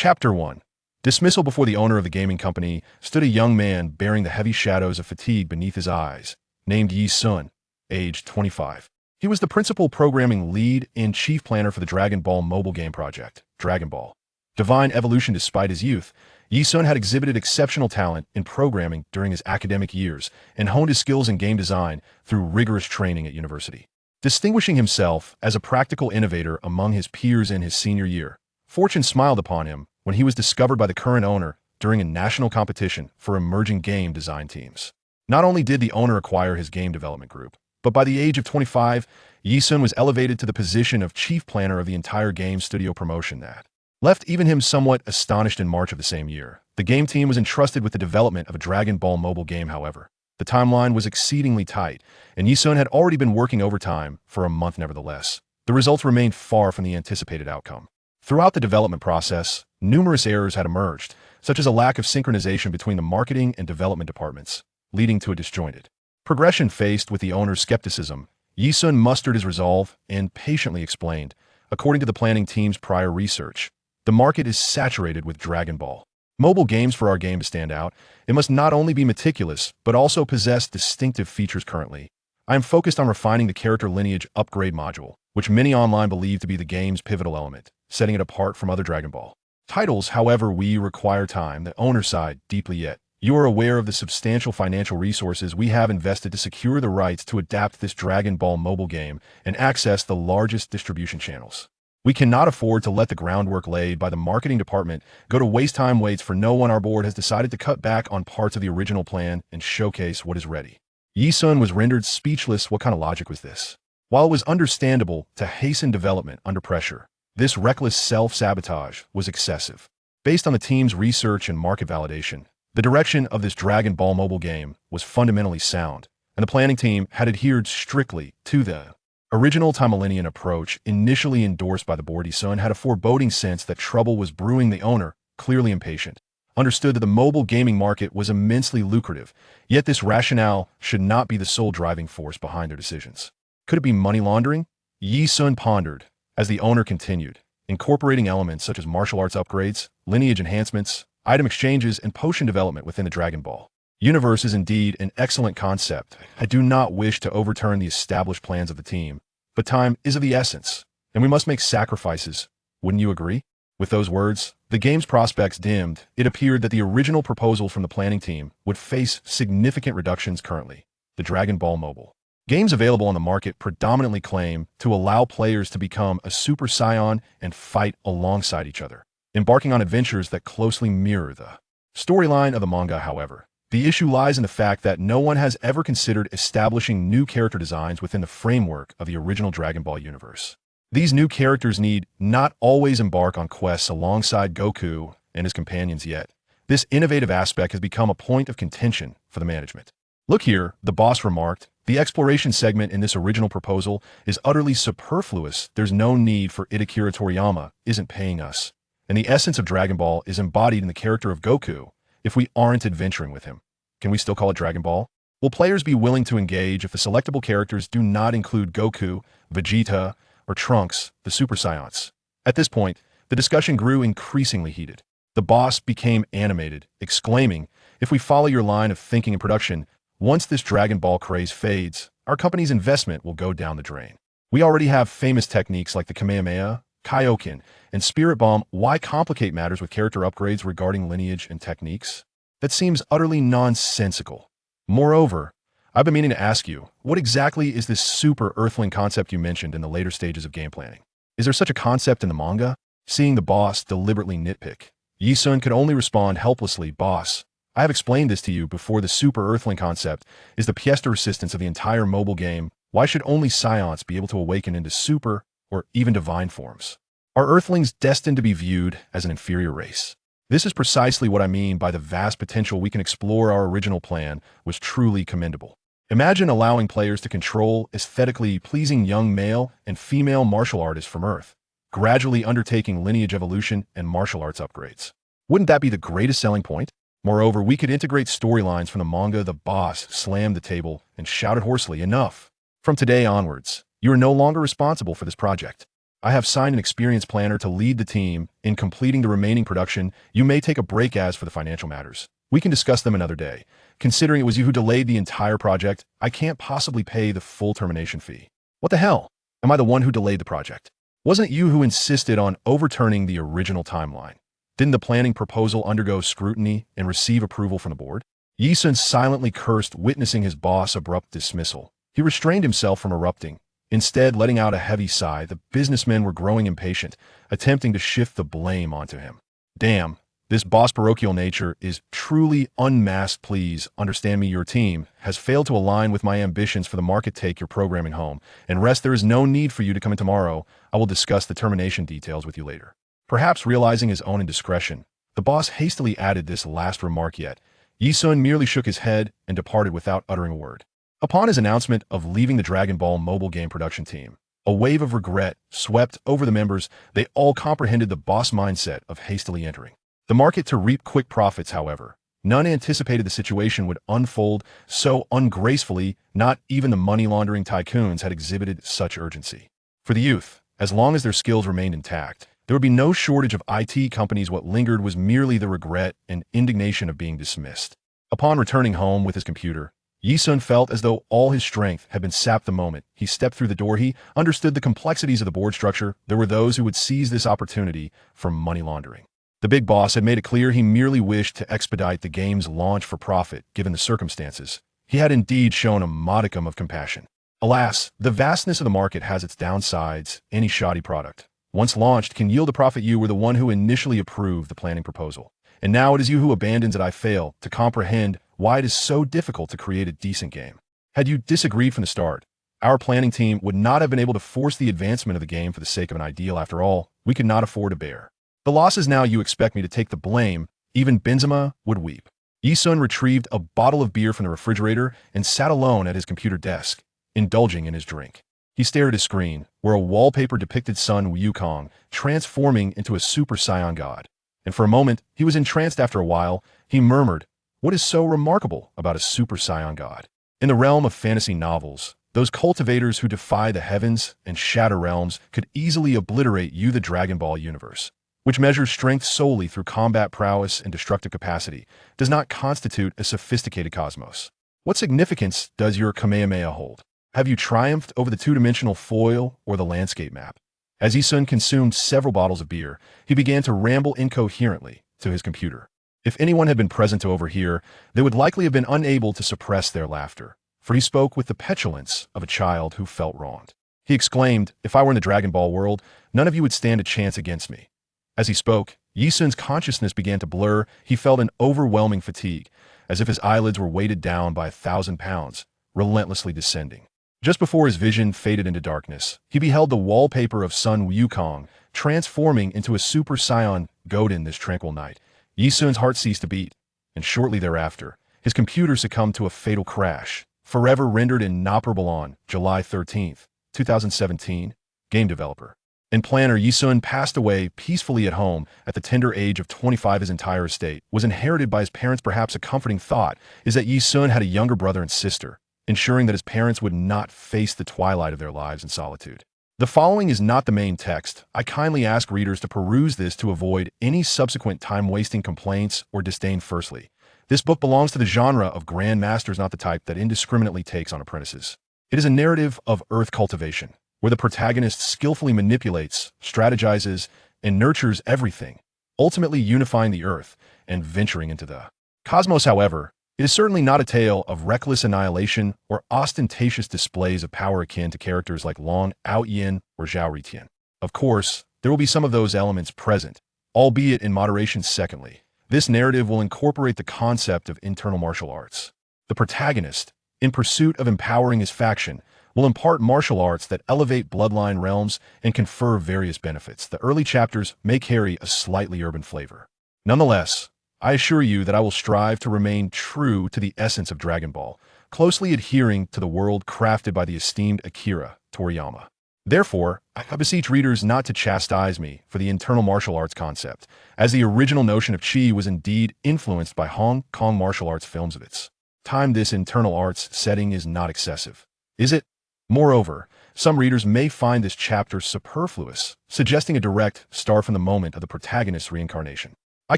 Chapter 1. Dismissal. Before the owner of the gaming company stood a young man bearing the heavy shadows of fatigue beneath his eyes, named Yi-sun, aged 25. He was the principal programming lead and chief planner for the Dragon Ball mobile game project, Dragon Ball Divine Evolution. Despite his youth, Yi-sun had exhibited exceptional talent in programming during his academic years and honed his skills in game design through rigorous training at university. Distinguishing himself as a practical innovator among his peers in his senior year, fortune smiled upon him when he was discovered by the current owner during a national competition for emerging game design teams. Not only did the owner acquire his game development group, but by the age of 25, Yi-sun was elevated to the position of chief planner of the entire game studio promotion that left even him somewhat astonished. In March of the same year, the game team was entrusted with the development of a Dragon Ball mobile game. However, the timeline was exceedingly tight, and Yi-sun had already been working overtime for a month. Nevertheless, the results remained far from the anticipated outcome. Throughout the development process, numerous errors had emerged, such as a lack of synchronization between the marketing and development departments, leading to a disjointed progression. Faced with the owner's skepticism, Yi-sun mustered his resolve and patiently explained, according to the planning team's prior research, the market is saturated with Dragon Ball mobile games. For our game to stand out, it must not only be meticulous, but also possess distinctive features. Currently, I am focused on refining the character lineage upgrade module, which many online believe to be the game's pivotal element, setting it apart from other Dragon Ball titles. However, we require time. The owner sighed deeply. Yet, you are aware of the substantial financial resources we have invested to secure the rights to adapt this Dragon Ball mobile game and access the largest distribution channels. We cannot afford to let the groundwork laid by the marketing department go to waste. Time waits for no one. Our board has decided to cut back on parts of the original plan and showcase what is ready. Yi-sun was rendered speechless. What kind of logic was this? While it was understandable to hasten development under pressure, this reckless self-sabotage was excessive. Based on the team's research and market validation, the direction of this Dragon Ball mobile game was fundamentally sound, and the planning team had adhered strictly to the original timeline approach initially endorsed by the board. Yi-sun had a foreboding sense that trouble was brewing. The owner, clearly impatient, understood that the mobile gaming market was immensely lucrative, yet this rationale should not be the sole driving force behind their decisions. Could it be money laundering? Yi-sun pondered as the owner continued, incorporating elements such as martial arts upgrades, lineage enhancements, item exchanges, and potion development within the Dragon Ball universe is indeed an excellent concept. I do not wish to overturn the established plans of the team, but time is of the essence, and we must make sacrifices. Wouldn't you agree? With those words, the game's prospects dimmed. It appeared that the original proposal from the planning team would face significant reductions. Currently, the Dragon Ball mobile games available on the market predominantly claim to allow players to become a Super Saiyan and fight alongside each other, embarking on adventures that closely mirror the storyline of the manga. However, the issue lies in the fact that no one has ever considered establishing new character designs within the framework of the original Dragon Ball universe. These new characters need not always embark on quests alongside Goku and his companions. Yet, this innovative aspect has become a point of contention for the management. Look here, the boss remarked, the exploration segment in this original proposal is utterly superfluous. There's no need for it. Akira Toriyama isn't paying us, and the essence of Dragon Ball is embodied in the character of Goku. If we aren't adventuring with him, can we still call it Dragon Ball? Will players be willing to engage if the selectable characters do not include Goku, Vegeta, or Trunks, the Super Saiyans? At this point, the discussion grew increasingly heated. The boss became animated, exclaiming, if we follow your line of thinking and production, once this Dragon Ball craze fades, our company's investment will go down the drain. We already have famous techniques like the Kamehameha, Kaioken, and Spirit Bomb. Why complicate matters with character upgrades regarding lineage and techniques? That seems utterly nonsensical. Moreover, I've been meaning to ask you, what exactly is this super earthling concept you mentioned in the later stages of game planning? Is there such a concept in the manga? Seeing the boss deliberately nitpick, Yi-sun could only respond helplessly, boss, I have explained this to you before. The super earthling concept is the pièce de resistance of the entire mobile game. Why should only Saiyans be able to awaken into super or even divine forms? Are Earthlings destined to be viewed as an inferior race? This is precisely what I mean by the vast potential we can explore. Our original plan was truly commendable. Imagine allowing players to control aesthetically pleasing young male and female martial artists from Earth, gradually undertaking lineage evolution and martial arts upgrades. Wouldn't that be the greatest selling point? Moreover, we could integrate storylines from the manga. The boss slammed the table and shouted hoarsely, enough. From today onwards, you are no longer responsible for this project. I have signed an experienced planner to lead the team in completing the remaining production. You may take a break as for the financial matters. We can discuss them another day. Considering it was you who delayed the entire project, I can't possibly pay the full termination fee. What the hell? Am I the one who delayed the project? Wasn't it you who insisted on overturning the original timeline? Didn't the planning proposal undergo scrutiny and receive approval from the board? Yi-sun silently cursed, witnessing his boss' abrupt dismissal. He restrained himself from erupting, instead letting out a heavy sigh. The businessmen were growing impatient, attempting to shift the blame onto him. Damn, this boss parochial nature is truly unmasked. Please understand me. Your team has failed to align with my ambitions for the market. Take your programming home and rest. There is no need for you to come in tomorrow. I will discuss the termination details with you later. Perhaps realizing his own indiscretion, the boss hastily added this last remark, yet Yi-sun merely shook his head and departed without uttering a word. Upon his announcement of leaving the Dragon Ball mobile game production team, a wave of regret swept over the members. They all comprehended the boss mindset of hastily entering the market to reap quick profits. However, none anticipated the situation would unfold so ungracefully. Not even the money-laundering tycoons had exhibited such urgency. For the youth, as long as their skills remained intact, there would be no shortage of IT companies. What lingered was merely the regret and indignation of being dismissed. Upon returning home with his computer, Yi-sun felt as though all his strength had been sapped the moment he stepped through the door. He understood the complexities of the board structure. There were those who would seize this opportunity for money laundering. The big boss had made it clear he merely wished to expedite the game's launch for profit. Given the circumstances, he had indeed shown a modicum of compassion. Alas, the vastness of the market has its downsides. Any shoddy product, once launched, can yield a profit. You were the one who initially approved the planning proposal, and now it is you who abandons it. I fail to comprehend why it is so difficult to create a decent game. Had you disagreed from the start, our planning team would not have been able to force the advancement of the game for the sake of an ideal. After all, we could not afford to bear the losses. Now you expect me to take the blame. Even Benzema would weep. Yi-sun retrieved a bottle of beer from the refrigerator and sat alone at his computer desk, indulging in his drink. He stared at his screen, where a wallpaper depicted Sun Wukong transforming into a Super Saiyan god. And for a moment, he was entranced. After a while, he murmured, "What is so remarkable about a Super Saiyan god?" In the realm of fantasy novels, those cultivators who defy the heavens and shatter realms could easily obliterate you. The Dragon Ball universe, which measures strength solely through combat prowess and destructive capacity, does not constitute a sophisticated cosmos. What significance does your Kamehameha hold? Have you triumphed over the two-dimensional foil or the landscape map? As Yi-sun consumed several bottles of beer, he began to ramble incoherently to his computer. If anyone had been present to overhear, they would likely have been unable to suppress their laughter, for he spoke with the petulance of a child who felt wronged. He exclaimed, "If I were in the Dragon Ball world, none of you would stand a chance against me." As he spoke, Yi-sun's consciousness began to blur. He felt an overwhelming fatigue, as if his eyelids were weighted down by 1,000 pounds, relentlessly descending. Just before his vision faded into darkness, he beheld the wallpaper of Sun Wukong transforming into a Super Saiyan god. In this tranquil night, Yi-sun's heart ceased to beat, and shortly thereafter, his computer succumbed to a fatal crash, forever rendered inoperable. On July 13th, 2017, game developer and planner Yi-sun passed away peacefully at home at the tender age of 25. His entire estate was inherited by his parents. Perhaps a comforting thought is that Yi-sun had a younger brother and sister, ensuring that his parents would not face the twilight of their lives in solitude. The following is not the main text. I kindly ask readers to peruse this to avoid any subsequent time-wasting complaints or disdain. Firstly, this book belongs to the genre of grand masters, not the type that indiscriminately takes on apprentices. It is a narrative of earth cultivation, where the protagonist skillfully manipulates, strategizes, and nurtures everything, ultimately unifying the earth and venturing into the cosmos. However, it is certainly not a tale of reckless annihilation or ostentatious displays of power akin to characters like Long Outyin or Zhao Ritian. Of course, there will be some of those elements present, albeit in moderation. Secondly, this narrative will incorporate the concept of internal martial arts. The protagonist, in pursuit of empowering his faction, will impart martial arts that elevate bloodline realms and confer various benefits. The early chapters may carry a slightly urban flavor. Nonetheless, I assure you that I will strive to remain true to the essence of Dragon Ball, closely adhering to the world crafted by the esteemed Akira Toriyama. Therefore, I beseech readers not to chastise me for the internal martial arts concept, as the original notion of Chi was indeed influenced by Hong Kong martial arts films of its time. This internal arts setting is not excessive, is it? Moreover, Some readers may find this chapter superfluous, suggesting a direct start from the moment of the protagonist's reincarnation. I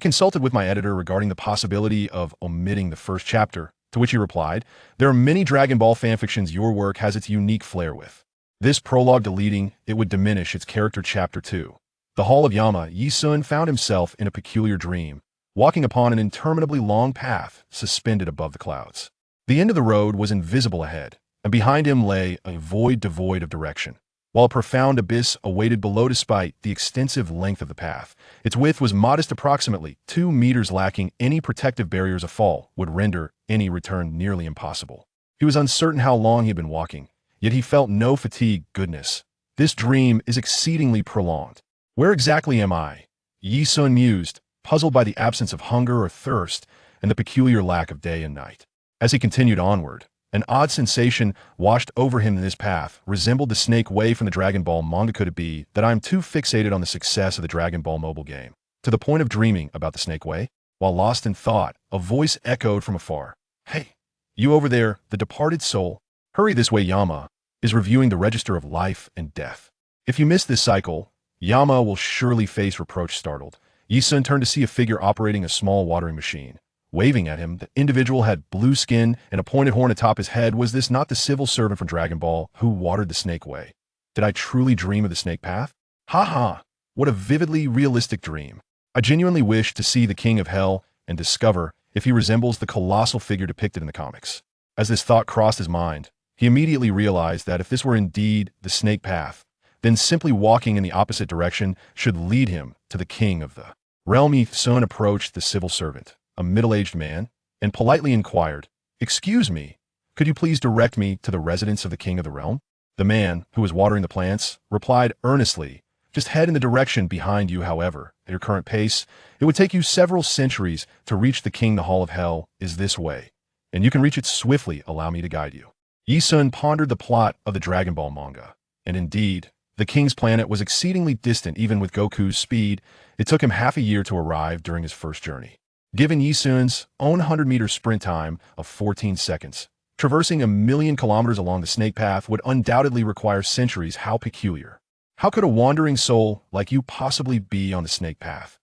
consulted with my editor regarding the possibility of omitting the first chapter, to which he replied, "There are many Dragon Ball fanfictions your work has its unique flair with. This prologue deleting, it would diminish its character." Chapter 2. The Hall of Yama. Yi-sun found himself in a peculiar dream, walking upon an interminably long path suspended above the clouds. The end of the road was invisible ahead, and behind him lay a void devoid of direction, while a profound abyss awaited below. Despite the extensive length of the path, its width was modest, approximately 2 meters, lacking any protective barriers. A fall would render any return nearly impossible. He was uncertain how long he had been walking, yet he felt no fatigue. Goodness, this dream is exceedingly prolonged. Where exactly am I? Yi-sun mused, puzzled by the absence of hunger or thirst and the peculiar lack of day and night. As he continued onward, an odd sensation washed over him. This path resembled the Snake Way from the Dragon Ball manga. Could it be that I am too fixated on the success of the Dragon Ball mobile game, to the point of dreaming about the Snake Way? While lost in thought, a voice echoed from afar. "Hey, you over there, the departed soul. Hurry this way. Yama is reviewing the register of life and death. If you miss this cycle, Yama will surely face reproach." Startled, Yi-sun turned to see a figure operating a small watering machine. Waving at him, the individual had blue skin and a pointed horn atop his head. Was this not the civil servant from Dragon Ball who watered the Snake Way? Did I truly dream of the Snake Path? Ha ha! What a vividly realistic dream. I genuinely wish to see the King of Hell and discover if he resembles the colossal figure depicted in the comics. As this thought crossed his mind, he immediately realized that if this were indeed the Snake Path, then simply walking in the opposite direction should lead him to the king of the realm. Yi-sun approached the civil servant, a middle-aged man, and politely inquired, "Excuse me, could you please direct me to the residence of the king of the realm?" The man, who was watering the plants, replied earnestly, "Just head in the direction behind you. However, at your current pace, it would take you several centuries to reach the king. The Hall of Hell is this way, and you can reach it swiftly. Allow me to guide you." Yi-sun pondered the plot of the Dragon Ball manga, and indeed, the king's planet was exceedingly distant. Even with Goku's speed, it took him half a year to arrive during his first journey. Given Yi-sun's own 100-meter sprint time of 14 seconds, traversing 1,000,000 kilometers along the Snake Path would undoubtedly require centuries. How peculiar. How could a wandering soul like you possibly be on the Snake Path?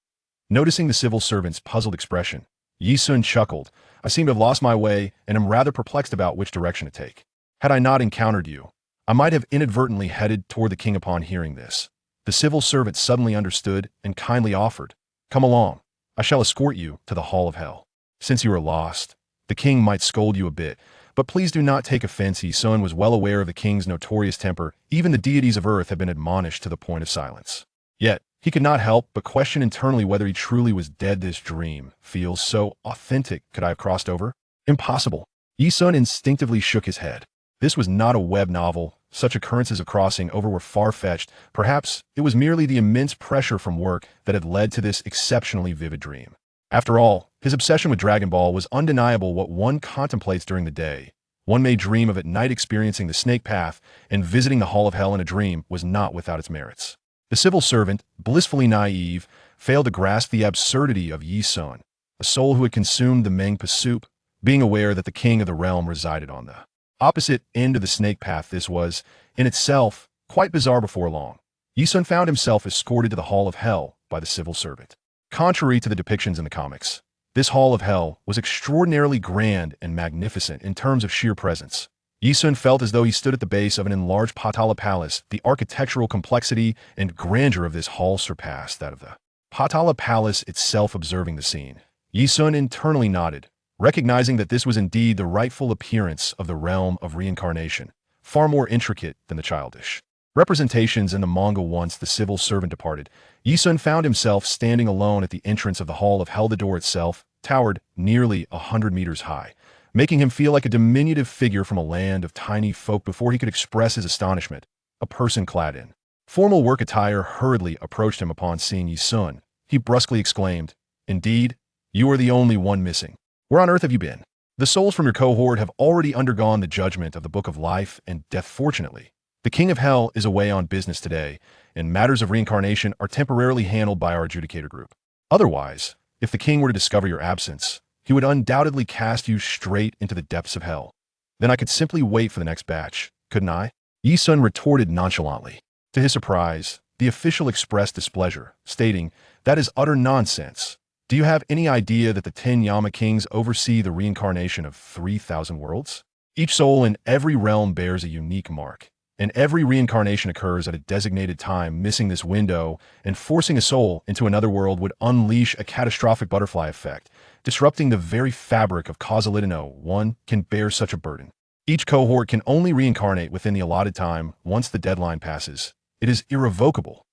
Noticing the civil servant's puzzled expression, Yi-sun chuckled. "I seem to have lost my way and am rather perplexed about which direction to take. Had I not encountered you, I might have inadvertently headed toward the king." Upon hearing this, the civil servant suddenly understood and kindly offered, "Come along. I shall escort you to the Hall of Hell. Since you are lost, the king might scold you a bit, but please do not take offense." Yi-sun was well aware of the king's notorious temper. Even the deities of Earth had been admonished to the point of silence. Yet, he could not help but question internally whether he truly was dead. This dream feels so authentic. Could I have crossed over? Impossible. Yi-sun instinctively shook his head. This was not a web novel. Such occurrences of crossing over were far-fetched. Perhaps it was merely the immense pressure from work that had led to this exceptionally vivid dream. After all, his obsession with Dragon Ball was undeniable. What one contemplates during the day, one may dream of at night. Experiencing the Snake Path and visiting the Hall of Hell in a dream was not without its merits. The civil servant, blissfully naive, failed to grasp the absurdity of Yi-sun, a soul who had consumed the Mengpa soup, being aware that the king of the realm resided on the opposite end of the Snake Path. This was, in itself, quite bizarre. Before long, Yi-sun found himself escorted to the Hall of Hell by the civil servant. Contrary to the depictions in the comics, this Hall of Hell was extraordinarily grand and magnificent in terms of sheer presence. Yi-sun felt as though he stood at the base of an enlarged Patala Palace. The architectural complexity and grandeur of this hall surpassed that of the Patala Palace itself. Observing the scene, Yi-sun internally nodded, recognizing that this was indeed the rightful appearance of the realm of reincarnation, far more intricate than the childish representations in the manga. Once the civil servant departed, Yi-sun found himself standing alone at the entrance of the Hall of Hell. The door itself towered nearly 100 meters high, making him feel like a diminutive figure from a land of tiny folk. Before he could express his astonishment, a person clad in formal work attire hurriedly approached him. Upon seeing Yi-sun, he brusquely exclaimed, "Indeed, you are the only one missing. Where on earth have you been? The souls from your cohort have already undergone the judgment of the Book of Life and Death. Fortunately, the King of Hell is away on business today, and matters of reincarnation are temporarily handled by our adjudicator group. Otherwise, if the king were to discover your absence, he would undoubtedly cast you straight into the depths of hell. Then I could simply wait for the next batch, couldn't I?" Yi Sun retorted nonchalantly. To his surprise, the official expressed displeasure, stating, "That is utter nonsense. Do you have any idea that the 10 Yama Kings oversee the reincarnation of 3,000 worlds? Each soul in every realm bears a unique mark, and every reincarnation occurs at a designated time. Missing this window and forcing a soul into another world would unleash a catastrophic butterfly effect, disrupting the very fabric of causality. No one can bear such a burden. Each cohort can only reincarnate within the allotted time. Once the deadline passes, it is irrevocable."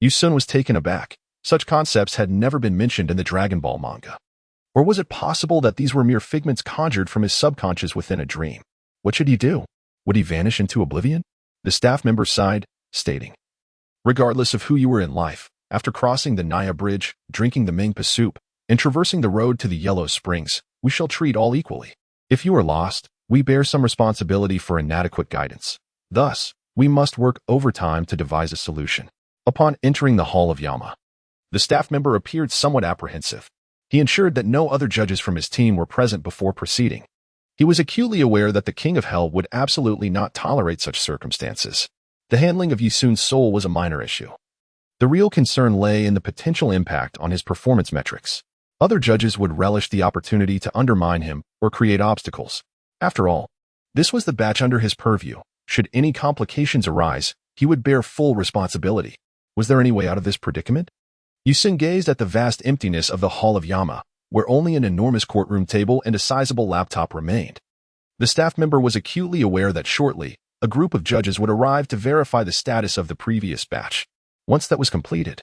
Yi Sun was taken aback. Such concepts had never been mentioned in the Dragon Ball manga. Or was it possible that these were mere figments conjured from his subconscious within a dream? What should he do? Would he vanish into oblivion? The staff member sighed, stating, "Regardless of who you were in life, after crossing the Naya Bridge, drinking the Mingpa soup, and traversing the road to the Yellow Springs, we shall treat all equally. If you are lost, we bear some responsibility for inadequate guidance. Thus, we must work overtime to devise a solution." Upon entering the Hall of Yama, the staff member appeared somewhat apprehensive. He ensured that no other judges from his team were present before proceeding. He was acutely aware that the King of Hell would absolutely not tolerate such circumstances. The handling of Yi Sun's soul was a minor issue. The real concern lay in the potential impact on his performance metrics. Other judges would relish the opportunity to undermine him or create obstacles. After all, this was the batch under his purview. Should any complications arise, he would bear full responsibility. Was there any way out of this predicament? Yi Sun gazed at the vast emptiness of the Hall of Yama, where only an enormous courtroom table and a sizable laptop remained. The staff member was acutely aware that shortly, a group of judges would arrive to verify the status of the previous batch. Once that was completed,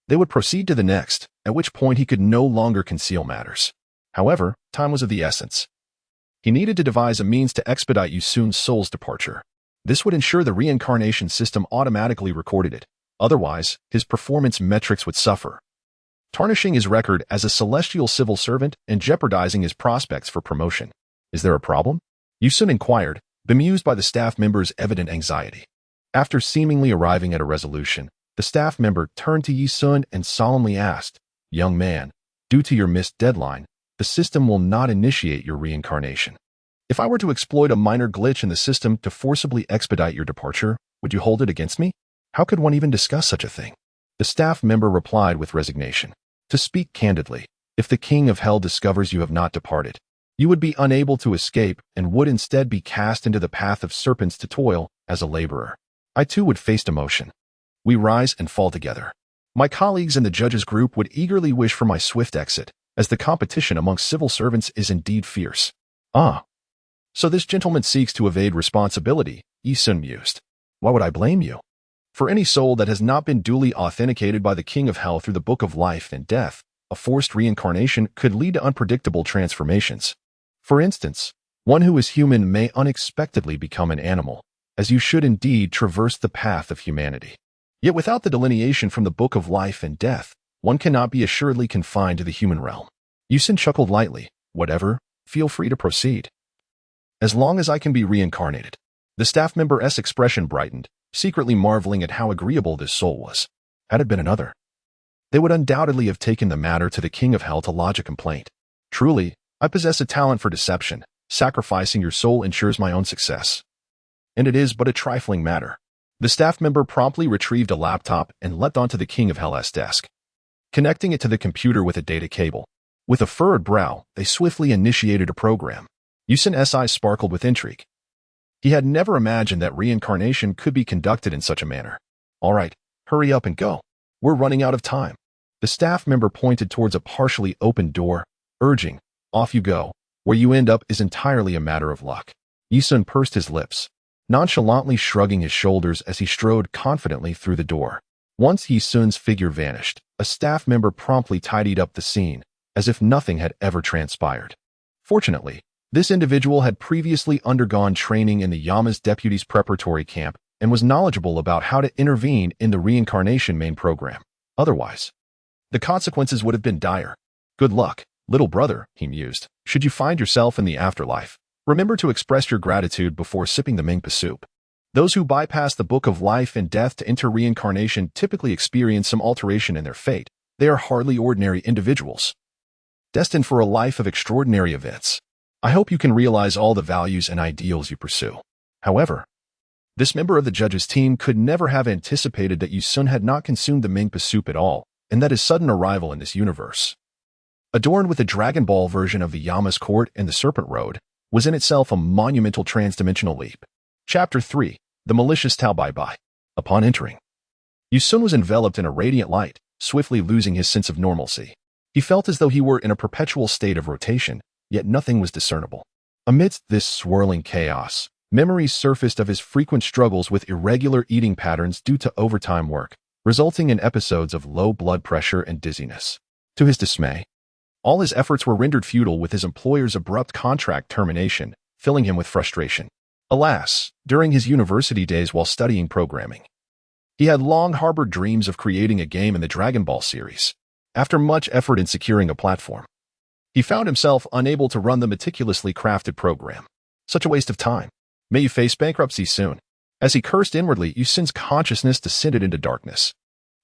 they would proceed to the next, at which point he could no longer conceal matters. However, time was of the essence. He needed to devise a means to expedite Yi Sun's soul's departure. This would ensure the reincarnation system automatically recorded it. Otherwise, his performance metrics would suffer, tarnishing his record as a celestial civil servant and jeopardizing his prospects for promotion. "Is there a problem?" Yi Sun inquired, bemused by the staff member's evident anxiety. After seemingly arriving at a resolution, the staff member turned to Yi Sun and solemnly asked, "Young man, due to your missed deadline, the system will not initiate your reincarnation. If I were to exploit a minor glitch in the system to forcibly expedite your departure, would you hold it against me? How could one even discuss such a thing?" The staff member replied with resignation. "To speak candidly, if the King of Hell discovers you have not departed, you would be unable to escape and would instead be cast into the path of serpents to toil as a laborer. I too would face demotion. We rise and fall together. My colleagues in the judges group would eagerly wish for my swift exit, as the competition amongst civil servants is indeed fierce." "Ah, so this gentleman seeks to evade responsibility," Yi Sun mused. "Why would I blame you? For any soul that has not been duly authenticated by the King of Hell through the Book of Life and Death, a forced reincarnation could lead to unpredictable transformations. For instance, one who is human may unexpectedly become an animal, as you should indeed traverse the path of humanity. Yet without the delineation from the Book of Life and Death, one cannot be assuredly confined to the human realm." Yi Sun chuckled lightly. "Whatever, feel free to proceed. As long as I can be reincarnated." The staff member's expression brightened, secretly marveling at how agreeable this soul was. Had it been another, they would undoubtedly have taken the matter to the King of Hell to lodge a complaint. "Truly, I possess a talent for deception. Sacrificing your soul ensures my own success. And it is but a trifling matter." The staff member promptly retrieved a laptop and leapt onto the King of Hell's desk, connecting it to the computer with a data cable. With a furrowed brow, they swiftly initiated a program. Yi Sun's eyes sparkled with intrigue. He had never imagined that reincarnation could be conducted in such a manner. "All right, hurry up and go. We're running out of time." The staff member pointed towards a partially opened door, urging, "Off you go. Where you end up is entirely a matter of luck." Yi Sun pursed his lips, nonchalantly shrugging his shoulders as he strode confidently through the door. Once Yi Sun's figure vanished, a staff member promptly tidied up the scene, as if nothing had ever transpired. Fortunately, this individual had previously undergone training in the Yama's deputies preparatory camp and was knowledgeable about how to intervene in the reincarnation main program. Otherwise, the consequences would have been dire. "Good luck, little brother," he mused. "Should you find yourself in the afterlife, remember to express your gratitude before sipping the Mingpa soup." Those who bypass the Book of Life and Death to enter reincarnation typically experience some alteration in their fate. They are hardly ordinary individuals, destined for a life of extraordinary events. I hope you can realize all the values and ideals you pursue. However, This member of the judge's team could never have anticipated that Yu-sun had not consumed the Mingpa soup at all, and that his sudden arrival in this universe, adorned with the Dragon Ball version of the Yama's court and the Serpent Road, was in itself a monumental transdimensional leap. Chapter 3. The Malicious Tao Bai Bai. Upon entering, Yu-sun was enveloped in a radiant light, swiftly losing his sense of normalcy. He felt as though he were in a perpetual state of rotation, yet nothing was discernible. Amidst this swirling chaos, memories surfaced of his frequent struggles with irregular eating patterns due to overtime work, resulting in episodes of low blood pressure and dizziness. To his dismay, all his efforts were rendered futile with his employer's abrupt contract termination, filling him with frustration. Alas, during his university days while studying programming, he had long harbored dreams of creating a game in the Dragon Ball series. After much effort in securing a platform, he found himself unable to run the meticulously crafted program. Such a waste of time. May you face bankruptcy soon. As he cursed inwardly, Yu-sun's consciousness descended into darkness.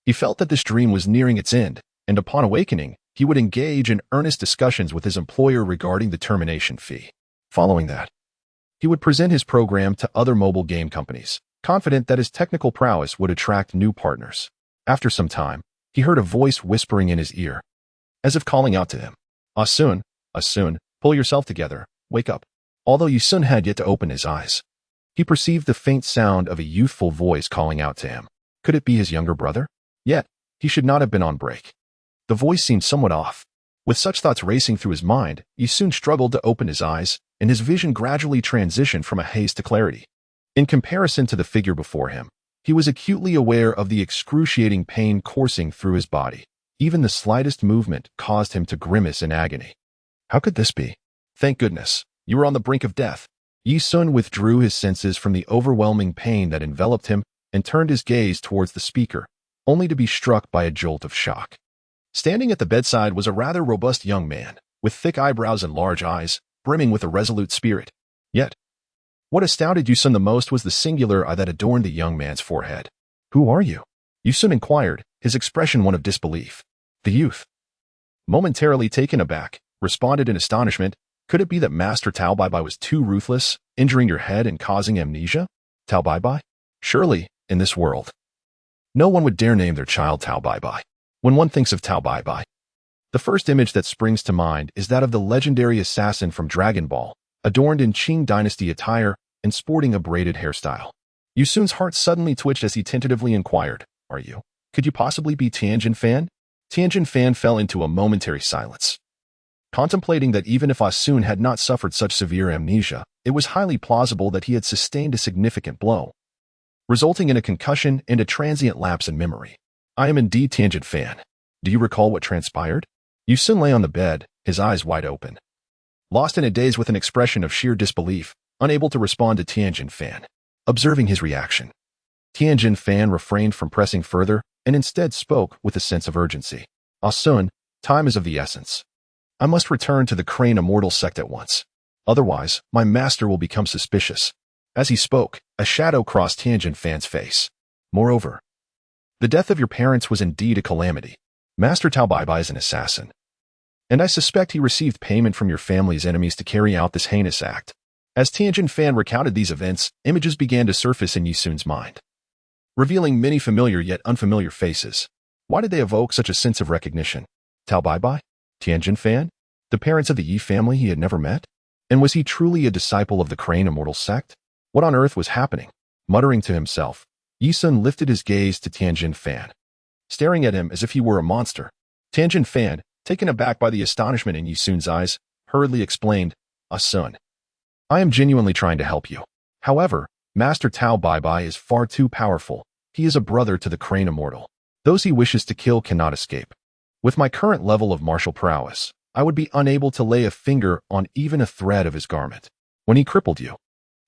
He felt that this dream was nearing its end, and upon awakening, he would engage in earnest discussions with his employer regarding the termination fee. Following that, he would present his program to other mobile game companies, confident that his technical prowess would attract new partners. After some time, he heard a voice whispering in his ear, as if calling out to him, "Ah-sun, Ah-sun, pull yourself together, wake up." Although Yu-sun had yet to open his eyes, he perceived the faint sound of a youthful voice calling out to him. Could it be his younger brother? Yet, he should not have been on break. The voice seemed somewhat off. With such thoughts racing through his mind, Yu-sun struggled to open his eyes, and his vision gradually transitioned from a haze to clarity. In comparison to the figure before him, he was acutely aware of the excruciating pain coursing through his body. Even the slightest movement caused him to grimace in agony. How could this be? Thank goodness, you were on the brink of death. Yu-sun withdrew his senses from the overwhelming pain that enveloped him and turned his gaze towards the speaker, only to be struck by a jolt of shock. Standing at the bedside was a rather robust young man, with thick eyebrows and large eyes, brimming with a resolute spirit. Yet, what astounded Yu-sun the most was the singular eye that adorned the young man's forehead. "Who are you?" Yu-sun inquired, his expression one of disbelief. The youth, momentarily taken aback, responded in astonishment. Could it be that Master Tao Bai Bai was too ruthless, injuring your head and causing amnesia? Tao Bai Bai? Surely, in this world, no one would dare name their child Tao Bai Bai. When one thinks of Tao Bai Bai, the first image that springs to mind is that of the legendary assassin from Dragon Ball, adorned in Qing Dynasty attire and sporting a braided hairstyle. Yu-sun's heart suddenly twitched as he tentatively inquired, "Are you? Could you possibly be Tianjin Fan?" Tianjin Fan fell into a momentary silence, contemplating that even if Ah-sun had not suffered such severe amnesia, it was highly plausible that he had sustained a significant blow, resulting in a concussion and a transient lapse in memory. "I am indeed Tianjin Fan. Do you recall what transpired?" Yu-sun lay on the bed, his eyes wide open, lost in a daze with an expression of sheer disbelief, unable to respond to Tianjin Fan. Observing his reaction, Tianjin Fan refrained from pressing further and instead spoke with a sense of urgency. "Ah-sun, time is of the essence. I must return to the Crane Immortal sect at once. Otherwise, my master will become suspicious." As he spoke, a shadow crossed Tianjin Fan's face. "Moreover, the death of your parents was indeed a calamity. Master Tao Bai Bai is an assassin, and I suspect he received payment from your family's enemies to carry out this heinous act." As Tianjin Fan recounted these events, images began to surface in Yu-sun's mind, revealing many familiar yet unfamiliar faces. Why did they evoke such a sense of recognition? Tao Bai Bai? Tianjin Fan? The parents of the Yi family he had never met? And was he truly a disciple of the Crane Immortal sect? What on earth was happening? Muttering to himself, Yu-sun lifted his gaze to Tianjin Fan, staring at him as if he were a monster. Tianjin Fan, taken aback by the astonishment in Yu-sun's eyes, hurriedly explained, "Ah-sun, I am genuinely trying to help you. However, Master Tao Bai Bai is far too powerful. He is a brother to the Crane Immortal. Those he wishes to kill cannot escape. With my current level of martial prowess, I would be unable to lay a finger on even a thread of his garment. When he crippled you,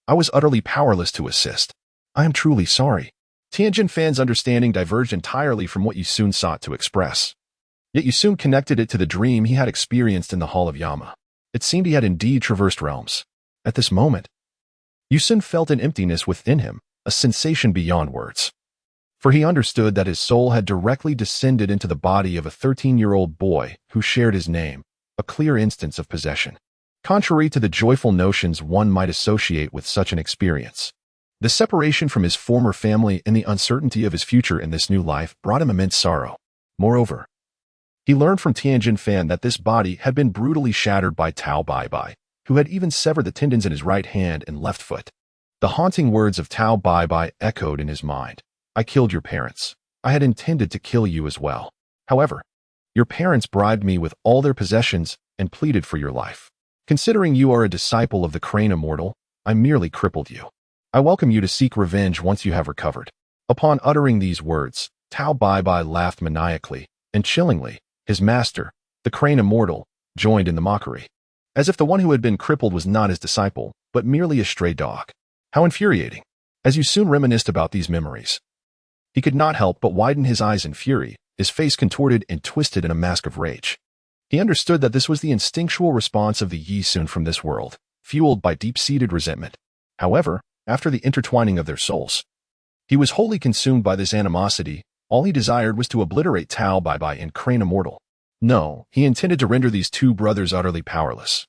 I was utterly powerless to assist. I am truly sorry." Tianjin Fan's understanding diverged entirely from what Yu-sun sought to express. Yet Yu-sun connected it to the dream he had experienced in the Hall of Yama. It seemed he had indeed traversed realms. At this moment, Yu-sun felt an emptiness within him, a sensation beyond words. For he understood that his soul had directly descended into the body of a 13-year-old boy who shared his name, a clear instance of possession. Contrary to the joyful notions one might associate with such an experience, The separation from his former family and the uncertainty of his future in this new life brought him immense sorrow. Moreover, he learned from Tianjin Fan that this body had been brutally shattered by Tao Bai, who had even severed the tendons in his right hand and left foot. The haunting words of Tao Bai echoed in his mind. I killed your parents. I had intended to kill you as well. However, your parents bribed me with all their possessions and pleaded for your life. Considering you are a disciple of the Crane Immortal, I merely crippled you. I welcome you to seek revenge once you have recovered. Upon uttering these words, Tao Bai laughed maniacally, and chillingly, his master, the Crane Immortal, joined in the mockery. As if the one who had been crippled was not his disciple, but merely a stray dog. How infuriating. As you soon reminisced about these memories, he could not help but widen his eyes in fury, his face contorted and twisted in a mask of rage. He understood that this was the instinctual response of the Yi Sun from this world, fueled by deep-seated resentment. However, after the intertwining of their souls, he was wholly consumed by this animosity. All he desired was to obliterate Tao Bai and Crane Immortal. No, he intended to render these two brothers utterly powerless,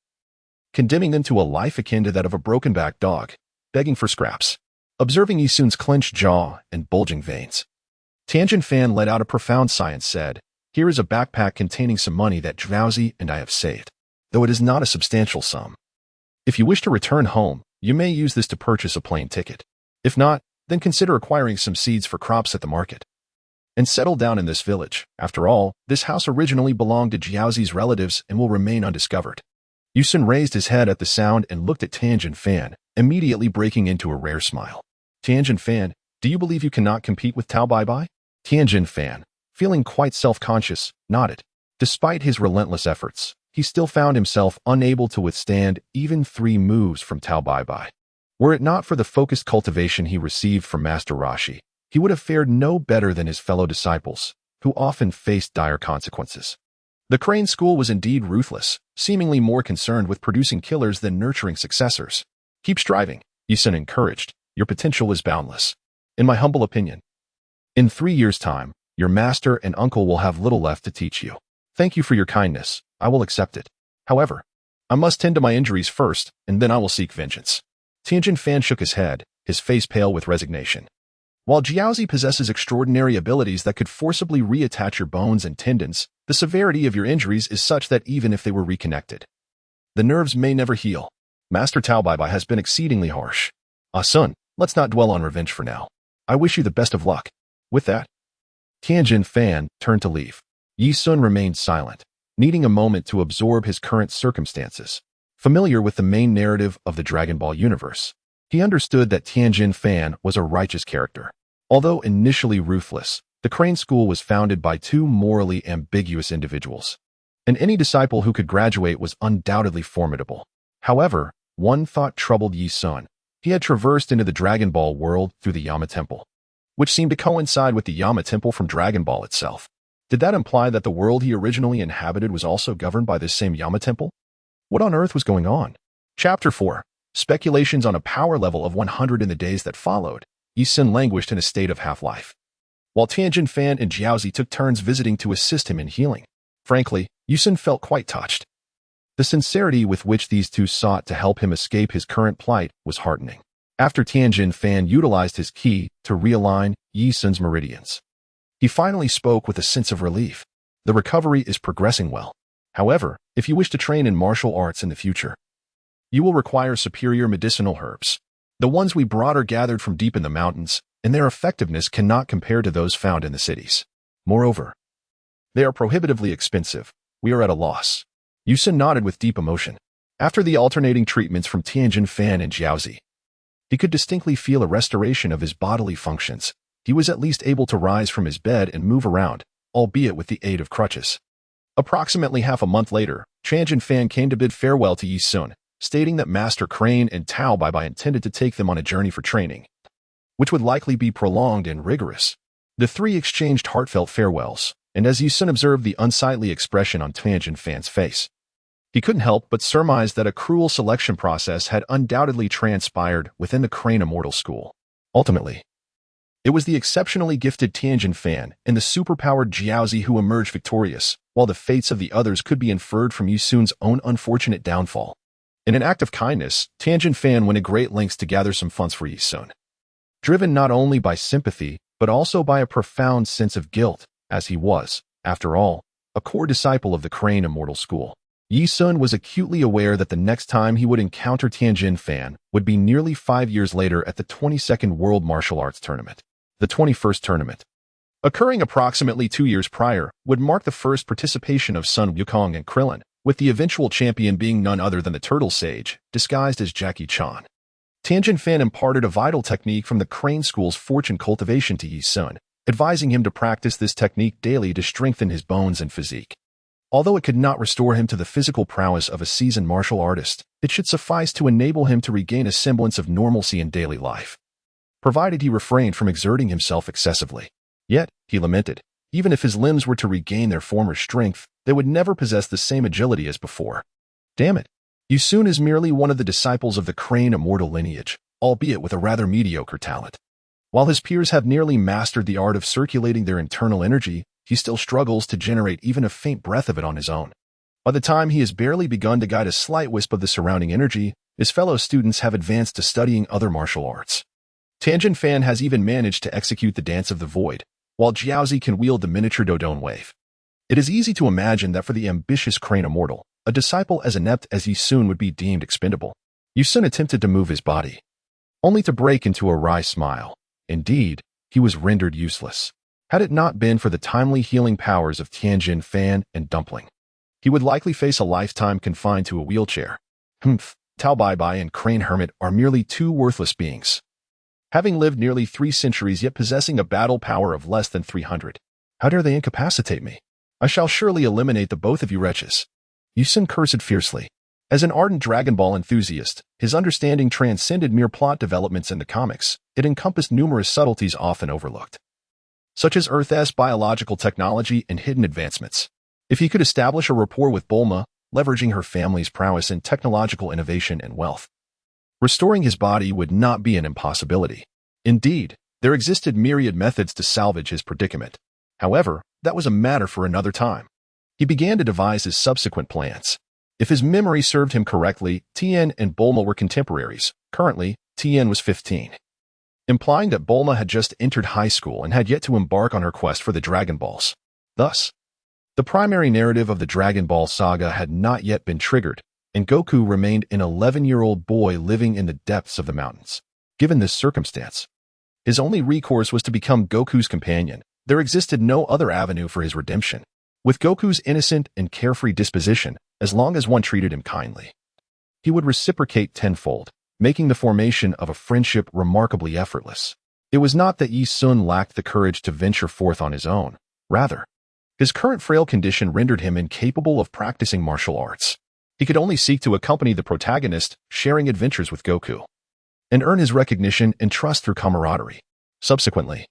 condemning them to a life akin to that of a broken-backed dog, begging for scraps. Observing Yi Sun's clenched jaw and bulging veins, Tianjin Fan let out a profound sigh and said, Here is a backpack containing some money that Drowsy and I have saved, though it is not a substantial sum. If you wish to return home, you may use this to purchase a plane ticket. If not, then consider acquiring some seeds for crops at the market and settle down in this village. After all, this house originally belonged to Jiaozi's relatives and will remain undiscovered. Yi Sun raised his head at the sound and looked at Tianjin Fan, immediately breaking into a rare smile. Tianjin Fan, do you believe you cannot compete with Tao Bai? Tianjin Fan, feeling quite self-conscious, nodded. Despite his relentless efforts, he still found himself unable to withstand even 3 moves from Tao Bai. Were it not for the focused cultivation he received from Master Rashi, he would have fared no better than his fellow disciples, who often faced dire consequences. The Crane School was indeed ruthless, seemingly more concerned with producing killers than nurturing successors. Keep striving, Yi Sun encouraged. Your potential is boundless. In my humble opinion, in 3 years' time, your master and uncle will have little left to teach you. Thank you for your kindness. I will accept it. However, I must tend to my injuries first, and then I will seek vengeance. Tianjin Fan shook his head, his face pale with resignation. While Jiaozi possesses extraordinary abilities that could forcibly reattach your bones and tendons, the severity of your injuries is such that even if they were reconnected, the nerves may never heal. Master Tao Bai has been exceedingly harsh. Sun, let's not dwell on revenge for now. I wish you the best of luck. With that, Tianjin Fan turned to leave. Yi Sun remained silent, needing a moment to absorb his current circumstances. Familiar with the main narrative of the Dragon Ball universe, he understood that Tianjin Fan was a righteous character. Although initially ruthless, the Crane School was founded by 2 morally ambiguous individuals, and any disciple who could graduate was undoubtedly formidable. However, one thought troubled Yi Sun. He had traversed into the Dragon Ball world through the Yama Temple, which seemed to coincide with the Yama Temple from Dragon Ball itself. Did that imply that the world he originally inhabited was also governed by this same Yama Temple? What on earth was going on? Chapter 4. Speculations on a power level of 100 in the days that followed. Yi Sun languished in a state of half-life, while Tianjin Fan and Jiaozi took turns visiting to assist him in healing. Frankly, Yi Sun felt quite touched. The sincerity with which these two sought to help him escape his current plight was heartening. After Tianjin Fan utilized his ki to realign Yi Sun's meridians, he finally spoke with a sense of relief. The recovery is progressing well. However, if you wish to train in martial arts in the future, you will require superior medicinal herbs. The ones we brought are gathered from deep in the mountains, and their effectiveness cannot compare to those found in the cities. Moreover, they are prohibitively expensive. We are at a loss. Yi Sun nodded with deep emotion. After the alternating treatments from Tianjin Fan and Jiaozi, he could distinctly feel a restoration of his bodily functions. He was at least able to rise from his bed and move around, albeit with the aid of crutches. Approximately half a month later, Tianjin Fan came to bid farewell to Yi Sun, stating that Master Crane and Tao Bai intended to take them on a journey for training, which would likely be prolonged and rigorous. The 3 exchanged heartfelt farewells, and as Yi Sun observed the unsightly expression on Tianjin Fan's face, he couldn't help but surmise that a cruel selection process had undoubtedly transpired within the Crane Immortal School. Ultimately, it was the exceptionally gifted Tianjin Fan and the superpowered Jiaozi who emerged victorious, while the fates of the others could be inferred from Yi Sun's own unfortunate downfall. In an act of kindness, Tianjin Fan went to great lengths to gather some funds for Yi Sun. driven not only by sympathy, but also by a profound sense of guilt, as he was, after all, a core disciple of the Crane Immortal School. Yi Sun was acutely aware that the next time he would encounter Tianjin Fan would be nearly 5 years later at the 22nd World Martial Arts Tournament. The 21st tournament, occurring approximately 2 years prior, would mark the first participation of Sun Wukong and Krillin, with the eventual champion being none other than the Turtle Sage, disguised as Jackie Chan. Tianjin Fan imparted a vital technique from the Crane School's fortune cultivation to Yi Sun, advising him to practice this technique daily to strengthen his bones and physique. Although it could not restore him to the physical prowess of a seasoned martial artist, it should suffice to enable him to regain a semblance of normalcy in daily life, provided he refrained from exerting himself excessively. Yet, he lamented, even if his limbs were to regain their former strength, they would never possess the same agility as before. Damn it. Yi Sun is merely one of the disciples of the Crane immortal lineage, albeit with a rather mediocre talent. While his peers have nearly mastered the art of circulating their internal energy, he still struggles to generate even a faint breath of it on his own. By the time he has barely begun to guide a slight wisp of the surrounding energy, his fellow students have advanced to studying other martial arts. Tianjin Fan has even managed to execute the Dance of the Void, while Jiaozi can wield the miniature Dodon wave. It is easy to imagine that for the ambitious Crane Immortal, a disciple as inept as Yi Sun would be deemed expendable. Yi Sun attempted to move his body, only to break into a wry smile. Indeed, he was rendered useless. Had it not been for the timely healing powers of Tianjin Fan and Dumpling, he would likely face a lifetime confined to a wheelchair. Tao Bai Bai and Crane Hermit are merely two worthless beings, having lived nearly 3 centuries yet possessing a battle power of less than 300. How dare they incapacitate me? I shall surely eliminate the both of you wretches. Yi Sun cursed fiercely. As an ardent Dragon Ball enthusiast, his understanding transcended mere plot developments in the comics. It encompassed numerous subtleties often overlooked, such as Earth's biological technology and hidden advancements. If he could establish a rapport with Bulma, leveraging her family's prowess in technological innovation and wealth, restoring his body would not be an impossibility. Indeed, there existed myriad methods to salvage his predicament. However, that was a matter for another time. He began to devise his subsequent plans. If his memory served him correctly, Tien and Bulma were contemporaries. Currently, Tien was 15. Implying that Bulma had just entered high school and had yet to embark on her quest for the Dragon Balls. Thus, the primary narrative of the Dragon Ball saga had not yet been triggered, and Goku remained an 11-year-old boy living in the depths of the mountains. Given this circumstance, his only recourse was to become Goku's companion. There existed no other avenue for his redemption. With Goku's innocent and carefree disposition, as long as one treated him kindly, he would reciprocate tenfold, making the formation of a friendship remarkably effortless. It was not that Yi Sun lacked the courage to venture forth on his own. Rather, his current frail condition rendered him incapable of practicing martial arts. He could only seek to accompany the protagonist, sharing adventures with Goku, and earn his recognition and trust through camaraderie. Subsequently,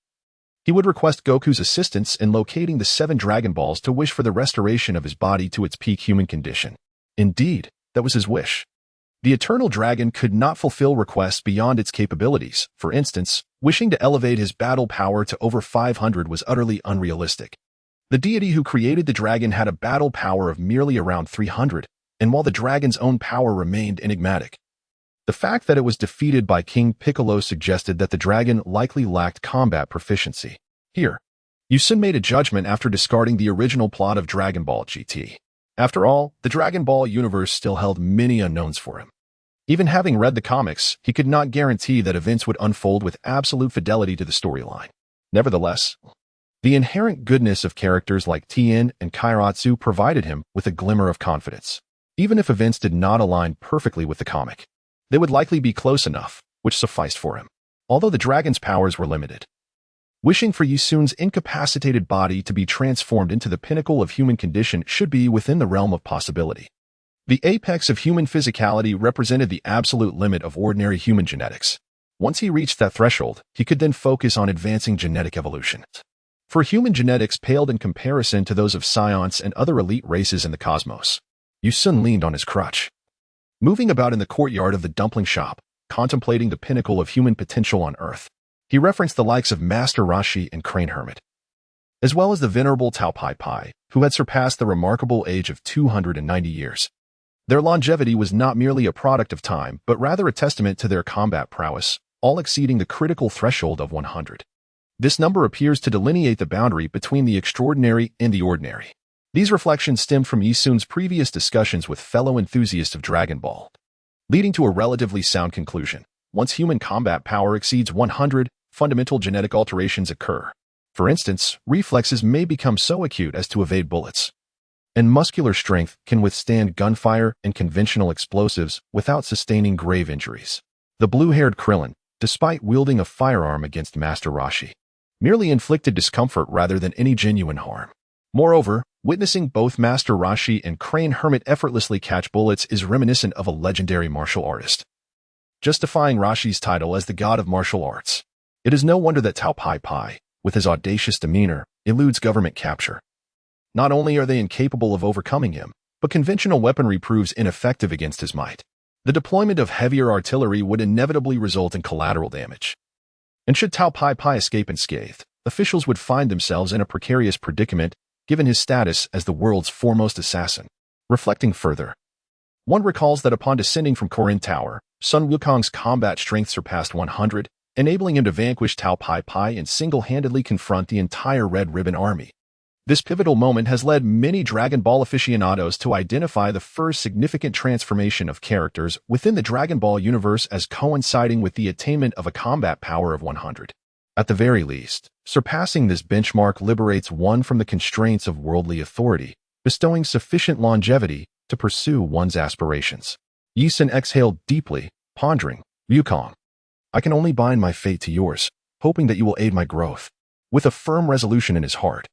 he would request Goku's assistance in locating the 7 Dragon Balls to wish for the restoration of his body to its peak human condition. Indeed, that was his wish. The Eternal Dragon could not fulfill requests beyond its capabilities. For instance, wishing to elevate his battle power to over 500 was utterly unrealistic. The deity who created the dragon had a battle power of merely around 300, and while the dragon's own power remained enigmatic, the fact that it was defeated by King Piccolo suggested that the dragon likely lacked combat proficiency. Here, Yi Sun made a judgment after discarding the original plot of Dragon Ball GT. After all, the Dragon Ball universe still held many unknowns for him. Even having read the comics, he could not guarantee that events would unfold with absolute fidelity to the storyline. Nevertheless, the inherent goodness of characters like Tien and Kairatsu provided him with a glimmer of confidence. Even if events did not align perfectly with the comic, they would likely be close enough, which sufficed for him. Although the dragon's powers were limited, wishing for Yi Sun's incapacitated body to be transformed into the pinnacle of human condition should be within the realm of possibility. The apex of human physicality represented the absolute limit of ordinary human genetics. Once he reached that threshold, he could then focus on advancing genetic evolution. For human genetics paled in comparison to those of Saiyans and other elite races in the cosmos. Yi Sun leaned on his crutch, moving about in the courtyard of the dumpling shop, contemplating the pinnacle of human potential on Earth. He referenced the likes of Master Rashi and Crane Hermit, as well as the venerable Tao Pai Pai, who had surpassed the remarkable age of 290 years. Their longevity was not merely a product of time, but rather a testament to their combat prowess, all exceeding the critical threshold of 100. This number appears to delineate the boundary between the extraordinary and the ordinary. These reflections stemmed from Yisun's previous discussions with fellow enthusiasts of Dragon Ball, leading to a relatively sound conclusion. Once human combat power exceeds 100, fundamental genetic alterations occur. For instance, reflexes may become so acute as to evade bullets, and muscular strength can withstand gunfire and conventional explosives without sustaining grave injuries. The blue-haired Krillin, despite wielding a firearm against Master Roshi, merely inflicted discomfort rather than any genuine harm. Moreover, witnessing both Master Roshi and Crane Hermit effortlessly catch bullets is reminiscent of a legendary martial artist, justifying Roshi's title as the god of martial arts. It is no wonder that Tao Pai Pai, with his audacious demeanor, eludes government capture. Not only are they incapable of overcoming him, but conventional weaponry proves ineffective against his might. The deployment of heavier artillery would inevitably result in collateral damage. And should Tao Pai Pai escape unscathed, officials would find themselves in a precarious predicament given his status as the world's foremost assassin. Reflecting further, one recalls that upon descending from Korin Tower, Sun Wukong's combat strength surpassed 100, enabling him to vanquish Tao Pai Pai and single-handedly confront the entire Red Ribbon army. This pivotal moment has led many Dragon Ball aficionados to identify the first significant transformation of characters within the Dragon Ball universe as coinciding with the attainment of a combat power of 100. At the very least, surpassing this benchmark liberates one from the constraints of worldly authority, bestowing sufficient longevity to pursue one's aspirations. Yisun exhaled deeply, pondering, "Wukong, I can only bind my fate to yours, hoping that you will aid my growth." With a firm resolution in his heart,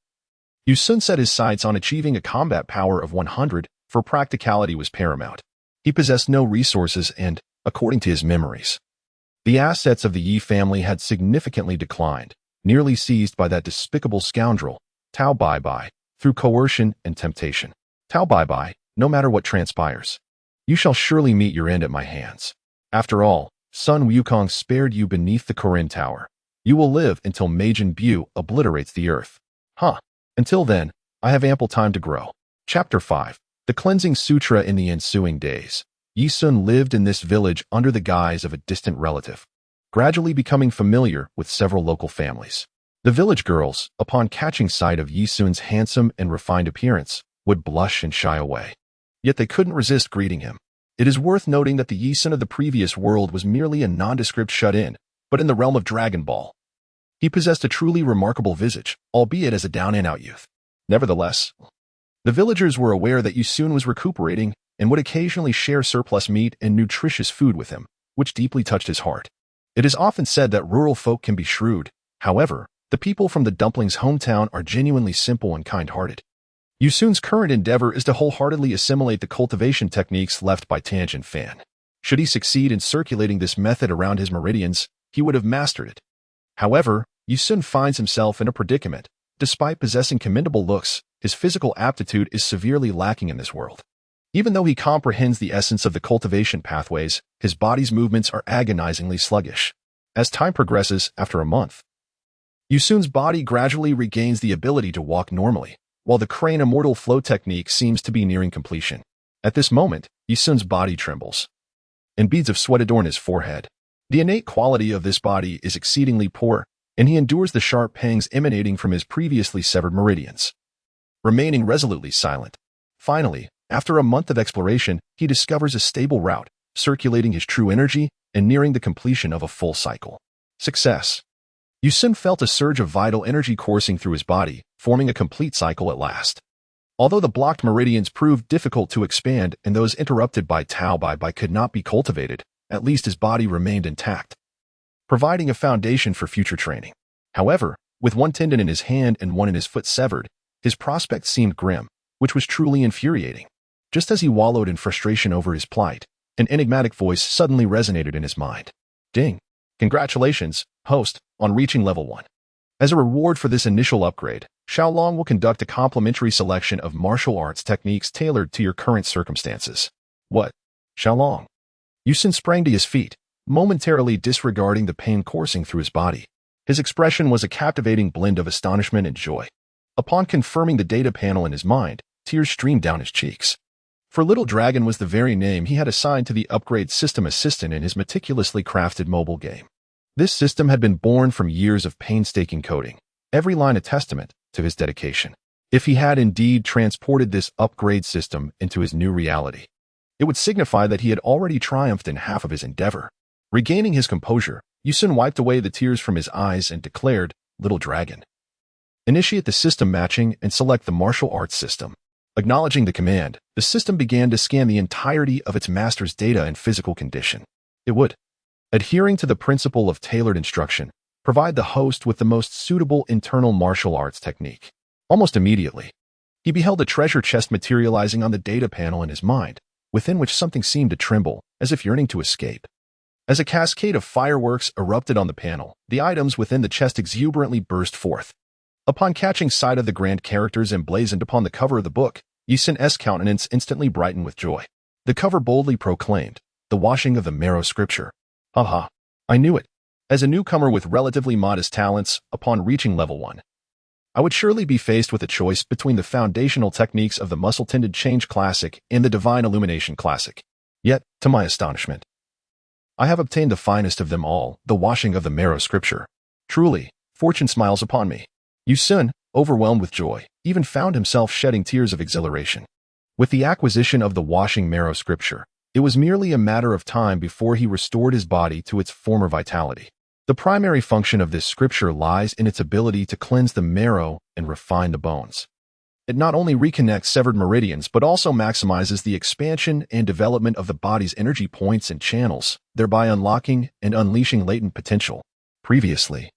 Yisun set his sights on achieving a combat power of 100, for practicality was paramount. He possessed no resources and, according to his memories, the assets of the Yi family had significantly declined, nearly seized by that despicable scoundrel, Tao Bai Bai, through coercion and temptation. "Tao Bai Bai, no matter what transpires, you shall surely meet your end at my hands. After all, Sun Wukong spared you beneath the Korin Tower. You will live until Majin Buu obliterates the earth. Until then, I have ample time to grow." Chapter 5. The Cleansing Sutra. In the ensuing days, Yisun lived in this village under the guise of a distant relative, gradually becoming familiar with several local families. The village girls, upon catching sight of Yisun's handsome and refined appearance, would blush and shy away. Yet they couldn't resist greeting him. It is worth noting that the Yisun of the previous world was merely a nondescript shut-in, but in the realm of Dragon Ball, he possessed a truly remarkable visage, albeit as a down-and-out youth. Nevertheless, the villagers were aware that Yisun was recuperating and would occasionally share surplus meat and nutritious food with him, which deeply touched his heart. It is often said that rural folk can be shrewd. However, the people from the dumpling's hometown are genuinely simple and kind-hearted. Yisun's current endeavor is to wholeheartedly assimilate the cultivation techniques left by Tangent Fan. Should he succeed in circulating this method around his meridians, he would have mastered it. However, Yisun finds himself in a predicament. Despite possessing commendable looks, his physical aptitude is severely lacking in this world. Even though he comprehends the essence of the cultivation pathways, his body's movements are agonizingly sluggish. As time progresses, after a month, Yisun's body gradually regains the ability to walk normally, while the Crane Immortal Flow technique seems to be nearing completion. At this moment, Yisun's body trembles, and beads of sweat adorn his forehead. The innate quality of this body is exceedingly poor, and he endures the sharp pangs emanating from his previously severed meridians, remaining resolutely silent. Finally, after a month of exploration, he discovers a stable route, circulating his true energy and nearing the completion of a full cycle. Success. Yisun felt a surge of vital energy coursing through his body, forming a complete cycle at last. Although the blocked meridians proved difficult to expand and those interrupted by Tao Bai Bai could not be cultivated, at least his body remained intact, providing a foundation for future training. However, with one tendon in his hand and one in his foot severed, his prospects seemed grim, which was truly infuriating. Just as he wallowed in frustration over his plight, an enigmatic voice suddenly resonated in his mind. "Ding! Congratulations, host, on reaching level 1. As a reward for this initial upgrade, Xiaolong will conduct a complimentary selection of martial arts techniques tailored to your current circumstances." "What? Xiaolong?" Yisun sprang to his feet, momentarily disregarding the pain coursing through his body. His expression was a captivating blend of astonishment and joy. Upon confirming the data panel in his mind, tears streamed down his cheeks. For Little Dragon was the very name he had assigned to the upgrade system assistant in his meticulously crafted mobile game. This system had been born from years of painstaking coding, every line a testament to his dedication. If he had indeed transported this upgrade system into his new reality, it would signify that he had already triumphed in half of his endeavor. Regaining his composure, Yusun wiped away the tears from his eyes and declared, "Little dragon, initiate the system matching and select the martial arts system." Acknowledging the command, the system began to scan the entirety of its master's data and physical condition. It would, adhering to the principle of tailored instruction, provide the host with the most suitable internal martial arts technique. Almost immediately, he beheld a treasure chest materializing on the data panel in his mind, within which something seemed to tremble, as if yearning to escape. As a cascade of fireworks erupted on the panel, the items within the chest exuberantly burst forth. Upon catching sight of the grand characters emblazoned upon the cover of the book, Yusun's countenance instantly brightened with joy. The cover boldly proclaimed, "The washing of the marrow scripture." Haha, I knew it. As a newcomer with relatively modest talents, upon reaching level 1, I would surely be faced with a choice between the foundational techniques of the muscle-tended change classic and the divine illumination classic. Yet, to my astonishment, I have obtained the finest of them all, the washing of the marrow scripture. Truly, fortune smiles upon me. Yusun, overwhelmed with joy, even found himself shedding tears of exhilaration. With the acquisition of the washing marrow scripture, it was merely a matter of time before he restored his body to its former vitality. The primary function of this scripture lies in its ability to cleanse the marrow and refine the bones. It not only reconnects severed meridians but also maximizes the expansion and development of the body's energy points and channels, thereby unlocking and unleashing latent potential. Previously,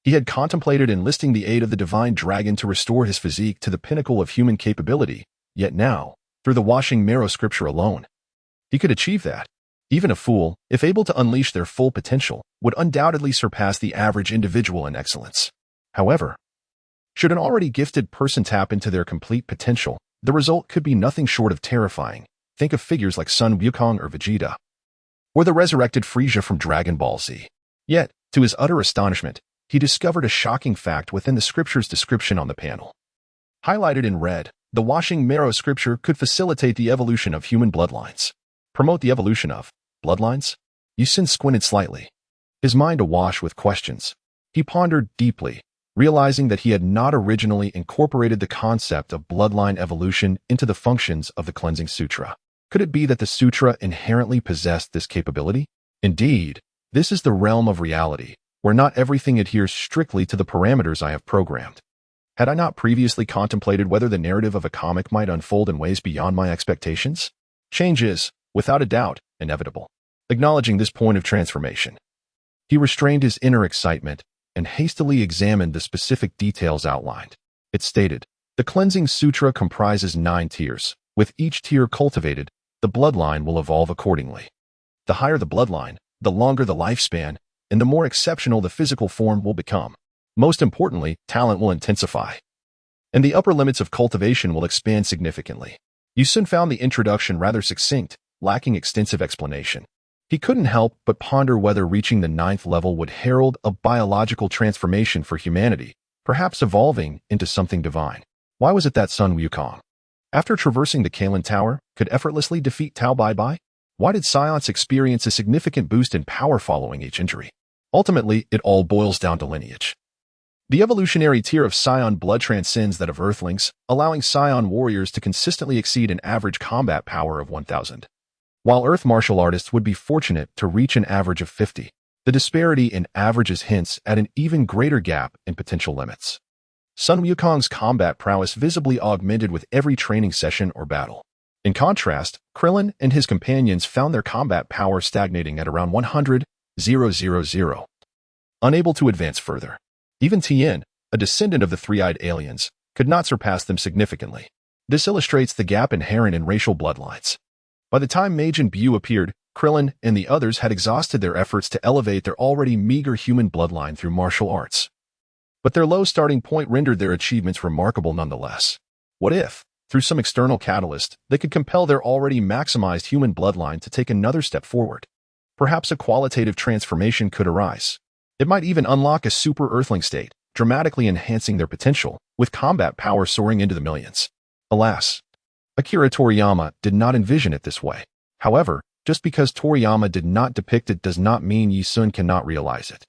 he had contemplated enlisting the aid of the divine dragon to restore his physique to the pinnacle of human capability, yet now, through the washing marrow scripture alone, he could achieve that. Even a fool, if able to unleash their full potential, would undoubtedly surpass the average individual in excellence. However, should an already gifted person tap into their complete potential, the result could be nothing short of terrifying. Think of figures like Sun Wukong or Vegeta, or the resurrected Frieza from Dragon Ball Z. Yet, to his utter astonishment, he discovered a shocking fact within the scripture's description on the panel. Highlighted in red, the washing marrow scripture could facilitate the evolution of human bloodlines. Promote the evolution of bloodlines? Yusun squinted slightly, his mind awash with questions. He pondered deeply, realizing that he had not originally incorporated the concept of bloodline evolution into the functions of the cleansing sutra. Could it be that the sutra inherently possessed this capability? Indeed, this is the realm of reality, where not everything adheres strictly to the parameters I have programmed. Had I not previously contemplated whether the narrative of a comic might unfold in ways beyond my expectations? Change is, without a doubt, inevitable. Acknowledging this point of transformation, he restrained his inner excitement and hastily examined the specific details outlined. It stated, the cleansing sutra comprises 9 tiers. With each tier cultivated, the bloodline will evolve accordingly. The higher the bloodline, the longer the lifespan, and the more exceptional the physical form will become. Most importantly, talent will intensify, and the upper limits of cultivation will expand significantly. Yusun found the introduction rather succinct, lacking extensive explanation. He couldn't help but ponder whether reaching the 9th level would herald a biological transformation for humanity, perhaps evolving into something divine. Why was it that Sun Wukong, after traversing the Kalen Tower, could effortlessly defeat Tao Bai Bai? Why did Saiyans experience a significant boost in power following each injury? Ultimately, it all boils down to lineage. The evolutionary tier of Saiyan blood transcends that of Earthlings, allowing Saiyan warriors to consistently exceed an average combat power of 1,000. While Earth martial artists would be fortunate to reach an average of 50, the disparity in averages hints at an even greater gap in potential limits. Sun Wukong's combat prowess visibly augmented with every training session or battle. In contrast, Krillin and his companions found their combat power stagnating at around 100,000. Unable to advance further. Even Tien, a descendant of the three-eyed aliens, could not surpass them significantly. This illustrates the gap inherent in racial bloodlines. By the time Majin Buu appeared, Krillin and the others had exhausted their efforts to elevate their already meager human bloodline through martial arts. But their low starting point rendered their achievements remarkable nonetheless. What if, through some external catalyst, they could compel their already maximized human bloodline to take another step forward? Perhaps a qualitative transformation could arise. It might even unlock a super Earthling state, dramatically enhancing their potential, with combat power soaring into the millions. Alas, Akira Toriyama did not envision it this way. However, Just because Toriyama did not depict it does not mean Yi Sun cannot realize it.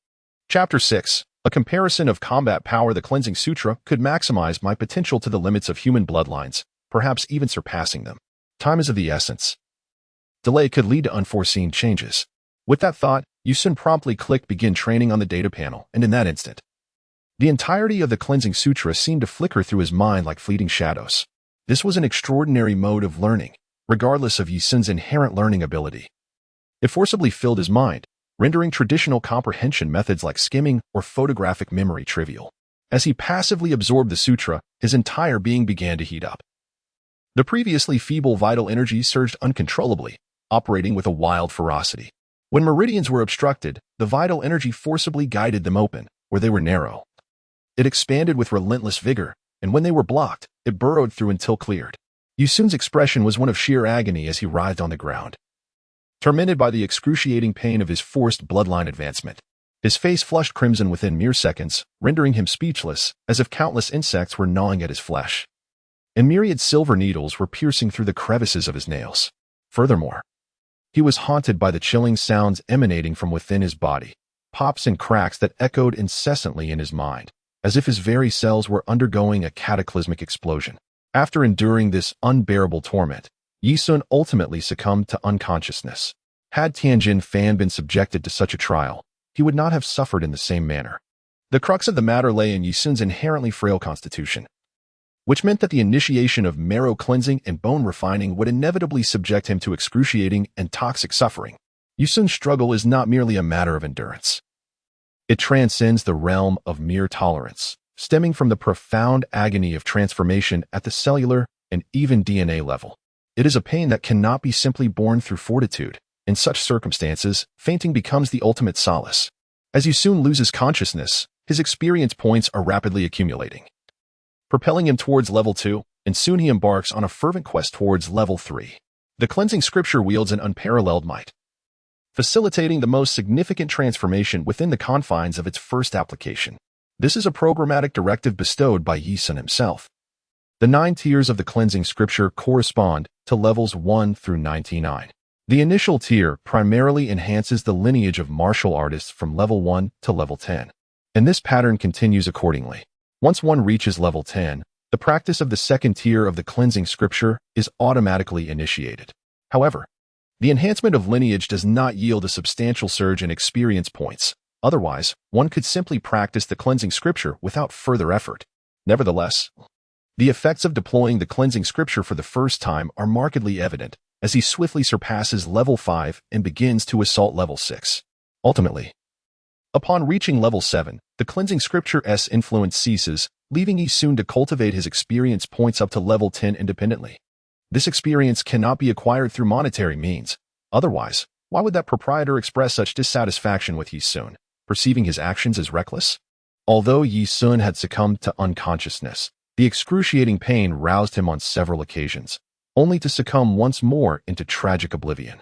Chapter 6. A comparison of combat power. The Cleansing Sutra could maximize my potential to the limits of human bloodlines, perhaps even surpassing them. Time is of the essence. Delay could lead to unforeseen changes. With that thought, Yi Sun promptly clicked begin training on the data panel, and in that instant, the entirety of the Cleansing Sutra seemed to flicker through his mind like fleeting shadows. This was an extraordinary mode of learning, regardless of Yi Sun's inherent learning ability. It forcibly filled his mind, rendering traditional comprehension methods like skimming or photographic memory trivial. As he passively absorbed the sutra, his entire being began to heat up. The previously feeble vital energy surged uncontrollably, operating with a wild ferocity. When meridians were obstructed, the vital energy forcibly guided them open, where they were narrow. It expanded with relentless vigor, and when they were blocked, it burrowed through until cleared. Yi Sun's expression was one of sheer agony as he writhed on the ground, tormented by the excruciating pain of his forced bloodline advancement. His face flushed crimson within mere seconds, rendering him speechless, as if countless insects were gnawing at his flesh, and myriad silver needles were piercing through the crevices of his nails. Furthermore, he was haunted by the chilling sounds emanating from within his body, pops and cracks that echoed incessantly in his mind, as if his very cells were undergoing a cataclysmic explosion. After enduring this unbearable torment, Yi Sun ultimately succumbed to unconsciousness. Had Tianjin Fan been subjected to such a trial, he would not have suffered in the same manner. The crux of the matter lay in Yi Sun's inherently frail constitution, which meant that the initiation of marrow cleansing and bone refining would inevitably subject him to excruciating and toxic suffering. Yi Sun's struggle is not merely a matter of endurance. It transcends the realm of mere tolerance, stemming from the profound agony of transformation at the cellular and even DNA level. It is a pain that cannot be simply borne through fortitude. In such circumstances, fainting becomes the ultimate solace. As Yi Sun loses consciousness, his experience points are rapidly accumulating, propelling him towards level 2, and soon he embarks on a fervent quest towards level 3. The cleansing scripture wields an unparalleled might, facilitating the most significant transformation within the confines of its first application. This is a programmatic directive bestowed by Yi Sun himself. The 9 tiers of the cleansing scripture correspond to levels 1 through 99. The initial tier primarily enhances the lineage of martial artists from level 1 to level 10, and this pattern continues accordingly. Once one reaches level 10, the practice of the second tier of the cleansing scripture is automatically initiated. However, the enhancement of lineage does not yield a substantial surge in experience points. Otherwise, one could simply practice the cleansing scripture without further effort. Nevertheless, the effects of deploying the cleansing scripture for the first time are markedly evident as he swiftly surpasses level 5 and begins to assault level 6. Ultimately, upon reaching level 7, the cleansing scripture's influence ceases, leaving Yi Sun to cultivate his experience points up to level 10 independently. This experience cannot be acquired through monetary means. Otherwise, why would that proprietor express such dissatisfaction with Yi Sun, perceiving his actions as reckless? Although Yi Sun had succumbed to unconsciousness, the excruciating pain roused him on several occasions, only to succumb once more into tragic oblivion.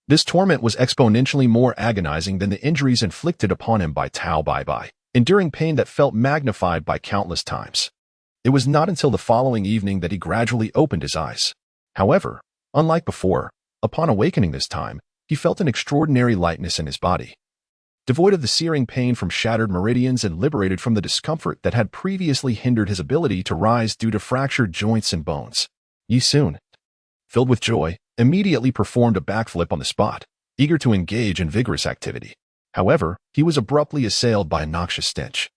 This torment was exponentially more agonizing than the injuries inflicted upon him by Tao Bai, enduring pain that felt magnified by countless times. It was not until the following evening that he gradually opened his eyes. However, unlike before, upon awakening this time, he felt an extraordinary lightness in his body. Devoid of the searing pain from shattered meridians and liberated from the discomfort that had previously hindered his ability to rise due to fractured joints and bones, Yi Sun, filled with joy, immediately performed a backflip on the spot, eager to engage in vigorous activity. However, he was abruptly assailed by a noxious stench,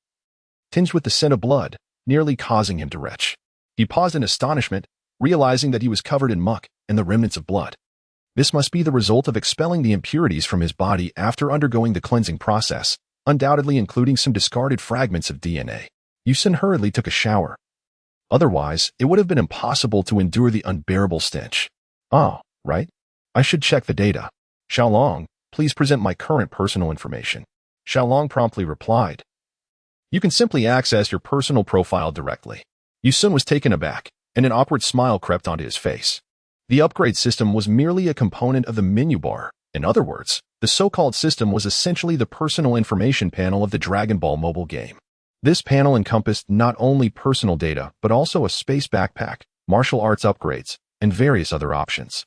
tinged with the scent of blood, nearly causing him to retch. He paused in astonishment, realizing that he was covered in muck and the remnants of blood. This must be the result of expelling the impurities from his body after undergoing the cleansing process, undoubtedly including some discarded fragments of DNA. Yi Sun hurriedly took a shower. Otherwise, it would have been impossible to endure the unbearable stench. Oh, right. I should check the data. Xiaolong, please present my current personal information. Xiaolong promptly replied. You can simply access your personal profile directly. Yi Sun was taken aback, and an awkward smile crept onto his face. The upgrade system was merely a component of the menu bar. In other words, the so-called system was essentially the personal information panel of the Dragon Ball mobile game. This panel encompassed not only personal data, but also a space backpack, martial arts upgrades, and various other options.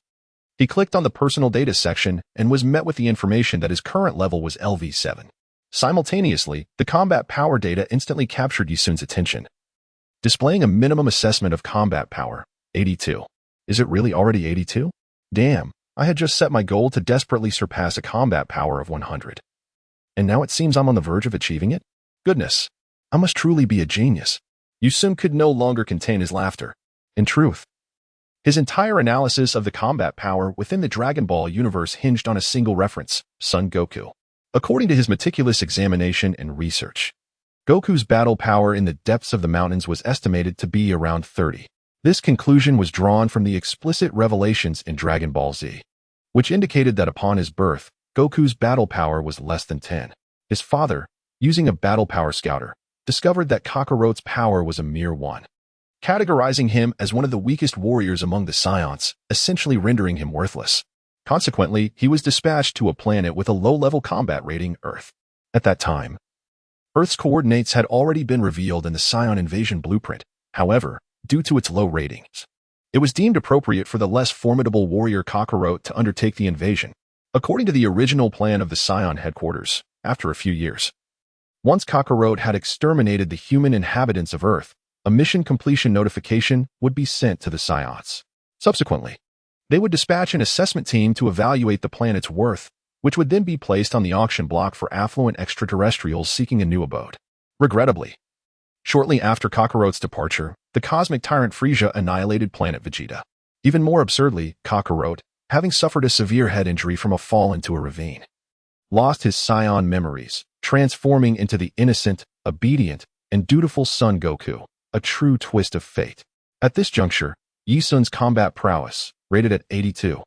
He clicked on the personal data section and was met with the information that his current level was LV7. Simultaneously, the combat power data instantly captured Yisun's attention, displaying a minimum assessment of combat power, 82. Is it really already 82? Damn, I had just set my goal to desperately surpass a combat power of 100. And now it seems I'm on the verge of achieving it? Goodness, I must truly be a genius. Yisun could no longer contain his laughter. In truth, his entire analysis of the combat power within the Dragon Ball universe hinged on a single reference, Son Goku. According to his meticulous examination and research, Goku's battle power in the depths of the mountains was estimated to be around 30. This conclusion was drawn from the explicit revelations in Dragon Ball Z, which indicated that upon his birth, Goku's battle power was less than 10. His father, using a battle power scouter, discovered that Kakarot's power was a mere 1, categorizing him as one of the weakest warriors among the Saiyans, essentially rendering him worthless. Consequently, he was dispatched to a planet with a low-level combat rating, Earth. At that time, Earth's coordinates had already been revealed in the Saiyan invasion blueprint. However, due to its low ratings, it was deemed appropriate for the less formidable warrior Kakarot to undertake the invasion, according to the original plan of the Saiyan headquarters, after a few years. Once Kakarot had exterminated the human inhabitants of Earth, a mission completion notification would be sent to the Saiyans. Subsequently, they would dispatch an assessment team to evaluate the planet's worth, which would then be placed on the auction block for affluent extraterrestrials seeking a new abode. Regrettably, shortly after Kakarot's departure, the cosmic tyrant Frieza annihilated planet Vegeta. Even more absurdly, Kakarot, having suffered a severe head injury from a fall into a ravine, lost his Saiyan memories, transforming into the innocent, obedient, and dutiful Son Goku, a true twist of fate. At this juncture, Yisun's combat prowess, rated at 82,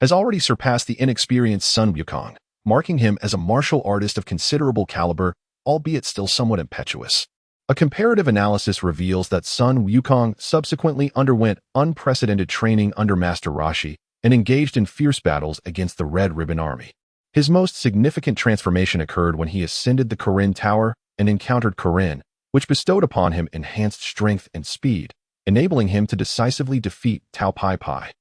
has already surpassed the inexperienced Sun Wukong, marking him as a martial artist of considerable caliber, albeit still somewhat impetuous. A comparative analysis reveals that Sun Wukong subsequently underwent unprecedented training under Master Roshi and engaged in fierce battles against the Red Ribbon Army. His most significant transformation occurred when he ascended the Kirin Tower and encountered Kirin, which bestowed upon him enhanced strength and speed, enabling him to decisively defeat Tao Pai Pai.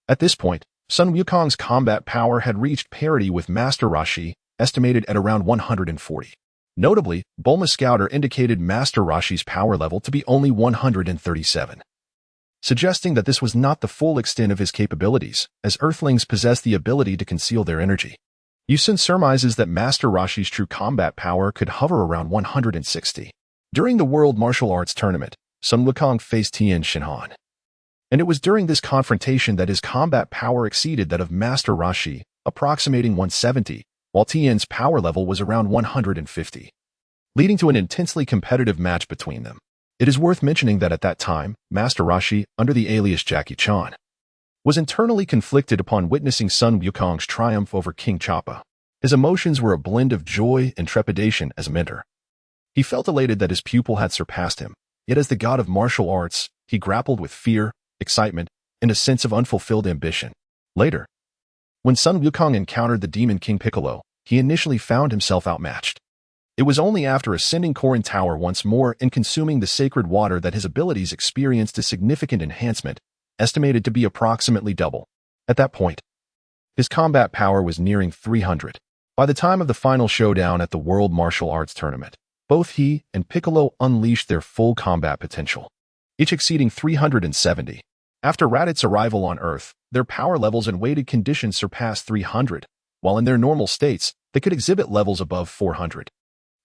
At this point, Sun Wukong's combat power had reached parity with Master Roshi, estimated at around 140. Notably, Bulma's scouter indicated Master Roshi's power level to be only 137, suggesting that this was not the full extent of his capabilities, as Earthlings possess the ability to conceal their energy. Yisun surmises that Master Roshi's true combat power could hover around 160. During the World Martial Arts Tournament, Sun Wukong faced Tien Shinhan, and it was during this confrontation that his combat power exceeded that of Master Roshi, approximating 170, while Tien's power level was around 150, leading to an intensely competitive match between them. It is worth mentioning that at that time, Master Roshi, under the alias Jackie Chan, was internally conflicted upon witnessing Sun Wukong's triumph over King Choppa. His emotions were a blend of joy and trepidation as a mentor. He felt elated that his pupil had surpassed him, yet as the god of martial arts, he grappled with fear, excitement, and a sense of unfulfilled ambition. Later, when Sun Wukong encountered the Demon King Piccolo, he initially found himself outmatched. It was only after ascending Kirin Tower once more and consuming the sacred water that his abilities experienced a significant enhancement, estimated to be approximately double. At that point, his combat power was nearing 300. By the time of the final showdown at the World Martial Arts Tournament, both he and Piccolo unleashed their full combat potential, each exceeding 370. After Raditz' arrival on Earth, their power levels in weighted conditions surpassed 300, while in their normal states, they could exhibit levels above 400.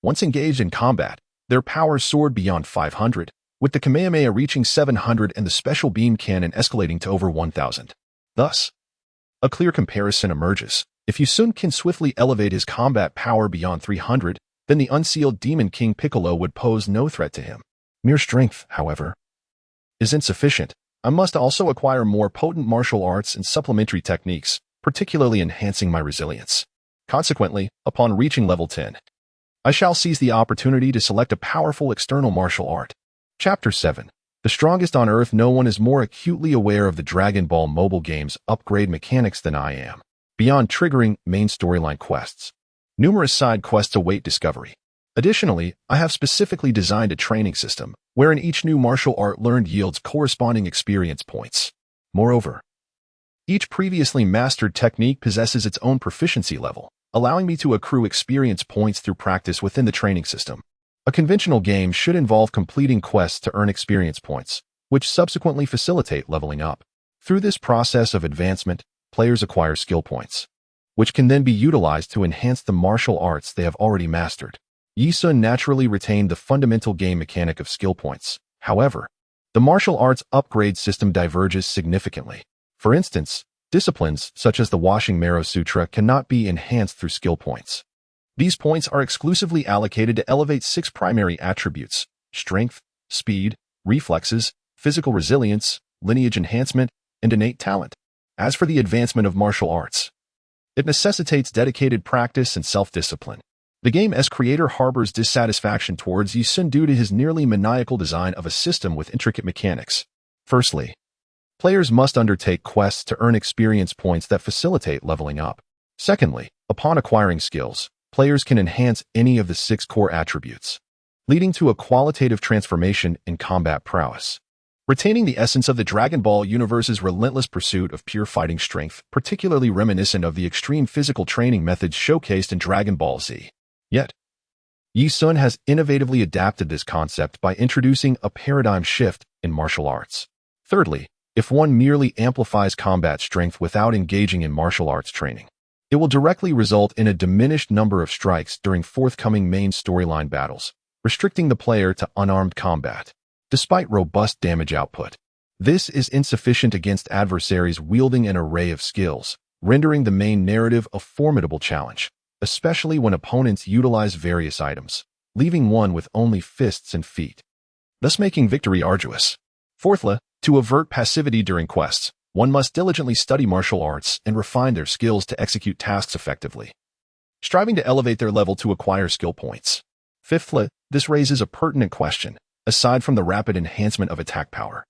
Once engaged in combat, their powers soared beyond 500, with the Kamehameha reaching 700 and the special beam cannon escalating to over 1,000. Thus, a clear comparison emerges. If Yisun can swiftly elevate his combat power beyond 300, then the unsealed Demon King Piccolo would pose no threat to him. Mere strength, however, is insufficient. I must also acquire more potent martial arts and supplementary techniques, particularly enhancing my resilience. Consequently, upon reaching level 10, I shall seize the opportunity to select a powerful external martial art. Chapter 7. The strongest on Earth. No one is more acutely aware of the Dragon Ball mobile game's upgrade mechanics than I am. Beyond triggering main storyline quests, numerous side quests await discovery. Additionally, I have specifically designed a training system, wherein each new martial art learned yields corresponding experience points. Moreover, Each previously mastered technique possesses its own proficiency level, allowing me to accrue experience points through practice within the training system. A conventional game should involve completing quests to earn experience points, which subsequently facilitate leveling up. Through this process of advancement, players acquire skill points, which can then be utilized to enhance the martial arts they have already mastered. Yi Sun naturally retained the fundamental game mechanic of skill points. However, the martial arts upgrade system diverges significantly. For instance, disciplines such as the Washing Marrow Sutra cannot be enhanced through skill points. These points are exclusively allocated to elevate 6 primary attributes: strength, speed, reflexes, physical resilience, lineage enhancement, and innate talent. As for the advancement of martial arts, it necessitates dedicated practice and self-discipline. The game's creator harbors dissatisfaction towards Yi Sun due to his nearly maniacal design of a system with intricate mechanics. Firstly, players must undertake quests to earn experience points that facilitate leveling up. Secondly, upon acquiring skills, players can enhance any of the 6 core attributes, leading to a qualitative transformation in combat prowess. Retaining the essence of the Dragon Ball universe's relentless pursuit of pure fighting strength, particularly reminiscent of the extreme physical training methods showcased in Dragon Ball Z. Yet, Yi Sun has innovatively adapted this concept by introducing a paradigm shift in martial arts. Thirdly, if one merely amplifies combat strength without engaging in martial arts training, it will directly result in a diminished number of strikes during forthcoming main storyline battles, restricting the player to unarmed combat. Despite robust damage output, this is insufficient against adversaries wielding an array of skills, rendering the main narrative a formidable challenge, especially when opponents utilize various items, leaving one with only fists and feet, thus making victory arduous. Fourthly, to avert passivity during quests, one must diligently study martial arts and refine their skills to execute tasks effectively, striving to elevate their level to acquire skill points. Fifthly, this raises a pertinent question. Aside from the rapid enhancement of attack power,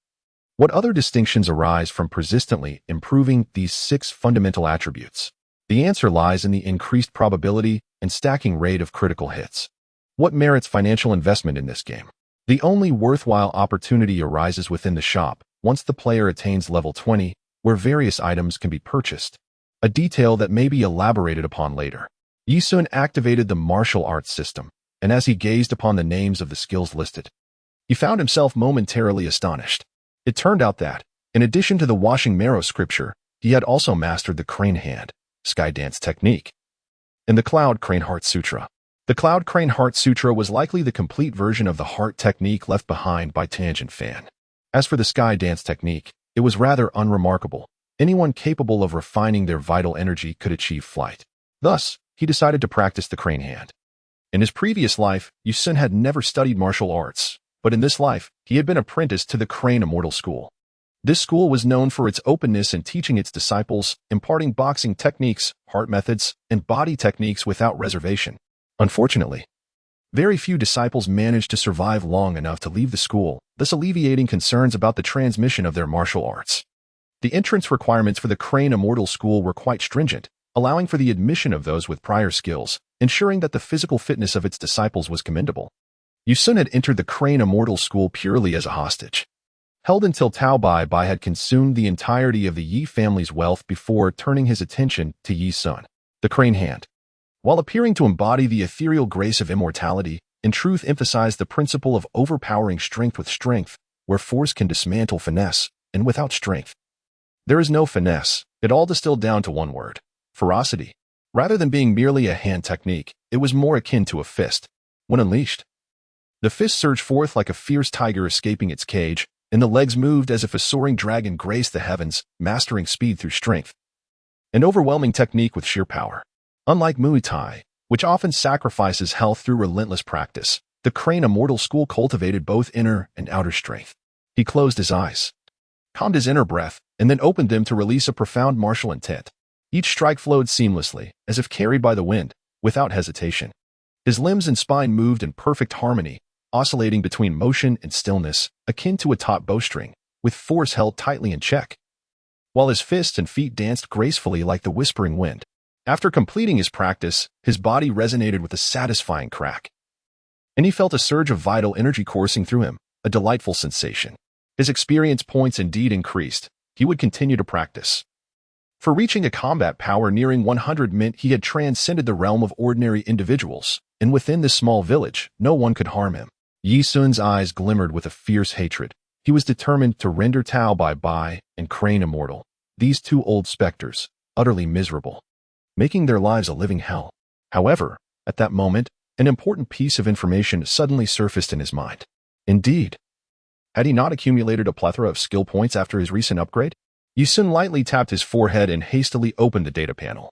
what other distinctions arise from persistently improving these 6 fundamental attributes? The answer lies in the increased probability and stacking rate of critical hits. What merits financial investment in this game? The only worthwhile opportunity arises within the shop once the player attains level 20, where various items can be purchased, a detail that may be elaborated upon later. Yi Sun activated the martial arts system, and as he gazed upon the names of the skills listed, he found himself momentarily astonished. It turned out that, in addition to the Washing Marrow scripture, he had also mastered the Crane Hand, Sky Dance technique, and the Cloud Crane Heart Sutra. The Cloud Crane Heart Sutra was likely the complete version of the heart technique left behind by Tangent Fan. As for the Sky Dance technique, it was rather unremarkable. Anyone capable of refining their vital energy could achieve flight. Thus, he decided to practice the Crane Hand. In his previous life, Yi Sun had never studied martial arts, but in this life, he had been apprenticed to the Crane Immortal School. This school was known for its openness in teaching its disciples, imparting boxing techniques, heart methods, and body techniques without reservation. Unfortunately, very few disciples managed to survive long enough to leave the school, thus alleviating concerns about the transmission of their martial arts. The entrance requirements for the Crane Immortal School were quite stringent, allowing for the admission of those with prior skills, ensuring that the physical fitness of its disciples was commendable. Yi Sun had entered the Crane Immortal School purely as a hostage, held until Tao Bai Bai had consumed the entirety of the Yi family's wealth before turning his attention to Yi Sun. The Crane Hand, while appearing to embody the ethereal grace of immortality, in truth emphasized the principle of overpowering strength with strength, where force can dismantle finesse, and without strength, there is no finesse. It all distilled down to one word: ferocity. Rather than being merely a hand technique, it was more akin to a fist. When unleashed, the fist surged forth like a fierce tiger escaping its cage, and the legs moved as if a soaring dragon graced the heavens, mastering speed through strength. An overwhelming technique with sheer power. Unlike Muay Thai, which often sacrifices health through relentless practice, the Crane Immortal School cultivated both inner and outer strength. He closed his eyes, calmed his inner breath, and then opened them to release a profound martial intent. Each strike flowed seamlessly, as if carried by the wind, without hesitation. His limbs and spine moved in perfect harmony, oscillating between motion and stillness, akin to a taut bowstring, with force held tightly in check, while his fists and feet danced gracefully like the whispering wind. After completing his practice, his body resonated with a satisfying crack, and he felt a surge of vital energy coursing through him, a delightful sensation. His experience points indeed increased. He would continue to practice, For reaching a combat power nearing 100 meant he had transcended the realm of ordinary individuals, and within this small village, no one could harm him. Yi Sun's eyes glimmered with a fierce hatred. He was determined to render Tao Bai and Crane immortal, these two old specters, utterly miserable, making their lives a living hell. However, at that moment, an important piece of information suddenly surfaced in his mind. Indeed, had he not accumulated a plethora of skill points after his recent upgrade? Yi Sun lightly tapped his forehead and hastily opened the data panel,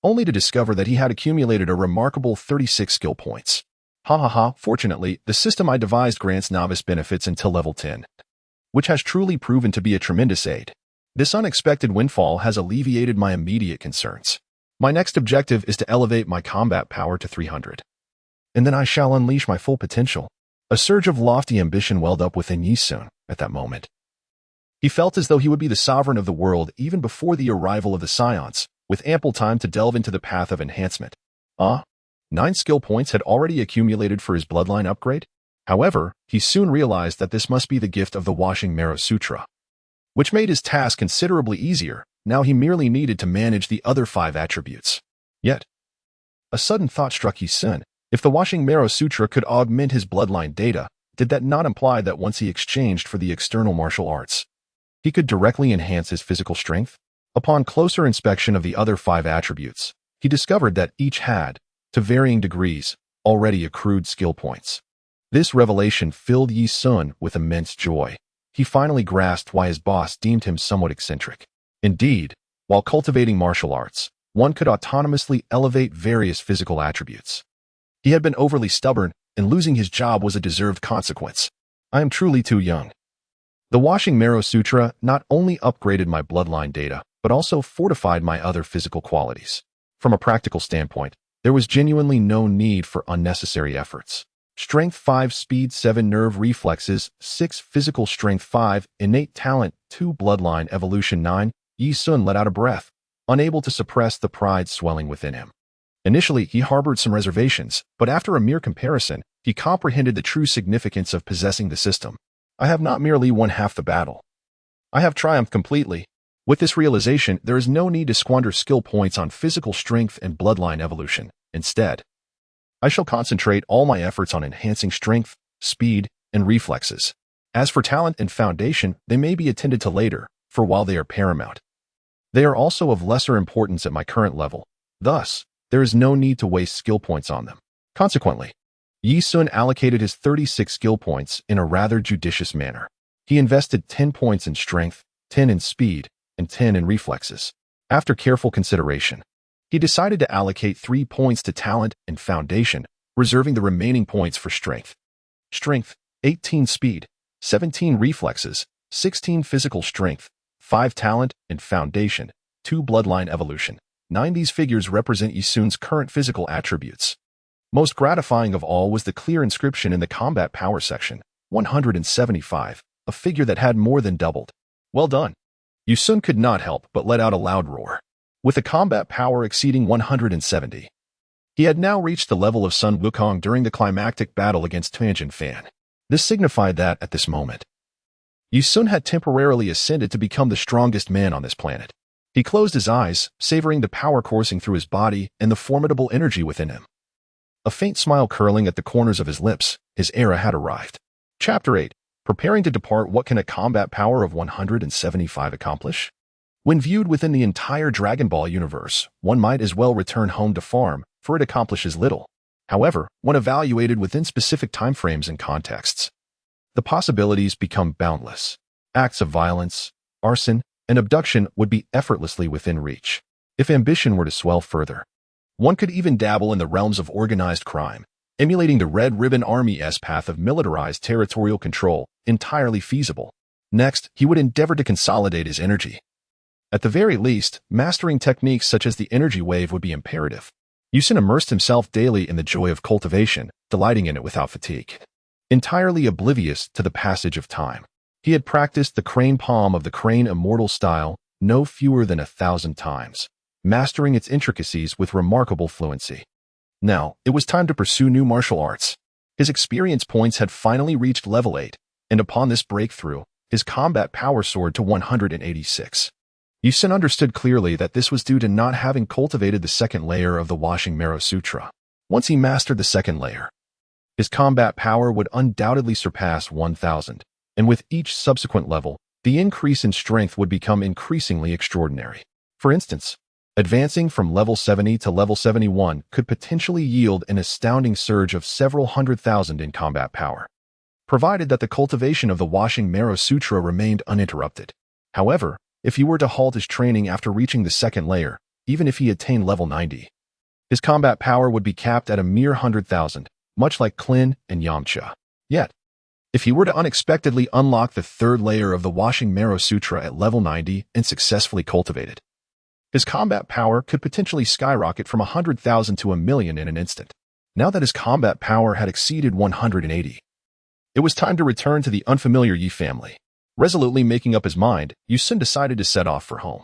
only to discover that he had accumulated a remarkable 36 skill points. Fortunately, the system I devised grants novice benefits until level 10, which has truly proven to be a tremendous aid. This unexpected windfall has alleviated my immediate concerns. My next objective is to elevate my combat power to 300. And then I shall unleash my full potential. A surge of lofty ambition welled up within Yi Sun at that moment. He felt as though he would be the sovereign of the world even before the arrival of the Saiyans, with ample time to delve into the path of enhancement. 9 skill points had already accumulated for his bloodline upgrade. However, he soon realized that this must be the gift of the Washing Marrow Sutra, which made his task considerably easier. Now he merely needed to manage the other 5 attributes. Yet, a sudden thought struck Yi Sun. If the Washing Marrow Sutra could augment his bloodline data, did that not imply that once he exchanged for the external martial arts, he could directly enhance his physical strength? Upon closer inspection of the other 5 attributes, he discovered that each had, to varying degrees, already accrued skill points. This revelation filled Yi Sun with immense joy. He finally grasped why his boss deemed him somewhat eccentric. Indeed, while cultivating martial arts, one could autonomously elevate various physical attributes. He had been overly stubborn, and losing his job was a deserved consequence. I am truly too young. The Washing Marrow Sutra not only upgraded my bloodline data, but also fortified my other physical qualities. From a practical standpoint, there was genuinely no need for unnecessary efforts. Strength 5, Speed 7, Nerve Reflexes 6, Physical Strength 5, Innate Talent 2, Bloodline Evolution 9. Yi Sun let out a breath, unable to suppress the pride swelling within him. Initially, he harbored some reservations, but after a mere comparison, he comprehended the true significance of possessing the system. I have not merely won half the battle. I have triumphed completely. With this realization, there is no need to squander skill points on physical strength and bloodline evolution. Instead, I shall concentrate all my efforts on enhancing strength, speed, and reflexes. As for talent and foundation, they may be attended to later, for while they are paramount, they are also of lesser importance at my current level. Thus, there is no need to waste skill points on them. Consequently, Yi Sun allocated his 36 skill points in a rather judicious manner. He invested 10 points in strength, 10 in speed, and 10 in reflexes. After careful consideration, he decided to allocate 3 points to talent and foundation, reserving the remaining points for strength. Strength, 18 speed, 17 reflexes, 16 physical strength, 5 talent and foundation, 2 bloodline evolution. 9 These figures represent Yi Sun's current physical attributes. Most gratifying of all was the clear inscription in the combat power section, 175, a figure that had more than doubled. Well done. Yi Sun could not help but let out a loud roar. With a combat power exceeding 170, he had now reached the level of Sun Wukong during the climactic battle against Tianjin Fan. This signified that, at this moment, Yi Sun had temporarily ascended to become the strongest man on this planet. He closed his eyes, savoring the power coursing through his body and the formidable energy within him. A faint smile curling at the corners of his lips, his era had arrived. Chapter 8. Preparing to depart. What can a combat power of 175 accomplish? When viewed within the entire Dragon Ball universe, one might as well return home to farm, for it accomplishes little. However, when evaluated within specific timeframes and contexts, the possibilities become boundless. Acts of violence, arson, and abduction would be effortlessly within reach. If ambition were to swell further, one could even dabble in the realms of organized crime, emulating the Red Ribbon Army's path of militarized territorial control, entirely feasible. Next, he would endeavor to consolidate his energy. At the very least, mastering techniques such as the energy wave would be imperative. Yi Sun immersed himself daily in the joy of cultivation, delighting in it without fatigue. Entirely oblivious to the passage of time, he had practiced the crane palm of the crane immortal style no fewer than 1,000 times, mastering its intricacies with remarkable fluency. Now, it was time to pursue new martial arts. His experience points had finally reached level 8, and upon this breakthrough, his combat power soared to 186. Yi-sun understood clearly that this was due to not having cultivated the second layer of the Washing Marrow Sutra. Once he mastered the second layer, his combat power would undoubtedly surpass 1,000, and with each subsequent level, the increase in strength would become increasingly extraordinary. For instance, advancing from level 70 to level 71 could potentially yield an astounding surge of several 100,000 in combat power, provided that the cultivation of the Washing Marrow Sutra remained uninterrupted. However, if he were to halt his training after reaching the second layer, even if he attained level 90, his combat power would be capped at a mere 100,000, much like Klin and Yamcha. Yet, if he were to unexpectedly unlock the third layer of the Washing Marrow Sutra at level 90 and successfully cultivate it, his combat power could potentially skyrocket from 100,000 to 1,000,000 in an instant. Now that his combat power had exceeded 180, it was time to return to the unfamiliar Yi family. Resolutely making up his mind, Yi-sun decided to set off for home.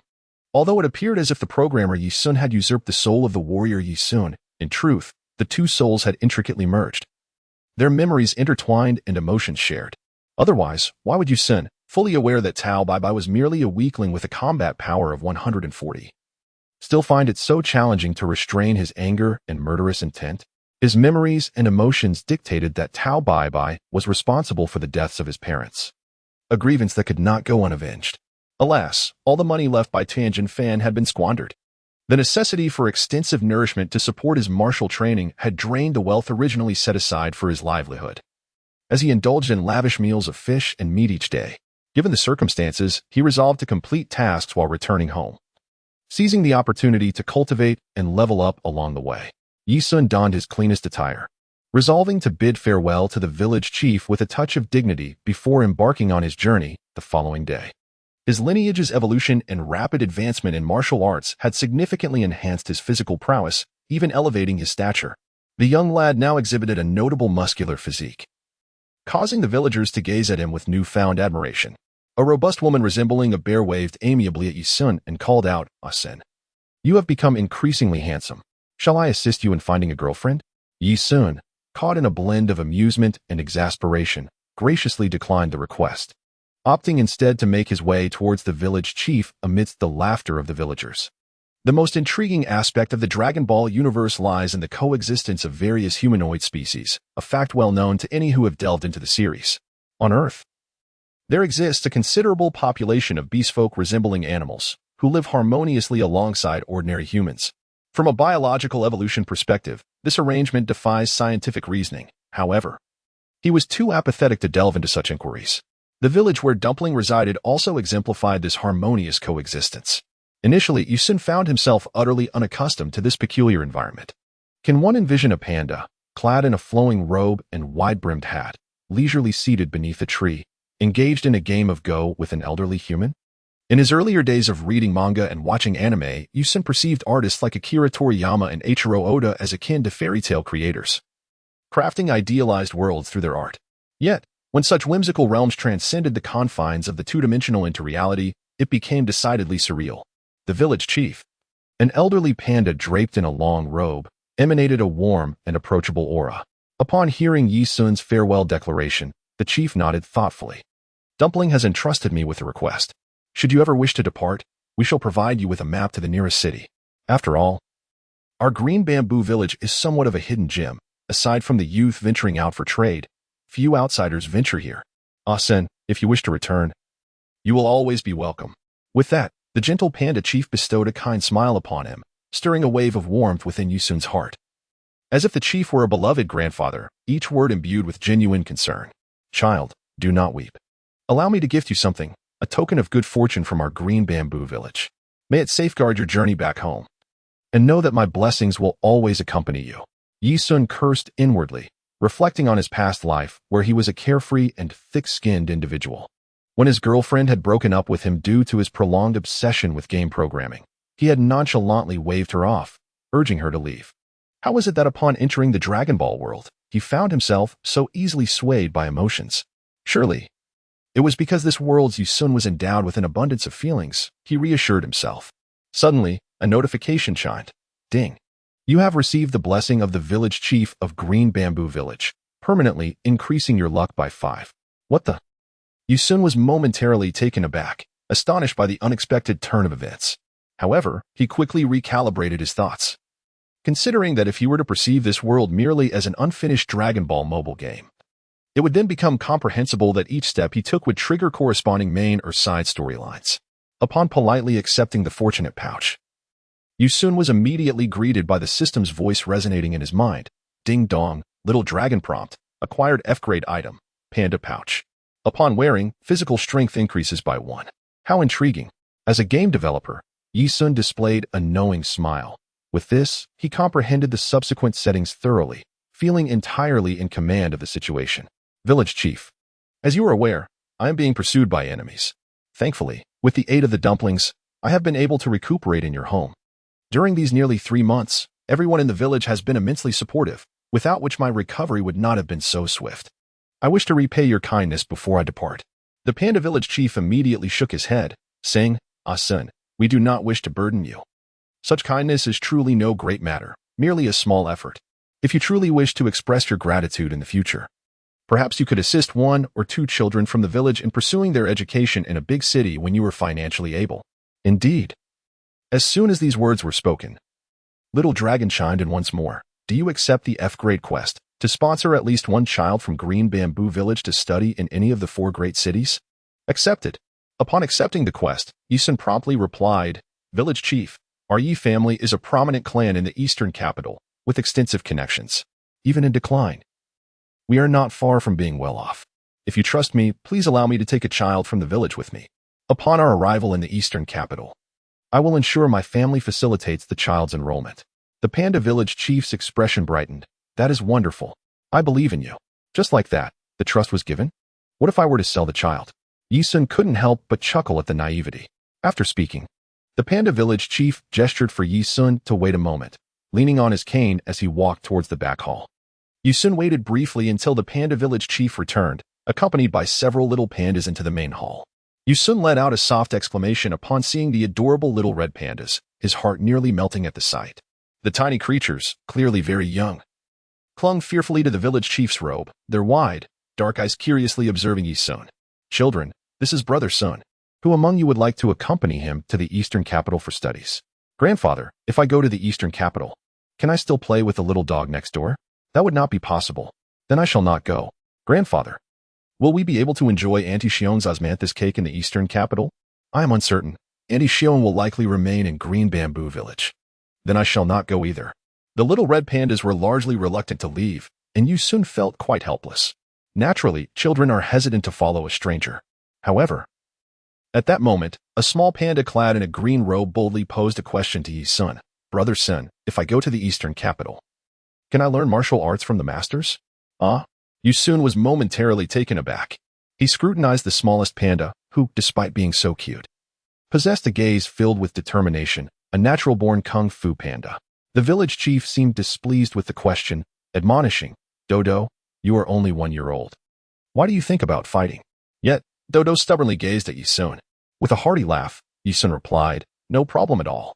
Although it appeared as if the programmer Yi-sun had usurped the soul of the warrior Yi-sun, in truth, the two souls had intricately merged, their memories intertwined and emotions shared. Otherwise, why would Yi-sun, fully aware that Tao Bai was merely a weakling with a combat power of 140, still find it so challenging to restrain his anger and murderous intent? His memories and emotions dictated that Tao Bai was responsible for the deaths of his parents, a grievance that could not go unavenged. Alas, all the money left by Tianjin Fan had been squandered. The necessity for extensive nourishment to support his martial training had drained the wealth originally set aside for his livelihood. As he indulged in lavish meals of fish and meat each day, given the circumstances, he resolved to complete tasks while returning home, seizing the opportunity to cultivate and level up along the way. Yi-sun donned his cleanest attire, resolving to bid farewell to the village chief with a touch of dignity before embarking on his journey the following day. His lineage's evolution and rapid advancement in martial arts had significantly enhanced his physical prowess, even elevating his stature. The young lad now exhibited a notable muscular physique, causing the villagers to gaze at him with newfound admiration. A robust woman resembling a bear waved amiably at Yi-sun and called out, "Asen, you have become increasingly handsome. Shall I assist you in finding a girlfriend?" Yi-sun, caught in a blend of amusement and exasperation, graciously declined the request, opting instead to make his way towards the village chief amidst the laughter of the villagers. The most intriguing aspect of the Dragon Ball universe lies in the coexistence of various humanoid species, a fact well known to any who have delved into the series. On Earth, there exists a considerable population of beastfolk resembling animals, who live harmoniously alongside ordinary humans. From a biological evolution perspective, this arrangement defies scientific reasoning. However, he was too apathetic to delve into such inquiries. The village where Dumpling resided also exemplified this harmonious coexistence. Initially, Yi-sun found himself utterly unaccustomed to this peculiar environment. Can one envision a panda, clad in a flowing robe and wide-brimmed hat, leisurely seated beneath a tree, engaged in a game of Go with an elderly human? In his earlier days of reading manga and watching anime, Yi-sun perceived artists like Akira Toriyama and Eiichiro Oda as akin to fairy tale creators, crafting idealized worlds through their art. Yet, when such whimsical realms transcended the confines of the two-dimensional into reality, it became decidedly surreal. The village chief, an elderly panda draped in a long robe, emanated a warm and approachable aura. Upon hearing Yi-sun's farewell declaration, the chief nodded thoughtfully. "Dumpling has entrusted me with a request. Should you ever wish to depart, we shall provide you with a map to the nearest city. After all, our green bamboo village is somewhat of a hidden gem. Aside from the youth venturing out for trade, few outsiders venture here. Asen, if you wish to return, you will always be welcome." With that, the gentle panda chief bestowed a kind smile upon him, stirring a wave of warmth within Yi-sun's heart. As if the chief were a beloved grandfather, each word imbued with genuine concern. "Child, do not weep. Allow me to gift you something, a token of good fortune from our green bamboo village. May it safeguard your journey back home. And know that my blessings will always accompany you." Yi-sun cursed inwardly, reflecting on his past life, where he was a carefree and thick-skinned individual. When his girlfriend had broken up with him due to his prolonged obsession with game programming, he had nonchalantly waved her off, urging her to leave. How was it that upon entering the Dragon Ball world, he found himself so easily swayed by emotions? Surely, it was because this world's Yi-sun was endowed with an abundance of feelings, he reassured himself. Suddenly, a notification chimed. Ding. You have received the blessing of the village chief of Green Bamboo Village, permanently increasing your luck by 5. What the? Yi-sun was momentarily taken aback. astonished by the unexpected turn of events. However, he quickly recalibrated his thoughts, considering that if he were to perceive this world merely as an unfinished Dragon Ball mobile game, it would then become comprehensible that each step he took would trigger corresponding main or side storylines. Upon politely accepting the fortunate pouch, Yusun was immediately greeted by the system's voice resonating in his mind. Ding dong, little dragon prompt, acquired F-grade item, panda pouch. Upon wearing, physical strength increases by 1. How intriguing. As a game developer, Yusun displayed a knowing smile. With this, he comprehended the subsequent settings thoroughly, feeling entirely in command of the situation. Village Chief. As you are aware, I am being pursued by enemies. Thankfully, with the aid of the dumplings, I have been able to recuperate in your home. During these nearly 3 months, everyone in the village has been immensely supportive, without which my recovery would not have been so swift. I wish to repay your kindness before I depart. The Panda Village Chief immediately shook his head, saying, Ah son, we do not wish to burden you. Such kindness is truly no great matter, merely a small effort. If you truly wish to express your gratitude in the future, perhaps you could assist 1 or 2 children from the village in pursuing their education in a big city when you are financially able. Indeed. As soon as these words were spoken, Little Dragon chimed in once more. Do you accept the F-grade quest to sponsor at least 1 child from Green Bamboo Village to study in any of the 4 great cities? Accepted. Upon accepting the quest, Yusun promptly replied, Village Chief, our Yi family is a prominent clan in the eastern capital, with extensive connections, even in decline. We are not far from being well off. If you trust me, please allow me to take a child from the village with me. Upon our arrival in the eastern capital, I will ensure my family facilitates the child's enrollment. The Panda Village Chief's expression brightened. That is wonderful. I believe in you. Just like that, the trust was given? What if I were to sell the child? Yusun couldn't help but chuckle at the naivety. After speaking, the Panda Village Chief gestured for Yusun to wait a moment, leaning on his cane as he walked towards the back hall. Yusun waited briefly until the Panda Village Chief returned, accompanied by several little pandas into the main hall. Yusun let out a soft exclamation upon seeing the adorable little red pandas, his heart nearly melting at the sight. The tiny creatures, clearly very young, clung fearfully to the village chief's robe, their wide, dark eyes curiously observing Yusun. Children, this is Brother Sun. Who among you would like to accompany him to the eastern capital for studies? Grandfather, if I go to the eastern capital, can I still play with the little dog next door? That would not be possible. Then I shall not go. Grandfather, will we be able to enjoy Auntie Xion's osmanthus cake in the eastern capital? I am uncertain. Auntie Xion will likely remain in Green Bamboo Village. Then I shall not go either. The little red pandas were largely reluctant to leave, and Yusun felt quite helpless. Naturally, children are hesitant to follow a stranger. However, at that moment, a small panda clad in a green robe boldly posed a question to Yusun. Brother Sun, if I go to the eastern capital, can I learn martial arts from the masters? Yusun was momentarily taken aback. He scrutinized the smallest panda, who, despite being so cute, possessed a gaze filled with determination, a natural-born kung fu panda. The village chief seemed displeased with the question, admonishing, Dodo, you are only 1 year old. Why do you think about fighting? Yet, Dodo stubbornly gazed at Yusun. With a hearty laugh, Yusun replied, no problem at all.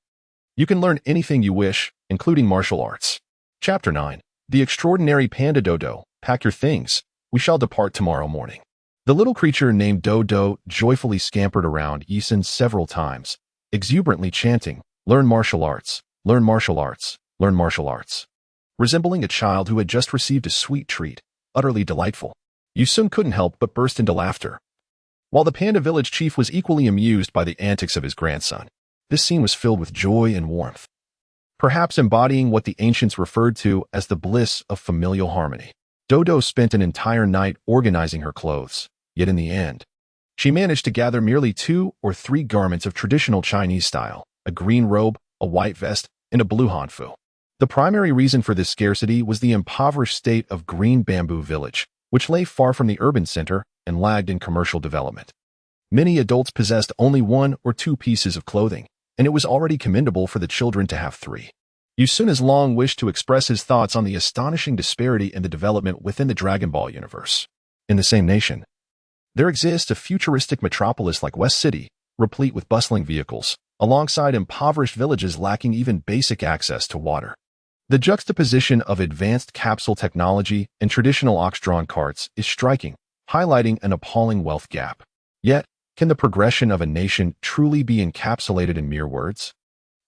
You can learn anything you wish, including martial arts. Chapter 9. The Extraordinary Panda Dodo, pack your things. We shall depart tomorrow morning. The little creature named Dodo joyfully scampered around Yusun several times, exuberantly chanting, learn martial arts, learn martial arts, learn martial arts. Resembling a child who had just received a sweet treat, utterly delightful, Yusun couldn't help but burst into laughter. While the Panda Village Chief was equally amused by the antics of his grandson, this scene was filled with joy and warmth, perhaps embodying what the ancients referred to as the bliss of familial harmony. Dodo spent an entire night organizing her clothes, yet in the end, she managed to gather merely 2 or 3 garments of traditional Chinese style, a green robe, a white vest, and a blue hanfu. The primary reason for this scarcity was the impoverished state of Green Bamboo Village, which lay far from the urban center and lagged in commercial development. Many adults possessed only 1 or 2 pieces of clothing, and it was already commendable for the children to have 3. Yusun has long wished to express his thoughts on the astonishing disparity in the development within the Dragon Ball universe. In the same nation, there exists a futuristic metropolis like West City, replete with bustling vehicles, alongside impoverished villages lacking even basic access to water. The juxtaposition of advanced capsule technology and traditional ox-drawn carts is striking, highlighting an appalling wealth gap. Yet, Can the progression of a nation truly be encapsulated in mere words?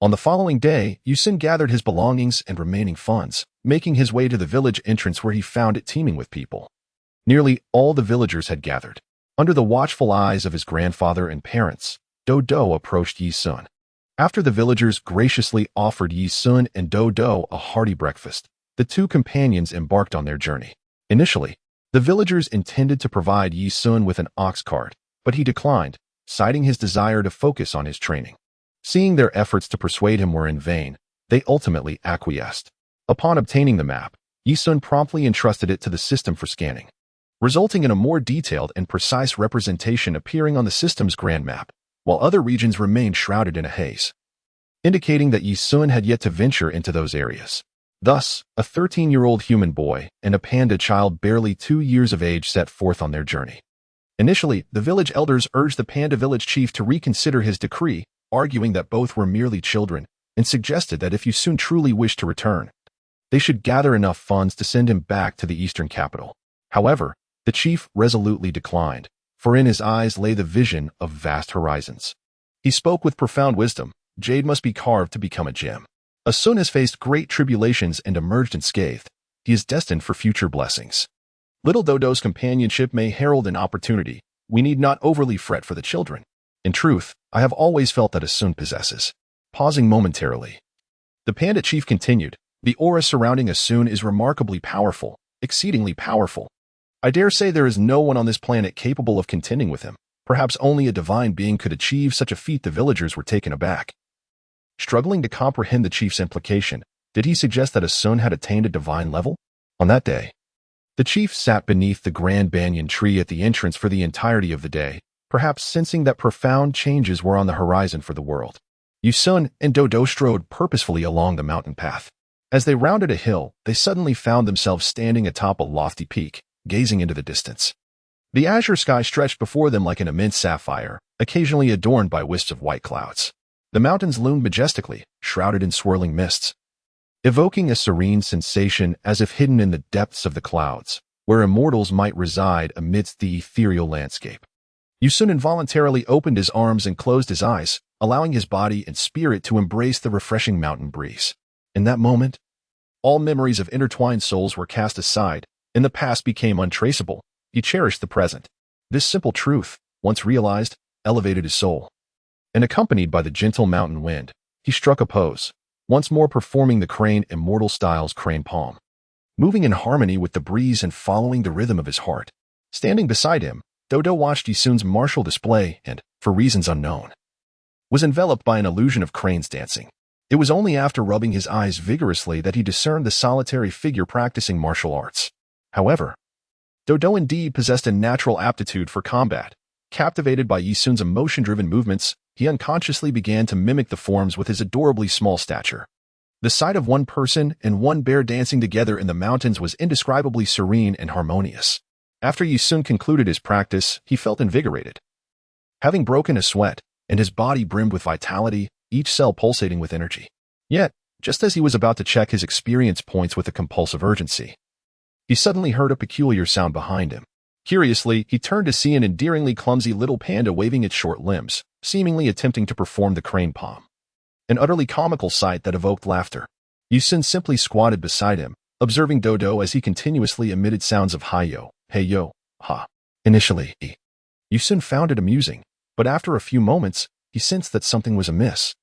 On the following day, Yusin gathered his belongings and remaining funds, making his way to the village entrance where he found it teeming with people. Nearly all the villagers had gathered. Under the watchful eyes of his grandfather and parents, Dodo approached Yi-sun. After the villagers graciously offered Yi-sun and Dodo a hearty breakfast, the two companions embarked on their journey. Initially, the villagers intended to provide Yi-sun with an ox cart, but he declined, citing his desire to focus on his training. Seeing their efforts to persuade him were in vain, they ultimately acquiesced. Upon obtaining the map, Yi-sun promptly entrusted it to the system for scanning, resulting in a more detailed and precise representation appearing on the system's grand map, while other regions remained shrouded in a haze, indicating that Yi-sun had yet to venture into those areas. Thus, a 13-year-old human boy and a panda child barely 2 years of age set forth on their journey. Initially, the village elders urged the panda village chief to reconsider his decree, arguing that both were merely children, and suggested that if Yi-sun truly wished to return, they should gather enough funds to send him back to the eastern capital. However, the chief resolutely declined, for in his eyes lay the vision of vast horizons. He spoke with profound wisdom. Jade must be carved to become a gem. Yi-sun has faced great tribulations and emerged unscathed. He is destined for future blessings. Little Dodo's companionship may herald an opportunity. We need not overly fret for the children. In truth, I have always felt that Yi-sun possesses. Pausing momentarily, the panda chief continued, the aura surrounding Yi-sun is remarkably powerful, exceedingly powerful. I dare say there is no one on this planet capable of contending with him. Perhaps only a divine being could achieve such a feat. The villagers were taken aback. Struggling to comprehend the chief's implication, did he suggest that Yi-sun had attained a divine level? On that day, the chief sat beneath the grand banyan tree at the entrance for the entirety of the day, perhaps sensing that profound changes were on the horizon for the world. Yi-sun and Dodo strode purposefully along the mountain path. As they rounded a hill, they suddenly found themselves standing atop a lofty peak, gazing into the distance. The azure sky stretched before them like an immense sapphire, occasionally adorned by wisps of white clouds. The mountains loomed majestically, shrouded in swirling mists, evoking a serene sensation as if hidden in the depths of the clouds, where immortals might reside amidst the ethereal landscape. Yi-sun involuntarily opened his arms and closed his eyes, allowing his body and spirit to embrace the refreshing mountain breeze. In that moment, all memories of intertwined souls were cast aside, and the past became untraceable. He cherished the present. This simple truth, once realized, elevated his soul. And accompanied by the gentle mountain wind, he struck a pose, once more performing the crane immortal style's crane palm. Moving in harmony with the breeze and following the rhythm of his heart. Standing beside him, Dodo watched Yi-sun's martial display and, for reasons unknown, was enveloped by an illusion of cranes dancing. It was only after rubbing his eyes vigorously that he discerned the solitary figure practicing martial arts. However, Dodo indeed possessed a natural aptitude for combat. Captivated by Yi-sun's emotion-driven movements, he unconsciously began to mimic the forms with his adorably small stature. The sight of one person and one bear dancing together in the mountains was indescribably serene and harmonious. After Yi-sun concluded his practice, he felt invigorated. Having broken a sweat, and his body brimmed with vitality, each cell pulsating with energy. Yet, just as he was about to check his experience points with a compulsive urgency, he suddenly heard a peculiar sound behind him. Curiously, he turned to see an endearingly clumsy little panda waving its short limbs, seemingly attempting to perform the crane palm. An utterly comical sight that evoked laughter. Yi-sun simply squatted beside him, observing Dodo as he continuously emitted sounds of hi-yo, hey-yo, ha. Initially, Yi-sun found it amusing, but after a few moments, he sensed that something was amiss.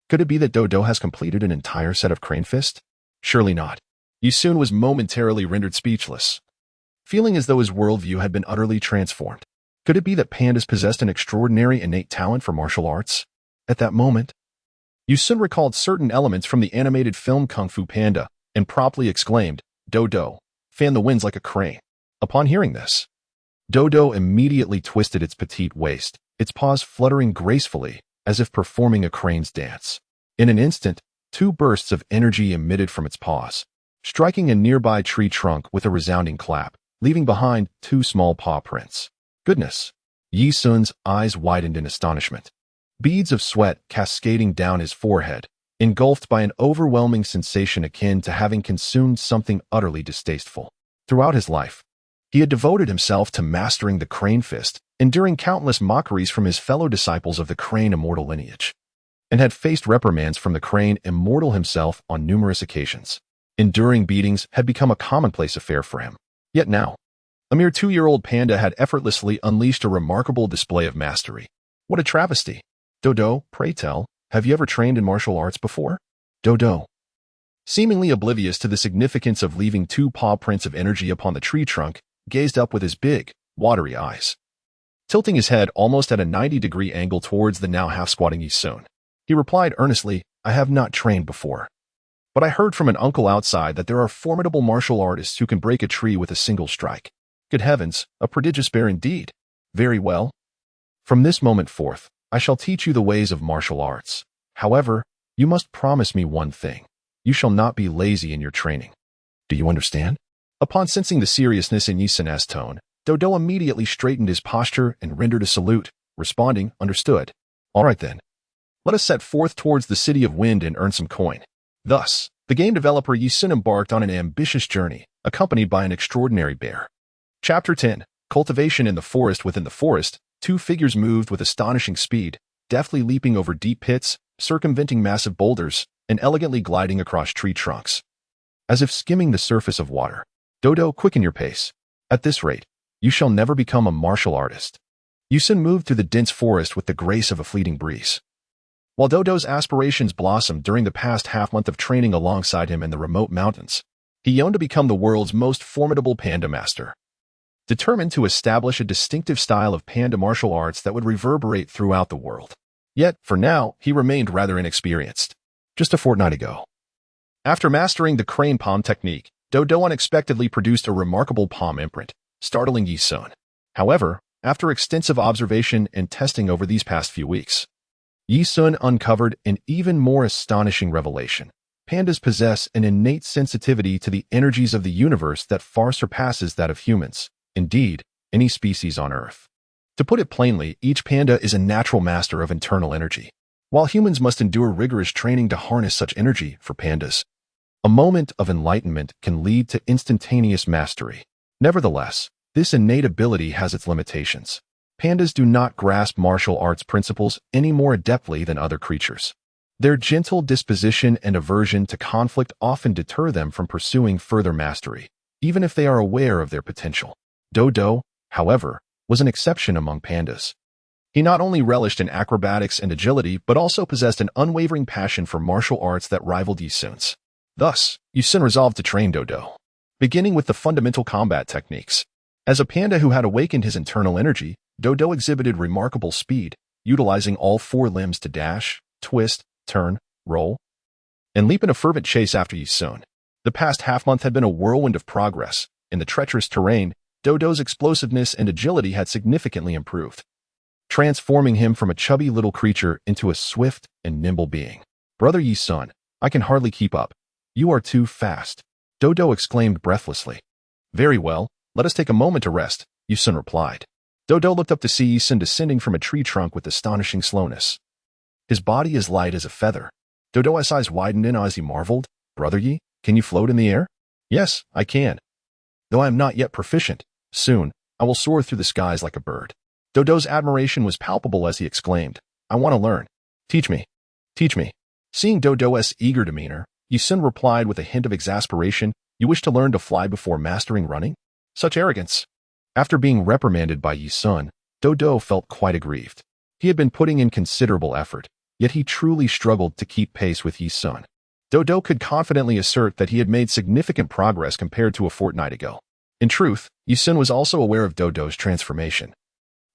Could it be that Dodo has completed an entire set of crane fist? Surely not. Yi-sun was momentarily rendered speechless, feeling as though his worldview had been utterly transformed. Could it be that pandas possessed an extraordinary innate talent for martial arts? At that moment, Yi-sun recalled certain elements from the animated film Kung Fu Panda and promptly exclaimed, Dodo, fan the winds like a crane. Upon hearing this, Dodo immediately twisted its petite waist, its paws fluttering gracefully as if performing a crane's dance. In an instant, 2 bursts of energy emitted from its paws, striking a nearby tree trunk with a resounding clap, leaving behind 2 small paw prints. Goodness! Yi-sun's eyes widened in astonishment. Beads of sweat cascading down his forehead, engulfed by an overwhelming sensation akin to having consumed something utterly distasteful. Throughout his life, He had devoted himself to mastering the crane fist, enduring countless mockeries from his fellow disciples of the crane immortal lineage, and had faced reprimands from the crane immortal himself on numerous occasions. Enduring beatings had become a commonplace affair for him. Yet now, a mere 2-year-old panda had effortlessly unleashed a remarkable display of mastery. What a travesty! Dodo, pray tell, have you ever trained in martial arts before? Dodo, seemingly oblivious to the significance of leaving 2 paw prints of energy upon the tree trunk, gazed up with his big, watery eyes. Tilting his head almost at a 90-degree angle towards the now half-squatting Yisun, he replied earnestly, I have not trained before. But I heard from an uncle outside that there are formidable martial artists who can break a tree with a single strike. Good heavens, a prodigious bear indeed. Very well. From this moment forth, I shall teach you the ways of martial arts. However, you must promise me one thing. You shall not be lazy in your training. Do you understand? Upon sensing the seriousness in Yisun's tone, Dodo immediately straightened his posture and rendered a salute, responding, understood. All right then. Let us set forth towards the City of Wind and earn some coin. Thus, the game developer Yisun embarked on an ambitious journey, accompanied by an extraordinary bear. Chapter 10. Cultivation in the forest. Within the forest, 2 figures moved with astonishing speed, deftly leaping over deep pits, circumventing massive boulders, and elegantly gliding across tree trunks. As if skimming the surface of water. Dodo, quicken your pace. At this rate, you shall never become a martial artist. Yisun moved through the dense forest with the grace of a fleeting breeze. While Dodo's aspirations blossomed during the past half-month of training alongside him in the remote mountains, he yearned to become the world's most formidable panda master. Determined to establish a distinctive style of panda martial arts that would reverberate throughout the world. Yet, for now, he remained rather inexperienced. Just a fortnight ago, after mastering the crane palm technique, Dodo unexpectedly produced a remarkable palm imprint, startling Yisun. However, after extensive observation and testing over these past few weeks, Yisun uncovered an even more astonishing revelation. Pandas possess an innate sensitivity to the energies of the universe that far surpasses that of humans, indeed, any species on Earth. To put it plainly, each panda is a natural master of internal energy. While humans must endure rigorous training to harness such energy, for pandas, a moment of enlightenment can lead to instantaneous mastery. Nevertheless, this innate ability has its limitations. Pandas do not grasp martial arts principles any more adeptly than other creatures. Their gentle disposition and aversion to conflict often deter them from pursuing further mastery, even if they are aware of their potential. Dodo, however, was an exception among pandas. He not only relished in acrobatics and agility, but also possessed an unwavering passion for martial arts that rivaled Yisun's. Thus, Yisun resolved to train Dodo, beginning with the fundamental combat techniques. As a panda who had awakened his internal energy, Dodo exhibited remarkable speed, utilizing all 4 limbs to dash, twist, turn, roll, and leap in a fervent chase after Yisun. The past half-month had been a whirlwind of progress. In the treacherous terrain, Dodo's explosiveness and agility had significantly improved, transforming him from a chubby little creature into a swift and nimble being. Brother Yisun, I can hardly keep up. You are too fast, Dodo exclaimed breathlessly. Very well, let us take a moment to rest, Yisun replied. Dodo looked up to see Yisun descending from a tree trunk with astonishing slowness. His body as light as a feather. Dodo's eyes widened in as he marveled. Brother Yi, can you float in the air? Yes, I can. Though I am not yet proficient, soon, I will soar through the skies like a bird. Dodo's admiration was palpable as he exclaimed, I want to learn. Teach me. Teach me. Seeing Dodo's eager demeanor, Yisun replied with a hint of exasperation, You wish to learn to fly before mastering running? Such arrogance. After being reprimanded by Yisun, Dodo felt quite aggrieved. He had been putting in considerable effort, yet he truly struggled to keep pace with Yisun. Dodo could confidently assert that he had made significant progress compared to a fortnight ago. In truth, Yisun was also aware of Dodo's transformation.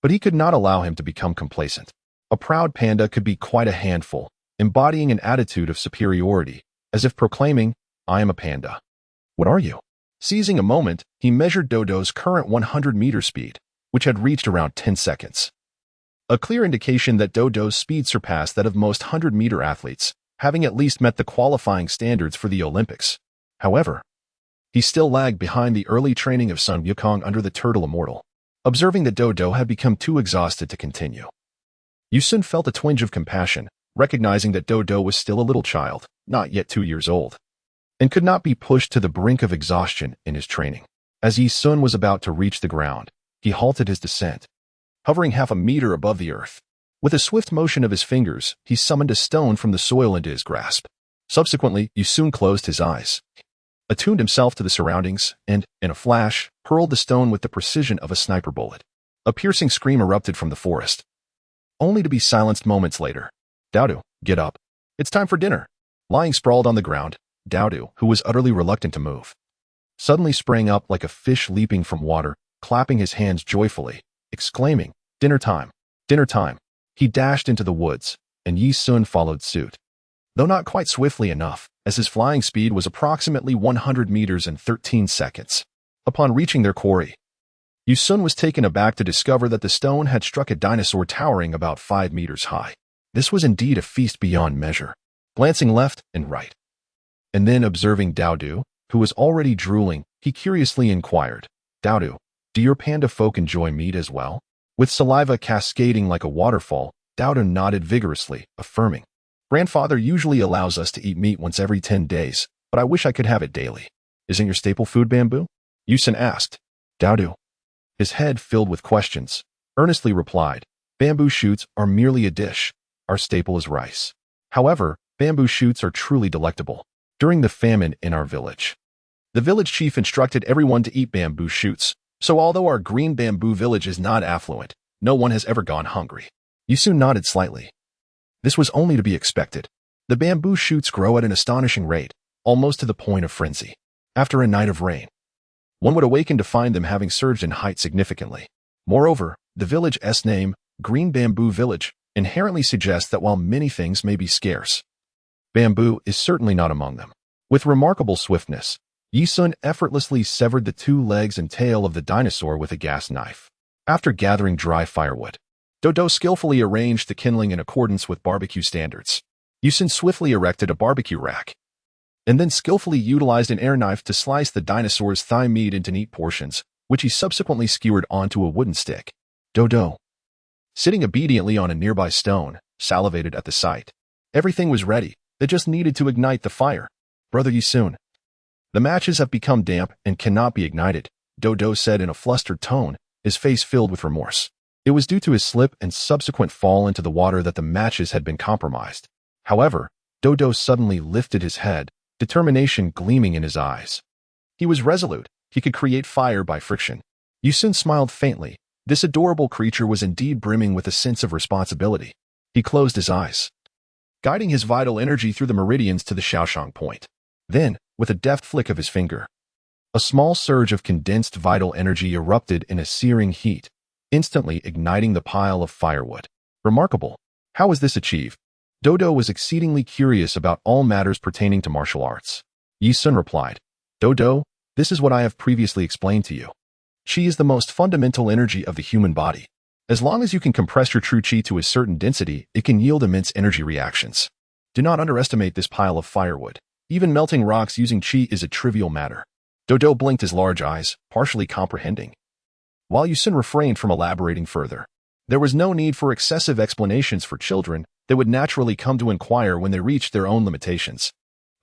But he could not allow him to become complacent. A proud panda could be quite a handful, embodying an attitude of superiority, as if proclaiming, I am a panda. What are you? Seizing a moment, he measured Dodo's current 100-meter speed, which had reached around 10 seconds. A clear indication that Dodo's speed surpassed that of most 100-meter athletes, having at least met the qualifying standards for the Olympics. However, he still lagged behind the early training of Sun Wukong under the Turtle Immortal. Observing that Dodo had become too exhausted to continue, Yisun felt a twinge of compassion, recognizing that Dodo was still a little child, not yet 2 years old, and could not be pushed to the brink of exhaustion in his training. As Yi Sun was about to reach the ground, he halted his descent, hovering half a meter above the earth. With a swift motion of his fingers, he summoned a stone from the soil into his grasp. Subsequently, Yi Sun closed his eyes, attuned himself to the surroundings, and, in a flash, hurled the stone with the precision of a sniper bullet. A piercing scream erupted from the forest, only to be silenced moments later. Daodu, get up. It's time for dinner. Lying sprawled on the ground, Daodu, who was utterly reluctant to move, suddenly sprang up like a fish leaping from water, clapping his hands joyfully, exclaiming, "Dinner time! Dinner time!" He dashed into the woods, and Yi Sun followed suit. Though not quite swiftly enough, as his flying speed was approximately 100 meters in 13 seconds. Upon reaching their quarry, Yi Sun was taken aback to discover that the stone had struck a dinosaur towering about 5 meters high. This was indeed a feast beyond measure. Glancing left and right, and then observing Daodu, who was already drooling, he curiously inquired, "Daodu, do your panda folk enjoy meat as well?" With saliva cascading like a waterfall, Daodu nodded vigorously, affirming, "Grandfather usually allows us to eat meat once every 10 days, but I wish I could have it daily." "Isn't your staple food bamboo?" Yi Sun asked. Daodu, his head filled with questions, earnestly replied, "Bamboo shoots are merely a dish. Our staple is rice. However, bamboo shoots are truly delectable." During the famine in our village, the village chief instructed everyone to eat bamboo shoots, so although our green bamboo village is not affluent, no one has ever gone hungry. Yi Sun nodded slightly. This was only to be expected. The bamboo shoots grow at an astonishing rate, almost to the point of frenzy. After a night of rain, one would awaken to find them having surged in height significantly. Moreover, the village's name, Green Bamboo Village, inherently suggests that while many things may be scarce, bamboo is certainly not among them. With remarkable swiftness, Yi Sun effortlessly severed the 2 legs and tail of the dinosaur with a gas knife. After gathering dry firewood, Dodo skillfully arranged the kindling in accordance with barbecue standards. Yi Sun swiftly erected a barbecue rack, and then skillfully utilized an air knife to slice the dinosaur's thigh meat into neat portions, which he subsequently skewered onto a wooden stick. Dodo, sitting obediently on a nearby stone, salivated at the sight. Everything was ready. They just needed to ignite the fire. "Brother Yi Sun, the matches have become damp and cannot be ignited," Dodo said in a flustered tone, his face filled with remorse. It was due to his slip and subsequent fall into the water that the matches had been compromised. However, Dodo suddenly lifted his head, determination gleaming in his eyes. He was resolute. He could create fire by friction. Yi Sun smiled faintly. This adorable creature was indeed brimming with a sense of responsibility. He closed his eyes, guiding his vital energy through the meridians to the Shaoshang point. Then, with a deft flick of his finger, a small surge of condensed vital energy erupted in a searing heat, instantly igniting the pile of firewood. Remarkable. How was this achieved? Dodo was exceedingly curious about all matters pertaining to martial arts. Yi Sun replied, "Dodo, this is what I have previously explained to you. Qi is the most fundamental energy of the human body. As long as you can compress your true qi to a certain density, it can yield immense energy reactions. Do not underestimate this pile of firewood. Even melting rocks using qi is a trivial matter." Dodo blinked his large eyes, partially comprehending, while Yi Sun refrained from elaborating further. There was no need for excessive explanations for children. They would naturally come to inquire when they reached their own limitations.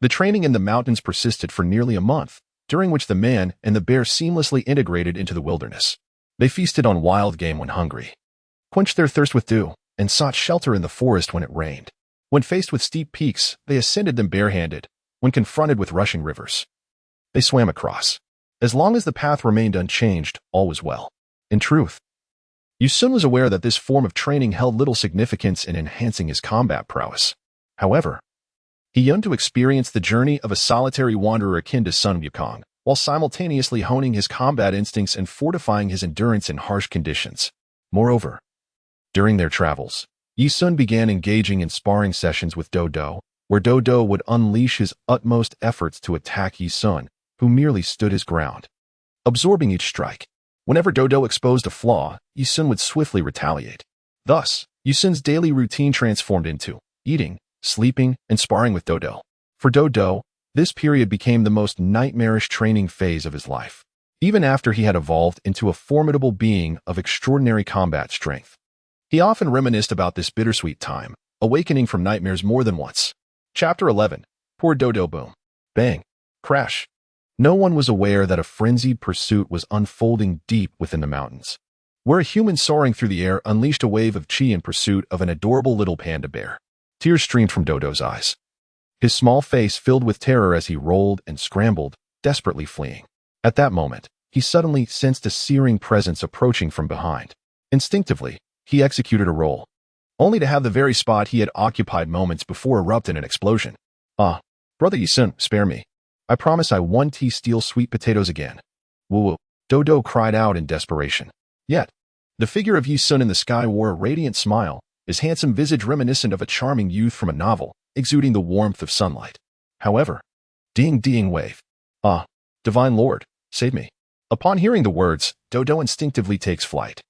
The training in the mountains persisted for nearly a month, during which the man and the bear seamlessly integrated into the wilderness. They feasted on wild game when hungry, quenched their thirst with dew, and sought shelter in the forest when it rained. When faced with steep peaks, they ascended them barehanded. When confronted with rushing rivers, they swam across. As long as the path remained unchanged, all was well. In truth, Yi Sun was aware that this form of training held little significance in enhancing his combat prowess. However, he yearned to experience the journey of a solitary wanderer akin to Sun Wukong, while simultaneously honing his combat instincts and fortifying his endurance in harsh conditions. Moreover, during their travels, Yi Sun began engaging in sparring sessions with Dodo, where Dodo would unleash his utmost efforts to attack Yi Sun, who merely stood his ground, absorbing each strike. Whenever Dodo exposed a flaw, Yi Sun would swiftly retaliate. Thus, Yi Sun's daily routine transformed into eating, sleeping, and sparring with Dodo. For Dodo, this period became the most nightmarish training phase of his life, even after he had evolved into a formidable being of extraordinary combat strength. He often reminisced about this bittersweet time, awakening from nightmares more than once. Chapter 11. Poor Dodo. Boom. Bang. Crash. No one was aware that a frenzied pursuit was unfolding deep within the mountains, where a human soaring through the air unleashed a wave of chi in pursuit of an adorable little panda bear. Tears streamed from Dodo's eyes. His small face filled with terror as he rolled and scrambled, desperately fleeing. At that moment, he suddenly sensed a searing presence approaching from behind. Instinctively, he executed a roll, only to have the very spot he had occupied moments before erupt in an explosion. "Ah, brother Yi-sun, spare me. I promise I won't steal sweet potatoes again." "Woo-woo," Dodo cried out in desperation. Yet, the figure of Yi-sun in the sky wore a radiant smile, his handsome visage reminiscent of a charming youth from a novel, exuding the warmth of sunlight. However, ding wave. "Ah, divine lord, save me." Upon hearing the words, Dodo instinctively takes flight,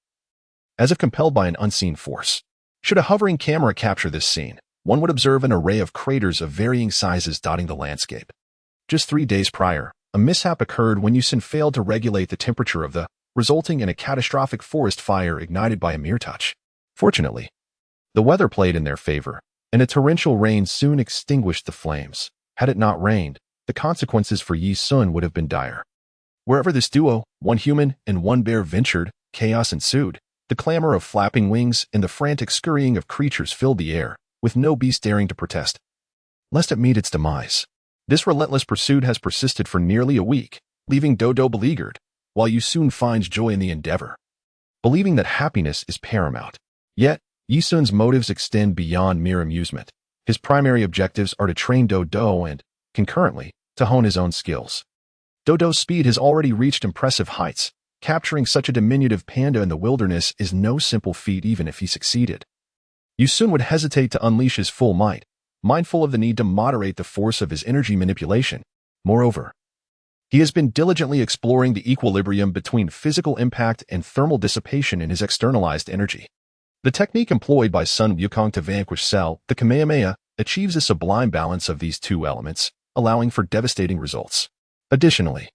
as if compelled by an unseen force. Should a hovering camera capture this scene, one would observe an array of craters of varying sizes dotting the landscape. Just 3 days prior, a mishap occurred when Yi-sun failed to regulate the temperature of the, resulting in a catastrophic forest fire ignited by a mere touch. Fortunately, the weather played in their favor, and a torrential rain soon extinguished the flames. Had it not rained, the consequences for Yi-sun would have been dire. Wherever this duo, one human and one bear, ventured, chaos ensued. The clamor of flapping wings and the frantic scurrying of creatures filled the air, with no beast daring to protest, lest it meet its demise. This relentless pursuit has persisted for nearly a week, leaving Dodo beleaguered, while Yi-sun finds joy in the endeavor, believing that happiness is paramount. Yet, Yi-sun's motives extend beyond mere amusement. His primary objectives are to train Dodo and, concurrently, to hone his own skills. Dodo's speed has already reached impressive heights. Capturing such a diminutive panda in the wilderness is no simple feat even if he succeeded. Yi-sun would hesitate to unleash his full might, mindful of the need to moderate the force of his energy manipulation. Moreover, he has been diligently exploring the equilibrium between physical impact and thermal dissipation in his externalized energy. The technique employed by Sun Wukong to vanquish Cell, the Kamehameha, achieves a sublime balance of these two elements, allowing for devastating results. Additionally,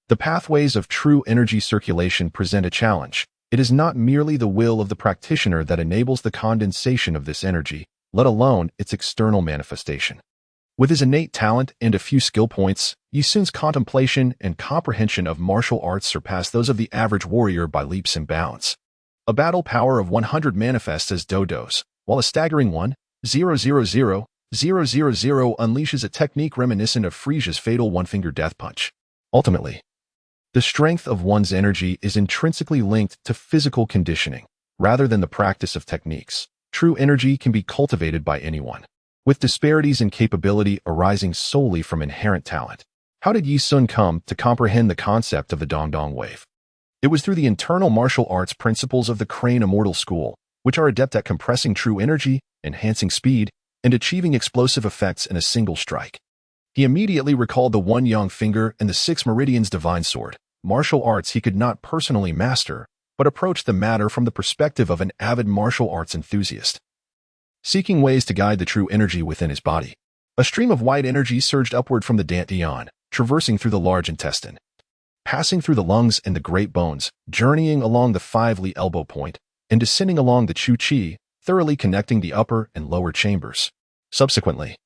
the pathways of true energy circulation present a challenge. It is not merely the will of the practitioner that enables the condensation of this energy, let alone its external manifestation. With his innate talent and a few skill points, Yi-sun's contemplation and comprehension of martial arts surpass those of the average warrior by leaps and bounds. A battle power of 100 manifests as Dodo's, while a staggering 1,000,000 unleashes a technique reminiscent of Frieza's fatal one-finger death punch. Ultimately, the strength of one's energy is intrinsically linked to physical conditioning, rather than the practice of techniques. True energy can be cultivated by anyone, with disparities in capability arising solely from inherent talent. How did Yi-sun come to comprehend the concept of the Dongdong wave? It was through the internal martial arts principles of the Crane Immortal School, which are adept at compressing true energy, enhancing speed, and achieving explosive effects in a single strike. He immediately recalled the one yang finger and the 6 meridians divine sword, martial arts he could not personally master, but approached the matter from the perspective of an avid martial arts enthusiast, seeking ways to guide the true energy within his body. A stream of white energy surged upward from the dantian, traversing through the large intestine, passing through the lungs and the great bones, journeying along the 5-li elbow point, and descending along the chu qi, thoroughly connecting the upper and lower chambers. Subsequently,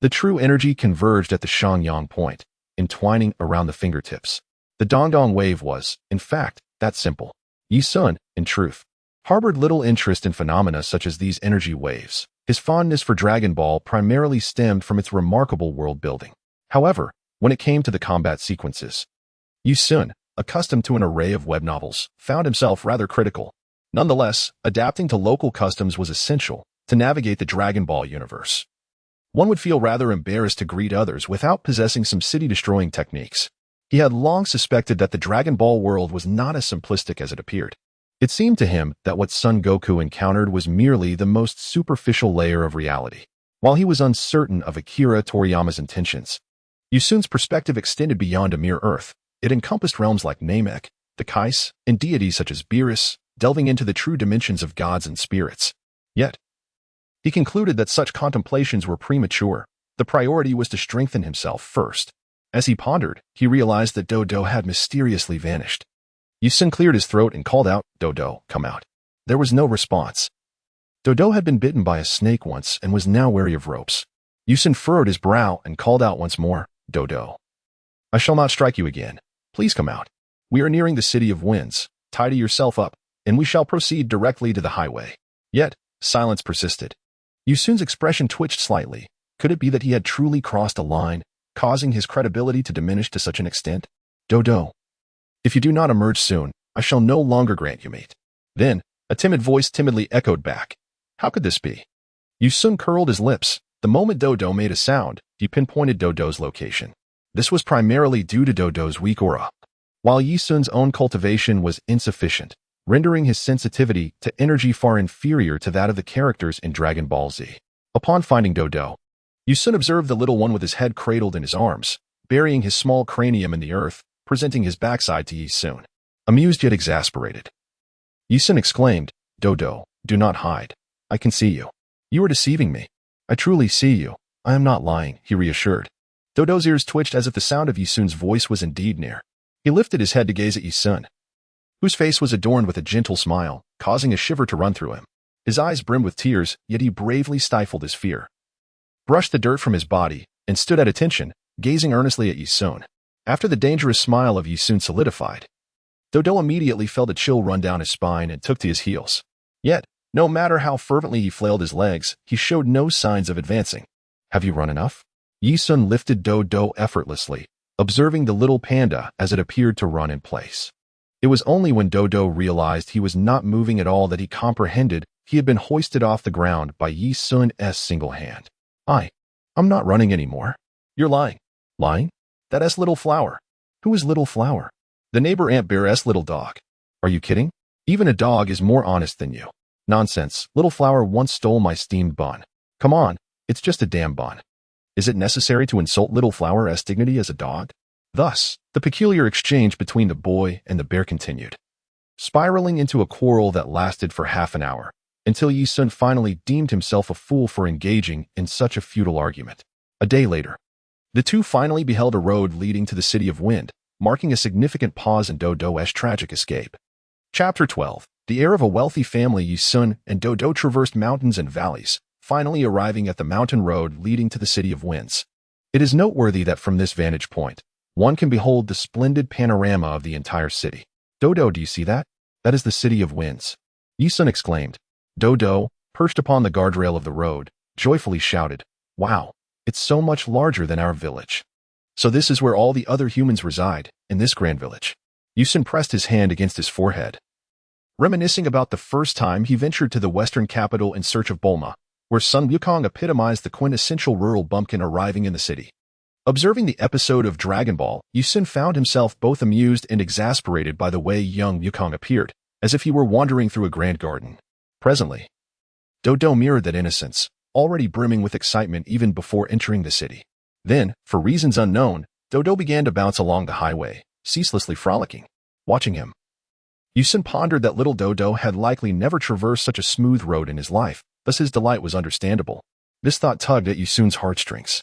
the true energy converged at the Shangyang point, entwining around the fingertips. The Dongdong wave was, in fact, that simple. Yi-sun, in truth, harbored little interest in phenomena such as these energy waves. His fondness for Dragon Ball primarily stemmed from its remarkable world building. However, when it came to the combat sequences, Yi-sun, accustomed to an array of web novels, found himself rather critical. Nonetheless, adapting to local customs was essential to navigate the Dragon Ball universe. One would feel rather embarrassed to greet others without possessing some city-destroying techniques. He had long suspected that the Dragon Ball world was not as simplistic as it appeared. It seemed to him that what Son Goku encountered was merely the most superficial layer of reality. While he was uncertain of Akira Toriyama's intentions, Yi-sun's perspective extended beyond a mere Earth. It encompassed realms like Namek, the Kais, and deities such as Beerus, delving into the true dimensions of gods and spirits. Yet, he concluded that such contemplations were premature. The priority was to strengthen himself first. As he pondered, he realized that Dodo had mysteriously vanished. Yi-sun cleared his throat and called out, "Dodo, come out." There was no response. Dodo had been bitten by a snake once and was now wary of ropes. Yi-sun furrowed his brow and called out once more, "Dodo." I shall not strike you again. Please come out. We are nearing the city of winds. Tidy yourself up, and we shall proceed directly to the highway. Yet, silence persisted. Yusun's expression twitched slightly. Could it be that he had truly crossed a line, causing his credibility to diminish to such an extent? Dodo. If you do not emerge soon, I shall no longer grant you mate. Then, a timid voice timidly echoed back. How could this be? Yusun curled his lips. The moment Dodo made a sound, he pinpointed Dodo's location. This was primarily due to Dodo's weak aura. While Yisun's own cultivation was insufficient, rendering his sensitivity to energy far inferior to that of the characters in Dragon Ball Z. Upon finding Dodo, Yusun observed the little one with his head cradled in his arms, burying his small cranium in the earth, presenting his backside to Yisun. Amused yet exasperated, Yisun exclaimed, Dodo, do not hide. I can see you. You are deceiving me. I truly see you. I am not lying, he reassured. Dodo's ears twitched as if the sound of Yisun's voice was indeed near. He lifted his head to gaze at Yisun, whose face was adorned with a gentle smile, causing a shiver to run through him. His eyes brimmed with tears, yet he bravely stifled his fear, brushed the dirt from his body, and stood at attention, gazing earnestly at Yisun. After the dangerous smile of Yisun solidified, Dodo immediately felt a chill run down his spine and took to his heels. Yet, no matter how fervently he flailed his legs, he showed no signs of advancing. Have you run enough? Yisun lifted Dodo effortlessly, observing the little panda as it appeared to run in place. It was only when Dodo realized he was not moving at all that he comprehended he had been hoisted off the ground by Yisun's single hand. I'm not running anymore. You're lying. Lying? That S little flower. Who is little flower? The neighbor Aunt Bear's little dog. Are you kidding? Even a dog is more honest than you. Nonsense. Little flower once stole my steamed bun. Come on, it's just a damn bun. Is it necessary to insult little flower's dignity as a dog? Thus, the peculiar exchange between the boy and the bear continued, spiraling into a quarrel that lasted for half an hour, until Yisun finally deemed himself a fool for engaging in such a futile argument. A day later, the two finally beheld a road leading to the City of Wind, marking a significant pause in Dodo's tragic escape. Chapter 12. The heir of a wealthy family, Yisun and Dodo traversed mountains and valleys, finally arriving at the mountain road leading to the City of Winds. It is noteworthy that from this vantage point, one can behold the splendid panorama of the entire city. Dodo, do you see that? That is the City of Winds. Yisun exclaimed. Dodo, perched upon the guardrail of the road, joyfully shouted, Wow, it's so much larger than our village. So this is where all the other humans reside, in this grand village. Yisun pressed his hand against his forehead, reminiscing about the first time he ventured to the western capital in search of Bulma, where Sun Wukong epitomized the quintessential rural bumpkin arriving in the city. Observing the episode of Dragon Ball, Yisun found himself both amused and exasperated by the way young Wukong appeared, as if he were wandering through a grand garden. Presently, Dodo mirrored that innocence, already brimming with excitement even before entering the city. Then, for reasons unknown, Dodo began to bounce along the highway, ceaselessly frolicking. Watching him, Yisun pondered that little Dodo had likely never traversed such a smooth road in his life, thus his delight was understandable. This thought tugged at Yusun's heartstrings.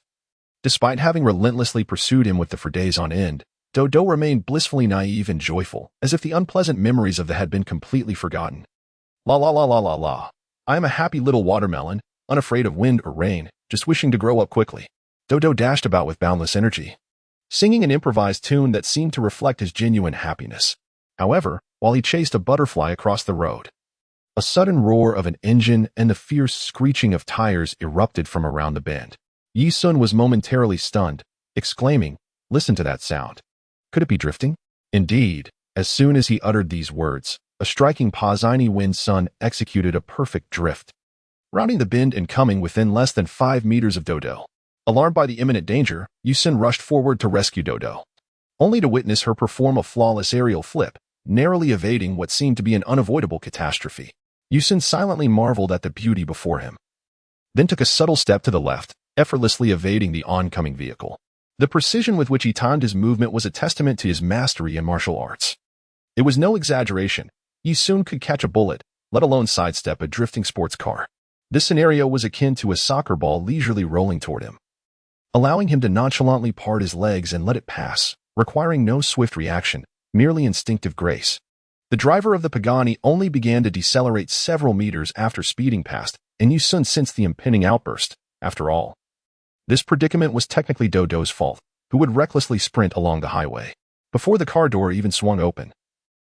Despite having relentlessly pursued him with the for days on end, Dodo remained blissfully naive and joyful, as if the unpleasant memories of the had been completely forgotten. La la la la la la. I am a happy little watermelon, unafraid of wind or rain, just wishing to grow up quickly. Dodo dashed about with boundless energy, singing an improvised tune that seemed to reflect his genuine happiness. However, while he chased a butterfly across the road, a sudden roar of an engine and the fierce screeching of tires erupted from around the bend. Yisun was momentarily stunned, exclaiming, Listen to that sound. Could it be drifting? Indeed, as soon as he uttered these words, a striking Pausini wind sun executed a perfect drift, rounding the bend and coming within less than 5 meters of Dodo. Alarmed by the imminent danger, Yisun rushed forward to rescue Dodo, only to witness her perform a flawless aerial flip, narrowly evading what seemed to be an unavoidable catastrophe. Yisun silently marveled at the beauty before him, then took a subtle step to the left, effortlessly evading the oncoming vehicle. The precision with which he timed his movement was a testament to his mastery in martial arts. It was no exaggeration. Yisun could catch a bullet, let alone sidestep a drifting sports car. This scenario was akin to a soccer ball leisurely rolling toward him, allowing him to nonchalantly part his legs and let it pass, requiring no swift reaction, merely instinctive grace. The driver of the Pagani only began to decelerate several meters after speeding past, and Yisun sensed the impending outburst. After all, this predicament was technically Dodo's fault, who would recklessly sprint along the highway. Before the car door even swung open,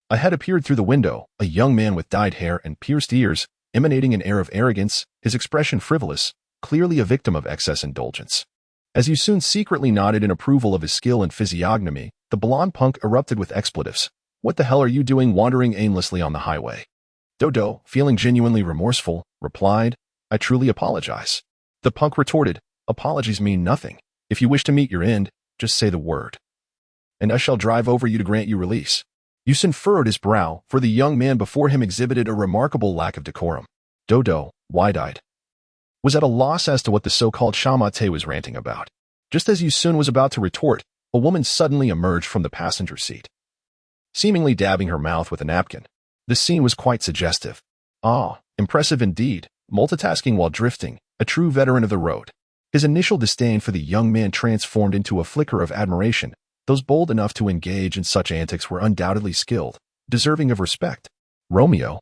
a head appeared through the window, a young man with dyed hair and pierced ears, emanating an air of arrogance, his expression frivolous, clearly a victim of excess indulgence. As Yu Sun secretly nodded in approval of his skill and physiognomy, the blonde punk erupted with expletives. "What the hell are you doing wandering aimlessly on the highway?" Dodo, feeling genuinely remorseful, replied, "I truly apologize." The punk retorted, "Apologies mean nothing. If you wish to meet your end, just say the word, and I shall drive over you to grant you release." Yu Sun furrowed his brow, for the young man before him exhibited a remarkable lack of decorum. Dodo, wide-eyed, was at a loss as to what the so-called Shamate was ranting about. Just as Yu Sun was about to retort, a woman suddenly emerged from the passenger seat, seemingly dabbing her mouth with a napkin. The scene was quite suggestive. Ah, impressive indeed, multitasking while drifting, a true veteran of the road. His initial disdain for the young man transformed into a flicker of admiration. Those bold enough to engage in such antics were undoubtedly skilled, deserving of respect. Romeo,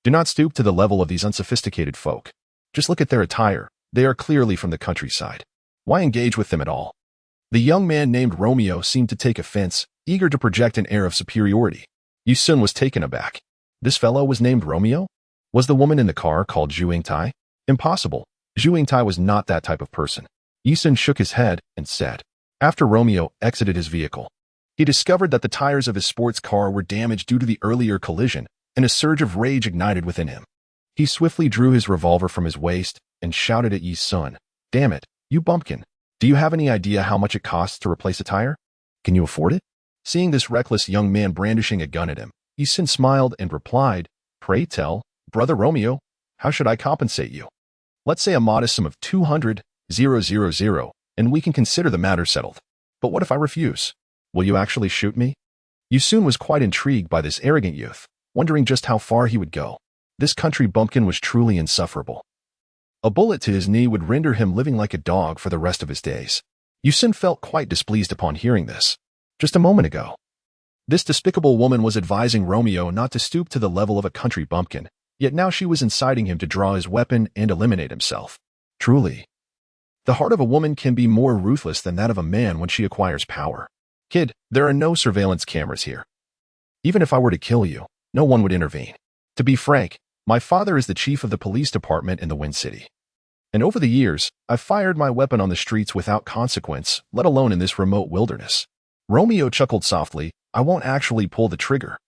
do not stoop to the level of these unsophisticated folk. Just look at their attire. They are clearly from the countryside. Why engage with them at all? The young man named Romeo seemed to take offense, eager to project an air of superiority. Yu Sun was taken aback. This fellow was named Romeo? Was the woman in the car called Zhu Yingtai? Impossible. Zhu Yingtai was not that type of person. Yu Sun shook his head and said, after Romeo exited his vehicle, he discovered that the tires of his sports car were damaged due to the earlier collision, and a surge of rage ignited within him. He swiftly drew his revolver from his waist and shouted at Yu Sun, "Damn it, you bumpkin. Do you have any idea how much it costs to replace a tire? Can you afford it?" Seeing this reckless young man brandishing a gun at him, Yu Sun smiled and replied, "Pray tell, brother Romeo, how should I compensate you? Let's say a modest sum of 200,000, and we can consider the matter settled. But what if I refuse? Will you actually shoot me?" Yu Sun was quite intrigued by this arrogant youth, wondering just how far he would go. This country bumpkin was truly insufferable. A bullet to his knee would render him living like a dog for the rest of his days. Yu Sun felt quite displeased upon hearing this. Just a moment ago, this despicable woman was advising Romeo not to stoop to the level of a country bumpkin, yet now she was inciting him to draw his weapon and eliminate himself. Truly, the heart of a woman can be more ruthless than that of a man when she acquires power. Kid, there are no surveillance cameras here. Even if I were to kill you, no one would intervene. To be frank, my father is the chief of the police department in the Wind City. And over the years, I've fired my weapon on the streets without consequence, let alone in this remote wilderness. Romeo chuckled softly, "I won't actually pull the trigger.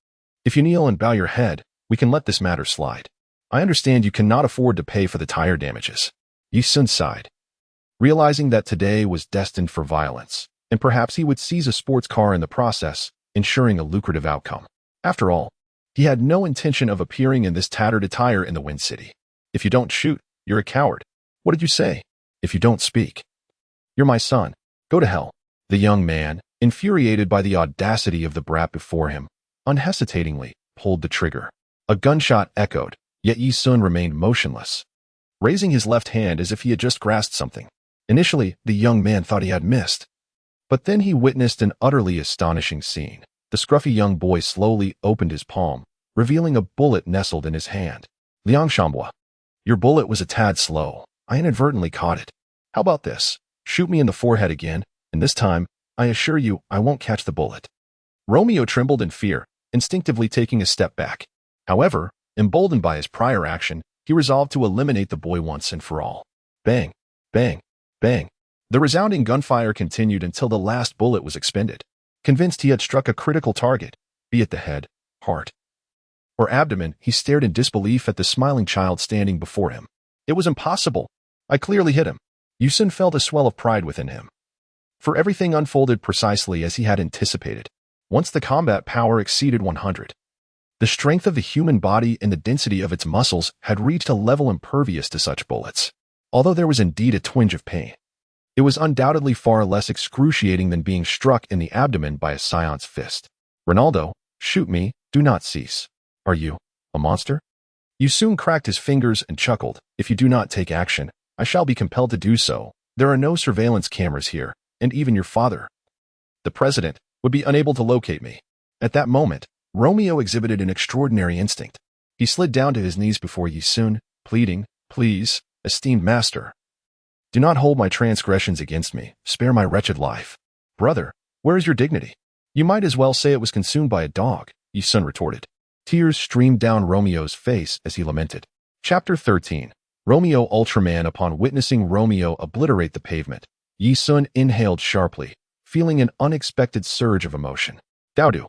If you kneel and bow your head, we can let this matter slide. I understand you cannot afford to pay for the tire damages." Yu Sun sighed, realizing that today was destined for violence, and perhaps he would seize a sports car in the process, ensuring a lucrative outcome. After all, he had no intention of appearing in this tattered attire in the Wind City. If you don't shoot, you're a coward. What did you say? If you don't speak, you're my son. Go to hell. The young man, infuriated by the audacity of the brat before him, unhesitatingly pulled the trigger. A gunshot echoed, yet Yu Sun remained motionless, raising his left hand as if he had just grasped something. Initially, the young man thought he had missed. But then he witnessed an utterly astonishing scene. The scruffy young boy slowly opened his palm, revealing a bullet nestled in his hand. "Liang Shambua, your bullet was a tad slow. I inadvertently caught it. How about this? Shoot me in the forehead again, and this time, I assure you, I won't catch the bullet." Romeo trembled in fear, instinctively taking a step back. However, emboldened by his prior action, he resolved to eliminate the boy once and for all. Bang, bang, bang. The resounding gunfire continued until the last bullet was expended. Convinced he had struck a critical target, be it the head, heart, or abdomen, he stared in disbelief at the smiling child standing before him. It was impossible. I clearly hit him. Yu Sun felt a swell of pride within him, for everything unfolded precisely as he had anticipated. Once the combat power exceeded 100, the strength of the human body and the density of its muscles had reached a level impervious to such bullets. Although there was indeed a twinge of pain, it was undoubtedly far less excruciating than being struck in the abdomen by a Saiyan's fist. "Ronaldo, shoot me, do not cease. Are you a monster?" Yu Sun cracked his fingers and chuckled. "If you do not take action, I shall be compelled to do so. There are no surveillance cameras here, and even your father, the president, would be unable to locate me." At that moment, Romeo exhibited an extraordinary instinct. He slid down to his knees before Yu Sun, pleading, "Please, esteemed master, do not hold my transgressions against me. Spare my wretched life." Brother, where is your dignity? You might as well say it was consumed by a dog, Yi-sun retorted. Tears streamed down Romeo's face as he lamented. Chapter 13. Romeo Ultraman. Upon witnessing Romeo obliterate the pavement, Yi-sun inhaled sharply, feeling an unexpected surge of emotion. Daodu.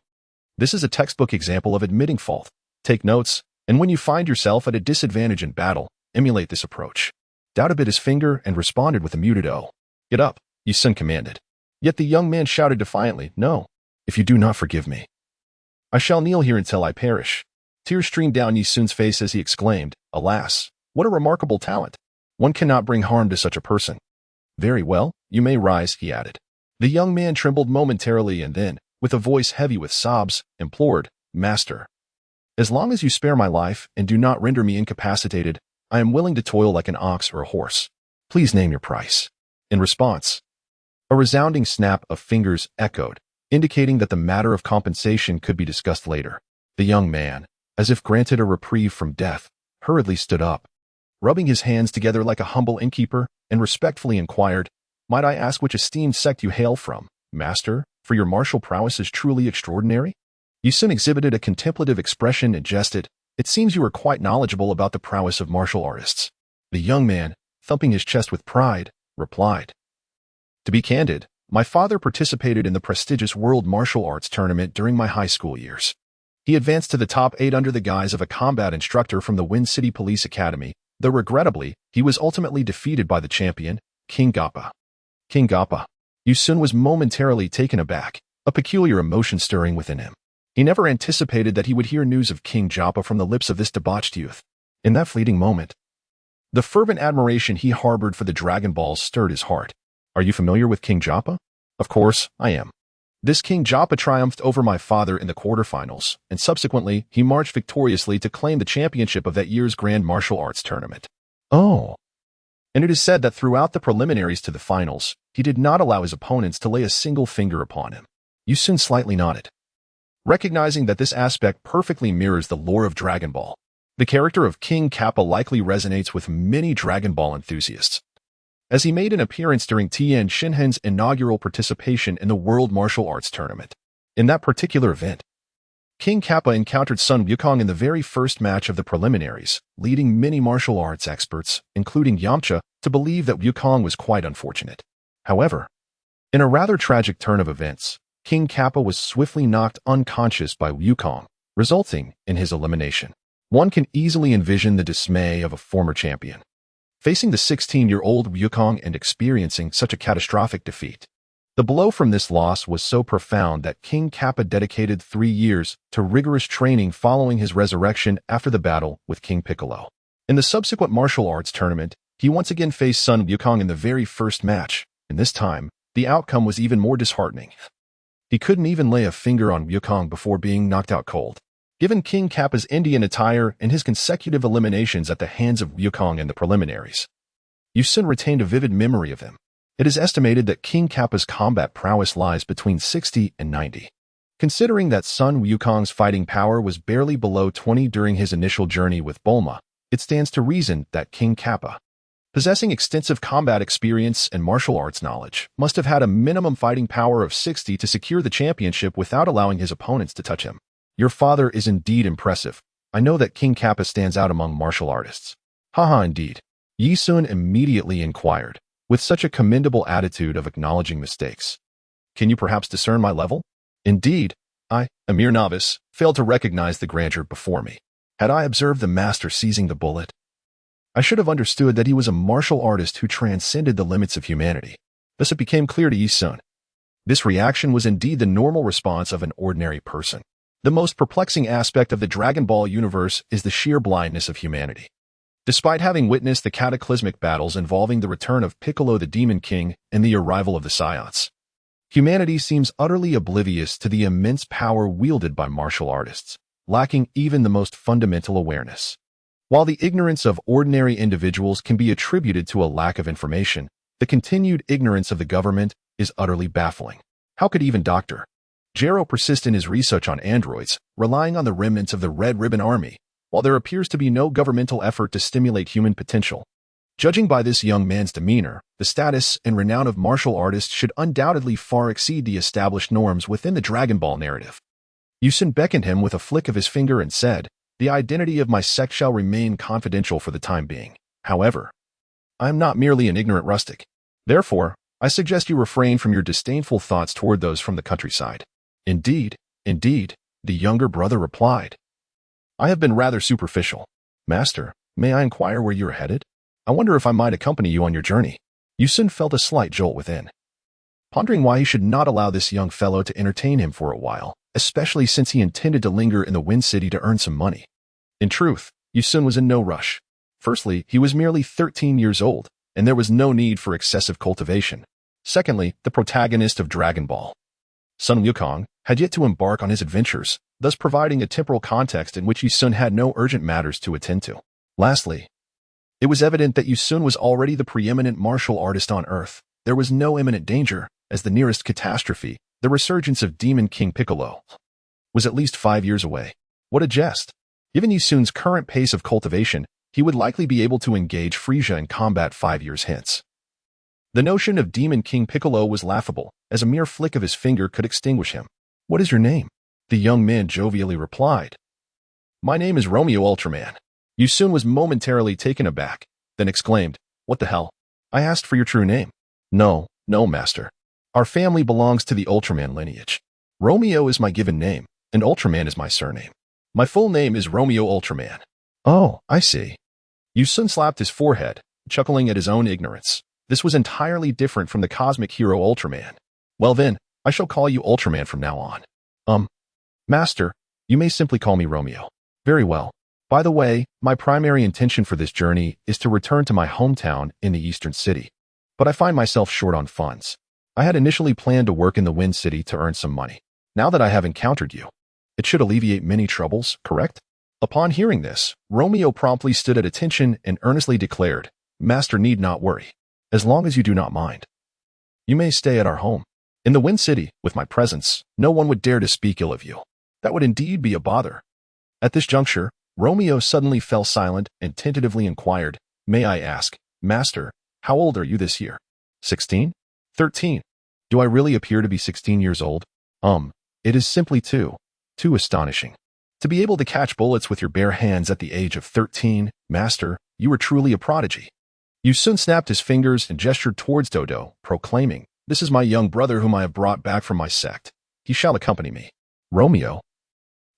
This is a textbook example of admitting fault. Take notes, and when you find yourself at a disadvantage in battle, emulate this approach. Daodu bit his finger and responded with a muted "Oh." Get up, Yi-sun commanded. Yet the young man shouted defiantly, No. If you do not forgive me, I shall kneel here until I perish. Tears streamed down Yi-sun's face as he exclaimed, Alas, what a remarkable talent. One cannot bring harm to such a person. Very well, you may rise, he added. The young man trembled momentarily and then, with a voice heavy with sobs, implored, Master, as long as you spare my life and do not render me incapacitated, I am willing to toil like an ox or a horse. Please name your price. In response, a resounding snap of fingers echoed, indicating that the matter of compensation could be discussed later. The young man, as if granted a reprieve from death, hurriedly stood up, rubbing his hands together like a humble innkeeper, and respectfully inquired, Might I ask which esteemed sect you hail from, Master, for your martial prowess is truly extraordinary? Yi-sun exhibited a contemplative expression and jested, It seems you are quite knowledgeable about the prowess of martial artists. The young man, thumping his chest with pride, replied, To be candid, my father participated in the prestigious World Martial Arts Tournament during my high school years. He advanced to the top 8 under the guise of a combat instructor from the Wind City Police Academy, though regrettably, he was ultimately defeated by the champion, King Gappa. King Gappa. Yi-sun was momentarily taken aback, a peculiar emotion stirring within him. He never anticipated that he would hear news of King Gappa from the lips of this debauched youth. In that fleeting moment, the fervent admiration he harbored for the Dragon Balls stirred his heart. Are you familiar with King Gappa? Of course, I am. This King Gappa triumphed over my father in the quarterfinals, and subsequently, he marched victoriously to claim the championship of that year's Grand Martial Arts Tournament. Oh. And it is said that throughout the preliminaries to the finals, he did not allow his opponents to lay a single finger upon him. Yi-sun slightly nodded, recognizing that this aspect perfectly mirrors the lore of Dragon Ball. The character of King Kappa likely resonates with many Dragon Ball enthusiasts, as he made an appearance during Tien Shinhan's inaugural participation in the World Martial Arts Tournament. In that particular event, King Kappa encountered Sun Wukong in the very first match of the preliminaries, leading many martial arts experts, including Yamcha, to believe that Wukong was quite unfortunate. However, in a rather tragic turn of events, King Kappa was swiftly knocked unconscious by Wukong, resulting in his elimination. One can easily envision the dismay of a former champion facing the 16-year-old Wukong and experiencing such a catastrophic defeat. The blow from this loss was so profound that King Kappa dedicated 3 years to rigorous training following his resurrection after the battle with King Piccolo. In the subsequent martial arts tournament, he once again faced Sun Wukong in the very first match, and this time, the outcome was even more disheartening. He couldn't even lay a finger on Wukong before being knocked out cold. Given King Kappa's Indian attire and his consecutive eliminations at the hands of Wukong in the preliminaries, Yi-sun retained a vivid memory of him. It is estimated that King Kappa's combat prowess lies between 60 and 90. Considering that Sun Wukong's fighting power was barely below 20 during his initial journey with Bulma, it stands to reason that King Kappa, possessing extensive combat experience and martial arts knowledge, must have had a minimum fighting power of 60 to secure the championship without allowing his opponents to touch him. Your father is indeed impressive. I know that King Kappa stands out among martial artists. Haha, indeed. Yi-sun immediately inquired, with such a commendable attitude of acknowledging mistakes. Can you perhaps discern my level? Indeed, I, a mere novice, failed to recognize the grandeur before me. Had I observed the master seizing the bullet, I should have understood that he was a martial artist who transcended the limits of humanity. Thus it became clear to Yi-sun. This reaction was indeed the normal response of an ordinary person. The most perplexing aspect of the Dragon Ball universe is the sheer blindness of humanity. Despite having witnessed the cataclysmic battles involving the return of Piccolo the Demon King and the arrival of the Saiyans, humanity seems utterly oblivious to the immense power wielded by martial artists, lacking even the most fundamental awareness. While the ignorance of ordinary individuals can be attributed to a lack of information, the continued ignorance of the government is utterly baffling. How could even Dr. Gero persist in his research on androids, relying on the remnants of the Red Ribbon Army, while there appears to be no governmental effort to stimulate human potential? Judging by this young man's demeanor, the status and renown of martial artists should undoubtedly far exceed the established norms within the Dragon Ball narrative. Yusun beckoned him with a flick of his finger and said, "The identity of my sect shall remain confidential for the time being. However, I am not merely an ignorant rustic. Therefore, I suggest you refrain from your disdainful thoughts toward those from the countryside." Indeed, the younger brother replied. "I have been rather superficial. Master, may I inquire where you are headed? I wonder if I might accompany you on your journey." Yusun felt a slight jolt within, pondering why he should not allow this young fellow to entertain him for a while, especially since he intended to linger in the Wind City to earn some money. In truth, Yusun was in no rush. Firstly, he was merely 13 years old, and there was no need for excessive cultivation. Secondly, the protagonist of Dragon Ball, Sun Wukong, had yet to embark on his adventures, thus providing a temporal context in which Yusun had no urgent matters to attend to. Lastly, it was evident that Yusun was already the preeminent martial artist on Earth. There was no imminent danger, as the nearest catastrophe, the resurgence of Demon King Piccolo, was at least 5 years away. What a jest! Given Yusun's current pace of cultivation, he would likely be able to engage Frieza in combat 5 years hence. The notion of Demon King Piccolo was laughable, as a mere flick of his finger could extinguish him. "What is your name?" the young man jovially replied. "My name is Romeo Ultraman." Yusun was momentarily taken aback, then exclaimed, "What the hell? I asked for your true name." No, master. Our family belongs to the Ultraman lineage. Romeo is my given name, and Ultraman is my surname. My full name is Romeo Ultraman." "Oh, I see." Yusun slapped his forehead, chuckling at his own ignorance. This was entirely different from the cosmic hero Ultraman. "Well then, I shall call you Ultraman from now on." Master, you may simply call me Romeo." "Very well. By the way, my primary intention for this journey is to return to my hometown in the Eastern City. But I find myself short on funds. I had initially planned to work in the Wind City to earn some money. Now that I have encountered you, it should alleviate many troubles, correct?" Upon hearing this, Romeo promptly stood at attention and earnestly declared, "Master need not worry. As long as you do not mind, you may stay at our home. In the Wind City, with my presence, no one would dare to speak ill of you. That would indeed be a bother." At this juncture, Romeo suddenly fell silent and tentatively inquired, "May I ask, Master, how old are you this year?" 16? 13. Do I really appear to be 16 years old? It is simply too astonishing. To be able to catch bullets with your bare hands at the age of 13, Master, you are truly a prodigy." Yusun snapped his fingers and gestured towards Dodo, proclaiming, "This is my young brother whom I have brought back from my sect. He shall accompany me." Romeo,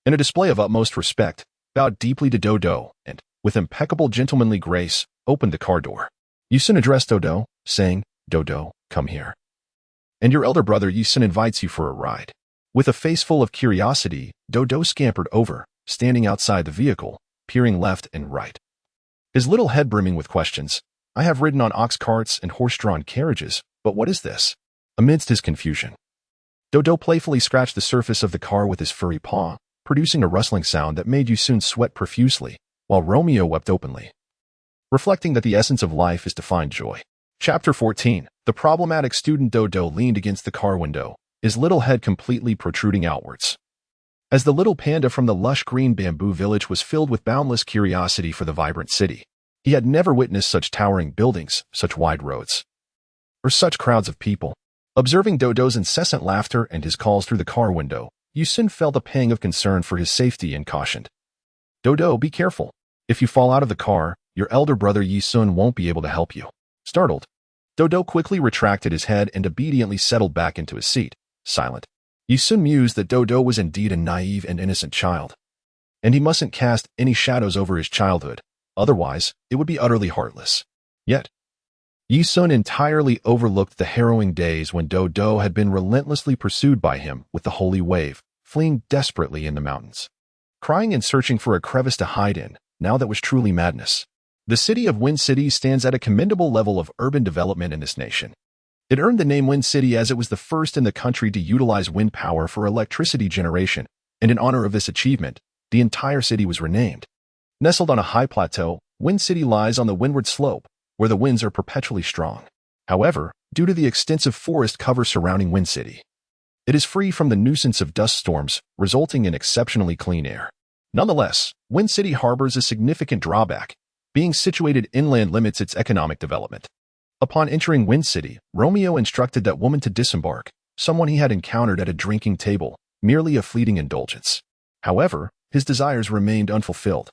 in a display of utmost respect, bowed deeply to Dodo and, with impeccable gentlemanly grace, opened the car door. Yusun addressed Dodo, saying, "Dodo, come here. And your elder brother Yusun invites you for a ride." With a face full of curiosity, Dodo scampered over, standing outside the vehicle, peering left and right, his little head brimming with questions. "I have ridden on ox carts and horse-drawn carriages, but what is this?" Amidst his confusion, Dodo playfully scratched the surface of the car with his furry paw, producing a rustling sound that made Yusun sweat profusely, while Romeo wept openly, reflecting that the essence of life is to find joy. Chapter 14. The problematic student Dodo leaned against the car window, his little head completely protruding outwards. As the little panda from the lush green bamboo village was filled with boundless curiosity for the vibrant city. He had never witnessed such towering buildings, such wide roads, or such crowds of people. Observing Dodo's incessant laughter and his calls through the car window, Yusun felt a pang of concern for his safety and cautioned, "Dodo, be careful. If you fall out of the car, your elder brother Yusun won't be able to help you." Startled, Dodo quickly retracted his head and obediently settled back into his seat, silent. Yusun mused that Dodo was indeed a naive and innocent child, and he mustn't cast any shadows over his childhood, otherwise it would be utterly heartless. Yet, Yusun entirely overlooked the harrowing days when Dodo had been relentlessly pursued by him with the holy wave, fleeing desperately in the mountains, crying and searching for a crevice to hide in. Now that was truly madness. The city of Wind City stands at a commendable level of urban development in this nation. It earned the name Wind City as it was the first in the country to utilize wind power for electricity generation, and in honor of this achievement, the entire city was renamed. Nestled on a high plateau, Wind City lies on the windward slope, where the winds are perpetually strong. However, due to the extensive forest cover surrounding Wind City, it is free from the nuisance of dust storms, resulting in exceptionally clean air. Nonetheless, Wind City harbors a significant drawback, Being situated inland limits its economic development. Upon entering Wind City, Romeo instructed that woman to disembark, someone he had encountered at a drinking table, merely a fleeting indulgence. However, his desires remained unfulfilled,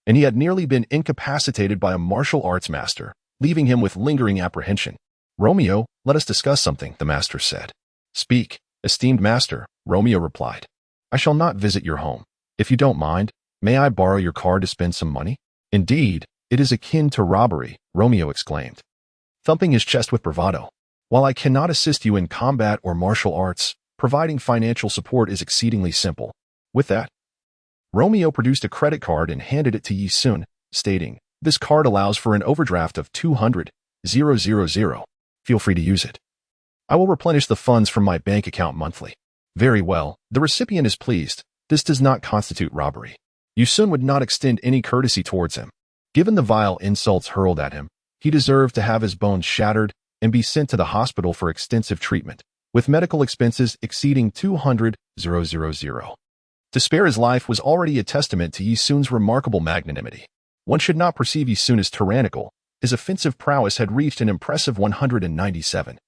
and he had nearly been incapacitated by a martial arts master, leaving him with lingering apprehension. "Romeo, let us discuss something," the master said. "Speak, esteemed master," Romeo replied. "I shall not visit your home. If you don't mind, may I borrow your car to spend some money?" "Indeed, it is akin to robbery," Romeo exclaimed, thumping his chest with bravado. "While I cannot assist you in combat or martial arts, providing financial support is exceedingly simple." With that, Romeo produced a credit card and handed it to Yi-sun, stating, "This card allows for an overdraft of 200,000. Feel free to use it. I will replenish the funds from my bank account monthly." "Very well, the recipient is pleased. This does not constitute robbery." Yi-sun would not extend any courtesy towards him. Given the vile insults hurled at him, he deserved to have his bones shattered and be sent to the hospital for extensive treatment, with medical expenses exceeding 200,000. To spare his life was already a testament to Yi-sun's remarkable magnanimity. One should not perceive Yi-sun as tyrannical. His offensive prowess had reached an impressive 197.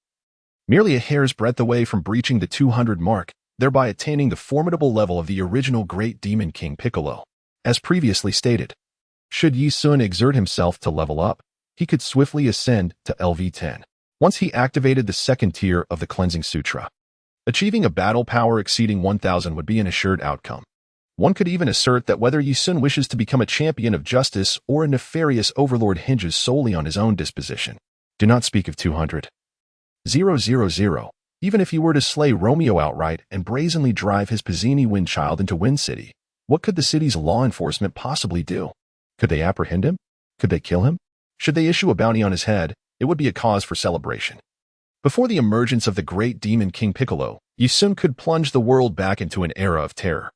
Merely a hair's breadth away from breaching the 200 mark, thereby attaining the formidable level of the original Great Demon King Piccolo. As previously stated, should Yi-sun exert himself to level up, he could swiftly ascend to LV10. Once he activated the second tier of the Cleansing Sutra, achieving a battle power exceeding 1,000 would be an assured outcome. One could even assert that whether Yi-sun wishes to become a champion of justice or a nefarious overlord hinges solely on his own disposition. Do not speak of 200,000. Even if he were to slay Romeo outright and brazenly drive his Pizzini Windchild into Wind City, what could the city's law enforcement possibly do? Could they apprehend him? Could they kill him? Should they issue a bounty on his head, it would be a cause for celebration. Before the emergence of the Great Demon King Piccolo, Yi-sun could plunge the world back into an era of terror.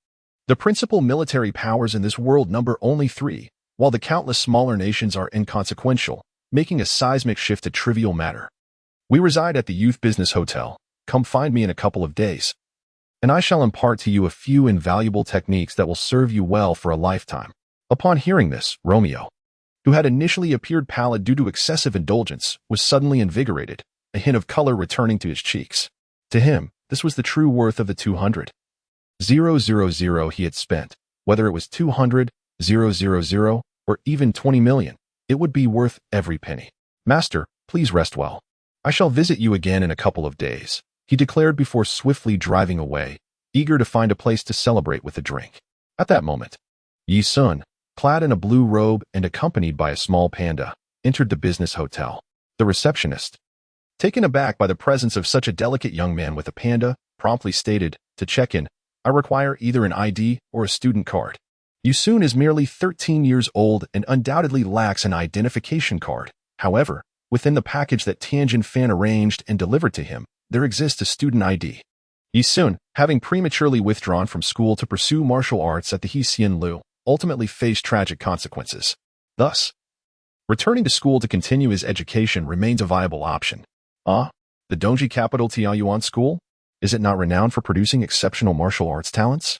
The principal military powers in this world number only 3, while the countless smaller nations are inconsequential, making a seismic shift a trivial matter. "We reside at the Youth Business Hotel. Come find me in a couple of days, and I shall impart to you a few invaluable techniques that will serve you well for a lifetime." Upon hearing this, Romeo, who had initially appeared pallid due to excessive indulgence, was suddenly invigorated, a hint of color returning to his cheeks. To him, this was the true worth of the 200,000 he had spent. Whether it was 200,000 or even 20 million, it would be worth every penny. "Master, please rest well. I shall visit you again in a couple of days," he declared before swiftly driving away, eager to find a place to celebrate with a drink. At that moment, Yi-sun, clad in a blue robe and accompanied by a small panda, entered the business hotel. The receptionist, taken aback by the presence of such a delicate young man with a panda, promptly stated, "To check in, I require either an ID or a student card." Yi-sun is merely 13 years old and undoubtedly lacks an identification card. However, within the package that Tianjin Fan arranged and delivered to him, there exists a student ID. Yi-sun, having prematurely withdrawn from school to pursue martial arts at the Hsien Lu, ultimately faced tragic consequences. Thus, returning to school to continue his education remains a viable option. The Dongji capital Tianyuan School? Is it not renowned for producing exceptional martial arts talents?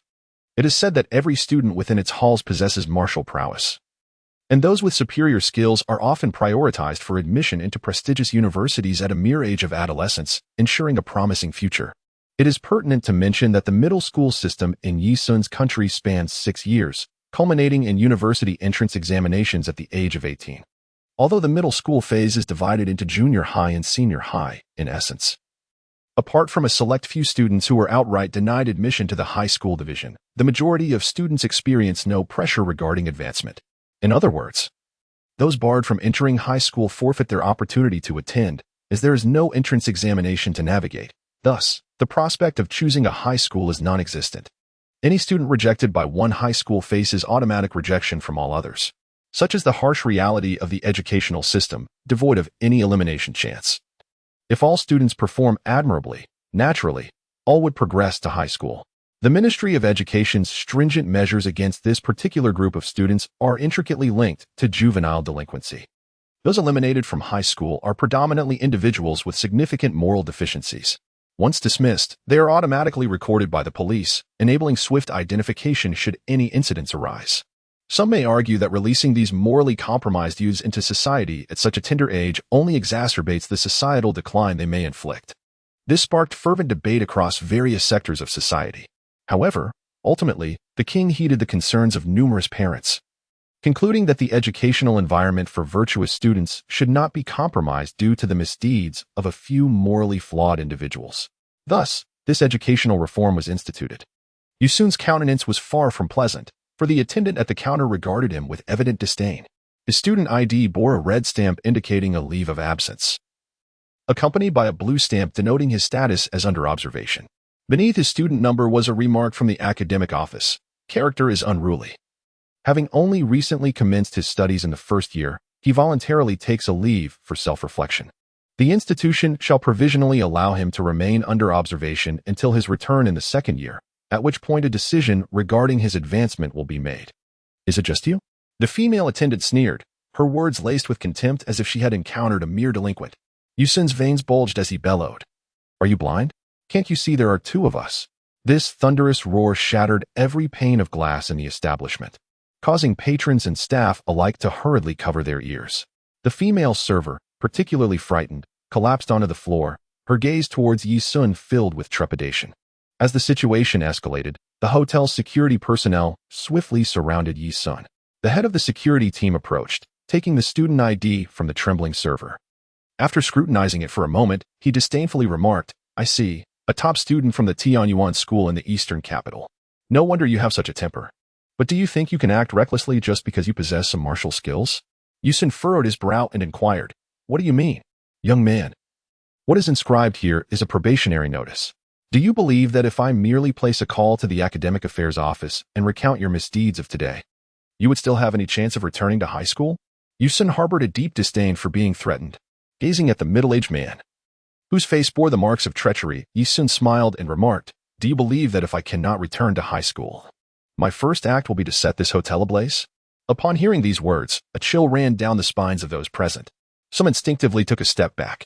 It is said that every student within its halls possesses martial prowess, and those with superior skills are often prioritized for admission into prestigious universities at a mere age of adolescence, ensuring a promising future. It is pertinent to mention that the middle school system in Yi-sun's country spans 6 years, culminating in university entrance examinations at the age of 18. Although the middle school phase is divided into junior high and senior high, in essence. Apart from a select few students who are outright denied admission to the high school division, the majority of students experience no pressure regarding advancement. In other words, those barred from entering high school forfeit their opportunity to attend, as there is no entrance examination to navigate. Thus, the prospect of choosing a high school is non-existent. Any student rejected by one high school faces automatic rejection from all others. Such is the harsh reality of the educational system, devoid of any elimination chance. If all students perform admirably, naturally, all would progress to high school. The Ministry of Education's stringent measures against this particular group of students are intricately linked to juvenile delinquency. Those eliminated from high school are predominantly individuals with significant moral deficiencies. Once dismissed, they are automatically recorded by the police, enabling swift identification should any incidents arise. Some may argue that releasing these morally compromised youths into society at such a tender age only exacerbates the societal decline they may inflict. This sparked fervent debate across various sectors of society. However, ultimately, the king heeded the concerns of numerous parents, concluding that the educational environment for virtuous students should not be compromised due to the misdeeds of a few morally flawed individuals. Thus, this educational reform was instituted. Yusun's countenance was far from pleasant, for the attendant at the counter regarded him with evident disdain. His student ID bore a red stamp indicating a leave of absence, accompanied by a blue stamp denoting his status as under observation. Beneath his student number was a remark from the academic office: character is unruly. Having only recently commenced his studies in the first year, he voluntarily takes a leave for self-reflection. The institution shall provisionally allow him to remain under observation until his return in the second year, at which point a decision regarding his advancement will be made. Is it just you? The female attendant sneered, her words laced with contempt as if she had encountered a mere delinquent. Yusun's veins bulged as he bellowed. Are you blind? Can't you see there are two of us? This thunderous roar shattered every pane of glass in the establishment, causing patrons and staff alike to hurriedly cover their ears. The female server, particularly frightened, collapsed onto the floor, her gaze towards Yisun filled with trepidation. As the situation escalated, the hotel's security personnel swiftly surrounded Yisun. The head of the security team approached, taking the student ID from the trembling server. After scrutinizing it for a moment, he disdainfully remarked, I see, a top student from the Tianyuan school in the eastern capital. No wonder you have such a temper. But do you think you can act recklessly just because you possess some martial skills? Yusun furrowed his brow and inquired, What do you mean? Young man, what is inscribed here is a probationary notice. Do you believe that if I merely place a call to the academic affairs office and recount your misdeeds of today, you would still have any chance of returning to high school? Yusun harbored a deep disdain for being threatened. Gazing at the middle-aged man, whose face bore the marks of treachery, Yisun smiled and remarked, Do you believe that if I cannot return to high school, my first act will be to set this hotel ablaze? Upon hearing these words, a chill ran down the spines of those present. Some instinctively took a step back,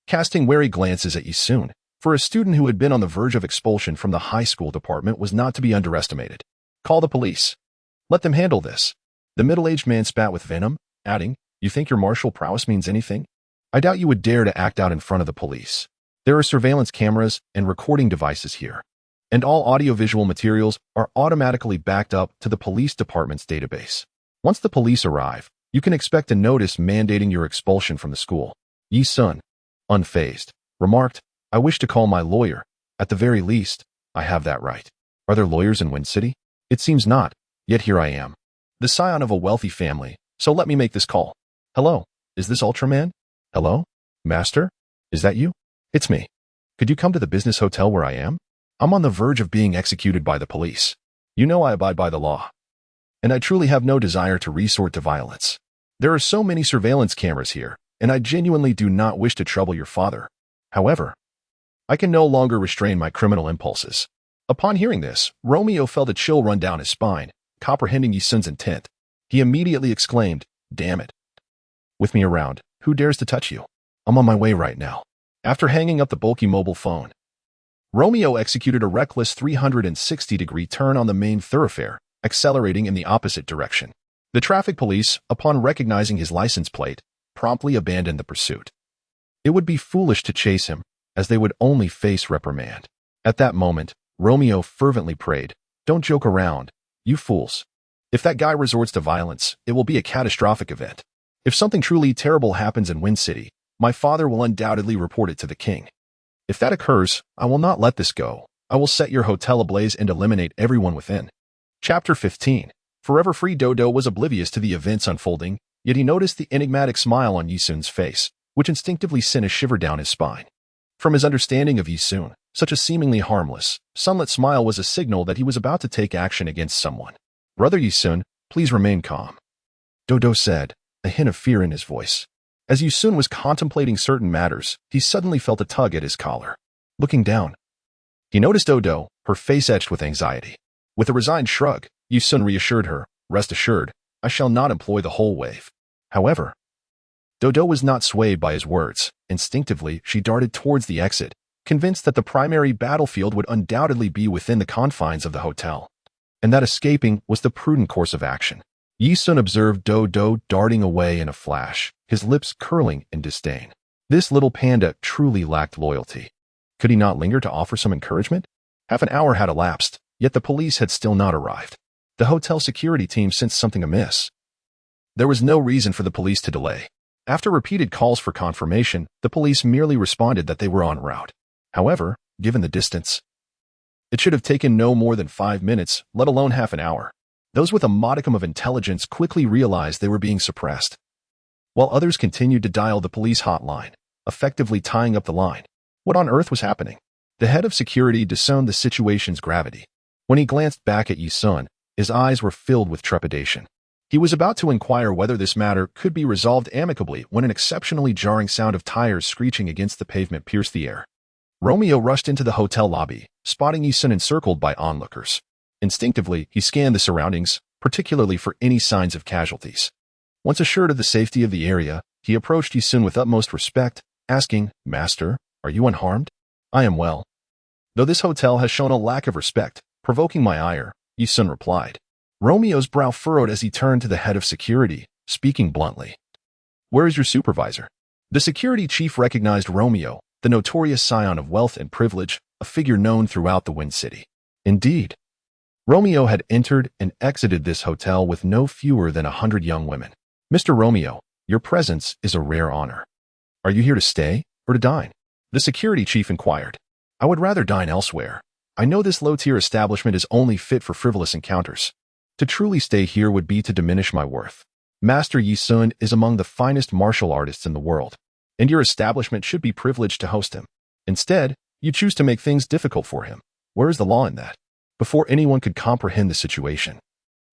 casting wary glances at Yisun, for a student who had been on the verge of expulsion from the high school department was not to be underestimated. Call the police. Let them handle this. The middle-aged man spat with venom, adding, You think your martial prowess means anything? I doubt you would dare to act out in front of the police. There are surveillance cameras and recording devices here, and all audiovisual materials are automatically backed up to the police department's database. Once the police arrive, you can expect a notice mandating your expulsion from the school. Yisun, unfazed, remarked, I wish to call my lawyer. At the very least, I have that right. Are there lawyers in Wind City? It seems not, yet here I am, the scion of a wealthy family, so let me make this call. Hello, is this Ultraman? Hello? Master? Is that you? It's me. Could you come to the business hotel where I am? I'm on the verge of being executed by the police. You know I abide by the law, and I truly have no desire to resort to violence. There are so many surveillance cameras here, and I genuinely do not wish to trouble your father. However, I can no longer restrain my criminal impulses. Upon hearing this, Romeo felt a chill run down his spine, comprehending Yisun's intent. He immediately exclaimed, Damn it. With me around, who dares to touch you? I'm on my way right now. After hanging up the bulky mobile phone, Romeo executed a reckless 360-degree turn on the main thoroughfare, accelerating in the opposite direction. The traffic police, upon recognizing his license plate, promptly abandoned the pursuit. It would be foolish to chase him, as they would only face reprimand. At that moment, Romeo fervently prayed, Don't joke around, you fools. If that guy resorts to violence, it will be a catastrophic event. If something truly terrible happens in Wind City, my father will undoubtedly report it to the king. If that occurs, I will not let this go. I will set your hotel ablaze and eliminate everyone within. Chapter 15. Forever Free Dodo was oblivious to the events unfolding, yet he noticed the enigmatic smile on Yisun's face, which instinctively sent a shiver down his spine. From his understanding of Yisun, such a seemingly harmless, sunlit smile was a signal that he was about to take action against someone. Brother Yisun, please remain calm, Dodo said, a hint of fear in his voice. As Yisun was contemplating certain matters, he suddenly felt a tug at his collar. Looking down, he noticed Dodo, her face etched with anxiety. With a resigned shrug, Yisun reassured her, Rest assured, I shall not employ the whole wave. However, Dodo was not swayed by his words. Instinctively, she darted towards the exit, convinced that the primary battlefield would undoubtedly be within the confines of the hotel. and that escaping was the prudent course of action. Yi Sun observed Do darting away in a flash, his lips curling in disdain. This little panda truly lacked loyalty. Could he not linger to offer some encouragement? Half an hour had elapsed, yet the police had still not arrived. The hotel security team sensed something amiss. There was no reason for the police to delay. After repeated calls for confirmation, the police merely responded that they were en route. However, given the distance, it should have taken no more than 5 minutes, let alone half an hour. Those with a modicum of intelligence quickly realized they were being suppressed, while others continued to dial the police hotline, effectively tying up the line. What on earth was happening? The head of security discerned the situation's gravity. When he glanced back at Yi Sun, his eyes were filled with trepidation. He was about to inquire whether this matter could be resolved amicably when an exceptionally jarring sound of tires screeching against the pavement pierced the air. Romeo rushed into the hotel lobby, spotting Yi Sun encircled by onlookers. Instinctively, he scanned the surroundings, particularly for any signs of casualties. Once assured of the safety of the area, he approached Yi Sun with utmost respect, asking, "Master, are you unharmed?" "I am well. Though this hotel has shown a lack of respect, provoking my ire," Yi Sun replied. Romeo's brow furrowed as he turned to the head of security, speaking bluntly. "Where is your supervisor?" The security chief recognized Romeo, the notorious scion of wealth and privilege, a figure known throughout the Wind City. Indeed, Romeo had entered and exited this hotel with no fewer than 100 young women. "Mr. Romeo, your presence is a rare honor. Are you here to stay or to dine?" The security chief inquired. "I would rather dine elsewhere. I know this low-tier establishment is only fit for frivolous encounters. To truly stay here would be to diminish my worth. Master Yi Sun is among the finest martial artists in the world, and your establishment should be privileged to host him. Instead, you choose to make things difficult for him. Where is the law in that?" Before anyone could comprehend the situation,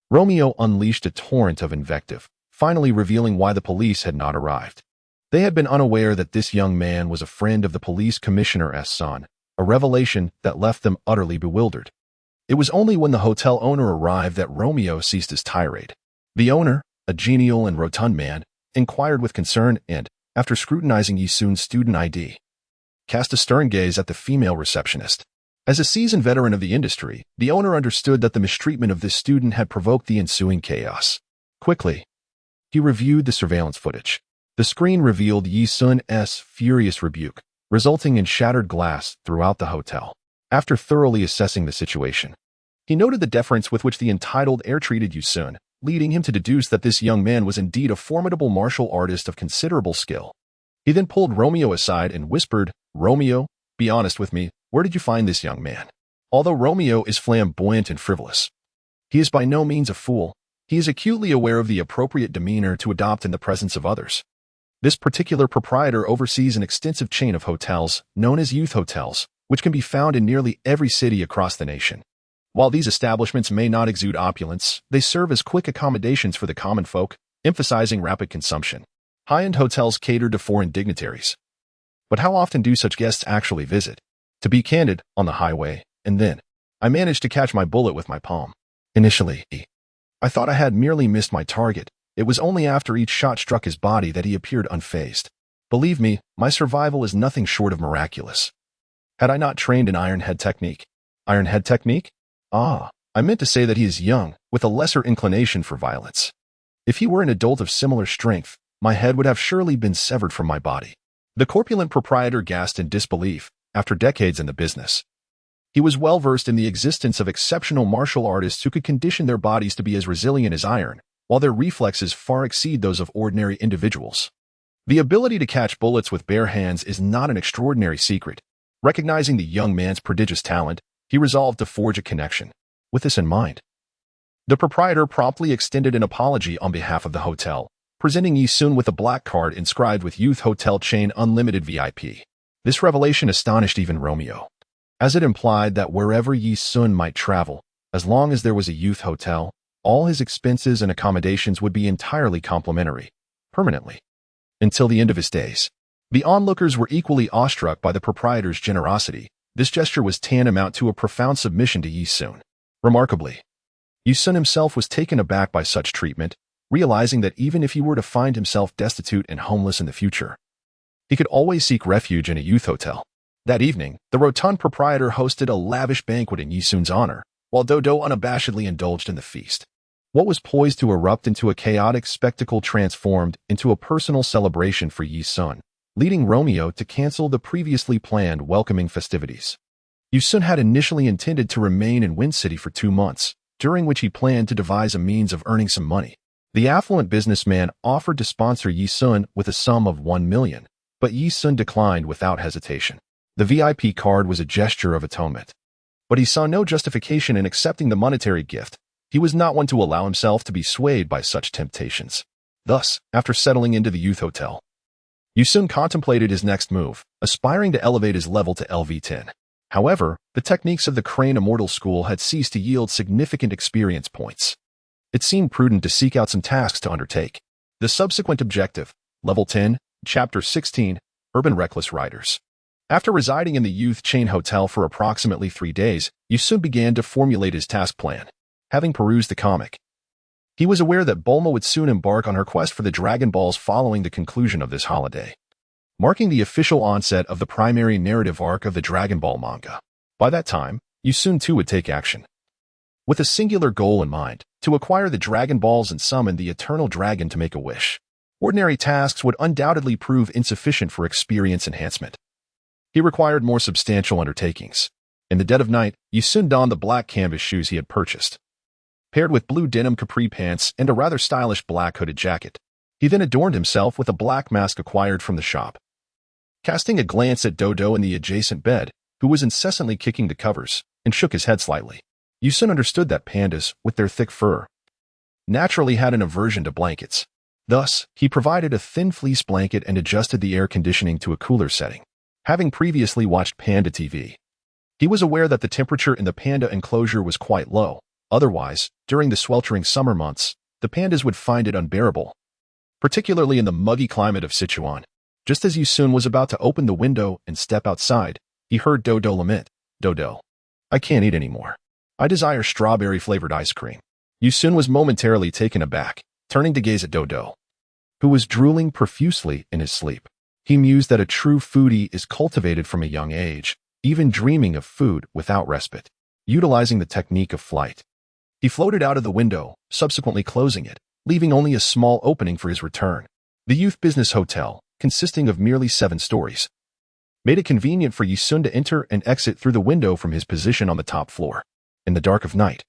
Romeo unleashed a torrent of invective, finally revealing why the police had not arrived. They had been unaware that this young man was a friend of the police commissioner's son, a revelation that left them utterly bewildered. It was only when the hotel owner arrived that Romeo ceased his tirade. The owner, a genial and rotund man, inquired with concern and, after scrutinizing Yi Sun's student ID, cast a stern gaze at the female receptionist. As a seasoned veteran of the industry, the owner understood that the mistreatment of this student had provoked the ensuing chaos. Quickly, he reviewed the surveillance footage. The screen revealed Yi Sun's furious rebuke, resulting in shattered glass throughout the hotel. After thoroughly assessing the situation, he noted the deference with which the entitled heir treated Yi Sun, leading him to deduce that this young man was indeed a formidable martial artist of considerable skill. He then pulled Romeo aside and whispered, "Romeo, be honest with me, where did you find this young man?" Although Romeo is flamboyant and frivolous, he is by no means a fool. He is acutely aware of the appropriate demeanor to adopt in the presence of others. This particular proprietor oversees an extensive chain of hotels, known as youth hotels, which can be found in nearly every city across the nation. While these establishments may not exude opulence, they serve as quick accommodations for the common folk, emphasizing rapid consumption. High-end hotels cater to foreign dignitaries. But how often do such guests actually visit? To be candid, on the highway, and then, I managed to catch my bullet with my palm. Initially, I thought I had merely missed my target. It was only after each shot struck his body that he appeared unfazed. Believe me, my survival is nothing short of miraculous. Had I not trained in Iron Head technique? Iron Head technique? Ah, I meant to say that he is young, with a lesser inclination for violence. If he were an adult of similar strength, my head would have surely been severed from my body. The corpulent proprietor gasped in disbelief, after decades in the business. He was well versed in the existence of exceptional martial artists who could condition their bodies to be as resilient as iron, while their reflexes far exceed those of ordinary individuals. The ability to catch bullets with bare hands is not an extraordinary secret. Recognizing the young man's prodigious talent, he resolved to forge a connection. With this in mind, the proprietor promptly extended an apology on behalf of the hotel, presenting Yi Sun with a black card inscribed with Youth Hotel Chain Unlimited VIP. This revelation astonished even Romeo, as it implied that wherever Yi Sun might travel, as long as there was a youth hotel, all his expenses and accommodations would be entirely complimentary, permanently, until the end of his days. The onlookers were equally awestruck by the proprietor's generosity. This gesture was tantamount to a profound submission to Yi Sun. Remarkably, Yi Sun himself was taken aback by such treatment, realizing that even if he were to find himself destitute and homeless in the future, he could always seek refuge in a youth hotel. That evening, the rotund proprietor hosted a lavish banquet in Yi Sun's honor, while Dodo unabashedly indulged in the feast. What was poised to erupt into a chaotic spectacle transformed into a personal celebration for Yi Sun, leading Romeo to cancel the previously planned welcoming festivities. Yi Sun had initially intended to remain in Wind City for 2 months, during which he planned to devise a means of earning some money. The affluent businessman offered to sponsor Yi Sun with a sum of 1 million, but Yi Sun declined without hesitation. The VIP card was a gesture of atonement. But he saw no justification in accepting the monetary gift. He was not one to allow himself to be swayed by such temptations. Thus, after settling into the youth hotel, Yi Sun contemplated his next move, aspiring to elevate his level to LV10. However, the techniques of the Crane Immortal School had ceased to yield significant experience points. It seemed prudent to seek out some tasks to undertake. The subsequent objective, Level 10, Chapter 16, Urban Reckless Riders. After residing in the youth chain hotel for approximately 3 days, Yi Sun began to formulate his task plan. Having perused the comic, he was aware that Bulma would soon embark on her quest for the Dragon Balls following the conclusion of this holiday, marking the official onset of the primary narrative arc of the Dragon Ball manga. By that time, Yi Sun too would take action. With a singular goal in mind, to acquire the Dragon Balls and summon the Eternal Dragon to make a wish. Ordinary tasks would undoubtedly prove insufficient for experience enhancement. He required more substantial undertakings. In the dead of night, Yi Sun donned the black canvas shoes he had purchased, paired with blue denim capri pants and a rather stylish black hooded jacket. He then adorned himself with a black mask acquired from the shop. Casting a glance at Dodo in the adjacent bed, who was incessantly kicking the covers, and shook his head slightly, Yi Sun understood that pandas, with their thick fur, naturally had an aversion to blankets. Thus, he provided a thin fleece blanket and adjusted the air conditioning to a cooler setting. Having previously watched Panda TV, he was aware that the temperature in the panda enclosure was quite low. Otherwise, during the sweltering summer months, the pandas would find it unbearable, particularly in the muggy climate of Sichuan. Just as Yi Sun was about to open the window and step outside, he heard Dodo lament, "Dodo, I can't eat anymore. I desire strawberry-flavored ice cream." Yi Sun was momentarily taken aback, turning to gaze at Dodo, who was drooling profusely in his sleep. He mused that a true foodie is cultivated from a young age, even dreaming of food without respite. Utilizing the technique of flight, he floated out of the window, subsequently closing it, leaving only a small opening for his return. The youth business hotel, consisting of merely 7 stories, made it convenient for Yi Sun to enter and exit through the window from his position on the top floor. In the dark of night,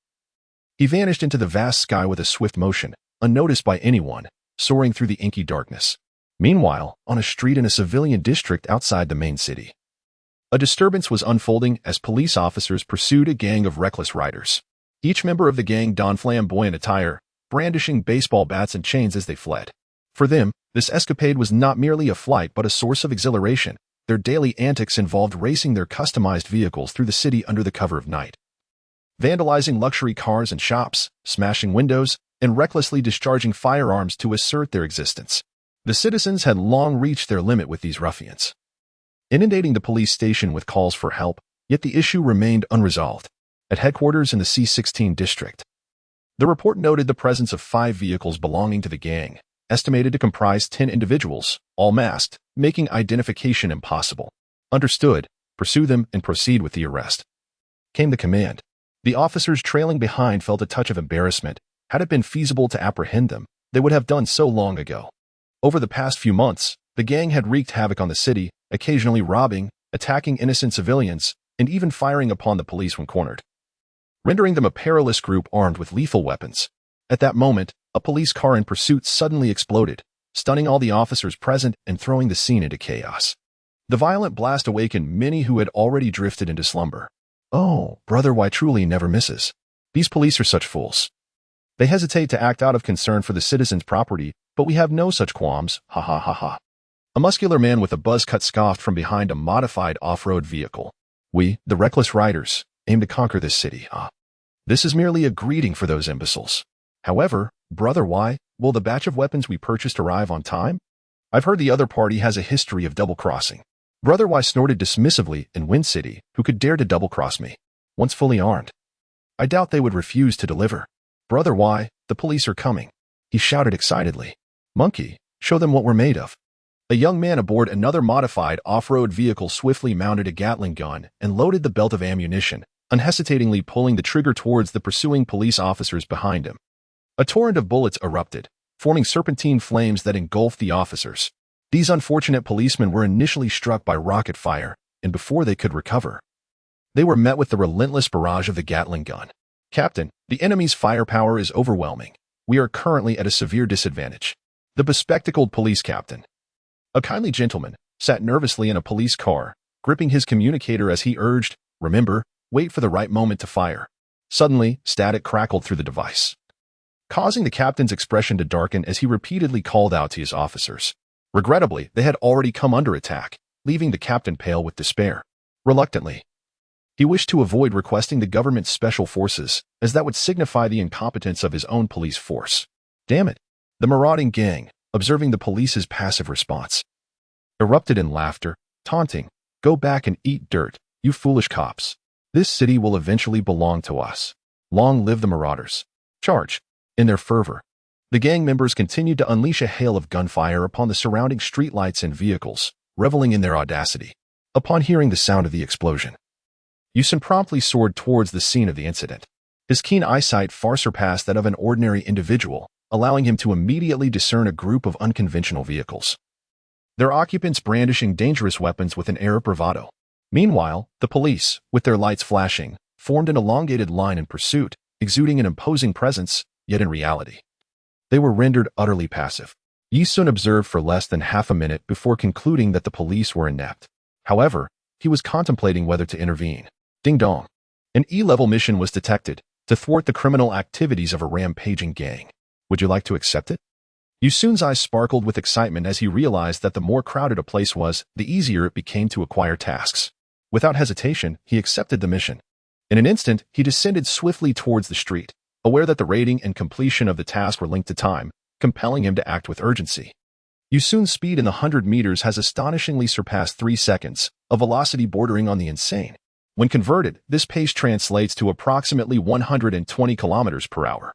he vanished into the vast sky with a swift motion, unnoticed by anyone, soaring through the inky darkness. Meanwhile, on a street in a civilian district outside the main city, a disturbance was unfolding as police officers pursued a gang of reckless riders. Each member of the gang donned flamboyant attire, brandishing baseball bats and chains as they fled. For them, this escapade was not merely a flight but a source of exhilaration. Their daily antics involved racing their customized vehicles through the city under the cover of night, vandalizing luxury cars and shops, smashing windows, and recklessly discharging firearms to assert their existence. The citizens had long reached their limit with these ruffians, inundating the police station with calls for help, yet the issue remained unresolved. At headquarters in the C-16 district, the report noted the presence of 5 vehicles belonging to the gang, estimated to comprise 10 individuals, all masked, making identification impossible. Understood, pursue them and proceed with the arrest, came the command. The officers trailing behind felt a touch of embarrassment. Had it been feasible to apprehend them, they would have done so long ago. Over the past few months, the gang had wreaked havoc on the city, occasionally robbing, attacking innocent civilians, and even firing upon the police when cornered, rendering them a perilous group armed with lethal weapons. At that moment, a police car in pursuit suddenly exploded, stunning all the officers present and throwing the scene into chaos. The violent blast awakened many who had already drifted into slumber. "Oh, brother, why truly never misses. These police are such fools. They hesitate to act out of concern for the citizens' property, but we have no such qualms, ha ha ha ha." A muscular man with a buzz cut scoffed from behind a modified off-road vehicle. "We, the reckless riders, aim to conquer this city, ah. This is merely a greeting for those imbeciles. However, brother, why will the batch of weapons we purchased arrive on time? I've heard the other party has a history of double-crossing." Brother Y snorted dismissively in Wind City. "Who could dare to double-cross me? Once fully armed, I doubt they would refuse to deliver." "Brother Y, the police are coming," he shouted excitedly. "Monkey, show them what we're made of." A young man aboard another modified off-road vehicle swiftly mounted a Gatling gun and loaded the belt of ammunition, unhesitatingly pulling the trigger towards the pursuing police officers behind him. A torrent of bullets erupted, forming serpentine flames that engulfed the officers. These unfortunate policemen were initially struck by rocket fire, and before they could recover, they were met with the relentless barrage of the Gatling gun. "Captain, the enemy's firepower is overwhelming. We are currently at a severe disadvantage." The bespectacled police captain, a kindly gentleman, sat nervously in a police car, gripping his communicator as he urged, "Remember, wait for the right moment to fire." Suddenly, static crackled through the device, causing the captain's expression to darken as he repeatedly called out to his officers. Regrettably, they had already come under attack, leaving the captain pale with despair. Reluctantly, he wished to avoid requesting the government's special forces, as that would signify the incompetence of his own police force. Damn it! The marauding gang, observing the police's passive response, erupted in laughter, taunting, "Go back and eat dirt, you foolish cops. This city will eventually belong to us. Long live the marauders. Charge!" In their fervor, the gang members continued to unleash a hail of gunfire upon the surrounding streetlights and vehicles, reveling in their audacity. Upon hearing the sound of the explosion, Yusun promptly soared towards the scene of the incident. His keen eyesight far surpassed that of an ordinary individual, allowing him to immediately discern a group of unconventional vehicles, their occupants brandishing dangerous weapons with an air of bravado. Meanwhile, the police, with their lights flashing, formed an elongated line in pursuit, exuding an imposing presence, yet in reality, they were rendered utterly passive. Yisun observed for less than half a minute before concluding that the police were inept. However, he was contemplating whether to intervene. Ding dong. An E-level mission was detected to thwart the criminal activities of a rampaging gang. Would you like to accept it? Yusun's eyes sparkled with excitement as he realized that the more crowded a place was, the easier it became to acquire tasks. Without hesitation, he accepted the mission. In an instant, he descended swiftly towards the street, aware that the rating and completion of the task were linked to time, compelling him to act with urgency. Yusun's speed in the 100 meters has astonishingly surpassed 3 seconds, a velocity bordering on the insane. When converted, this pace translates to approximately 120 kilometers per hour.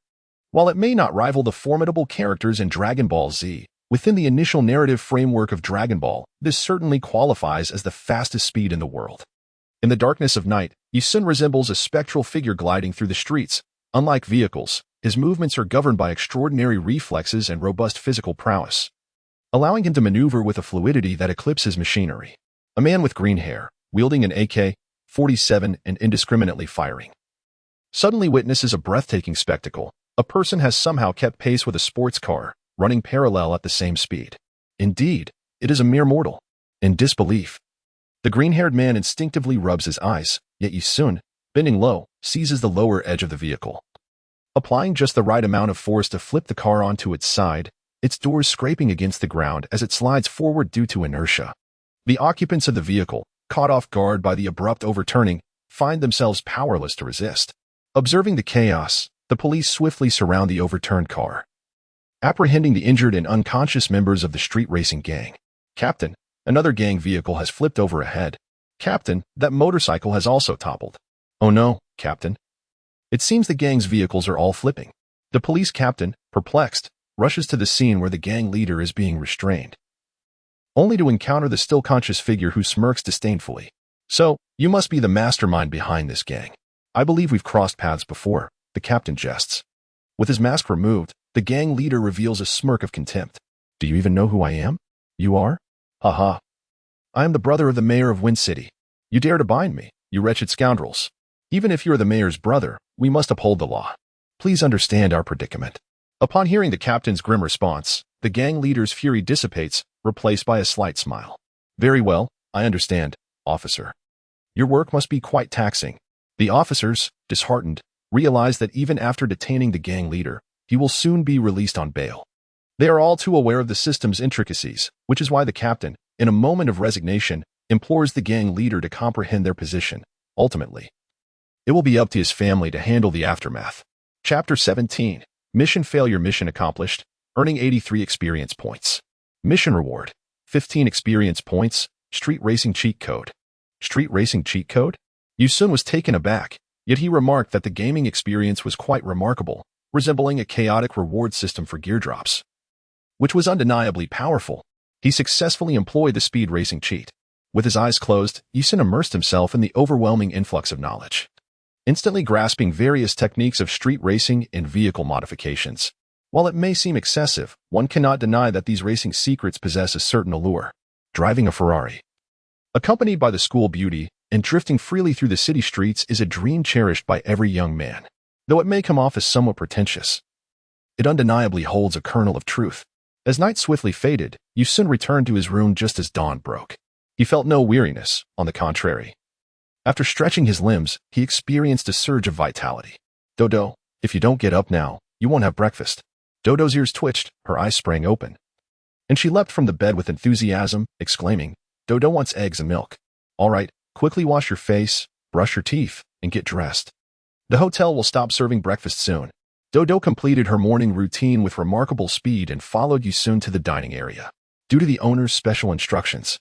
While it may not rival the formidable characters in Dragon Ball Z, within the initial narrative framework of Dragon Ball, this certainly qualifies as the fastest speed in the world. In the darkness of night, Yusun resembles a spectral figure gliding through the streets. Unlike vehicles, his movements are governed by extraordinary reflexes and robust physical prowess, allowing him to maneuver with a fluidity that eclipses machinery. A man with green hair, wielding an AK-47 and indiscriminately firing, suddenly witnesses a breathtaking spectacle. A person has somehow kept pace with a sports car, running parallel at the same speed. Indeed, it is a mere mortal. In disbelief, the green-haired man instinctively rubs his eyes, yet Yusun, bending low, seizes the lower edge of the vehicle. Applying just the right amount of force to flip the car onto its side, its doors scraping against the ground as it slides forward due to inertia. The occupants of the vehicle, caught off guard by the abrupt overturning, find themselves powerless to resist. Observing the chaos, the police swiftly surround the overturned car, apprehending the injured and unconscious members of the street racing gang. "Captain, another gang vehicle has flipped over ahead. Captain, that motorcycle has also toppled." "Oh no, Captain. It seems the gang's vehicles are all flipping." The police captain, perplexed, rushes to the scene where the gang leader is being restrained, only to encounter the still conscious figure who smirks disdainfully. "So, you must be the mastermind behind this gang. I believe we've crossed paths before," the captain jests. With his mask removed, the gang leader reveals a smirk of contempt. "Do you even know who I am? You are? Haha. I am the brother of the mayor of Wind City. You dare to bind me, you wretched scoundrels. Even if you're the mayor's brother, we must uphold the law. Please understand our predicament." Upon hearing the captain's grim response, the gang leader's fury dissipates, replaced by a slight smile. "Very well, I understand, officer. Your work must be quite taxing." The officers, disheartened, realize that even after detaining the gang leader, he will soon be released on bail. They are all too aware of the system's intricacies, which is why the captain, in a moment of resignation, implores the gang leader to comprehend their position. Ultimately, it will be up to his family to handle the aftermath. Chapter 17. Mission Failure. Mission accomplished, earning 83 experience points. Mission reward, 15 experience points, street racing cheat code. Street racing cheat code? Yusun was taken aback, yet he remarked that the gaming experience was quite remarkable, resembling a chaotic reward system for gear drops, which was undeniably powerful. He successfully employed the speed racing cheat. With his eyes closed, Yusun immersed himself in the overwhelming influx of knowledge. instantly grasping various techniques of street racing and vehicle modifications. While it may seem excessive, one cannot deny that these racing secrets possess a certain allure. Driving a Ferrari. Accompanied by the school beauty and drifting freely through the city streets is a dream cherished by every young man. Though it may come off as somewhat pretentious, it undeniably holds a kernel of truth. As night swiftly faded, Yusun returned to his room just as dawn broke. He felt no weariness, on the contrary. After stretching his limbs, he experienced a surge of vitality. Dodo, if you don't get up now, you won't have breakfast. Dodo's ears twitched, her eyes sprang open. And she leapt from the bed with enthusiasm, exclaiming, Dodo wants eggs and milk. All right, quickly wash your face, brush your teeth, and get dressed. The hotel will stop serving breakfast soon. Dodo completed her morning routine with remarkable speed and followed Yusun to the dining area, due to the owner's special instructions.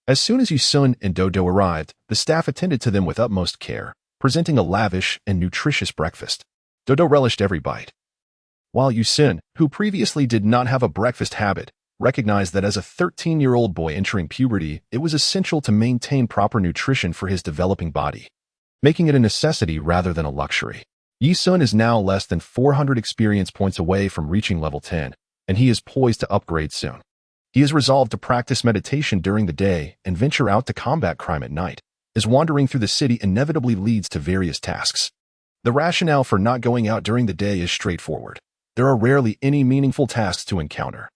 As soon as Yusun and Dodo arrived, the staff attended to them with utmost care, presenting a lavish and nutritious breakfast. Dodo relished every bite, while Yusun, who previously did not have a breakfast habit, recognized that as a 13-year-old boy entering puberty, it was essential to maintain proper nutrition for his developing body, making it a necessity rather than a luxury. Yusun is now less than 400 experience points away from reaching level 10, and he is poised to upgrade soon. He is resolved to practice meditation during the day and venture out to combat crime at night, as wandering through the city inevitably leads to various tasks. The rationale for not going out during the day is straightforward. There are rarely any meaningful tasks to encounter,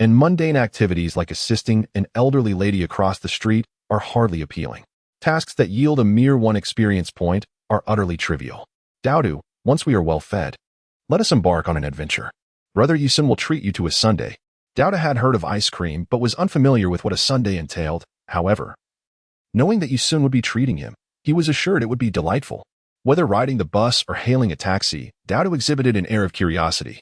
and mundane activities like assisting an elderly lady across the street are hardly appealing. Tasks that yield a mere 1 experience point are utterly trivial. Dodo, once we are well fed, let us embark on an adventure. Brother Yusun will treat you to a sundae. Dodo had heard of ice cream but was unfamiliar with what a sundae entailed. However, knowing that Yusun would be treating him, he was assured it would be delightful. Whether riding the bus or hailing a taxi, Dodo exhibited an air of curiosity.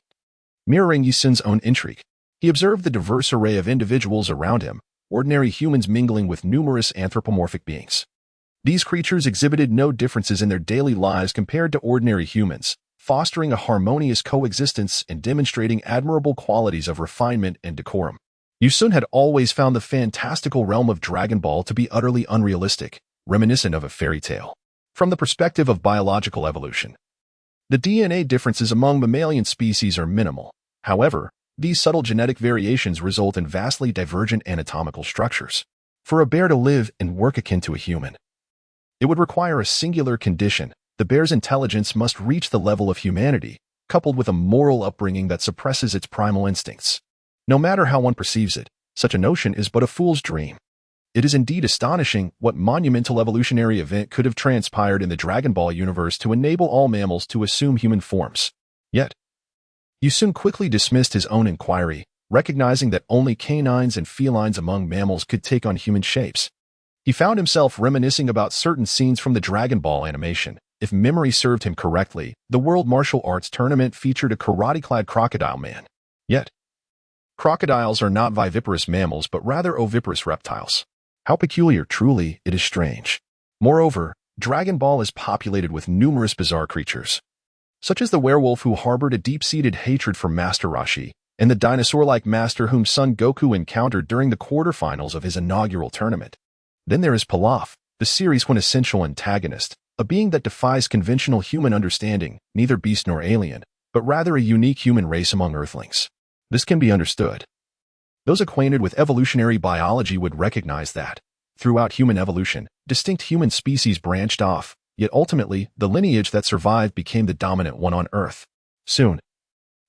Mirroring Yusun's own intrigue, he observed the diverse array of individuals around him, ordinary humans mingling with numerous anthropomorphic beings. These creatures exhibited no differences in their daily lives compared to ordinary humans, fostering a harmonious coexistence and demonstrating admirable qualities of refinement and decorum. Yusun had always found the fantastical realm of Dragon Ball to be utterly unrealistic, reminiscent of a fairy tale. From the perspective of biological evolution, the DNA differences among mammalian species are minimal. However, these subtle genetic variations result in vastly divergent anatomical structures. For a bear to live and work akin to a human, it would require a singular condition. The bear's intelligence must reach the level of humanity, coupled with a moral upbringing that suppresses its primal instincts. No matter how one perceives it, such a notion is but a fool's dream. It is indeed astonishing what monumental evolutionary event could have transpired in the Dragon Ball universe to enable all mammals to assume human forms. Yet, Yusun quickly dismissed his own inquiry, recognizing that only canines and felines among mammals could take on human shapes. He found himself reminiscing about certain scenes from the Dragon Ball animation. If memory served him correctly, the World Martial Arts Tournament featured a karate-clad crocodile man. Yet, crocodiles are not viviparous mammals but rather oviparous reptiles. How peculiar, truly, it is strange. Moreover, Dragon Ball is populated with numerous bizarre creatures, such as the werewolf who harbored a deep-seated hatred for Master Roshi, and the dinosaur-like master whom Son Goku encountered during the quarterfinals of his inaugural tournament. Then there is Pilaf, the series' quintessential antagonist, a being that defies conventional human understanding, neither beast nor alien, but rather a unique human race among Earthlings. This can be understood. Those acquainted with evolutionary biology would recognize that, throughout human evolution, distinct human species branched off, yet ultimately, the lineage that survived became the dominant one on Earth. Soon,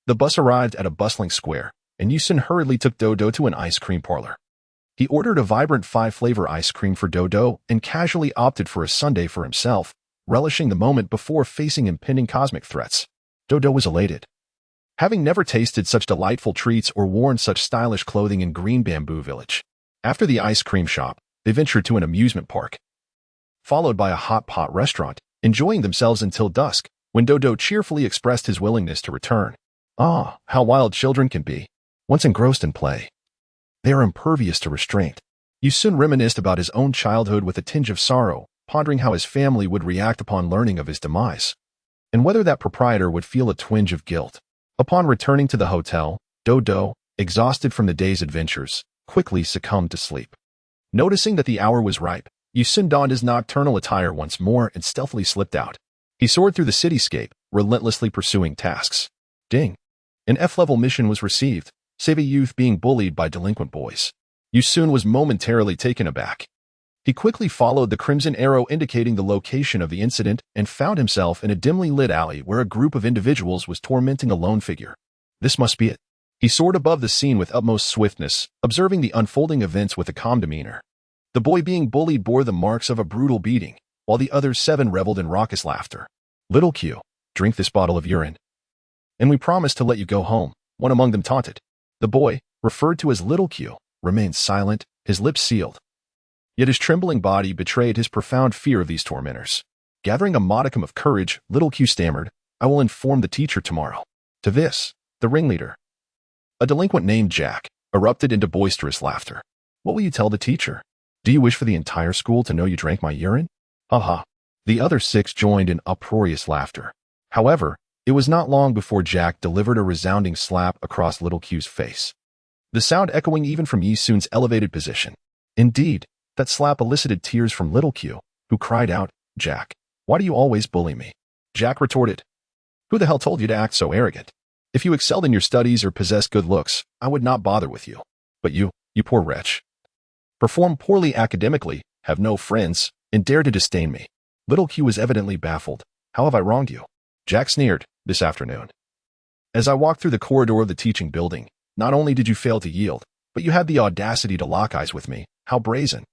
the bus arrived at a bustling square, and Yusun hurriedly took Dodo to an ice cream parlor. He ordered a vibrant 5-flavor ice cream for Dodo and casually opted for a sundae for himself, relishing the moment before facing impending cosmic threats. Dodo was elated. Having never tasted such delightful treats or worn such stylish clothing in Green Bamboo Village. After the ice cream shop, they ventured to an amusement park, followed by a hot pot restaurant, enjoying themselves until dusk, when Dodo cheerfully expressed his willingness to return. Ah, how wild children can be. Once engrossed in play, they are impervious to restraint. Yusun reminisced about his own childhood with a tinge of sorrow, pondering how his family would react upon learning of his demise, and whether that proprietor would feel a twinge of guilt. Upon returning to the hotel, Dodo, exhausted from the day's adventures, quickly succumbed to sleep. Noticing that the hour was ripe, Yusun donned his nocturnal attire once more and stealthily slipped out. He soared through the cityscape, relentlessly pursuing tasks. Ding! An F-level mission was received. Save a youth being bullied by delinquent boys. Yu-sun was momentarily taken aback. He quickly followed the crimson arrow indicating the location of the incident and found himself in a dimly lit alley where a group of individuals was tormenting a lone figure. This must be it. He soared above the scene with utmost swiftness, observing the unfolding events with a calm demeanor. The boy being bullied bore the marks of a brutal beating, while the other 7 reveled in raucous laughter. Little Q, drink this bottle of urine. And we promise to let you go home, one among them taunted. The boy, referred to as Little Q, remained silent, his lips sealed. Yet his trembling body betrayed his profound fear of these tormentors. Gathering a modicum of courage, Little Q stammered, I will inform the teacher tomorrow. To this, the ringleader, a delinquent named Jack, erupted into boisterous laughter. What will you tell the teacher? Do you wish for the entire school to know you drank my urine? Ha ha. The other 6 joined in uproarious laughter. However, it was not long before Jack delivered a resounding slap across Little Q's face. The sound echoing even from Yi-sun's elevated position. Indeed, that slap elicited tears from Little Q, who cried out, Jack, why do you always bully me? Jack retorted, who the hell told you to act so arrogant? If you excelled in your studies or possessed good looks, I would not bother with you. But you poor wretch, perform poorly academically, have no friends, and dare to disdain me. Little Q was evidently baffled. How have I wronged you? Jack sneered, this afternoon. As I walked through the corridor of the teaching building, not only did you fail to yield, but you had the audacity to lock eyes with me. How brazen.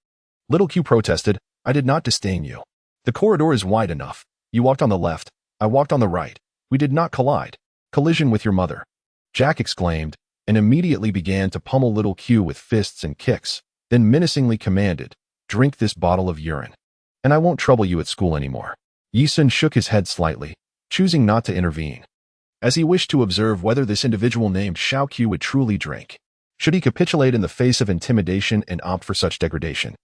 Little Q protested, I did not disdain you. The corridor is wide enough. You walked on the left, I walked on the right. We did not collide. Collision with your mother. Jack exclaimed, and immediately began to pummel Little Q with fists and kicks, then menacingly commanded, drink this bottle of urine. And I won't trouble you at school anymore. Yi-sun shook his head slightly, choosing not to intervene, as he wished to observe whether this individual named Xiao Q would truly drink. Should he capitulate in the face of intimidation and opt for such degradation,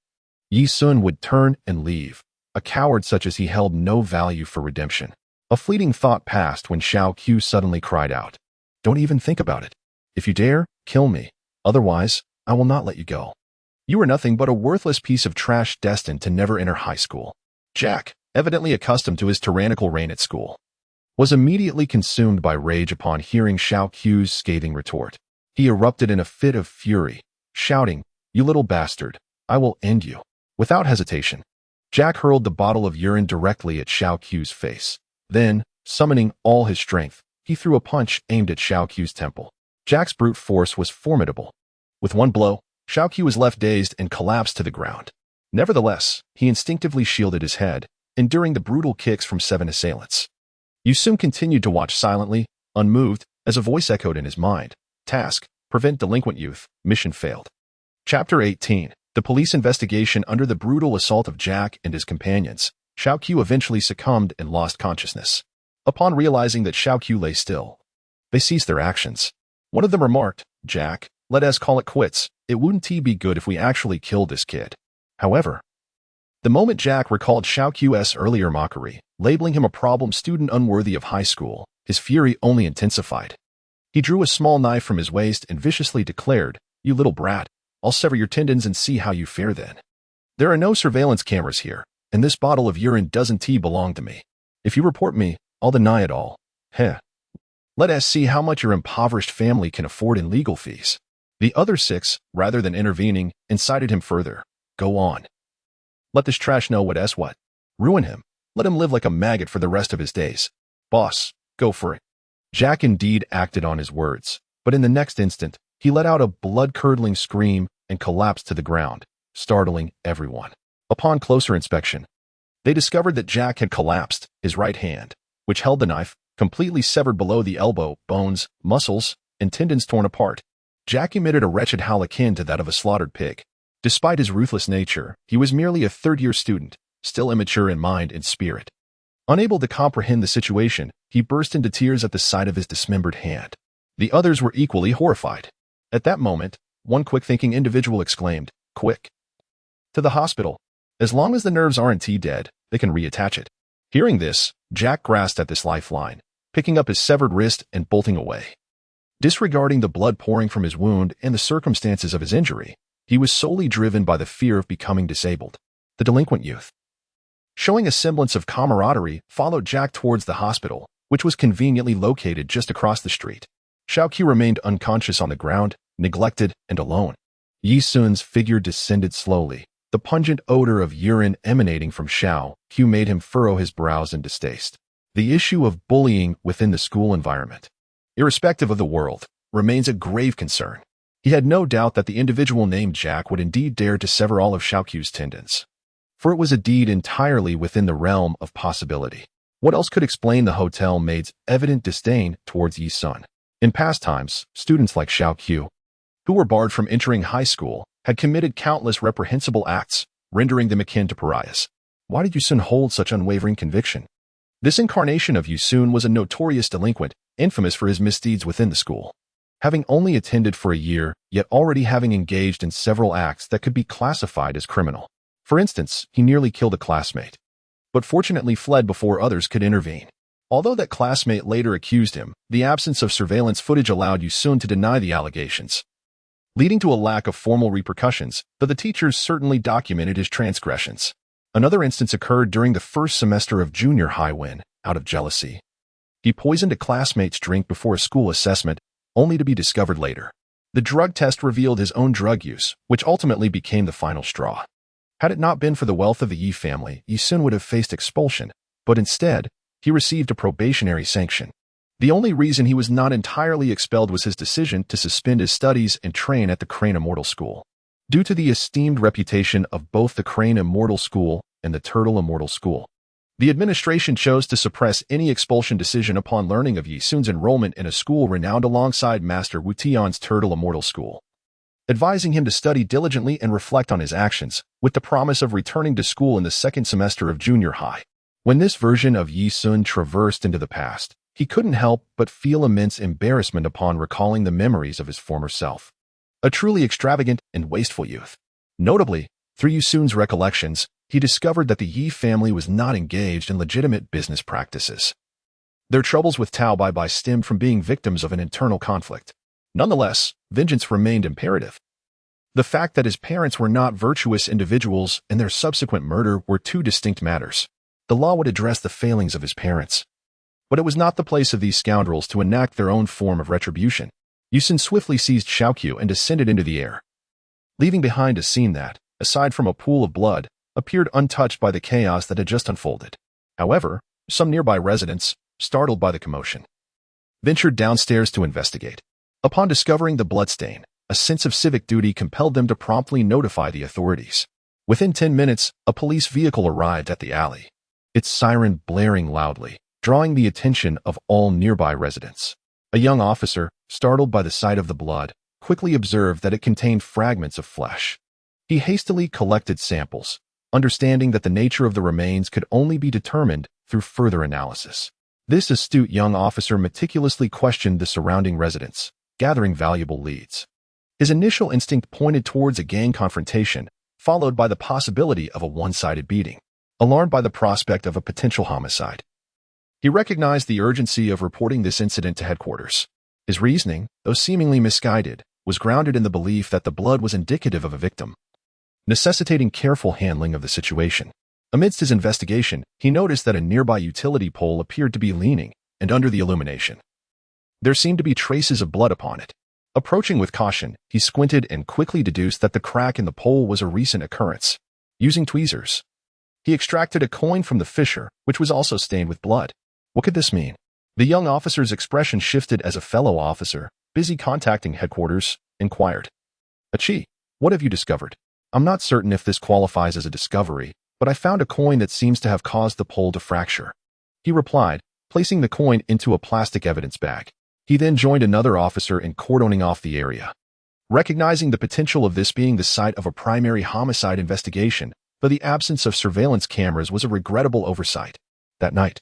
Yi-sun would turn and leave, a coward such as he held no value for redemption. A fleeting thought passed when Xiao Q suddenly cried out, don't even think about it. If you dare, kill me. Otherwise, I will not let you go. You are nothing but a worthless piece of trash destined to never enter high school. Jack, evidently accustomed to his tyrannical reign at school, was immediately consumed by rage upon hearing Xiao Q's scathing retort. He erupted in a fit of fury, shouting, you little bastard, I will end you. Without hesitation, Jack hurled the bottle of urine directly at Xiao Q's face. Then, summoning all his strength, he threw a punch aimed at Xiao Q's temple. Jack's brute force was formidable. With one blow, Xiao Q was left dazed and collapsed to the ground. Nevertheless, he instinctively shielded his head, enduring the brutal kicks from 7 assailants. Yu-sun continued to watch silently, unmoved, as a voice echoed in his mind. Task, prevent delinquent youth, mission failed. Chapter 18. The police investigation under the brutal assault of Jack and his companions. Xiao Q eventually succumbed and lost consciousness. Upon realizing that Xiao Q lay still, they ceased their actions. One of them remarked, Jack, let us call it quits. It wouldn't be good if we actually killed this kid. However, the moment Jack recalled Xiao Q's earlier mockery, labeling him a problem student unworthy of high school, his fury only intensified. He drew a small knife from his waist and viciously declared, you little brat, I'll sever your tendons and see how you fare then. There are no surveillance cameras here, and this bottle of urine doesn't belong to me. If you report me, I'll deny it all. Heh. Let us see how much your impoverished family can afford in legal fees. The other 6, rather than intervening, incited him further. Go on. Let this trash know what. Ruin him. Let him live like a maggot for the rest of his days. Boss, go for it. Jack indeed acted on his words, but in the next instant, he let out a blood-curdling scream and collapsed to the ground, startling everyone. Upon closer inspection, they discovered that Jack had collapsed, his right hand, which held the knife, completely severed below the elbow, bones, muscles, and tendons torn apart. Jack emitted a wretched howl akin to that of a slaughtered pig. Despite his ruthless nature, he was merely a third-year student, still immature in mind and spirit. Unable to comprehend the situation, he burst into tears at the sight of his dismembered hand. The others were equally horrified. At that moment, one quick-thinking individual exclaimed, quick! To the hospital. As long as the nerves aren't dead, they can reattach it. Hearing this, Jack grasped at this lifeline, picking up his severed wrist and bolting away. Disregarding the blood pouring from his wound and the circumstances of his injury, he was solely driven by the fear of becoming disabled. The delinquent youth. Showing a semblance of camaraderie, followed Jack towards the hospital, which was conveniently located just across the street. Xiaoqiu remained unconscious on the ground, neglected and alone. Yi Sun's figure descended slowly. The pungent odor of urine emanating from Xiaoqiu made him furrow his brows in distaste. The issue of bullying within the school environment, irrespective of the world, remains a grave concern. He had no doubt that the individual named Jack would indeed dare to sever all of Xiaoqiu's tendons, for it was a deed entirely within the realm of possibility. What else could explain the hotel maid's evident disdain towards Yi Sun? In past times, students like Xiaoqiu, who were barred from entering high school, had committed countless reprehensible acts, rendering them akin to pariahs. Why did Yi Sun hold such unwavering conviction? This incarnation of Yi Sun was a notorious delinquent, infamous for his misdeeds within the school. Having only attended for a year, yet already having engaged in several acts that could be classified as criminal. For instance, he nearly killed a classmate, but fortunately fled before others could intervene. Although that classmate later accused him, the absence of surveillance footage allowed Yi Sun to deny the allegations, leading to a lack of formal repercussions, though the teachers certainly documented his transgressions. Another instance occurred during the first semester of junior high when, out of jealousy, he poisoned a classmate's drink before a school assessment, only to be discovered later. The drug test revealed his own drug use, which ultimately became the final straw. Had it not been for the wealth of the Yi family, Yi Sun would have faced expulsion, but instead, he received a probationary sanction. The only reason he was not entirely expelled was his decision to suspend his studies and train at the Crane Immortal School. Due to the esteemed reputation of both the Crane Immortal School and the Turtle Immortal School, the administration chose to suppress any expulsion decision upon learning of Yi Sun's enrollment in a school renowned alongside Master Wu Tian's Turtle Immortal School, advising him to study diligently and reflect on his actions, with the promise of returning to school in the second semester of junior high. When this version of Yi Sun traversed into the past, he couldn't help but feel immense embarrassment upon recalling the memories of his former self. A truly extravagant and wasteful youth. Notably, through Yi Sun's recollections, he discovered that the Yi family was not engaged in legitimate business practices. Their troubles with Tao Bai stemmed from being victims of an internal conflict. Nonetheless, vengeance remained imperative. The fact that his parents were not virtuous individuals and their subsequent murder were two distinct matters. The law would address the failings of his parents, but it was not the place of these scoundrels to enact their own form of retribution. Yi Sun swiftly seized Xiaoqiu and descended into the air, leaving behind a scene that, aside from a pool of blood, appeared untouched by the chaos that had just unfolded. However, some nearby residents, startled by the commotion, ventured downstairs to investigate. Upon discovering the bloodstain, a sense of civic duty compelled them to promptly notify the authorities. Within 10 minutes, a police vehicle arrived at the alley, its siren blaring loudly, drawing the attention of all nearby residents. A young officer, startled by the sight of the blood, quickly observed that it contained fragments of flesh. He hastily collected samples, understanding that the nature of the remains could only be determined through further analysis. This astute young officer meticulously questioned the surrounding residents, gathering valuable leads. His initial instinct pointed towards a gang confrontation, followed by the possibility of a one-sided beating. Alarmed by the prospect of a potential homicide, he recognized the urgency of reporting this incident to headquarters. His reasoning, though seemingly misguided, was grounded in the belief that the blood was indicative of a victim, necessitating careful handling of the situation. Amidst his investigation, he noticed that a nearby utility pole appeared to be leaning, and under the illumination, there seemed to be traces of blood upon it. Approaching with caution, he squinted and quickly deduced that the crack in the pole was a recent occurrence. Using tweezers, he extracted a coin from the fissure, which was also stained with blood. What could this mean? The young officer's expression shifted as a fellow officer, busy contacting headquarters, inquired. "Achi, what have you discovered?" "I'm not certain if this qualifies as a discovery, but I found a coin that seems to have caused the pole to fracture," he replied, placing the coin into a plastic evidence bag. He then joined another officer in cordoning off the area. Recognizing the potential of this being the site of a primary homicide investigation, but the absence of surveillance cameras was a regrettable oversight. That night,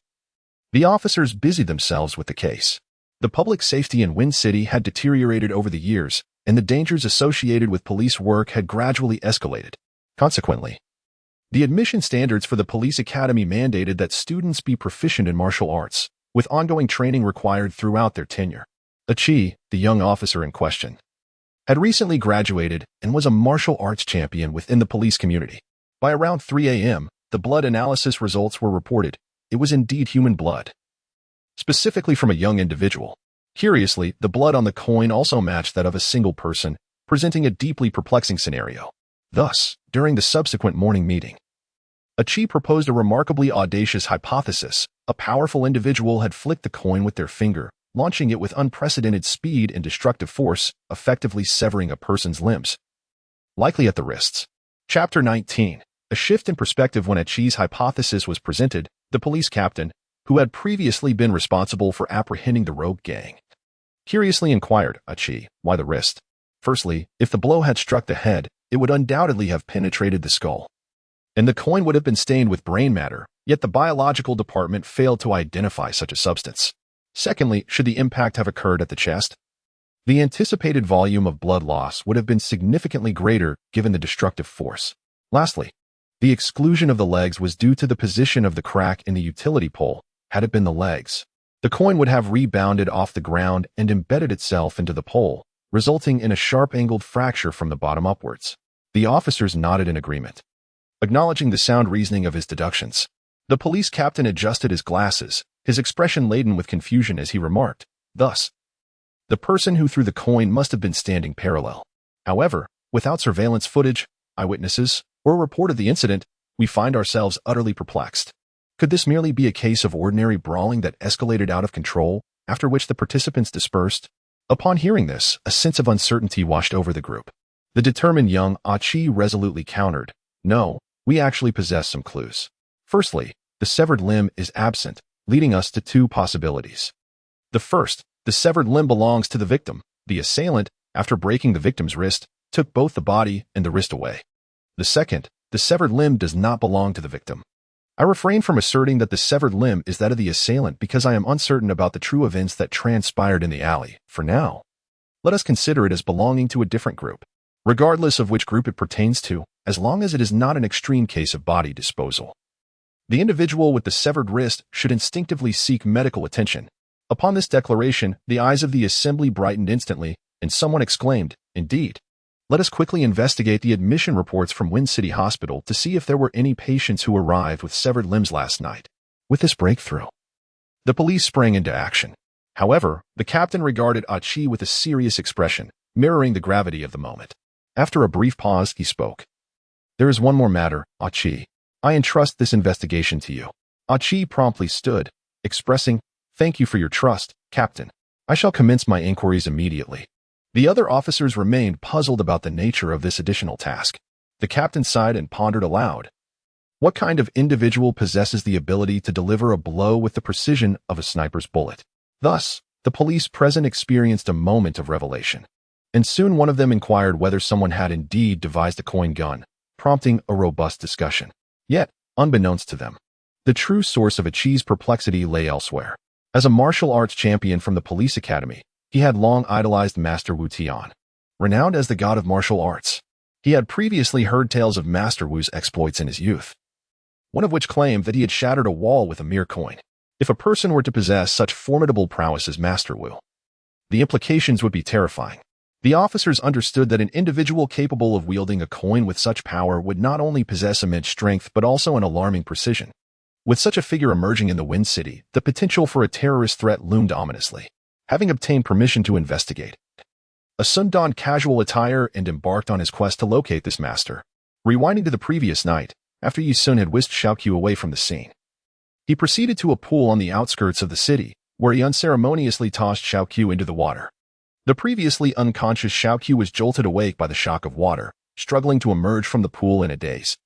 the officers busied themselves with the case. The public safety in Wind City had deteriorated over the years, and the dangers associated with police work had gradually escalated. Consequently, the admission standards for the police academy mandated that students be proficient in martial arts, with ongoing training required throughout their tenure. Achi, the young officer in question, had recently graduated and was a martial arts champion within the police community. By around 3 a.m., the blood analysis results were reported. It was indeed human blood, specifically from a young individual. Curiously, the blood on the coin also matched that of a single person, presenting a deeply perplexing scenario. Thus, during the subsequent morning meeting, Achi proposed a remarkably audacious hypothesis. A powerful individual had flicked the coin with their finger, launching it with unprecedented speed and destructive force, effectively severing a person's limbs, likely at the wrists. Chapter 19. A shift in perspective. When Achi's hypothesis was presented, the police captain, who had previously been responsible for apprehending the rogue gang, curiously inquired, "Achi, why the wrist?" Firstly, if the blow had struck the head, it would undoubtedly have penetrated the skull, and the coin would have been stained with brain matter, yet the biological department failed to identify such a substance. Secondly, should the impact have occurred at the chest, the anticipated volume of blood loss would have been significantly greater given the destructive force. Lastly, the exclusion of the legs was due to the position of the crack in the utility pole. Had it been the legs, the coin would have rebounded off the ground and embedded itself into the pole, resulting in a sharp-angled fracture from the bottom upwards. The officers nodded in agreement, acknowledging the sound reasoning of his deductions. The police captain adjusted his glasses, his expression laden with confusion as he remarked, "Thus, the person who threw the coin must have been standing parallel. However, without surveillance footage, eyewitnesses, or a report of the incident, we find ourselves utterly perplexed. Could this merely be a case of ordinary brawling that escalated out of control, after which the participants dispersed?" Upon hearing this, a sense of uncertainty washed over the group. The determined young Achi resolutely countered, "No, we actually possess some clues. Firstly, the severed limb is absent, leading us to two possibilities. The first, the severed limb belongs to the victim. The assailant, after breaking the victim's wrist, took both the body and the wrist away. The second, the severed limb does not belong to the victim. I refrain from asserting that the severed limb is that of the assailant because I am uncertain about the true events that transpired in the alley. For now, let us consider it as belonging to a different group, regardless of which group it pertains to, as long as it is not an extreme case of body disposal. The individual with the severed wrist should instinctively seek medical attention." Upon this declaration, the eyes of the assembly brightened instantly, and someone exclaimed, "Indeed. Let us quickly investigate the admission reports from Wind City Hospital to see if there were any patients who arrived with severed limbs last night." With this breakthrough, the police sprang into action. However, the captain regarded Achi with a serious expression, mirroring the gravity of the moment. After a brief pause, he spoke. "There is one more matter, Achi. I entrust this investigation to you." Achi promptly stood, expressing, "Thank you for your trust, Captain. I shall commence my inquiries immediately." The other officers remained puzzled about the nature of this additional task. The captain sighed and pondered aloud. What kind of individual possesses the ability to deliver a blow with the precision of a sniper's bullet? Thus, the police present experienced a moment of revelation, and soon one of them inquired whether someone had indeed devised a coin gun, prompting a robust discussion. Yet, unbeknownst to them, the true source of Achi's perplexity lay elsewhere. As a martial arts champion from the police academy, he had long idolized Master Wu Tian, renowned as the god of martial arts. He had previously heard tales of Master Wu's exploits in his youth, one of which claimed that he had shattered a wall with a mere coin. If a person were to possess such formidable prowess as Master Wu, the implications would be terrifying. The officers understood that an individual capable of wielding a coin with such power would not only possess immense strength but also an alarming precision. With such a figure emerging in the Wind City, the potential for a terrorist threat loomed ominously. Having obtained permission to investigate, Sun donned casual attire and embarked on his quest to locate this master. Rewinding to the previous night, after Sun had whisked Xiaoqiu away from the scene, he proceeded to a pool on the outskirts of the city, where he unceremoniously tossed Xiaoqiu into the water. The previously unconscious Xiaoqiu was jolted awake by the shock of water, struggling to emerge from the pool in a daze.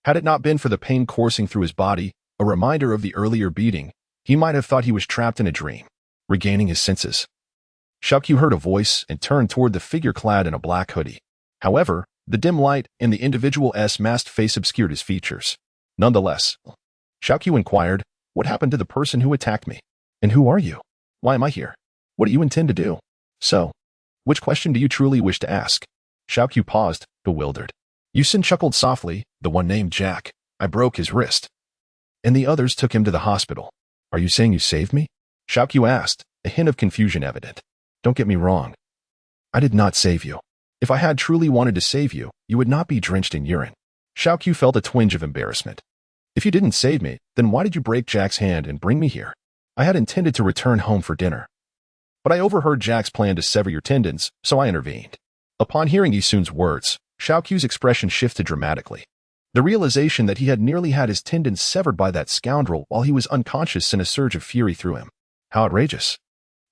Had it not been for the pain coursing through his body, a reminder of the earlier beating, he might have thought he was trapped in a dream. Regaining his senses, Xiaoqiu heard a voice and turned toward the figure clad in a black hoodie. However, the dim light and the individual's masked face obscured his features. Nonetheless, Xiaoqiu inquired, "What happened to the person who attacked me? And who are you? Why am I here? What do you intend to do? So, which question do you truly wish to ask?" Xiaoqiu paused, bewildered. Sun chuckled softly, "The one named Jack. I broke his wrist, and the others took him to the hospital." "Are you saying you saved me?" Xiaoqiu asked, a hint of confusion evident. "Don't get me wrong. I did not save you. If I had truly wanted to save you, you would not be drenched in urine." Xiaoqiu felt a twinge of embarrassment. If you didn't save me, then why did you break Jack's hand and bring me here? I had intended to return home for dinner. But I overheard Jack's plan to sever your tendons, so I intervened. Upon hearing Yisun's words, Xiaoqi's expression shifted dramatically. The realization that he had nearly had his tendons severed by that scoundrel while he was unconscious sent a surge of fury through him. How outrageous.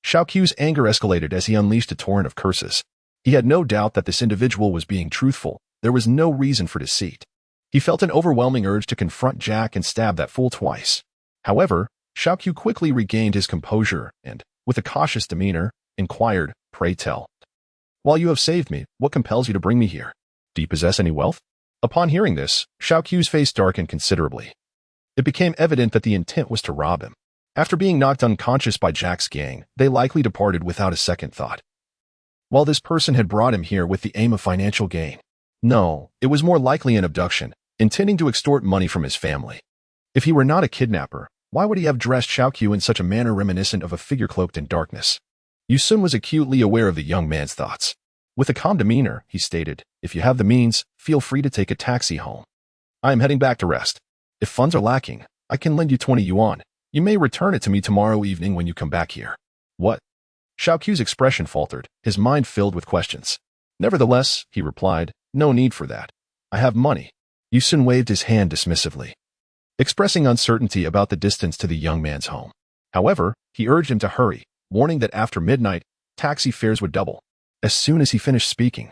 Xiaoqi's anger escalated as he unleashed a torrent of curses. He had no doubt that this individual was being truthful. There was no reason for deceit. He felt an overwhelming urge to confront Jack and stab that fool twice. However, Xiaoqi quickly regained his composure and, with a cautious demeanor, inquired, "Pray tell. While you have saved me, what compels you to bring me here? Do you possess any wealth?" Upon hearing this, Xiaoqi's face darkened considerably. It became evident that the intent was to rob him. After being knocked unconscious by Jack's gang, they likely departed without a second thought. While this person had brought him here with the aim of financial gain. No, it was more likely an abduction, intending to extort money from his family. If he were not a kidnapper, why would he have dressed Xiaoqiu in such a manner reminiscent of a figure cloaked in darkness? Yisun was acutely aware of the young man's thoughts. With a calm demeanor, he stated, "If you have the means, feel free to take a taxi home. I am heading back to rest. If funds are lacking, I can lend you 20 yuan. You may return it to me tomorrow evening when you come back here." What? Xiaoqi's expression faltered, his mind filled with questions. Nevertheless, he replied, "No need for that. I have money." Yisun waved his hand dismissively, expressing uncertainty about the distance to the young man's home. However, he urged him to hurry, warning that after midnight, taxi fares would double. As soon as he finished speaking,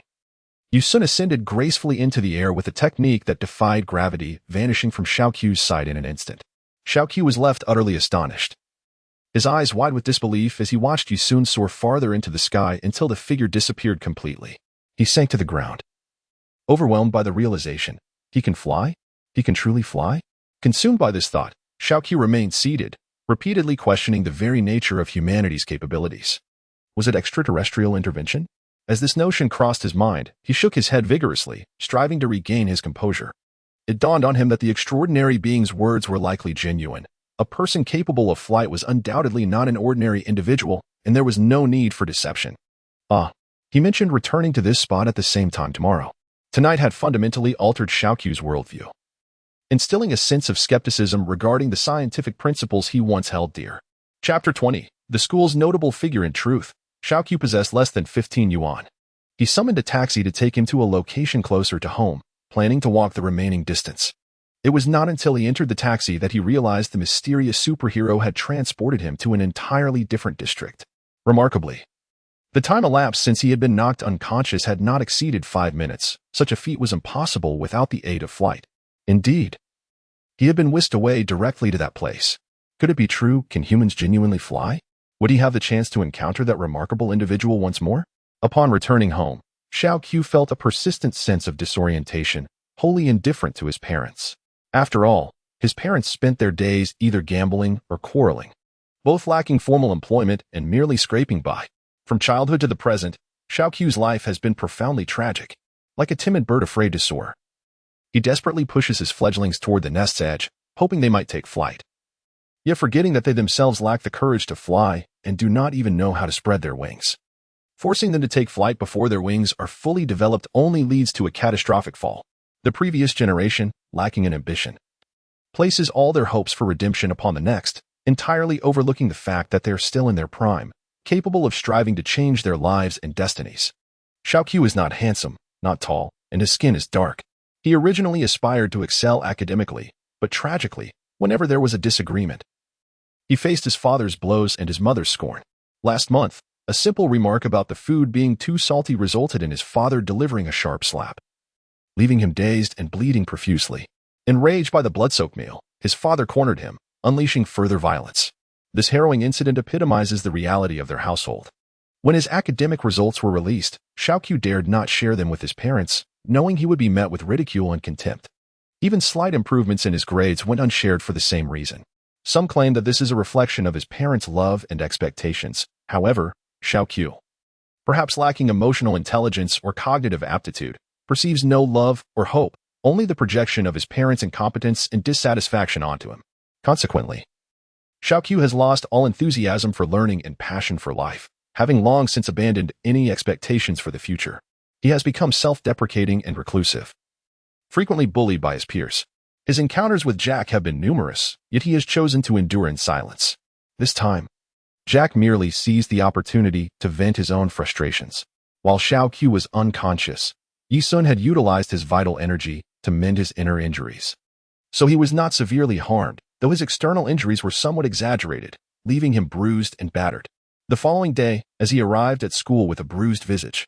Yisun ascended gracefully into the air with a technique that defied gravity, vanishing from Xiaoqi's sight in an instant. Xiaoqi was left utterly astonished, his eyes wide with disbelief as he watched Yisun soar farther into the sky until the figure disappeared completely. He sank to the ground, overwhelmed by the realization. He can fly? He can truly fly? Consumed by this thought, Xiaoqi remained seated, repeatedly questioning the very nature of humanity's capabilities. Was it extraterrestrial intervention? As this notion crossed his mind, he shook his head vigorously, striving to regain his composure. It dawned on him that the extraordinary being's words were likely genuine. A person capable of flight was undoubtedly not an ordinary individual, and there was no need for deception. He mentioned returning to this spot at the same time tomorrow. Tonight had fundamentally altered Xiaoqi's worldview, instilling a sense of skepticism regarding the scientific principles he once held dear. Chapter 20. The school's notable figure in truth. Xiaoqiu possessed less than 15 yuan. He summoned a taxi to take him to a location closer to home, planning to walk the remaining distance. It was not until he entered the taxi that he realized the mysterious superhero had transported him to an entirely different district. Remarkably, the time elapsed since he had been knocked unconscious had not exceeded 5 minutes. Such a feat was impossible without the aid of flight. Indeed, he had been whisked away directly to that place. Could it be true? Can humans genuinely fly? Would he have the chance to encounter that remarkable individual once more? Upon returning home, Xiaoqiu felt a persistent sense of disorientation, wholly indifferent to his parents. After all, his parents spent their days either gambling or quarreling, both lacking formal employment and merely scraping by. From childhood to the present, Xiaoqiu's life has been profoundly tragic, like a timid bird afraid to soar. He desperately pushes his fledglings toward the nest's edge, hoping they might take flight, yet forgetting that they themselves lack the courage to fly and do not even know how to spread their wings. Forcing them to take flight before their wings are fully developed only leads to a catastrophic fall. The previous generation, lacking in ambition, places all their hopes for redemption upon the next, entirely overlooking the fact that they are still in their prime, capable of striving to change their lives and destinies. Xiaoqiu is not handsome, not tall, and his skin is dark. He originally aspired to excel academically, but tragically, whenever there was a disagreement, he faced his father's blows and his mother's scorn. Last month, a simple remark about the food being too salty resulted in his father delivering a sharp slap, leaving him dazed and bleeding profusely. Enraged by the blood-soaked meal, his father cornered him, unleashing further violence. This harrowing incident epitomizes the reality of their household. When his academic results were released, Xiaoqiu dared not share them with his parents, knowing he would be met with ridicule and contempt. Even slight improvements in his grades went unshared for the same reason. Some claim that this is a reflection of his parents' love and expectations. However, Xiaoqiu, perhaps lacking emotional intelligence or cognitive aptitude, perceives no love or hope, only the projection of his parents' incompetence and dissatisfaction onto him. Consequently, Xiaoqiu has lost all enthusiasm for learning and passion for life, having long since abandoned any expectations for the future. He has become self-deprecating and reclusive, frequently bullied by his peers. His encounters with Jack have been numerous, yet he has chosen to endure in silence. This time, Jack merely seized the opportunity to vent his own frustrations. While Xiaoqiu was unconscious, Yi Sun had utilized his vital energy to mend his inner injuries. So he was not severely harmed, though his external injuries were somewhat exaggerated, leaving him bruised and battered. The following day, as he arrived at school with a bruised visage,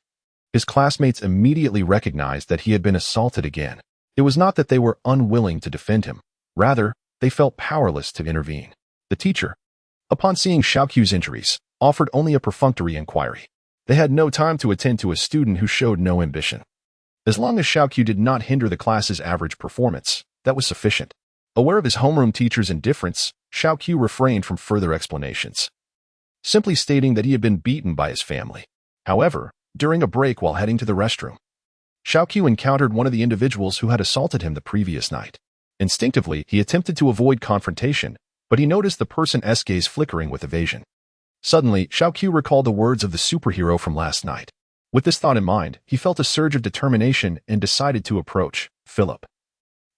his classmates immediately recognized that he had been assaulted again. It was not that they were unwilling to defend him. Rather, they felt powerless to intervene. The teacher, upon seeing Xiaoqiu's injuries, offered only a perfunctory inquiry. They had no time to attend to a student who showed no ambition. As long as Xiaoqiu did not hinder the class's average performance, that was sufficient. Aware of his homeroom teacher's indifference, Xiaoqiu refrained from further explanations, simply stating that he had been beaten by his family. However, during a break while heading to the restroom, Xiaoqiu encountered one of the individuals who had assaulted him the previous night. Instinctively, he attempted to avoid confrontation, but he noticed the person's gaze flickering with evasion. Suddenly, Xiaoqiu recalled the words of the superhero from last night. With this thought in mind, he felt a surge of determination and decided to approach Philip.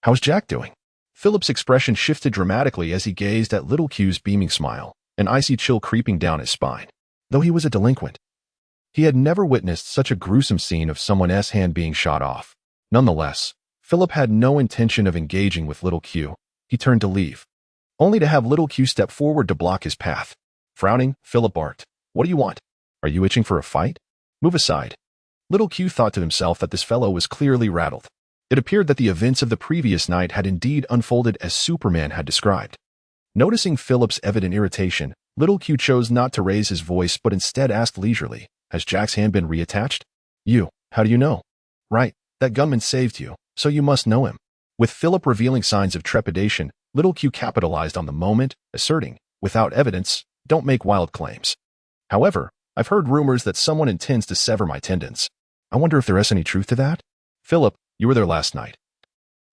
"How's Jack doing?" Philip's expression shifted dramatically as he gazed at little Q's beaming smile, an icy chill creeping down his spine. Though he was a delinquent, he had never witnessed such a gruesome scene of someone's hand being shot off. Nonetheless, Philip had no intention of engaging with little Q. He turned to leave, only to have little Q step forward to block his path. Frowning, Philip barked, "What do you want? Are you itching for a fight? Move aside." Little Q thought to himself that this fellow was clearly rattled. It appeared that the events of the previous night had indeed unfolded as Superman had described. Noticing Philip's evident irritation, little Q chose not to raise his voice but instead asked leisurely, "Has Jack's hand been reattached?" How do you know?" "Right, that gunman saved you, so you must know him." With Philip revealing signs of trepidation, little Q capitalized on the moment, asserting, "Without evidence, don't make wild claims. However, I've heard rumors that someone intends to sever my tendons. I wonder if there is any truth to that?" "Philip, you were there last night.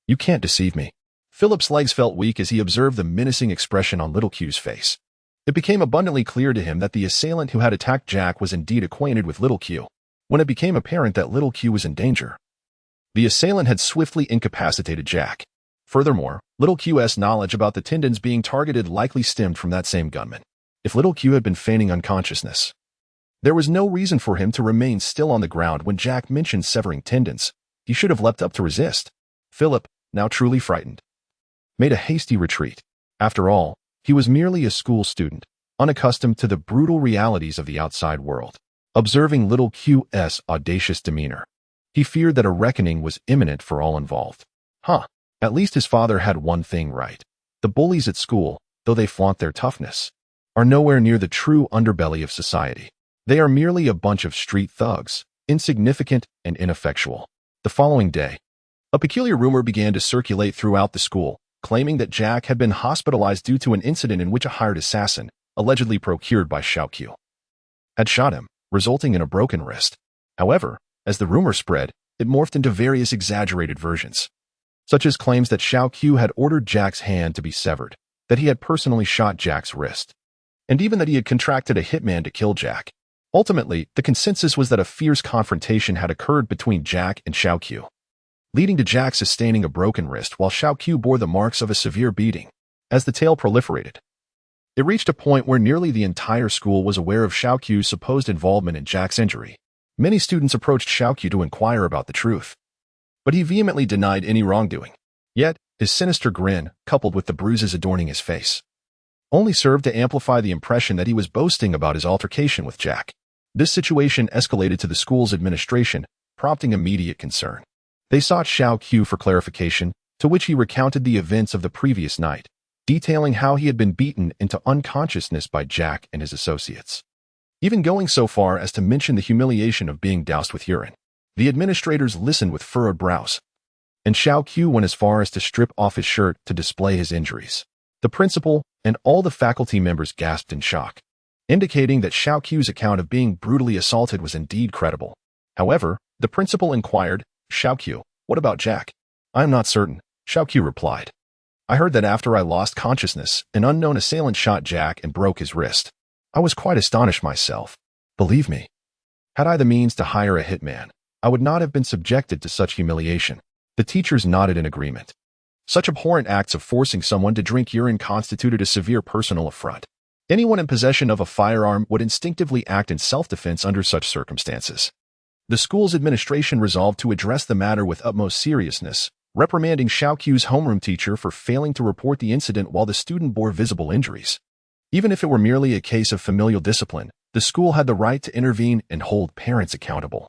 You can't deceive me." Philip's legs felt weak as he observed the menacing expression on little Q's face. It became abundantly clear to him that the assailant who had attacked Jack was indeed acquainted with little Q. When it became apparent that little Q was in danger, the assailant had swiftly incapacitated Jack. Furthermore, little Q's knowledge about the tendons being targeted likely stemmed from that same gunman. If little Q had been feigning unconsciousness, there was no reason for him to remain still on the ground when Jack mentioned severing tendons. He should have leapt up to resist. Philip, now truly frightened, made a hasty retreat. After all, he was merely a school student, unaccustomed to the brutal realities of the outside world. Observing little Q's audacious demeanor, he feared that a reckoning was imminent for all involved. At least his father had one thing right. The bullies at school, though they flaunt their toughness, are nowhere near the true underbelly of society. They are merely a bunch of street thugs, insignificant and ineffectual. The following day, a peculiar rumor began to circulate throughout the school, claiming that Jack had been hospitalized due to an incident in which a hired assassin, allegedly procured by Xiaoqiu, had shot him, resulting in a broken wrist. However, as the rumor spread, it morphed into various exaggerated versions, such as claims that Xiaoqiu had ordered Jack's hand to be severed, that he had personally shot Jack's wrist, and even that he had contracted a hitman to kill Jack. Ultimately, the consensus was that a fierce confrontation had occurred between Jack and Xiaoqiu, leading to Jack sustaining a broken wrist while Xiaoqiu bore the marks of a severe beating. As the tale proliferated, it reached a point where nearly the entire school was aware of Xiaoqiu's supposed involvement in Jack's injury. Many students approached Xiaoqiu to inquire about the truth, but he vehemently denied any wrongdoing. Yet, his sinister grin, coupled with the bruises adorning his face, only served to amplify the impression that he was boasting about his altercation with Jack. This situation escalated to the school's administration, prompting immediate concern. They sought Xiaoqiu for clarification, to which he recounted the events of the previous night, detailing how he had been beaten into unconsciousness by Jack and his associates, even going so far as to mention the humiliation of being doused with urine. The administrators listened with furrowed brows, and Xiaoqiu went as far as to strip off his shirt to display his injuries. The principal and all the faculty members gasped in shock, indicating that Xiaoqiu's account of being brutally assaulted was indeed credible. However, the principal inquired, "Xiaoqiu, what about Jack?" "I am not certain," Xiaoqiu replied. "I heard that after I lost consciousness, an unknown assailant shot Jack and broke his wrist. I was quite astonished myself. Believe me, had I the means to hire a hitman, I would not have been subjected to such humiliation." The teachers nodded in agreement. Such abhorrent acts of forcing someone to drink urine constituted a severe personal affront. Anyone in possession of a firearm would instinctively act in self-defense under such circumstances. The school's administration resolved to address the matter with utmost seriousness, reprimanding Xiaoqiu's homeroom teacher for failing to report the incident while the student bore visible injuries. Even if it were merely a case of familial discipline, the school had the right to intervene and hold parents accountable,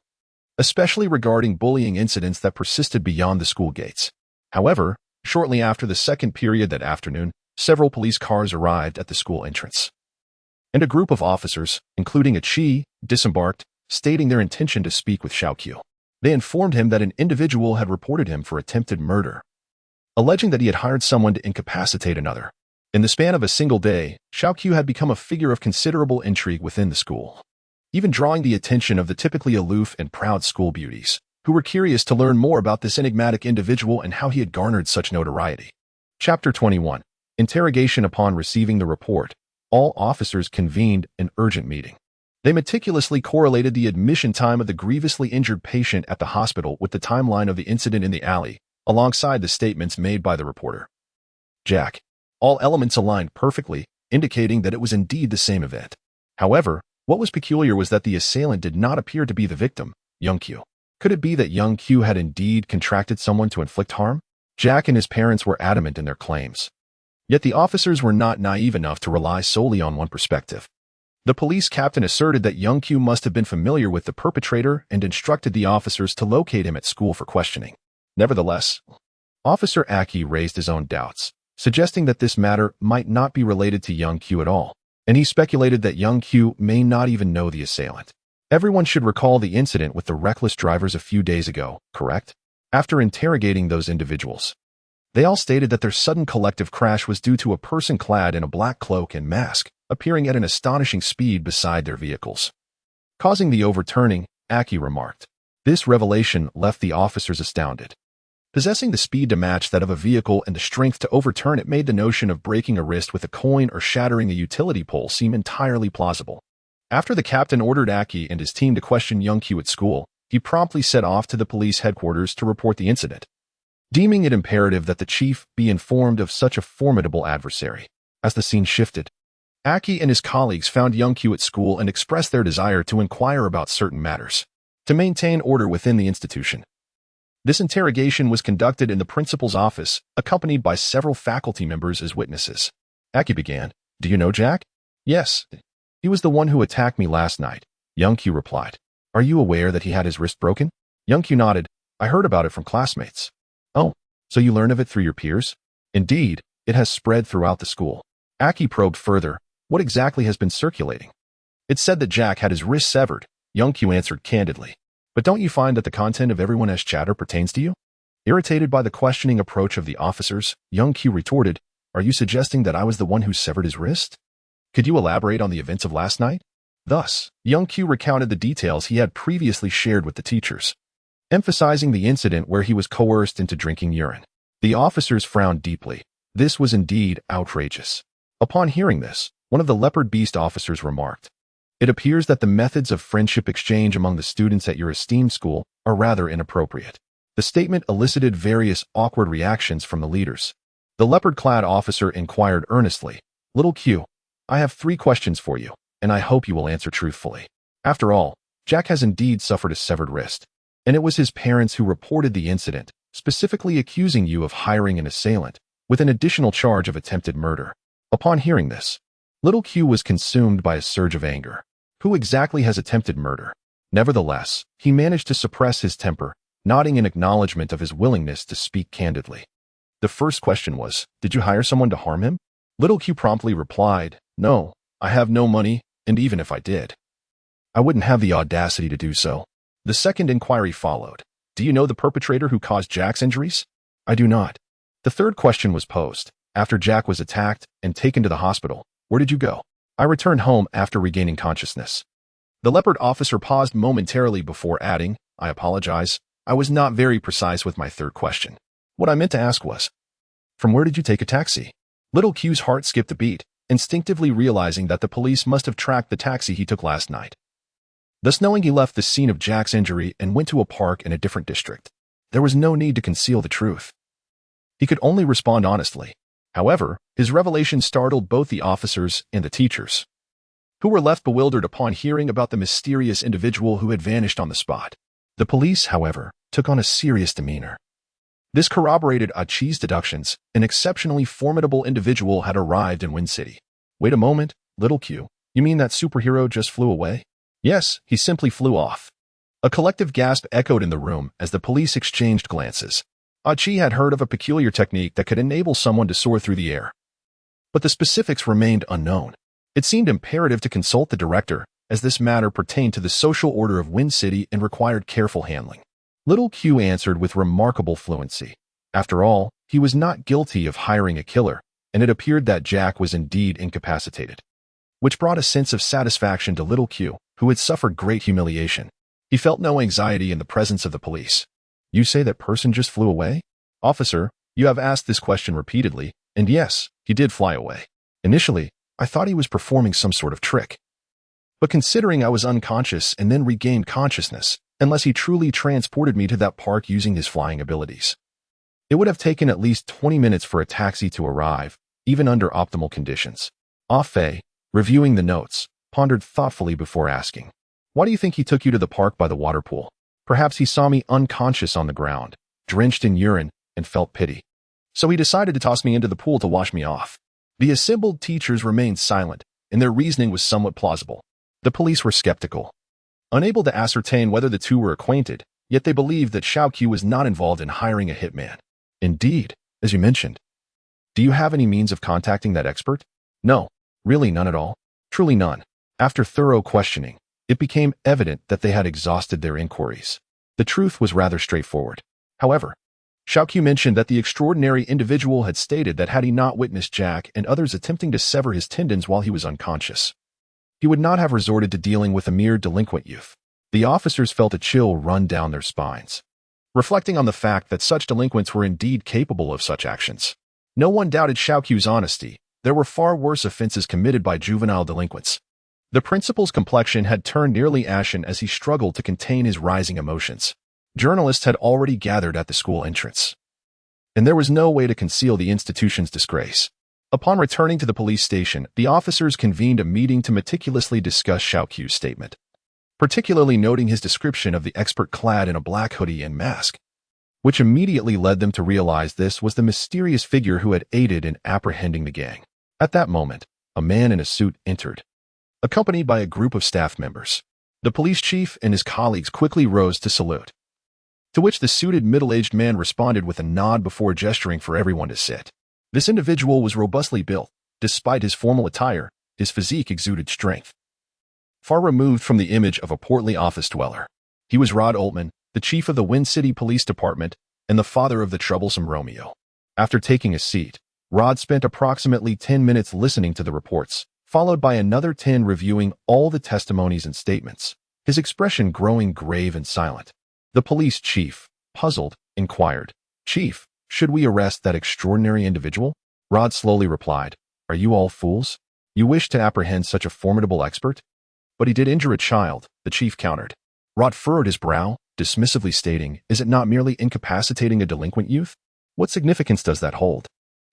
especially regarding bullying incidents that persisted beyond the school gates. However, shortly after the second period that afternoon, several police cars arrived at the school entrance. And a group of officers, including a Chi, disembarked, stating their intention to speak with Xiaoqiu. They informed him that an individual had reported him for attempted murder, alleging that he had hired someone to incapacitate another. In the span of a single day, Xiaoqiu had become a figure of considerable intrigue within the school, even drawing the attention of the typically aloof and proud school beauties, who were curious to learn more about this enigmatic individual and how he had garnered such notoriety. Chapter 21. Interrogation. Upon receiving the report, all officers convened an urgent meeting. They meticulously correlated the admission time of the grievously injured patient at the hospital with the timeline of the incident in the alley, alongside the statements made by the reporter. Jack. All elements aligned perfectly, indicating that it was indeed the same event. However, what was peculiar was that the assailant did not appear to be the victim, young Q. Could it be that young Q had indeed contracted someone to inflict harm? Jack and his parents were adamant in their claims. Yet the officers were not naive enough to rely solely on one perspective. The police captain asserted that young Q must have been familiar with the perpetrator and instructed the officers to locate him at school for questioning. Nevertheless, Officer Aki raised his own doubts, suggesting that this matter might not be related to young Q at all, and he speculated that young Q may not even know the assailant. Everyone should recall the incident with the reckless drivers a few days ago, correct? After interrogating those individuals, they all stated that their sudden collective crash was due to a person clad in a black cloak and mask, appearing at an astonishing speed beside their vehicles, causing the overturning, Aki remarked. This revelation left the officers astounded. Possessing the speed to match that of a vehicle and the strength to overturn it made the notion of breaking a wrist with a coin or shattering a utility pole seem entirely plausible. After the captain ordered Aki and his team to question young Q at school, he promptly set off to the police headquarters to report the incident, deeming it imperative that the chief be informed of such a formidable adversary. As the scene shifted, Aki and his colleagues found young Q at school and expressed their desire to inquire about certain matters, to maintain order within the institution. This interrogation was conducted in the principal's office, accompanied by several faculty members as witnesses. Aki began, "Do you know Jack?" "Yes. He was the one who attacked me last night," young Q replied. "Are you aware that he had his wrist broken?" Young Q nodded. "I heard about it from classmates." "Oh, so you learned of it through your peers?" "Indeed, it has spread throughout the school." Aki probed further. "What exactly has been circulating?" "It's said that Jack had his wrist severed," young Q answered candidly. "But don't you find that the content of everyone's chatter pertains to you?" Irritated by the questioning approach of the officers, young Q retorted, "Are you suggesting that I was the one who severed his wrist? Could you elaborate on the events of last night?" Thus, young Q recounted the details he had previously shared with the teachers, emphasizing the incident where he was coerced into drinking urine. The officers frowned deeply. This was indeed outrageous. Upon hearing this, one of the leopard beast officers remarked, "It appears that the methods of friendship exchange among the students at your esteemed school are rather inappropriate." The statement elicited various awkward reactions from the leaders. The leopard-clad officer inquired earnestly, "Little Q, I have 3 questions for you, and I hope you will answer truthfully. After all, Jack has indeed suffered a severed wrist, and it was his parents who reported the incident, specifically accusing you of hiring an assailant, with an additional charge of attempted murder." Upon hearing this, little Q was consumed by a surge of anger. Who exactly has attempted murder? Nevertheless, he managed to suppress his temper, nodding in acknowledgement of his willingness to speak candidly. The first question was, "Did you hire someone to harm him?" Little Q promptly replied, "No, I have no money, and even if I did, I wouldn't have the audacity to do so." The second inquiry followed. "Do you know the perpetrator who caused Jack's injuries?" "I do not." The third question was posed. "After Jack was attacked and taken to the hospital, where did you go?" "I returned home after regaining consciousness." The leopard officer paused momentarily before adding, "I apologize. I was not very precise with my third question. What I meant to ask was, from where did you take a taxi?" Little Q's heart skipped a beat, instinctively realizing that the police must have tracked the taxi he took last night, thus knowing he left the scene of Jack's injury and went to a park in a different district. There was no need to conceal the truth. He could only respond honestly. However, his revelation startled both the officers and the teachers, who were left bewildered upon hearing about the mysterious individual who had vanished on the spot. The police, however, took on a serious demeanor. This corroborated Achi's deductions. An exceptionally formidable individual had arrived in Wind City. Wait a moment, little Q. You mean that superhero just flew away? Yes, he simply flew off. A collective gasp echoed in the room as the police exchanged glances. Achi had heard of a peculiar technique that could enable someone to soar through the air, but the specifics remained unknown. It seemed imperative to consult the director, as this matter pertained to the social order of Wind City and required careful handling. Little Q answered with remarkable fluency. After all, he was not guilty of hiring a killer, and it appeared that Jack was indeed incapacitated, which brought a sense of satisfaction to Little Q, who had suffered great humiliation. He felt no anxiety in the presence of the police. You say that person just flew away? Officer, you have asked this question repeatedly, and yes, he did fly away. Initially, I thought he was performing some sort of trick. But considering I was unconscious and then regained consciousness, unless he truly transported me to that park using his flying abilities, it would have taken at least 20 minutes for a taxi to arrive, even under optimal conditions. Ah Fei, reviewing the notes, pondered thoughtfully before asking, why do you think he took you to the park by the water pool? Perhaps he saw me unconscious on the ground, drenched in urine, and felt pity. So he decided to toss me into the pool to wash me off. The assembled teachers remained silent, and their reasoning was somewhat plausible. The police were skeptical, unable to ascertain whether the two were acquainted, yet they believed that Xiaoqiu was not involved in hiring a hitman. Indeed, as you mentioned. Do you have any means of contacting that expert? No, really none at all. Truly none. After thorough questioning, it became evident that they had exhausted their inquiries. The truth was rather straightforward. However, Xiaoqiu mentioned that the extraordinary individual had stated that had he not witnessed Jack and others attempting to sever his tendons while he was unconscious, he would not have resorted to dealing with a mere delinquent youth. The officers felt a chill run down their spines, reflecting on the fact that such delinquents were indeed capable of such actions. No one doubted Xiaoqiu's honesty. There were far worse offenses committed by juvenile delinquents. The principal's complexion had turned nearly ashen as he struggled to contain his rising emotions. Journalists had already gathered at the school entrance, and there was no way to conceal the institution's disgrace. Upon returning to the police station, the officers convened a meeting to meticulously discuss Xiaoqiu's statement, particularly noting his description of the expert clad in a black hoodie and mask, which immediately led them to realize this was the mysterious figure who had aided in apprehending the gang. At that moment, a man in a suit entered, accompanied by a group of staff members. The police chief and his colleagues quickly rose to salute, to which the suited middle-aged man responded with a nod before gesturing for everyone to sit. This individual was robustly built. Despite his formal attire, his physique exuded strength, far removed from the image of a portly office dweller. He was Rod Altman, the chief of the Wind City Police Department and the father of the troublesome Romeo. After taking a seat, Rod spent approximately 10 minutes listening to the reports, followed by another 10 reviewing all the testimonies and statements, his expression growing grave and silent. The police chief, puzzled, inquired, "Chief, should we arrest that extraordinary individual?" Rod slowly replied, "Are you all fools? You wish to apprehend such a formidable expert?" "But he did injure a child," the chief countered. Rod furrowed his brow, dismissively stating, "Is it not merely incapacitating a delinquent youth? What significance does that hold?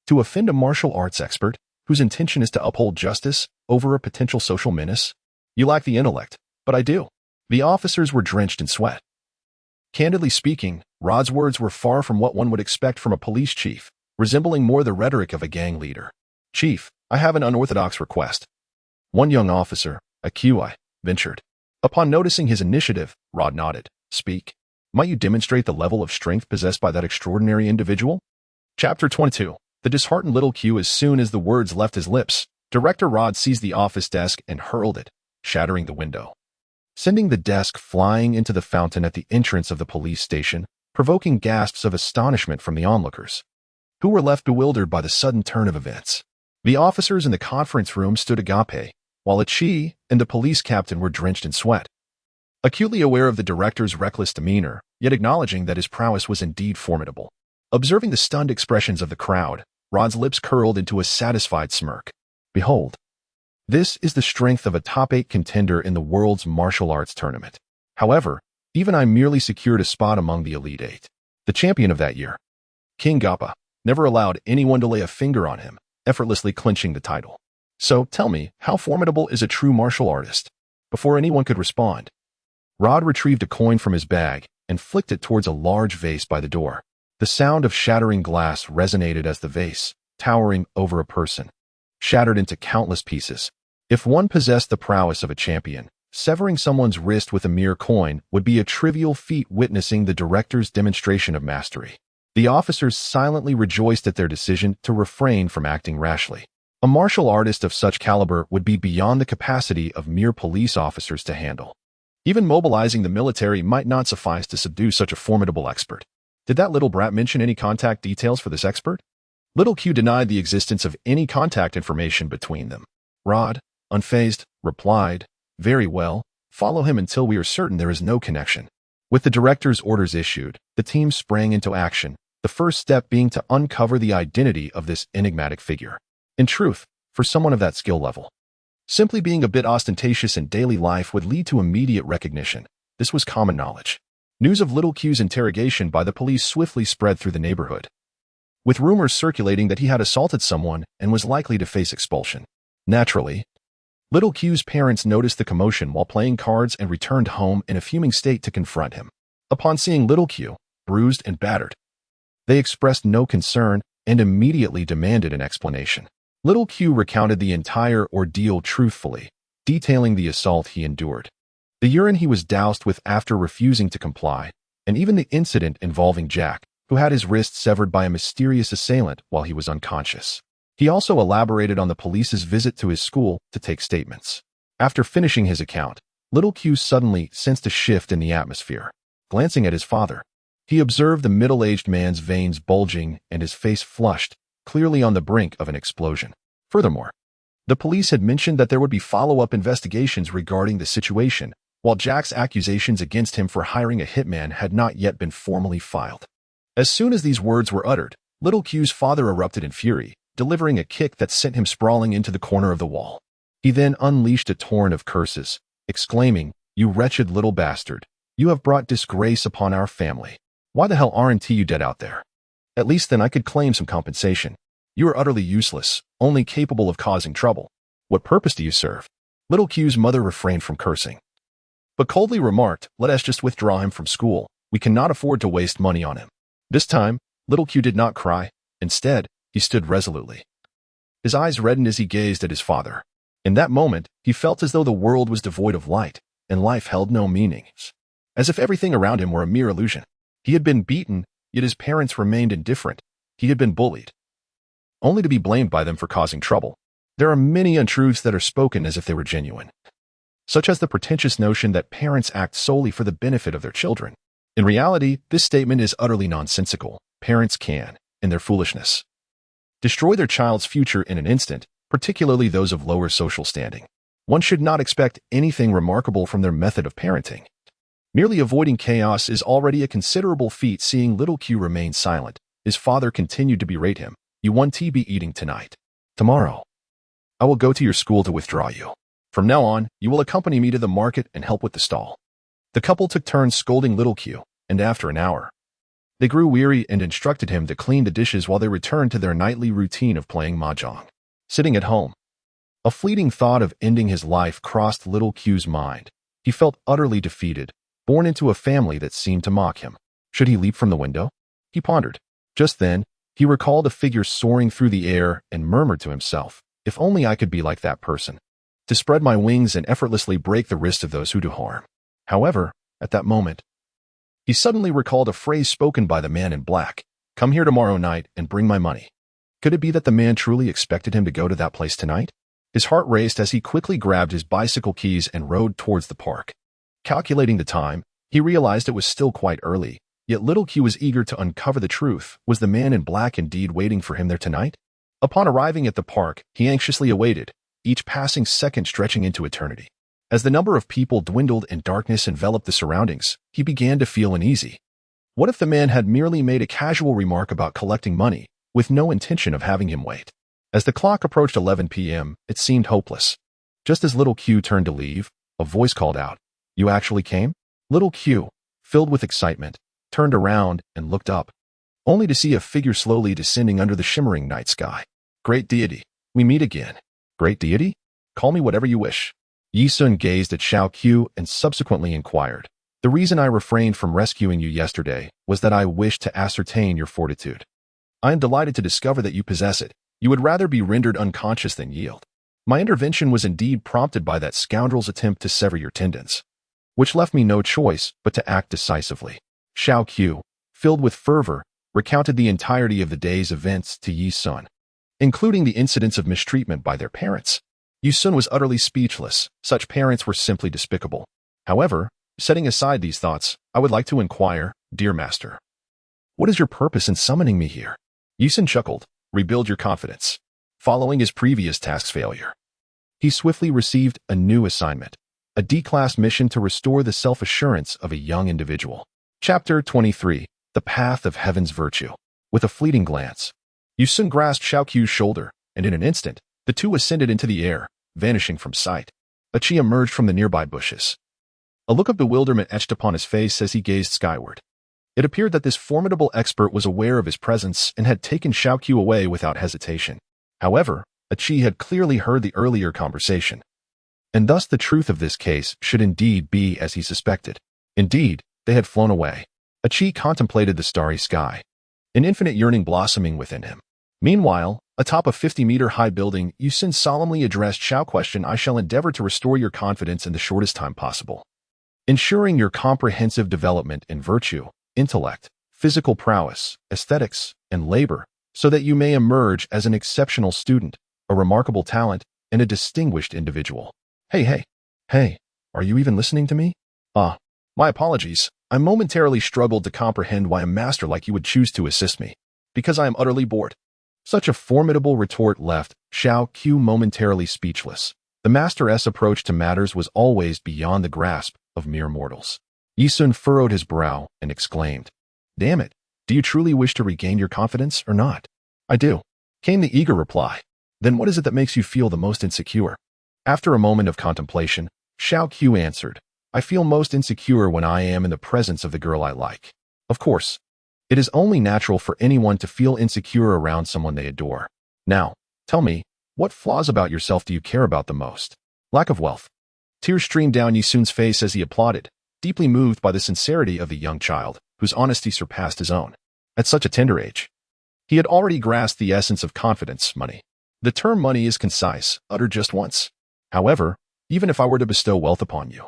To offend a martial arts expert, whose intention is to uphold justice over a potential social menace? You lack the intellect, but I do." The officers were drenched in sweat. Candidly speaking, Rod's words were far from what one would expect from a police chief, resembling more the rhetoric of a gang leader. "Chief, I have an unorthodox request." One young officer, a QI, ventured. Upon noticing his initiative, Rod nodded. "Speak. Might you demonstrate the level of strength possessed by that extraordinary individual?" Chapter 22. The disheartened little Q. As soon as the words left his lips, Director Rod seized the office desk and hurled it, shattering the window, sending the desk flying into the fountain at the entrance of the police station, provoking gasps of astonishment from the onlookers, who were left bewildered by the sudden turn of events. The officers in the conference room stood agape, while Achi and the police captain were drenched in sweat, acutely aware of the director's reckless demeanor, yet acknowledging that his prowess was indeed formidable. Observing the stunned expressions of the crowd, Rod's lips curled into a satisfied smirk. "Behold, this is the strength of a top-8 contender in the world's martial arts tournament. However, even I merely secured a spot among the Elite 8. The champion of that year, King Gappa, never allowed anyone to lay a finger on him, effortlessly clinching the title. So, tell me, how formidable is a true martial artist? Before anyone could respond, Rod retrieved a coin from his bag and flicked it towards a large vase by the door. The sound of shattering glass resonated as the vase, towering over a person, shattered into countless pieces. If one possessed the prowess of a champion, severing someone's wrist with a mere coin would be a trivial feat. Witnessing the director's demonstration of mastery, the officers silently rejoiced at their decision to refrain from acting rashly. A martial artist of such caliber would be beyond the capacity of mere police officers to handle. Even mobilizing the military might not suffice to subdue such a formidable expert. Did that little brat mention any contact details for this expert? Little Q denied the existence of any contact information between them. Rod, unfazed, replied, "Very well, follow him until we are certain there is no connection." With the director's orders issued, the team sprang into action, the first step being to uncover the identity of this enigmatic figure. In truth, for someone of that skill level, simply being a bit ostentatious in daily life would lead to immediate recognition. This was common knowledge. News of Little Q's interrogation by the police swiftly spread through the neighborhood, with rumors circulating that he had assaulted someone and was likely to face expulsion. Naturally, Little Q's parents noticed the commotion while playing cards and returned home in a fuming state to confront him. Upon seeing Little Q, bruised and battered, they expressed no concern and immediately demanded an explanation. Little Q recounted the entire ordeal truthfully, detailing the assault he endured, the urine he was doused with after refusing to comply, and even the incident involving Jack, who had his wrist severed by a mysterious assailant while he was unconscious. He also elaborated on the police's visit to his school to take statements. After finishing his account, Little Q suddenly sensed a shift in the atmosphere. Glancing at his father, he observed the middle-aged man's veins bulging and his face flushed, clearly on the brink of an explosion. Furthermore, the police had mentioned that there would be follow-up investigations regarding the situation, while Jack's accusations against him for hiring a hitman had not yet been formally filed. As soon as these words were uttered, Little Q's father erupted in fury, delivering a kick that sent him sprawling into the corner of the wall. He then unleashed a torrent of curses, exclaiming, "You wretched little bastard, you have brought disgrace upon our family. Why the hell aren't you dead out there? At least then I could claim some compensation. You are utterly useless, only capable of causing trouble. What purpose do you serve?" Little Q's mother refrained from cursing, but coldly remarked, "Let us just withdraw him from school. We cannot afford to waste money on him." This time, Little Q did not cry. Instead, he stood resolutely. His eyes reddened as he gazed at his father. In that moment, he felt as though the world was devoid of light, and life held no meaning, as if everything around him were a mere illusion. He had been beaten, yet his parents remained indifferent. He had been bullied, only to be blamed by them for causing trouble. There are many untruths that are spoken as if they were genuine, such as the pretentious notion that parents act solely for the benefit of their children. In reality, this statement is utterly nonsensical. Parents can, in their foolishness, destroy their child's future in an instant, particularly those of lower social standing. One should not expect anything remarkable from their method of parenting. Merely avoiding chaos is already a considerable feat. Seeing Little Q remain silent, his father continued to berate him. "You won't be eating tonight. Tomorrow, I will go to your school to withdraw you. From now on, you will accompany me to the market and help with the stall." The couple took turns scolding Little Q, and after an hour, they grew weary and instructed him to clean the dishes while they returned to their nightly routine of playing mahjong. Sitting at home, a fleeting thought of ending his life crossed Little Q's mind. He felt utterly defeated, born into a family that seemed to mock him. Should he leap from the window? He pondered. Just then, he recalled a figure soaring through the air and murmured to himself, "If only I could be like that person, to spread my wings and effortlessly break the wrist of those who do harm." However, at that moment, he suddenly recalled a phrase spoken by the man in black, "Come here tomorrow night and bring my money." Could it be that the man truly expected him to go to that place tonight? His heart raced as he quickly grabbed his bicycle keys and rode towards the park. Calculating the time, he realized it was still quite early, yet Little Q was eager to uncover the truth. Was the man in black indeed waiting for him there tonight? Upon arriving at the park, he anxiously awaited, each passing second stretching into eternity. As the number of people dwindled and darkness enveloped the surroundings, he began to feel uneasy. What if the man had merely made a casual remark about collecting money, with no intention of having him wait? As the clock approached 11 p.m., it seemed hopeless. Just as Little Q turned to leave, a voice called out, "You actually came?" Little Q, filled with excitement, turned around and looked up, only to see a figure slowly descending under the shimmering night sky. Great deity, we meet again. Great deity? Call me whatever you wish. Yi Sun gazed at Xiao Qiu and subsequently inquired. The reason I refrained from rescuing you yesterday was that I wished to ascertain your fortitude. I am delighted to discover that you possess it. You would rather be rendered unconscious than yield. My intervention was indeed prompted by that scoundrel's attempt to sever your tendons, which left me no choice but to act decisively. Xiao Qiu, filled with fervor, recounted the entirety of the day's events to Yi Sun, including the incidents of mistreatment by their parents. Yi Sun was utterly speechless. Such parents were simply despicable. However, setting aside these thoughts, I would like to inquire, dear master, what is your purpose in summoning me here? Yi Sun chuckled. Rebuild your confidence. Following his previous task's failure, he swiftly received a new assignment, a D-class mission to restore the self-assurance of a young individual. Chapter 23, The Path of Heaven's Virtue. With a fleeting glance, Yi Sun grasped Xiao Qiu's shoulder, and in an instant, the two ascended into the air, vanishing from sight. A chi emerged from the nearby bushes. A look of bewilderment etched upon his face as he gazed skyward. It appeared that this formidable expert was aware of his presence and had taken Xiao Qiu away without hesitation. However, a chi had clearly heard the earlier conversation, and thus the truth of this case should indeed be as he suspected. Indeed, they had flown away. A chi contemplated the starry sky, an infinite yearning blossoming within him. Meanwhile, atop a 50-meter-high building, Yi Sun solemnly addressed Xiao Question. I shall endeavor to restore your confidence in the shortest time possible, ensuring your comprehensive development in virtue, intellect, physical prowess, aesthetics, and labor, so that you may emerge as an exceptional student, a remarkable talent, and a distinguished individual. Hey, are you even listening to me? My apologies. I momentarily struggled to comprehend why a master like you would choose to assist me. Because I am utterly bored. Such a formidable retort left Xiao Qiu momentarily speechless. The master's approach to matters was always beyond the grasp of mere mortals. Yi Sun furrowed his brow and exclaimed, Damn it, do you truly wish to regain your confidence or not? I do, came the eager reply. Then what is it that makes you feel the most insecure? After a moment of contemplation, Xiao Qiu answered, I feel most insecure when I am in the presence of the girl I like. Of course, it is only natural for anyone to feel insecure around someone they adore. Now, tell me, what flaws about yourself do you care about the most? Lack of wealth. Tears streamed down Yi Sun's face as he applauded, deeply moved by the sincerity of the young child, whose honesty surpassed his own. At such a tender age, he had already grasped the essence of confidence, money. The term money is concise, uttered just once. However, even if I were to bestow wealth upon you,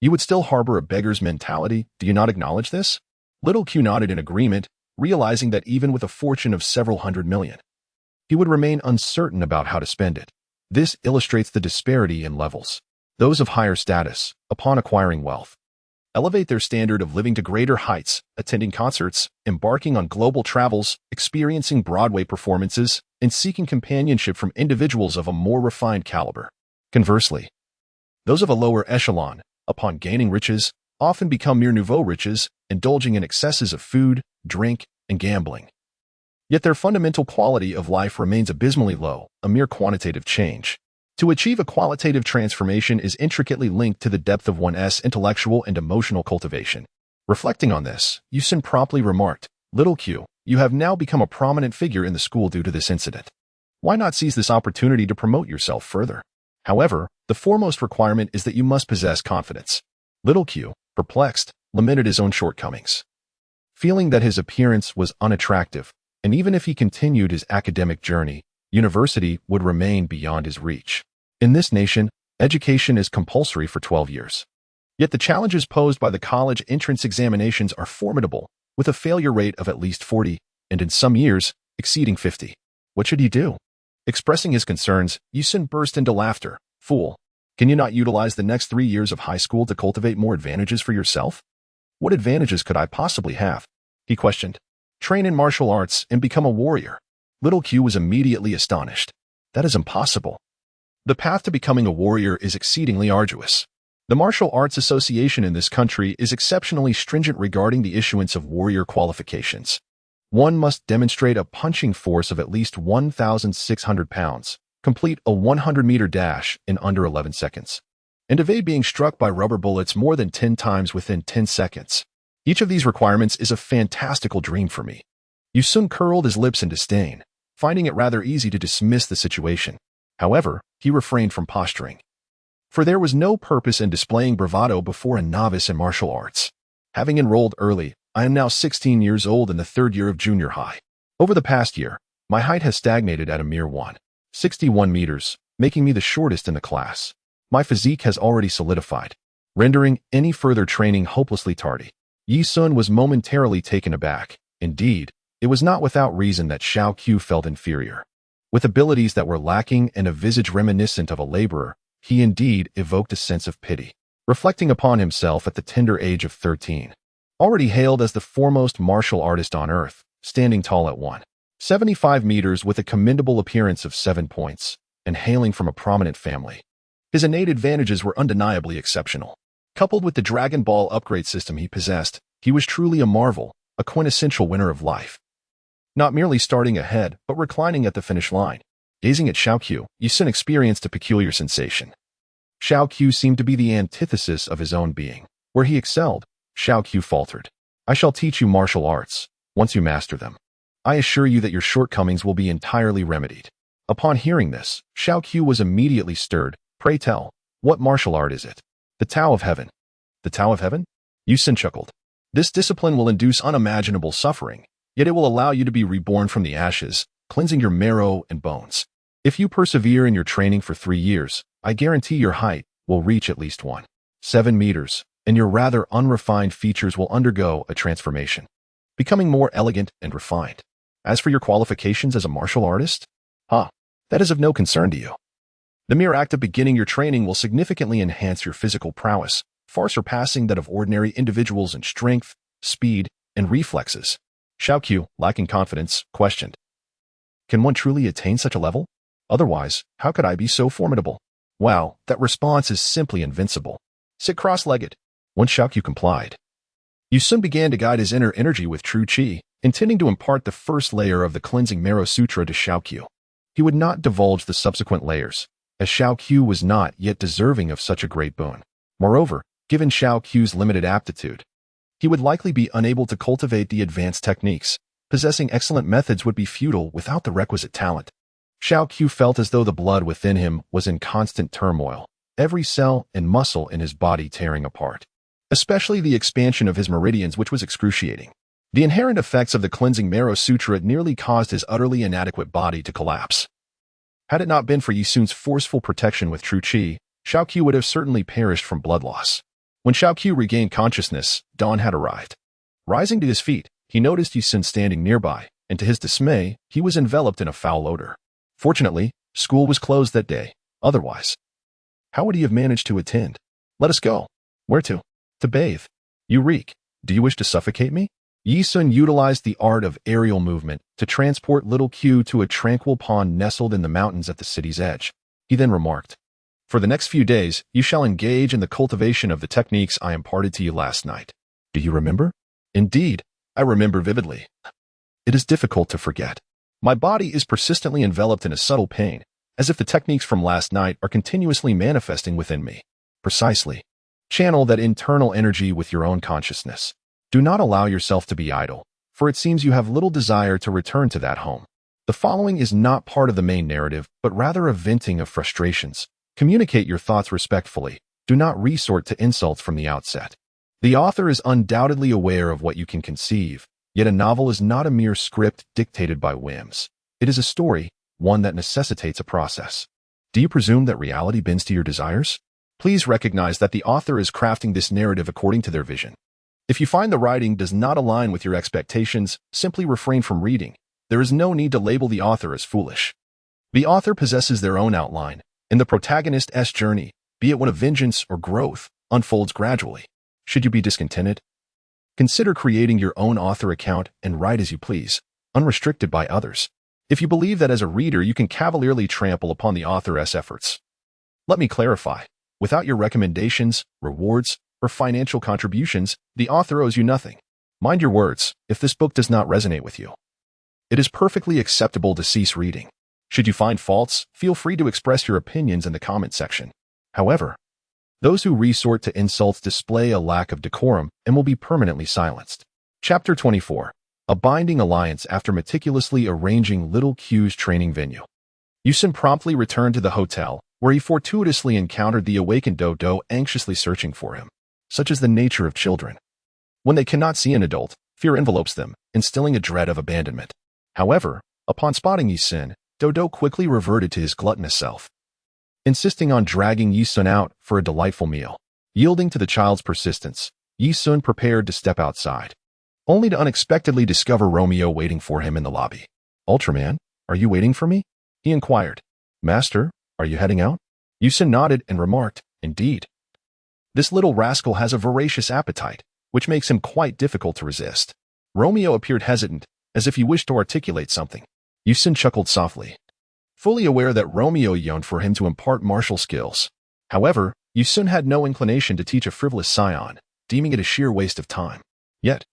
you would still harbor a beggar's mentality. Do you not acknowledge this? Little Q nodded in agreement, realizing that even with a fortune of several hundred million, he would remain uncertain about how to spend it. This illustrates the disparity in levels. Those of higher status, upon acquiring wealth, elevate their standard of living to greater heights, attending concerts, embarking on global travels, experiencing Broadway performances, and seeking companionship from individuals of a more refined caliber. Conversely, those of a lower echelon, upon gaining riches, often become mere nouveau riches, indulging in excesses of food, drink, and gambling. Yet their fundamental quality of life remains abysmally low, a mere quantitative change. To achieve a qualitative transformation is intricately linked to the depth of one's intellectual and emotional cultivation. Reflecting on this, Yi Sun promptly remarked, Little Q, you have now become a prominent figure in the school due to this incident. Why not seize this opportunity to promote yourself further? However, the foremost requirement is that you must possess confidence. Little Q, perplexed, lamented his own shortcomings, feeling that his appearance was unattractive, and even if he continued his academic journey, university would remain beyond his reach. In this nation, education is compulsory for 12 years. Yet the challenges posed by the college entrance examinations are formidable, with a failure rate of at least 40, and in some years, exceeding 50. What should he do? Expressing his concerns, Yi Sun burst into laughter. Fool, can you not utilize the next 3 years of high school to cultivate more advantages for yourself? What advantages could I possibly have? He questioned. Train in martial arts and become a warrior. Little Q was immediately astonished. That is impossible. The path to becoming a warrior is exceedingly arduous. The Martial Arts Association in this country is exceptionally stringent regarding the issuance of warrior qualifications. One must demonstrate a punching force of at least 1,600 pounds, complete a 100-meter dash in under 11 seconds, and evade being struck by rubber bullets more than 10 times within 10 seconds. Each of these requirements is a fantastical dream for me. Yu Sun curled his lips in disdain, finding it rather easy to dismiss the situation. However, he refrained from posturing. For there was no purpose in displaying bravado before a novice in martial arts. Having enrolled early, I am now 16 years old in the third year of junior high. Over the past year, my height has stagnated at a mere 161 meters, making me the shortest in the class. My physique has already solidified, rendering any further training hopelessly tardy. Yi Sun was momentarily taken aback. Indeed, it was not without reason that Xiao Qiu felt inferior. With abilities that were lacking and a visage reminiscent of a laborer, he indeed evoked a sense of pity. Reflecting upon himself at the tender age of 13, already hailed as the foremost martial artist on earth, standing tall at 175 meters with a commendable appearance of 7 points, and hailing from a prominent family, his innate advantages were undeniably exceptional. Coupled with the Dragon Ball upgrade system he possessed, he was truly a marvel, a quintessential winner of life. Not merely starting ahead, but reclining at the finish line. Gazing at Xiao Qiu, Yi Sun experienced a peculiar sensation. Xiao Qiu seemed to be the antithesis of his own being. Where he excelled, Xiao Qiu faltered. I shall teach you martial arts, once you master them. I assure you that your shortcomings will be entirely remedied. Upon hearing this, Xiao Qiu was immediately stirred. Pray tell, what martial art is it? The Tao of Heaven. The Tao of Heaven? Yu Sun chuckled. This discipline will induce unimaginable suffering, yet it will allow you to be reborn from the ashes, cleansing your marrow and bones. If you persevere in your training for 3 years, I guarantee your height will reach at least 1.7 meters, and your rather unrefined features will undergo a transformation, becoming more elegant and refined. As for your qualifications as a martial artist, that is of no concern to you. The mere act of beginning your training will significantly enhance your physical prowess, far surpassing that of ordinary individuals in strength, speed, and reflexes. Xiao Qiu, lacking confidence, questioned. Can one truly attain such a level? Otherwise, how could I be so formidable? Wow, that response is simply invincible. Sit cross-legged. Once Xiao Qiu complied, Yu Sun began to guide his inner energy with true qi, intending to impart the first layer of the cleansing marrow sutra to Xiao Qiu. He would not divulge the subsequent layers, as Xiao Qiu was not yet deserving of such a great boon. Moreover, given Xiao Qiu's limited aptitude, he would likely be unable to cultivate the advanced techniques. Possessing excellent methods would be futile without the requisite talent. Xiao Qiu felt as though the blood within him was in constant turmoil, every cell and muscle in his body tearing apart. Especially the expansion of his meridians, which was excruciating. The inherent effects of the cleansing marrow sutra nearly caused his utterly inadequate body to collapse. Had it not been for Yi Sun's forceful protection with true qi, Xiao Qiu would have certainly perished from blood loss. When Xiao Qiu regained consciousness, dawn had arrived. Rising to his feet, he noticed Yi Sun standing nearby, and to his dismay, he was enveloped in a foul odor. Fortunately, school was closed that day. Otherwise, how would he have managed to attend? Let us go. Where to? To bathe. You reek. Do you wish to suffocate me? Yi Sun utilized the art of aerial movement to transport little Qiu to a tranquil pond nestled in the mountains at the city's edge. He then remarked, For the next few days, you shall engage in the cultivation of the techniques I imparted to you last night. Do you remember? Indeed, I remember vividly. It is difficult to forget. My body is persistently enveloped in a subtle pain, as if the techniques from last night are continuously manifesting within me. Precisely. Channel that internal energy with your own consciousness. Do not allow yourself to be idle, for it seems you have little desire to return to that home. The following is not part of the main narrative, but rather a venting of frustrations. Communicate your thoughts respectfully. Do not resort to insults from the outset. The author is undoubtedly aware of what you can conceive, yet a novel is not a mere script dictated by whims. It is a story, one that necessitates a process. Do you presume that reality bends to your desires? Please recognize that the author is crafting this narrative according to their vision. If you find the writing does not align with your expectations, simply refrain from reading. There is no need to label the author as foolish. The author possesses their own outline, and the protagonist's journey, be it one of vengeance or growth, unfolds gradually. Should you be discontented? Consider creating your own author account and write as you please, unrestricted by others. If you believe that as a reader you can cavalierly trample upon the author's efforts. Let me clarify. Without your recommendations, rewards, or financial contributions, the author owes you nothing. Mind your words, if this book does not resonate with you. It is perfectly acceptable to cease reading. Should you find faults, feel free to express your opinions in the comment section. However, those who resort to insults display a lack of decorum and will be permanently silenced. Chapter 24. a binding alliance after meticulously arranging Little Q's training venue. Yi Sun promptly returned to the hotel, where he fortuitously encountered the awakened Dodo anxiously searching for him. Such is the nature of children. When they cannot see an adult, fear envelopes them, instilling a dread of abandonment. However, upon spotting Yi Sun, Dodo quickly reverted to his gluttonous self, insisting on dragging Yi Sun out for a delightful meal. Yielding to the child's persistence, Yi Sun prepared to step outside, only to unexpectedly discover Romeo waiting for him in the lobby. "Ultraman, are you waiting for me?" he inquired. "Master, are you heading out?" Yi Sun nodded and remarked, "Indeed. This little rascal has a voracious appetite, which makes him quite difficult to resist." Romeo appeared hesitant, as if he wished to articulate something. Yi Sun chuckled softly, fully aware that Romeo yearned for him to impart martial skills. However, Yi Sun had no inclination to teach a frivolous Saiyan, deeming it a sheer waste of time. Yet,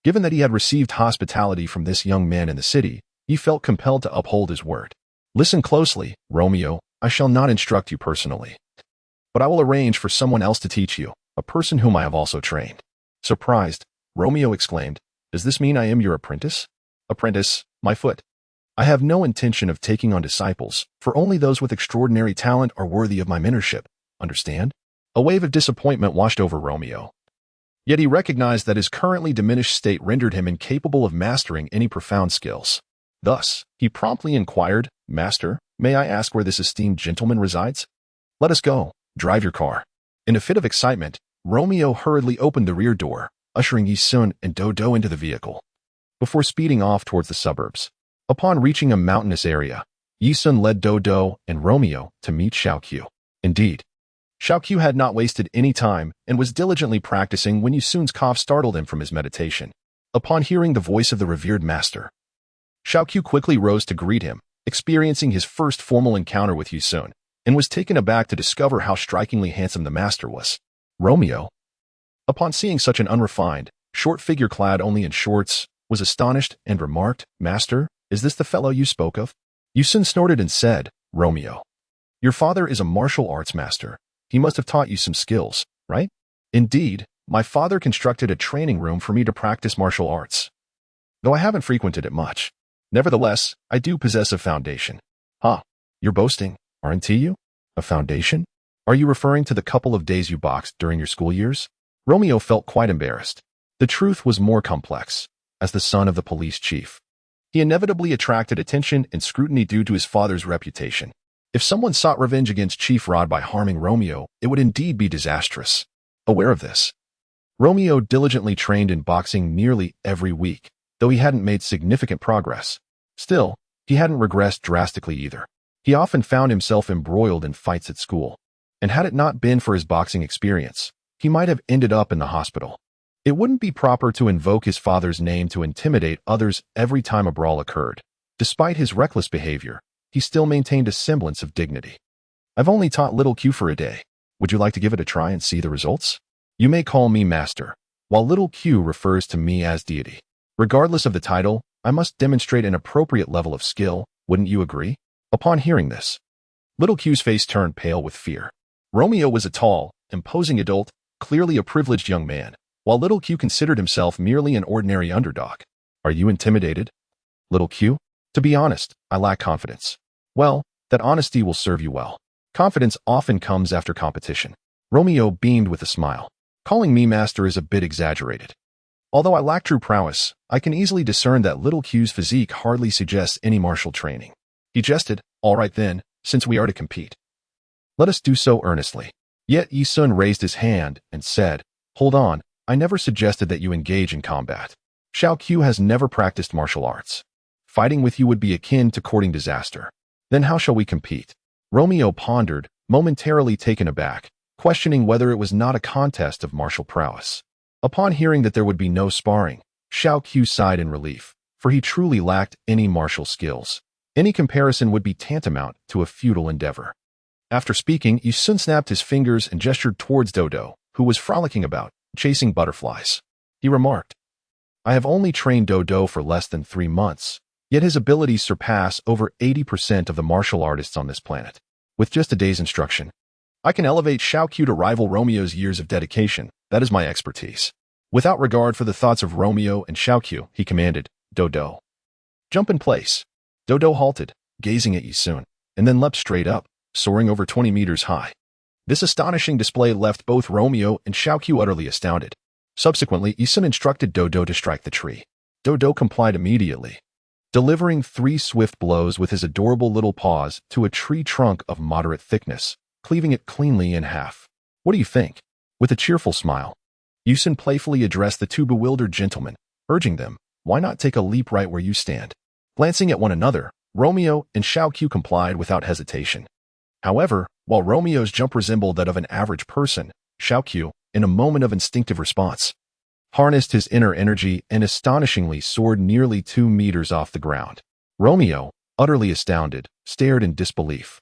given that he had received hospitality from this young man in the city, he felt compelled to uphold his word. "Listen closely, Romeo, I shall not instruct you personally, but I will arrange for someone else to teach you, a person whom I have also trained." Surprised, Romeo exclaimed, "Does this mean I am your apprentice?" "Apprentice, my foot. I have no intention of taking on disciples, for only those with extraordinary talent are worthy of my mentorship. Understand?" A wave of disappointment washed over Romeo. Yet he recognized that his currently diminished state rendered him incapable of mastering any profound skills. Thus, he promptly inquired, "Master, may I ask where this esteemed gentleman resides?" "Let us go. Drive your car." In a fit of excitement, Romeo hurriedly opened the rear door, ushering Yi Sun and Dodo into the vehicle, before speeding off towards the suburbs. Upon reaching a mountainous area, Yi Sun led Dodo and Romeo to meet Xiaoqiu. Indeed, Xiaoqiu had not wasted any time and was diligently practicing when Yi Sun's cough startled him from his meditation. Upon hearing the voice of the revered master, Xiaoqiu quickly rose to greet him, experiencing his first formal encounter with Yi Sun, and was taken aback to discover how strikingly handsome the master was. Romeo, upon seeing such an unrefined, short figure clad only in shorts, was astonished and remarked, "Master, is this the fellow you spoke of?" Yi Sun snorted and said, "Romeo, your father is a martial arts master. He must have taught you some skills, right?" "Indeed, my father constructed a training room for me to practice martial arts, though I haven't frequented it much. Nevertheless, I do possess a foundation." "Huh, you're boasting, aren't you? A foundation? Are you referring to the couple of days you boxed during your school years?" Romeo felt quite embarrassed. The truth was more complex. As the son of the police chief, he inevitably attracted attention and scrutiny due to his father's reputation. If someone sought revenge against Chief Rod by harming Romeo, it would indeed be disastrous. Aware of this, Romeo diligently trained in boxing nearly every week, though he hadn't made significant progress. Still, he hadn't regressed drastically either. He often found himself embroiled in fights at school, and had it not been for his boxing experience, he might have ended up in the hospital. It wouldn't be proper to invoke his father's name to intimidate others every time a brawl occurred. Despite his reckless behavior, he still maintained a semblance of dignity. "I've only taught Little Q for a day. Would you like to give it a try and see the results? You may call me Master, while Little Q refers to me as deity. Regardless of the title, I must demonstrate an appropriate level of skill, wouldn't you agree?" Upon hearing this, Little Q's face turned pale with fear. Romeo was a tall, imposing adult, clearly a privileged young man, while Little Q considered himself merely an ordinary underdog. "Are you intimidated, Little Q?" "To be honest, I lack confidence." "Well, that honesty will serve you well. Confidence often comes after competition." Romeo beamed with a smile. "Calling me master is a bit exaggerated. Although I lack true prowess, I can easily discern that Little Q's physique hardly suggests any martial training." He jested, "All right then, since we are to compete, let us do so earnestly." Yet Yi Sun raised his hand and said, "Hold on, I never suggested that you engage in combat. Xiaoqiu has never practiced martial arts. Fighting with you would be akin to courting disaster. Then how shall we compete?" Romeo pondered, momentarily taken aback, questioning whether it was not a contest of martial prowess. Upon hearing that there would be no sparring, Xiaoqiu sighed in relief, for he truly lacked any martial skills. Any comparison would be tantamount to a futile endeavor. After speaking, Yi Sun snapped his fingers and gestured towards Dodo, who was frolicking about, chasing butterflies. He remarked, "I have only trained Dodo for less than 3 months, yet his abilities surpass over 80% of the martial artists on this planet. With just a day's instruction, I can elevate Xiaoqiu to rival Romeo's years of dedication. That is my expertise." Without regard for the thoughts of Romeo and Xiaoqiu, he commanded, "Dodo. Jump in place." Dodo halted, gazing at Yi Sun, and then leapt straight up, soaring over 20 meters high. This astonishing display left both Romeo and Xiaoqiu utterly astounded. Subsequently, Yi Sun instructed Dodo to strike the tree. Dodo complied immediately, delivering 3 swift blows with his adorable little paws to a tree trunk of moderate thickness, cleaving it cleanly in half. "What do you think?" With a cheerful smile, Yi Sun playfully addressed the 2 bewildered gentlemen, urging them, "Why not take a leap right where you stand?" Glancing at one another, Romeo and Xiaoqiu complied without hesitation. However, while Romeo's jump resembled that of an average person, Xiaoqiu, in a moment of instinctive response, harnessed his inner energy and astonishingly soared nearly 2 meters off the ground. Romeo, utterly astounded, stared in disbelief,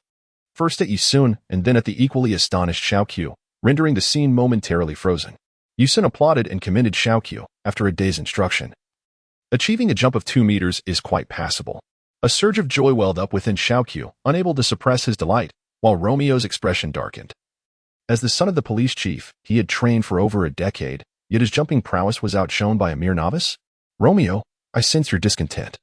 first at Yi Sun and then at the equally astonished Xiaoqiu, rendering the scene momentarily frozen. Yi Sun applauded and commended Xiaoqiu after a day's instruction. Achieving a jump of 2 meters is quite passable. A surge of joy welled up within Xiaoqiu, unable to suppress his delight, while Romeo's expression darkened. As the son of the police chief, he had trained for over a decade, yet his jumping prowess was outshone by a mere novice. "Romeo, I sense your discontent.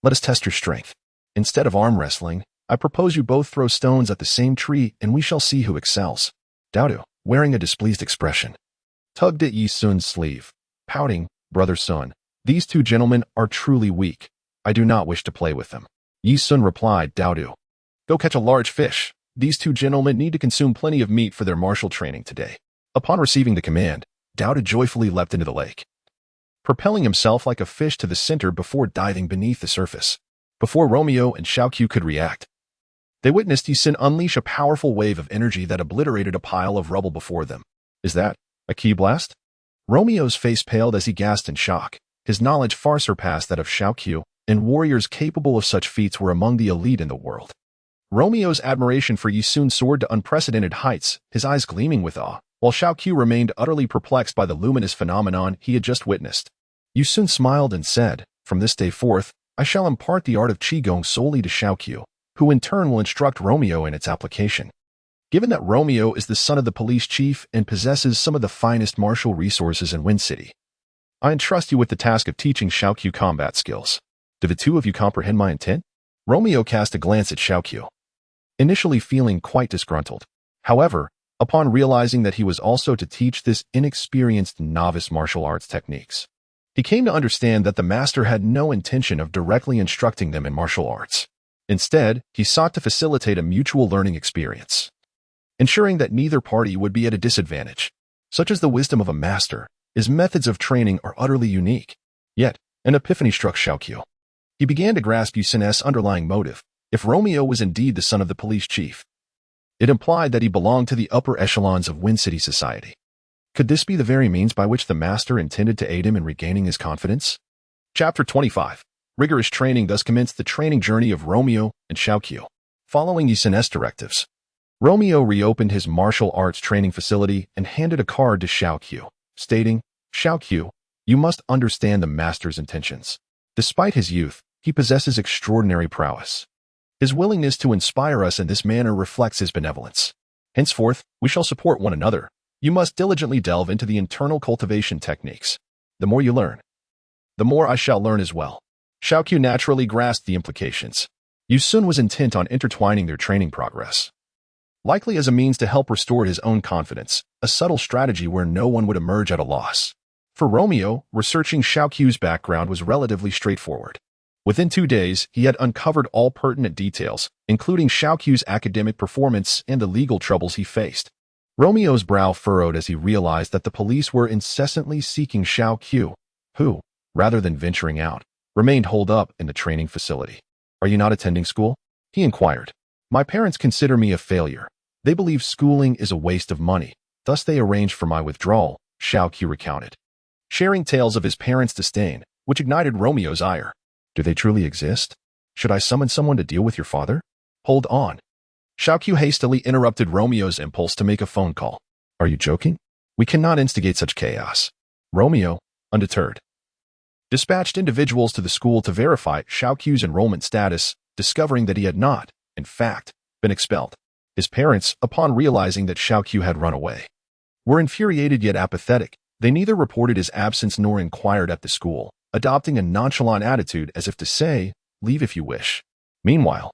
Let us test your strength. Instead of arm wrestling, I propose you both throw stones at the same tree and we shall see who excels." Dodo, wearing a displeased expression, tugged at Yi Sun's sleeve, pouting, "Brother Sun, these 2 gentlemen are truly weak. I do not wish to play with them." Yi Sun replied, "Dodo, go catch a large fish. These 2 gentlemen need to consume plenty of meat for their martial training today." Upon receiving the command, Dodo joyfully leapt into the lake, propelling himself like a fish to the center before diving beneath the surface. Before Romeo and Xiaoqiu could react, they witnessed Yi Sun unleash a powerful wave of energy that obliterated a pile of rubble before them. "Is that a ki blast?" Romeo's face paled as he gasped in shock. His knowledge far surpassed that of Xiaoqiu, and warriors capable of such feats were among the elite in the world. Romeo's admiration for Yi Sun soared to unprecedented heights, his eyes gleaming with awe, while Xiaoqiu remained utterly perplexed by the luminous phenomenon he had just witnessed. Yi Sun smiled and said, "From this day forth, I shall impart the art of Qigong solely to Xiaoqiu, who in turn will instruct Romeo in its application." Given that Romeo is the son of the police chief and possesses some of the finest martial resources in Wind City, I entrust you with the task of teaching Xiaoqiu combat skills. Do the 2 of you comprehend my intent? Romeo cast a glance at Xiaoqiu, initially feeling quite disgruntled. However, upon realizing that he was also to teach this inexperienced novice martial arts techniques, he came to understand that the master had no intention of directly instructing them in martial arts. Instead, he sought to facilitate a mutual learning experience, ensuring that neither party would be at a disadvantage. Such is the wisdom of a master. His methods of training are utterly unique. Yet, an epiphany struck Xiaoqiu. He began to grasp Yi Sun's underlying motive. If Romeo was indeed the son of the police chief, it implied that he belonged to the upper echelons of Wind City society. Could this be the very means by which the master intended to aid him in regaining his confidence? Chapter 25. Rigorous training thus commenced the training journey of Romeo and Xiaoqiu. Following Yi Sun's directives, Romeo reopened his martial arts training facility and handed a card to Xiaoqiu, stating, "Xiaoqiu, you must understand the master's intentions. Despite his youth, he possesses extraordinary prowess. His willingness to inspire us in this manner reflects his benevolence. Henceforth, we shall support one another. You must diligently delve into the internal cultivation techniques. The more you learn, the more I shall learn as well." Xiaoqiu naturally grasped the implications. Yi Sun was intent on intertwining their training progress, likely as a means to help restore his own confidence, a subtle strategy where no one would emerge at a loss. For Romeo, researching Xiaoqiu's background was relatively straightforward. Within 2 days, he had uncovered all pertinent details, including Xiaoqiu's academic performance and the legal troubles he faced. Romeo's brow furrowed as he realized that the police were incessantly seeking Xiaoqiu, who, rather than venturing out, remained holed up in the training facility. "Are you not attending school?" he inquired. "My parents consider me a failure. They believe schooling is a waste of money. Thus they arranged for my withdrawal," Xiaoqiu recounted, sharing tales of his parents' disdain, which ignited Romeo's ire. "Do they truly exist? Should I summon someone to deal with your father?" "Hold on." Xiaoqiu hastily interrupted Romeo's impulse to make a phone call. "Are you joking? We cannot instigate such chaos." Romeo, undeterred, dispatched individuals to the school to verify Xiaoqiu's enrollment status, discovering that he had not, in fact, been expelled. His parents, upon realizing that Xiaoqiu had run away, were infuriated yet apathetic, They neither reported his absence nor inquired at the school, adopting a nonchalant attitude as if to say, "Leave if you wish." Meanwhile,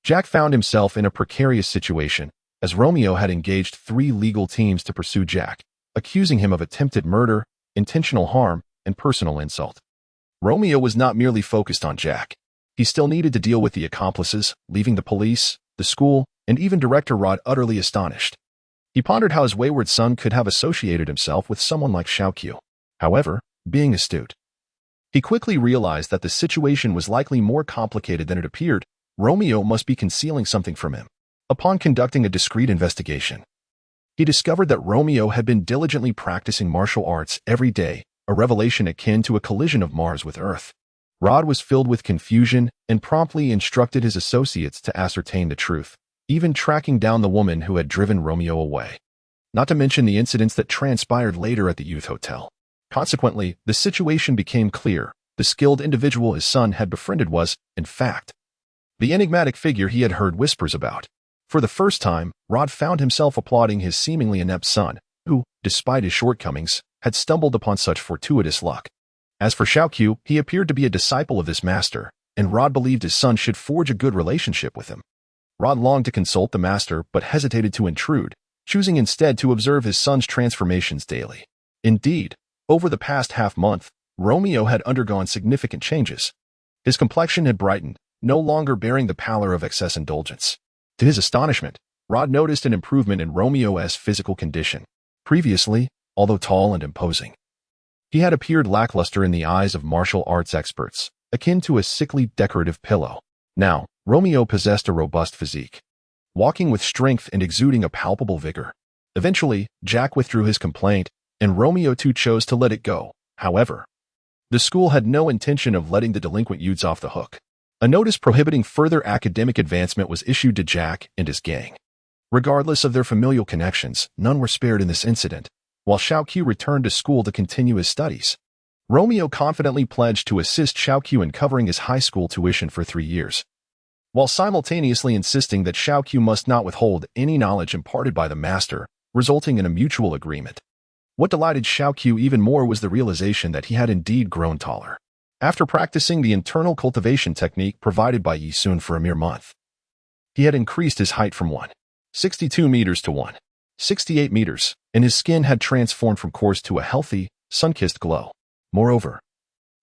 Jack found himself in a precarious situation, as Romeo had engaged 3 legal teams to pursue Jack, accusing him of attempted murder, intentional harm, and personal insult. Romeo was not merely focused on Jack. He still needed to deal with the accomplices, leaving the police, the school, and even Director Rod utterly astonished. He pondered how his wayward son could have associated himself with someone like Xiaoqiu. However, being astute, he quickly realized that the situation was likely more complicated than it appeared. Romeo must be concealing something from him. Upon conducting a discreet investigation, he discovered that Romeo had been diligently practicing martial arts every day, a revelation akin to a collision of Mars with Earth. Rod was filled with confusion and promptly instructed his associates to ascertain the truth, even tracking down the woman who had driven Romeo away. Not to mention the incidents that transpired later at the youth hotel. Consequently, the situation became clear. The skilled individual his son had befriended was, in fact, the enigmatic figure he had heard whispers about. For the first time, Rod found himself applauding his seemingly inept son, who, despite his shortcomings, had stumbled upon such fortuitous luck. As for Xiaoqiu, he appeared to be a disciple of this master, and Rod believed his son should forge a good relationship with him. Rod longed to consult the master but hesitated to intrude, choosing instead to observe his son's transformations daily. Indeed, over the past half-month, Romeo had undergone significant changes. His complexion had brightened, no longer bearing the pallor of excess indulgence. To his astonishment, Rod noticed an improvement in Romeo's physical condition. Previously, although tall and imposing, he had appeared lackluster in the eyes of martial arts experts, akin to a sickly decorative pillow. Now, Romeo possessed a robust physique, walking with strength and exuding a palpable vigor. Eventually, Jack withdrew his complaint, and Romeo too chose to let it go. However, the school had no intention of letting the delinquent youths off the hook. A notice prohibiting further academic advancement was issued to Jack and his gang. Regardless of their familial connections, none were spared in this incident. While Xiaoqiu returned to school to continue his studies, Romeo confidently pledged to assist Xiaoqiu in covering his high school tuition for 3 years, while simultaneously insisting that Xiaoqiu must not withhold any knowledge imparted by the master, resulting in a mutual agreement. What delighted Xiaoqiu even more was the realization that he had indeed grown taller. After practicing the internal cultivation technique provided by Yisun for a mere month, he had increased his height from 1.62 meters to 1.68 meters, and his skin had transformed from coarse to a healthy, sun-kissed glow. Moreover,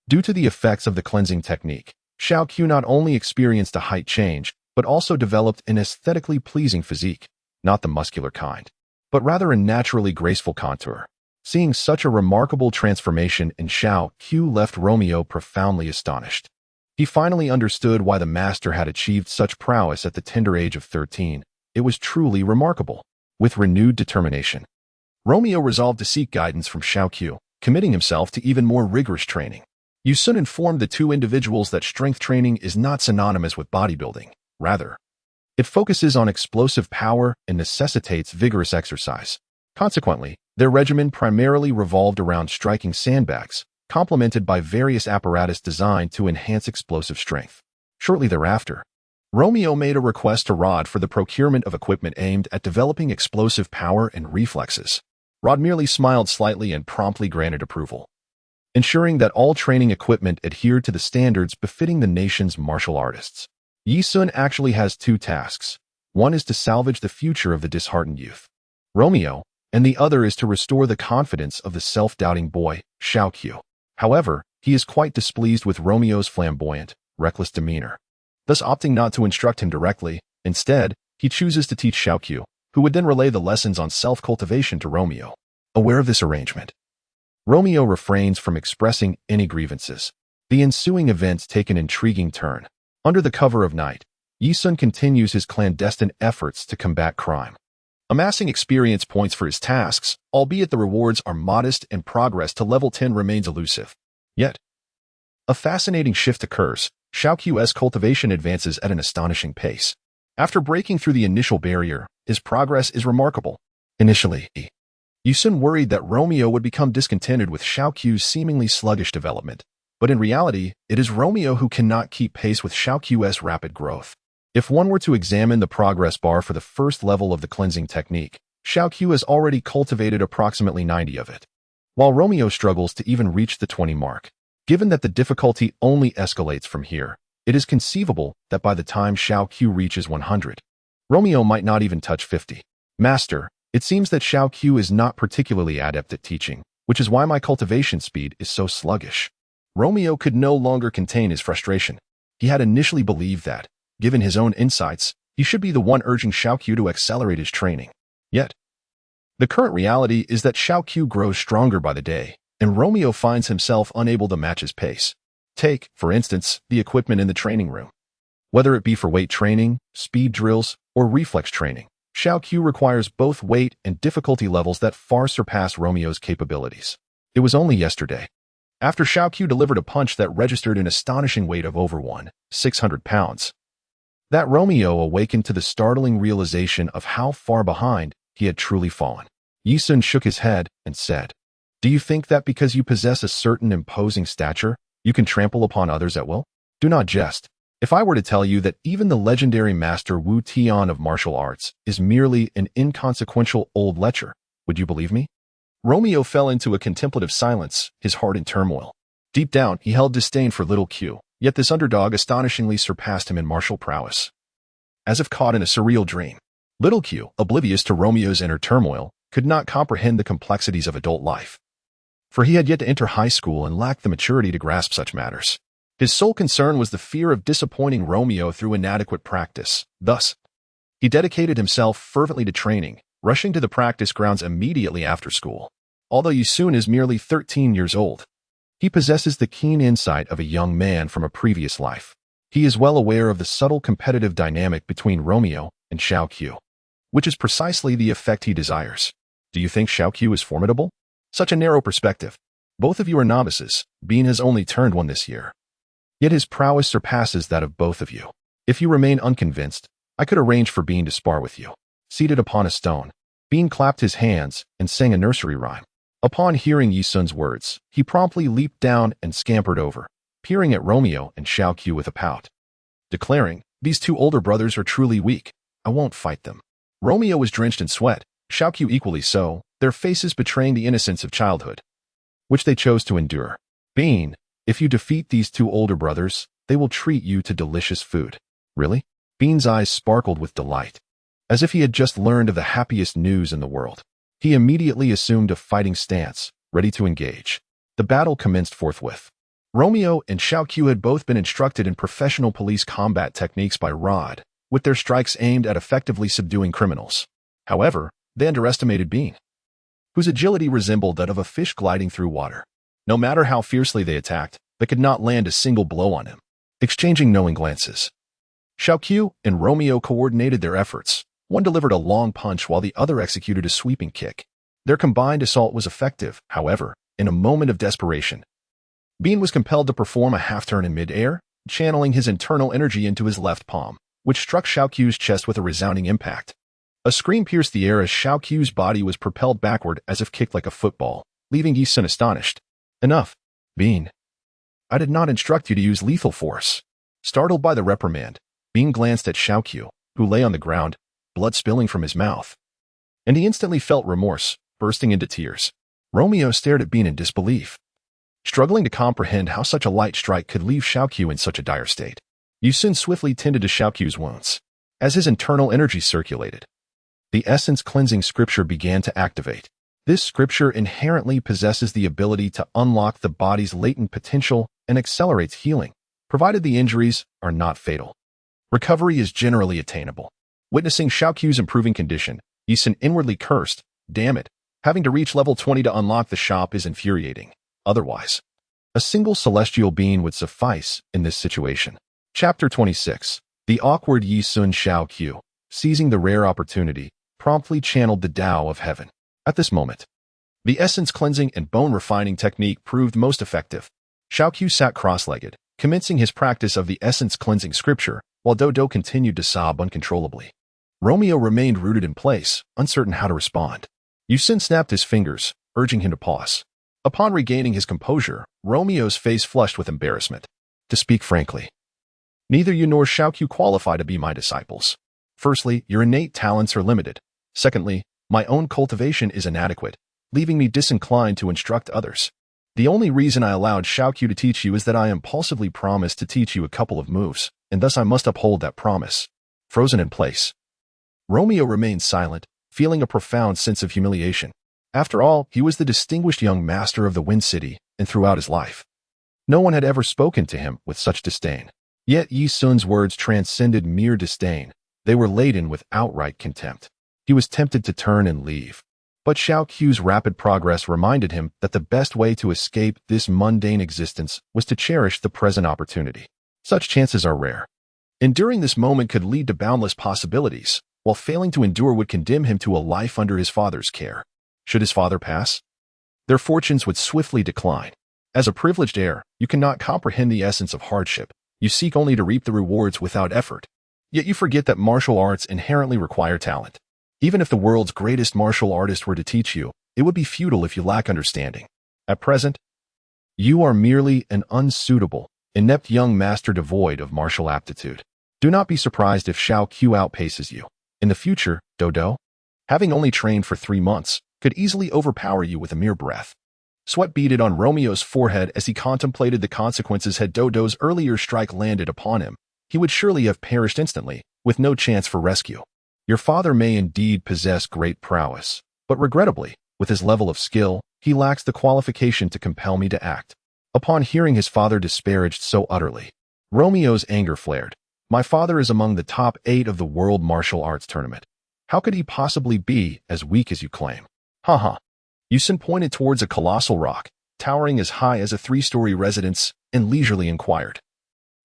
due to the effects of the cleansing technique, Xiaoqiu not only experienced a height change, but also developed an aesthetically pleasing physique, not the muscular kind, but rather a naturally graceful contour. Seeing such a remarkable transformation in Xiaoqiu left Romeo profoundly astonished. He finally understood why the master had achieved such prowess at the tender age of 13. It was truly remarkable. With renewed determination, Romeo resolved to seek guidance from Xiaoqiu, committing himself to even more rigorous training. Yisun informed the two individuals that strength training is not synonymous with bodybuilding. Rather, it focuses on explosive power and necessitates vigorous exercise. Consequently, their regimen primarily revolved around striking sandbags, complemented by various apparatus designed to enhance explosive strength. Shortly thereafter, Romeo made a request to Rod for the procurement of equipment aimed at developing explosive power and reflexes. Rod merely smiled slightly and promptly granted approval, ensuring that all training equipment adhered to the standards befitting the nation's martial artists. Yisun actually has 2 tasks. One is to salvage the future of the disheartened youth, Romeo, and the other is to restore the confidence of the self-doubting boy, Xiaoqiu. However, he is quite displeased with Romeo's flamboyant, reckless demeanor, thus opting not to instruct him directly. Instead, he chooses to teach Xiaoqiu, who would then relay the lessons on self-cultivation to Romeo. Aware of this arrangement, Romeo refrains from expressing any grievances. The ensuing events take an intriguing turn. Under the cover of night, Yisun continues his clandestine efforts to combat crime, amassing experience points for his tasks, albeit the rewards are modest and progress to level 10 remains elusive. Yet, a fascinating shift occurs. Xiaoqiu's cultivation advances at an astonishing pace. After breaking through the initial barrier, his progress is remarkable. Initially, Yisun worried that Romeo would become discontented with Xiaoqiu's seemingly sluggish development, but in reality, it is Romeo who cannot keep pace with Xiaoqiu's rapid growth. If one were to examine the progress bar for the first level of the cleansing technique, Xiaoqiu has already cultivated approximately 90 of it. while Romeo struggles to even reach the 20 mark. Given that the difficulty only escalates from here, it is conceivable that by the time Xiao Qiu reaches 100, Romeo might not even touch 50. Master, it seems that Xiao Qiu is not particularly adept at teaching, which is why my cultivation speed is so sluggish. Romeo could no longer contain his frustration. He had initially believed that, given his own insights, he should be the one urging Xiao Qiu to accelerate his training. Yet, the current reality is that Xiao Qiu grows stronger by the day, and Romeo finds himself unable to match his pace. Take, for instance, the equipment in the training room. Whether it be for weight training, speed drills, or reflex training, Xiao Qiu requires both weight and difficulty levels that far surpass Romeo's capabilities. It was only yesterday, after Xiao Qiu delivered a punch that registered an astonishing weight of over 600 pounds, that Romeo awakened to the startling realization of how far behind he had truly fallen. Yi Sun shook his head and said, "Do you think that because you possess a certain imposing stature, you can trample upon others at will? Do not jest. If I were to tell you that even the legendary master Wu Tian of martial arts is merely an inconsequential old lecher, would you believe me?" Romeo fell into a contemplative silence, his heart in turmoil. Deep down, he held disdain for little Q, yet this underdog astonishingly surpassed him in martial prowess. As if caught in a surreal dream, little Q, oblivious to Romeo's inner turmoil, could not comprehend the complexities of adult life. For he had yet to enter high school and lacked the maturity to grasp such matters. His sole concern was the fear of disappointing Romeo through inadequate practice. Thus, he dedicated himself fervently to training, rushing to the practice grounds immediately after school. Although Yisun is merely 13 years old, he possesses the keen insight of a young man from a previous life. He is well aware of the subtle competitive dynamic between Romeo and Xiao Qiu, which is precisely the effect he desires. Do you think Xiao Qiu is formidable? Such a narrow perspective. Both of you are novices. Bean has only turned one this year. Yet his prowess surpasses that of both of you. If you remain unconvinced, I could arrange for Bean to spar with you. Seated upon a stone, Bean clapped his hands and sang a nursery rhyme. Upon hearing Yi Sun's words, he promptly leaped down and scampered over, peering at Romeo and Xiao Qiu with a pout, declaring, "These two older brothers are truly weak. I won't fight them." Romeo was drenched in sweat, Xiao Qiu equally so, their faces betraying the innocence of childhood, which they chose to endure. "Bean, if you defeat these two older brothers, they will treat you to delicious food." "Really?" Bean's eyes sparkled with delight, as if he had just learned of the happiest news in the world. He immediately assumed a fighting stance, ready to engage. The battle commenced forthwith. Romeo and Xiao Qiu had both been instructed in professional police combat techniques by Rod, with their strikes aimed at effectively subduing criminals. However, they underestimated Bean, whose agility resembled that of a fish gliding through water. No matter how fiercely they attacked, they could not land a single blow on him. Exchanging knowing glances, Xiao Qiu and Romeo coordinated their efforts. One delivered a long punch while the other executed a sweeping kick. Their combined assault was effective, however, in a moment of desperation. Bean was compelled to perform a half-turn in mid-air, channeling his internal energy into his left palm, which struck Xiao Qiu's chest with a resounding impact. A scream pierced the air as Xiao Qiu's body was propelled backward as if kicked like a football, leaving Yi Sun astonished. "Enough, Bean. I did not instruct you to use lethal force." Startled by the reprimand, Bean glanced at Xiao Qiu, who lay on the ground, blood spilling from his mouth, and he instantly felt remorse, bursting into tears. Romeo stared at Bean in disbelief, struggling to comprehend how such a light strike could leave Xiao Qiu in such a dire state. Yu Sun swiftly tended to Xiao Qiu's wounds. As his internal energy circulated, the essence cleansing scripture began to activate. This scripture inherently possesses the ability to unlock the body's latent potential and accelerates healing, provided the injuries are not fatal. Recovery is generally attainable. Witnessing Xiao Qiu's improving condition, Yi Sun inwardly cursed, "Damn it, having to reach level 20 to unlock the shop is infuriating. Otherwise, a single celestial being would suffice in this situation." Chapter 26. The awkward Yi Sun. Xiao Qiu, seizing the rare opportunity, promptly channeled the Tao of heaven. At this moment, the essence cleansing and bone refining technique proved most effective. Xiao Qiu sat cross-legged, commencing his practice of the essence cleansing scripture, while Dodo continued to sob uncontrollably. Romeo remained rooted in place, uncertain how to respond. Yu Sun snapped his fingers, urging him to pause. Upon regaining his composure, Romeo's face flushed with embarrassment. "To speak frankly, neither you nor Xiao Qiu qualify to be my disciples. Firstly, your innate talents are limited. Secondly, my own cultivation is inadequate. leaving me disinclined to instruct others. The only reason I allowed Xiaoqiu to teach you is that I impulsively promised to teach you a couple of moves, and thus I must uphold that promise. Frozen in place. Romeo remained silent, feeling a profound sense of humiliation. After all, he was the distinguished young master of the Wind City, and throughout his life, no one had ever spoken to him with such disdain. Yet Yi Sun's words transcended mere disdain. They were laden with outright contempt. He was tempted to turn and leave. But Xiaoqiu's rapid progress reminded him that the best way to escape this mundane existence was to cherish the present opportunity. Such chances are rare. Enduring this moment could lead to boundless possibilities, while failing to endure would condemn him to a life under his father's care. Should his father pass, their fortunes would swiftly decline. As a privileged heir, you cannot comprehend the essence of hardship. You seek only to reap the rewards without effort. Yet you forget that martial arts inherently require talent. Even if the world's greatest martial artist were to teach you, it would be futile if you lack understanding. At present, you are merely an unsuitable, inept young master devoid of martial aptitude. Do not be surprised if Xiaoqiu outpaces you. In the future, Dodo, having only trained for 3 months, could easily overpower you with a mere breath. Sweat beaded on Romeo's forehead as he contemplated the consequences had Dodo's earlier strike landed upon him. He would surely have perished instantly, with no chance for rescue. Your father may indeed possess great prowess, but regrettably, with his level of skill, he lacks the qualification to compel me to act. Upon hearing his father disparaged so utterly, Romeo's anger flared. My father is among the top 8 of the World Martial Arts Tournament. How could he possibly be as weak as you claim? Haha. Yusun pointed towards a colossal rock, towering as high as a 3-story residence, and leisurely inquired.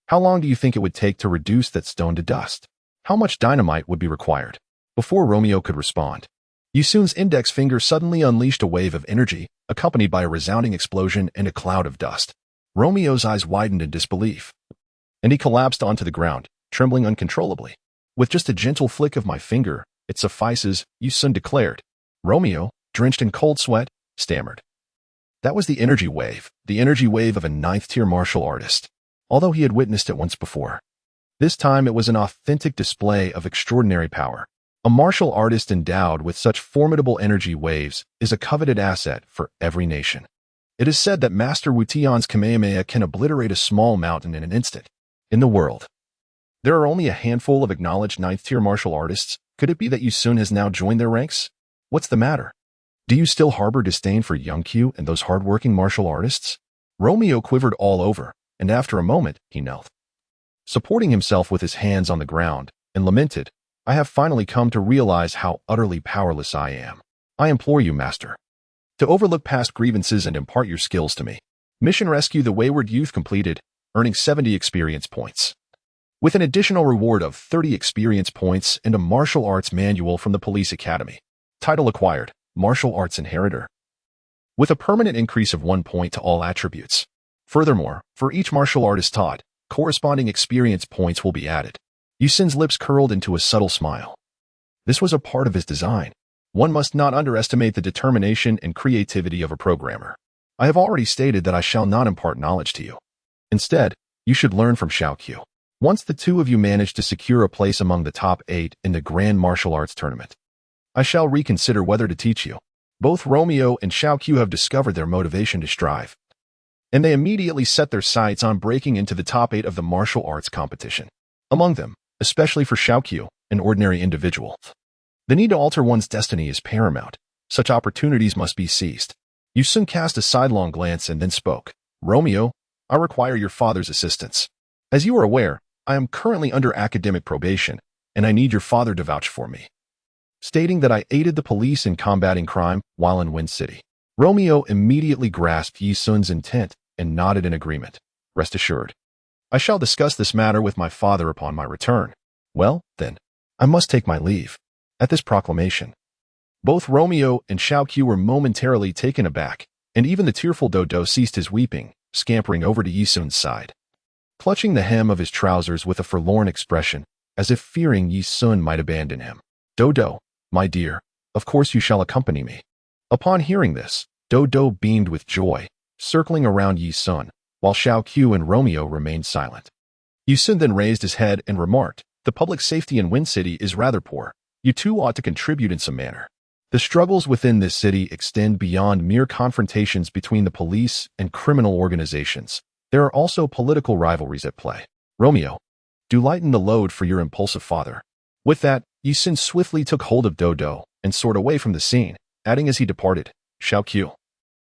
How long do you think it would take to reduce that stone to dust? How much dynamite would be required? Before Romeo could respond, Yusun's index finger suddenly unleashed a wave of energy, accompanied by a resounding explosion and a cloud of dust. Romeo's eyes widened in disbelief, and he collapsed onto the ground, trembling uncontrollably. With just a gentle flick of my finger, it suffices, Yusun declared. Romeo, drenched in cold sweat, stammered. That was the energy wave of a 9th-tier martial artist, although he had witnessed it once before. This time it was an authentic display of extraordinary power. A martial artist endowed with such formidable energy waves is a coveted asset for every nation. It is said that Master Wu Tian's Kamehameha can obliterate a small mountain in an instant. In the world, there are only a handful of acknowledged 9th-tier martial artists. Could it be that Yusun has now joined their ranks? What's the matter? Do you still harbor disdain for Young Q and those hard-working martial artists? Romeo quivered all over, and after a moment, he knelt, supporting himself with his hands on the ground, and lamented, I have finally come to realize how utterly powerless I am. I implore you, Master, to overlook past grievances and impart your skills to me. Mission Rescue the Wayward Youth completed, earning 70 experience points, with an additional reward of 30 experience points and a martial arts manual from the police academy. Title acquired, Martial Arts Inheritor, with a permanent increase of 1 point to all attributes. Furthermore, for each martial artist taught, corresponding experience points will be added. Yusun's lips curled into a subtle smile. This was a part of his design. One must not underestimate the determination and creativity of a programmer. I have already stated that I shall not impart knowledge to you. Instead, you should learn from Xiaoqiu. Once the two of you manage to secure a place among the top 8 in the Grand Martial Arts Tournament, I shall reconsider whether to teach you. Both Romeo and Xiaoqiu have discovered their motivation to strive, and they immediately set their sights on breaking into the top 8 of the martial arts competition. Among them, especially for Xiaoqiu, an ordinary individual, the need to alter one's destiny is paramount. Such opportunities must be seized. Yusun cast a sidelong glance and then spoke. Romeo, I require your father's assistance. As you are aware, I am currently under academic probation, and I need your father to vouch for me, stating that I aided the police in combating crime while in Wind City. Romeo immediately grasped Yi Sun's intent and nodded in agreement. Rest assured, I shall discuss this matter with my father upon my return. Well, then, I must take my leave. At this proclamation, both Romeo and Xiaoqiu were momentarily taken aback, and even the tearful Dodo ceased his weeping, scampering over to Yi Sun's side, clutching the hem of his trousers with a forlorn expression, as if fearing Yi Sun might abandon him. Dodo, my dear, of course you shall accompany me. Upon hearing this, Dodo beamed with joy, circling around Yi Sun, while Xiaoqiu and Romeo remained silent. Yi Sun then raised his head and remarked, the public safety in Wind City is rather poor. You two ought to contribute in some manner. The The struggles within this city extend beyond mere confrontations between the police and criminal organizations. There are also political rivalries at play. Romeo, do lighten the load for your impulsive father. With that, Yi-sun swiftly took hold of Dodo and soared away from the scene, adding as he departed, Xiaoqiu,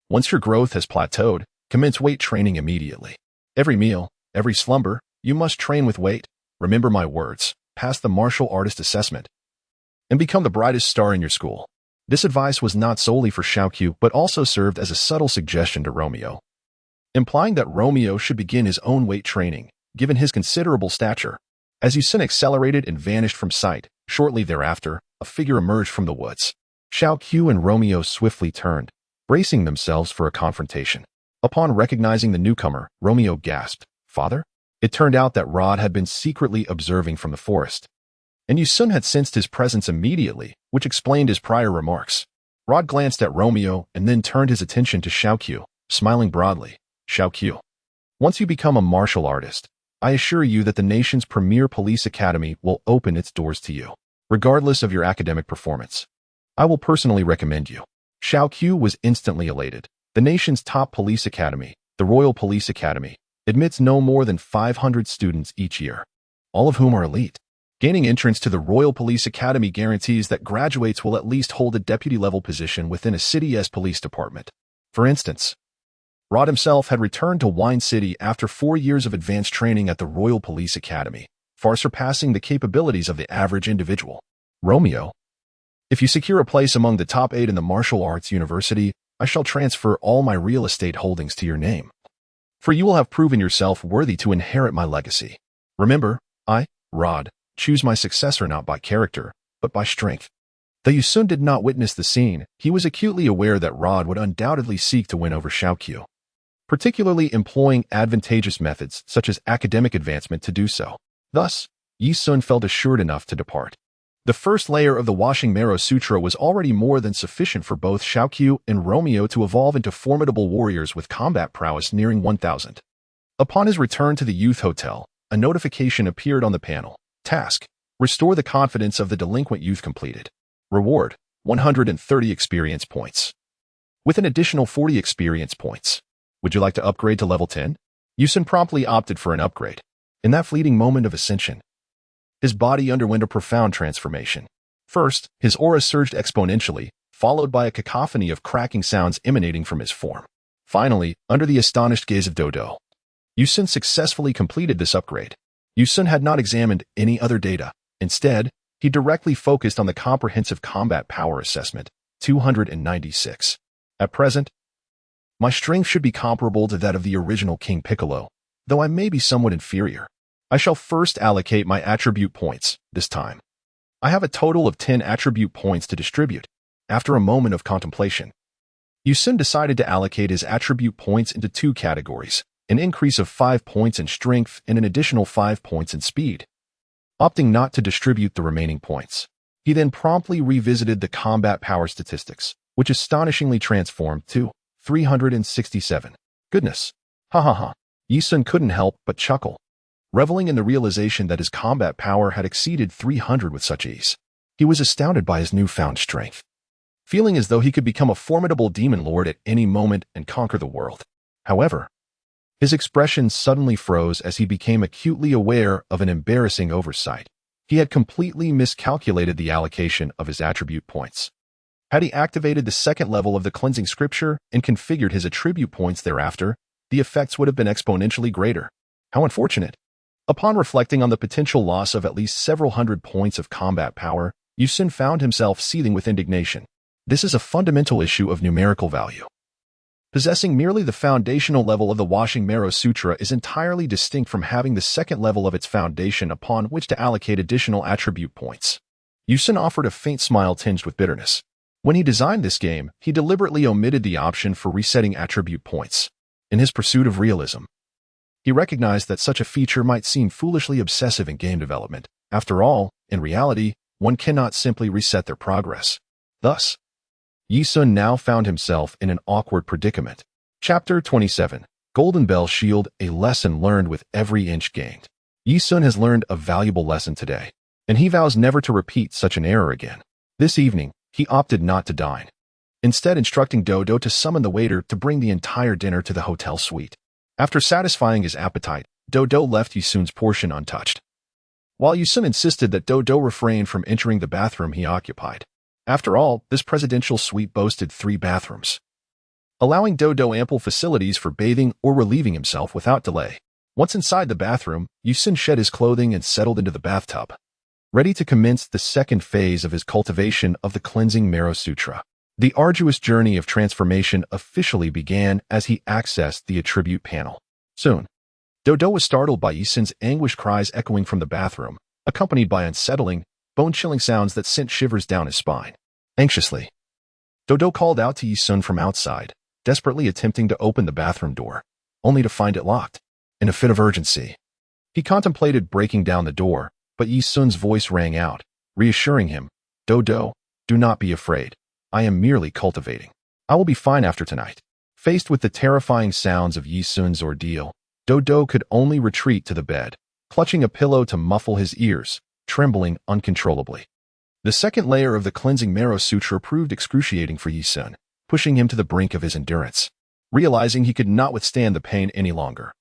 once your growth has plateaued, commence weight training immediately. Every meal, every slumber, you must train with weight. Remember my words, pass the martial artist assessment, and become the brightest star in your school. This advice was not solely for Xiaoqiu, but also served as a subtle suggestion to Romeo, implying that Romeo should begin his own weight training, given his considerable stature. As Yi-sun accelerated and vanished from sight, shortly thereafter, a figure emerged from the woods. Xiaoqiu and Romeo swiftly turned, bracing themselves for a confrontation. Upon recognizing the newcomer, Romeo gasped, Father? It turned out that Rod had been secretly observing from the forest, and Yi-sun had sensed his presence immediately, which explained his prior remarks. Rod glanced at Romeo and then turned his attention to Xiaoqiu, smiling broadly. Xiaoqiu, once you become a martial artist, I assure you that the nation's premier police academy will open its doors to you, regardless of your academic performance. I will personally recommend you. Xiaoqiu was instantly elated. The nation's top police academy, the Royal Police Academy, admits no more than 500 students each year, all of whom are elite. Gaining entrance to the Royal Police Academy guarantees that graduates will at least hold a deputy-level position within a city's police department. For instance, Rod himself had returned to Wine City after 4 years of advanced training at the Royal Police Academy, far surpassing the capabilities of the average individual. Romeo, if you secure a place among the top 8 in the martial arts university, I shall transfer all my real estate holdings to your name, for you will have proven yourself worthy to inherit my legacy. Remember, I, Rod, choose my successor not by character, but by strength. Though Yi-sun did not witness the scene, he was acutely aware that Rod would undoubtedly seek to win over Xiaoqiu, particularly employing advantageous methods such as academic advancement to do so. Thus, Yi-sun felt assured enough to depart. The first layer of the Washing Marrow Sutra was already more than sufficient for both Xiaoqiu and Romeo to evolve into formidable warriors with combat prowess nearing 1,000. Upon his return to the youth hotel, a notification appeared on the panel. Task: restore the confidence of the delinquent youth completed. Reward: 130 experience points, with an additional 40 experience points. Would you like to upgrade to level 10? Yi-sun promptly opted for an upgrade. In that fleeting moment of ascension, his body underwent a profound transformation. First, his aura surged exponentially, followed by a cacophony of cracking sounds emanating from his form. Finally, under the astonished gaze of Dodo, Yi-sun successfully completed this upgrade. Yi-sun had not examined any other data. Instead, he directly focused on the comprehensive combat power assessment, 296. At present, my strength should be comparable to that of the original King Piccolo, though I may be somewhat inferior. I shall first allocate my attribute points, this time. I have a total of 10 attribute points to distribute. After a moment of contemplation, Yi-sun decided to allocate his attribute points into 2 categories, an increase of 5 points in strength and an additional 5 points in speed. Opting not to distribute the remaining points, he then promptly revisited the combat power statistics, which astonishingly transformed to 367. Goodness. Ha ha ha. Yi-sun couldn't help but chuckle, reveling in the realization that his combat power had exceeded 300 with such ease. He was astounded by his newfound strength, feeling as though he could become a formidable demon lord at any moment and conquer the world. However, his expression suddenly froze as he became acutely aware of an embarrassing oversight. He had completely miscalculated the allocation of his attribute points. Had he activated the second level of the cleansing scripture and configured his attribute points thereafter, the effects would have been exponentially greater. How unfortunate. Upon reflecting on the potential loss of at least several hundred points of combat power, Yi-sun found himself seething with indignation. This is a fundamental issue of numerical value. Possessing merely the foundational level of the Washing Marrow Sutra is entirely distinct from having the second level of its foundation upon which to allocate additional attribute points. Yi-sun offered a faint smile tinged with bitterness. When he designed this game, he deliberately omitted the option for resetting attribute points. In his pursuit of realism, he recognized that such a feature might seem foolishly obsessive in game development. After all, in reality, one cannot simply reset their progress. Thus, Yi-sun now found himself in an awkward predicament. Chapter 27. Golden Bell Shield, a lesson learned with every inch gained. Yi-sun has learned a valuable lesson today, and he vows never to repeat such an error again. This evening, He opted not to dine, instead instructing Dodo to summon the waiter to bring the entire dinner to the hotel suite. After satisfying his appetite, Dodo left Yisun's portion untouched, while Yisun insisted that Dodo refrain from entering the bathroom he occupied. After all, this presidential suite boasted 3 bathrooms, allowing Dodo ample facilities for bathing or relieving himself without delay. Once inside the bathroom, Yisun shed his clothing and settled into the bathtub, ready to commence the second phase of his cultivation of the cleansing marrow sutra. The arduous journey of transformation officially began as he accessed the attribute panel. Soon, Dodo was startled by Yisun's anguished cries echoing from the bathroom, accompanied by unsettling, bone-chilling sounds that sent shivers down his spine. Anxiously, Dodo called out to Yisun from outside, desperately attempting to open the bathroom door, only to find it locked. In a fit of urgency, he contemplated breaking down the door, but Yisun's voice rang out, reassuring him, "Dodo, do not be afraid. I am merely cultivating. I will be fine after tonight." Faced with the terrifying sounds of Yisun's ordeal, Dodo could only retreat to the bed, clutching a pillow to muffle his ears, trembling uncontrollably. The second layer of the cleansing marrow sutra proved excruciating for Yisun, pushing him to the brink of his endurance. Realizing he could not withstand the pain any longer,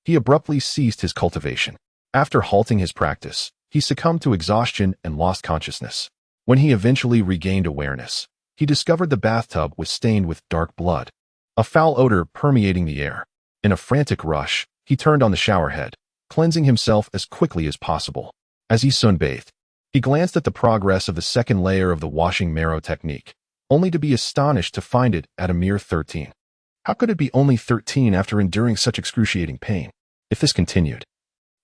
he abruptly ceased his cultivation. After halting his practice, he succumbed to exhaustion and lost consciousness. When he eventually regained awareness, he discovered the bathtub was stained with dark blood, a foul odor permeating the air. In a frantic rush, he turned on the shower head, cleansing himself as quickly as possible. As he sunbathed, he glanced at the progress of the second layer of the washing marrow technique, only to be astonished to find it at a mere 13. How could it be only 13 after enduring such excruciating pain? If this continued,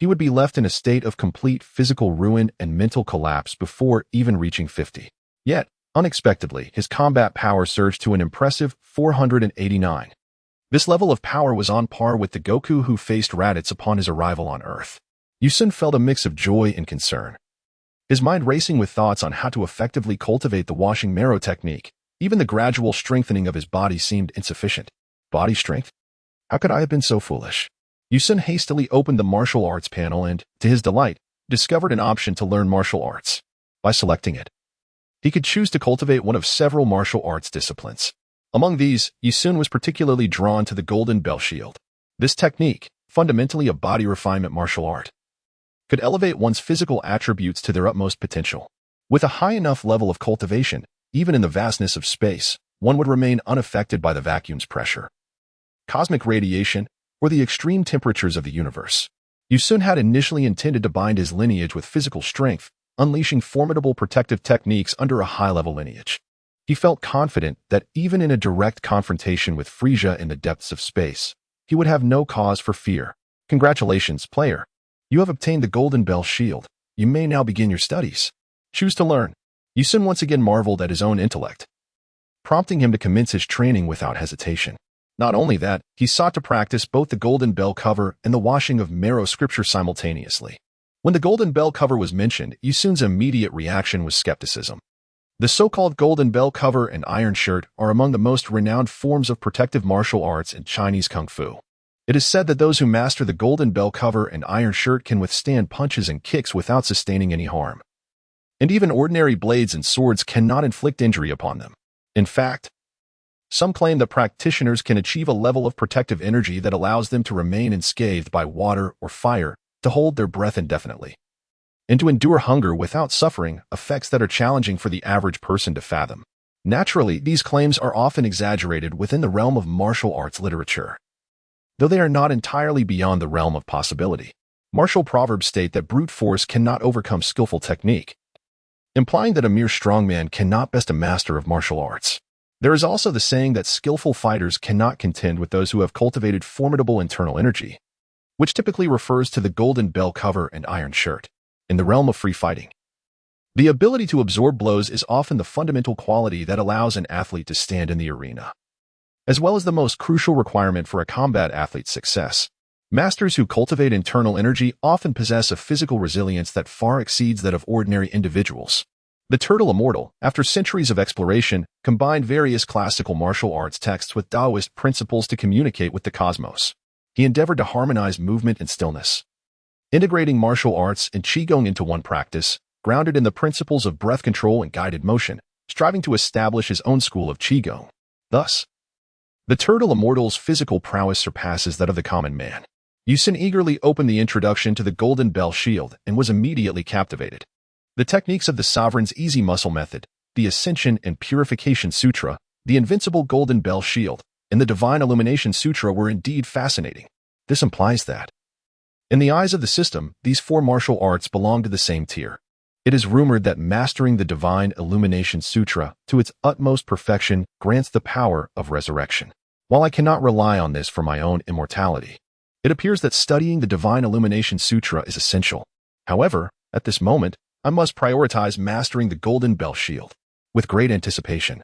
he would be left in a state of complete physical ruin and mental collapse before even reaching 50. Yet, unexpectedly, his combat power surged to an impressive 489. This level of power was on par with the Goku who faced Raditz upon his arrival on Earth. Yisun felt a mix of joy and concern, his mind racing with thoughts on how to effectively cultivate the washing marrow technique. Even the gradual strengthening of his body seemed insufficient. Body strength? How could I have been so foolish? Yisun hastily opened the martial arts panel and, to his delight, discovered an option to learn martial arts. By selecting it, he could choose to cultivate one of several martial arts disciplines. Among these, Yisun was particularly drawn to the Golden Bell Shield. This technique, fundamentally a body refinement martial art, could elevate one's physical attributes to their utmost potential. With a high enough level of cultivation, even in the vastness of space, one would remain unaffected by the vacuum's pressure, cosmic radiation, or the extreme temperatures of the universe. Yisun had initially intended to bind his lineage with physical strength, unleashing formidable protective techniques under a high-level lineage. He felt confident that even in a direct confrontation with Frieza in the depths of space, he would have no cause for fear. Congratulations, player. You have obtained the Golden Bell Shield. You may now begin your studies. Choose to learn. Yisun once again marveled at his own intellect, prompting him to commence his training without hesitation. Not only that, he sought to practice both the Golden Bell Cover and the washing of marrow scripture simultaneously. When the Golden Bell Cover was mentioned, Yisun's immediate reaction was skepticism. The so-called Golden Bell Cover and Iron Shirt are among the most renowned forms of protective martial arts in Chinese Kung Fu. It is said that those who master the Golden Bell Cover and Iron Shirt can withstand punches and kicks without sustaining any harm. And even ordinary blades and swords cannot inflict injury upon them. In fact, some claim that practitioners can achieve a level of protective energy that allows them to remain unscathed by water or fire, to hold their breath indefinitely, and to endure hunger without suffering, effects that are challenging for the average person to fathom. Naturally, these claims are often exaggerated within the realm of martial arts literature, though they are not entirely beyond the realm of possibility. Martial proverbs state that brute force cannot overcome skillful technique, implying that a mere strongman cannot best a master of martial arts. There is also the saying that skillful fighters cannot contend with those who have cultivated formidable internal energy, which typically refers to the Golden Bell Cover and Iron Shirt. In the realm of free fighting, the ability to absorb blows is often the fundamental quality that allows an athlete to stand in the arena, as well as the most crucial requirement for a combat athlete's success. Masters who cultivate internal energy often possess a physical resilience that far exceeds that of ordinary individuals. The Turtle Immortal, after centuries of exploration, combined various classical martial arts texts with Taoist principles to communicate with the cosmos. He endeavored to harmonize movement and stillness, integrating martial arts and qigong into one practice, grounded in the principles of breath control and guided motion. striving to establish his own school of Qigong. Thus, the turtle immortal's physical prowess surpasses that of the common man. Yusun eagerly opened the introduction to the Golden Bell Shield and was immediately captivated. The techniques of the Sovereign's Easy Muscle Method, the Ascension and Purification Sutra, the Invincible Golden Bell Shield, and the Divine Illumination Sutra were indeed fascinating. This implies that, in the eyes of the system, these four martial arts belong to the same tier. It is rumored that mastering the Divine Illumination Sutra to its utmost perfection grants the power of resurrection. While I cannot rely on this for my own immortality, it appears that studying the Divine Illumination Sutra is essential. However, at this moment, I must prioritize mastering the Golden Bell Shield. With great anticipation,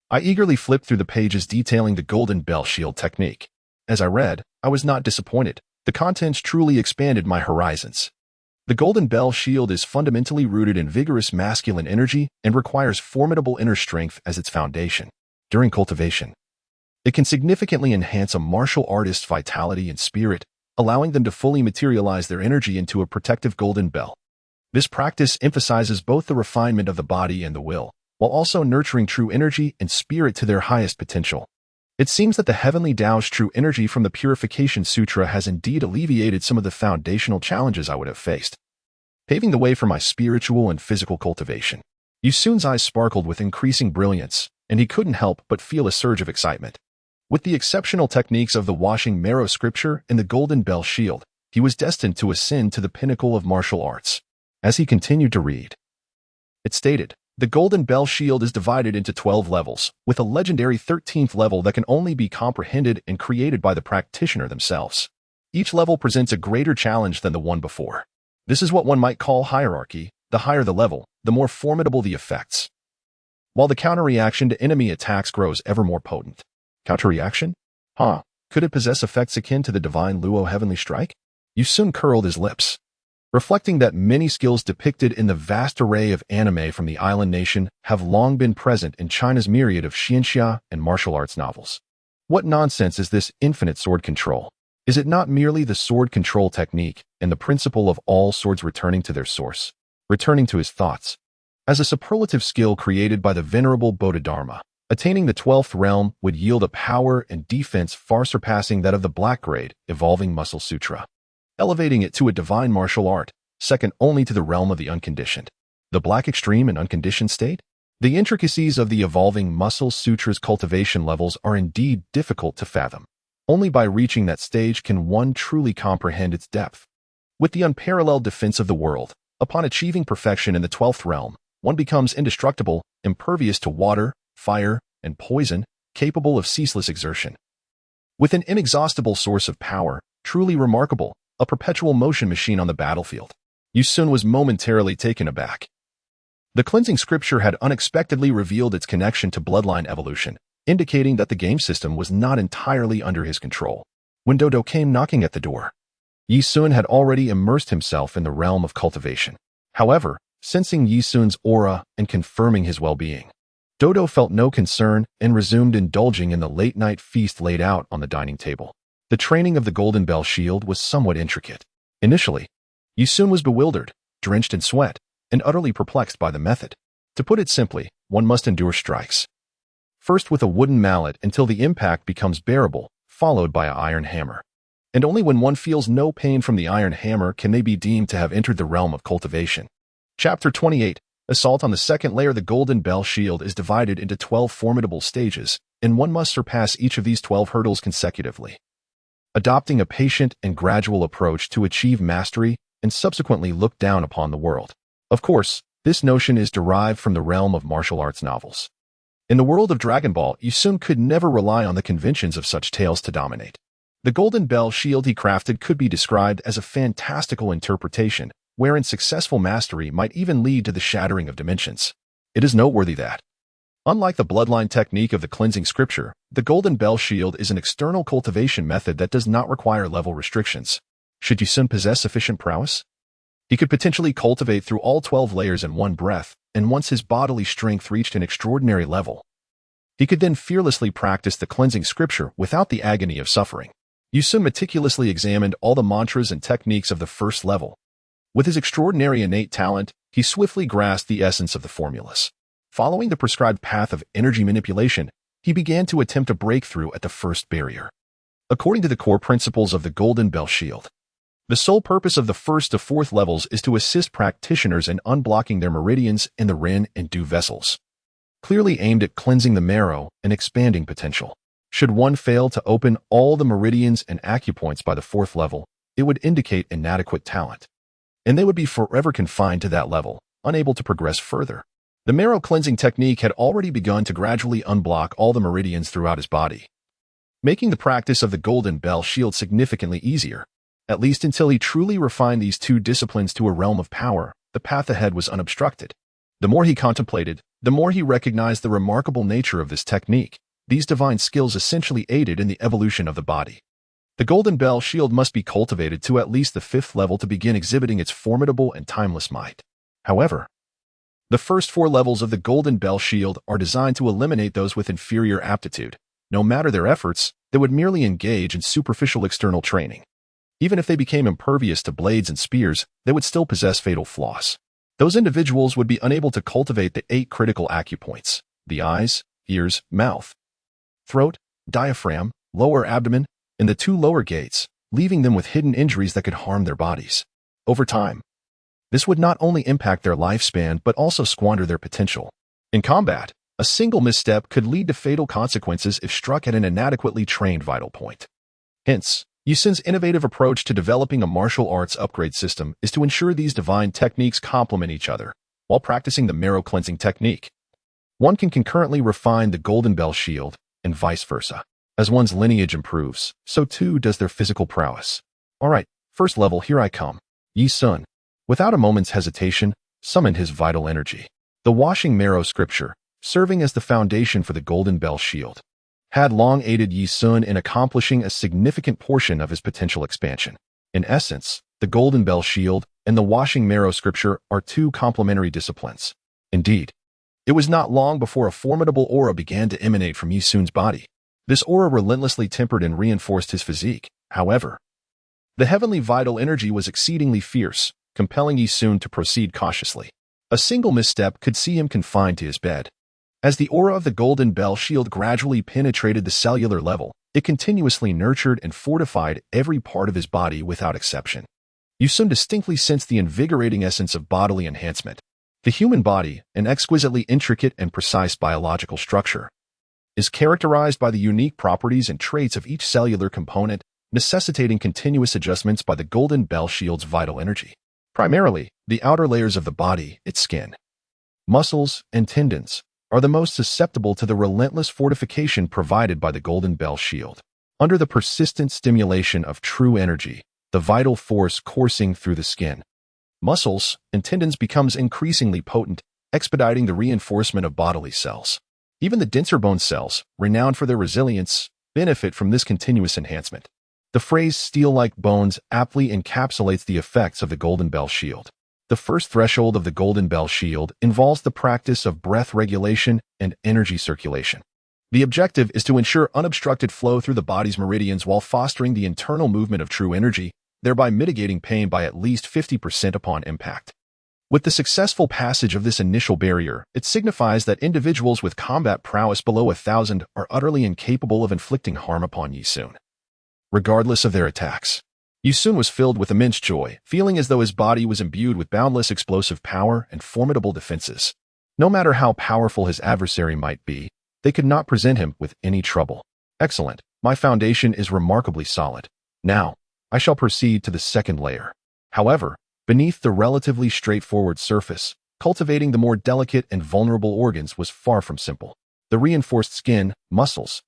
I eagerly flipped through the pages detailing the Golden Bell Shield technique. As I read, I was not disappointed. The contents truly expanded my horizons. The Golden Bell Shield is fundamentally rooted in vigorous masculine energy and requires formidable inner strength as its foundation. During cultivation, it can significantly enhance a martial artist's vitality and spirit, allowing them to fully materialize their energy into a protective golden bell. This practice emphasizes both the refinement of the body and the will, while also nurturing true energy and spirit to their highest potential. It seems that the Heavenly Tao's true energy from the Purification Sutra has indeed alleviated some of the foundational challenges I would have faced, paving the way for my spiritual and physical cultivation. Yusun's eyes sparkled with increasing brilliance, and he couldn't help but feel a surge of excitement. With the exceptional techniques of the Washing Marrow Scripture and the Golden Bell Shield, he was destined to ascend to the pinnacle of martial arts. As he continued to read, it stated, the Golden Bell Shield is divided into 12 levels, with a legendary 13th level that can only be comprehended and created by the practitioner themselves. Each level presents a greater challenge than the one before. This is what one might call hierarchy. The higher the level, the more formidable the effects, while the counter-reaction to enemy attacks grows ever more potent. Counter-reaction? Could it possess effects akin to the Divine Luo Heavenly Strike? Yusun curled his lips, reflecting that many skills depicted in the vast array of anime from the island nation have long been present in China's myriad of xianxia and martial arts novels. What nonsense is this infinite sword control? Is it not merely the sword control technique and the principle of all swords returning to their source, returning to his thoughts? As a superlative skill created by the venerable Bodhidharma, attaining the 12th realm would yield a power and defense far surpassing that of the Black Grade Evolving Muscle Sutra, elevating it to a divine martial art, second only to the realm of the unconditioned. The Black Extreme and Unconditioned state? The intricacies of the Evolving Muscle Sutra's cultivation levels are indeed difficult to fathom. Only by reaching that stage can one truly comprehend its depth. With the unparalleled defense of the world, upon achieving perfection in the 12th realm, one becomes indestructible, impervious to water, fire, and poison, capable of ceaseless exertion. With an inexhaustible source of power, truly remarkable, a perpetual motion machine on the battlefield. Yusun was momentarily taken aback. The cleansing scripture had unexpectedly revealed its connection to bloodline evolution, indicating that the game system was not entirely under his control. When Dodo came knocking at the door, Yusun had already immersed himself in the realm of cultivation. However, sensing Yusun's aura and confirming his well-being, Dodo felt no concern and resumed indulging in the late-night feast laid out on the dining table. The training of the Golden Bell Shield was somewhat intricate. Initially, Yusun was bewildered, drenched in sweat, and utterly perplexed by the method. To put it simply, one must endure strikes. First with a wooden mallet until the impact becomes bearable, followed by an iron hammer. And only when one feels no pain from the iron hammer can they be deemed to have entered the realm of cultivation. Chapter 28. Assault on the second layer. The Golden Bell Shield is divided into 12 formidable stages, and one must surpass each of these 12 hurdles consecutively, adopting a patient and gradual approach to achieve mastery and subsequently look down upon the world. Of course, this notion is derived from the realm of martial arts novels. In the world of Dragon Ball, Yusun could never rely on the conventions of such tales to dominate. The Golden Bell Shield he crafted could be described as a fantastical interpretation, wherein successful mastery might even lead to the shattering of dimensions. It is noteworthy that, unlike the bloodline technique of the cleansing scripture, the Golden Bell Shield is an external cultivation method that does not require level restrictions. Should Yusun possess sufficient prowess, he could potentially cultivate through all 12 layers in one breath, and once his bodily strength reached an extraordinary level, he could then fearlessly practice the cleansing scripture without the agony of suffering. Yusun meticulously examined all the mantras and techniques of the first level. With his extraordinary innate talent, he swiftly grasped the essence of the formulas. Following the prescribed path of energy manipulation, he began to attempt a breakthrough at the first barrier. According to the core principles of the Golden Bell Shield, the sole purpose of the first to fourth levels is to assist practitioners in unblocking their meridians in the Ren and Du vessels, clearly aimed at cleansing the marrow and expanding potential. Should one fail to open all the meridians and acupoints by the fourth level, it would indicate inadequate talent, and they would be forever confined to that level, unable to progress further. The marrow cleansing technique had already begun to gradually unblock all the meridians throughout his body, making the practice of the Golden Bell Shield significantly easier. At least until he truly refined these two disciplines to a realm of power, the path ahead was unobstructed. The more he contemplated, the more he recognized the remarkable nature of this technique. These divine skills essentially aided in the evolution of the body. The Golden Bell Shield must be cultivated to at least the fifth level to begin exhibiting its formidable and timeless might. However, the first four levels of the Golden Bell Shield are designed to eliminate those with inferior aptitude. No matter their efforts, they would merely engage in superficial external training. Even if they became impervious to blades and spears, they would still possess fatal flaws. Those individuals would be unable to cultivate the 8 critical acupoints: the eyes, ears, mouth, throat, diaphragm, lower abdomen, and the 2 lower gates, leaving them with hidden injuries that could harm their bodies. Over time, this would not only impact their lifespan but also squander their potential. In combat, a single misstep could lead to fatal consequences if struck at an inadequately trained vital point. Hence, Yusun's innovative approach to developing a martial arts upgrade system is to ensure these divine techniques complement each other. While practicing the marrow cleansing technique, one can concurrently refine the Golden Bell Shield, and vice versa. As one's lineage improves, so too does their physical prowess. Alright, first level, here I come. Yi Sun, without a moment's hesitation, summoned his vital energy. The washing marrow scripture, serving as the foundation for the Golden Bell Shield, had long aided Yi Sun in accomplishing a significant portion of his potential expansion. In essence, the Golden Bell Shield and the washing marrow scripture are 2 complementary disciplines. Indeed, it was not long before a formidable aura began to emanate from Yi Sun's body. This aura relentlessly tempered and reinforced his physique. However, the heavenly vital energy was exceedingly fierce, compelling Yi Sun to proceed cautiously. A single misstep could see him confined to his bed. As the aura of the Golden Bell Shield gradually penetrated the cellular level, it continuously nurtured and fortified every part of his body without exception. Yi Sun distinctly sensed the invigorating essence of bodily enhancement. The human body, an exquisitely intricate and precise biological structure, is characterized by the unique properties and traits of each cellular component, necessitating continuous adjustments by the Golden Bell Shield's vital energy. Primarily, the outer layers of the body, its skin, muscles, and tendons, are the most susceptible to the relentless fortification provided by the Golden Bell Shield. Under the persistent stimulation of true energy, the vital force coursing through the skin, muscles, and tendons becomes increasingly potent, expediting the reinforcement of bodily cells. Even the denser bone cells, renowned for their resilience, benefit from this continuous enhancement. The phrase "steel-like bones" aptly encapsulates the effects of the Golden Bell Shield. The first threshold of the Golden Bell Shield involves the practice of breath regulation and energy circulation. The objective is to ensure unobstructed flow through the body's meridians while fostering the internal movement of true energy, thereby mitigating pain by at least 50% upon impact. With the successful passage of this initial barrier, it signifies that individuals with combat prowess below 1,000 are utterly incapable of inflicting harm upon Yi Sun, regardless of their attacks. Yi Sun was filled with immense joy, feeling as though his body was imbued with boundless explosive power and formidable defenses. No matter how powerful his adversary might be, they could not present him with any trouble. Excellent. My foundation is remarkably solid. Now, I shall proceed to the second layer. However, beneath the relatively straightforward surface, cultivating the more delicate and vulnerable organs was far from simple. The reinforced skin, muscles,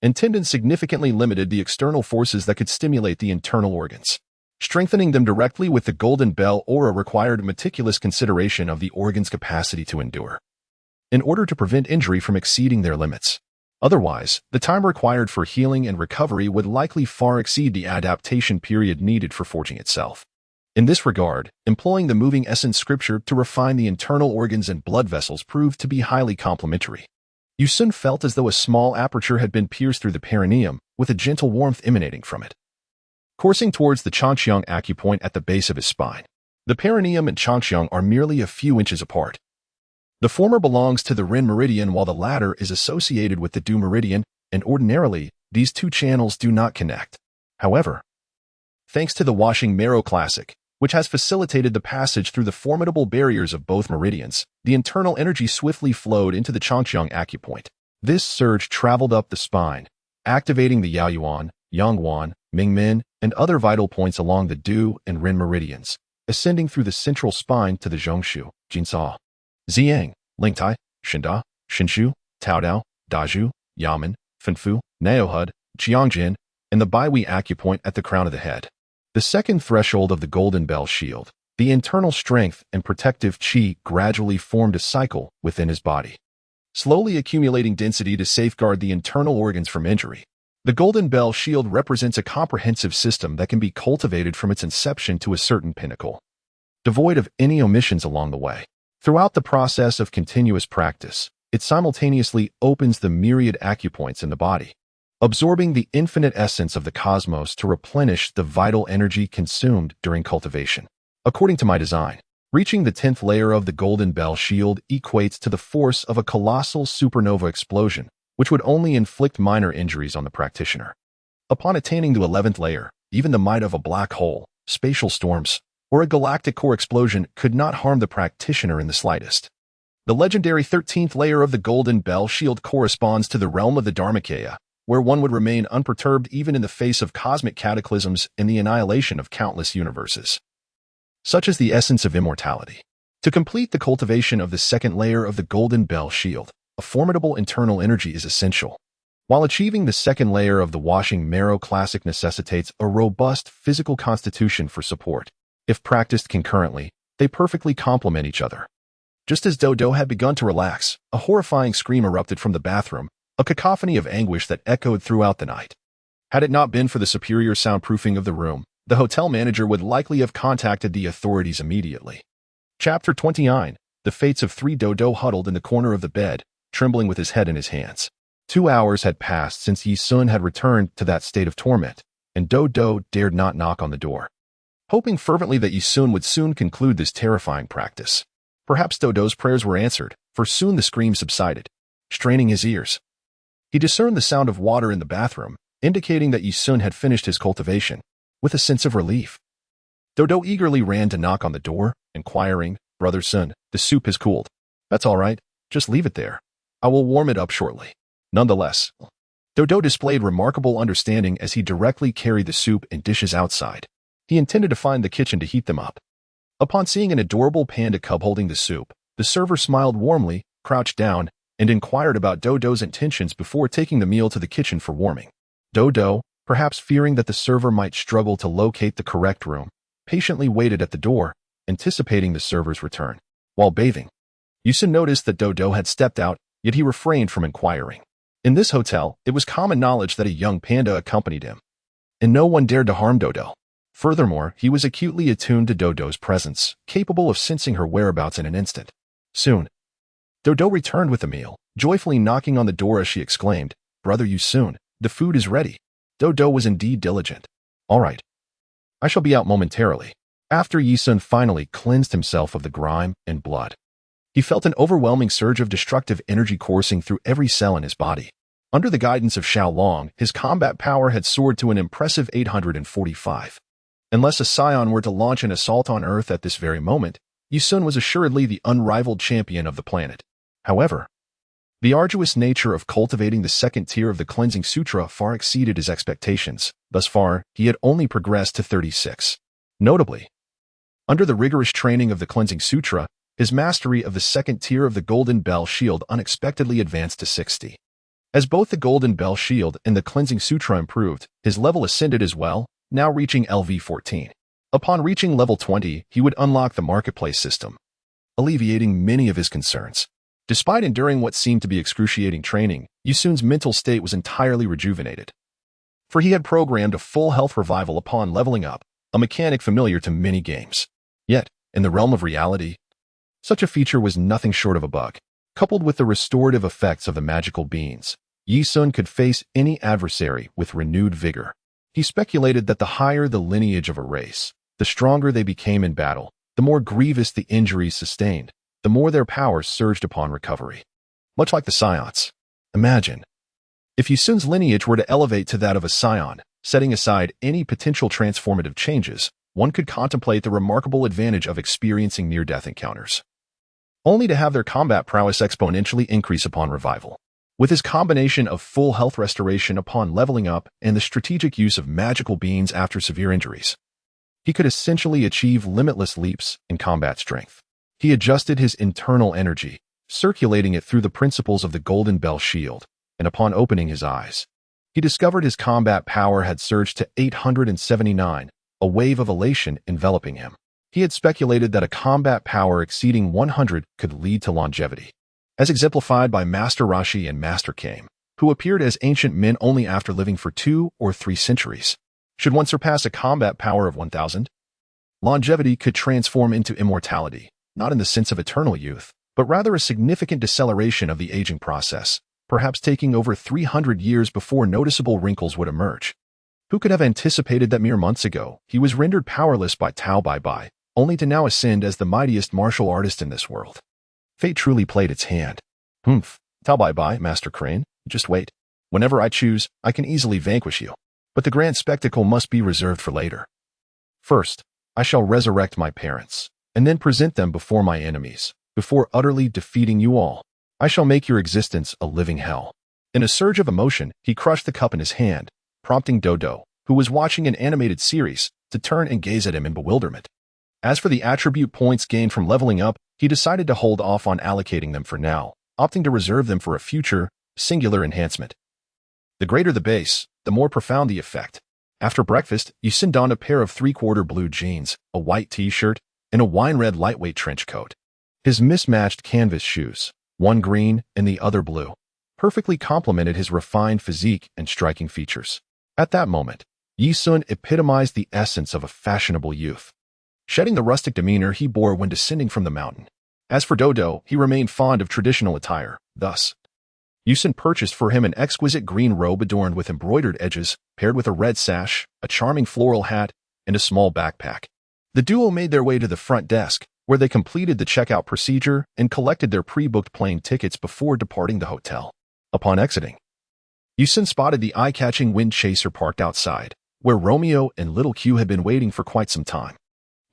and tendons significantly limited the external forces that could stimulate the internal organs. Strengthening them directly with the Golden Bell aura required meticulous consideration of the organ's capacity to endure, in order to prevent injury from exceeding their limits. Otherwise, the time required for healing and recovery would likely far exceed the adaptation period needed for forging itself. In this regard, employing the moving essence scripture to refine the internal organs and blood vessels proved to be highly complementary. Yi Sun felt as though a small aperture had been pierced through the perineum, with a gentle warmth emanating from it, coursing towards the Changqiang acupoint at the base of his spine. The perineum and Changqiang are merely a few inches apart. The former belongs to the Rin meridian while the latter is associated with the Du meridian, and ordinarily, these two channels do not connect. However, thanks to the washing marrow classic, which has facilitated the passage through the formidable barriers of both meridians, the internal energy swiftly flowed into the Changqiang acupoint. This surge traveled up the spine, activating the Yaoyuan, Yangguan, Mingmen, and other vital points along the Du and Rin meridians, ascending through the central spine to the Zhongshu, Jinsao, Ziyang, Lingtai, Shinda, Shinshu, Taodao, Daju, Yamen, Fenfu, Naohud, Jiangjin, and the Baihui acupoint at the crown of the head. The second threshold of the Golden Bell Shield, the internal strength and protective qi gradually formed a cycle within his body, slowly accumulating density to safeguard the internal organs from injury. The Golden Bell Shield represents a comprehensive system that can be cultivated from its inception to a certain pinnacle, devoid of any omissions along the way. Throughout the process of continuous practice, it simultaneously opens the myriad acupoints in the body, absorbing the infinite essence of the cosmos to replenish the vital energy consumed during cultivation. According to my design, reaching the 10th layer of the Golden Bell Shield equates to the force of a colossal supernova explosion, which would only inflict minor injuries on the practitioner. Upon attaining the 11th layer, even the might of a black hole, spatial storms, or a galactic core explosion could not harm the practitioner in the slightest. The legendary 13th layer of the Golden Bell Shield corresponds to the realm of the Dharmakaya, where one would remain unperturbed even in the face of cosmic cataclysms and the annihilation of countless universes. Such is the essence of immortality. To complete the cultivation of the second layer of the Golden Bell Shield, a formidable internal energy is essential. While achieving the second layer of the washing marrow classic necessitates a robust physical constitution for support. If practiced concurrently, they perfectly complement each other. Just as Dodo had begun to relax, a horrifying scream erupted from the bathroom, a cacophony of anguish that echoed throughout the night. Had it not been for the superior soundproofing of the room, the hotel manager would likely have contacted the authorities immediately. Chapter 29. The fates of 3. Dodo huddled in the corner of the bed, trembling with his head in his hands. 2 hours had passed since Yi Sun had returned to that state of torment, and Dodo dared not knock on the door, hoping fervently that Yi Sun would soon conclude this terrifying practice. Perhaps Dodo's prayers were answered, for soon the scream subsided. Straining his ears, he discerned the sound of water in the bathroom, indicating that Yi Sun had finished his cultivation. With a sense of relief, Dodo eagerly ran to knock on the door, inquiring, "Brother Sun, the soup has cooled." "That's all right. Just leave it there. I will warm it up shortly." Nonetheless, Dodo displayed remarkable understanding as he directly carried the soup and dishes outside. He intended to find the kitchen to heat them up. Upon seeing an adorable panda cub holding the soup, the server smiled warmly, crouched down, and inquired about Dodo's intentions before taking the meal to the kitchen for warming. Dodo, perhaps fearing that the server might struggle to locate the correct room, patiently waited at the door, anticipating the server's return. While bathing, Yi Sun noticed that Dodo had stepped out, yet he refrained from inquiring. In this hotel, it was common knowledge that a young panda accompanied him, and no one dared to harm Dodo. Furthermore, he was acutely attuned to Dodo's presence, capable of sensing her whereabouts in an instant. Soon, Dodo returned with the meal, joyfully knocking on the door as she exclaimed, "Brother Yi Sun, the food is ready." Dodo was indeed diligent. "All right. I shall be out momentarily." After Yi Sun finally cleansed himself of the grime and blood, he felt an overwhelming surge of destructive energy coursing through every cell in his body. Under the guidance of Xiao Long, his combat power had soared to an impressive 845. Unless a Saiyan were to launch an assault on Earth at this very moment, Yi Sun was assuredly the unrivaled champion of the planet. However, the arduous nature of cultivating the second tier of the Cleansing Sutra far exceeded his expectations. Thus far, he had only progressed to 36. Notably, under the rigorous training of the Cleansing Sutra, his mastery of the second tier of the Golden Bell Shield unexpectedly advanced to 60. As both the Golden Bell Shield and the Cleansing Sutra improved, his level ascended as well, now reaching LV14. Upon reaching level 20, he would unlock the marketplace system, alleviating many of his concerns. Despite enduring what seemed to be excruciating training, Yi Sun's mental state was entirely rejuvenated. For he had programmed a full health revival upon leveling up, a mechanic familiar to many games. Yet, in the realm of reality, such a feature was nothing short of a bug. Coupled with the restorative effects of the magical beans, Yi Sun could face any adversary with renewed vigor. He speculated that the higher the lineage of a race, the stronger they became in battle, the more grievous the injuries sustained, the more their powers surged upon recovery. Much like the Saiyans. Imagine, if Yi Sun's lineage were to elevate to that of a Saiyan, setting aside any potential transformative changes, one could contemplate the remarkable advantage of experiencing near-death encounters, only to have their combat prowess exponentially increase upon revival. With his combination of full health restoration upon leveling up and the strategic use of magical beans after severe injuries, he could essentially achieve limitless leaps in combat strength. He adjusted his internal energy, circulating it through the principles of the Golden Bell Shield, and upon opening his eyes, he discovered his combat power had surged to 879, a wave of elation enveloping him. He had speculated that a combat power exceeding 100 could lead to longevity, as exemplified by Master Rashi and Master Kame, who appeared as ancient men only after living for 2 or 3 centuries. Should one surpass a combat power of 1,000? Longevity could transform into immortality, not in the sense of eternal youth, but rather a significant deceleration of the aging process, perhaps taking over 300 years before noticeable wrinkles would emerge. Who could have anticipated that mere months ago he was rendered powerless by Tao Bai Bai, only to now ascend as the mightiest martial artist in this world? Fate truly played its hand. Tao Bai Bai, Master Crane, just wait. Whenever I choose, I can easily vanquish you. But the grand spectacle must be reserved for later. First, I shall resurrect my parents, and then present them before my enemies. Before utterly defeating you all, I shall make your existence a living hell. In a surge of emotion, he crushed the cup in his hand, prompting Dodo, who was watching an animated series, to turn and gaze at him in bewilderment. As for the attribute points gained from leveling up, he decided to hold off on allocating them for now, opting to reserve them for a future, singular enhancement. The greater the base, the more profound the effect. After breakfast, Yi Sun donned a pair of 3/4 blue jeans, a white t-shirt, and a wine-red lightweight trench coat. His mismatched canvas shoes, one green and the other blue, perfectly complemented his refined physique and striking features. At that moment, Yi Sun epitomized the essence of a fashionable youth, shedding the rustic demeanor he bore when descending from the mountain. As for Dodo, he remained fond of traditional attire. Thus, Yi Sun purchased for him an exquisite green robe adorned with embroidered edges, paired with a red sash, a charming floral hat, and a small backpack. The duo made their way to the front desk, where they completed the checkout procedure and collected their pre-booked plane tickets before departing the hotel. Upon exiting, Yi Sun spotted the eye-catching wind chaser parked outside, where Romeo and Little Q had been waiting for quite some time.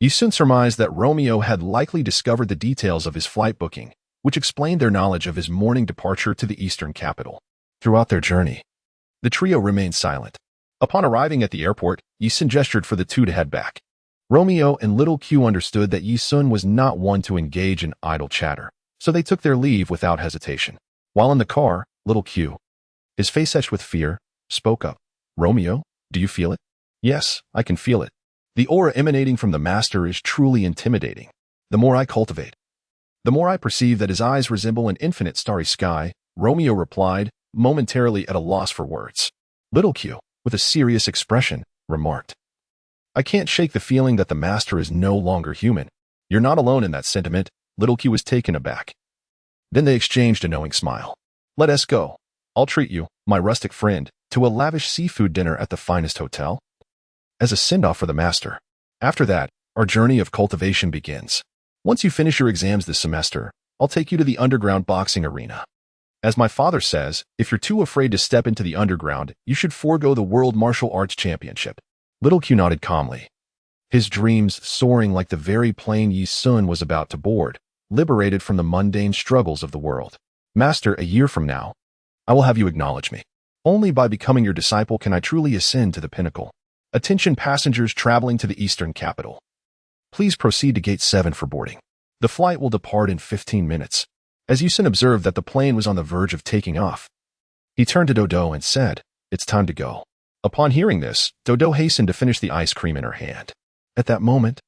Yi Sun surmised that Romeo had likely discovered the details of his flight booking, which explained their knowledge of his morning departure to the eastern capital. Throughout their journey, the trio remained silent. Upon arriving at the airport, Yi Sun gestured for the two to head back. Romeo and Little Q understood that Yi Sun was not one to engage in idle chatter, so they took their leave without hesitation. While in the car, Little Q, his face etched with fear, spoke up. "Romeo, do you feel it?" "Yes, I can feel it. The aura emanating from the master is truly intimidating. The more I cultivate, the more I perceive that his eyes resemble an infinite starry sky," Romeo replied, momentarily at a loss for words. Little Q, with a serious expression, remarked, "I can't shake the feeling that the master is no longer human." "You're not alone in that sentiment." Little Q was taken aback. Then they exchanged a knowing smile. "Let us go. I'll treat you, my rustic friend, to a lavish seafood dinner at the finest hotel, as a send-off for the master. After that, our journey of cultivation begins. Once you finish your exams this semester, I'll take you to the underground boxing arena. As my father says, if you're too afraid to step into the underground, you should forego the World Martial Arts Championship." Little Q nodded calmly, his dreams soaring like the very plane Yi Sun was about to board, liberated from the mundane struggles of the world. "Master, a year from now, I will have you acknowledge me. Only by becoming your disciple can I truly ascend to the pinnacle. Attention passengers traveling to the eastern capital. Please proceed to Gate 7 for boarding. The flight will depart in 15 minutes. As Yi Sun observed that the plane was on the verge of taking off, he turned to Dodo and said, "It's time to go." Upon hearing this, Dodo hastened to finish the ice cream in her hand. At that moment,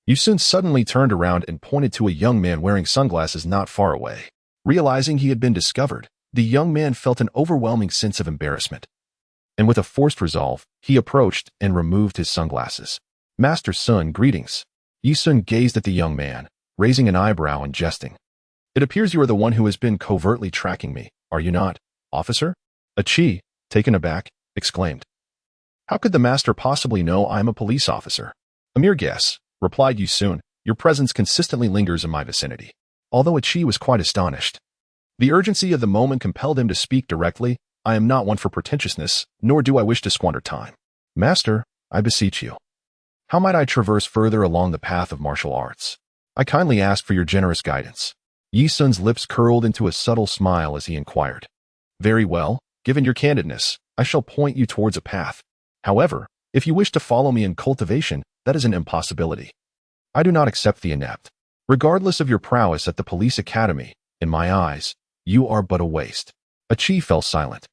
Yi Sun suddenly turned around and pointed to a young man wearing sunglasses not far away. Realizing he had been discovered, the young man felt an overwhelming sense of embarrassment, and with a forced resolve, he approached and removed his sunglasses. "Master Sun, greetings." Yi Sun gazed at the young man, raising an eyebrow and jesting. "It appears you are the one who has been covertly tracking me, are you not, officer?" Achi, taken aback, exclaimed, "How could the master possibly know I am a police officer?" "A mere guess," replied Yi Sun. "Your presence consistently lingers in my vicinity." although Chi was quite astonished. The urgency of the moment compelled him to speak directly. I am not one for pretentiousness, nor do I wish to squander time. Master, I beseech you. How might I traverse further along the path of martial arts? I kindly ask for your generous guidance. Yi Sun's lips curled into a subtle smile as he inquired. Very well, given your candidness, I shall point you towards a path. However, if you wish to follow me in cultivation, that is an impossibility. I do not accept the inept. Regardless of your prowess at the police academy, in my eyes, you are but a waste. Chi fell silent.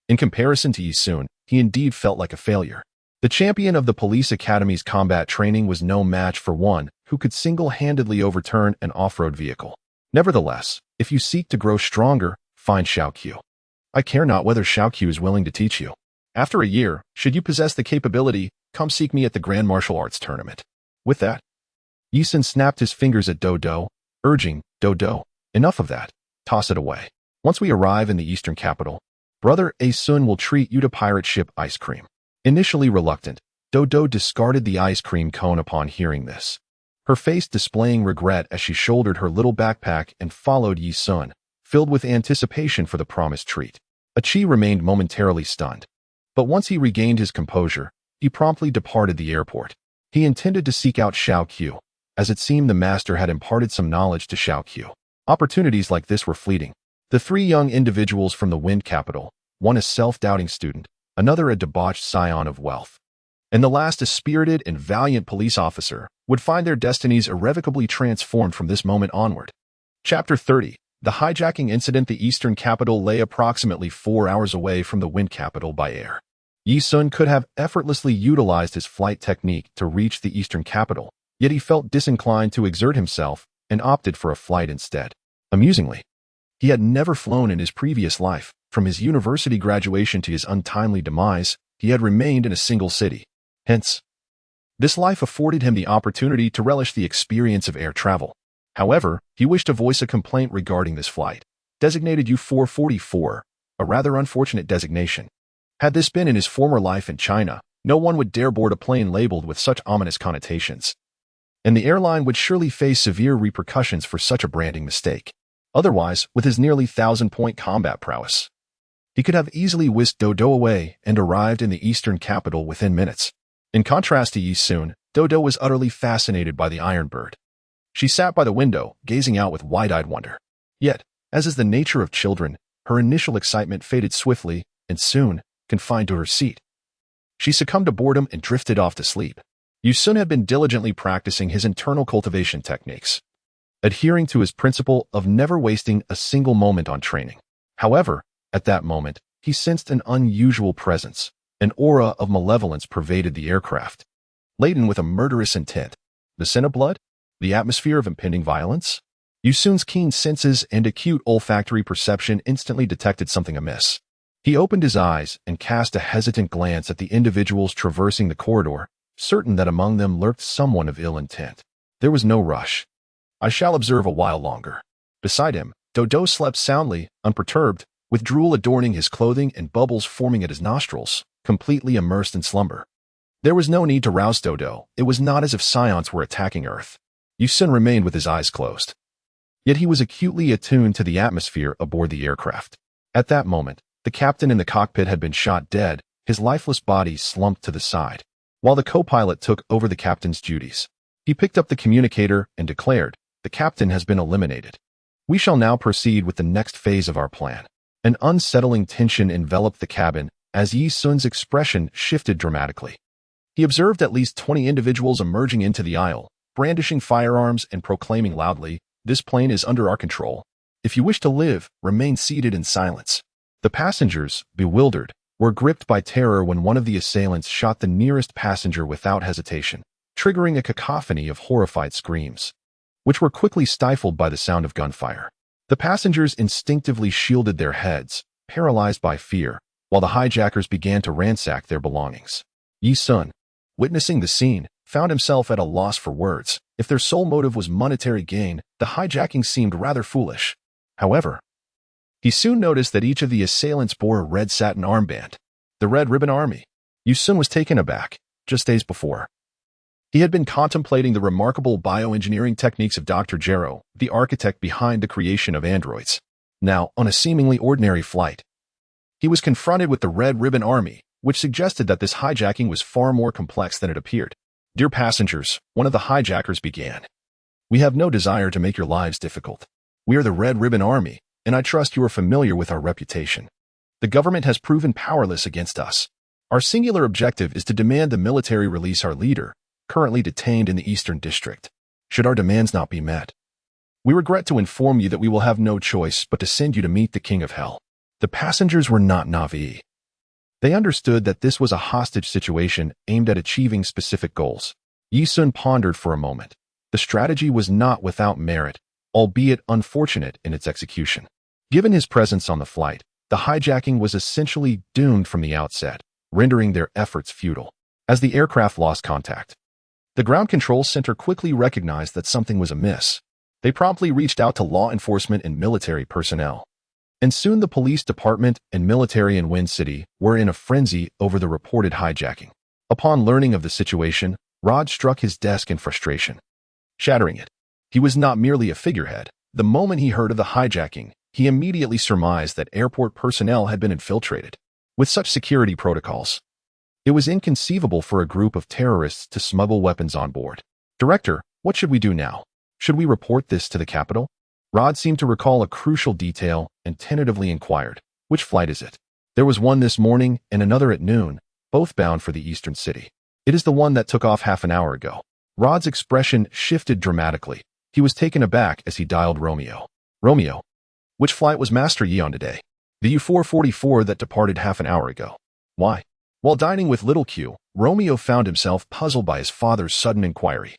In comparison to Yi Sun, he indeed felt like a failure. The champion of the police academy's combat training was no match for one who could single-handedly overturn an off-road vehicle. Nevertheless, if you seek to grow stronger, find Xiaoqiu. I care not whether Xiaoqiu is willing to teach you. After a year, should you possess the capability, come seek me at the Grand Martial Arts Tournament. With that, Yi Sun snapped his fingers at Dodo, urging, Dodo, enough of that. Toss it away. Once we arrive in the eastern capital, Brother A Sun will treat you to pirate ship ice cream. Initially reluctant, Dodo discarded the ice cream cone upon hearing this. Her face displaying regret as she shouldered her little backpack and followed Yi Sun, filled with anticipation for the promised treat. Chi remained momentarily stunned. But once he regained his composure, he promptly departed the airport. He intended to seek out Xiaoqiu, as it seemed the master had imparted some knowledge to Xiaoqiu. Opportunities like this were fleeting. The three young individuals from the Wind Capital, one a self-doubting student, another a debauched scion of wealth, and the last a spirited and valiant police officer, would find their destinies irrevocably transformed from this moment onward. Chapter 30. The hijacking incident. The eastern capital lay approximately 4 hours away from the Wind Capital by air. Yi Sun could have effortlessly utilized his flight technique to reach the eastern capital, yet he felt disinclined to exert himself and opted for a flight instead. Amusingly, he had never flown in his previous life. From his university graduation to his untimely demise, he had remained in a single city. Hence, this life afforded him the opportunity to relish the experience of air travel. However, he wished to voice a complaint regarding this flight, designated U-444, a rather unfortunate designation. Had this been in his former life in China, no one would dare board a plane labeled with such ominous connotations, and the airline would surely face severe repercussions for such a branding mistake. Otherwise, with his nearly 1,000-point combat prowess, he could have easily whisked Dodo away and arrived in the eastern capital within minutes. In contrast to Yi Sun, Dodo was utterly fascinated by the Iron Bird. She sat by the window, gazing out with wide-eyed wonder. Yet, as is the nature of children, her initial excitement faded swiftly and soon, confined to her seat, she succumbed to boredom and drifted off to sleep. Yi Sun had been diligently practicing his internal cultivation techniques, adhering to his principle of never wasting a single moment on training. However, at that moment, he sensed an unusual presence. An aura of malevolence pervaded the aircraft, laden with a murderous intent. The scent of blood? The atmosphere of impending violence? Yi Sun's keen senses and acute olfactory perception instantly detected something amiss. He opened his eyes and cast a hesitant glance at the individuals traversing the corridor, certain that among them lurked someone of ill intent. There was no rush. I shall observe a while longer. Beside him, Dodo slept soundly, unperturbed, with drool adorning his clothing and bubbles forming at his nostrils, completely immersed in slumber. There was no need to rouse Dodo. It was not as if Saiyans were attacking Earth. Yi Sun remained with his eyes closed. Yet he was acutely attuned to the atmosphere aboard the aircraft. At that moment, the captain in the cockpit had been shot dead, his lifeless body slumped to the side, while the co-pilot took over the captain's duties. He picked up the communicator and declared, "The captain has been eliminated. We shall now proceed with the next phase of our plan." An unsettling tension enveloped the cabin as Yi Sun's expression shifted dramatically. He observed at least 20 individuals emerging into the aisle, brandishing firearms and proclaiming loudly, "This plane is under our control. If you wish to live, remain seated in silence." The passengers, bewildered, were gripped by terror when one of the assailants shot the nearest passenger without hesitation, triggering a cacophony of horrified screams, which were quickly stifled by the sound of gunfire. The passengers instinctively shielded their heads, paralyzed by fear, while the hijackers began to ransack their belongings. Yi Sun, witnessing the scene, found himself at a loss for words. If their sole motive was monetary gain, the hijacking seemed rather foolish. However, he soon noticed that each of the assailants bore a red satin armband. The Red Ribbon Army. Yi Sun was taken aback. Just days before, He had been contemplating the remarkable bioengineering techniques of Dr. Jero, the architect behind the creation of androids. Now, on a seemingly ordinary flight, he was confronted with the Red Ribbon Army, which suggested that this hijacking was far more complex than it appeared. "Dear passengers," one of the hijackers began, "we have no desire to make your lives difficult. We are the Red Ribbon Army, and I trust you are familiar with our reputation. The government has proven powerless against us. Our singular objective is to demand the military release our leader, currently detained in the Eastern District. Should our demands not be met, we regret to inform you that we will have no choice but to send you to meet the King of Hell." The passengers were not naive. They understood that this was a hostage situation aimed at achieving specific goals. Yi-sun pondered for a moment. The strategy was not without merit, albeit unfortunate in its execution. Given his presence on the flight, the hijacking was essentially doomed from the outset, rendering their efforts futile. As the aircraft lost contact, the ground control center quickly recognized that something was amiss. They promptly reached out to law enforcement and military personnel. And soon the police department and military in Wind City were in a frenzy over the reported hijacking. Upon learning of the situation, Rod struck his desk in frustration, shattering it. He was not merely a figurehead. The moment he heard of the hijacking, he immediately surmised that airport personnel had been infiltrated. With such security protocols, it was inconceivable for a group of terrorists to smuggle weapons on board. "Director, what should we do now? Should we report this to the capital?" Rod seemed to recall a crucial detail and tentatively inquired, "Which flight is it?" "There was one this morning and another at noon, both bound for the Eastern City." "It is the one that took off half an hour ago." Rod's expression shifted dramatically. He was taken aback as he dialed Romeo. "Romeo, which flight was Master Yi on today?" "The U-444 that departed half an hour ago." "Why?" While dining with Little Q, Romeo found himself puzzled by his father's sudden inquiry.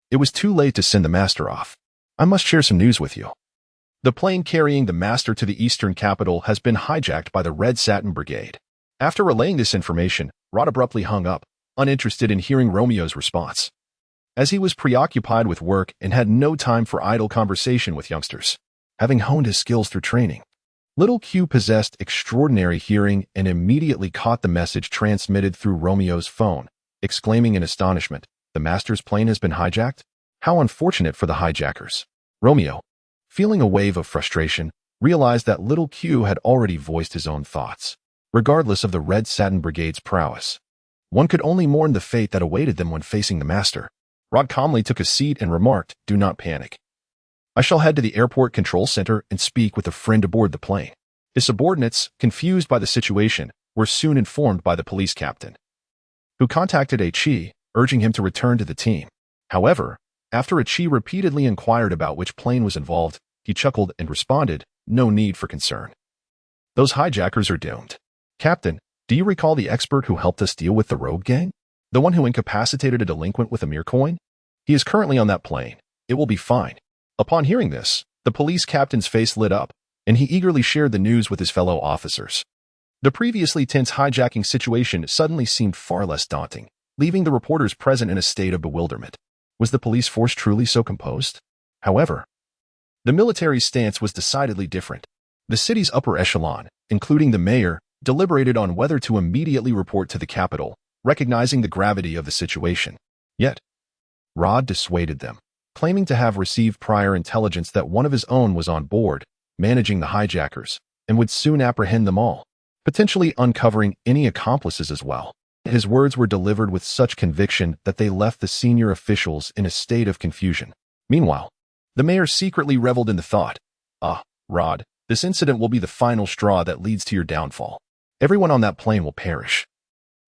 "It was too late to send the Master off. I must share some news with you. The plane carrying the Master to the Eastern capital has been hijacked by the Red Satin Brigade." After relaying this information, Rod abruptly hung up, uninterested in hearing Romeo's response, as he was preoccupied with work and had no time for idle conversation with youngsters. Having honed his skills through training, Little Q possessed extraordinary hearing and immediately caught the message transmitted through Romeo's phone, exclaiming in astonishment, "The Master's plane has been hijacked? How unfortunate for the hijackers." Romeo, feeling a wave of frustration, realized that Little Q had already voiced his own thoughts. Regardless of the Red Satin Brigade's prowess, one could only mourn the fate that awaited them when facing the Master. Rod calmly took a seat and remarked, "Do not panic. I shall head to the airport control center and speak with a friend aboard the plane." His subordinates, confused by the situation, were soon informed by the police captain, who contacted Chi, urging him to return to the team. However, after Chi repeatedly inquired about which plane was involved, he chuckled and responded, "No need for concern. Those hijackers are doomed." "Captain, do you recall the expert who helped us deal with the rogue gang? The one who incapacitated a delinquent with a mere coin? He is currently on that plane. It will be fine." Upon hearing this, the police captain's face lit up, and he eagerly shared the news with his fellow officers. The previously tense hijacking situation suddenly seemed far less daunting, leaving the reporters present in a state of bewilderment. Was the police force truly so composed? However, the military's stance was decidedly different. The city's upper echelon, including the mayor, deliberated on whether to immediately report to the capital, recognizing the gravity of the situation. Yet, Rod dissuaded them, claiming to have received prior intelligence that one of his own was on board, managing the hijackers, and would soon apprehend them all, potentially uncovering any accomplices as well. His words were delivered with such conviction that they left the senior officials in a state of confusion. Meanwhile, the mayor secretly reveled in the thought, "Ah, Rod, this incident will be the final straw that leads to your downfall. Everyone on that plane will perish.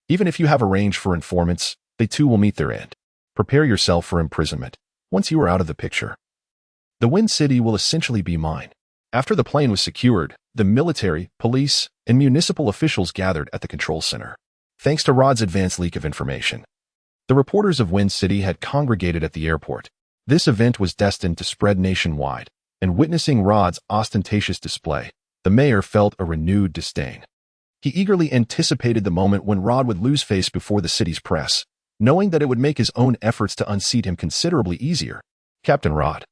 Even if you have arranged for informants, they too will meet their end. Prepare yourself for imprisonment. Once you are out of the picture, the Wind City will essentially be mine." After the plane was secured, the military, police, and municipal officials gathered at the control center. Thanks to Rod's advanced leak of information, the reporters of Wind City had congregated at the airport. This event was destined to spread nationwide, and witnessing Rod's ostentatious display, the mayor felt a renewed disdain. He eagerly anticipated the moment when Rod would lose face before the city's press, knowing that it would make his own efforts to unseat him considerably easier. "Captain Rod,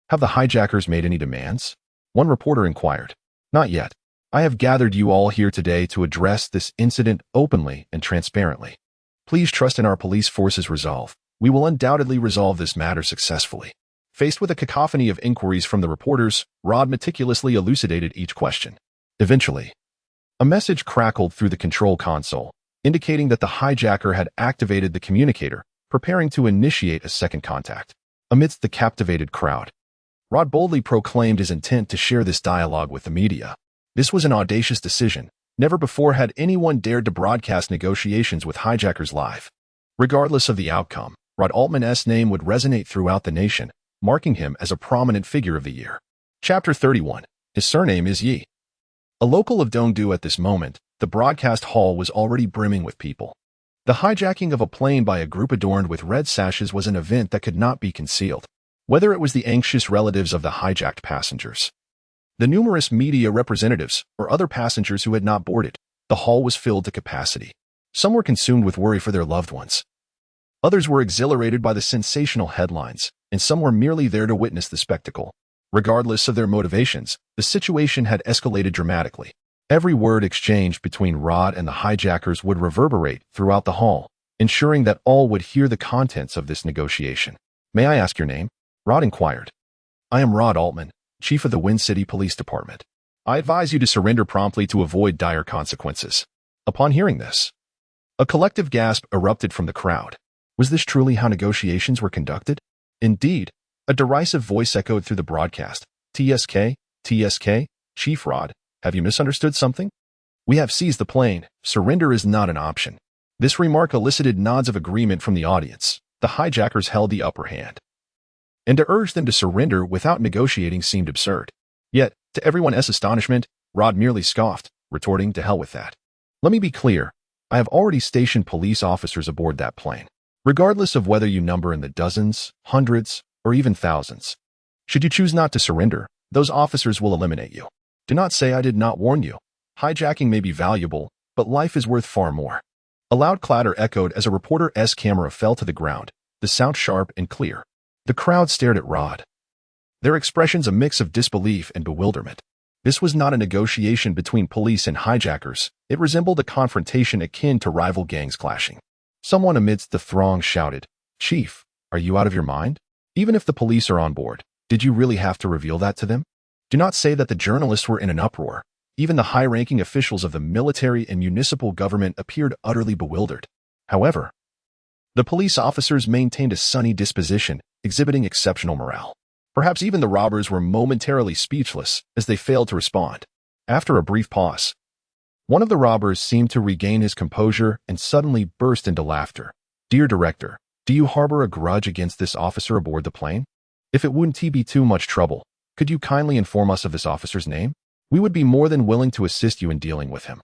have the hijackers made any demands?" one reporter inquired. "Not yet. I have gathered you all here today to address this incident openly and transparently. Please trust in our police force's resolve. We will undoubtedly resolve this matter successfully. Faced with a cacophony of inquiries from the reporters, Rod meticulously elucidated each question. Eventually, a message crackled through the control console, indicating that the hijacker had activated the communicator, preparing to initiate a second contact. Amidst the captivated crowd, Rod boldly proclaimed his intent to share this dialogue with the media. This was an audacious decision. Never before had anyone dared to broadcast negotiations with hijackers live. Regardless of the outcome, Rod Altman's name would resonate throughout the nation, marking him as a prominent figure of the year. Chapter 31. His surname is Yi. A local of Dongdu at this moment, the broadcast hall was already brimming with people. The hijacking of a plane by a group adorned with red sashes was an event that could not be concealed, whether it was the anxious relatives of the hijacked passengers, the numerous media representatives, or other passengers who had not boarded. The hall was filled to capacity. Some were consumed with worry for their loved ones. Others were exhilarated by the sensational headlines, and some were merely there to witness the spectacle. Regardless of their motivations, the situation had escalated dramatically. Every word exchanged between Rod and the hijackers would reverberate throughout the hall, ensuring that all would hear the contents of this negotiation. "May I ask your name?" Rod inquired. "I am Rod Altman, Chief of the Wind City Police Department. I advise you to surrender promptly to avoid dire consequences." Upon hearing this, a collective gasp erupted from the crowd. Was this truly how negotiations were conducted? Indeed, a derisive voice echoed through the broadcast. "TSK, TSK, Chief Rod, have you misunderstood something? We have seized the plane. Surrender is not an option." This remark elicited nods of agreement from the audience. The hijackers held the upper hand, and to urge them to surrender without negotiating seemed absurd. Yet, to everyone's astonishment, Rod merely scoffed, retorting, "To hell with that. Let me be clear. I have already stationed police officers aboard that plane. Regardless of whether you number in the dozens, hundreds, or even thousands. Should you choose not to surrender, those officers will eliminate you. Do not say I did not warn you. Hijacking may be valuable, but life is worth far more." A loud clatter echoed as a reporter's camera fell to the ground, the sound sharp and clear. The crowd stared at Rod, their expressions a mix of disbelief and bewilderment. This was not a negotiation between police and hijackers. It resembled a confrontation akin to rival gangs clashing. Someone amidst the throng shouted, "Chief, are you out of your mind? Even if the police are on board, did you really have to reveal that to them? Do not say that." The journalists were in an uproar. Even the high-ranking officials of the military and municipal government appeared utterly bewildered. However, the police officers maintained a sunny disposition, exhibiting exceptional morale. Perhaps even the robbers were momentarily speechless as they failed to respond. After a brief pause, one of the robbers seemed to regain his composure and suddenly burst into laughter. "Dear Director, do you harbor a grudge against this officer aboard the plane? If it wouldn't be too much trouble, could you kindly inform us of this officer's name? We would be more than willing to assist you in dealing with him."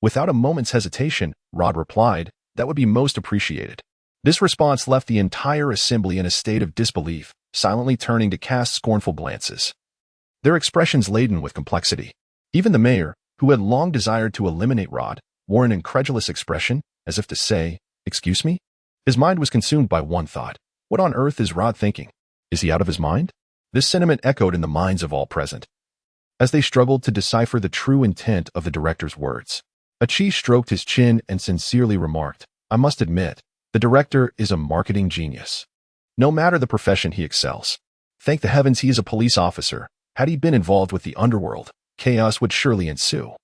Without a moment's hesitation, Rod replied, "That would be most appreciated." This response left the entire assembly in a state of disbelief, silently turning to cast scornful glances, their expressions laden with complexity. Even the mayor, who had long desired to eliminate Rod, wore an incredulous expression, as if to say, "Excuse me?" His mind was consumed by one thought. What on earth is Rod thinking? Is he out of his mind? This sentiment echoed in the minds of all present, as they struggled to decipher the true intent of the director's words. A chief stroked his chin and sincerely remarked, "I must admit, the director is a marketing genius. No matter the profession he excels. Thank the heavens he is a police officer. Had he been involved with the underworld, chaos would surely ensue."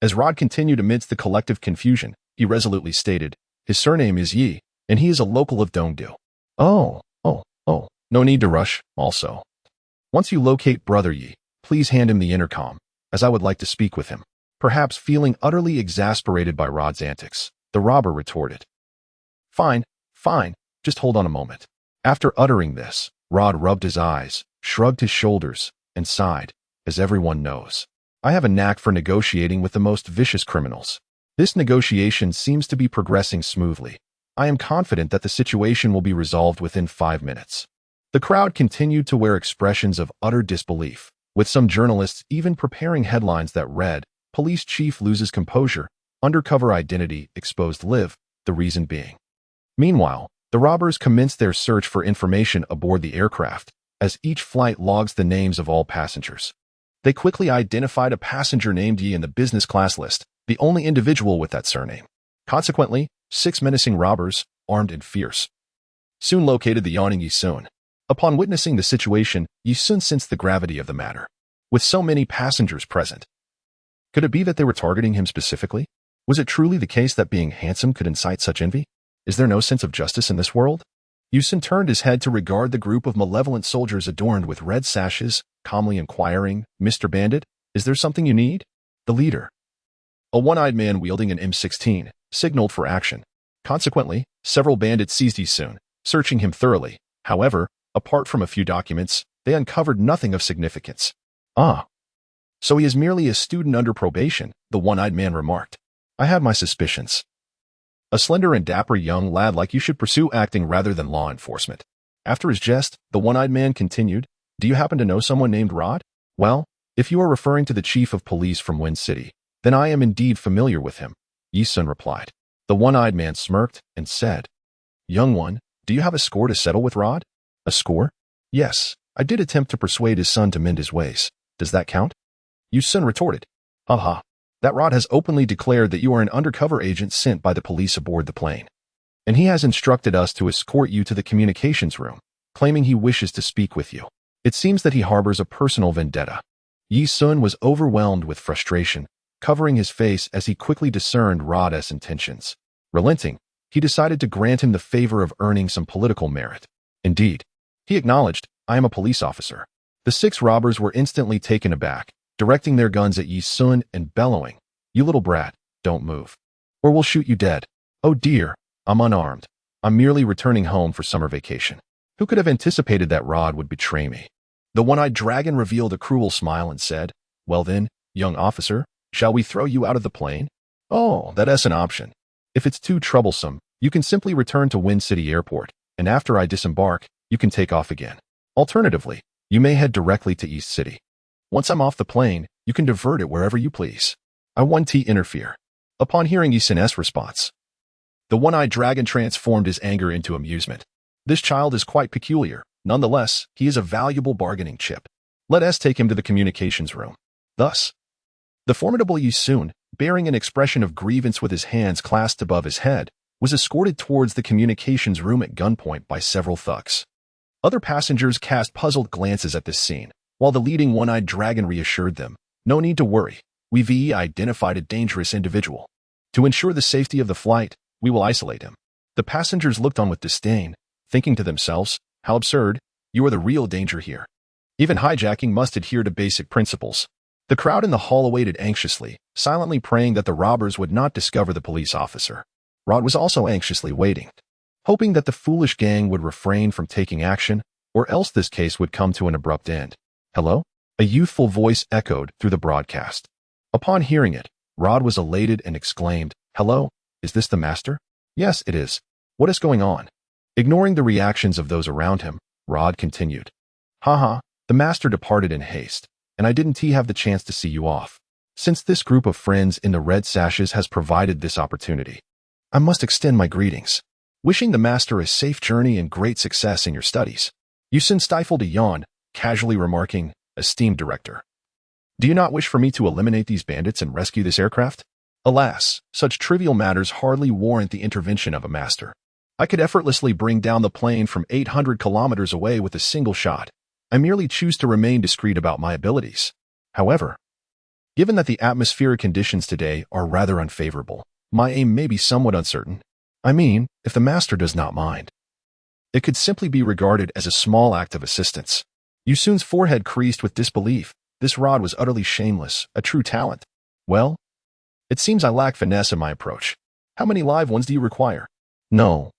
As Rod continued amidst the collective confusion, he resolutely stated, "His surname is Yi, and he is a local of Dongdu." Oh, no need to rush, also. Once you locate Brother Yi, please hand him the intercom, as I would like to speak with him." Perhaps feeling utterly exasperated by Rod's antics, the robber retorted, Fine, just hold on a moment." After uttering this, Rod rubbed his eyes, shrugged his shoulders, and sighed. "As everyone knows, I have a knack for negotiating with the most vicious criminals. This negotiation seems to be progressing smoothly. I am confident that the situation will be resolved within 5 minutes." The crowd continued to wear expressions of utter disbelief, with some journalists even preparing headlines that read, "Police Chief Loses Composure, Undercover Identity Exposed Live," the reason being. Meanwhile, the robbers commenced their search for information aboard the aircraft, as each flight logs the names of all passengers. They quickly identified a passenger named Yi in the business class list, the only individual with that surname. Consequently, 6 menacing robbers, armed and fierce, soon located the yawning Yi-sun. Upon witnessing the situation, Yi-sun sensed the gravity of the matter. With so many passengers present, could it be that they were targeting him specifically? Was it truly the case that being handsome could incite such envy? Is there no sense of justice in this world? Yi-sun turned his head to regard the group of malevolent soldiers adorned with red sashes, calmly inquiring, "Mr. Bandit, is there something you need?" The leader, a one-eyed man wielding an M16, signaled for action. Consequently, several bandits seized Yi-sun, searching him thoroughly. However, apart from a few documents, they uncovered nothing of significance. "Ah, so he is merely a student under probation," the one-eyed man remarked. "I had my suspicions. A slender and dapper young lad like you should pursue acting rather than law enforcement." After his jest, the one-eyed man continued, "Do you happen to know someone named Rod?" "Well, if you are referring to the chief of police from Wind City, then I am indeed familiar with him," Yi-sun replied. The one-eyed man smirked and said, "Young one, do you have a score to settle with Rod?" "A score?" "Yes, I did attempt to persuade his son to mend his ways. Does that count?" Yi-sun retorted, "Haha. That Rod has openly declared that you are an undercover agent sent by the police aboard the plane. And he has instructed us to escort you to the communications room, claiming he wishes to speak with you. It seems that he harbors a personal vendetta." Yi-sun was overwhelmed with frustration, covering his face as he quickly discerned Rod's intentions. Relenting, he decided to grant him the favor of earning some political merit. Indeed, he acknowledged, "I am a police officer." The 6 robbers were instantly taken aback, directing their guns at Yi-sun and bellowing, "You little brat, don't move, or we'll shoot you dead." "Oh dear, I'm unarmed. I'm merely returning home for summer vacation." Who could have anticipated that Rod would betray me? The one-eyed dragon revealed a cruel smile and said, "Well then, young officer, shall we throw you out of the plane?" "Oh, that's an option. If it's too troublesome, you can simply return to Wind City Airport, and after I disembark, you can take off again. Alternatively, you may head directly to East City. Once I'm off the plane, you can divert it wherever you please. I won't interfere." Upon hearing Yi-sun's response, the one-eyed dragon transformed his anger into amusement. This child is quite peculiar. Nonetheless, he is a valuable bargaining chip. Let us take him to the communications room. Thus, the formidable Yi-sun, bearing an expression of grievance with his hands clasped above his head, was escorted towards the communications room at gunpoint by several thugs. Other passengers cast puzzled glances at this scene, while the leading one-eyed dragon reassured them, "No need to worry. We've identified a dangerous individual. To ensure the safety of the flight, we will isolate him." The passengers looked on with disdain, thinking to themselves, "How absurd. You are the real danger here. Even hijacking must adhere to basic principles." The crowd in the hall awaited anxiously, silently praying that the robbers would not discover the police officer. Rod was also anxiously waiting, hoping that the foolish gang would refrain from taking action, or else this case would come to an abrupt end. "Hello?" A youthful voice echoed through the broadcast. Upon hearing it, Rod was elated and exclaimed, "Hello, is this the master?" "Yes, it is. What is going on?" Ignoring the reactions of those around him, Rod continued, "Haha, the master departed in haste, and I didn't have the chance to see you off. Since this group of friends in the red sashes has provided this opportunity, I must extend my greetings. Wishing the master a safe journey and great success in your studies." Yi-sun stifled a yawn, casually remarking, "Esteemed director, do you not wish for me to eliminate these bandits and rescue this aircraft?" "Alas, such trivial matters hardly warrant the intervention of a master. I could effortlessly bring down the plane from 800 kilometers away with a single shot. I merely choose to remain discreet about my abilities. However, given that the atmospheric conditions today are rather unfavorable, my aim may be somewhat uncertain. I mean, if the master does not mind, it could simply be regarded as a small act of assistance." Yi-sun's forehead creased with disbelief. This Rod was utterly shameless, a true talent. "Well, it seems I lack finesse in my approach. How many live ones do you require?" No.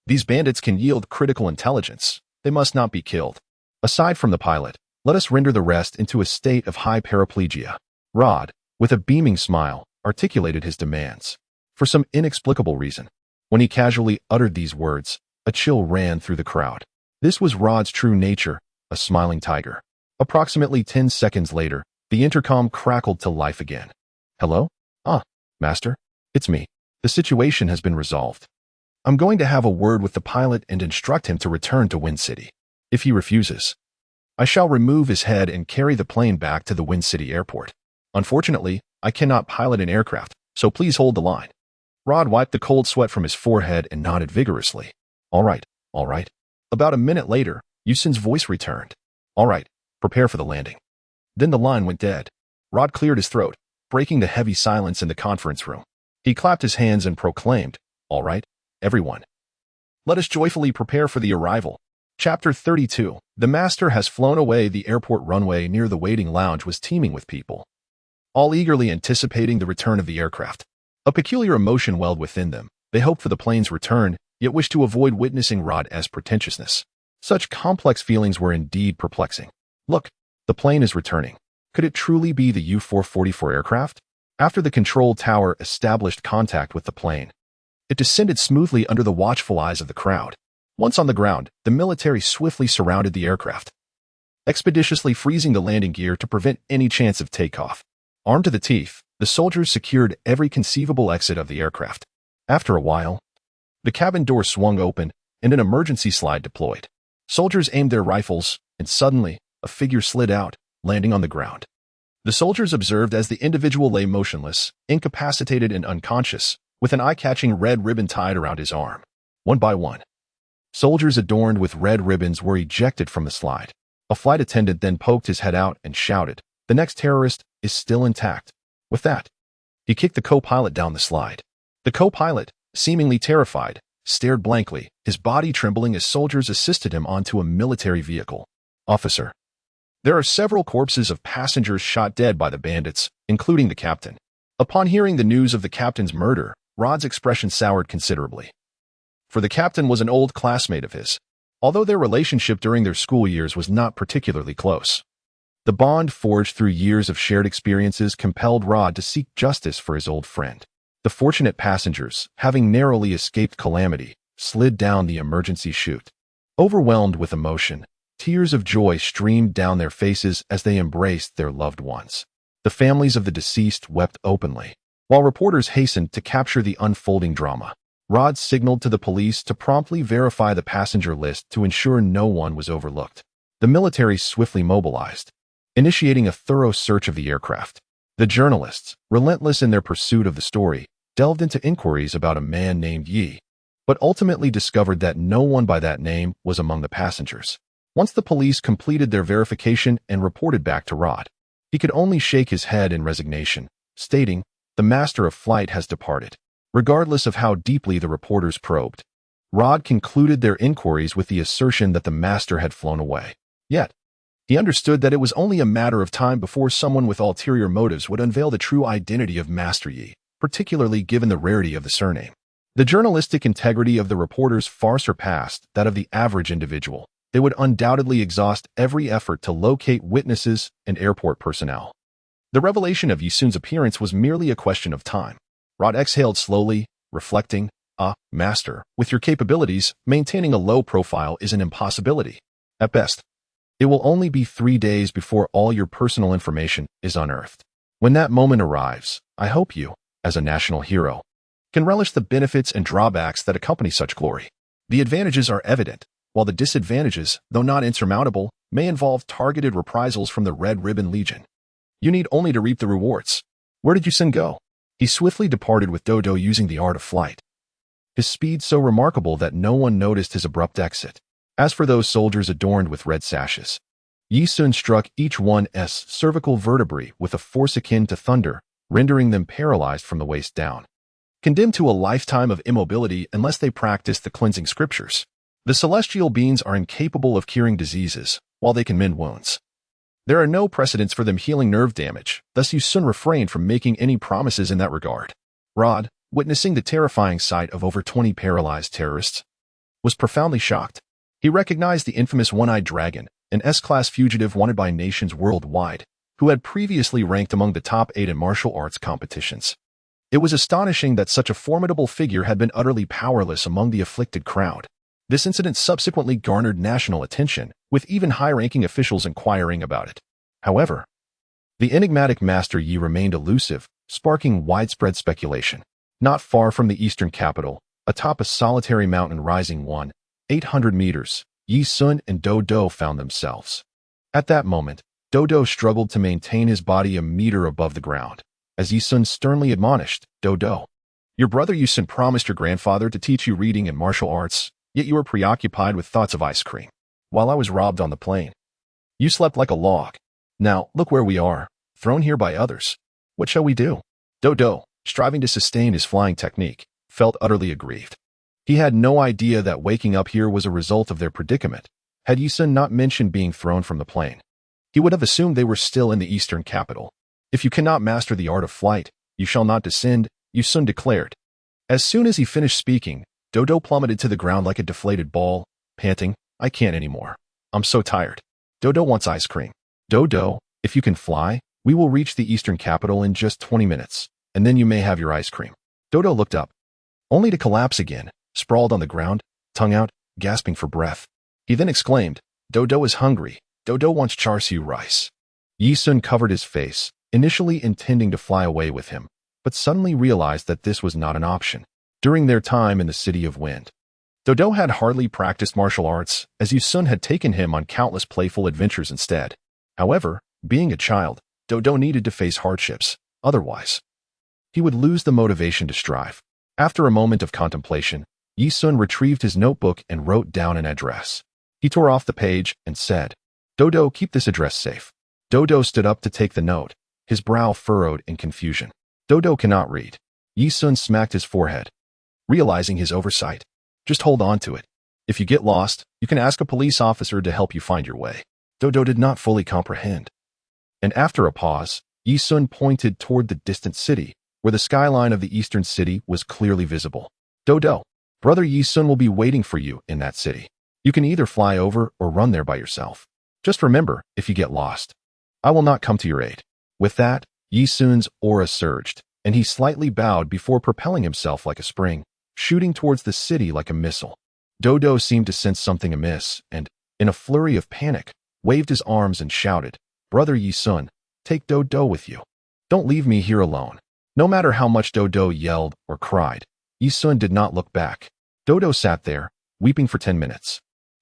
These bandits can yield critical intelligence. They must not be killed. Aside from the pilot, let us render the rest into a state of high paraplegia." Rod, with a beaming smile, articulated his demands. For some inexplicable reason, when he casually uttered these words, a chill ran through the crowd. This was Rod's true nature, a smiling tiger. Approximately 10 seconds later, the intercom crackled to life again. "Hello? Ah, master, it's me. The situation has been resolved. I'm going to have a word with the pilot and instruct him to return to Wind City. If he refuses, I shall remove his head and carry the plane back to the Wind City airport. Unfortunately, I cannot pilot an aircraft, so please hold the line." Rod wiped the cold sweat from his forehead and nodded vigorously. All right, all right. About a minute later, Yusun's voice returned. All right, prepare for the landing. Then the line went dead. Rod cleared his throat, breaking the heavy silence in the conference room. He clapped his hands and proclaimed, All right, everyone. Let us joyfully prepare for the arrival. Chapter 32. The master has flown away. The airport runway near the waiting lounge was teeming with people, all eagerly anticipating the return of the aircraft. A peculiar emotion welled within them. They hoped for the plane's return, yet wished to avoid witnessing Rod's pretentiousness. Such complex feelings were indeed perplexing. Look, the plane is returning. Could it truly be the U-444 aircraft? After the control tower established contact with the plane, it descended smoothly under the watchful eyes of the crowd. Once on the ground, the military swiftly surrounded the aircraft, expeditiously freezing the landing gear to prevent any chance of takeoff. Armed to the teeth, the soldiers secured every conceivable exit of the aircraft. After a while, the cabin door swung open and an emergency slide deployed. Soldiers aimed their rifles, and suddenly, a figure slid out, landing on the ground. The soldiers observed as the individual lay motionless, incapacitated and unconscious, with an eye-catching red ribbon tied around his arm. One by one, soldiers adorned with red ribbons were ejected from the slide. A flight attendant then poked his head out and shouted, "The next terrorist is still intact." With that, he kicked the co-pilot down the slide. The co-pilot, seemingly terrified, stared blankly, his body trembling as soldiers assisted him onto a military vehicle. Officer. There are several corpses of passengers shot dead by the bandits, including the captain. Upon hearing the news of the captain's murder, Rod's expression soured considerably. For the captain was an old classmate of his, although their relationship during their school years was not particularly close. The bond forged through years of shared experiences compelled Rod to seek justice for his old friend. The fortunate passengers, having narrowly escaped calamity, slid down the emergency chute. Overwhelmed with emotion, tears of joy streamed down their faces as they embraced their loved ones. The families of the deceased wept openly, while reporters hastened to capture the unfolding drama. Rod signaled to the police to promptly verify the passenger list to ensure no one was overlooked. The military swiftly mobilized, initiating a thorough search of the aircraft. The journalists, relentless in their pursuit of the story, delved into inquiries about a man named Yi, but ultimately discovered that no one by that name was among the passengers. Once the police completed their verification and reported back to Rod, he could only shake his head in resignation, stating, "The master of flight has departed." Regardless of how deeply the reporters probed, Rod concluded their inquiries with the assertion that the master had flown away. Yet, he understood that it was only a matter of time before someone with ulterior motives would unveil the true identity of Master Yi, particularly given the rarity of the surname. The journalistic integrity of the reporters far surpassed that of the average individual. They would undoubtedly exhaust every effort to locate witnesses and airport personnel. The revelation of Yusun's appearance was merely a question of time. Rod exhaled slowly, reflecting, Master, with your capabilities, maintaining a low profile is an impossibility. At best, it will only be 3 days before all your personal information is unearthed. When that moment arrives, I hope you, as a national hero, can relish the benefits and drawbacks that accompany such glory. The advantages are evident, while the disadvantages, though not insurmountable, may involve targeted reprisals from the Red Ribbon Legion. You need only to reap the rewards. Where did Yusun go? He swiftly departed with Dodo using the art of flight, his speed so remarkable that no one noticed his abrupt exit. As for those soldiers adorned with red sashes, Yusun struck each one's cervical vertebrae with a force akin to thunder, rendering them paralyzed from the waist down, condemned to a lifetime of immobility unless they practiced the cleansing scriptures. The celestial beings are incapable of curing diseases, while they can mend wounds. There are no precedents for them healing nerve damage, thus Yusun refrained from making any promises in that regard. Rod, witnessing the terrifying sight of over 20 paralyzed terrorists, was profoundly shocked. He recognized the infamous One-Eyed Dragon, an S-class fugitive wanted by nations worldwide, who had previously ranked among the top 8 in martial arts competitions. It was astonishing that such a formidable figure had been utterly powerless among the afflicted crowd. This incident subsequently garnered national attention, with even high-ranking officials inquiring about it. However, the enigmatic Master Yi remained elusive, sparking widespread speculation. Not far from the eastern capital, atop a solitary mountain rising 800 meters, Yi Sun and Dodo found themselves. At that moment, Dodo struggled to maintain his body a meter above the ground, as Yi Sun sternly admonished, "Dodo, your brother Yusun promised your grandfather to teach you reading and martial arts. Yet you were preoccupied with thoughts of ice cream, while I was robbed on the plane. You slept like a log. Now, look where we are, thrown here by others. What shall we do? Dodo, striving to sustain his flying technique, felt utterly aggrieved. He had no idea that waking up here was a result of their predicament. Had Yi-sun not mentioned being thrown from the plane, he would have assumed they were still in the eastern capital. If you cannot master the art of flight, you shall not descend, Yi-sun declared. As soon as he finished speaking, Dodo plummeted to the ground like a deflated ball, panting, I can't anymore. I'm so tired. Dodo wants ice cream. Dodo, if you can fly, we will reach the eastern capital in just 20 minutes, and then you may have your ice cream. Dodo looked up, only to collapse again, sprawled on the ground, tongue out, gasping for breath. He then exclaimed, Dodo is hungry. Dodo wants char siu rice. Yi-sun covered his face, initially intending to fly away with him, but suddenly realized that this was not an option. During their time in the City of Wind, Dodo had hardly practiced martial arts, as Yi-sun had taken him on countless playful adventures instead. However, being a child, Dodo needed to face hardships, otherwise he would lose the motivation to strive. After a moment of contemplation, Yi-sun retrieved his notebook and wrote down an address. He tore off the page and said, Dodo, keep this address safe. Dodo stood up to take the note, his brow furrowed in confusion. Dodo cannot read. Yi-sun smacked his forehead, realizing his oversight. Just hold on to it. If you get lost, you can ask a police officer to help you find your way. Dodo did not fully comprehend. And after a pause, Yi-sun pointed toward the distant city, where the skyline of the eastern city was clearly visible. Dodo, brother Yi-sun will be waiting for you in that city. You can either fly over or run there by yourself. Just remember, if you get lost, I will not come to your aid. With that, Yi-sun's aura surged, and he slightly bowed before propelling himself like a spring, shooting towards the city like a missile. Dodo seemed to sense something amiss, and, in a flurry of panic, waved his arms and shouted, Brother Yi-sun, take Dodo with you. Don't leave me here alone. No matter how much Dodo yelled or cried, Yi-sun did not look back. Dodo sat there, weeping for 10 minutes.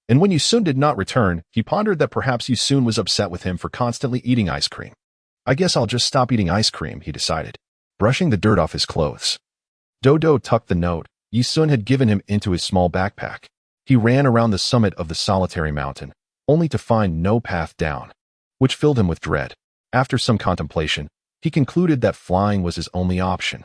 And when Yi-sun did not return, he pondered that perhaps Yi-sun was upset with him for constantly eating ice cream. I guess I'll just stop eating ice cream, he decided, brushing the dirt off his clothes. Dodo tucked the note Yi-sun had given him into his small backpack. He ran around the summit of the solitary mountain, only to find no path down, which filled him with dread. After some contemplation, he concluded that flying was his only option.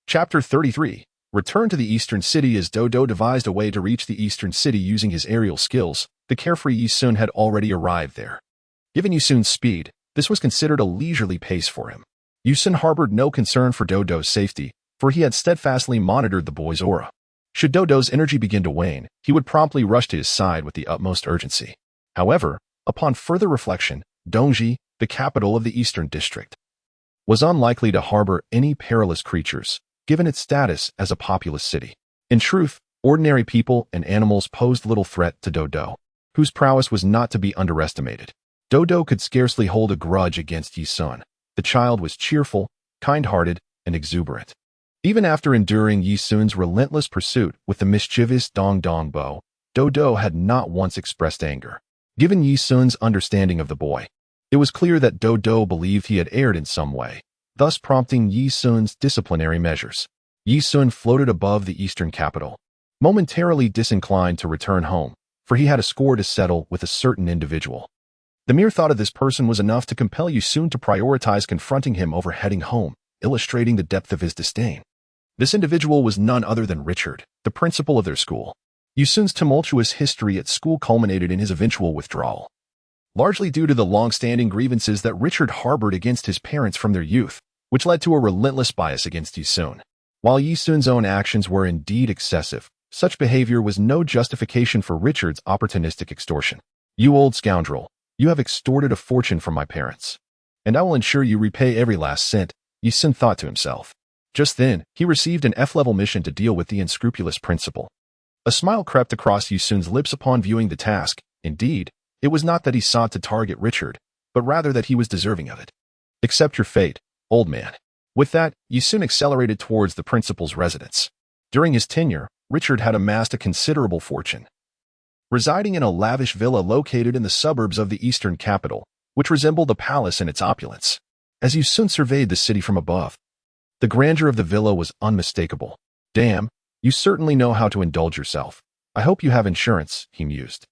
Chapter 33. Return to the eastern city. As Dodo devised a way to reach the eastern city using his aerial skills, the carefree Yi-sun had already arrived there. Given Yi-sun's speed, this was considered a leisurely pace for him. Yi-sun harbored no concern for Dodo's safety, for he had steadfastly monitored the boy's aura. Should Dodo's energy begin to wane, he would promptly rush to his side with the utmost urgency. However, upon further reflection, Dongji, the capital of the Eastern District, was unlikely to harbor any perilous creatures, given its status as a populous city. In truth, ordinary people and animals posed little threat to Dodo, whose prowess was not to be underestimated. Dodo could scarcely hold a grudge against Yi-sun. The child was cheerful, kind-hearted, and exuberant. Even after enduring Yi-sun's relentless pursuit with the mischievous Dong bow, Dodo had not once expressed anger. Given Yi-sun's understanding of the boy, it was clear that Dodo believed he had erred in some way, thus prompting Yi-sun's disciplinary measures. Yi-sun floated above the eastern capital, momentarily disinclined to return home, for he had a score to settle with a certain individual. The mere thought of this person was enough to compel Yi-sun to prioritize confronting him over heading home, illustrating the depth of his disdain. This individual was none other than Richard, the principal of their school. Yi-sun's tumultuous history at school culminated in his eventual withdrawal, largely due to the long-standing grievances that Richard harbored against his parents from their youth, which led to a relentless bias against Yi-sun. While Yi-sun's own actions were indeed excessive, such behavior was no justification for Richard's opportunistic extortion. You old scoundrel, you have extorted a fortune from my parents, and I will ensure you repay every last cent, Yi-sun thought to himself. Just then, he received an F-level mission to deal with the unscrupulous principal. A smile crept across Yi-sun's lips upon viewing the task. Indeed, it was not that he sought to target Richard, but rather that he was deserving of it. Accept your fate, old man. With that, Yi-sun accelerated towards the principal's residence. During his tenure, Richard had amassed a considerable fortune, residing in a lavish villa located in the suburbs of the eastern capital, which resembled a palace in its opulence. As Yi-sun surveyed the city from above, the grandeur of the villa was unmistakable. Damn, you certainly know how to indulge yourself, I hope you have insurance, he mused.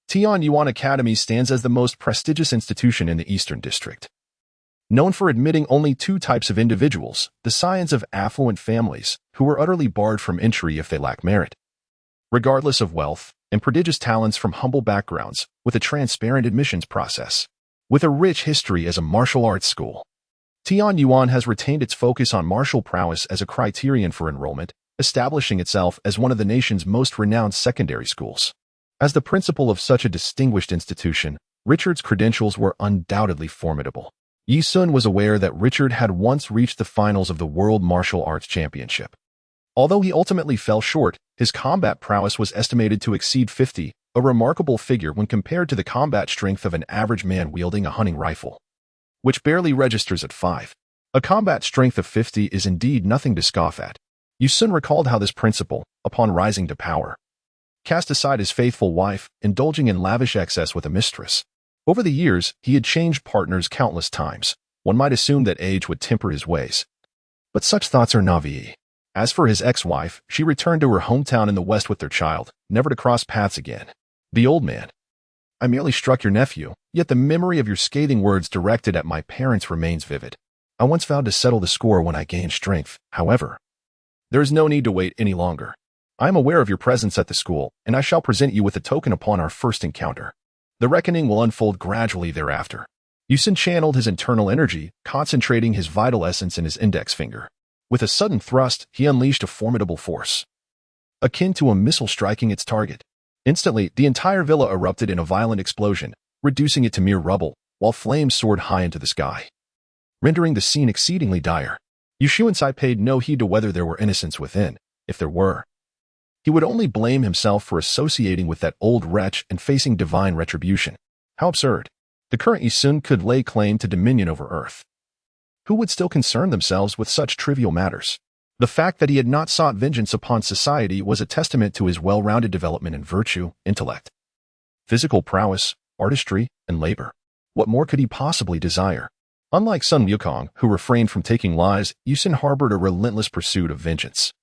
Tianyuan Academy stands as the most prestigious institution in the Eastern District. Known for admitting only two types of individuals, the Saiyans of affluent families, who were utterly barred from entry if they lack merit. Regardless of wealth, and prodigious talents from humble backgrounds, with a transparent admissions process. With a rich history as a martial arts school, Tianyuan has retained its focus on martial prowess as a criterion for enrollment, establishing itself as one of the nation's most renowned secondary schools. As the principal of such a distinguished institution, Richard's credentials were undoubtedly formidable. Yi-sun was aware that Richard had once reached the finals of the World Martial Arts Championship. Although he ultimately fell short, his combat prowess was estimated to exceed 50, a remarkable figure when compared to the combat strength of an average man wielding a hunting rifle, which barely registers at 5. A combat strength of 50 is indeed nothing to scoff at. Yi-sun recalled how this principal, upon rising to power, cast aside his faithful wife, indulging in lavish excess with a mistress. Over the years, he had changed partners countless times. One might assume that age would temper his ways. But such thoughts are naive. As for his ex-wife, she returned to her hometown in the West with their child, never to cross paths again. The old man. I merely struck your nephew, yet the memory of your scathing words directed at my parents remains vivid. I once vowed to settle the score when I gained strength, however. There is no need to wait any longer. I am aware of your presence at the school, and I shall present you with a token upon our first encounter. The reckoning will unfold gradually thereafter. Yi-sun channeled his internal energy, concentrating his vital essence in his index finger. With a sudden thrust, he unleashed a formidable force, akin to a missile striking its target. Instantly, the entire villa erupted in a violent explosion, reducing it to mere rubble, while flames soared high into the sky, rendering the scene exceedingly dire. Yushuansai paid no heed to whether there were innocents within. If there were, he would only blame himself for associating with that old wretch and facing divine retribution. How absurd. The current Yi-sun could lay claim to dominion over Earth. Who would still concern themselves with such trivial matters? The fact that he had not sought vengeance upon society was a testament to his well-rounded development in virtue, intellect, physical prowess, artistry, and labor. What more could he possibly desire? Unlike Sun Wukong, who refrained from taking lives, Yi-sun harbored a relentless pursuit of vengeance.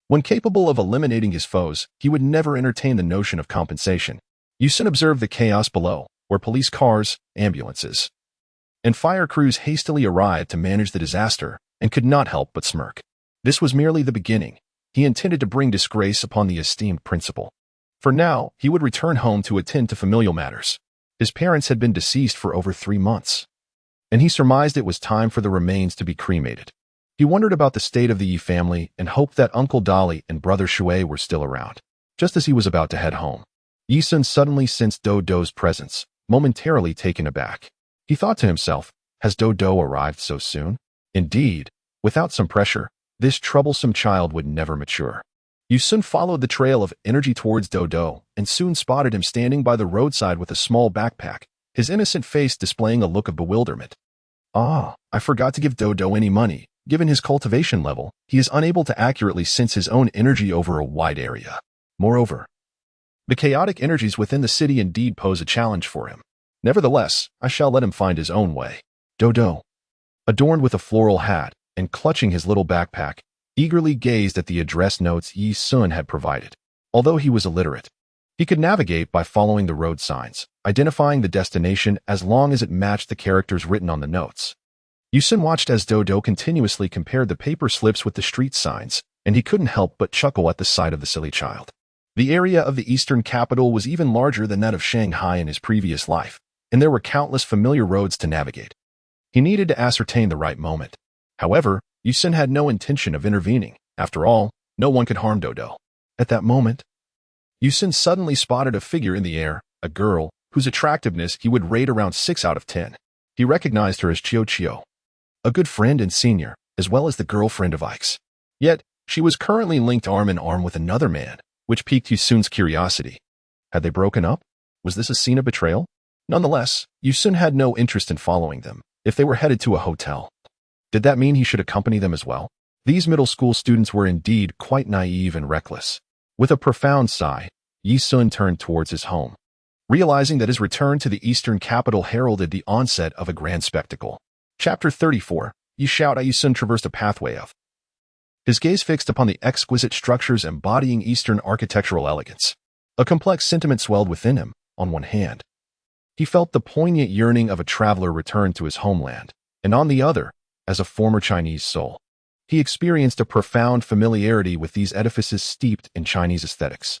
When capable of eliminating his foes, he would never entertain the notion of compensation. Yi-sun observed the chaos below, where police cars, ambulances, and fire crews hastily arrived to manage the disaster, and could not help but smirk. This was merely the beginning. He intended to bring disgrace upon the esteemed principal. For now, he would return home to attend to familial matters. His parents had been deceased for over 3 months, and he surmised it was time for the remains to be cremated. He wondered about the state of the Yi family and hoped that Uncle Dolly and Brother Shui were still around. Just as he was about to head home, Yi-sun suddenly sensed Dodo's presence, momentarily taken aback. He thought to himself, has Dodo arrived so soon? Indeed, without some pressure, this troublesome child would never mature. Yi-sun followed the trail of energy towards Dodo and soon spotted him standing by the roadside with a small backpack, his innocent face displaying a look of bewilderment. Ah, I forgot to give Dodo any money. Given his cultivation level, he is unable to accurately sense his own energy over a wide area. Moreover, the chaotic energies within the city indeed pose a challenge for him. Nevertheless, I shall let him find his own way. Dodo, adorned with a floral hat and clutching his little backpack, eagerly gazed at the address notes Yi-sun had provided. Although he was illiterate, he could navigate by following the road signs, identifying the destination as long as it matched the characters written on the notes. Yi-sun watched as Dodo continuously compared the paper slips with the street signs, and he couldn't help but chuckle at the sight of the silly child. The area of the eastern capital was even larger than that of Shanghai in his previous life, and there were countless familiar roads to navigate. He needed to ascertain the right moment. However, Yi-sun had no intention of intervening. After all, no one could harm Dodo. At that moment, Yi-sun suddenly spotted a figure in the air, a girl, whose attractiveness he would rate around 6 out of 10. He recognized her as Chio, a good friend and senior, as well as the girlfriend of Ike's. Yet, she was currently linked arm in arm with another man, which piqued Yi-sun's curiosity. Had they broken up? Was this a scene of betrayal? Nonetheless, Yi-sun had no interest in following them, if they were headed to a hotel. Did that mean he should accompany them as well? These middle school students were indeed quite naive and reckless. With a profound sigh, Yi-sun turned towards his home, realizing that his return to the eastern capital heralded the onset of a grand spectacle. Chapter 34. Yi-sun traversed a pathway of, his gaze fixed upon the exquisite structures embodying Eastern architectural elegance. A complex sentiment swelled within him. On one hand, he felt the poignant yearning of a traveler returned to his homeland, and on the other, as a former Chinese soul, he experienced a profound familiarity with these edifices steeped in Chinese aesthetics.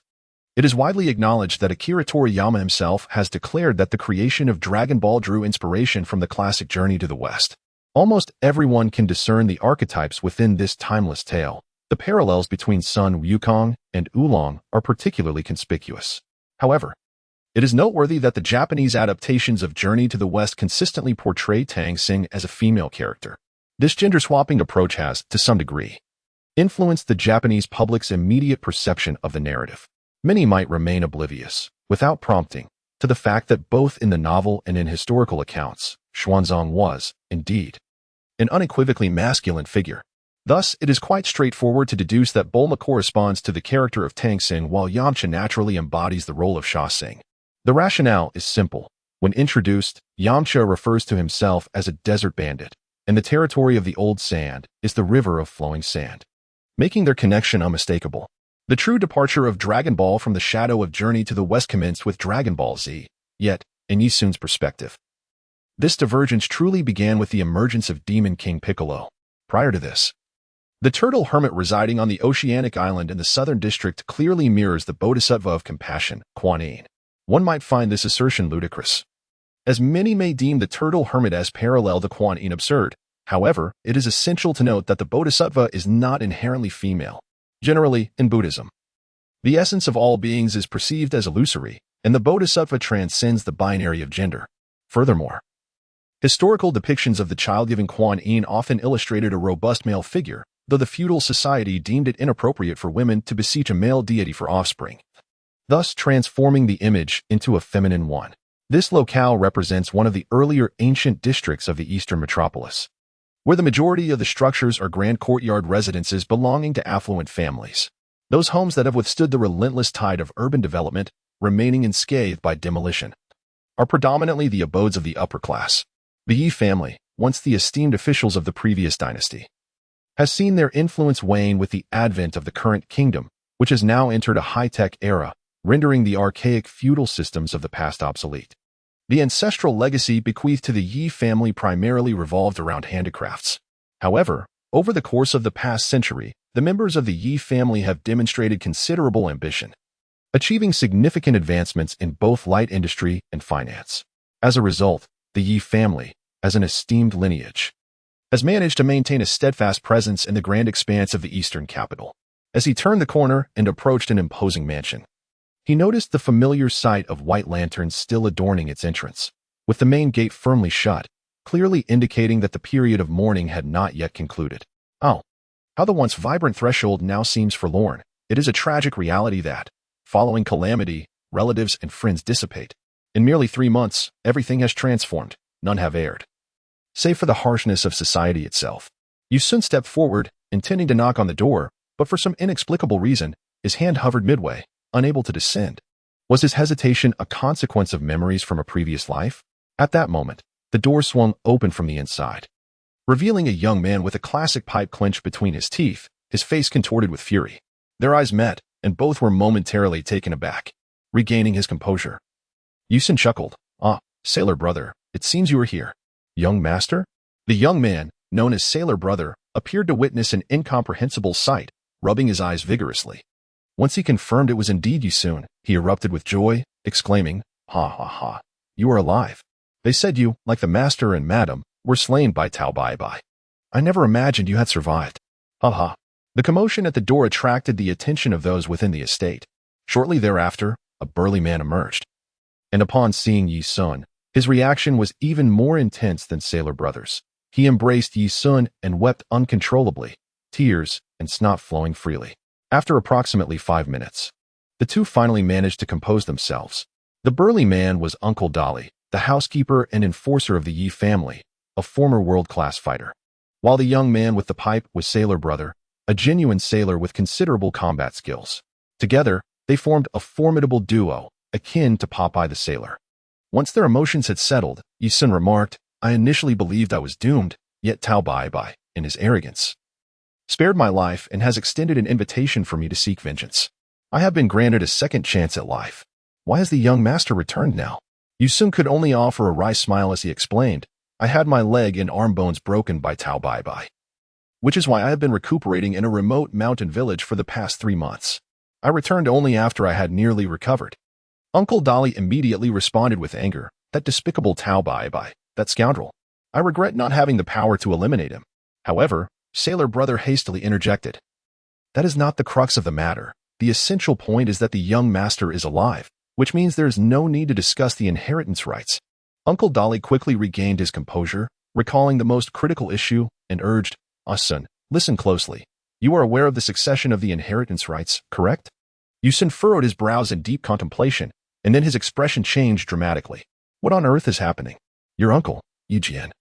It is widely acknowledged that Akira Toriyama himself has declared that the creation of Dragon Ball drew inspiration from the classic Journey to the West. Almost everyone can discern the archetypes within this timeless tale. The parallels between Sun Wukong and Oolong are particularly conspicuous. However, it is noteworthy that the Japanese adaptations of Journey to the West consistently portray Tang Xing as a female character. This gender-swapping approach has, to some degree, influenced the Japanese public's immediate perception of the narrative. Many might remain oblivious, without prompting, to the fact that both in the novel and in historical accounts, Xuanzang was, indeed, an unequivocally masculine figure. Thus, it is quite straightforward to deduce that Bulma corresponds to the character of Tang Xing while Yamcha naturally embodies the role of Sha Xing. The rationale is simple. When introduced, Yamcha refers to himself as a desert bandit, and the territory of the old sand is the river of flowing sand, making their connection unmistakable. The true departure of Dragon Ball from the shadow of Journey to the West commenced with Dragon Ball Z, yet, in Yi Sun's perspective, this divergence truly began with the emergence of Demon King Piccolo. Prior to this, the turtle hermit residing on the oceanic island in the southern district clearly mirrors the bodhisattva of compassion, Kuan Yin. One might find this assertion ludicrous, as many may deem the turtle hermit as parallel to Kuan Yin absurd. However, it is essential to note that the bodhisattva is not inherently female. Generally, in Buddhism, the essence of all beings is perceived as illusory, and the bodhisattva transcends the binary of gender. Furthermore, historical depictions of the child-giving Kuan Yin often illustrated a robust male figure, though the feudal society deemed it inappropriate for women to beseech a male deity for offspring, thus transforming the image into a feminine one. This locale represents one of the earlier ancient districts of the eastern metropolis, where the majority of the structures are grand courtyard residences belonging to affluent families. Those homes that have withstood the relentless tide of urban development, remaining unscathed by demolition, are predominantly the abodes of the upper class. The Yi family, once the esteemed officials of the previous dynasty, has seen their influence wane with the advent of the current kingdom, which has now entered a high-tech era, rendering the archaic feudal systems of the past obsolete. The ancestral legacy bequeathed to the Yi family primarily revolved around handicrafts. However, over the course of the past century, the members of the Yi family have demonstrated considerable ambition, achieving significant advancements in both light industry and finance. As a result, the Yi family, as an esteemed lineage, has managed to maintain a steadfast presence in the grand expanse of the eastern capital. As he turned the corner and approached an imposing mansion, he noticed the familiar sight of white lanterns still adorning its entrance, with the main gate firmly shut, clearly indicating that the period of mourning had not yet concluded. Oh, how the once vibrant threshold now seems forlorn. It is a tragic reality that, following calamity, relatives and friends dissipate. In merely 3 months, everything has transformed. None have erred, save for the harshness of society itself. Yi Sun stepped forward, intending to knock on the door, but for some inexplicable reason, his hand hovered midway, unable to descend. Was his hesitation a consequence of memories from a previous life? At that moment, the door swung open from the inside, revealing a young man with a classic pipe clenched between his teeth, his face contorted with fury. Their eyes met, and both were momentarily taken aback. Regaining his composure, Yi Sun chuckled. "Ah, Sailor Brother, it seems you are here. Young master?" The young man, known as Sailor Brother, appeared to witness an incomprehensible sight, rubbing his eyes vigorously. Once he confirmed it was indeed Yi Sun, he erupted with joy, exclaiming, "Ha ha ha, you are alive. They said you, like the master and madam, were slain by Tao Bai Bai. I never imagined you had survived. Ha ha." The commotion at the door attracted the attention of those within the estate. Shortly thereafter, a burly man emerged, and upon seeing Yi Sun, his reaction was even more intense than Sailor Brother's. He embraced Yi Sun and wept uncontrollably, tears and snot flowing freely. After approximately 5 minutes, the two finally managed to compose themselves. The burly man was Uncle Dolly, the housekeeper and enforcer of the Yi family, a former world-class fighter, while the young man with the pipe was Sailor Brother, a genuine sailor with considerable combat skills. Together, they formed a formidable duo, akin to Popeye the Sailor. Once their emotions had settled, Yi Sun remarked, "I initially believed I was doomed, yet Tao Bai Bai, in his arrogance, spared my life and has extended an invitation for me to seek vengeance. I have been granted a second chance at life. Why has the young master returned now? Yi-sun could only offer a wry smile as he explained, I had my leg and arm bones broken by Tao Bai, which is why I have been recuperating in a remote mountain village for the past 3 months. I returned only after I had nearly recovered. Uncle Dolly immediately responded with anger, that despicable Tao Bai, that scoundrel. I regret not having the power to eliminate him. However, Sailor Brother hastily interjected. That is not the crux of the matter. The essential point is that the young master is alive, which means there is no need to discuss the inheritance rights. Uncle Dolly quickly regained his composure, recalling the most critical issue, and urged, son, listen closely. You are aware of the succession of the inheritance rights, correct? Yi-sun furrowed his brows in deep contemplation, and then his expression changed dramatically. What on earth is happening? Your uncle, Yi-jian,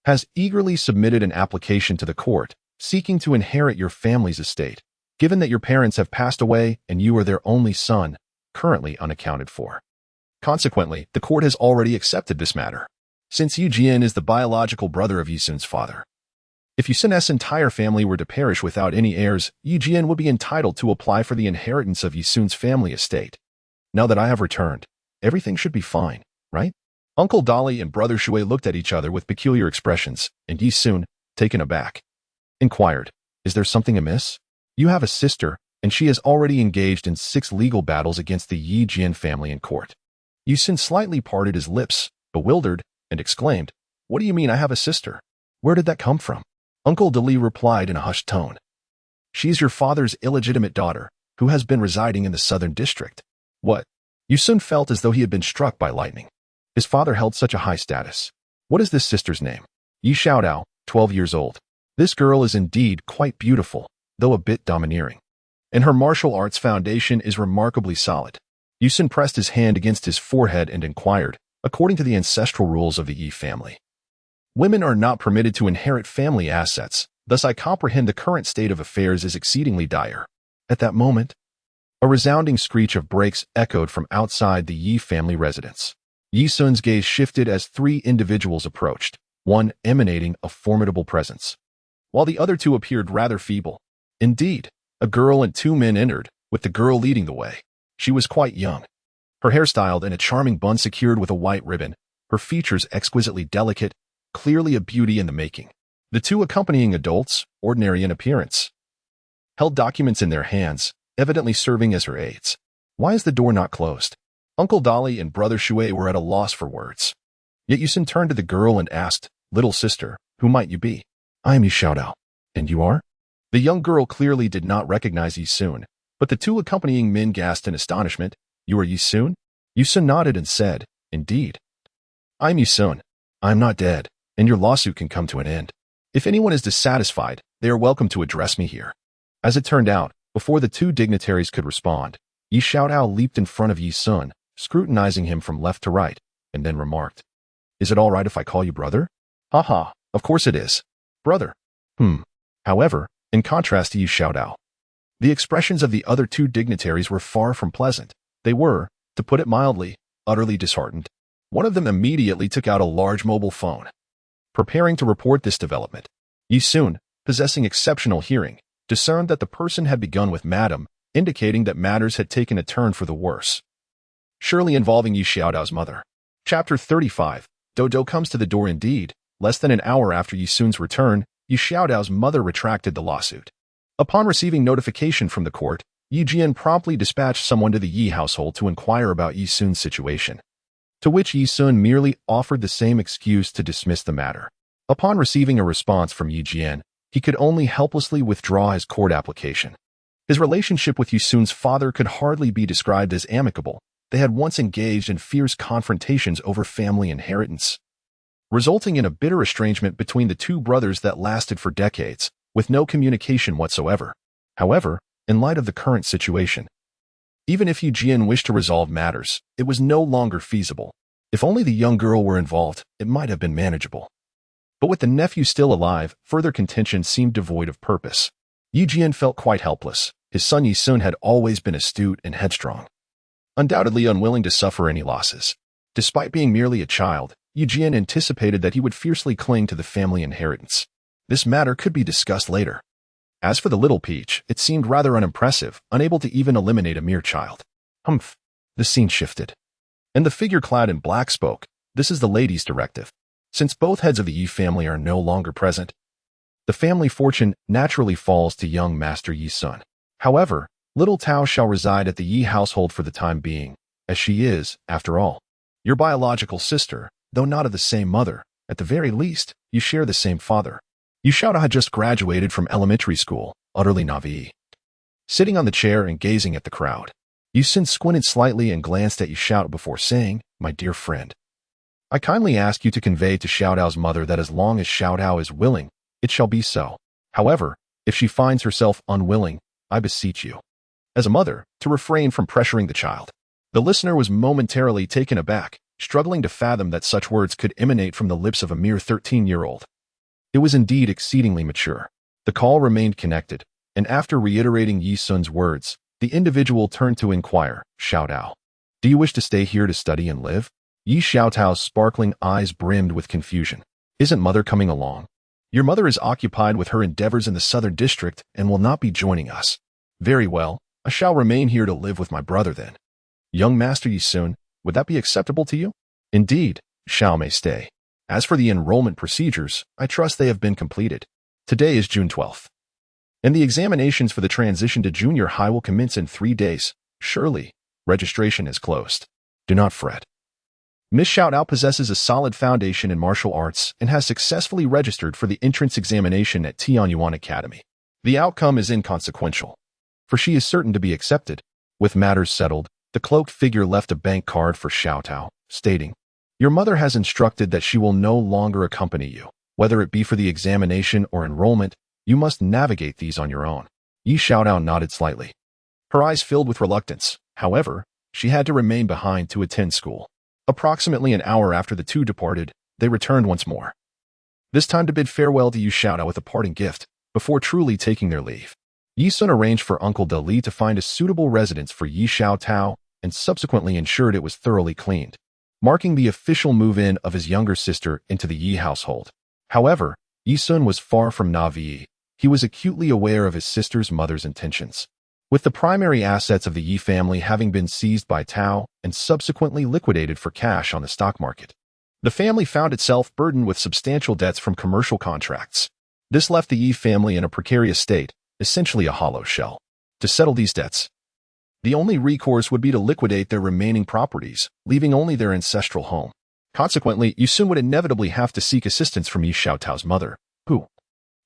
has eagerly submitted an application to the court, seeking to inherit your family's estate, given that your parents have passed away and you are their only son, currently unaccounted for. Consequently, the court has already accepted this matter, since Yi-jian is the biological brother of Yi-sun's father. If Yi-sun's entire family were to perish without any heirs, Yi-jian would be entitled to apply for the inheritance of Yi-sun's family estate. Now that I have returned, everything should be fine, right? Uncle Dolly and Brother Shui looked at each other with peculiar expressions, and Yi-sun, taken aback, inquired, is there something amiss? You have a sister, and she has already engaged in 6 legal battles against the Yi-jian family in court. Yi-sun slightly parted his lips, bewildered, and exclaimed, what do you mean I have a sister? Where did that come from? Uncle Dolly replied in a hushed tone. She is your father's illegitimate daughter, who has been residing in the southern district. What? Yi-sun felt as though he had been struck by lightning. His father held such a high status. What is this sister's name? Yi Xiaodao, 12 years old. This girl is indeed quite beautiful, though a bit domineering. And her martial arts foundation is remarkably solid. Yi-sun pressed his hand against his forehead and inquired, according to the ancestral rules of the Yi family, women are not permitted to inherit family assets, thus I comprehend the current state of affairs is exceedingly dire. At that moment, a resounding screech of brakes echoed from outside the Yi family residence. Yi-sun's gaze shifted as 3 individuals approached, one emanating a formidable presence, while the other 2 appeared rather feeble. Indeed, a girl and 2 men entered, with the girl leading the way. She was quite young. Her hair styled in a charming bun secured with a white ribbon, her features exquisitely delicate, clearly a beauty in the making. The 2 accompanying adults, ordinary in appearance, held documents in their hands, evidently serving as her aides. Why is the door not closed? Uncle Dolly and Brother Shui were at a loss for words. Yet Yi-sun turned to the girl and asked, little sister, who might you be? I am Yi Xiaodao. And you are? The young girl clearly did not recognize Yi-sun, but the 2 accompanying men gasped in astonishment. You are Yi-sun? Yi-sun nodded and said, indeed. I'm Yi-sun. I am not dead, and your lawsuit can come to an end. If anyone is dissatisfied, they are welcome to address me here. As it turned out, before the 2 dignitaries could respond, Yi Xiaodao leaped in front of Yi-sun, scrutinizing him from left to right, and then remarked, is it all right if I call you brother? Haha, of course it is. Brother. However, in contrast to Yi Xiaodao, the expressions of the other 2 dignitaries were far from pleasant. They were, to put it mildly, utterly disheartened. One of them immediately took out a large mobile phone, preparing to report this development. Yi-sun, possessing exceptional hearing, discerned that the person had begun with madam, indicating that matters had taken a turn for the worse, surely involving Yi Xiaodao's mother. Chapter 35. Dodo comes to the door indeed. Less than an hour after Yi-sun's return, Yi Xiaodao's mother retracted the lawsuit. Upon receiving notification from the court, Yi-jian promptly dispatched someone to the Yi household to inquire about Yi-sun's situation, to which Yi-sun merely offered the same excuse to dismiss the matter. Upon receiving a response from Yi-jian, he could only helplessly withdraw his court application. His relationship with Yi-sun's father could hardly be described as amicable. They had once engaged in fierce confrontations over family inheritance, resulting in a bitter estrangement between the 2 brothers that lasted for decades, with no communication whatsoever. However, in light of the current situation, even if Yi-jian wished to resolve matters, it was no longer feasible. If only the young girl were involved, it might have been manageable. But with the nephew still alive, further contention seemed devoid of purpose. Yi-jian felt quite helpless. His son Yi-sun had always been astute and headstrong, undoubtedly unwilling to suffer any losses. Despite being merely a child, Yi-jian anticipated that he would fiercely cling to the family inheritance. This matter could be discussed later. As for the little peach, it seemed rather unimpressive, unable to even eliminate a mere child. Humph. The scene shifted. And the figure clad in black spoke, "This is the lady's directive. Since both heads of the Yi family are no longer present, the family fortune naturally falls to young Master Yi Sun. However, little Tao shall reside at the Yi household for the time being, as she is, after all, your biological sister, though not of the same mother. At the very least, you share the same father." Yi Xiaotao had just graduated from elementary school, utterly naive. Sitting on the chair and gazing at the crowd, Yi Sun squinted slightly and glanced at Yi Xiaotao before saying, "My dear friend, I kindly ask you to convey to Xiaotao's mother that as long as Xiaotao is willing, it shall be so. However, if she finds herself unwilling, I beseech you, as a mother, to refrain from pressuring the child." The listener was momentarily taken aback, struggling to fathom that such words could emanate from the lips of a mere 13-year-old. It was indeed exceedingly mature. The call remained connected, and after reiterating Yi Sun's words, the individual turned to inquire, "Xiaotao, do you wish to stay here to study and live?" Yi Xiaotao's sparkling eyes brimmed with confusion. "Isn't mother coming along?" "Your mother is occupied with her endeavors in the southern district and will not be joining us." "Very well, I shall remain here to live with my brother then." "Young Master Yi Sun, would that be acceptable to you?" "Indeed, Xiao may stay. As for the enrollment procedures, I trust they have been completed. Today is June 12th. And the examinations for the transition to junior high will commence in 3 days. Surely, registration is closed. Do not fret. Miss Xiaotao possesses a solid foundation in martial arts and has successfully registered for the entrance examination at Tianyuan Academy. The outcome is inconsequential, for she is certain to be accepted." With matters settled, the cloaked figure left a bank card for Xiaotao, stating, "Your mother has instructed that she will no longer accompany you. Whether it be for the examination or enrollment, you must navigate these on your own." Yi Xiaotao nodded slightly. Her eyes filled with reluctance. However, she had to remain behind to attend school. Approximately an hour after the two departed, they returned once more. This time to bid farewell to Yi Xiaotao with a parting gift, before truly taking their leave. Yi Sun arranged for Uncle De Li to find a suitable residence for Yi Xiaotao and subsequently ensured it was thoroughly cleaned, marking the official move-in of his younger sister into the Yi household. However, Yi Sun was far from naive. He was acutely aware of his sister's mother's intentions. With the primary assets of the Yi family having been seized by Tao and subsequently liquidated for cash on the stock market, the family found itself burdened with substantial debts from commercial contracts. This left the Yi family in a precarious state, essentially a hollow shell. To settle these debts, the only recourse would be to liquidate their remaining properties, leaving only their ancestral home. Consequently, Yi Sun would inevitably have to seek assistance from Yi Xiaotao's mother, who,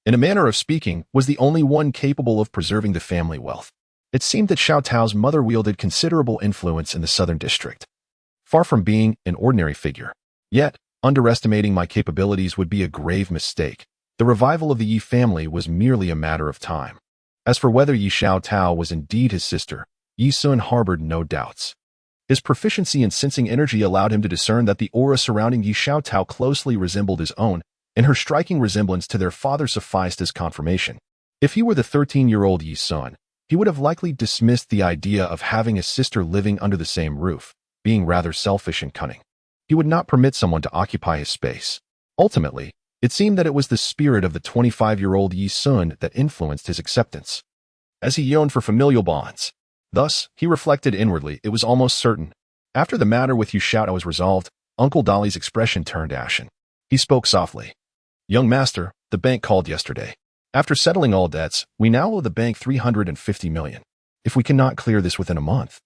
in a manner of speaking, was the only one capable of preserving the family wealth. It seemed that Xiaotao's mother wielded considerable influence in the southern district, far from being an ordinary figure. Yet, underestimating my capabilities would be a grave mistake. The revival of the Yi family was merely a matter of time. As for whether Yi Xiaotao was indeed his sister, Yi Sun harbored no doubts. His proficiency in sensing energy allowed him to discern that the aura surrounding Yi Xiaotao closely resembled his own, and her striking resemblance to their father sufficed as confirmation. If he were the 13-year-old Yi Sun, he would have likely dismissed the idea of having a sister living under the same roof, being rather selfish and cunning. He would not permit someone to occupy his space. Ultimately, it seemed that it was the spirit of the 25-year-old Yi Sun that influenced his acceptance, as he yearned for familial bonds. Thus, he reflected inwardly, it was almost certain. After the matter with Yi Xiaotao was resolved, Uncle Dali's expression turned ashen. He spoke softly. "Young master, the bank called yesterday. After settling all debts, we now owe the bank 350 million. If we cannot clear this within a month,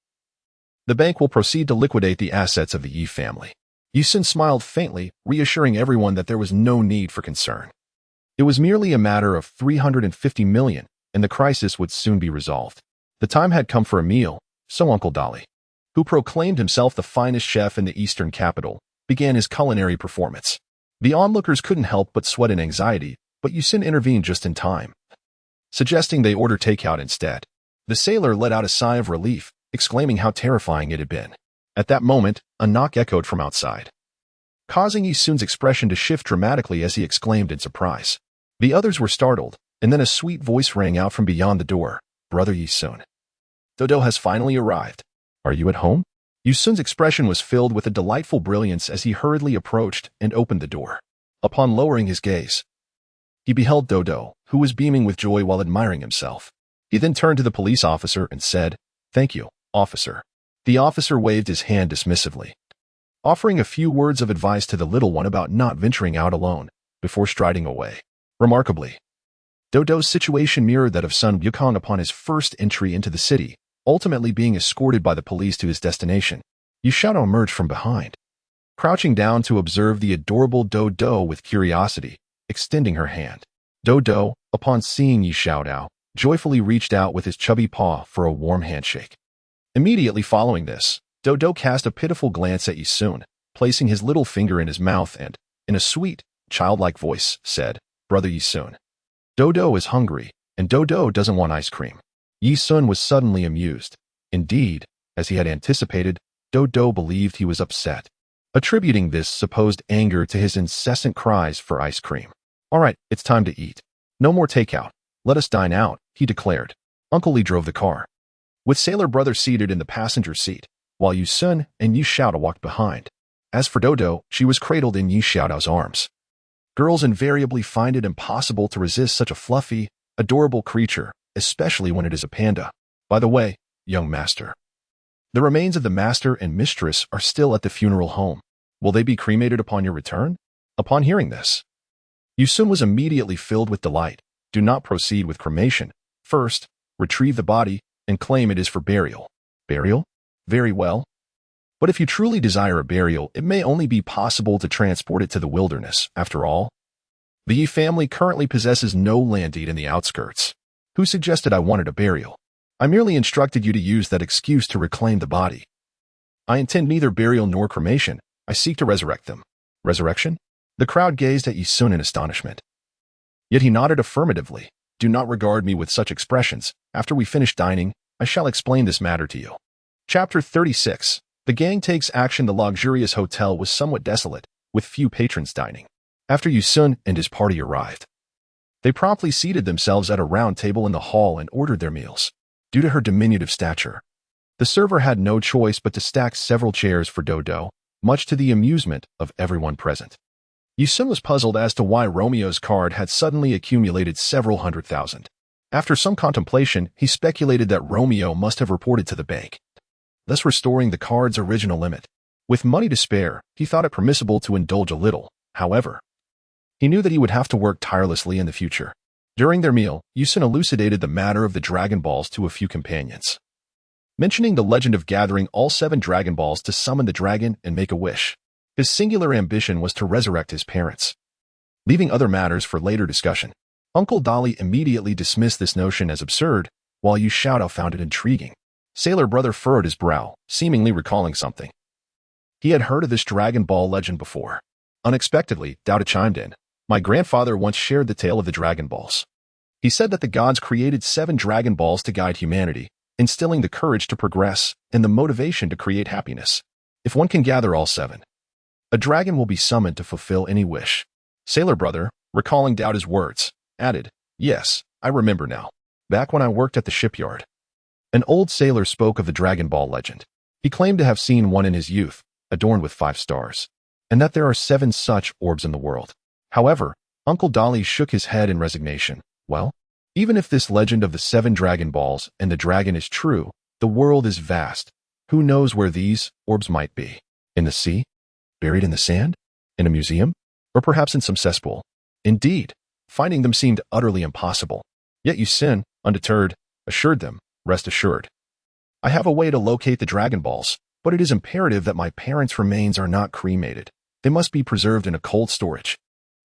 the bank will proceed to liquidate the assets of the Yi family." Yi Sun smiled faintly, reassuring everyone that there was no need for concern. It was merely a matter of 350 million, and the crisis would soon be resolved. The time had come for a meal, so Uncle Dali, who proclaimed himself the finest chef in the eastern capital, began his culinary performance. The onlookers couldn't help but sweat in anxiety, but Yi Sun intervened just in time, suggesting they order takeout instead. The sailor let out a sigh of relief, exclaiming how terrifying it had been. At that moment, a knock echoed from outside, causing Yi Sun's expression to shift dramatically as he exclaimed in surprise. The others were startled, and then a sweet voice rang out from beyond the door. "Brother Yi Sun, Dodo has finally arrived. Are you at home?" Yi Sun's expression was filled with a delightful brilliance as he hurriedly approached and opened the door. Upon lowering his gaze, He beheld Dodo, who was beaming with joy while admiring himself. He then turned to the police officer and said, "Thank you, officer." The officer waved his hand dismissively, offering a few words of advice to the little one about not venturing out alone, before striding away. Remarkably, Dodo's situation mirrored that of Sun Wukong upon his first entry into the city, ultimately being escorted by the police to his destination. Yushaodo emerged from behind, crouching down to observe the adorable Dodo with curiosity, extending her hand. Dodo, upon seeing Yushaodo, joyfully reached out with his chubby paw for a warm handshake. Immediately following this, Dodo cast a pitiful glance at Yisun, placing his little finger in his mouth and, in a sweet, childlike voice, said, "Brother Yisun, Dodo is hungry, and Dodo doesn't want ice cream." Yisun was suddenly amused. Indeed, as he had anticipated, Dodo believed he was upset, attributing this supposed anger to his incessant cries for ice cream. "All right, it's time to eat. No more takeout. Let us dine out," he declared. Uncle Lee drove the car, with Sailor Brother seated in the passenger seat, while Yisun and Yushaodo walked behind. As for Dodo, she was cradled in Yushaodo's arms. Girls invariably find it impossible to resist such a fluffy, adorable creature, especially when it is a panda. By the way, young master, the remains of the master and mistress are still at the funeral home. Will they be cremated upon your return? Upon hearing this, Yisun was immediately filled with delight. Do not proceed with cremation. First, retrieve the body and claim it is for burial. Burial? Very well. But if you truly desire a burial, it may only be possible to transport it to the wilderness. After all, the Yi family currently possesses no land deed in the outskirts. Who suggested I wanted a burial? I merely instructed you to use that excuse to reclaim the body. I intend neither burial nor cremation. I seek to resurrect them. Resurrection? The crowd gazed at Yisun in astonishment. Yet he nodded affirmatively. Do not regard me with such expressions. After we finish dining, I shall explain this matter to you. Chapter 36. The gang takes action. The luxurious hotel was somewhat desolate, with few patrons dining. After Yisun and his party arrived, they promptly seated themselves at a round table in the hall and ordered their meals. Due to her diminutive stature, the server had no choice but to stack several chairs for Dodo, much to the amusement of everyone present. Yisun was puzzled as to why Romeo's card had suddenly accumulated several 100,000. After some contemplation, he speculated that Romeo must have reported to the bank, thus restoring the card's original limit. With money to spare, he thought it permissible to indulge a little. However, he knew that he would have to work tirelessly in the future. During their meal, Yisun elucidated the matter of the Dragon Balls to a few companions, mentioning the legend of gathering all 7 Dragon Balls to summon the dragon and make a wish. His singular ambition was to resurrect his parents, leaving other matters for later discussion. Uncle Dolly immediately dismissed this notion as absurd, while Yushaodo found it intriguing. Sailor Brother furrowed his brow, seemingly recalling something. He had heard of this Dragon Ball legend before. Unexpectedly, Doubta chimed in. My grandfather once shared the tale of the Dragon Balls. He said that the gods created 7 Dragon Balls to guide humanity, instilling the courage to progress and the motivation to create happiness. If one can gather all 7, a dragon will be summoned to fulfill any wish. Sailor Brother, recalling Doubta's words, added, Yes, I remember now. Back when I worked at the shipyard, an old sailor spoke of the Dragon Ball legend. He claimed to have seen one in his youth, adorned with 5 stars, and that there are 7 such orbs in the world. However, Uncle Dolly shook his head in resignation. Well, even if this legend of the 7 Dragon Balls and the dragon is true, the world is vast. Who knows where these orbs might be? In the sea? Buried in the sand? In a museum? Or perhaps in some cesspool? Indeed, finding them seemed utterly impossible. Yet Yisun, undeterred, assured them, Rest assured, I have a way to locate the Dragon Balls, but it is imperative that my parents' remains are not cremated. They must be preserved in a cold storage.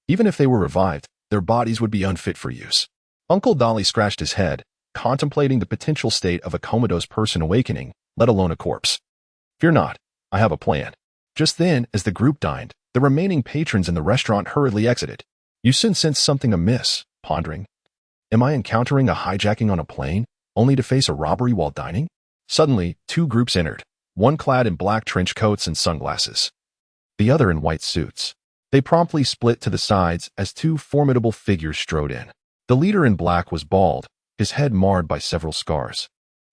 Even if they were revived, their bodies would be unfit for use. Uncle Dolly scratched his head, contemplating the potential state of a comatose person awakening, let alone a corpse. Fear not, I have a plan. Just then, as the group dined, the remaining patrons in the restaurant hurriedly exited. Yisun sensed something amiss, pondering. Am I encountering a hijacking on a plane, only to face a robbery while dining? Suddenly, 2 groups entered, one clad in black trench coats and sunglasses, the other in white suits. They promptly split to the sides as 2 formidable figures strode in. The leader in black was bald, his head marred by several scars,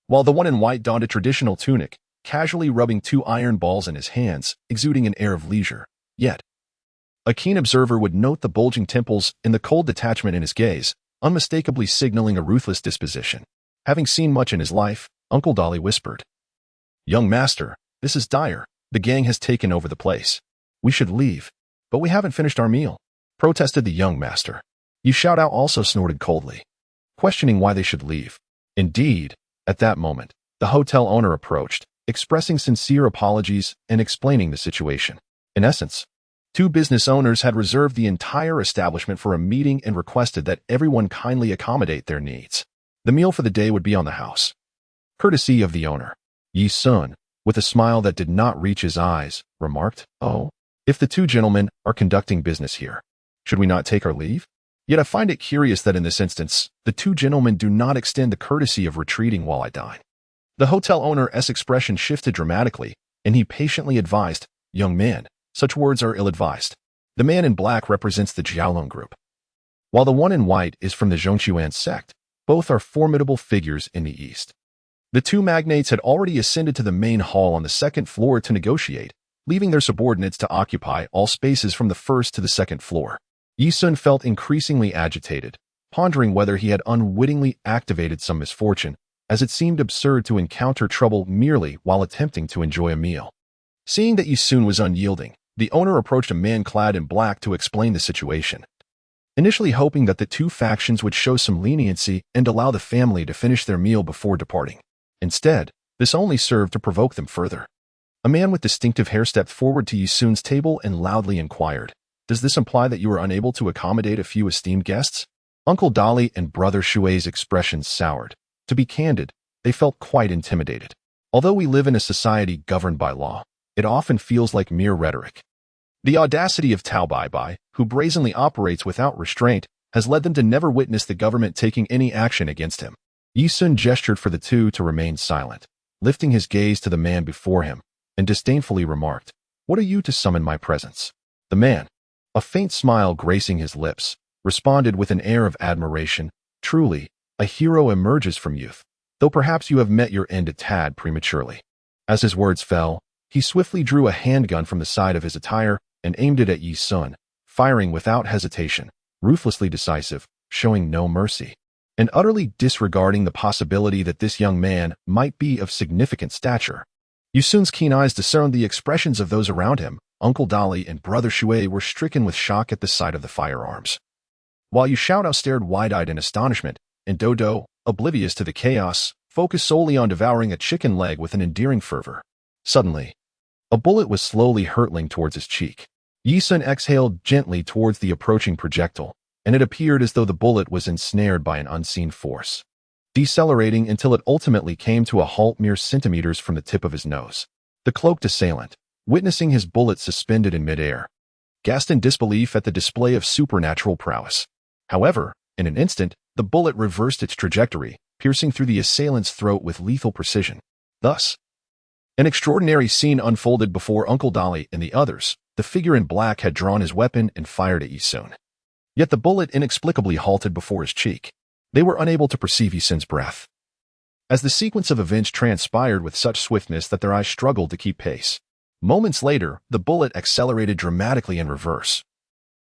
while the one in white donned a traditional tunic, casually rubbing 2 iron balls in his hands, exuding an air of leisure. Yet, A keen observer would note the bulging temples and the cold detachment in his gaze, unmistakably signaling a ruthless disposition. Having seen much in his life, Uncle Dolly whispered, "Young master, this is dire. The gang has taken over the place. We should leave." "But we haven't finished our meal," protested the young master. You shout out also snorted coldly, questioning why they should leave. Indeed, at that moment, the hotel owner approached, expressing sincere apologies and explaining the situation. In essence, two business owners had reserved the entire establishment for a meeting and requested that everyone kindly accommodate their needs. The meal for the day would be on the house. Courtesy of the owner. Yi Sun, with a smile that did not reach his eyes, remarked, "Oh, if the two gentlemen are conducting business here, should we not take our leave?" Yet I find it curious that in this instance, the two gentlemen do not extend the courtesy of retreating while I dine. The hotel owner's expression shifted dramatically, and he patiently advised, "Young man, such words are ill-advised. The man in black represents the Jiaolong group, while the one in white is from the Zhongquan sect. Both are formidable figures in the East." The two magnates had already ascended to the main hall on the second floor to negotiate, leaving their subordinates to occupy all spaces from the first to the second floor. Yi Sun felt increasingly agitated, pondering whether he had unwittingly activated some misfortune, as it seemed absurd to encounter trouble merely while attempting to enjoy a meal. Seeing that Yi Sun was unyielding, the owner approached a man clad in black to explain the situation, initially hoping that the two factions would show some leniency and allow the family to finish their meal before departing. Instead, this only served to provoke them further. A man with distinctive hair stepped forward to Yi Sun's table and loudly inquired, "Does this imply that you are unable to accommodate a few esteemed guests?" Uncle Dolly and Brother Shui's expressions soured. To be candid, they felt quite intimidated. Although we live in a society governed by law, it often feels like mere rhetoric. The audacity of Tao Bai, who brazenly operates without restraint, has led them to never witness the government taking any action against him. Yi Sun gestured for the two to remain silent, lifting his gaze to the man before him, and disdainfully remarked, "What are you to summon my presence?" The man, a faint smile gracing his lips, responded with an air of admiration, "Truly, a hero emerges from youth, though perhaps you have met your end a tad prematurely." As his words fell, he swiftly drew a handgun from the side of his attire and aimed it at Yi Sun, firing without hesitation, ruthlessly decisive, showing no mercy, and utterly disregarding the possibility that this young man might be of significant stature. Yi Sun's keen eyes discerned the expressions of those around him. Uncle Dolly and Brother Shui were stricken with shock at the sight of the firearms, while Yu Xiaodao stared wide-eyed in astonishment, and Dodo, oblivious to the chaos, focused solely on devouring a chicken leg with an endearing fervor. Suddenly, a bullet was slowly hurtling towards his cheek. Yi Sun exhaled gently towards the approaching projectile, and it appeared as though the bullet was ensnared by an unseen force, decelerating until it ultimately came to a halt mere centimeters from the tip of his nose. The cloaked assailant, witnessing his bullet suspended in midair, gasped in disbelief at the display of supernatural prowess. However, in an instant, the bullet reversed its trajectory, piercing through the assailant's throat with lethal precision. Thus, an extraordinary scene unfolded before Uncle Dolly and the others. The figure in black had drawn his weapon and fired at Yi Sun. Yet the bullet inexplicably halted before his cheek. They were unable to perceive Yi Sun's breath, as the sequence of events transpired with such swiftness that their eyes struggled to keep pace. Moments later, the bullet accelerated dramatically in reverse,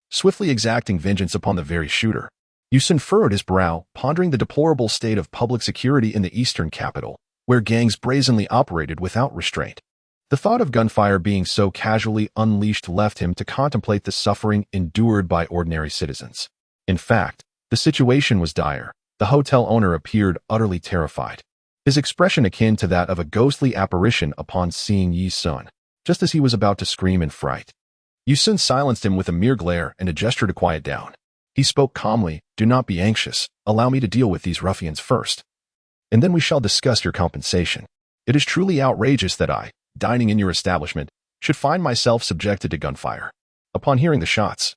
swiftly exacting vengeance upon the very shooter. Yi Sun furrowed his brow, pondering the deplorable state of public security in the eastern capital, where gangs brazenly operated without restraint. The thought of gunfire being so casually unleashed left him to contemplate the suffering endured by ordinary citizens. In fact, the situation was dire. The hotel owner appeared utterly terrified, his expression akin to that of a ghostly apparition upon seeing Yi Sun, just as he was about to scream in fright. Yi Sun silenced him with a mere glare and a gesture to quiet down. He spoke calmly, "Do not be anxious. Allow me to deal with these ruffians first, and then we shall discuss your compensation. It is truly outrageous that I, dining in your establishment, should find myself subjected to gunfire." Upon hearing the shots,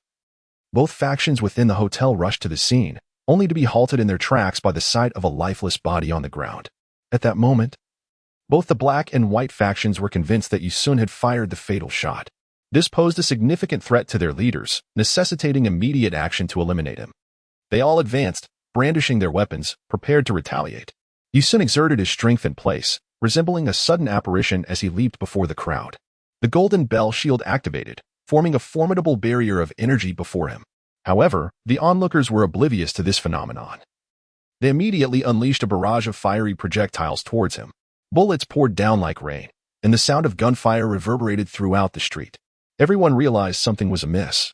both factions within the hotel rushed to the scene, only to be halted in their tracks by the sight of a lifeless body on the ground. At that moment, both the black and white factions were convinced that Yi Sun had fired the fatal shot. This posed a significant threat to their leaders, necessitating immediate action to eliminate him. They all advanced, brandishing their weapons, prepared to retaliate. Yi Sun exerted his strength in place, resembling a sudden apparition as he leaped before the crowd. The golden bell shield activated, forming a formidable barrier of energy before him. However, the onlookers were oblivious to this phenomenon. They immediately unleashed a barrage of fiery projectiles towards him. Bullets poured down like rain, and the sound of gunfire reverberated throughout the street. Everyone realized something was amiss.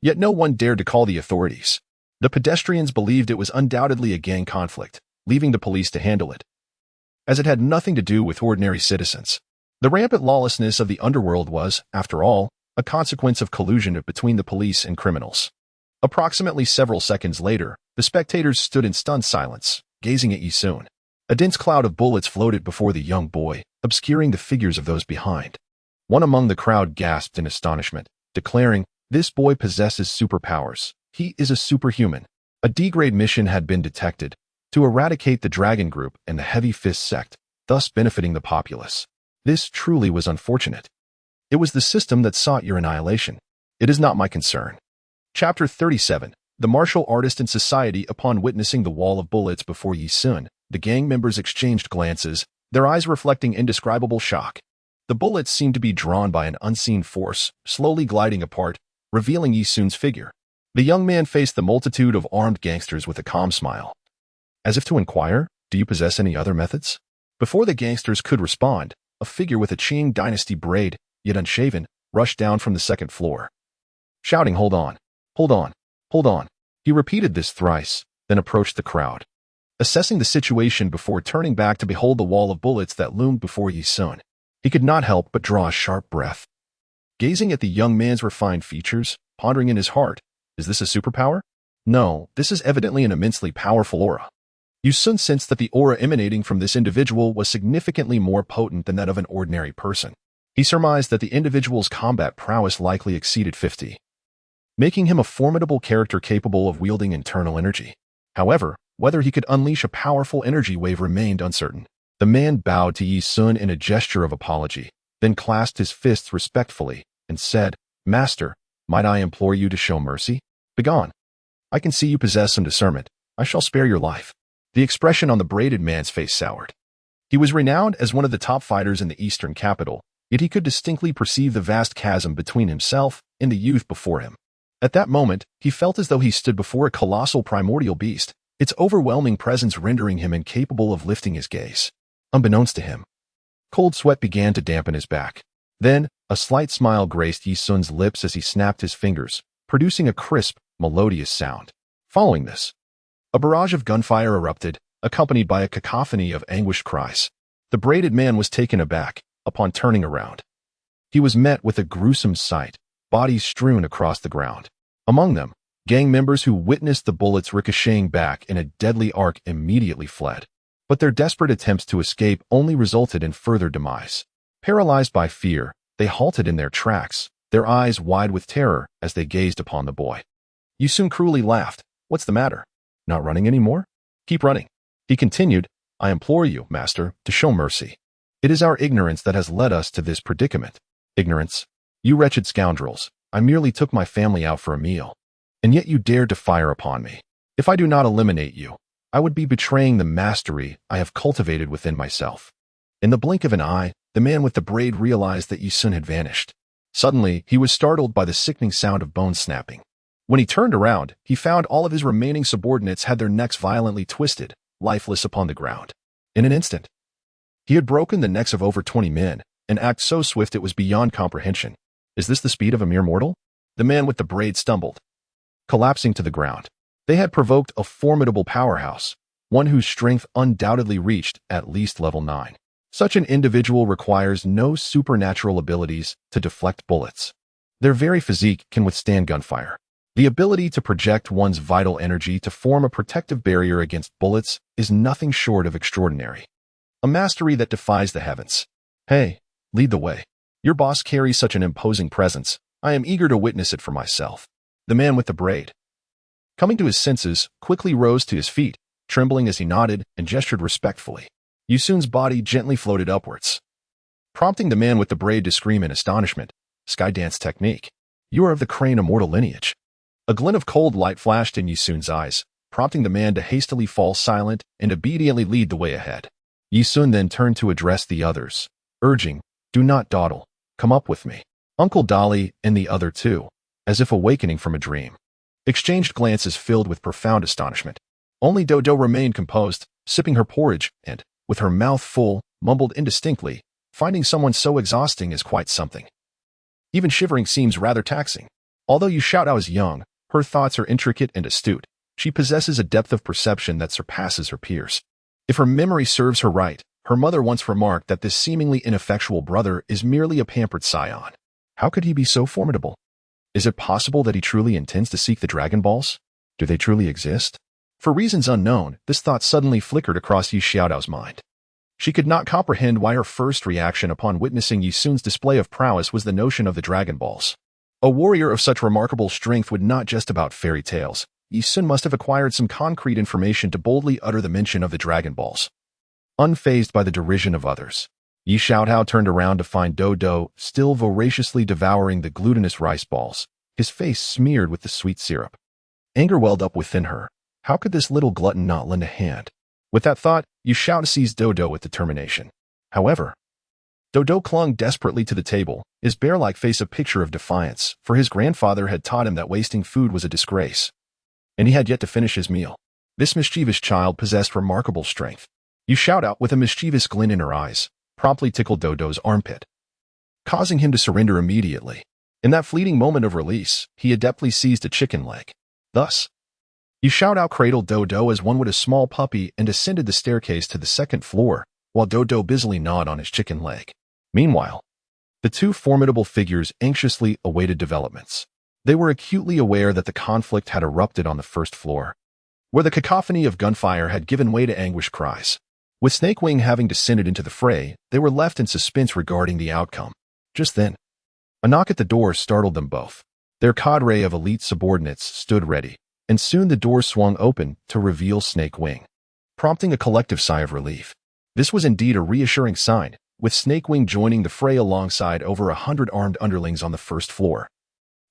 Yet no one dared to call the authorities. The pedestrians believed it was undoubtedly a gang conflict, leaving the police to handle it, as it had nothing to do with ordinary citizens. The rampant lawlessness of the underworld was, after all, a consequence of collusion between the police and criminals. Approximately several seconds later, the spectators stood in stunned silence, gazing at Yi-sun. A dense cloud of bullets floated before the young boy, obscuring the figures of those behind. One among the crowd gasped in astonishment, declaring, "This boy possesses superpowers. He is a superhuman." A D-grade mission had been detected to eradicate the Dragon Group and the Heavy Fist sect, thus benefiting the populace. This truly was unfortunate. It was the system that sought your annihilation. It is not my concern. Chapter 37. The martial artist in society. Upon witnessing the wall of bullets before Yi-sun, the gang members exchanged glances, their eyes reflecting indescribable shock. The bullets seemed to be drawn by an unseen force, slowly gliding apart, revealing Yi-sun's figure. The young man faced the multitude of armed gangsters with a calm smile. As if to inquire, "Do you possess any other methods?" Before the gangsters could respond, a figure with a Qing dynasty braid, yet unshaven, rushed down from the second floor, shouting, "Hold on! Hold on! Hold on!" He repeated this thrice, then approached the crowd, assessing the situation before turning back to behold the wall of bullets that loomed before Yi-sun. He could not help but draw a sharp breath. Gazing at the young man's refined features, pondering in his heart, is this a superpower? No, this is evidently an immensely powerful aura. Yi-sun sensed that the aura emanating from this individual was significantly more potent than that of an ordinary person. He surmised that the individual's combat prowess likely exceeded 50, making him a formidable character capable of wielding internal energy. However, whether he could unleash a powerful energy wave remained uncertain. The man bowed to Yi-sun in a gesture of apology, then clasped his fists respectfully and said, "Master, might I implore you to show mercy? Begone. I can see you possess some discernment. I shall spare your life." The expression on the braided man's face soured. He was renowned as one of the top fighters in the eastern capital, yet he could distinctly perceive the vast chasm between himself and the youth before him. At that moment, he felt as though he stood before a colossal primordial beast, its overwhelming presence rendering him incapable of lifting his gaze. Unbeknownst to him, cold sweat began to dampen his back. Then, a slight smile graced Yi-sun's lips as he snapped his fingers, producing a crisp, melodious sound. Following this, a barrage of gunfire erupted, accompanied by a cacophony of anguished cries. The braided man was taken aback. Upon turning around, he was met with a gruesome sight, bodies strewn across the ground. Among them, gang members who witnessed the bullets ricocheting back in a deadly arc immediately fled. But their desperate attempts to escape only resulted in further demise. Paralyzed by fear, they halted in their tracks, their eyes wide with terror as they gazed upon the boy. Yi-sun cruelly laughed. "What's the matter? Not running anymore? Keep running." He continued, "I implore you, master, to show mercy. It is our ignorance that has led us to this predicament." "Ignorance? You wretched scoundrels, I merely took my family out for a meal, and yet you dared to fire upon me. If I do not eliminate you, I would be betraying the mastery I have cultivated within myself." In the blink of an eye, the man with the braid realized that Yi-sun had vanished. Suddenly, he was startled by the sickening sound of bone snapping. When he turned around, he found all of his remaining subordinates had their necks violently twisted, lifeless upon the ground. In an instant, he had broken the necks of over 20 men, an act so swift it was beyond comprehension. Is this the speed of a mere mortal? The man with the braid stumbled, collapsing to the ground. They had provoked a formidable powerhouse, one whose strength undoubtedly reached at least level 9. Such an individual requires no supernatural abilities to deflect bullets. Their very physique can withstand gunfire. The ability to project one's vital energy to form a protective barrier against bullets is nothing short of extraordinary. A mastery that defies the heavens. Hey, lead the way. Your boss carries such an imposing presence. I am eager to witness it for myself." The man with the braid, coming to his senses, quickly rose to his feet, trembling as he nodded and gestured respectfully. Yi-sun's body gently floated upwards, prompting the man with the braid to scream in astonishment. "Sky dance technique. You are of the crane immortal lineage." A glint of cold light flashed in Yi-sun's eyes, prompting the man to hastily fall silent and obediently lead the way ahead. Yi-sun then turned to address the others, urging, "Do not dawdle. Come up with me." Uncle Dolly and the other two, as if awakening from a dream, exchanged glances filled with profound astonishment. Only Dodo remained composed, sipping her porridge and, with her mouth full, mumbled indistinctly, "Finding someone so exhausting is quite something. Even shivering seems rather taxing." Although Yu Xiaodao is young, her thoughts are intricate and astute. She possesses a depth of perception that surpasses her peers. If her memory serves her right, her mother once remarked that this seemingly ineffectual brother is merely a pampered Saiyan. How could he be so formidable? Is it possible that he truly intends to seek the Dragon Balls? Do they truly exist? For reasons unknown, this thought suddenly flickered across Yu Xiaodao's mind. She could not comprehend why her first reaction upon witnessing Yi Sun's display of prowess was the notion of the Dragon Balls. A warrior of such remarkable strength would not just about fairy tales. Yi Sun must have acquired some concrete information to boldly utter the mention of the Dragon Balls. Unfazed by the derision of others, Yi Xiaodao turned around to find Dodo still voraciously devouring the glutinous rice balls, his face smeared with the sweet syrup. Anger welled up within her. How could this little glutton not lend a hand? With that thought, Yu Xiaodao seized Dodo with determination. However, Dodo clung desperately to the table, his bear-like face a picture of defiance, for his grandfather had taught him that wasting food was a disgrace. And he had yet to finish his meal. This mischievous child possessed remarkable strength. Yu Xiaodao, with a mischievous glint in her eyes, promptly tickled Dodo's armpit, causing him to surrender immediately. In that fleeting moment of release, he adeptly seized a chicken leg. Thus, Yu Xiaodao cradled Dodo as one would a small puppy and ascended the staircase to the second floor, while Dodo busily gnawed on his chicken leg. Meanwhile, the two formidable figures anxiously awaited developments. They were acutely aware that the conflict had erupted on the first floor, where the cacophony of gunfire had given way to anguished cries. With Snake Wing having descended into the fray, they were left in suspense regarding the outcome. Just then, a knock at the door startled them both. Their cadre of elite subordinates stood ready, and soon the door swung open to reveal Snake Wing, prompting a collective sigh of relief. This was indeed a reassuring sign, with Snake Wing joining the fray alongside over 100 armed underlings on the first floor.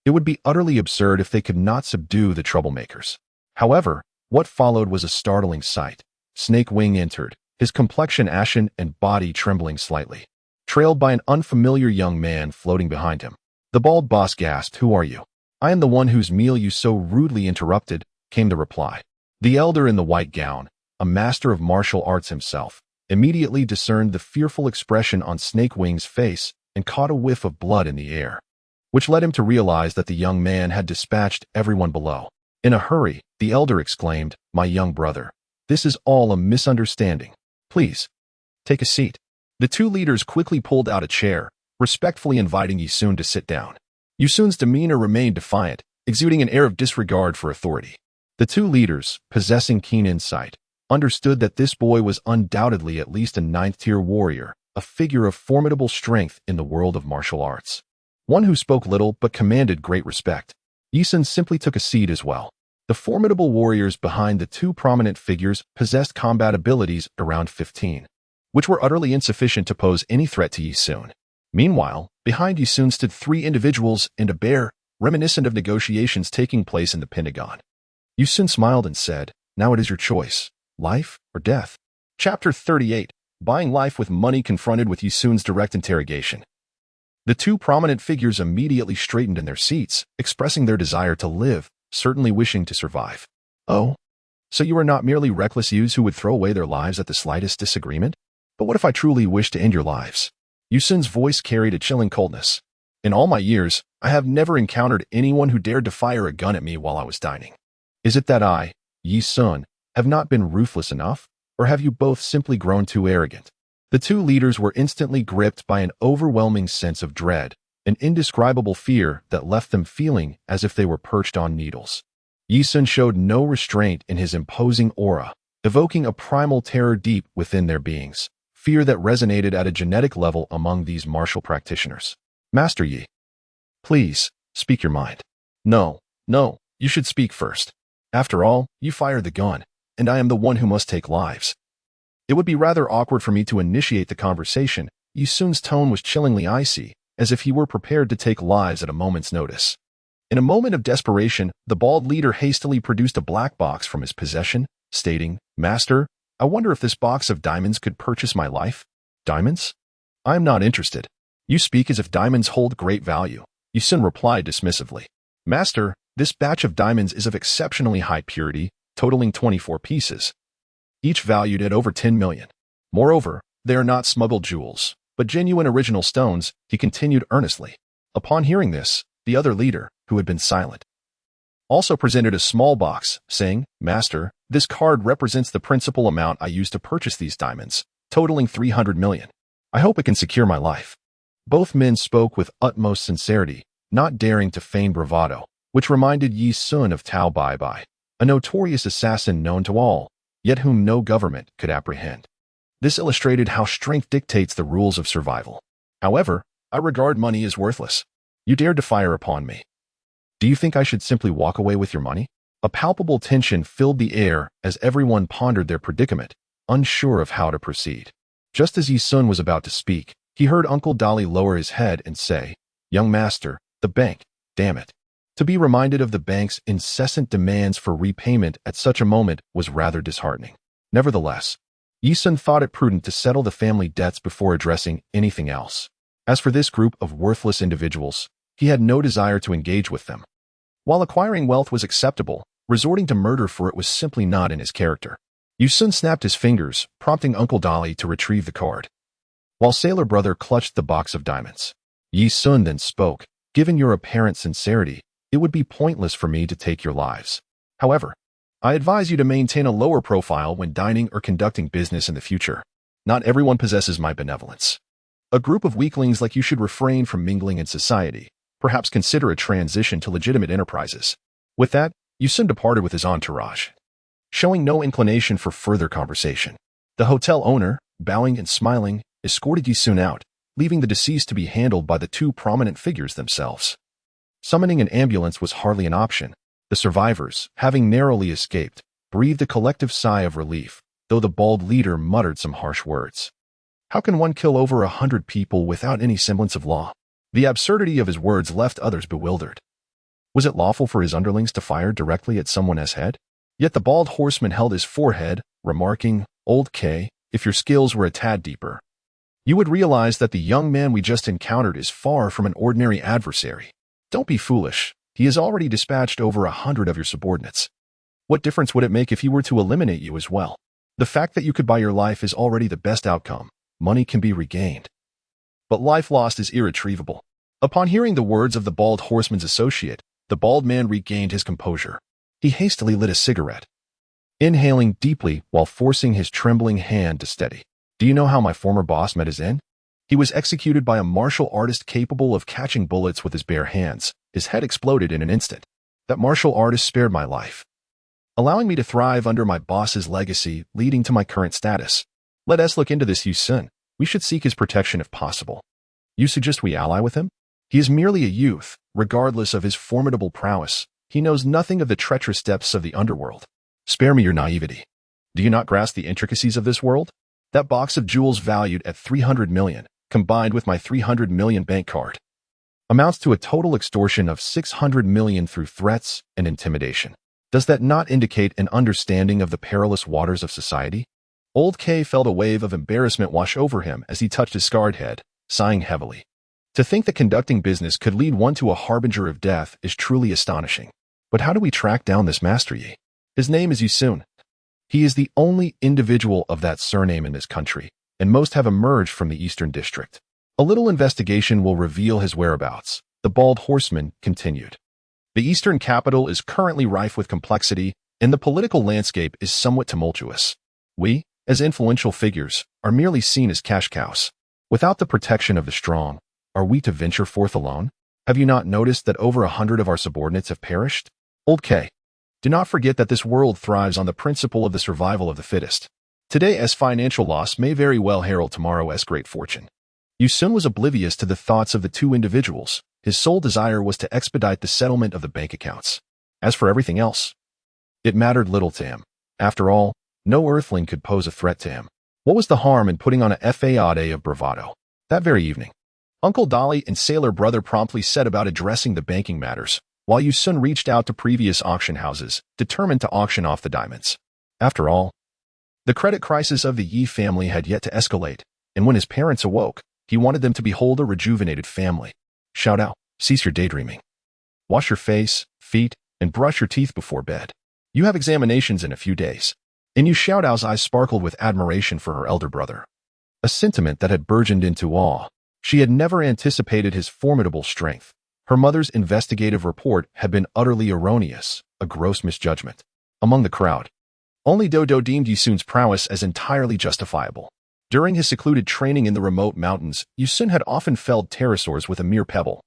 It would be utterly absurd if they could not subdue the troublemakers. However, what followed was a startling sight. Snake Wing entered, his complexion ashen and body trembling slightly, trailed by an unfamiliar young man floating behind him. The bald boss gasped, "Who are you?" "I am the one whose meal you so rudely interrupted," came the reply. The elder in the white gown, a master of martial arts himself, immediately discerned the fearful expression on Snake Wing's face and caught a whiff of blood in the air, which led him to realize that the young man had dispatched everyone below. In a hurry, the elder exclaimed, "My young brother, this is all a misunderstanding. Please, take a seat." The two leaders quickly pulled out a chair, respectfully inviting Yi Sun to sit down. Yi Sun's demeanor remained defiant, exuding an air of disregard for authority. The two leaders, possessing keen insight, understood that this boy was undoubtedly at least a ninth-tier warrior, a figure of formidable strength in the world of martial arts. One who spoke little but commanded great respect. Yi Sun simply took a seat as well. The formidable warriors behind the two prominent figures possessed combat abilities around 15, which were utterly insufficient to pose any threat to Yi Sun. Meanwhile, behind Yi Sun stood three individuals and a bear, reminiscent of negotiations taking place in the Pentagon. Yi Sun smiled and said, "Now it is your choice, life or death." Chapter 38, Buying Life with Money. Confronted with Yi Sun's direct interrogation, the two prominent figures immediately straightened in their seats, expressing their desire to live, certainly wishing to survive. "Oh, so you are not merely reckless youths who would throw away their lives at the slightest disagreement? But what if I truly wish to end your lives?" Yi Sun's voice carried a chilling coldness. "In all my years, I have never encountered anyone who dared to fire a gun at me while I was dining. Is it that I, Yi Sun, have not been ruthless enough, or have you both simply grown too arrogant?" The two leaders were instantly gripped by an overwhelming sense of dread, an indescribable fear that left them feeling as if they were perched on needles. Yi Sun showed no restraint in his imposing aura, evoking a primal terror deep within their beings, fear that resonated at a genetic level among these martial practitioners. "Master Yi, please, speak your mind." No, you should speak first. After all, you fired the gun, and I am the one who must take lives. It would be rather awkward for me to initiate the conversation." Yi Sun's tone was chillingly icy, as if he were prepared to take lives at a moment's notice. In a moment of desperation, the bald leader hastily produced a black box from his possession, stating, "Master, I wonder if this box of diamonds could purchase my life." "Diamonds? I am not interested." You speak as if diamonds hold great value. Yi-sun replied dismissively. Master, this batch of diamonds is of exceptionally high purity, totaling 24 pieces, each valued at over 10 million. Moreover, they are not smuggled jewels, but genuine original stones, he continued earnestly. Upon hearing this, the other leader, who had been silent, also presented a small box, saying, Master, this card represents the principal amount I used to purchase these diamonds, totaling 300 million. I hope it can secure my life. Both men spoke with utmost sincerity, not daring to feign bravado, which reminded Yi-sun of Tao Bai, a notorious assassin known to all, yet whom no government could apprehend. This illustrated how strength dictates the rules of survival. However, I regard money as worthless. You dared to fire upon me. Do you think I should simply walk away with your money? A palpable tension filled the air as everyone pondered their predicament, unsure of how to proceed. Just as Yi-sun was about to speak, he heard Uncle Dolly lower his head and say, Young master, the bank, damn it. To be reminded of the bank's incessant demands for repayment at such a moment was rather disheartening. Nevertheless, Yi-sun thought it prudent to settle the family debts before addressing anything else. As for this group of worthless individuals, he had no desire to engage with them. While acquiring wealth was acceptable, resorting to murder for it was simply not in his character. Yi-sun snapped his fingers, prompting Uncle Dolly to retrieve the card, while Sailor Brother clutched the box of diamonds. Yi-sun then spoke, Given your apparent sincerity, it would be pointless for me to take your lives. However, I advise you to maintain a lower profile when dining or conducting business in the future. Not everyone possesses my benevolence. A group of weaklings like you should refrain from mingling in society, perhaps consider a transition to legitimate enterprises. With that, Yi-sun departed with his entourage, showing no inclination for further conversation. The hotel owner, bowing and smiling, escorted Yi-sun out, leaving the deceased to be handled by the two prominent figures themselves. Summoning an ambulance was hardly an option. The survivors, having narrowly escaped, breathed a collective sigh of relief, though the bald leader muttered some harsh words. How can one kill over 100 people without any semblance of law? The absurdity of his words left others bewildered. Was it lawful for his underlings to fire directly at someone's head? Yet the bald horseman held his forehead, remarking, Old K, if your skills were a tad deeper, you would realize that the young man we just encountered is far from an ordinary adversary. Don't be foolish. He has already dispatched over 100 of your subordinates. What difference would it make if he were to eliminate you as well? The fact that you could buy your life is already the best outcome. Money can be regained, but life lost is irretrievable. Upon hearing the words of the bald horseman's associate, the bald man regained his composure. He hastily lit a cigarette, inhaling deeply while forcing his trembling hand to steady. Do you know how my former boss met his end? He was executed by a martial artist capable of catching bullets with his bare hands. His head exploded in an instant. That martial artist spared my life, allowing me to thrive under my boss's legacy, leading to my current status. Let us look into this, Yi-sun. We should seek his protection if possible. You suggest we ally with him? He is merely a youth. Regardless of his formidable prowess, he knows nothing of the treacherous depths of the underworld. Spare me your naivety. Do you not grasp the intricacies of this world? That box of jewels valued at 300 million, combined with my 300 million bank card, amounts to a total extortion of 600 million through threats and intimidation. Does that not indicate an understanding of the perilous waters of society? Old K felt a wave of embarrassment wash over him as he touched his scarred head, sighing heavily. To think that conducting business could lead one to a harbinger of death is truly astonishing. But how do we track down this Master Yi? His name is Yi-sun. He is the only individual of that surname in this country, and most have emerged from the Eastern District. A little investigation will reveal his whereabouts, the bald horseman continued. The Eastern capital is currently rife with complexity, and the political landscape is somewhat tumultuous. We, as influential figures, are merely seen as cash cows. Without the protection of the strong, are we to venture forth alone? Have you not noticed that over 100 of our subordinates have perished? Old K, do not forget that this world thrives on the principle of the survival of the fittest. Today's financial loss may very well herald tomorrow's great fortune. Yi-sun was oblivious to the thoughts of the two individuals. His sole desire was to expedite the settlement of the bank accounts. As for everything else, it mattered little to him. After all, no earthling could pose a threat to him. What was the harm in putting on a fade of bravado? That very evening, Uncle Dolly and Sailor Brother promptly set about addressing the banking matters, while Yi-sun reached out to previous auction houses, determined to auction off the diamonds. After all, the credit crisis of the Yi family had yet to escalate, and when his parents awoke, He wanted them to behold a rejuvenated family. Shout out, cease your daydreaming. Wash your face, feet, and brush your teeth before bed. You have examinations in a few days. In Yu Xiaodao's eyes sparkled with admiration for her elder brother, a sentiment that had burgeoned into awe. She had never anticipated his formidable strength. Her mother's investigative report had been utterly erroneous, a gross misjudgment. Among the crowd, only Dodo deemed Yisun's prowess as entirely justifiable. During his secluded training in the remote mountains, Yisun had often felled pterosaurs with a mere pebble,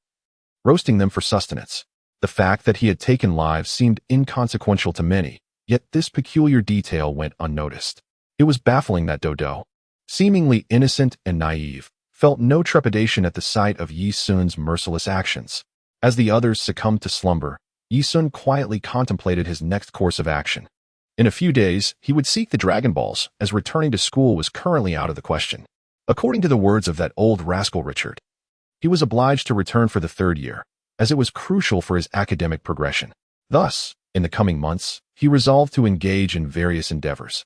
roasting them for sustenance. The fact that he had taken lives seemed inconsequential to many, yet this peculiar detail went unnoticed. It was baffling that Dodo, seemingly innocent and naive, felt no trepidation at the sight of Yisun's merciless actions. As the others succumbed to slumber, Yisun quietly contemplated his next course of action. In a few days, he would seek the Dragon Balls, as returning to school was currently out of the question. According to the words of that old rascal Richard, he was obliged to return for the third year, as it was crucial for his academic progression. Thus, in the coming months, he resolved to engage in various endeavors,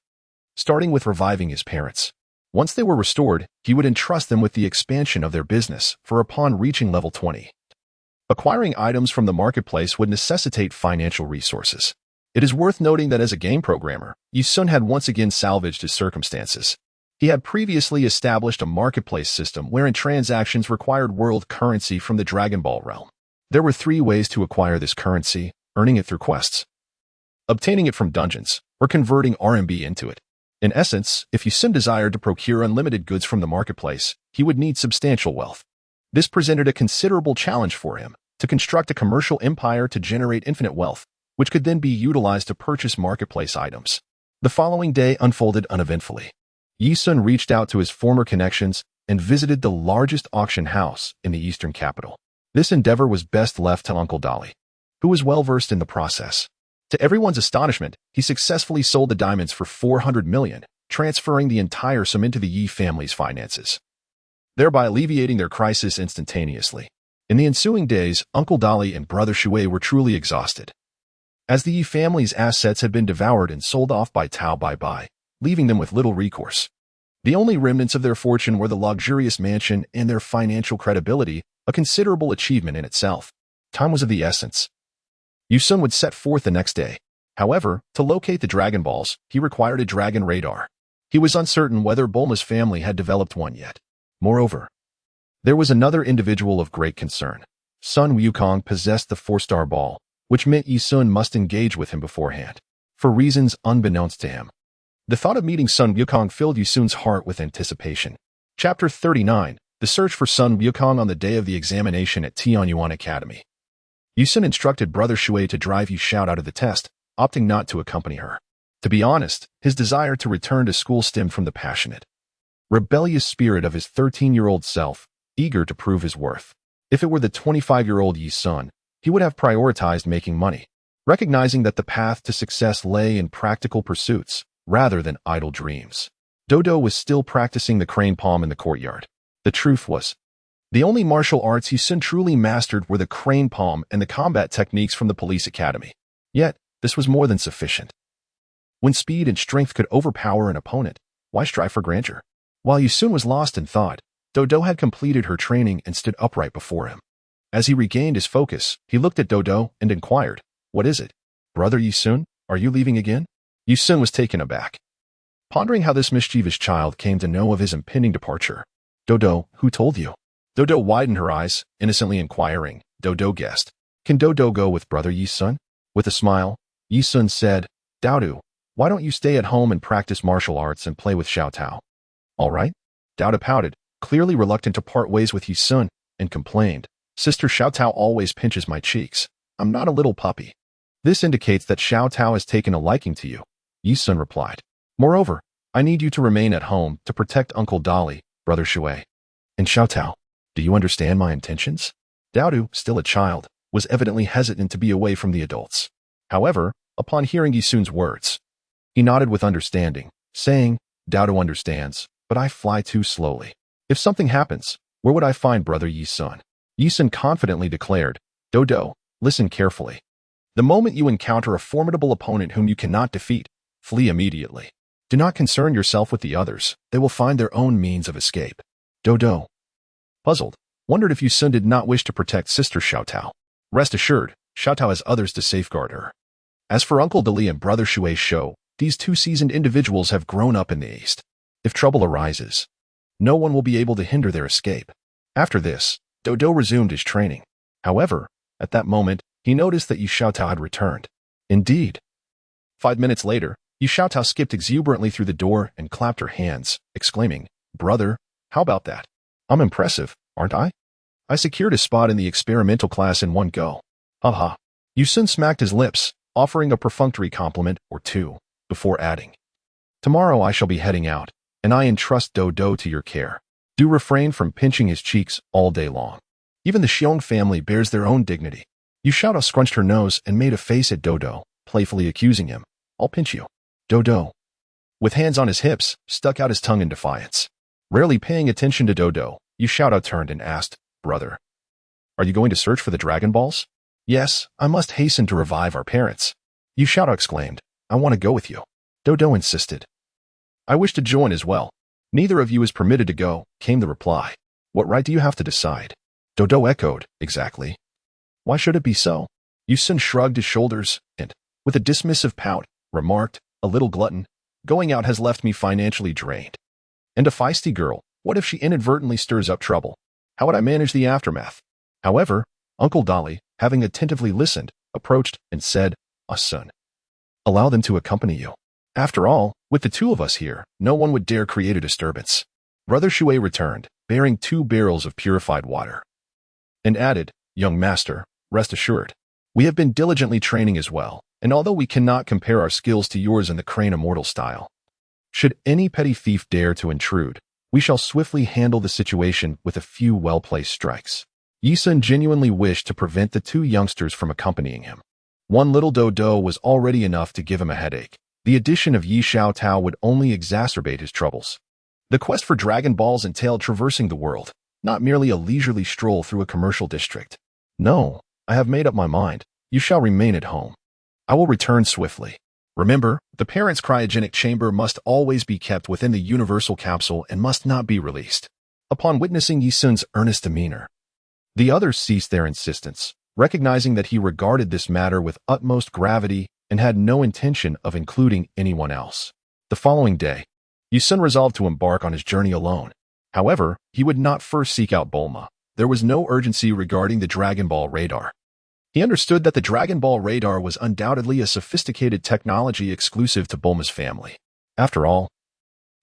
starting with reviving his parents. Once they were restored, he would entrust them with the expansion of their business, for upon reaching level 20, acquiring items from the marketplace would necessitate financial resources. It is worth noting that as a game programmer, Yisun had once again salvaged his circumstances. He had previously established a marketplace system wherein transactions required world currency from the Dragon Ball realm. There were 3 ways to acquire this currency: earning it through quests, obtaining it from dungeons, or converting RMB into it. In essence, if Yisun desired to procure unlimited goods from the marketplace, he would need substantial wealth. This presented a considerable challenge for him, to construct a commercial empire to generate infinite wealth, which could then be utilized to purchase marketplace items. The following day unfolded uneventfully. Yisun reached out to his former connections and visited the largest auction house in the eastern capital. This endeavor was best left to Uncle Dolly, who was well versed in the process. To everyone's astonishment, he successfully sold the diamonds for 400 million, transferring the entire sum into the Yi family's finances, thereby alleviating their crisis instantaneously. In the ensuing days, Uncle Dolly and Brother Shui were truly exhausted, as the Yi family's assets had been devoured and sold off by Tao Bai, leaving them with little recourse. The only remnants of their fortune were the luxurious mansion and their financial credibility, a considerable achievement in itself. Time was of the essence. Yisun would set forth the next day. However, to locate the Dragon Balls, he required a dragon radar. He was uncertain whether Bulma's family had developed one yet. Moreover, there was another individual of great concern. Sun Wukong possessed the 4-star ball, which meant Yisun must engage with him beforehand, for reasons unbeknownst to him. The thought of meeting Sun Wukong filled Yisun's heart with anticipation. Chapter 39, The Search for Sun Wukong on the day of the examination at Tianyuan Academy. Yisun instructed Brother Shui to drive Yu Xiao out of the test, opting not to accompany her. To be honest, his desire to return to school stemmed from the passionate, rebellious spirit of his 13-year-old self, eager to prove his worth. If it were the 25-year-old Yisun, he would have prioritized making money, recognizing that the path to success lay in practical pursuits rather than idle dreams. Dodo was still practicing the crane palm in the courtyard. The truth was, the only martial arts Yisun truly mastered were the crane palm and the combat techniques from the police academy. Yet, this was more than sufficient. When speed and strength could overpower an opponent, why strive for grandeur? While Yisun was lost in thought, Dodo had completed her training and stood upright before him. As he regained his focus, he looked at Dodo and inquired, "What is it? Brother Yisun, are you leaving again?" Yisun was taken aback, pondering how this mischievous child came to know of his impending departure. "Dodo, who told you?" Dodo widened her eyes, innocently inquiring. Dodo guessed. "Can Dodo go with Brother Yisun?" With a smile, Yisun said, "Dodo, why don't you stay at home and practice martial arts and play with Xiao Tao?" "All right." Dodo pouted, clearly reluctant to part ways with Yisun, and complained, "Sister Xiao Tao always pinches my cheeks. I'm not a little puppy." "This indicates that Xiao Tao has taken a liking to you," Yisun replied. "Moreover, I need you to remain at home to protect Uncle Dolly, Brother Shui. And Xiao Tao, do you understand my intentions?" Dodo, still a child, was evidently hesitant to be away from the adults. However, upon hearing Yisun's words, he nodded with understanding, saying, "Dodo understands, but I fly too slowly. If something happens, where would I find Brother Yisun?" Yisun confidently declared, "Dodo, listen carefully. The moment you encounter a formidable opponent whom you cannot defeat, flee immediately. Do not concern yourself with the others. They will find their own means of escape. Dodo, Puzzled, wondered if Yi Sun did not wish to protect Sister Xiaotao. Rest assured, Xiaotao has others to safeguard her. As for Uncle Dali and Brother Shui's show, these two seasoned individuals have grown up in the East. If trouble arises, no one will be able to hinder their escape. After this, Dodo resumed his training. However, at that moment, he noticed that Yi Xiaotao had returned. Indeed. 5 minutes later, Yi Xiaotao skipped exuberantly through the door and clapped her hands, exclaiming, "Brother, how about that? I'm impressive, aren't I? I secured a spot in the experimental class in one go." Haha. Yi Sun smacked his lips, offering a perfunctory compliment or two, before adding, "Tomorrow I shall be heading out, and I entrust Dodo to your care. Do refrain from pinching his cheeks all day long. Even the Xiong family bears their own dignity." Yi Xiaotao scrunched her nose and made a face at Dodo, playfully accusing him. "I'll pinch you." Dodo, with hands on his hips, stuck out his tongue in defiance. Rarely paying attention to Dodo, Yi Xiaotao turned and asked, "Brother, are you going to search for the Dragon Balls?" "Yes, I must hasten to revive our parents." Yi Xiaotao exclaimed, "I want to go with you." Dodo insisted. "I wish to join as well. Neither of you is permitted to go," came the reply. "What right do you have to decide?" Dodo echoed, "Exactly. Why should it be so?" Yi Sun shrugged his shoulders and, with a dismissive pout, remarked, "A little glutton. Going out has left me financially drained. And a feisty girl, what if she inadvertently stirs up trouble? How would I manage the aftermath?" However, Uncle Dali, having attentively listened, approached and said, "Ah, son, allow them to accompany you. After all, with the two of us here, no one would dare create a disturbance." Brother Shui returned, bearing 2 barrels of purified water, and added, "Young master, rest assured, we have been diligently training as well, and although we cannot compare our skills to yours in the crane immortal style, should any petty thief dare to intrude, we shall swiftly handle the situation with a few well-placed strikes." Yi Sun genuinely wished to prevent the 2 youngsters from accompanying him. One little Dodo was already enough to give him a headache. The addition of Yi Xiaotao would only exacerbate his troubles. The quest for Dragon Balls entailed traversing the world, not merely a leisurely stroll through a commercial district. "No, I have made up my mind. You shall remain at home. I will return swiftly. Remember, the parents' cryogenic chamber must always be kept within the universal capsule and must not be released." Upon witnessing Yi Sun's earnest demeanor, the others ceased their insistence, recognizing that he regarded this matter with utmost gravity and had no intention of including anyone else. The following day, Yi Sun resolved to embark on his journey alone. However, he would not first seek out Bulma. There was no urgency regarding the Dragon Ball radar. He understood that the Dragon Ball radar was undoubtedly a sophisticated technology exclusive to Bulma's family. After all,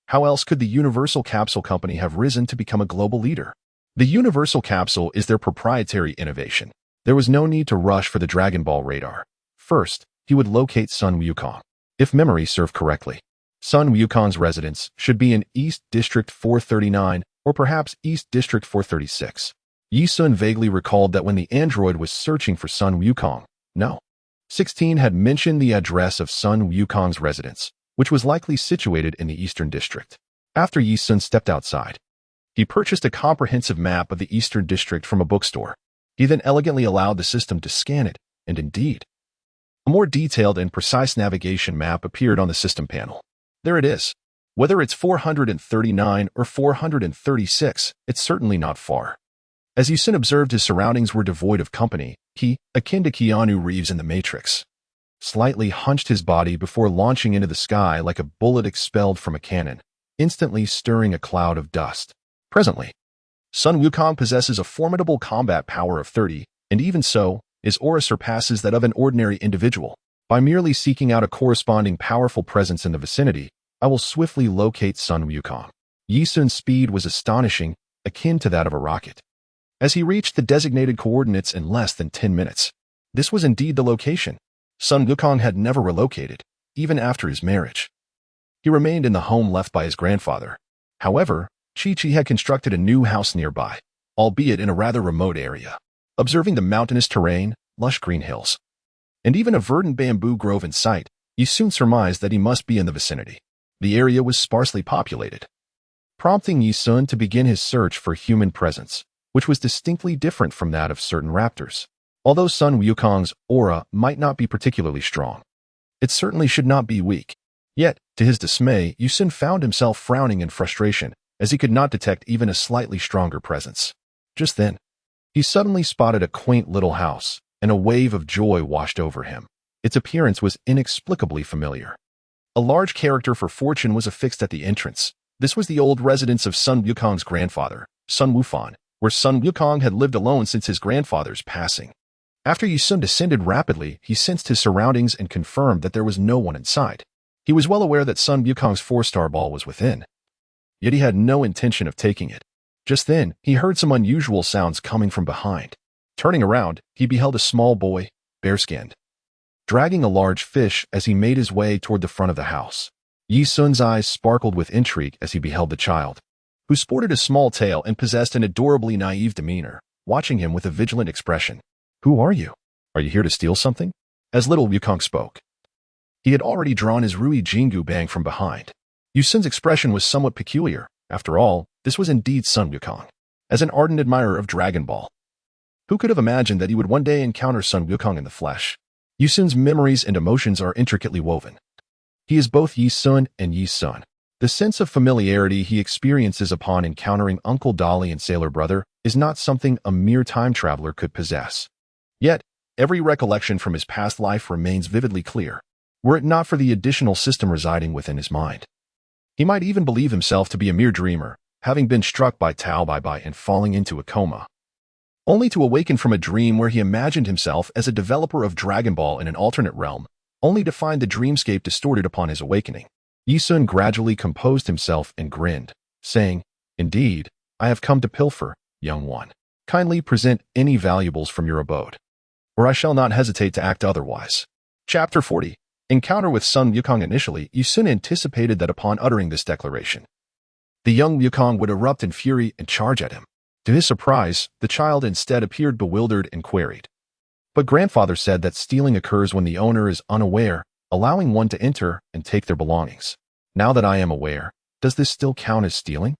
how else could the Universal Capsule Company have risen to become a global leader? The Universal Capsule is their proprietary innovation. There was no need to rush for the Dragon Ball radar. First, he would locate Sun Wukong. If memory served correctly, Sun Wukong's residence should be in East District 439 or perhaps East District 436. Yi Sun vaguely recalled that when the android was searching for Sun Wukong, No. 16 had mentioned the address of Sun Wukong's residence, which was likely situated in the Eastern District. After Yi Sun stepped outside, he purchased a comprehensive map of the Eastern District from a bookstore. He then elegantly allowed the system to scan it, and indeed, a more detailed and precise navigation map appeared on the system panel. There it is. Whether it's 439 or 436, it's certainly not far. As Yi Sun observed, his surroundings were devoid of company. He, akin to Keanu Reeves in The Matrix, slightly hunched his body before launching into the sky like a bullet expelled from a cannon, instantly stirring a cloud of dust. Presently, Sun Wukong possesses a formidable combat power of 30, and even so, his aura surpasses that of an ordinary individual. By merely seeking out a corresponding powerful presence in the vicinity, I will swiftly locate Sun Wukong. Yi Sun's speed was astonishing, akin to that of a rocket. As he reached the designated coordinates in less than 10 minutes, this was indeed the location. Sun Wukong had never relocated, even after his marriage. He remained in the home left by his grandfather. However, Chi-Chi had constructed a new house nearby, albeit in a rather remote area. Observing the mountainous terrain, lush green hills, and even a verdant bamboo grove in sight, Yi soon surmised that he must be in the vicinity. The area was sparsely populated, prompting Yi Sun to begin his search for human presence, which was distinctly different from that of certain raptors. Although Sun Wukong's aura might not be particularly strong, it certainly should not be weak. Yet, to his dismay, Yi Sun found himself frowning in frustration, as he could not detect even a slightly stronger presence. Just then, he suddenly spotted a quaint little house, and a wave of joy washed over him. Its appearance was inexplicably familiar. A large character for fortune was affixed at the entrance. This was the old residence of Sun Wukong's grandfather, Sun Wufan, where Sun Wukong had lived alone since his grandfather's passing. After Yi Sun descended rapidly, he sensed his surroundings and confirmed that there was no one inside. He was well aware that Sun Wukong's 4-star ball was within, yet he had no intention of taking it. Just then, he heard some unusual sounds coming from behind. Turning around, he beheld a small boy, bare-skinned, dragging a large fish as he made his way toward the front of the house. Yi Sun's eyes sparkled with intrigue as he beheld the child, who sported a small tail and possessed an adorably naive demeanor, watching him with a vigilant expression. "Who are you? Are you here to steal something?" As little Wukong spoke, he had already drawn his Rui Jingu bang from behind. Yi Sun's expression was somewhat peculiar. After all, this was indeed Sun Wukong. As an ardent admirer of Dragon Ball, who could have imagined that he would one day encounter Sun Wukong in the flesh? Yi Sun's memories and emotions are intricately woven. He is both Yi Sun and Yi Sun. The sense of familiarity he experiences upon encountering Uncle Dolly and Sailor Brother is not something a mere time traveler could possess. Yet, every recollection from his past life remains vividly clear, were it not for the additional system residing within his mind. He might even believe himself to be a mere dreamer, having been struck by Tao Bai Bai and falling into a coma, only to awaken from a dream where he imagined himself as a developer of Dragon Ball in an alternate realm, only to find the dreamscape distorted upon his awakening. Yi Sun gradually composed himself and grinned, saying, "Indeed, I have come to pilfer, young one. Kindly present any valuables from your abode, or I shall not hesitate to act otherwise." Chapter 40. Encounter with Sun Wukong. Initially, Yi Sun anticipated that upon uttering this declaration, the young Wukong would erupt in fury and charge at him. To his surprise, the child instead appeared bewildered and queried. "But grandfather said that stealing occurs when the owner is unaware, allowing one to enter and take their belongings. Now that I am aware, does this still count as stealing?"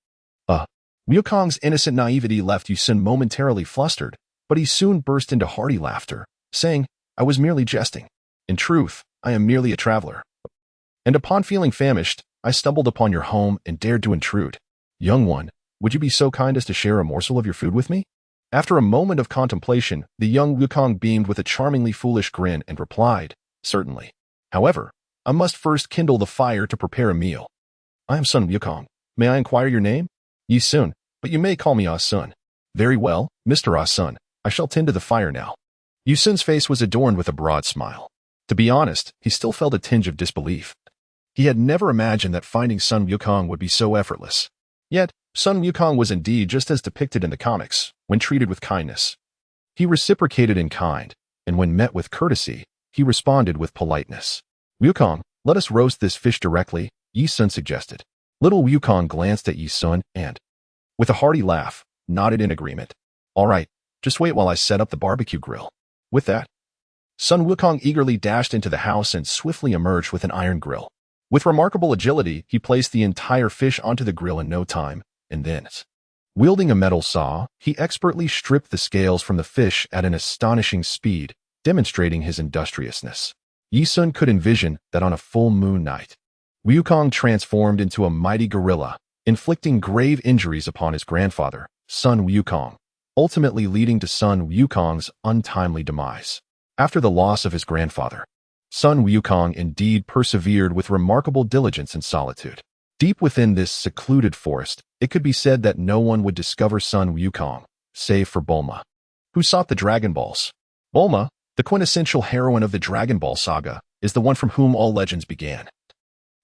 Wukong's innocent naivety left Yi Sun momentarily flustered, but he soon burst into hearty laughter, saying, "I was merely jesting. In truth, I am merely a traveler. And upon feeling famished, I stumbled upon your home and dared to intrude. Young one, would you be so kind as to share a morsel of your food with me?" After a moment of contemplation, the young Wukong beamed with a charmingly foolish grin and replied, "Certainly. However, I must first kindle the fire to prepare a meal. I am Sun Wukong. May I inquire your name?" "Yi Sun, but you may call me Ah Sun." "Very well, Mr. Ah Sun. I shall tend to the fire now." Yi Sun's face was adorned with a broad smile. To be honest, he still felt a tinge of disbelief. He had never imagined that finding Sun Wukong would be so effortless. Yet, Sun Wukong was indeed just as depicted in the comics, when treated with kindness. He reciprocated in kind, and when met with courtesy, he responded with politeness. "Wukong, let us roast this fish directly," Yi Sun suggested. Little Wukong glanced at Yi Sun and, with a hearty laugh, nodded in agreement. "All right, just wait while I set up the barbecue grill." With that, Sun Wukong eagerly dashed into the house and swiftly emerged with an iron grill. With remarkable agility, he placed the entire fish onto the grill in no time, and then, wielding a metal saw, he expertly stripped the scales from the fish at an astonishing speed, demonstrating his industriousness. Yi Sun could envision that on a full moon night, Wukong transformed into a mighty gorilla, inflicting grave injuries upon his grandfather, Sun Wukong, ultimately leading to Sun Wukong's untimely demise. After the loss of his grandfather, Sun Wukong indeed persevered with remarkable diligence and solitude. Deep within this secluded forest, it could be said that no one would discover Sun Wukong, save for Bulma, who sought the Dragon Balls. Bulma, the quintessential heroine of the Dragon Ball saga, is the one from whom all legends began,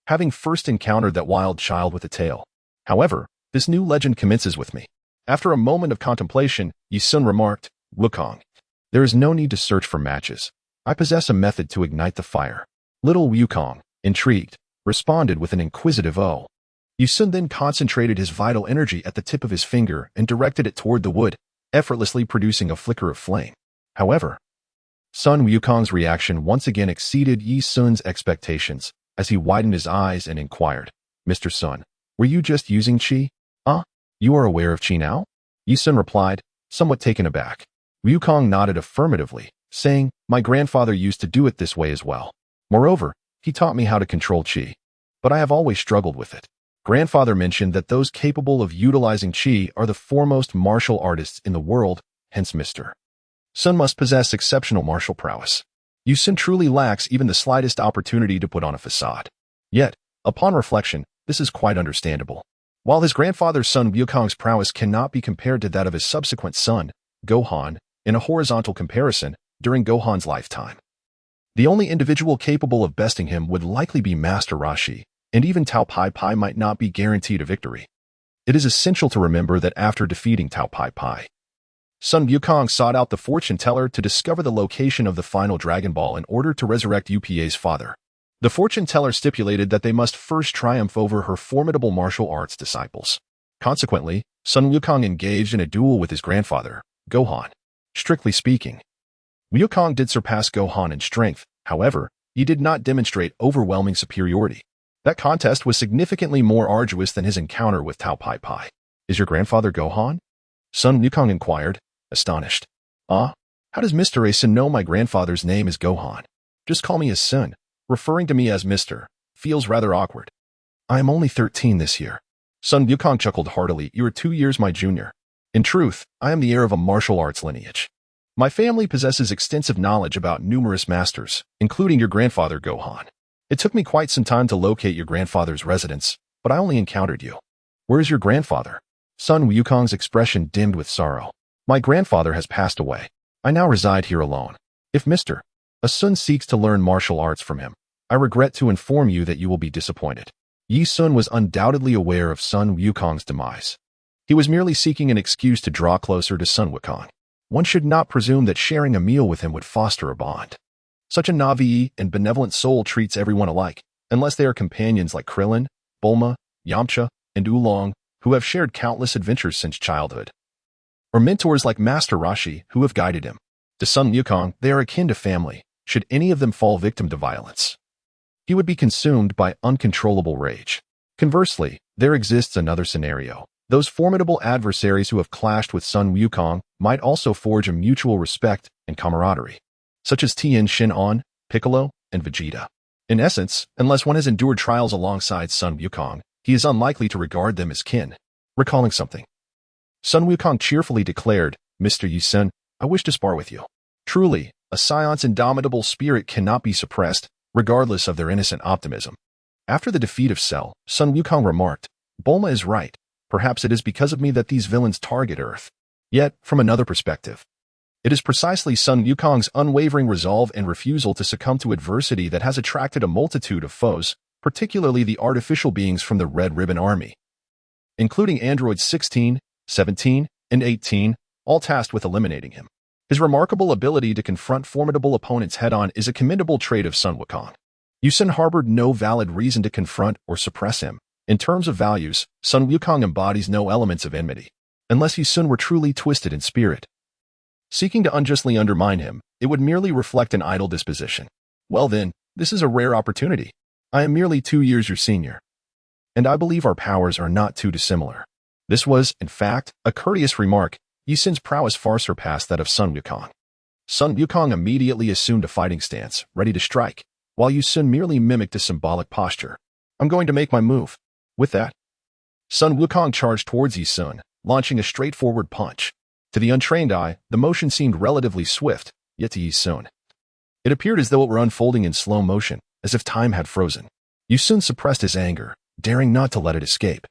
having first encountered that wild child with a tail. However, this new legend commences with me. After a moment of contemplation, Yi Sun remarked, "Wukong, there is no need to search for matches. I possess a method to ignite the fire." Little Wukong, intrigued, responded with an inquisitive "Oh." Yi Sun then concentrated his vital energy at the tip of his finger and directed it toward the wood, effortlessly producing a flicker of flame. However, Sun Wukong's reaction once again exceeded Yi Sun's expectations as he widened his eyes and inquired, "Mr. Sun, were you just using qi? You are aware of qi now?" Yi Sun replied, somewhat taken aback. Wukong nodded affirmatively, saying, "My grandfather used to do it this way as well. Moreover, he taught me how to control qi, but I have always struggled with it. Grandfather mentioned that those capable of utilizing chi are the foremost martial artists in the world, hence Mr. Sun must possess exceptional martial prowess. Sun truly lacks even the slightest opportunity to put on a facade. Yet, upon reflection, this is quite understandable. While his grandfather's son Wukong's prowess cannot be compared to that of his subsequent son, Gohan, in a horizontal comparison, during Gohan's lifetime, the only individual capable of besting him would likely be Master Roshi, and even Tao Pai Pai might not be guaranteed a victory. It is essential to remember that after defeating Tao Pai Pai, Sun Wukong sought out the fortune teller to discover the location of the final Dragon Ball in order to resurrect Upa's father. The fortune teller stipulated that they must first triumph over her formidable martial arts disciples. Consequently, Sun Wukong engaged in a duel with his grandfather, Gohan. Strictly speaking, Wukong did surpass Gohan in strength, however, he did not demonstrate overwhelming superiority. That contest was significantly more arduous than his encounter with Tao Pai Pai. Is your grandfather Gohan? Sun Wukong inquired, astonished. How does Mr. Asen know my grandfather's name is Gohan? Just call me his son. Referring to me as Mr. feels rather awkward. I am only 13 this year. Sun Wukong chuckled heartily. You are 2 years my junior. In truth, I am the heir of a martial arts lineage. My family possesses extensive knowledge about numerous masters, including your grandfather Gohan. It took me quite some time to locate your grandfather's residence, but I only encountered you. Where is your grandfather? Sun Wukong's expression dimmed with sorrow. My grandfather has passed away. I now reside here alone. If Mr. Asun seeks to learn martial arts from him, I regret to inform you that you will be disappointed. Yi Sun was undoubtedly aware of Sun Wukong's demise. He was merely seeking an excuse to draw closer to Sun Wukong. One should not presume that sharing a meal with him would foster a bond. Such a Navi and benevolent soul treats everyone alike, unless they are companions like Krillin, Bulma, Yamcha, and Oolong, who have shared countless adventures since childhood. Or mentors like Master Roshi, who have guided him. To Sun Wukong, they are akin to family, should any of them fall victim to violence. He would be consumed by uncontrollable rage. Conversely, there exists another scenario. Those formidable adversaries who have clashed with Sun Wukong might also forge a mutual respect and camaraderie, such as Tien Shin-on, Piccolo, and Vegeta. In essence, unless one has endured trials alongside Sun Wukong, he is unlikely to regard them as kin. Recalling something, Sun Wukong cheerfully declared, Mr. Yi Sun, I wish to spar with you. Truly, a Saiyans' indomitable spirit cannot be suppressed, regardless of their innocent optimism. After the defeat of Cell, Sun Wukong remarked, Bulma is right. Perhaps it is because of me that these villains target Earth. Yet, from another perspective, it is precisely Sun Wukong's unwavering resolve and refusal to succumb to adversity that has attracted a multitude of foes, particularly the artificial beings from the Red Ribbon Army, including androids 16, 17, and 18, all tasked with eliminating him. His remarkable ability to confront formidable opponents head-on is a commendable trait of Sun Wukong. Yi Sun harbored no valid reason to confront or suppress him. In terms of values, Sun Wukong embodies no elements of enmity, unless Yi Sun were truly twisted in spirit. Seeking to unjustly undermine him, it would merely reflect an idle disposition. Well then, this is a rare opportunity. I am merely 2 years your senior, and I believe our powers are not too dissimilar. This was, in fact, a courteous remark. Yi Sun's prowess far surpassed that of Sun Wukong. Sun Wukong immediately assumed a fighting stance, ready to strike, while Yi Sun merely mimicked a symbolic posture. I'm going to make my move. With that, Sun Wukong charged towards Yi Sun, launching a straightforward punch. To the untrained eye, the motion seemed relatively swift, yet to Yi Sun, it appeared as though it were unfolding in slow motion, as if time had frozen. Yi Sun suppressed his anger, daring not to let it escape,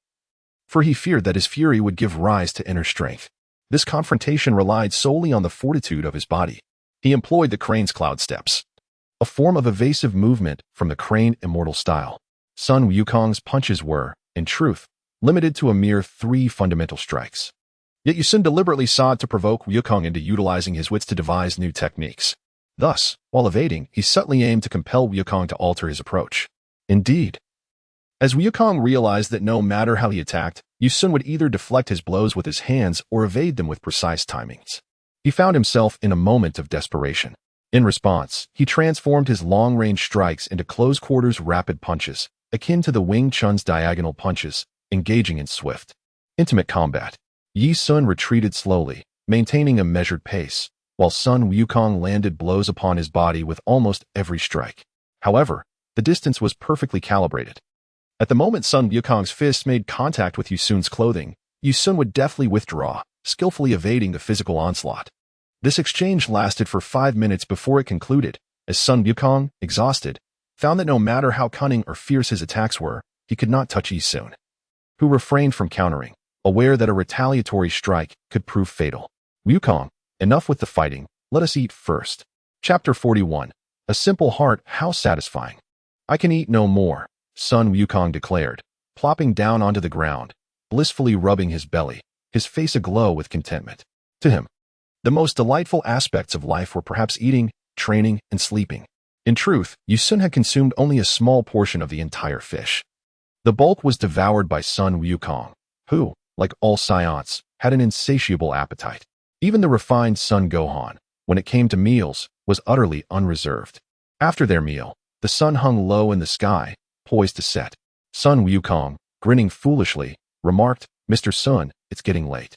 for he feared that his fury would give rise to inner strength. This confrontation relied solely on the fortitude of his body. He employed the crane's cloud steps, a form of evasive movement from the crane immortal style. Sun Wukong's punches were, in truth, limited to a mere 3 fundamental strikes. Yet Yi Sun deliberately sought to provoke Wukong into utilizing his wits to devise new techniques. Thus, while evading, he subtly aimed to compel Wukong to alter his approach. Indeed, as Wukong realized that no matter how he attacked, Yi Sun would either deflect his blows with his hands or evade them with precise timings. He found himself in a moment of desperation. In response, he transformed his long-range strikes into close-quarters rapid punches, akin to the Wing Chun's diagonal punches, engaging in swift, intimate combat. Yi Sun retreated slowly, maintaining a measured pace, while Sun Wukong landed blows upon his body with almost every strike. However, the distance was perfectly calibrated. At the moment Sun Wukong's fist made contact with Yi Sun's clothing, Yi Sun would deftly withdraw, skillfully evading the physical onslaught. This exchange lasted for 5 minutes before it concluded, as Sun Wukong, exhausted, found that no matter how cunning or fierce his attacks were, he could not touch Yi Sun, who refrained from countering, aware that a retaliatory strike could prove fatal. Wukong, enough with the fighting, let us eat first. Chapter 41. A simple heart, how satisfying. I can eat no more, Sun Wukong declared, plopping down onto the ground, blissfully rubbing his belly, his face aglow with contentment. To him, the most delightful aspects of life were perhaps eating, training, and sleeping. In truth, Yi Sun had consumed only a small portion of the entire fish. The bulk was devoured by Sun Wukong, who, like all Saiyans, had an insatiable appetite. Even the refined Sun Gohan, when it came to meals, was utterly unreserved. After their meal, the sun hung low in the sky, poised to set. Sun Wukong, grinning foolishly, remarked, "Mr. Sun, it's getting late.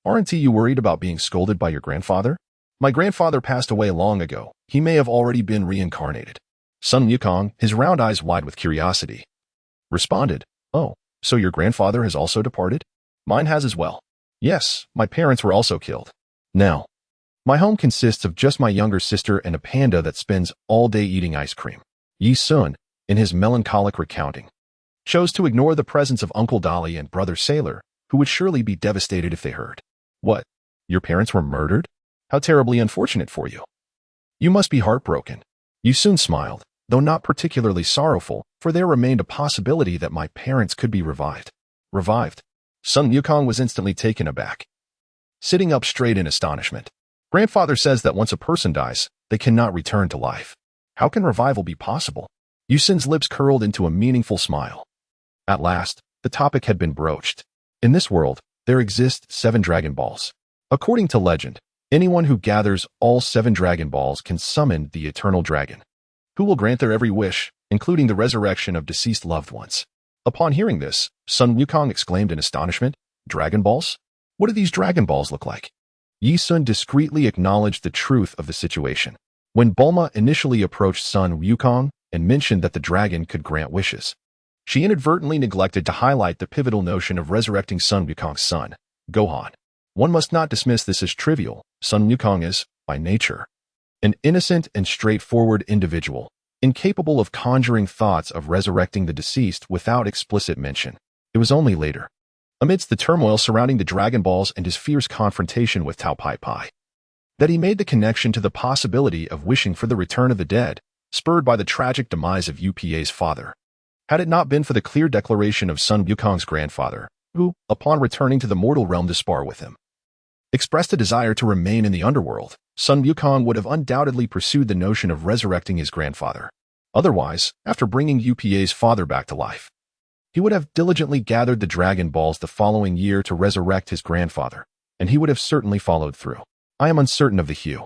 Aren't you worried about being scolded by your grandfather? My grandfather passed away long ago. He may have already been reincarnated." Sun Wukong, his round eyes wide with curiosity, responded, "Oh, so your grandfather has also departed? Mine has as well. Yes, my parents were also killed. Now, my home consists of just my younger sister and a panda that spends all day eating ice cream." Yi Sun, in his melancholic recounting, chose to ignore the presence of Uncle Dolly and Brother Sailor, who would surely be devastated if they heard. "What? Your parents were murdered? How terribly unfortunate for you. You must be heartbroken." Yi Sun smiled, though not particularly sorrowful, for there remained a possibility that my parents could be revived. Revived? Sun Wukong was instantly taken aback, sitting up straight in astonishment. Grandfather says that once a person dies, they cannot return to life. How can revival be possible? Yi Sun's lips curled into a meaningful smile. At last, the topic had been broached. In this world, there exist 7 Dragon Balls. According to legend, anyone who gathers all 7 Dragon Balls can summon the Eternal Dragon, who will grant their every wish, including the resurrection of deceased loved ones. Upon hearing this, Sun Wukong exclaimed in astonishment, "Dragon Balls? What do these Dragon Balls look like?" Yi Sun discreetly acknowledged the truth of the situation. When Bulma initially approached Sun Wukong and mentioned that the dragon could grant wishes, she inadvertently neglected to highlight the pivotal notion of resurrecting Sun Wukong's son, Gohan. One must not dismiss this as trivial. Sun Wukong is, by nature, an innocent and straightforward individual, incapable of conjuring thoughts of resurrecting the deceased without explicit mention. It was only later, amidst the turmoil surrounding the Dragon Balls and his fierce confrontation with Tao Pai Pai, that he made the connection to the possibility of wishing for the return of the dead, spurred by the tragic demise of Upa's father. Had it not been for the clear declaration of Sun Wukong's grandfather, who, upon returning to the mortal realm to spar with him, expressed a desire to remain in the underworld, Sun Wukong would have undoubtedly pursued the notion of resurrecting his grandfather. Otherwise, after bringing Upa's father back to life, he would have diligently gathered the Dragon Balls the following year to resurrect his grandfather, and he would have certainly followed through. I am uncertain of the hue.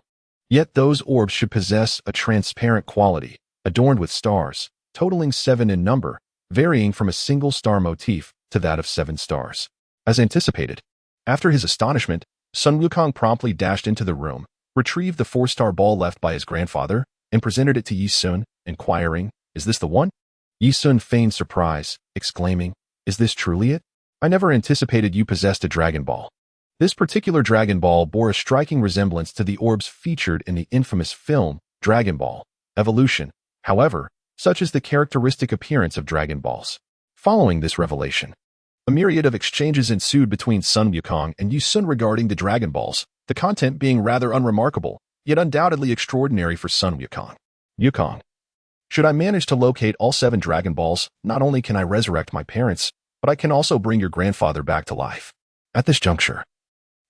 Yet those orbs should possess a transparent quality, adorned with stars, totaling 7 in number, varying from a single star motif to that of 7 stars. As anticipated, after his astonishment, Sun Wukong promptly dashed into the room, retrieved the 4-star ball left by his grandfather, and presented it to Yi Sun, inquiring, "Is this the one?" Yi Sun feigned surprise, exclaiming, "Is this truly it? I never anticipated you possessed a Dragon Ball." This particular Dragon Ball bore a striking resemblance to the orbs featured in the infamous film, Dragon Ball Evolution. However, such is the characteristic appearance of Dragon Balls. Following this revelation, a myriad of exchanges ensued between Sun Wukong and Yi Sun regarding the Dragon Balls, the content being rather unremarkable, yet undoubtedly extraordinary for Sun Wukong. "Wukong, should I manage to locate all 7 Dragon Balls, not only can I resurrect my parents, but I can also bring your grandfather back to life." At this juncture,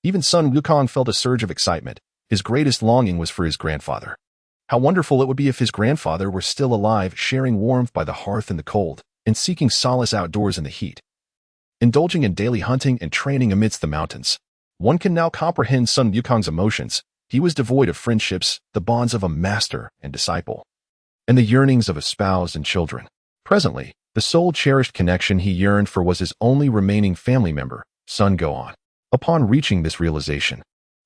even Sun Wukong felt a surge of excitement. His greatest longing was for his grandfather. How wonderful it would be if his grandfather were still alive, sharing warmth by the hearth in the cold, and seeking solace outdoors in the heat, indulging in daily hunting and training amidst the mountains. One can now comprehend Sun Wukong's emotions. He was devoid of friendships, the bonds of a master and disciple, and the yearnings of a spouse and children. Presently, the sole cherished connection he yearned for was his only remaining family member, Sun Gohan. Upon reaching this realization,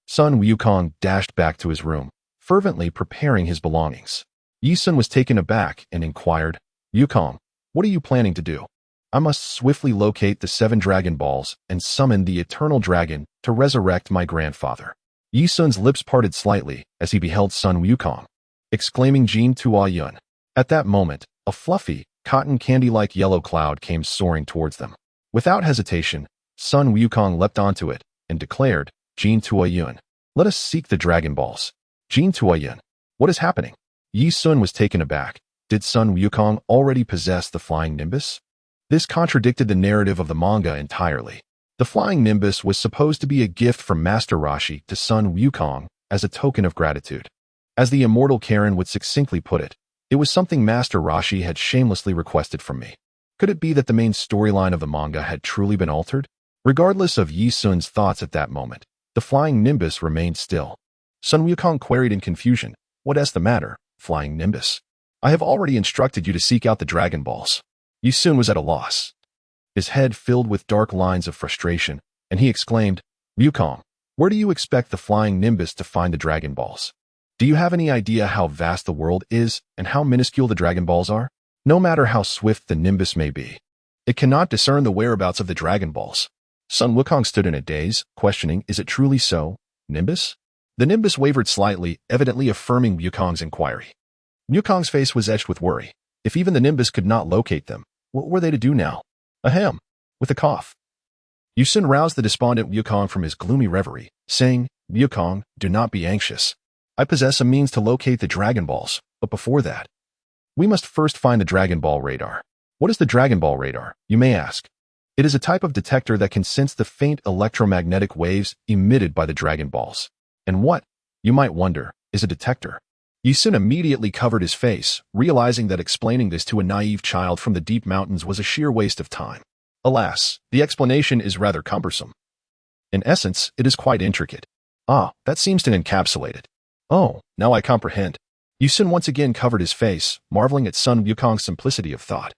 Sun Wukong dashed back to his room, fervently preparing his belongings. Yi Sun was taken aback and inquired, "Wukong, what are you planning to do?" I must swiftly locate the 7 Dragon Balls and summon the Eternal Dragon to resurrect my grandfather. Yi Sun's lips parted slightly as he beheld Sun Wukong, exclaiming Jin Tua Yun. At that moment, a fluffy, cotton candy-like yellow cloud came soaring towards them. Without hesitation, Sun Wukong leapt onto it and declared, Jin Tua Yun, let us seek the Dragon Balls. Jin Tua Yun, what is happening? Yi Sun was taken aback. Did Sun Wukong already possess the Flying Nimbus? This contradicted the narrative of the manga entirely. The Flying Nimbus was supposed to be a gift from Master Roshi to Sun Wukong as a token of gratitude. As the immortal Karen would succinctly put it, it was something Master Roshi had shamelessly requested from me. Could it be that the main storyline of the manga had truly been altered? Regardless of Yi Sun's thoughts at that moment, the Flying Nimbus remained still. Sun Wukong queried in confusion, what is the matter, Flying Nimbus? I have already instructed you to seek out the Dragon Balls. Yi Sun was at a loss. His head filled with dark lines of frustration, and he exclaimed, Wukong, where do you expect the Flying Nimbus to find the Dragon Balls? Do you have any idea how vast the world is and how minuscule the Dragon Balls are? No matter how swift the Nimbus may be, it cannot discern the whereabouts of the Dragon Balls. Sun Wukong stood in a daze, questioning, is it truly so, Nimbus? The Nimbus wavered slightly, evidently affirming Wukong's inquiry. Wukong's face was etched with worry. If even the Nimbus could not locate them, what were they to do now? Ahem, with a cough. Yi Sun roused the despondent Wukong from his gloomy reverie, saying, Wukong, do not be anxious. I possess a means to locate the Dragon Balls, but before that, we must first find the Dragon Ball radar. What is the Dragon Ball radar, you may ask? It is a type of detector that can sense the faint electromagnetic waves emitted by the Dragon Balls. And what, you might wonder, is a detector? Yi Sun immediately covered his face, realizing that explaining this to a naive child from the deep mountains was a sheer waste of time. Alas, the explanation is rather cumbersome. In essence, it is quite intricate. Ah, that seems to encapsulate it. Oh, now I comprehend. Yi Sun once again covered his face, marveling at Sun Wukong's simplicity of thought.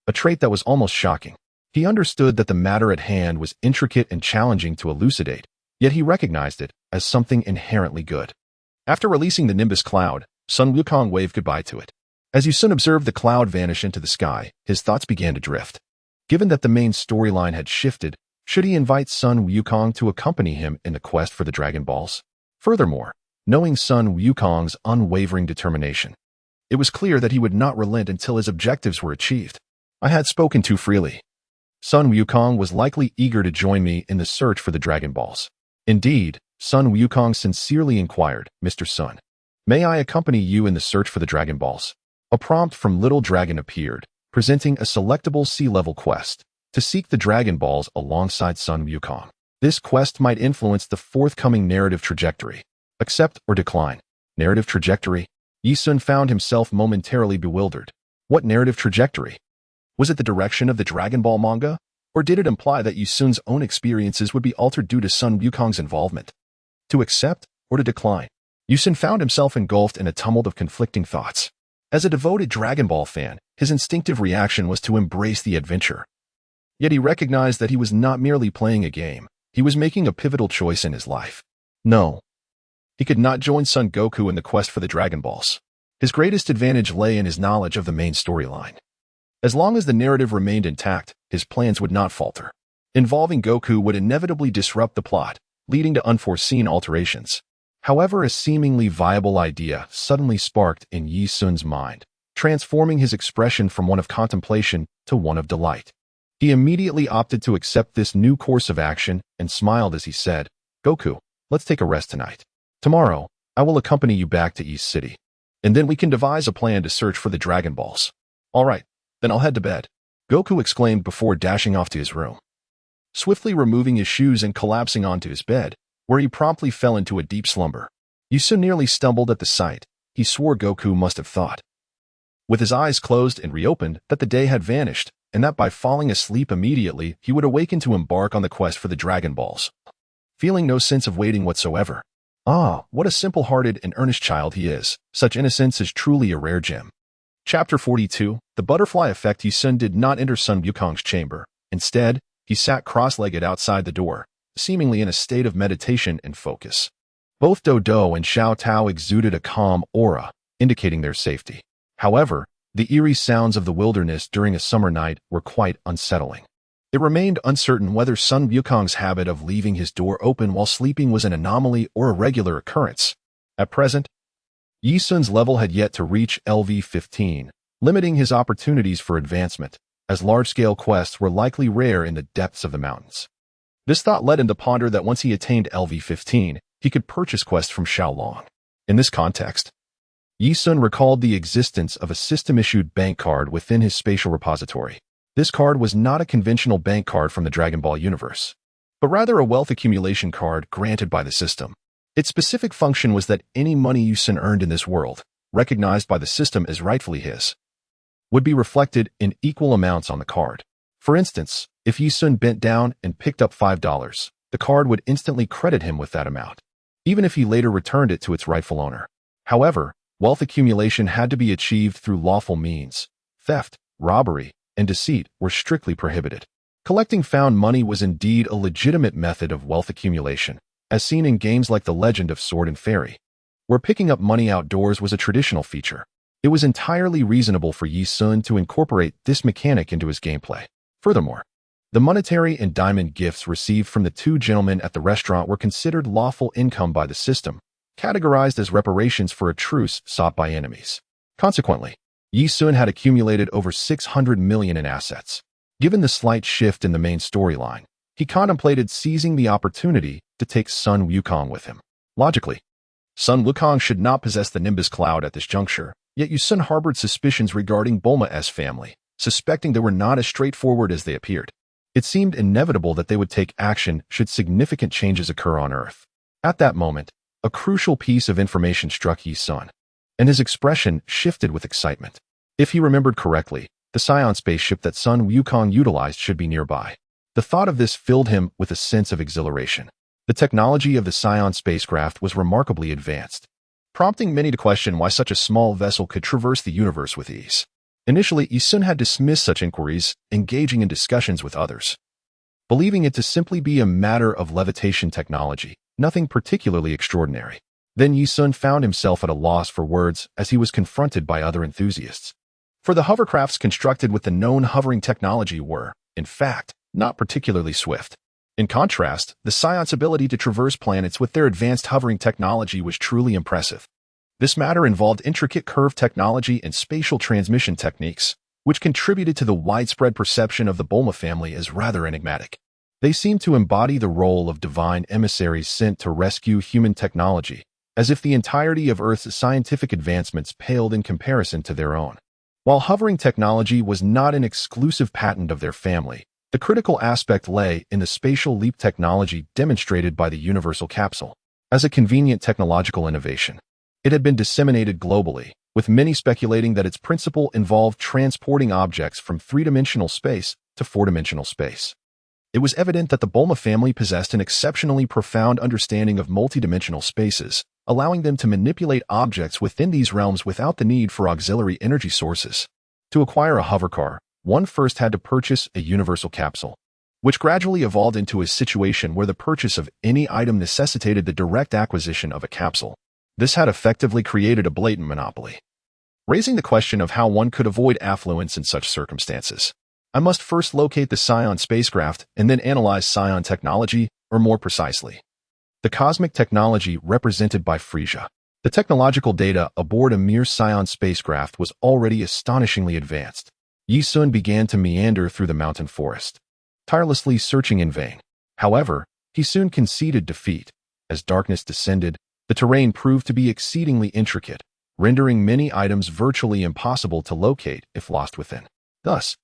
A trait that was almost shocking. He understood that the matter at hand was intricate and challenging to elucidate, yet he recognized it as something inherently good. After releasing the Nimbus cloud, Sun Wukong waved goodbye to it. As Yi Sun observed the cloud vanish into the sky, his thoughts began to drift. Given that the main storyline had shifted, should he invite Sun Wukong to accompany him in the quest for the Dragon Balls? Furthermore, knowing Sun Wukong's unwavering determination, it was clear that he would not relent until his objectives were achieved. I had spoken too freely. Sun Wukong was likely eager to join me in the search for the Dragon Balls. Indeed, Sun Wukong sincerely inquired, Mr. Sun, may I accompany you in the search for the Dragon Balls? A prompt from Little Dragon appeared, presenting a selectable sea-level quest to seek the Dragon Balls alongside Sun Wukong. This quest might influence the forthcoming narrative trajectory. Accept or decline. Narrative trajectory? Yi Sun found himself momentarily bewildered. What narrative trajectory? Was it the direction of the Dragon Ball manga? Or did it imply that Yi Sun's own experiences would be altered due to Sun Wukong's involvement? To accept or to decline? Yi Sun found himself engulfed in a tumult of conflicting thoughts. As a devoted Dragon Ball fan, his instinctive reaction was to embrace the adventure. Yet he recognized that he was not merely playing a game, he was making a pivotal choice in his life. No. He could not join Son Goku in the quest for the Dragon Balls. His greatest advantage lay in his knowledge of the main storyline. As long as the narrative remained intact, his plans would not falter. Involving Goku would inevitably disrupt the plot, leading to unforeseen alterations. However, a seemingly viable idea suddenly sparked in Yi Sun's mind, transforming his expression from one of contemplation to one of delight. He immediately opted to accept this new course of action and smiled as he said, Goku, let's take a rest tonight. Tomorrow, I will accompany you back to East City, and then we can devise a plan to search for the Dragon Balls. All right, then I'll head to bed, Goku exclaimed before dashing off to his room. Swiftly removing his shoes and collapsing onto his bed, where he promptly fell into a deep slumber. Yi Sun nearly stumbled at the sight. He swore Goku must have thought, with his eyes closed and reopened, that the day had vanished, and that by falling asleep immediately, he would awaken to embark on the quest for the Dragon Balls. Feeling no sense of waiting whatsoever. Ah, what a simple-hearted and earnest child he is. Such innocence is truly a rare gem. Chapter 42, The Butterfly Effect. Yi Sun did not enter Sun Wukong's chamber. Instead, he sat cross-legged outside the door, seemingly in a state of meditation and focus. Both Dodo and Xiao Tao exuded a calm aura, indicating their safety. However, The eerie sounds of the wilderness during a summer night were quite unsettling. It remained uncertain whether Sun Wukong's habit of leaving his door open while sleeping was an anomaly or a regular occurrence. At present, Yi Sun's level had yet to reach LV-15, limiting his opportunities for advancement, as large-scale quests were likely rare in the depths of the mountains. This thought led him to ponder that once he attained LV-15, he could purchase quests from Xiaolong. In this context, Yi Sun recalled the existence of a system-issued bank card within his spatial repository. This card was not a conventional bank card from the Dragon Ball universe, but rather a wealth accumulation card granted by the system. Its specific function was that any money Yi Sun earned in this world, recognized by the system as rightfully his, would be reflected in equal amounts on the card. For instance, if Yi Sun bent down and picked up $5, the card would instantly credit him with that amount, even if he later returned it to its rightful owner. However, wealth accumulation had to be achieved through lawful means. Theft, robbery, and deceit were strictly prohibited. Collecting found money was indeed a legitimate method of wealth accumulation, as seen in games like The Legend of Sword and Fairy, where picking up money outdoors was a traditional feature. It was entirely reasonable for Yi Sun to incorporate this mechanic into his gameplay. Furthermore, the monetary and diamond gifts received from the two gentlemen at the restaurant were considered lawful income by the system, categorized as reparations for a truce sought by enemies. Consequently, Yi Sun had accumulated over 600 million in assets. Given the slight shift in the main storyline, he contemplated seizing the opportunity to take Sun Wukong with him. Logically, Sun Wukong should not possess the Nimbus Cloud at this juncture, yet Yi Sun harbored suspicions regarding Bulma's family, suspecting they were not as straightforward as they appeared. It seemed inevitable that they would take action should significant changes occur on Earth. At that moment, a crucial piece of information struck Yi Sun, and his expression shifted with excitement. If he remembered correctly, the Saiyan spaceship that Sun Wukong utilized should be nearby. The thought of this filled him with a sense of exhilaration. The technology of the Saiyan spacecraft was remarkably advanced, prompting many to question why such a small vessel could traverse the universe with ease. Initially, Yi Sun had dismissed such inquiries, engaging in discussions with others, believing it to simply be a matter of levitation technology, nothing particularly extraordinary. Then Yi Sun found himself at a loss for words as he was confronted by other enthusiasts. For the hovercrafts constructed with the known hovering technology were, in fact, not particularly swift. In contrast, the Saiyans' ability to traverse planets with their advanced hovering technology was truly impressive. This matter involved intricate curve technology and spatial transmission techniques, which contributed to the widespread perception of the Bulma family as rather enigmatic. They seemed to embody the role of divine emissaries sent to rescue human technology, as if the entirety of Earth's scientific advancements paled in comparison to their own. While hovering technology was not an exclusive patent of their family, the critical aspect lay in the spatial leap technology demonstrated by the Universal Capsule. As a convenient technological innovation, it had been disseminated globally, with many speculating that its principle involved transporting objects from three-dimensional space to four-dimensional space. It was evident that the Bulma family possessed an exceptionally profound understanding of multidimensional spaces, allowing them to manipulate objects within these realms without the need for auxiliary energy sources. To acquire a hovercar, one first had to purchase a universal capsule, which gradually evolved into a situation where the purchase of any item necessitated the direct acquisition of a capsule. This had effectively created a blatant monopoly, raising the question of how one could avoid affluence in such circumstances. I must first locate the Saiyan spacecraft and then analyze Saiyan technology, or more precisely, the cosmic technology represented by Frieza. The technological data aboard a mere Saiyan spacecraft was already astonishingly advanced. Yi Sun began to meander through the mountain forest, tirelessly searching in vain. However, he soon conceded defeat. As darkness descended, the terrain proved to be exceedingly intricate, rendering many items virtually impossible to locate if lost within. Thus,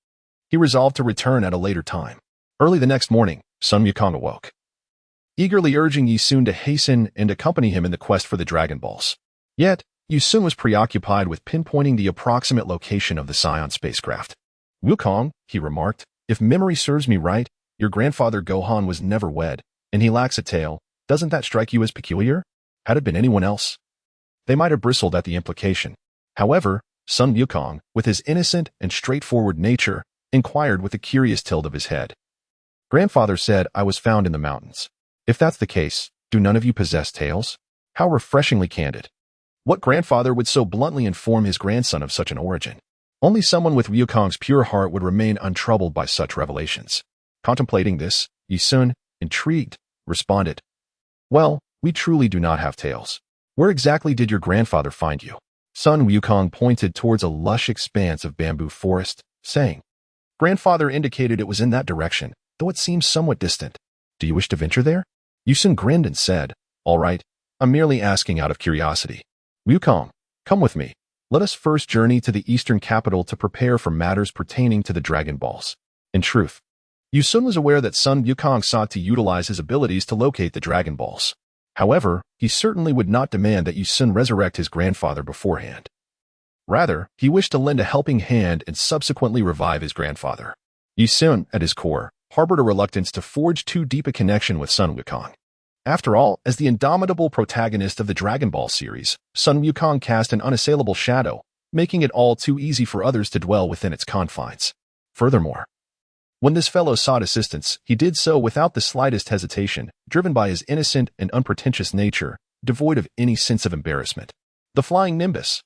he resolved to return at a later time. Early the next morning, Sun Wukong awoke, eagerly urging Yi Sun to hasten and accompany him in the quest for the Dragon Balls. Yet, Yi Sun was preoccupied with pinpointing the approximate location of the Saiyan spacecraft. "Wukong," he remarked, "if memory serves me right, your grandfather Gohan was never wed, and he lacks a tail. Doesn't that strike you as peculiar? Had it been anyone else, they might have bristled at the implication. However, Sun Wukong, with his innocent and straightforward nature, inquired with a curious tilt of his head. Grandfather said I was found in the mountains. If that's the case, do none of you possess tails? How refreshingly candid. What grandfather would so bluntly inform his grandson of such an origin? Only someone with Wukong's pure heart would remain untroubled by such revelations. Contemplating this, Yi Sun, intrigued, responded, "Well, we truly do not have tails. Where exactly did your grandfather find you?" Sun Wukong pointed towards a lush expanse of bamboo forest, saying, "Grandfather indicated it was in that direction, though it seems somewhat distant. Do you wish to venture there?" Yi Sun grinned and said, "All right, I'm merely asking out of curiosity. Wukong, come with me. Let us first journey to the eastern capital to prepare for matters pertaining to the Dragon Balls." In truth, Yi Sun was aware that Sun Wukong sought to utilize his abilities to locate the Dragon Balls. However, he certainly would not demand that Yi Sun resurrect his grandfather beforehand. Rather, he wished to lend a helping hand and subsequently revive his grandfather. Yi Sun, at his core, harbored a reluctance to forge too deep a connection with Sun Wukong. After all, as the indomitable protagonist of the Dragon Ball series, Sun Wukong cast an unassailable shadow, making it all too easy for others to dwell within its confines. Furthermore, when this fellow sought assistance, he did so without the slightest hesitation, driven by his innocent and unpretentious nature, devoid of any sense of embarrassment. The flying Nimbus.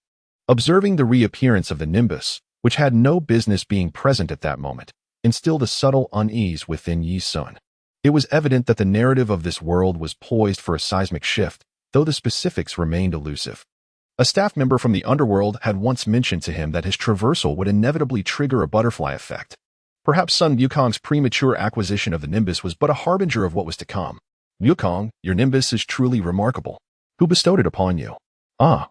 Observing the reappearance of the Nimbus, which had no business being present at that moment, instilled a subtle unease within Yi Sun. It was evident that the narrative of this world was poised for a seismic shift, though the specifics remained elusive. A staff member from the underworld had once mentioned to him that his traversal would inevitably trigger a butterfly effect. Perhaps Sun Wukong's premature acquisition of the Nimbus was but a harbinger of what was to come. "Wukong, your Nimbus is truly remarkable. Who bestowed it upon you?" "Ah,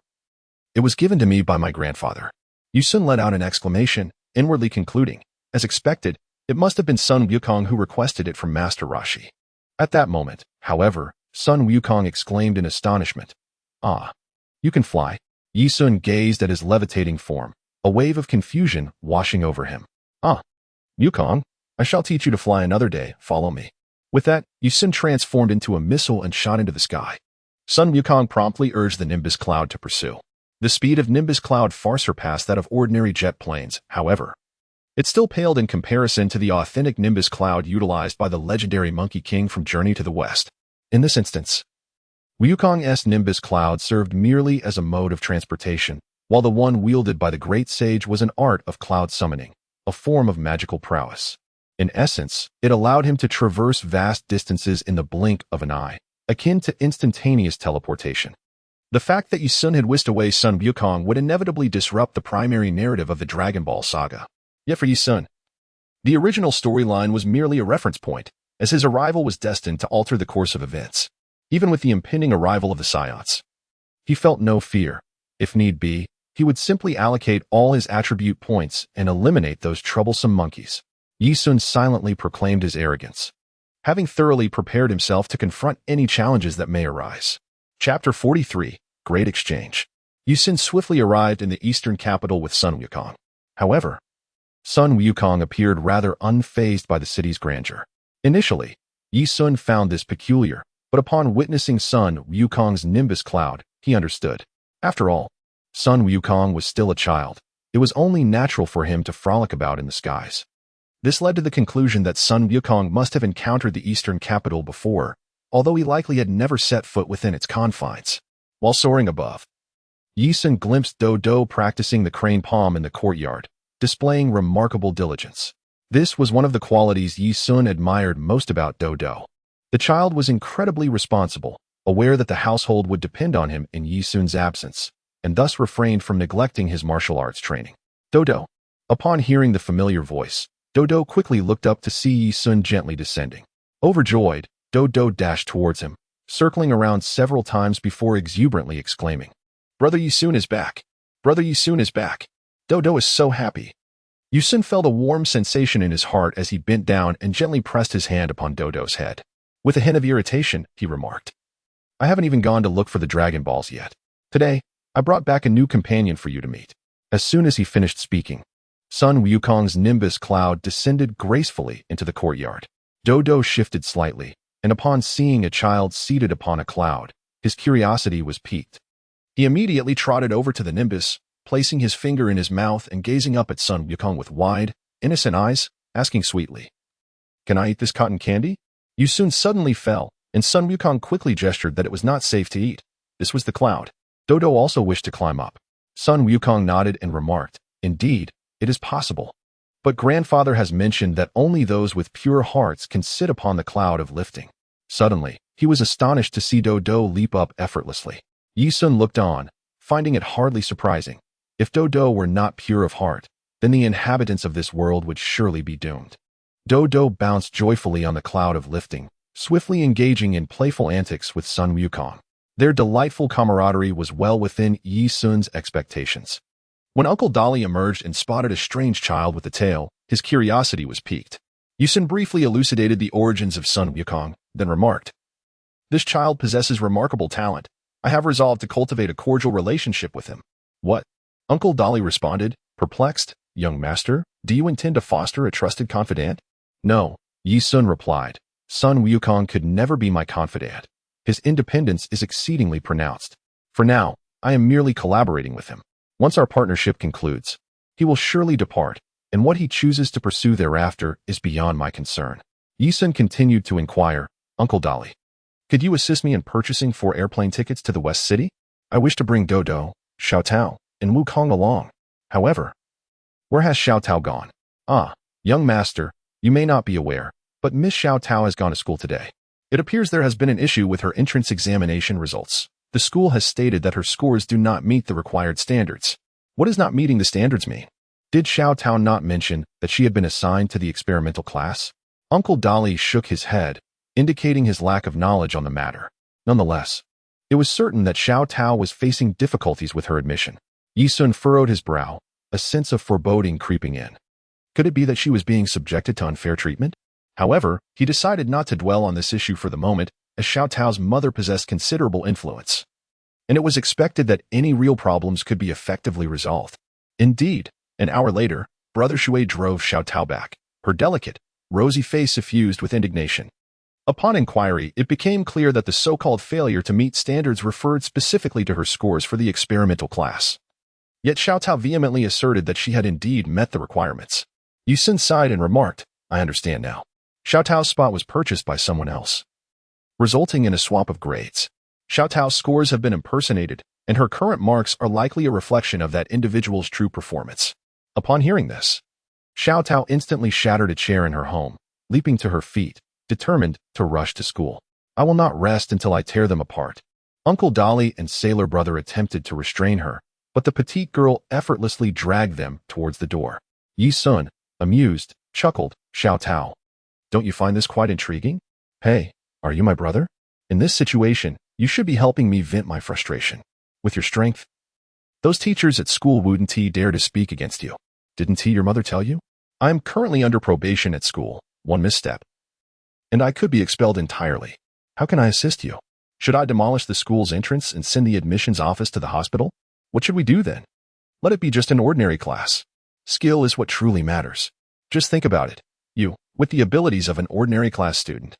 it was given to me by my grandfather." Yi Sun let out an exclamation, inwardly concluding, as expected, it must have been Sun Wukong who requested it from Master Roshi. At that moment, however, Sun Wukong exclaimed in astonishment, "Ah, you can fly." Yi Sun gazed at his levitating form, a wave of confusion washing over him. "Ah, Wukong, I shall teach you to fly another day, follow me." With that, Yi Sun transformed into a missile and shot into the sky. Sun Wukong promptly urged the Nimbus Cloud to pursue. The speed of Nimbus Cloud far surpassed that of ordinary jet planes, however. It still paled in comparison to the authentic Nimbus Cloud utilized by the legendary Monkey King from Journey to the West. In this instance, Wukong's Nimbus Cloud served merely as a mode of transportation, while the one wielded by the great sage was an art of cloud summoning, a form of magical prowess. In essence, it allowed him to traverse vast distances in the blink of an eye, akin to instantaneous teleportation. The fact that Yi Sun had whisked away Sun Wukong would inevitably disrupt the primary narrative of the Dragon Ball saga. Yet for Yi Sun, the original storyline was merely a reference point, as his arrival was destined to alter the course of events. Even with the impending arrival of the Saiyans, he felt no fear. If need be, he would simply allocate all his attribute points and eliminate those troublesome monkeys. Yi Sun silently proclaimed his arrogance, having thoroughly prepared himself to confront any challenges that may arise. Chapter 43, Great Exchange. Yi Sun swiftly arrived in the eastern capital with Sun Wukong. However, Sun Wukong appeared rather unfazed by the city's grandeur. Initially, Yi Sun found this peculiar, but upon witnessing Sun Wukong's Nimbus Cloud, he understood. After all, Sun Wukong was still a child. It was only natural for him to frolic about in the skies. This led to the conclusion that Sun Wukong must have encountered the eastern capital before, although he likely had never set foot within its confines. While soaring above, Yi Sun glimpsed Dodo practicing the crane palm in the courtyard, displaying remarkable diligence. This was one of the qualities Yi Sun admired most about Dodo. The child was incredibly responsible, aware that the household would depend on him in Yi Sun's absence, and thus refrained from neglecting his martial arts training. Dodo. Upon hearing the familiar voice, Dodo quickly looked up to see Yi Sun gently descending. Overjoyed, Dodo dashed towards him, circling around several times before exuberantly exclaiming, "Brother Yi Sun is back! Brother Yi Sun is back!" Dodo is so happy. Yi Sun felt a warm sensation in his heart as he bent down and gently pressed his hand upon Dodo's head. With a hint of irritation, he remarked, "I haven't even gone to look for the Dragon Balls yet. Today, I brought back a new companion for you to meet." As soon as he finished speaking, Sun Wukong's Nimbus Cloud descended gracefully into the courtyard. Dodo shifted slightly, and upon seeing a child seated upon a cloud, his curiosity was piqued. He immediately trotted over to the Nimbus, placing his finger in his mouth and gazing up at Sun Wukong with wide, innocent eyes, asking sweetly, "Can I eat this cotton candy?" Yi Sun suddenly fell, and Sun Wukong quickly gestured that it was not safe to eat. This was the cloud. Dodo also wished to climb up. Sun Wukong nodded and remarked, "Indeed, It is possible. But grandfather has mentioned that only those with pure hearts can sit upon the cloud of lifting. Suddenly, he was astonished to see Dodo leap up effortlessly. Yi Sun looked on, finding it hardly surprising. If Dodo were not pure of heart, then the inhabitants of this world would surely be doomed. Dodo bounced joyfully on the cloud of lifting, swiftly engaging in playful antics with Sun Wukong. Their delightful camaraderie was well within Yi Sun's expectations. When Uncle Dolly emerged and spotted a strange child with a tail, his curiosity was piqued. Yi Sun briefly elucidated the origins of Sun Wukong, then remarked, "This child possesses remarkable talent. I have resolved to cultivate a cordial relationship with him." "What?" Uncle Dolly responded, perplexed. "Young master, do you intend to foster a trusted confidant?" "No," Yi Sun replied. "Sun Wukong could never be my confidant. His independence is exceedingly pronounced. For now, I am merely collaborating with him. Once our partnership concludes, he will surely depart, and what he chooses to pursue thereafter is beyond my concern." Yi Sun continued to inquire, "Uncle Dolly, could you assist me in purchasing 4 airplane tickets to the West City? I wish to bring Dodo, Xiao Tao, and Wukong along. However, where has Xiao Tao gone?" "Ah, young master, you may not be aware, but Miss Xiao Tao has gone to school today. It appears there has been an issue with her entrance examination results. The school has stated that her scores do not meet the required standards." "What does not meeting the standards mean? Did Xiao Tao not mention that she had been assigned to the experimental class?" Uncle Dolly shook his head, indicating his lack of knowledge on the matter. Nonetheless, it was certain that Xiao Tao was facing difficulties with her admission. Yi Sun furrowed his brow, a sense of foreboding creeping in. Could it be that she was being subjected to unfair treatment? However, he decided not to dwell on this issue for the moment, as Xiao Tao's mother possessed considerable influence, and it was expected that any real problems could be effectively resolved. Indeed, an hour later, Brother Shui drove Xiao Tao back, her delicate, rosy face suffused with indignation. Upon inquiry, it became clear that the so-called failure to meet standards referred specifically to her scores for the experimental class. Yet Xiao Tao vehemently asserted that she had indeed met the requirements. Yi Sun sighed and remarked, "I understand now. Xiao Tao's spot was purchased by someone else, resulting in a swap of grades. Xiao Tao's scores have been impersonated, and her current marks are likely a reflection of that individual's true performance." Upon hearing this, Xiao Tao instantly shattered a chair in her home, leaping to her feet, determined to rush to school. "I will not rest until I tear them apart." Uncle Dolly and Sailor Brother attempted to restrain her, but the petite girl effortlessly dragged them towards the door. Yi Sun, amused, chuckled, "Xiao Tao, don't you find this quite intriguing? Hey, are you my brother? In this situation, you should be helping me vent my frustration. With your strength, those teachers at school wouldn't dare to speak against you. Didn't your mother tell you? I am currently under probation at school, one misstep, and I could be expelled entirely. How can I assist you? Should I demolish the school's entrance and send the admissions office to the hospital? What should we do then? Let it be just an ordinary class. Skill is what truly matters. Just think about it. You, with the abilities of an ordinary class student,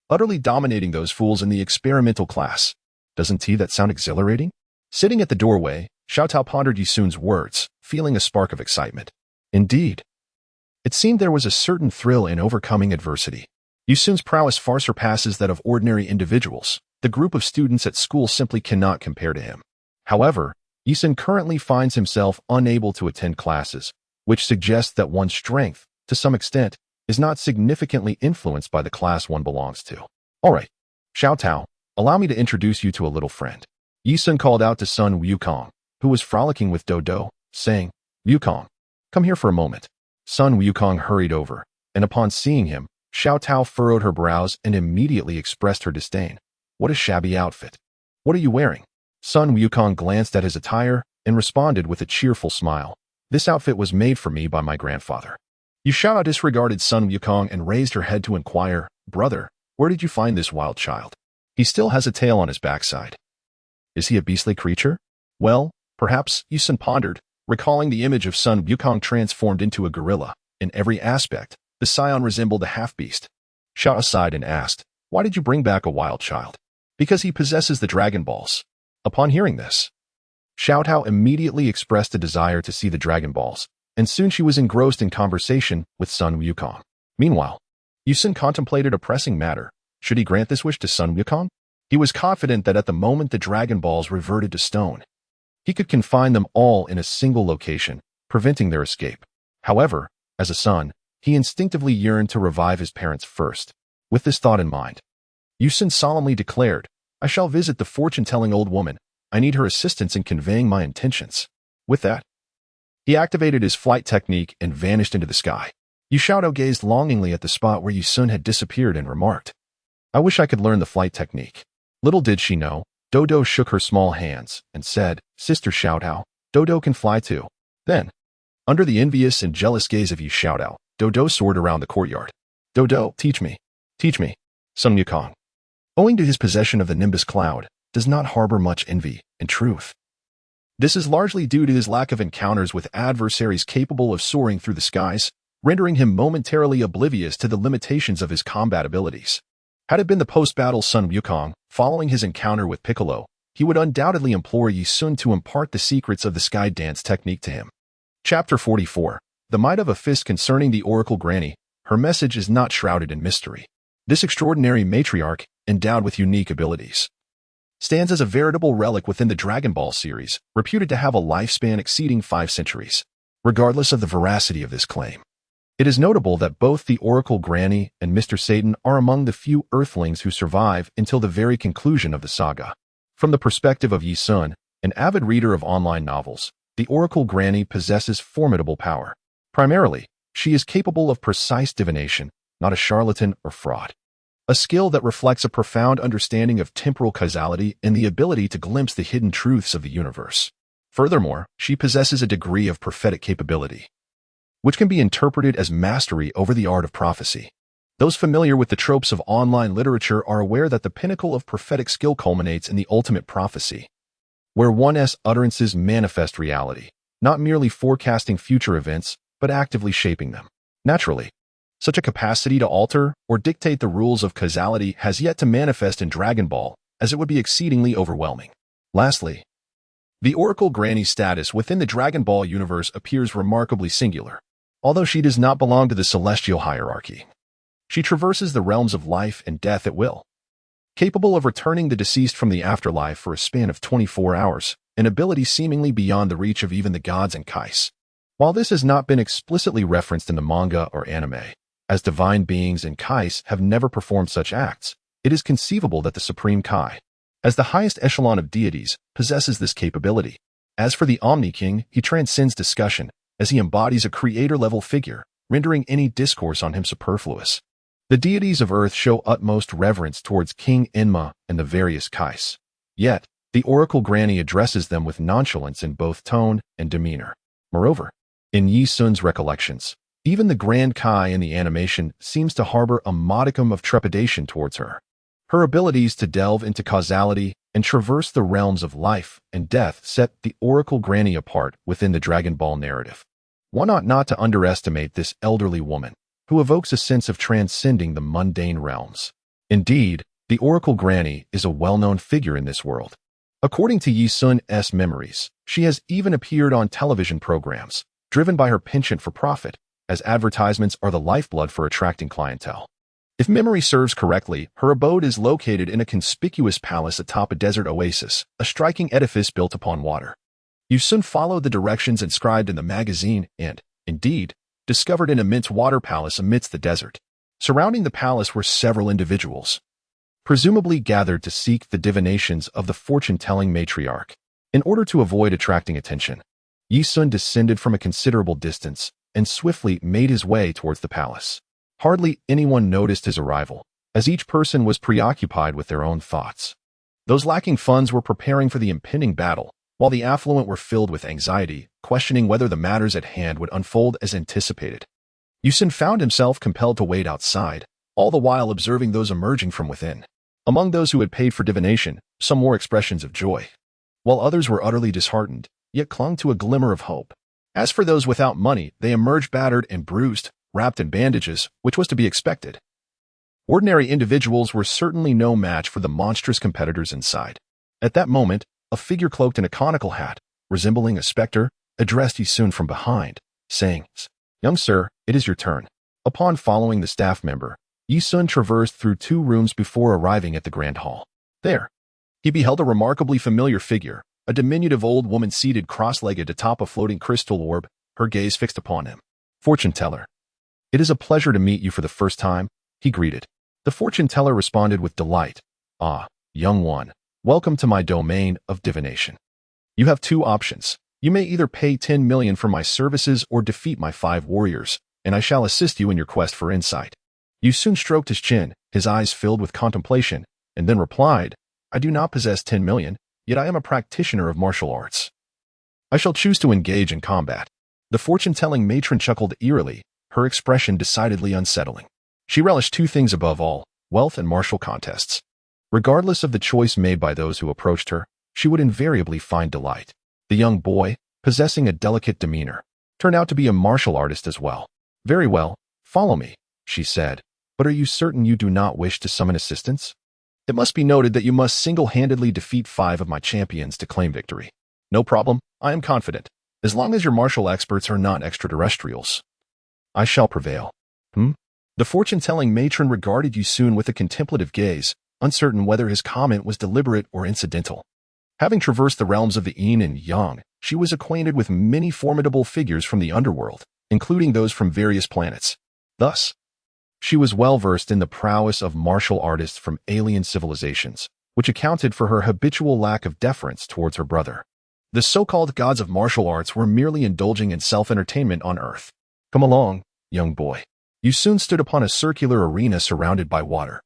utterly dominating those fools in the experimental class. Doesn't that sound exhilarating?" Sitting at the doorway, Xiao Tao pondered Yi Sun's words, feeling a spark of excitement. Indeed, it seemed there was a certain thrill in overcoming adversity. Yi Sun's prowess far surpasses that of ordinary individuals. The group of students at school simply cannot compare to him. However, Yi Sun currently finds himself unable to attend classes, which suggests that one's strength, to some extent, is not significantly influenced by the class one belongs to. "All right, Xiao Tao, allow me to introduce you to a little friend." Yi Sun called out to Sun Wukong, who was frolicking with Dodo, saying, "Wukong, come here for a moment." Sun Wukong hurried over, and upon seeing him, Xiao Tao furrowed her brows and immediately expressed her disdain. "What a shabby outfit. What are you wearing?" Sun Wukong glanced at his attire and responded with a cheerful smile. "This outfit was made for me by my grandfather." Xiao Tao disregarded Sun Wukong and raised her head to inquire, "Brother, where did you find this wild child? He still has a tail on his backside. Is he a beastly creature?" "Well, perhaps," Yi Sun pondered, recalling the image of Sun Wukong transformed into a gorilla. In every aspect, the Saiyan resembled a half-beast. Xiao Tao sighed and asked, "Why did you bring back a wild child?" "Because he possesses the Dragon Balls." Upon hearing this, Xiao Tao immediately expressed a desire to see the Dragon Balls, and soon she was engrossed in conversation with Sun Wukong. Meanwhile, Yi Sun contemplated a pressing matter. Should he grant this wish to Sun Wukong? He was confident that at the moment the Dragon Balls reverted to stone, he could confine them all in a single location, preventing their escape. However, as a son, he instinctively yearned to revive his parents first. With this thought in mind, Yusun solemnly declared, "I shall visit the fortune-telling old woman. I need her assistance in conveying my intentions." With that, he activated his flight technique and vanished into the sky. Yushaodo gazed longingly at the spot where Yusun had disappeared and remarked, "I wish I could learn the flight technique." Little did she know, Dodo shook her small hands and said, "Sister Xiaotao, Dodo can fly too." Then, under the envious and jealous gaze of Xiaotao, Dodo soared around the courtyard. "Dodo, teach me. Teach me." Sun Yukong, owing to his possession of the Nimbus Cloud, does not harbor much envy, in truth. This is largely due to his lack of encounters with adversaries capable of soaring through the skies, rendering him momentarily oblivious to the limitations of his combat abilities. Had it been the post-battle Sun Wukong, following his encounter with Piccolo, he would undoubtedly implore Yi Sun to impart the secrets of the sky dance technique to him. Chapter 44. The Might of a Fist. Concerning the Oracle Granny, her message is not shrouded in mystery. This extraordinary matriarch, endowed with unique abilities, stands as a veritable relic within the Dragon Ball series, reputed to have a lifespan exceeding 5 centuries. Regardless of the veracity of this claim, it is notable that both the Oracle Granny and Mr. Satan are among the few Earthlings who survive until the very conclusion of the saga. From the perspective of Yi Sun, an avid reader of online novels, the Oracle Granny possesses formidable power. Primarily, she is capable of precise divination, not a charlatan or fraud. A skill that reflects a profound understanding of temporal causality and the ability to glimpse the hidden truths of the universe. Furthermore, she possesses a degree of prophetic capability, which can be interpreted as mastery over the art of prophecy. Those familiar with the tropes of online literature are aware that the pinnacle of prophetic skill culminates in the ultimate prophecy, where one's utterances manifest reality, not merely forecasting future events, but actively shaping them. Naturally, such a capacity to alter or dictate the rules of causality has yet to manifest in Dragon Ball, as it would be exceedingly overwhelming. Lastly, the Oracle Granny's status within the Dragon Ball universe appears remarkably singular. Although she does not belong to the celestial hierarchy, she traverses the realms of life and death at will, capable of returning the deceased from the afterlife for a span of 24 hours, an ability seemingly beyond the reach of even the gods and Kais. While this has not been explicitly referenced in the manga or anime, as divine beings and Kais have never performed such acts, it is conceivable that the Supreme Kai, as the highest echelon of deities, possesses this capability. As for the Omni King, he transcends discussion, as he embodies a creator-level figure, rendering any discourse on him superfluous. The deities of Earth show utmost reverence towards King Enma and the various Kais. Yet, the Oracle Granny addresses them with nonchalance in both tone and demeanor. Moreover, in Yi Sun's recollections, even the Grand Kai in the animation seems to harbor a modicum of trepidation towards her. Her abilities to delve into causality and traverse the realms of life and death set the Oracle Granny apart within the Dragon Ball narrative. One ought not to underestimate this elderly woman, who evokes a sense of transcending the mundane realms. Indeed, the Oracle Granny is a well-known figure in this world. According to Yi Sun's memories, she has even appeared on television programs, driven by her penchant for profit, as advertisements are the lifeblood for attracting clientele. If memory serves correctly, her abode is located in a conspicuous palace atop a desert oasis, a striking edifice built upon water. Yi Sun followed the directions inscribed in the magazine and, indeed, discovered an immense water palace amidst the desert. Surrounding the palace were several individuals, presumably gathered to seek the divinations of the fortune-telling matriarch. In order to avoid attracting attention, Yi Sun descended from a considerable distance and swiftly made his way towards the palace. Hardly anyone noticed his arrival, as each person was preoccupied with their own thoughts. Those lacking funds were preparing for the impending battle, while the affluent were filled with anxiety, questioning whether the matters at hand would unfold as anticipated. Yi Sun found himself compelled to wait outside, all the while observing those emerging from within. Among those who had paid for divination, some wore expressions of joy, while others were utterly disheartened, yet clung to a glimmer of hope. As for those without money, they emerged battered and bruised, wrapped in bandages, which was to be expected. Ordinary individuals were certainly no match for the monstrous competitors inside. At that moment, a figure cloaked in a conical hat, resembling a specter, addressed Yi Sun from behind, saying, "Young sir, it is your turn." Upon following the staff member, Yi Sun traversed through 2 rooms before arriving at the Grand Hall. There, he beheld a remarkably familiar figure, a diminutive old woman seated cross-legged atop a floating crystal orb, her gaze fixed upon him. Fortune teller. It is a pleasure to meet you for the first time, he greeted. The fortune teller responded with delight. Ah, young one, welcome to my domain of divination. You have two options. You may either pay 10 million for my services or defeat my 5 warriors, and I shall assist you in your quest for insight. Yu Sun stroked his chin, his eyes filled with contemplation, and then replied, I do not possess 10 million, yet I am a practitioner of martial arts. I shall choose to engage in combat. The fortune-telling matron chuckled eerily, her expression decidedly unsettling. She relished two things above all, wealth and martial contests. Regardless of the choice made by those who approached her, she would invariably find delight. The young boy, possessing a delicate demeanor, turned out to be a martial artist as well. Very well, follow me, she said. But are you certain you do not wish to summon assistance? It must be noted that you must single-handedly defeat 5 of my champions to claim victory. No problem, I am confident. As long as your martial experts are not extraterrestrials, I shall prevail. The fortune-telling matron regarded Yu Sun with a contemplative gaze, uncertain whether his comment was deliberate or incidental. Having traversed the realms of the yin and yang, she was acquainted with many formidable figures from the underworld, including those from various planets. Thus, she was well versed in the prowess of martial artists from alien civilizations, which accounted for her habitual lack of deference towards her brother. The so-called gods of martial arts were merely indulging in self-entertainment on Earth. Come along, young boy. Yu Sun stood upon a circular arena surrounded by water,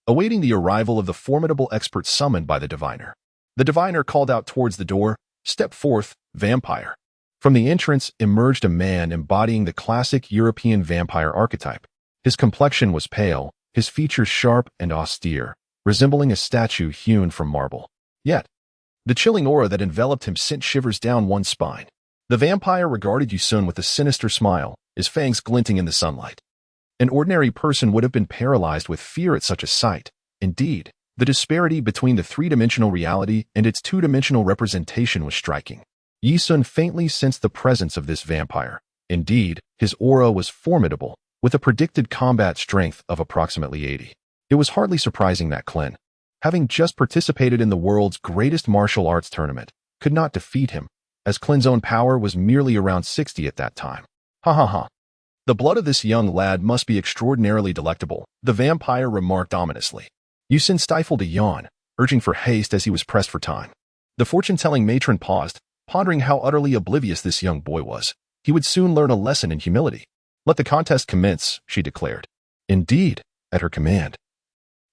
awaiting the arrival of the formidable expert summoned by the diviner. The diviner called out towards the door, Step forth, vampire. From the entrance emerged a man embodying the classic European vampire archetype. His complexion was pale, his features sharp and austere, resembling a statue hewn from marble. Yet, the chilling aura that enveloped him sent shivers down one's spine. The vampire regarded Yu Sun with a sinister smile, his fangs glinting in the sunlight. An ordinary person would have been paralyzed with fear at such a sight. Indeed, the disparity between the three-dimensional reality and its two-dimensional representation was striking. Yu Sun faintly sensed the presence of this vampire. Indeed, his aura was formidable, with a predicted combat strength of approximately 80. It was hardly surprising that Klin, having just participated in the world's greatest martial arts tournament, could not defeat him, as Klin's own power was merely around 60 at that time. Ha ha ha. The blood of this young lad must be extraordinarily delectable, the vampire remarked ominously. Yu Sun stifled a yawn, urging for haste as he was pressed for time. The fortune-telling matron paused, pondering how utterly oblivious this young boy was. He would soon learn a lesson in humility. Let the contest commence, she declared. Indeed, at her command.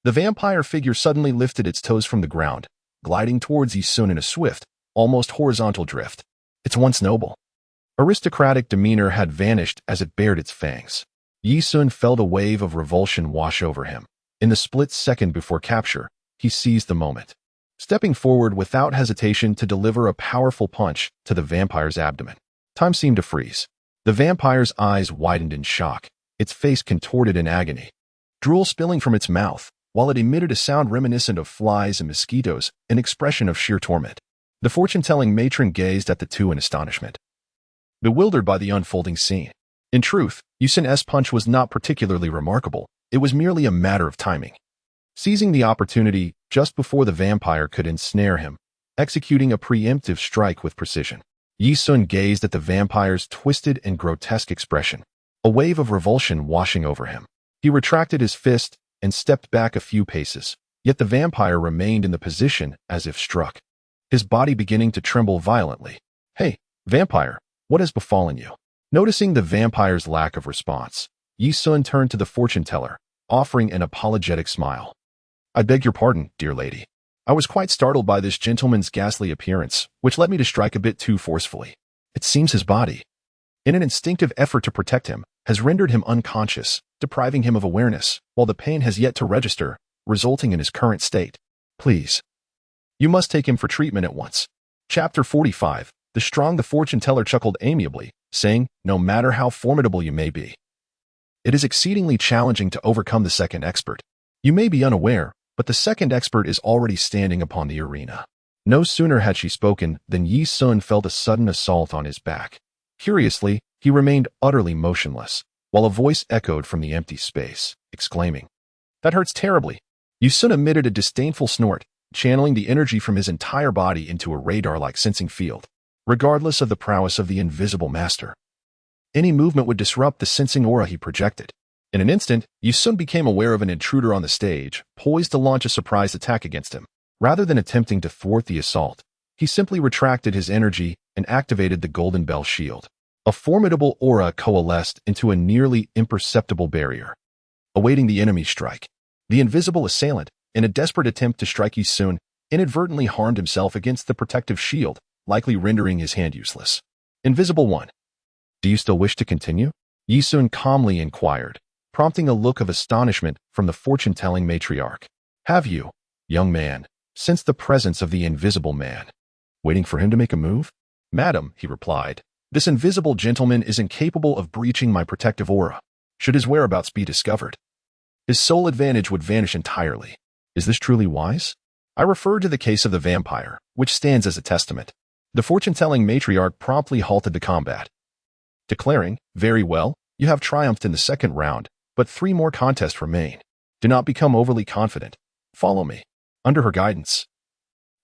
The vampire figure suddenly lifted its toes from the ground, gliding towards Yu Sun in a swift, almost horizontal drift. Its once noble, aristocratic demeanor had vanished as it bared its fangs. Yu Sun felt a wave of revulsion wash over him. In the split second before capture, he seized the moment, stepping forward without hesitation to deliver a powerful punch to the vampire's abdomen. Time seemed to freeze. The vampire's eyes widened in shock, its face contorted in agony, drool spilling from its mouth, while it emitted a sound reminiscent of flies and mosquitoes, an expression of sheer torment. The fortune-telling matron gazed at the two in astonishment, bewildered by the unfolding scene. In truth, Yu Sun's punch was not particularly remarkable. It was merely a matter of timing. Seizing the opportunity just before the vampire could ensnare him, executing a preemptive strike with precision. Yu Sun gazed at the vampire's twisted and grotesque expression, a wave of revulsion washing over him. He retracted his fist and stepped back a few paces, yet the vampire remained in the position as if struck, his body beginning to tremble violently. Hey, vampire, what has befallen you? Noticing the vampire's lack of response, Yu Sun turned to the fortune-teller, offering an apologetic smile. I beg your pardon, dear lady. I was quite startled by this gentleman's ghastly appearance, which led me to strike a bit too forcefully. It seems his body, in an instinctive effort to protect him, has rendered him unconscious, depriving him of awareness, while the pain has yet to register, resulting in his current state. Please, you must take him for treatment at once. Chapter 45. The fortune-teller chuckled amiably, saying, no matter how formidable you may be, it is exceedingly challenging to overcome the second expert. You may be unaware, but the second expert is already standing upon the arena. No sooner had she spoken than Yu Sun felt a sudden assault on his back. Curiously, he remained utterly motionless, while a voice echoed from the empty space, exclaiming, That hurts terribly. Yu Sun emitted a disdainful snort, channeling the energy from his entire body into a radar-like sensing field. Regardless of the prowess of the invisible master, Any movement would disrupt the sensing aura he projected. In an instant, Yisun became aware of an intruder on the stage, poised to launch a surprise attack against him. Rather than attempting to thwart the assault, he simply retracted his energy and activated the Golden Bell Shield. A formidable aura coalesced into a nearly imperceptible barrier, awaiting the enemy's strike. The invisible assailant, in a desperate attempt to strike Yisun, inadvertently harmed himself against the protective shield, likely rendering his hand useless. Invisible One. Do you still wish to continue? Yisun calmly inquired, prompting a look of astonishment from the fortune-telling matriarch. Have you, young man, sensed the presence of the invisible man? Waiting for him to make a move? Madam, he replied, this invisible gentleman is incapable of breaching my protective aura. Should his whereabouts be discovered, his sole advantage would vanish entirely. Is this truly wise? I refer to the case of the vampire, which stands as a testament. The fortune-telling matriarch promptly halted the combat, declaring, very well, you have triumphed in the second round, but 3 more contests remain. Do not become overly confident. Follow me. Under her guidance,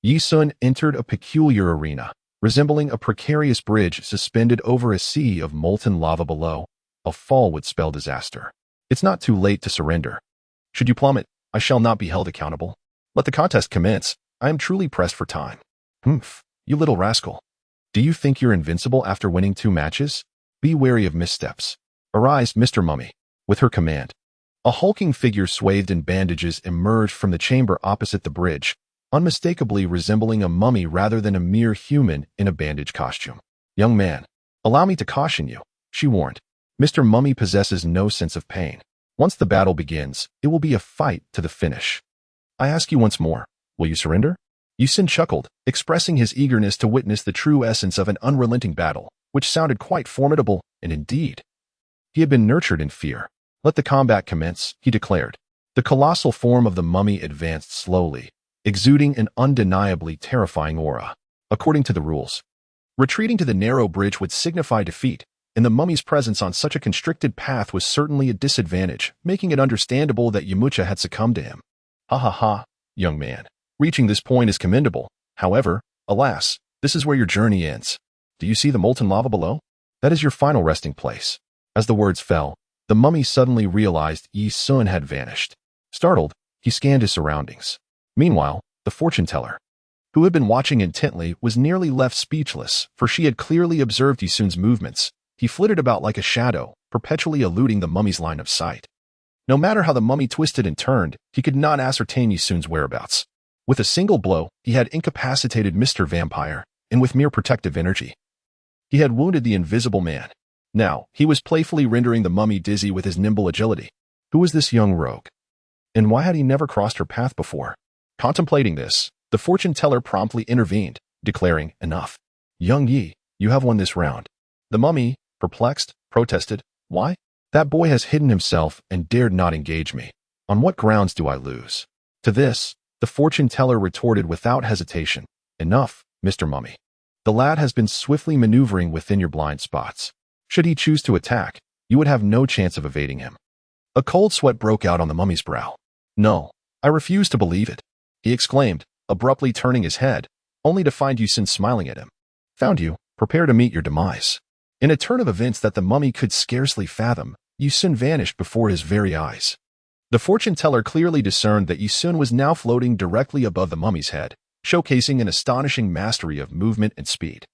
Yisun entered a peculiar arena, resembling a precarious bridge suspended over a sea of molten lava below. A fall would spell disaster. It's not too late to surrender. Should you plummet, I shall not be held accountable. Let the contest commence. I am truly pressed for time. Humph, you little rascal. Do you think you're invincible after winning 2 matches? Be wary of missteps. Arise, Mr. Mummy. With her command, a hulking figure swathed in bandages emerged from the chamber opposite the bridge, unmistakably resembling a mummy rather than a mere human in a bandage costume. Young man, allow me to caution you, she warned. Mr. Mummy possesses no sense of pain. Once the battle begins, it will be a fight to the finish. I ask you once more, will you surrender? Yisun chuckled, expressing his eagerness to witness the true essence of an unrelenting battle, which sounded quite formidable, and indeed, he had been nurtured in fear. Let the combat commence, he declared. The colossal form of the mummy advanced slowly, exuding an undeniably terrifying aura. According to the rules, retreating to the narrow bridge would signify defeat, and the mummy's presence on such a constricted path was certainly a disadvantage, making it understandable that Yamucha had succumbed to him. Ha ha ha, young man. Reaching this point is commendable. However, alas, this is where your journey ends. Do you see the molten lava below? That is your final resting place. As the words fell, the mummy suddenly realized Yisun had vanished. Startled, he scanned his surroundings. Meanwhile, the fortune-teller, who had been watching intently, was nearly left speechless, for she had clearly observed Yisun's movements. He flitted about like a shadow, perpetually eluding the mummy's line of sight. No matter how the mummy twisted and turned, he could not ascertain Yisun's whereabouts. With a single blow, he had incapacitated Mr. Vampire, and with mere protective energy, he had wounded the invisible man. Now, he was playfully rendering the mummy dizzy with his nimble agility. Who was this young rogue? And why had he never crossed her path before? Contemplating this, the fortune-teller promptly intervened, declaring, enough. Young Yi, you have won this round. The mummy, perplexed, protested, why? That boy has hidden himself and dared not engage me. On what grounds do I lose? To this, the fortune-teller retorted without hesitation, enough, Mr. Mummy. The lad has been swiftly maneuvering within your blind spots. Should he choose to attack, you would have no chance of evading him. A cold sweat broke out on the mummy's brow. No, I refuse to believe it, he exclaimed, abruptly turning his head, only to find Yisun smiling at him. Found you, prepare to meet your demise. In a turn of events that the mummy could scarcely fathom, Yisun vanished before his very eyes. The fortune-teller clearly discerned that Yisun was now floating directly above the mummy's head, showcasing an astonishing mastery of movement and speed.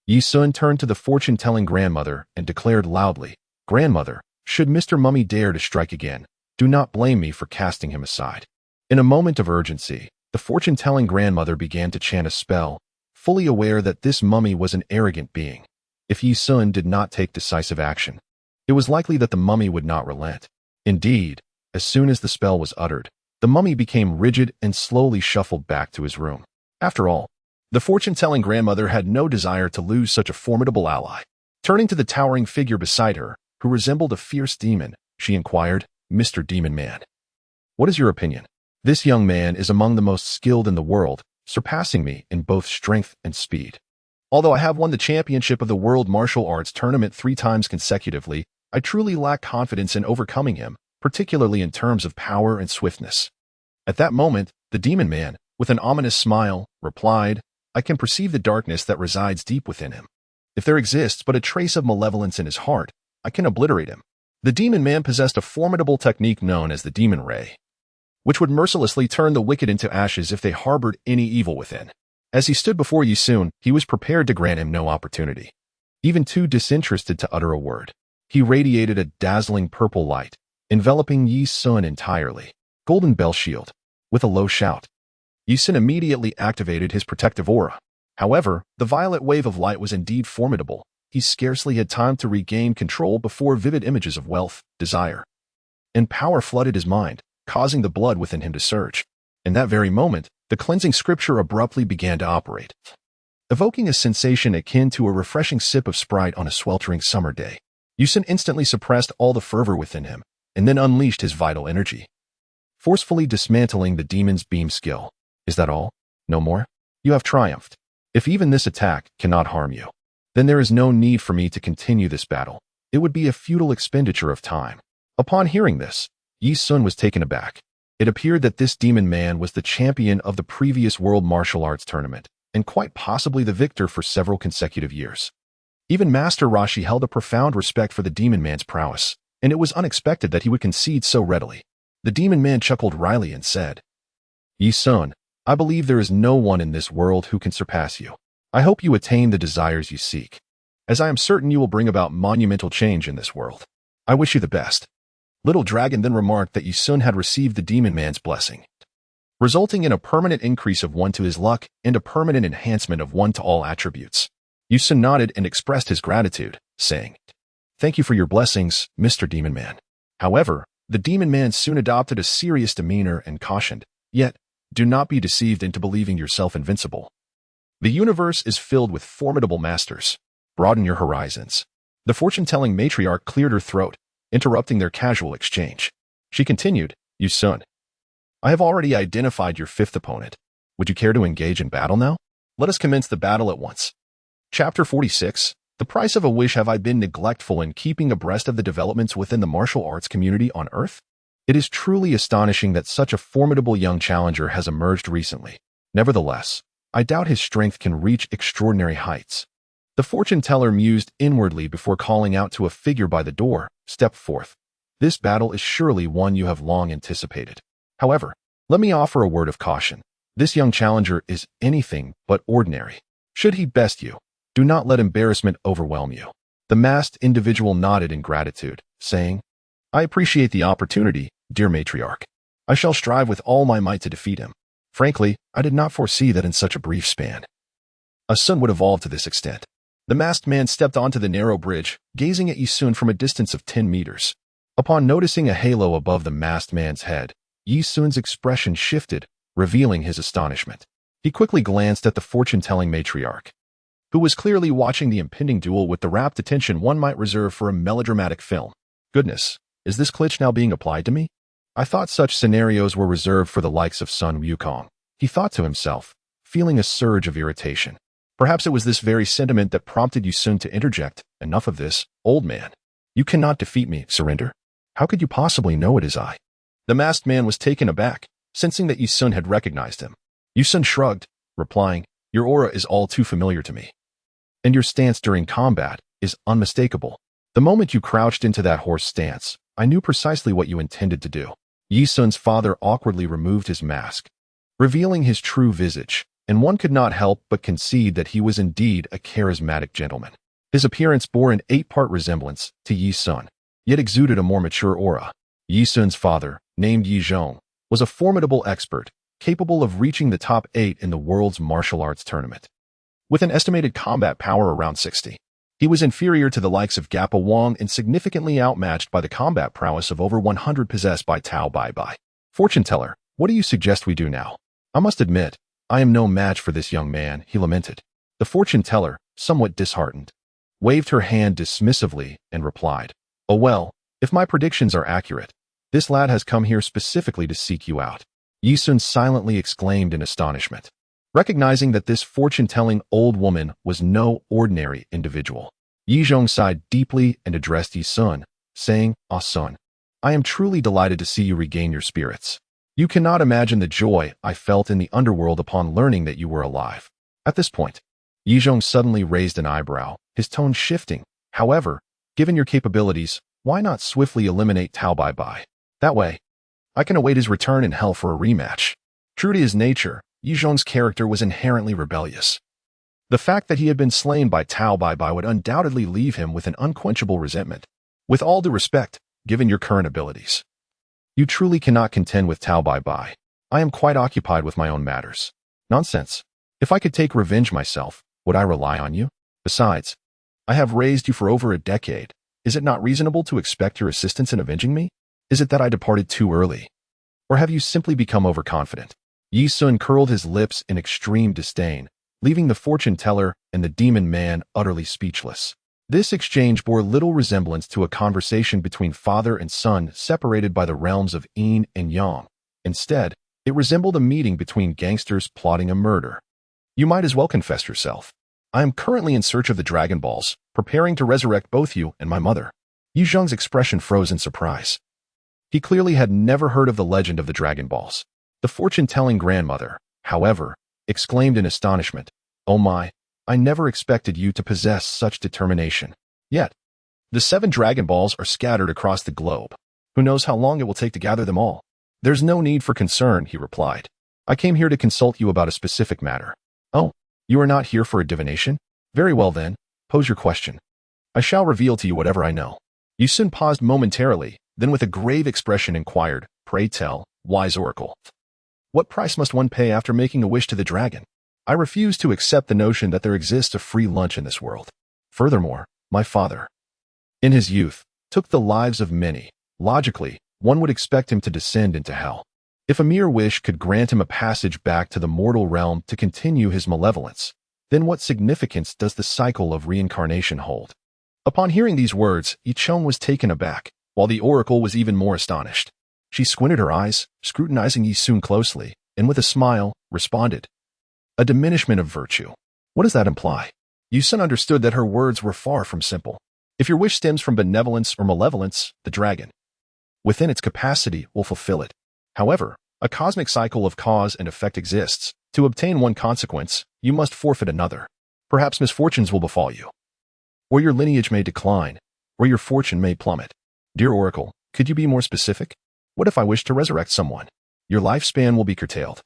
Yisun turned to the fortune-telling grandmother and declared loudly, Grandmother, should Mr. Mummy dare to strike again, do not blame me for casting him aside. In a moment of urgency, the fortune-telling grandmother began to chant a spell, fully aware that this mummy was an arrogant being. If Yisun did not take decisive action, it was likely that the mummy would not relent. Indeed, as soon as the spell was uttered, the mummy became rigid and slowly shuffled back to his room. After all, the fortune-telling grandmother had no desire to lose such a formidable ally. Turning to the towering figure beside her, who resembled a fierce demon, she inquired, Mr. Demon Man, what is your opinion? This young man is among the most skilled in the world, surpassing me in both strength and speed. Although I have won the championship of the World Martial Arts Tournament 3 times consecutively, I truly lack confidence in overcoming him, particularly in terms of power and swiftness. At that moment, the Demon Man, with an ominous smile, replied, I can perceive the darkness that resides deep within him. If there exists but a trace of malevolence in his heart, I can obliterate him. The demon man possessed a formidable technique known as the demon ray, which would mercilessly turn the wicked into ashes if they harbored any evil within. As he stood before Yi Sun, he was prepared to grant him no opportunity, even too disinterested to utter a word. He radiated a dazzling purple light, enveloping Yi Sun entirely. Golden bell shield. With a low shout, Yi Sun immediately activated his protective aura. However, the violet wave of light was indeed formidable. He scarcely had time to regain control before vivid images of wealth, desire, and power flooded his mind, causing the blood within him to surge. In that very moment, the cleansing scripture abruptly began to operate, evoking a sensation akin to a refreshing sip of Sprite on a sweltering summer day. Yi Sun instantly suppressed all the fervor within him, and then unleashed his vital energy, forcefully dismantling the demon's beam skill. Is that all? No more? You have triumphed. If even this attack cannot harm you, then there is no need for me to continue this battle. It would be a futile expenditure of time. Upon hearing this, Yi Sun was taken aback. It appeared that this demon man was the champion of the previous World Martial Arts Tournament, and quite possibly the victor for several consecutive years. Even Master Rashi held a profound respect for the demon man's prowess, and it was unexpected that he would concede so readily. The demon man chuckled wryly and said, Yi Sun, I believe there is no one in this world who can surpass you. I hope you attain the desires you seek, as I am certain you will bring about monumental change in this world. I wish you the best. Little Dragon then remarked that Yi Sun had received the demon man's blessing, resulting in a permanent increase of 1 to his luck and a permanent enhancement of 1 to all attributes. Yi Sun nodded and expressed his gratitude, saying, Thank you for your blessings, Mr. Demon Man. However, the demon man soon adopted a serious demeanor and cautioned, Yet, do not be deceived into believing yourself invincible. The universe is filled with formidable masters. Broaden your horizons. The fortune-telling matriarch cleared her throat, interrupting their casual exchange. She continued, Yi Sun, I have already identified your fifth opponent. Would you care to engage in battle now? Let us commence the battle at once. Chapter 46. The price of a wish. Have I been neglectful in keeping abreast of the developments within the martial arts community on Earth? It is truly astonishing that such a formidable young challenger has emerged recently. Nevertheless, I doubt his strength can reach extraordinary heights. The fortune-teller mused inwardly before calling out to a figure by the door, Step forth. This battle is surely one you have long anticipated. However, let me offer a word of caution. This young challenger is anything but ordinary. Should he best you, do not let embarrassment overwhelm you. The masked individual nodded in gratitude, saying, I appreciate the opportunity, dear matriarch. I shall strive with all my might to defeat him. Frankly, I did not foresee that in such a brief span a Sun would evolve to this extent. The masked man stepped onto the narrow bridge, gazing at Yi Sun from a distance of 10 meters. Upon noticing a halo above the masked man's head, Yi Sun's expression shifted, revealing his astonishment. He quickly glanced at the fortune-telling matriarch, who was clearly watching the impending duel with the rapt attention one might reserve for a melodramatic film. Goodness, is this glitch now being applied to me? I thought such scenarios were reserved for the likes of Sun Wukong. He thought to himself, feeling a surge of irritation. Perhaps it was this very sentiment that prompted Yi Sun to interject, Enough of this, old man. You cannot defeat me, surrender. How could you possibly know it is I? The masked man was taken aback, sensing that Yi Sun had recognized him. Yi Sun shrugged, replying, Your aura is all too familiar to me, and your stance during combat is unmistakable. The moment you crouched into that horse stance, I knew precisely what you intended to do. Yi Sun's father awkwardly removed his mask, revealing his true visage, and one could not help but concede that he was indeed a charismatic gentleman. His appearance bore an 8-part resemblance to Yi Sun, yet exuded a more mature aura. Yi Sun's father, named Yi Zhong, was a formidable expert, capable of reaching the top 8 in the world's martial arts tournament. With an estimated combat power around 60, he was inferior to the likes of Gappa Wang and significantly outmatched by the combat prowess of over 100 possessed by Tao Bai. Fortune teller, what do you suggest we do now? I must admit, I am no match for this young man, he lamented. The fortune teller, somewhat disheartened, waved her hand dismissively and replied, Oh well, if my predictions are accurate, this lad has come here specifically to seek you out. Yi Sun silently exclaimed in astonishment, recognizing that this fortune-telling old woman was no ordinary individual. Yi Zhong sighed deeply and addressed Yi Sun, saying, Ah son, I am truly delighted to see you regain your spirits. You cannot imagine the joy I felt in the underworld upon learning that you were alive. At this point, Yi Zhong suddenly raised an eyebrow, his tone shifting. However, Given your capabilities, why not swiftly eliminate Tao Bai Bai? That way, I can await his return in hell for a rematch. True to his nature, Yi Zhong's character was inherently rebellious. The fact that he had been slain by Tao Bai Bai would undoubtedly leave him with an unquenchable resentment. With all due respect, given your current abilities, you truly cannot contend with Tao Bai Bai. I am quite occupied with my own matters. Nonsense. If I could take revenge myself, would I rely on you? Besides, I have raised you for over a decade. Is it not reasonable to expect your assistance in avenging me? Is it that I departed too early? Or have you simply become overconfident? Yi Sun curled his lips in extreme disdain, leaving the fortune teller and the demon man utterly speechless. This exchange bore little resemblance to a conversation between father and son separated by the realms of yin and yang. Instead, it resembled a meeting between gangsters plotting a murder. You might as well confess yourself. I am currently in search of the Dragon Balls, preparing to resurrect both you and my mother. Yu Zhong's expression froze in surprise. He clearly had never heard of the legend of the Dragon Balls. The fortune-telling grandmother, however, exclaimed in astonishment, "Oh my, I never expected you to possess such determination. Yet, the 7 Dragon Balls are scattered across the globe. Who knows how long it will take to gather them all?" "There's no need for concern," he replied. "I came here to consult you about a specific matter." "Oh, you are not here for a divination? Very well then, pose your question. I shall reveal to you whatever I know." Yu Sun paused momentarily, then with a grave expression inquired, "Pray tell, wise oracle, what price must one pay after making a wish to the dragon? I refuse to accept the notion that there exists a free lunch in this world. Furthermore, my father, in his youth, took the lives of many. Logically, one would expect him to descend into hell. If a mere wish could grant him a passage back to the mortal realm to continue his malevolence, then what significance does the cycle of reincarnation hold?" Upon hearing these words, Yi Chong was taken aback, while the oracle was even more astonished. She squinted her eyes, scrutinizing Yi Sun closely, and with a smile, responded, "A diminishment of virtue. What does that imply?" Yi Sun understood that her words were far from simple. If your wish stems from benevolence or malevolence, the dragon, within its capacity, will fulfill it. However, a cosmic cycle of cause and effect exists. To obtain one consequence, you must forfeit another. Perhaps misfortunes will befall you, or your lineage may decline, or your fortune may plummet. Dear Oracle, could you be more specific? What if I wish to resurrect someone? Your lifespan will be curtailed.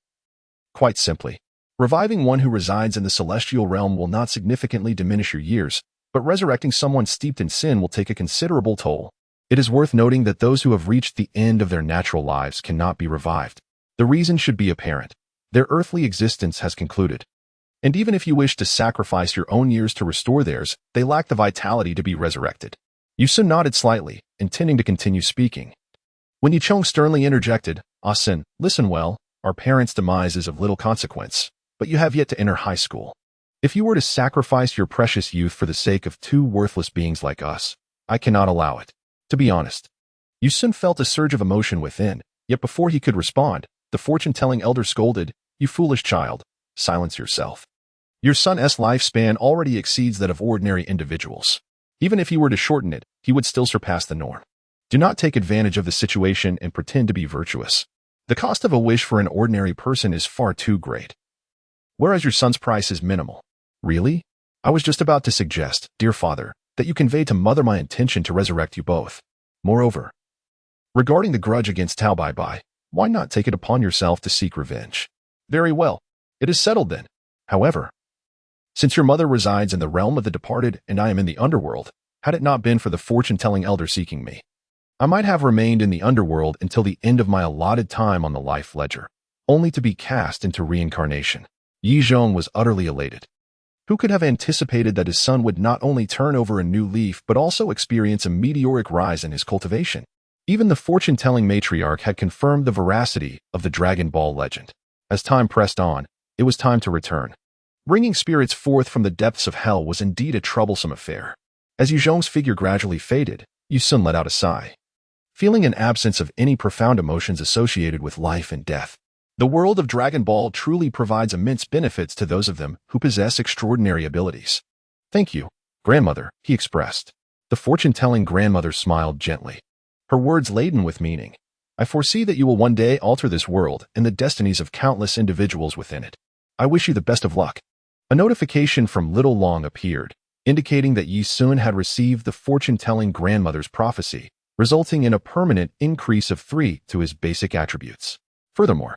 Quite simply, reviving one who resides in the celestial realm will not significantly diminish your years, but resurrecting someone steeped in sin will take a considerable toll. It is worth noting that those who have reached the end of their natural lives cannot be revived. The reason should be apparent. Their earthly existence has concluded. And even if you wish to sacrifice your own years to restore theirs, they lack the vitality to be resurrected. Yu Sun nodded slightly, intending to continue speaking. When Yi Chong sternly interjected, "Ah Sin, listen well, our parents' demise is of little consequence, but you have yet to enter high school. If you were to sacrifice your precious youth for the sake of 2 worthless beings like us, I cannot allow it." To be honest, Yu Sun felt a surge of emotion within, yet before he could respond, the fortune-telling elder scolded, "You foolish child, silence yourself. Your son's lifespan already exceeds that of ordinary individuals. Even if he were to shorten it, he would still surpass the norm. Do not take advantage of the situation and pretend to be virtuous. The cost of a wish for an ordinary person is far too great, whereas your son's price is minimal." "Really? I was just about to suggest, dear father, that you convey to mother my intention to resurrect you both. Moreover, regarding the grudge against Tao Bai Bai, why not take it upon yourself to seek revenge?" "Very well. It is settled then. However, since your mother resides in the realm of the departed and I am in the underworld, had it not been for the fortune-telling elder seeking me, I might have remained in the underworld until the end of my allotted time on the life ledger, only to be cast into reincarnation." Yi Zhong was utterly elated. Who could have anticipated that his son would not only turn over a new leaf but also experience a meteoric rise in his cultivation? Even the fortune-telling matriarch had confirmed the veracity of the Dragon Ball legend. As time pressed on, it was time to return. Bringing spirits forth from the depths of hell was indeed a troublesome affair. As Yu Zhong's figure gradually faded, Yu Sun let out a sigh, feeling an absence of any profound emotions associated with life and death. The world of Dragon Ball truly provides immense benefits to those of them who possess extraordinary abilities. "Thank you, grandmother," he expressed. The fortune-telling grandmother smiled gently, her words laden with meaning. "I foresee that you will one day alter this world and the destinies of countless individuals within it. I wish you the best of luck." A notification from Little Long appeared, indicating that Yi Sun had received the fortune-telling grandmother's prophecy, resulting in a permanent increase of 3 to his basic attributes. Furthermore,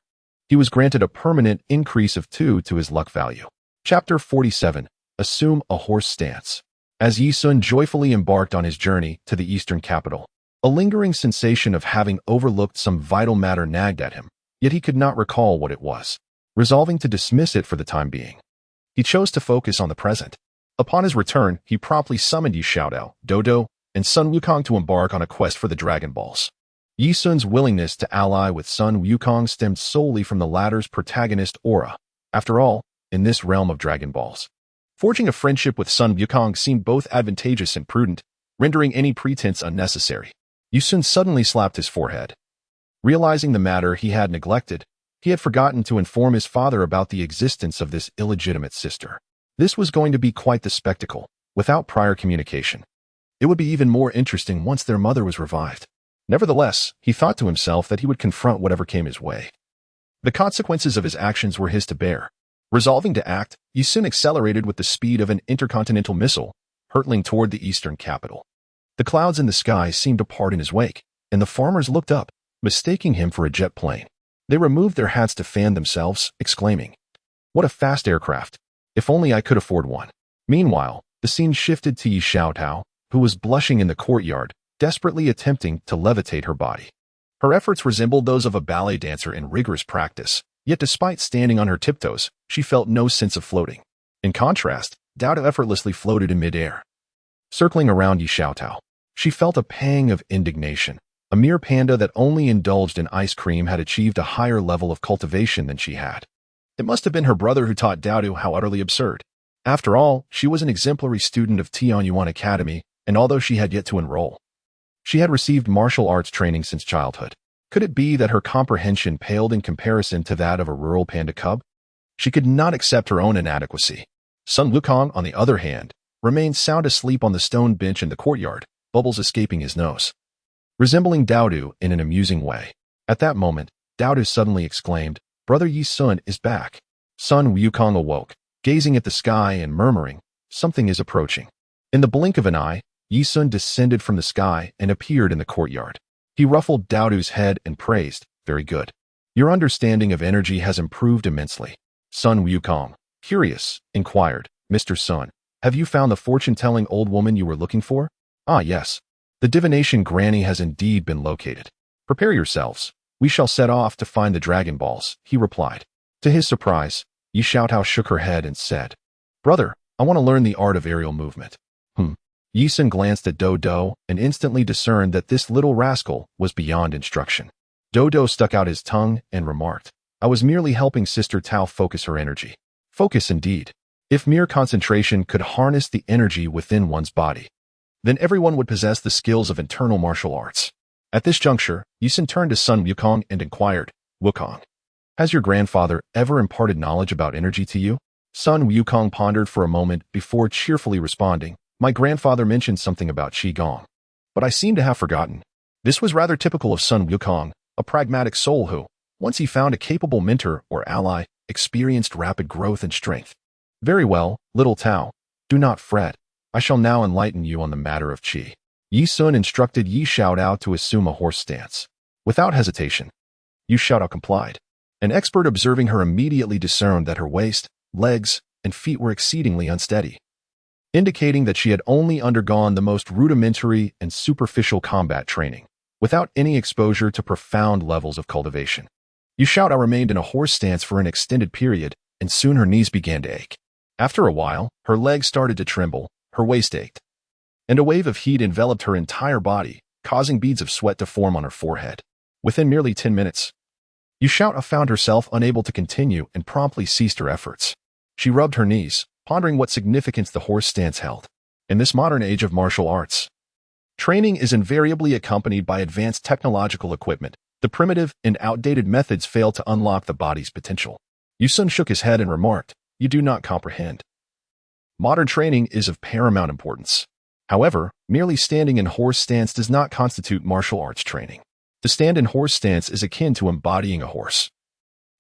he was granted a permanent increase of 2 to his luck value. Chapter 47. Assume a horse stance. As Yi Sun joyfully embarked on his journey to the eastern capital, a lingering sensation of having overlooked some vital matter nagged at him, yet he could not recall what it was. Resolving to dismiss it for the time being, he chose to focus on the present. Upon his return, he promptly summoned Yi Xiaodao, Dodo, and Sun Wukong to embark on a quest for the Dragon Balls. Yi Sun's willingness to ally with Sun Wukong stemmed solely from the latter's protagonist aura. After all, in this realm of Dragon Balls, forging a friendship with Sun Wukong seemed both advantageous and prudent, rendering any pretense unnecessary. Yi Sun suddenly slapped his forehead. Realizing the matter he had neglected, he had forgotten to inform his father about the existence of this illegitimate sister. This was going to be quite the spectacle, without prior communication. It would be even more interesting once their mother was revived. Nevertheless, he thought to himself that he would confront whatever came his way. The consequences of his actions were his to bear. Resolving to act, Yi Sun accelerated with the speed of an intercontinental missile, hurtling toward the eastern capital. The clouds in the sky seemed to part in his wake, and the farmers looked up, mistaking him for a jet plane. They removed their hats to fan themselves, exclaiming, "What a fast aircraft! If only I could afford one." Meanwhile, the scene shifted to Yi Xiaodao, who was blushing in the courtyard, desperately attempting to levitate her body. Her efforts resembled those of a ballet dancer in rigorous practice, yet despite standing on her tiptoes, she felt no sense of floating. In contrast, Dodo effortlessly floated in midair. Circling around Yi Xiaodao, she felt a pang of indignation. A mere panda that only indulged in ice cream had achieved a higher level of cultivation than she had. It must have been her brother who taught Dodo how utterly absurd. After all, she was an exemplary student of Tianyuan Academy, and although she had yet to enroll, she had received martial arts training since childhood. Could it be that her comprehension paled in comparison to that of a rural panda cub? She could not accept her own inadequacy. Sun Wukong, on the other hand, remained sound asleep on the stone bench in the courtyard, bubbles escaping his nose, resembling Dodo in an amusing way. At that moment, Dodo suddenly exclaimed, "Brother Yi Sun is back." Sun Wukong awoke, gazing at the sky and murmuring, "Something is approaching." In the blink of an eye, Yi Sun descended from the sky and appeared in the courtyard. He ruffled Dodo's head and praised, "Very good. Your understanding of energy has improved immensely." Sun Wukong, curious, inquired, "Mr. Sun, have you found the fortune-telling old woman you were looking for?" "Ah, yes. The divination granny has indeed been located. Prepare yourselves. We shall set off to find the Dragon Balls," he replied. To his surprise, Yi Xiaodao shook her head and said, "Brother, I want to learn the art of aerial movement." Yi Sun glanced at Dodo and instantly discerned that this little rascal was beyond instruction. Dodo stuck out his tongue and remarked, "I was merely helping Sister Tao focus her energy." Focus indeed. If mere concentration could harness the energy within one's body, then everyone would possess the skills of internal martial arts. At this juncture, Yi Sun turned to Sun Wukong and inquired, "Wukong, has your grandfather ever imparted knowledge about energy to you?" Sun Wukong pondered for a moment before cheerfully responding, "My grandfather mentioned something about Qigong, but I seem to have forgotten." This was rather typical of Sun Wukong, a pragmatic soul who, once he found a capable mentor or ally, experienced rapid growth and strength. "Very well, little Tao, do not fret. I shall now enlighten you on the matter of Qi." Yi Sun instructed Yi Xiaodao to assume a horse stance. Without hesitation, Yi Xiaodao complied. An expert observing her immediately discerned that her waist, legs, and feet were exceedingly unsteady, indicating that she had only undergone the most rudimentary and superficial combat training, without any exposure to profound levels of cultivation. Yi Xiaodao remained in a horse stance for an extended period, and soon her knees began to ache. After a while, her legs started to tremble, her waist ached, and a wave of heat enveloped her entire body, causing beads of sweat to form on her forehead. Within merely 10 minutes, Yi Xiaodao found herself unable to continue and promptly ceased her efforts. She rubbed her knees, pondering what significance the horse stance held. In this modern age of martial arts, training is invariably accompanied by advanced technological equipment. The primitive and outdated methods fail to unlock the body's potential. Yi Sun shook his head and remarked, "You do not comprehend. Modern training is of paramount importance. However, merely standing in horse stance does not constitute martial arts training. To stand in horse stance is akin to embodying a horse.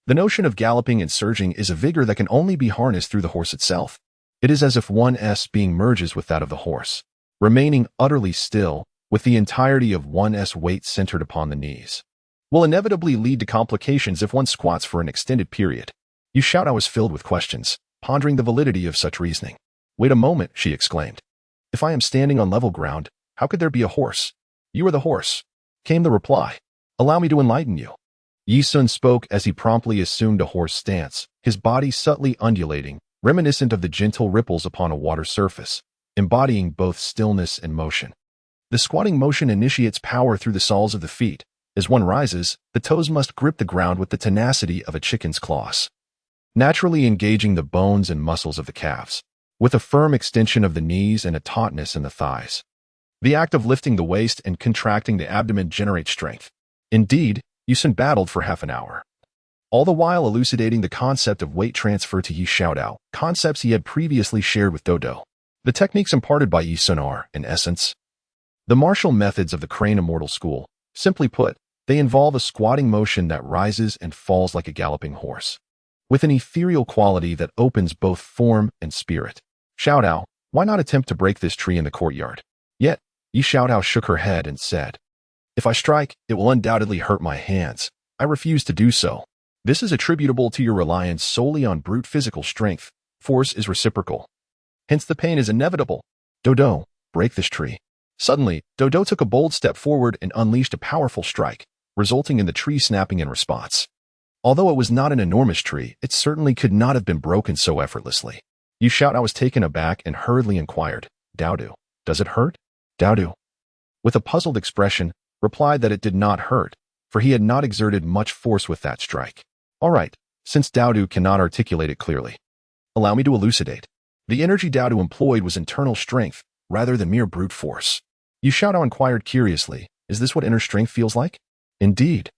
The notion of galloping and surging is a vigor that can only be harnessed through the horse itself. It is as if one's being merges with that of the horse, remaining utterly still, with the entirety of one's weight centered upon the knees. Will inevitably lead to complications if one squats for an extended period. Yu Xiaotao was filled with questions, pondering the validity of such reasoning. Wait a moment, she exclaimed. If I am standing on level ground, how could there be a horse? You are the horse, came the reply. Allow me to enlighten you. Yi Sun spoke as he promptly assumed a horse stance, his body subtly undulating, reminiscent of the gentle ripples upon a water surface, embodying both stillness and motion. The squatting motion initiates power through the soles of the feet. As one rises, the toes must grip the ground with the tenacity of a chicken's claws, naturally engaging the bones and muscles of the calves, with a firm extension of the knees and a tautness in the thighs. The act of lifting the waist and contracting the abdomen generates strength. Indeed, Yu Sun battled for half an hour, all the while elucidating the concept of weight transfer to Yi Xiaotao, concepts he had previously shared with Dodo. The techniques imparted by Yi Sun are, in essence, the martial methods of the Crane Immortal School. Simply put, they involve a squatting motion that rises and falls like a galloping horse, with an ethereal quality that opens both form and spirit. Xiaotao, why not attempt to break this tree in the courtyard? Yet, Yi Xiaotao shook her head and said, If I strike, it will undoubtedly hurt my hands. I refuse to do so. This is attributable to your reliance solely on brute physical strength. Force is reciprocal. Hence the pain is inevitable. Dodo, break this tree. Suddenly, Dodo took a bold step forward and unleashed a powerful strike, resulting in the tree snapping in response. Although it was not an enormous tree, it certainly could not have been broken so effortlessly. Yu Xiaotao was taken aback and hurriedly inquired, Daodu, does it hurt? Daodu, with a puzzled expression, replied that it did not hurt, for he had not exerted much force with that strike. All right, since Daodu cannot articulate it clearly, allow me to elucidate. The energy Daodu employed was internal strength, rather than mere brute force. Yu Xiaotao inquired curiously, is this what inner strength feels like? Indeed,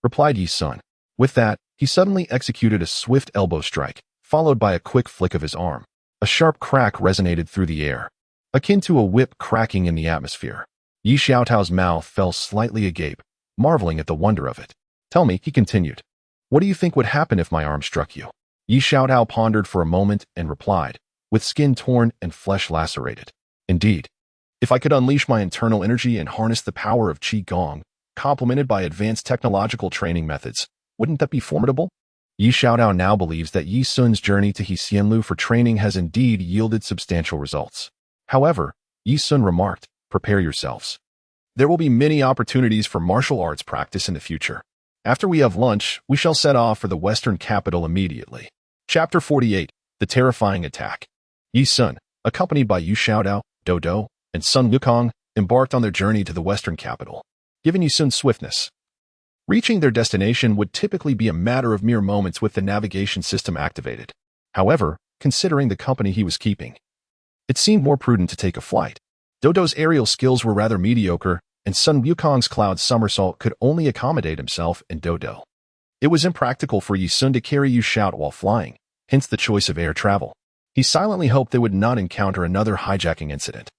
replied Yi Sun. With that, he suddenly executed a swift elbow strike, followed by a quick flick of his arm. A sharp crack resonated through the air, akin to a whip cracking in the atmosphere. Yi Xiaotao's mouth fell slightly agape, marveling at the wonder of it. Tell me, he continued, what do you think would happen if my arm struck you? Yi Xiaotao pondered for a moment and replied, with skin torn and flesh lacerated. Indeed, if I could unleash my internal energy and harness the power of Qi Gong, complemented by advanced technological training methods, wouldn't that be formidable? Yi Xiaotao now believes that Yi Sun's journey to Xianlu for training has indeed yielded substantial results. However, Yi Sun remarked, prepare yourselves. There will be many opportunities for martial arts practice in the future. After we have lunch, we shall set off for the western capital immediately. Chapter 48, The Terrifying Attack. Yi Sun, accompanied by Yu Xiaotao, Dodo, and Sun Wukong, embarked on their journey to the western capital, giving Yi Sun swiftness. Reaching their destination would typically be a matter of mere moments with the navigation system activated. However, considering the company he was keeping, it seemed more prudent to take a flight. Dodo's aerial skills were rather mediocre, and Sun Wukong's cloud somersault could only accommodate himself and Dodo. It was impractical for Yi Sun to carry Yu Xiaotao while flying, hence the choice of air travel. He silently hoped they would not encounter another hijacking incident.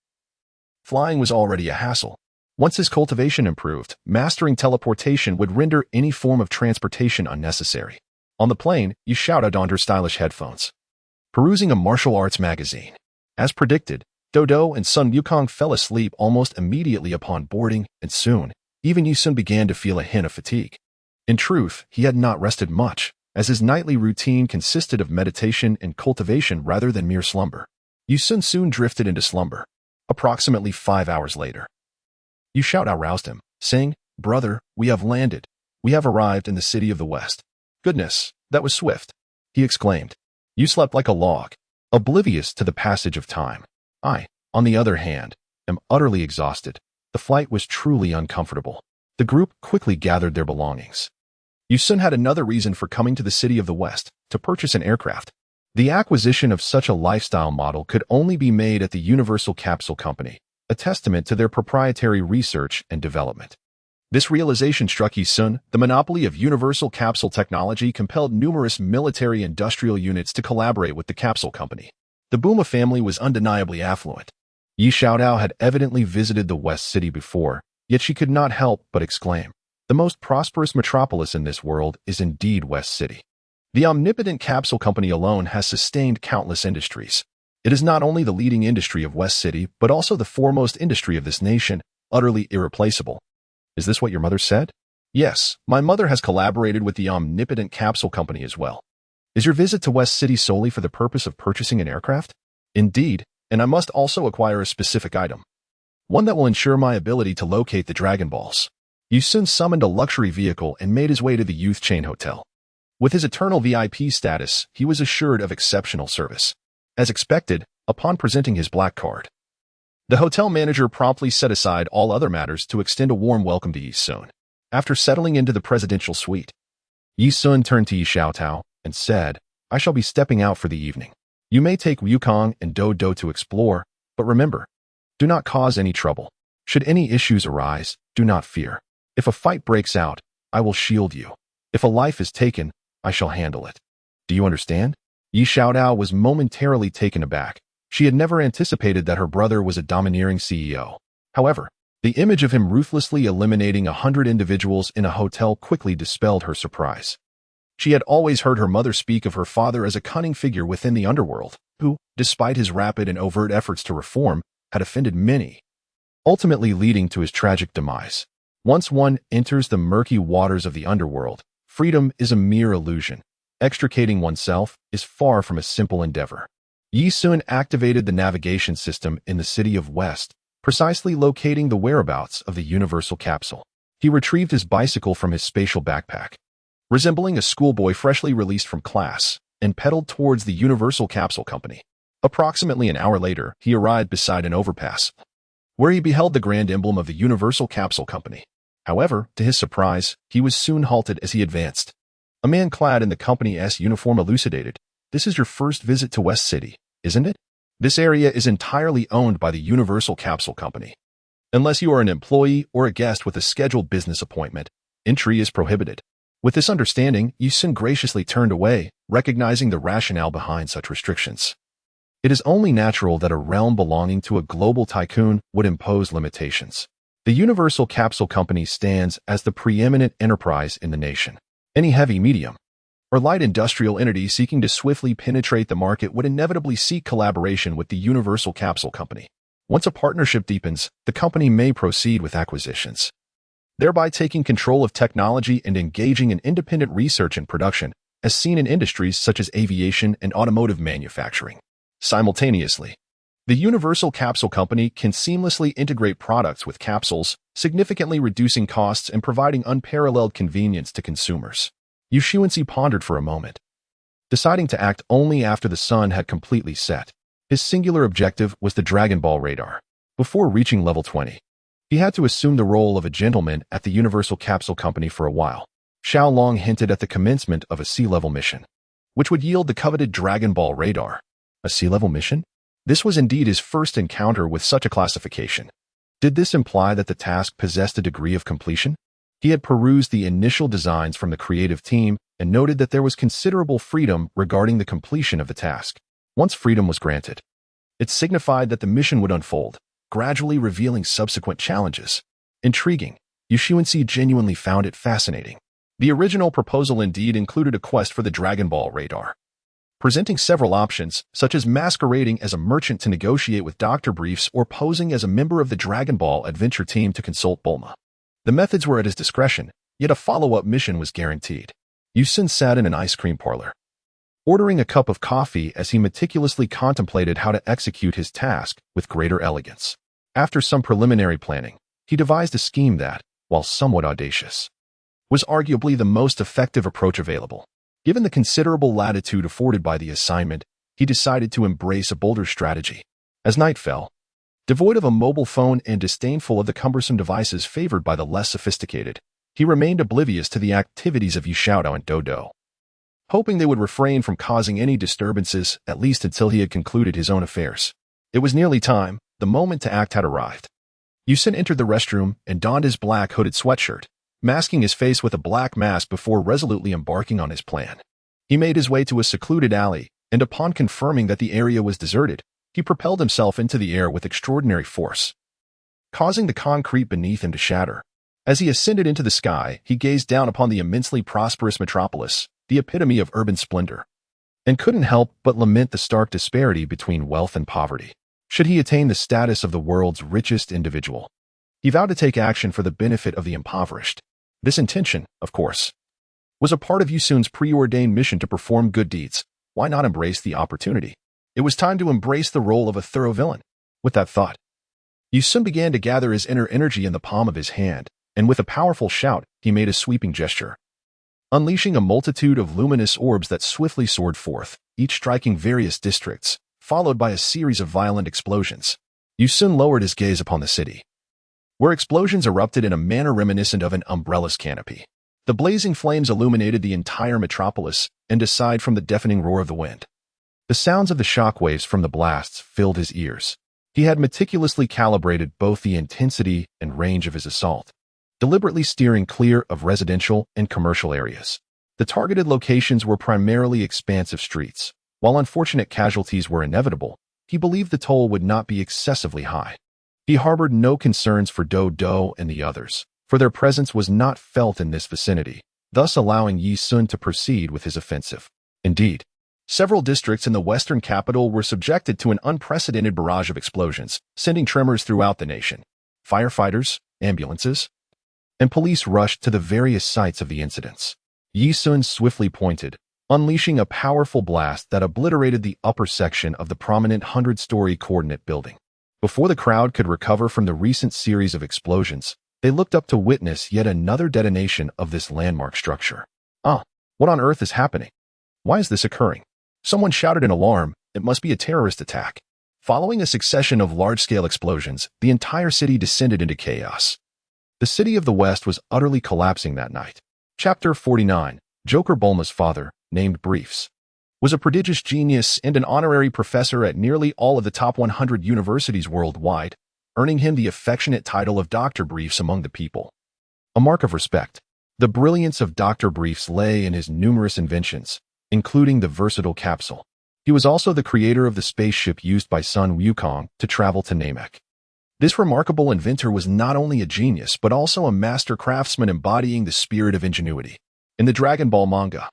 Flying was already a hassle. Once his cultivation improved, mastering teleportation would render any form of transportation unnecessary. On the plane, Yu Xiaotao donned her stylish headphones, perusing a martial arts magazine. As predicted, Dodo and Sun Wukong fell asleep almost immediately upon boarding, and soon, even Yi Sun began to feel a hint of fatigue. In truth, he had not rested much, as his nightly routine consisted of meditation and cultivation rather than mere slumber. Yi Sun soon drifted into slumber. Approximately 5 hours later, Yu Xiaotao roused him, saying, Brother, we have landed. We have arrived in the city of the West. Goodness, that was swift, he exclaimed. You slept like a log, oblivious to the passage of time. I, on the other hand, am utterly exhausted. The flight was truly uncomfortable. The group quickly gathered their belongings. Yi Sun had another reason for coming to the city of the West, to purchase an aircraft. The acquisition of such a lifestyle model could only be made at the Universal Capsule Company, a testament to their proprietary research and development. This realization struck Yi Sun. The monopoly of universal capsule technology compelled numerous military-industrial units to collaborate with the capsule company. The Buma family was undeniably affluent. Yi Xiaotao had evidently visited the West City before, yet she could not help but exclaim, the most prosperous metropolis in this world is indeed West City. The omnipotent capsule company alone has sustained countless industries. It is not only the leading industry of West City, but also the foremost industry of this nation, utterly irreplaceable. Is this what your mother said? Yes, my mother has collaborated with the Omnipotent Capsule Company as well. Is your visit to West City solely for the purpose of purchasing an aircraft? Indeed, and I must also acquire a specific item. One that will ensure my ability to locate the Dragon Balls. Yu Sun summoned a luxury vehicle and made his way to the Youth Chain Hotel. With his eternal VIP status, he was assured of exceptional service. As expected, upon presenting his black card, the hotel manager promptly set aside all other matters to extend a warm welcome to Yi Sun. After settling into the presidential suite, Yi Sun turned to Yi Xiaotao and said, I shall be stepping out for the evening. You may take Wukong and Do Do to explore, but remember, do not cause any trouble. Should any issues arise, do not fear. If a fight breaks out, I will shield you. If a life is taken, I shall handle it. Do you understand? Yi Xiaotao was momentarily taken aback. She had never anticipated that her brother was a domineering CEO. However, the image of him ruthlessly eliminating 100 individuals in a hotel quickly dispelled her surprise. She had always heard her mother speak of her father as a cunning figure within the underworld, who, despite his rapid and overt efforts to reform, had offended many, ultimately leading to his tragic demise. Once one enters the murky waters of the underworld, freedom is a mere illusion. Extricating oneself is far from a simple endeavor. Yi Sun activated the navigation system in the city of West, precisely locating the whereabouts of the universal capsule. He retrieved his bicycle from his spatial backpack, resembling a schoolboy freshly released from class, and pedaled towards the Universal Capsule Company. Approximately an hour later, he arrived beside an overpass, where he beheld the grand emblem of the Universal Capsule Company. However, to his surprise, he was soon halted as he advanced. A man clad in the company's uniform elucidated, "This is your first visit to West City, isn't it? This area is entirely owned by the Universal Capsule Company. Unless you are an employee or a guest with a scheduled business appointment, entry is prohibited." With this understanding, Yi Sun graciously turned away, recognizing the rationale behind such restrictions. It is only natural that a realm belonging to a global tycoon would impose limitations. The Universal Capsule Company stands as the preeminent enterprise in the nation. Any heavy, medium, or light industrial entity seeking to swiftly penetrate the market would inevitably seek collaboration with the Universal Capsule Company. Once a partnership deepens, the company may proceed with acquisitions, thereby taking control of technology and engaging in independent research and production, as seen in industries such as aviation and automotive manufacturing. Simultaneously, the Universal Capsule Company can seamlessly integrate products with capsules, significantly reducing costs and providing unparalleled convenience to consumers. Yu Xuanxi pondered for a moment, deciding to act only after the sun had completely set. His singular objective was the Dragon Ball radar. Before reaching level 20, he had to assume the role of a gentleman at the Universal Capsule Company for a while. Xiao Long hinted at the commencement of a sea-level mission, which would yield the coveted Dragon Ball radar. A sea-level mission? This was indeed his first encounter with such a classification. Did this imply that the task possessed a degree of completion? He had perused the initial designs from the creative team and noted that there was considerable freedom regarding the completion of the task. Once freedom was granted, it signified that the mission would unfold, gradually revealing subsequent challenges. Intriguing, Yu Xuanxi genuinely found it fascinating. The original proposal indeed included a quest for the Dragon Ball radar, presenting several options, such as masquerading as a merchant to negotiate with Dr. Briefs or posing as a member of the Dragon Ball adventure team to consult Bulma. The methods were at his discretion, yet a follow-up mission was guaranteed. Yu Sun sat in an ice cream parlor, ordering a cup of coffee as he meticulously contemplated how to execute his task with greater elegance. After some preliminary planning, he devised a scheme that, while somewhat audacious, was arguably the most effective approach available. Given the considerable latitude afforded by the assignment, he decided to embrace a bolder strategy. As night fell, devoid of a mobile phone and disdainful of the cumbersome devices favored by the less sophisticated, he remained oblivious to the activities of Yu Xiaotao and Dodo, hoping they would refrain from causing any disturbances, at least until he had concluded his own affairs. It was nearly time. The moment to act had arrived. Yu Sun entered the restroom and donned his black hooded sweatshirt, masking his face with a black mask before resolutely embarking on his plan. He made his way to a secluded alley, and upon confirming that the area was deserted, he propelled himself into the air with extraordinary force, causing the concrete beneath him to shatter. As he ascended into the sky, he gazed down upon the immensely prosperous metropolis, the epitome of urban splendor. and couldn't help but lament the stark disparity between wealth and poverty. Should he attain the status of the world's richest individual, he vowed to take action for the benefit of the impoverished. This intention, of course, was a part of Yusun's preordained mission to perform good deeds. Why not embrace the opportunity? It was time to embrace the role of a thorough villain. With that thought, Yusun began to gather his inner energy in the palm of his hand, and with a powerful shout, he made a sweeping gesture, unleashing a multitude of luminous orbs that swiftly soared forth, each striking various districts, followed by a series of violent explosions. Yusun lowered his gaze upon the city, where explosions erupted in a manner reminiscent of an umbrella's canopy. The blazing flames illuminated the entire metropolis, and aside from the deafening roar of the wind, the sounds of the shockwaves from the blasts filled his ears. He had meticulously calibrated both the intensity and range of his assault, deliberately steering clear of residential and commercial areas. The targeted locations were primarily expansive streets. While unfortunate casualties were inevitable, he believed the toll would not be excessively high. He harbored no concerns for Do and the others, for their presence was not felt in this vicinity, thus allowing Yi Sun to proceed with his offensive. Indeed, several districts in the western capital were subjected to an unprecedented barrage of explosions, sending tremors throughout the nation. Firefighters, ambulances, and police rushed to the various sites of the incidents. Yi Sun swiftly pointed, unleashing a powerful blast that obliterated the upper section of the prominent 100-story coordinate building. Before the crowd could recover from the recent series of explosions, they looked up to witness yet another detonation of this landmark structure. What on earth is happening? Why is this occurring? Someone shouted in alarm. It must be a terrorist attack. Following a succession of large-scale explosions, the entire city descended into chaos. The city of the West was utterly collapsing that night. Chapter 49. Joker Bulma's father, named Briefs, was a prodigious genius and an honorary professor at nearly all of the top 100 universities worldwide, earning him the affectionate title of Dr. Briefs among the people. A mark of respect. The brilliance of Dr. Briefs lay in his numerous inventions, including the versatile capsule. He was also the creator of the spaceship used by Sun Wukong to travel to Namek. This remarkable inventor was not only a genius but also a master craftsman embodying the spirit of ingenuity. In the Dragon Ball manga,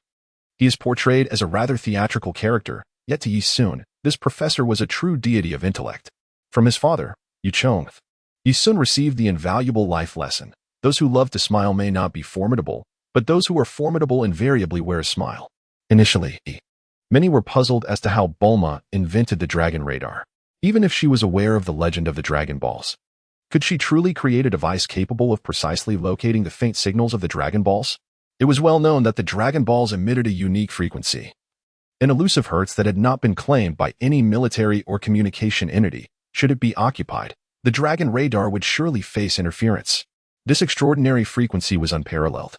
he is portrayed as a rather theatrical character, yet to Yi Sun, this professor was a true deity of intellect. From his father, Yu Chongth, Yi Sun received the invaluable life lesson. Those who love to smile may not be formidable, but those who are formidable invariably wear a smile. Initially, many were puzzled as to how Bulma invented the Dragon Radar. Even if she was aware of the legend of the Dragon Balls, could she truly create a device capable of precisely locating the faint signals of the Dragon Balls? It was well known that the Dragon Balls emitted a unique frequency, an elusive hertz that had not been claimed by any military or communication entity. Should it be occupied, the Dragon Radar would surely face interference. This extraordinary frequency was unparalleled,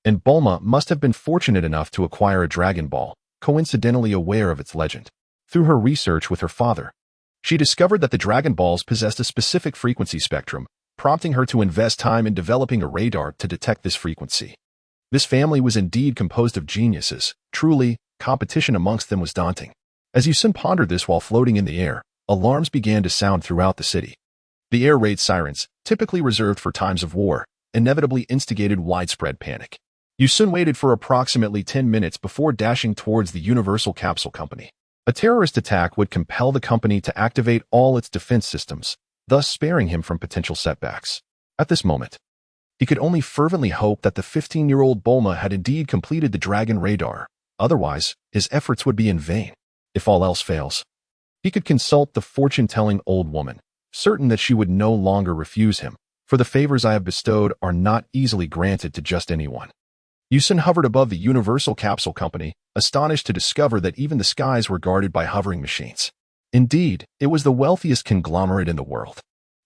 and Bulma must have been fortunate enough to acquire a Dragon Ball, coincidentally aware of its legend. Through her research with her father, she discovered that the Dragon Balls possessed a specific frequency spectrum, prompting her to invest time in developing a radar to detect this frequency. This family was indeed composed of geniuses. Truly, competition amongst them was daunting. As Yu Sun pondered this while floating in the air, alarms began to sound throughout the city. The air raid sirens, typically reserved for times of war, inevitably instigated widespread panic. Yu Sun waited for approximately 10 minutes before dashing towards the Universal Capsule Company. A terrorist attack would compel the company to activate all its defense systems, thus sparing him from potential setbacks. At this moment, he could only fervently hope that the 15-year-old Bulma had indeed completed the Dragon Radar. Otherwise, his efforts would be in vain. If all else fails, he could consult the fortune-telling old woman, certain that she would no longer refuse him, for the favors I have bestowed are not easily granted to just anyone. Yu Sun hovered above the Universal Capsule Company, astonished to discover that even the skies were guarded by hovering machines. Indeed, it was the wealthiest conglomerate in the world.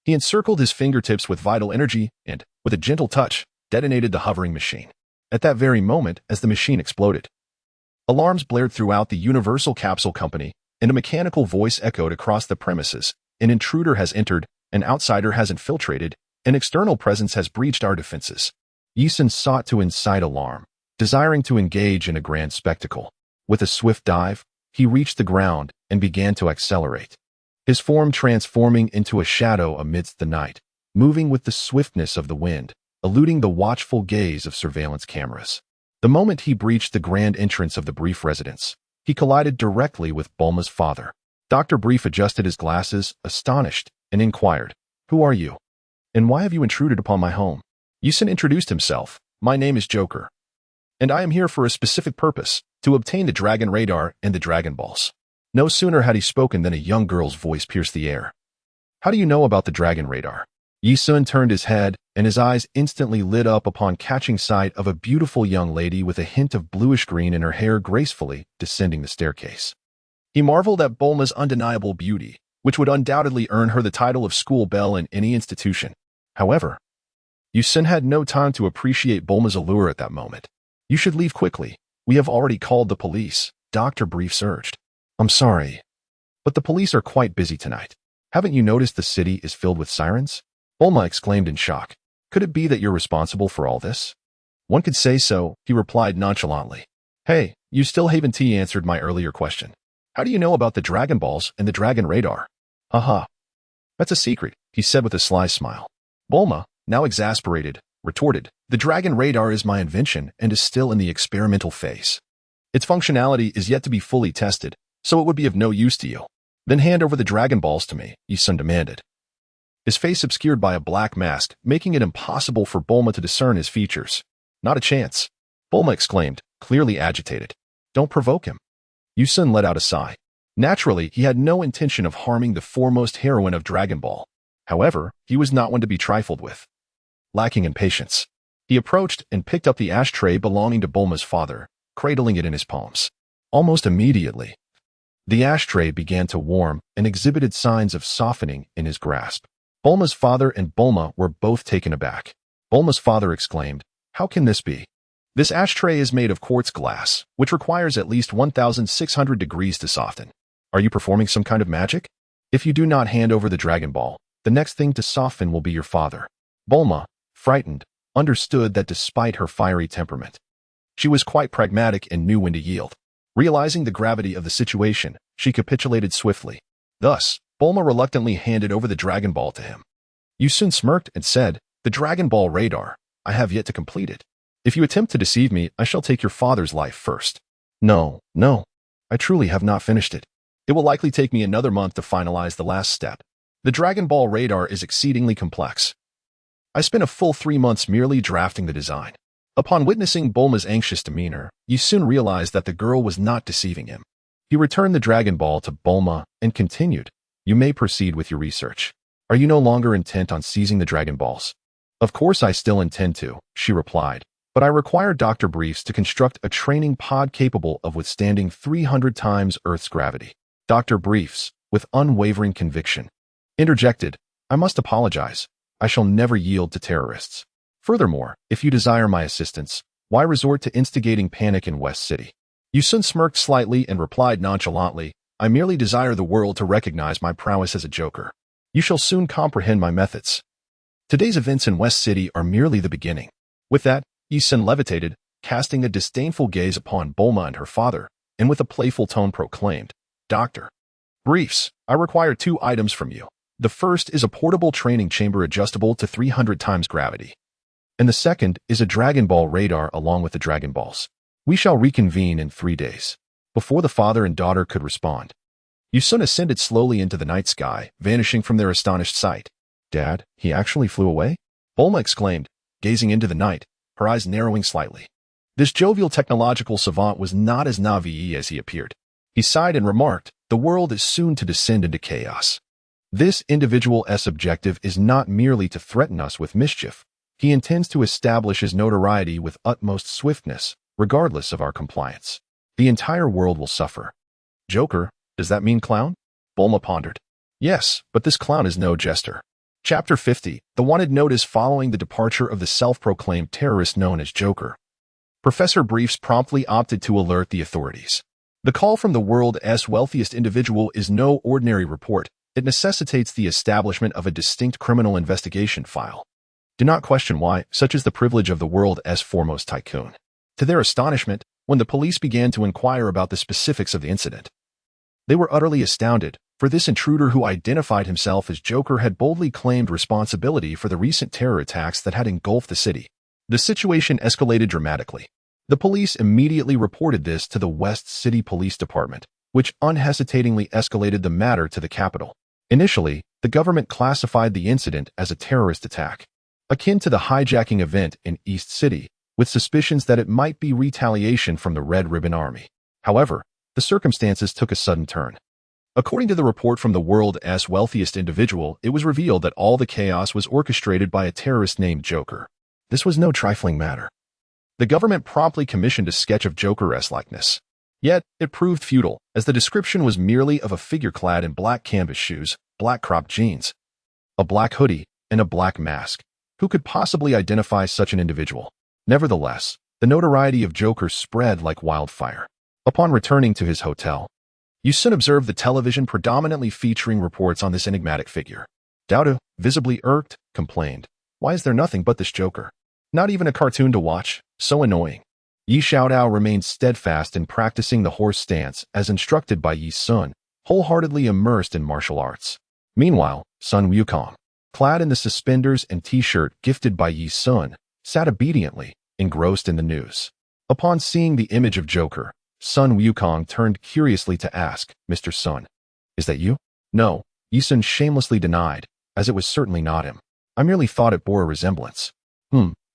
He encircled his fingertips with vital energy and, with a gentle touch, detonated the hovering machine. At that very moment, as the machine exploded, alarms blared throughout the Universal Capsule Company, and a mechanical voice echoed across the premises. An intruder has entered, an outsider has infiltrated, an external presence has breached our defenses. Yi Sun sought to incite alarm, desiring to engage in a grand spectacle. With a swift dive, he reached the ground and began to accelerate, his form transforming into a shadow amidst the night, moving with the swiftness of the wind, eluding the watchful gaze of surveillance cameras. The moment he breached the grand entrance of the Brief residence, He collided directly with Bulma's father. Dr. Brief adjusted his glasses, astonished, and inquired, "Who are you? And why have you intruded upon my home?" Yisun introduced himself. "My name is Joker, and I am here for a specific purpose, to obtain the Dragon Radar and the Dragon Balls." No sooner had he spoken than a young girl's voice pierced the air. "How do you know about the Dragon Radar?" Yisun turned his head, and his eyes instantly lit up upon catching sight of a beautiful young lady with a hint of bluish-green in her hair gracefully descending the staircase. He marveled at Bulma's undeniable beauty, which would undoubtedly earn her the title of school belle in any institution. However, Yisun had no time to appreciate Bulma's allure at that moment. "You should leave quickly. We have already called the police," Dr. Briefs urged. "I'm sorry, but the police are quite busy tonight. Haven't you noticed the city is filled with sirens?" Bulma exclaimed in shock. "Could it be that you're responsible for all this?" "One could say so," he replied nonchalantly. "Hey, you still haven't answered my earlier question. How do you know about the Dragon Balls and the Dragon Radar?" "Haha. That's a secret," he said with a sly smile. Bulma, now exasperated, retorted, "The Dragon Radar is my invention and is still in the experimental phase. Its functionality is yet to be fully tested, so it would be of no use to you." "Then hand over the Dragon Balls to me," Yisun demanded. His face obscured by a black mask, making it impossible for Bulma to discern his features. "Not a chance," Bulma exclaimed, clearly agitated. "Don't provoke him." Yisun let out a sigh. Naturally, he had no intention of harming the foremost heroine of Dragon Ball. However, he was not one to be trifled with. Lacking in patience, he approached and picked up the ashtray belonging to Bulma's father, cradling it in his palms. Almost immediately, the ashtray began to warm and exhibited signs of softening in his grasp. Bulma's father and Bulma were both taken aback. Bulma's father exclaimed, "How can this be? This ashtray is made of quartz glass, which requires at least 1,600 degrees to soften. Are you performing some kind of magic? If you do not hand over the Dragon Ball, the next thing to soften will be your father." Bulma, frightened, understood that despite her fiery temperament, she was quite pragmatic and knew when to yield. Realizing the gravity of the situation, she capitulated swiftly. Thus, Bulma reluctantly handed over the Dragon Ball to him. Yisun smirked and said, "The Dragon Ball Radar, I have yet to complete it. If you attempt to deceive me, I shall take your father's life first." No, I truly have not finished it. It will likely take me another month to finalize the last step. The Dragon Ball Radar is exceedingly complex. I spent a full 3 months merely drafting the design." Upon witnessing Bulma's anxious demeanor, Yisun realized that the girl was not deceiving him. He returned the Dragon Ball to Bulma and continued, "You may proceed with your research. Are you no longer intent on seizing the Dragon Balls?" "Of course I still intend to," she replied, "but I require Dr. Briefs to construct a training pod capable of withstanding 300 times Earth's gravity." Dr. Briefs, with unwavering conviction, interjected, "I must apologize. I shall never yield to terrorists. Furthermore, if you desire my assistance, why resort to instigating panic in West City?" Yisun smirked slightly and replied nonchalantly, "I merely desire the world to recognize my prowess as a joker. You shall soon comprehend my methods. Today's events in West City are merely the beginning." With that, Yisun levitated, casting a disdainful gaze upon Bulma and her father, and with a playful tone proclaimed, "Dr. Briefs, I require 2 items from you. The first is a portable training chamber adjustable to 300 times gravity. And the second is a Dragon Ball radar along with the Dragon Balls. We shall reconvene in 3 days." Before the father and daughter could respond, Yisun ascended slowly into the night sky, vanishing from their astonished sight. "Dad, he actually flew away?" Bulma exclaimed, gazing into the night, her eyes narrowing slightly. This jovial technological savant was not as naive as he appeared. He sighed and remarked, "The world is soon to descend into chaos. This individual's objective is not merely to threaten us with mischief. He intends to establish his notoriety with utmost swiftness, regardless of our compliance. The entire world will suffer." "Joker, does that mean clown?" Bulma pondered. "Yes, but this clown is no jester." Chapter 50, The Wanted Notice following the departure of the self-proclaimed terrorist known as Joker. Professor Briefs promptly opted to alert the authorities. The call from the world's wealthiest individual is no ordinary report. It necessitates the establishment of a distinct criminal investigation file. Do not question why, such is the privilege of the world's foremost tycoon. To their astonishment, when the police began to inquire about the specifics of the incident, they were utterly astounded, for this intruder who identified himself as Joker had boldly claimed responsibility for the recent terror attacks that had engulfed the city. The situation escalated dramatically. The police immediately reported this to the West City Police Department, which unhesitatingly escalated the matter to the capital. Initially, the government classified the incident as a terrorist attack, akin to the hijacking event in East City, with suspicions that it might be retaliation from the Red Ribbon Army. However, the circumstances took a sudden turn. According to the report from the world's wealthiest individual, it was revealed that all the chaos was orchestrated by a terrorist named Joker. This was no trifling matter. The government promptly commissioned a sketch of Joker's likeness. Yet, it proved futile, as the description was merely of a figure clad in black canvas shoes, black cropped jeans, a black hoodie, and a black mask. Who could possibly identify such an individual? Nevertheless, the notoriety of Joker spread like wildfire. Upon returning to his hotel, Yu-sun observed the television predominantly featuring reports on this enigmatic figure. Dowda, visibly irked, complained, "Why is there nothing but this Joker? Not even a cartoon to watch? So annoying." Yi Xiaodao remained steadfast in practicing the horse stance as instructed by Yi-sun, wholeheartedly immersed in martial arts. Meanwhile, Sun Wukong, clad in the suspenders and t-shirt gifted by Yi-sun, sat obediently, engrossed in the news. Upon seeing the image of Joker, Sun Wukong turned curiously to ask, "Mr. Sun, is that you?" "No," Yi-sun shamelessly denied, as it was certainly not him. "I merely thought it bore a resemblance."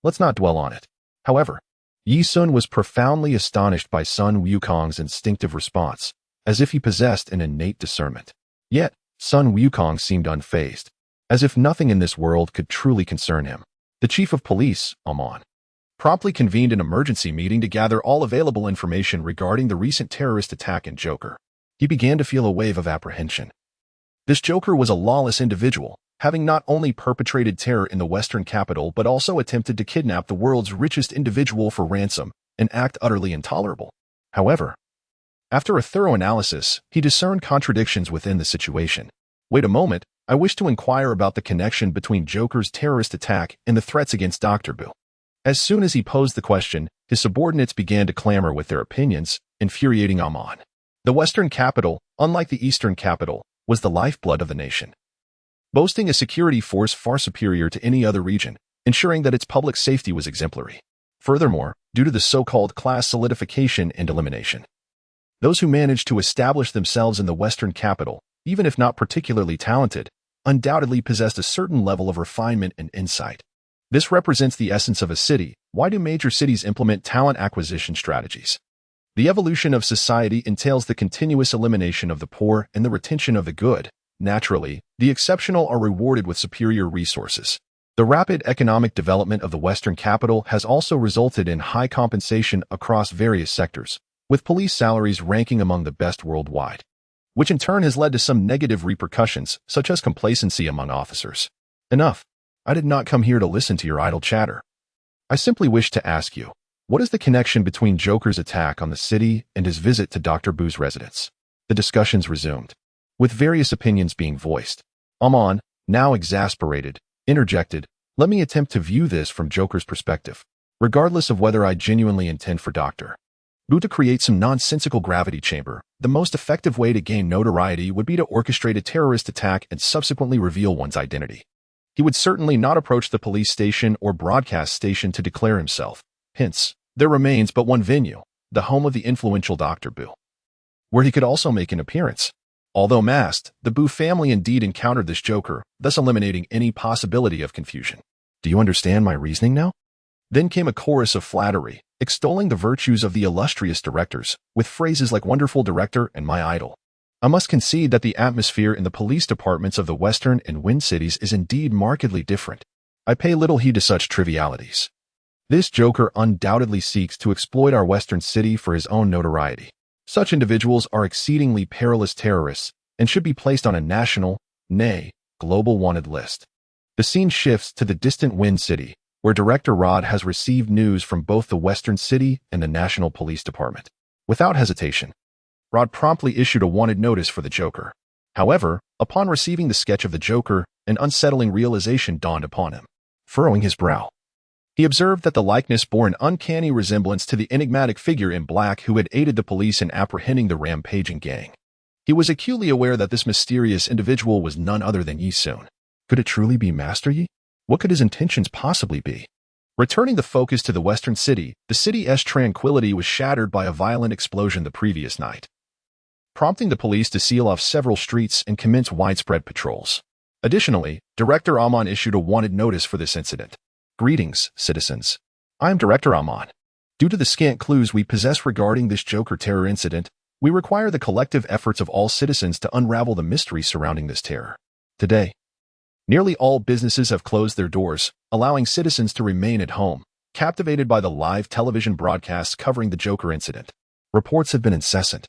Let's not dwell on it. However, Yi-sun was profoundly astonished by Sun Wukong's instinctive response, as if he possessed an innate discernment. Yet, Sun Wukong seemed unfazed, as if nothing in this world could truly concern him. The chief of police, Amon, promptly convened an emergency meeting to gather all available information regarding the recent terrorist attack in Joker. He began to feel a wave of apprehension. This Joker was a lawless individual, having not only perpetrated terror in the Western capital but also attempted to kidnap the world's richest individual for ransom, an act utterly intolerable. However, after a thorough analysis, he discerned contradictions within the situation. "Wait a moment, I wish to inquire about the connection between Joker's terrorist attack and the threats against Dr. Boo." As soon as he posed the question, his subordinates began to clamor with their opinions, infuriating Amon. The Western capital, unlike the Eastern capital, was the lifeblood of the nation, boasting a security force far superior to any other region, ensuring that its public safety was exemplary. Furthermore, due to the so-called class solidification and elimination, those who managed to establish themselves in the Western capital, even if not particularly talented, undoubtedly possessed a certain level of refinement and insight. This represents the essence of a city. Why do major cities implement talent acquisition strategies? The evolution of society entails the continuous elimination of the poor and the retention of the good. Naturally, the exceptional are rewarded with superior resources. The rapid economic development of the Western capital has also resulted in high compensation across various sectors, with police salaries ranking among the best worldwide, which in turn has led to some negative repercussions, such as complacency among officers. Enough. I did not come here to listen to your idle chatter. I simply wish to ask you, what is the connection between Joker's attack on the city and his visit to Dr. Boo's residence? The discussions resumed, with various opinions being voiced. Amon, now exasperated, interjected, "Let me attempt to view this from Joker's perspective. Regardless of whether I genuinely intend for Dr. Boo to create some nonsensical gravity chamber, the most effective way to gain notoriety would be to orchestrate a terrorist attack and subsequently reveal one's identity. He would certainly not approach the police station or broadcast station to declare himself. Hence, there remains but one venue, the home of the influential Dr. Boo, where he could also make an appearance. Although masked, the Boo family indeed encountered this Joker, thus eliminating any possibility of confusion. Do you understand my reasoning now?" Then came a chorus of flattery, extolling the virtues of the illustrious directors, with phrases like "wonderful director" and "my idol." I must concede that the atmosphere in the police departments of the Western and Wind cities is indeed markedly different. I pay little heed to such trivialities. This Joker undoubtedly seeks to exploit our Western city for his own notoriety. Such individuals are exceedingly perilous terrorists and should be placed on a national, nay, global wanted list. The scene shifts to the distant Wind City, where Director Rod has received news from both the Western City and the National Police Department. Without hesitation, Rod promptly issued a wanted notice for the Joker. However, upon receiving the sketch of the Joker, an unsettling realization dawned upon him. Furrowing his brow, he observed that the likeness bore an uncanny resemblance to the enigmatic figure in black who had aided the police in apprehending the rampaging gang. He was acutely aware that this mysterious individual was none other than Yi-sun. Could it truly be Master Yi? What could his intentions possibly be? Returning the focus to the western city, the city's tranquility was shattered by a violent explosion the previous night, prompting the police to seal off several streets and commence widespread patrols. Additionally, Director Amon issued a wanted notice for this incident. Greetings, citizens. I am Director Amon. Due to the scant clues we possess regarding this Joker terror incident, we require the collective efforts of all citizens to unravel the mystery surrounding this terror. Today, nearly all businesses have closed their doors, allowing citizens to remain at home, captivated by the live television broadcasts covering the Joker incident. Reports have been incessant,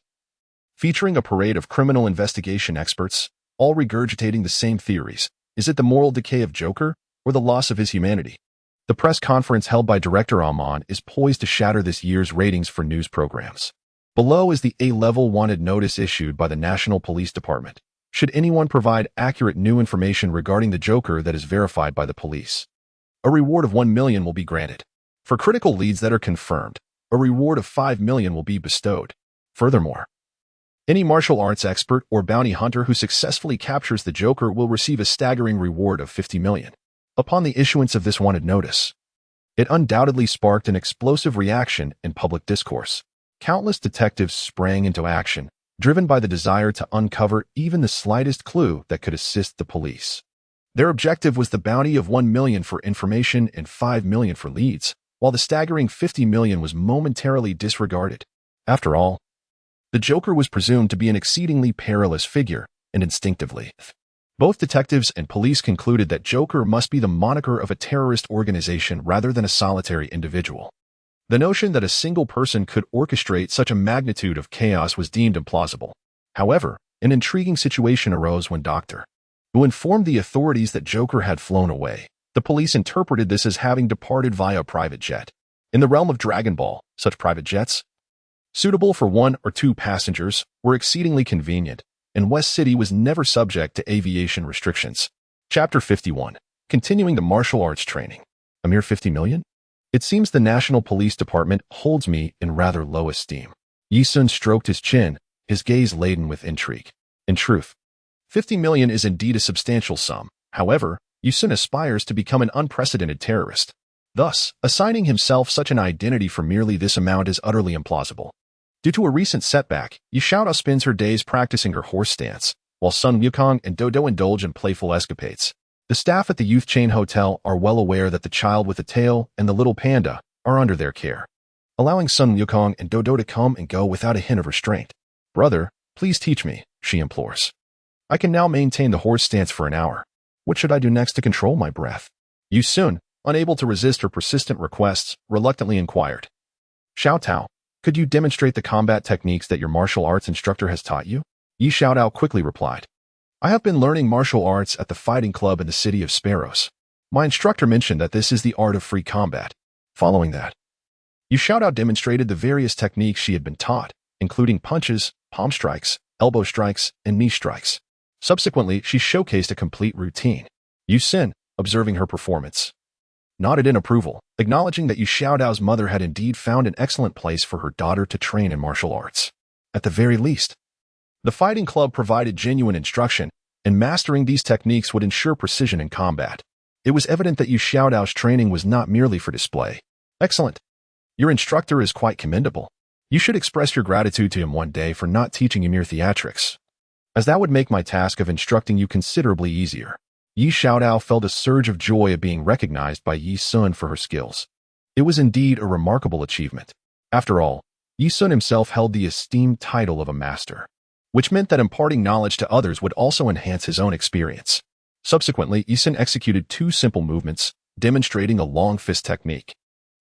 featuring a parade of criminal investigation experts, all regurgitating the same theories. Is it the moral decay of Joker, or the loss of his humanity? The press conference held by Director Amon is poised to shatter this year's ratings for news programs. Below is the A-level wanted notice issued by the National Police Department. Should anyone provide accurate new information regarding the Joker that is verified by the police, a reward of 1 million will be granted. For critical leads that are confirmed, a reward of 5 million will be bestowed. Furthermore, any martial arts expert or bounty hunter who successfully captures the Joker will receive a staggering reward of 50 million. Upon the issuance of this wanted notice, it undoubtedly sparked an explosive reaction in public discourse. Countless detectives sprang into action, driven by the desire to uncover even the slightest clue that could assist the police. Their objective was the bounty of 1 million for information and 5 million for leads, while the staggering 50 million was momentarily disregarded. After all, the Joker was presumed to be an exceedingly perilous figure, and instinctively, both detectives and police concluded that Joker must be the moniker of a terrorist organization rather than a solitary individual. The notion that a single person could orchestrate such a magnitude of chaos was deemed implausible. However, an intriguing situation arose when Dr. who informed the authorities that Joker had flown away. The police interpreted this as having departed via a private jet. In the realm of Dragon Ball, such private jets, suitable for 1 or 2 passengers, were exceedingly convenient, and West City was never subject to aviation restrictions. Chapter 51. Continuing the martial arts training. A mere 50 million? It seems the National Police Department holds me in rather low esteem. Yi-sun stroked his chin, his gaze laden with intrigue. In truth, 50 million is indeed a substantial sum. However, Yi-sun aspires to become an unprecedented terrorist. Thus, assigning himself such an identity for merely this amount is utterly implausible. Due to a recent setback, Yi Xiaodao spends her days practicing her horse stance, while Sun Wukong and Dodo indulge in playful escapades. The staff at the Youth Chain Hotel are well aware that the child with the tail and the little panda are under their care, allowing Sun Wukong and Dodo to come and go without a hint of restraint. Brother, please teach me, she implores. I can now maintain the horse stance for an hour. What should I do next to control my breath? Yi-sun, unable to resist her persistent requests, reluctantly inquired. Xiao Tao, could you demonstrate the combat techniques that your martial arts instructor has taught you? Yi Xiaodao quickly replied. I have been learning martial arts at the fighting club in the city of Sparrows. My instructor mentioned that this is the art of free combat. Following that, Yi Xiaodao demonstrated the various techniques she had been taught, including punches, palm strikes, elbow strikes, and knee strikes. Subsequently, she showcased a complete routine. Yi-sun, observing her performance, nodded in approval, acknowledging that Yi Xiaodao's mother had indeed found an excellent place for her daughter to train in martial arts. At the very least, the fighting club provided genuine instruction, and mastering these techniques would ensure precision in combat. It was evident that Yi Xiaodao's training was not merely for display. Excellent. Your instructor is quite commendable. You should express your gratitude to him one day for not teaching you mere theatrics, as that would make my task of instructing you considerably easier. Yi Xiaodao felt a surge of joy at being recognized by Yi-sun for her skills. It was indeed a remarkable achievement. After all, Yi-sun himself held the esteemed title of a master, which meant that imparting knowledge to others would also enhance his own experience. Subsequently, Yi-sun executed 2 simple movements, demonstrating a long fist technique.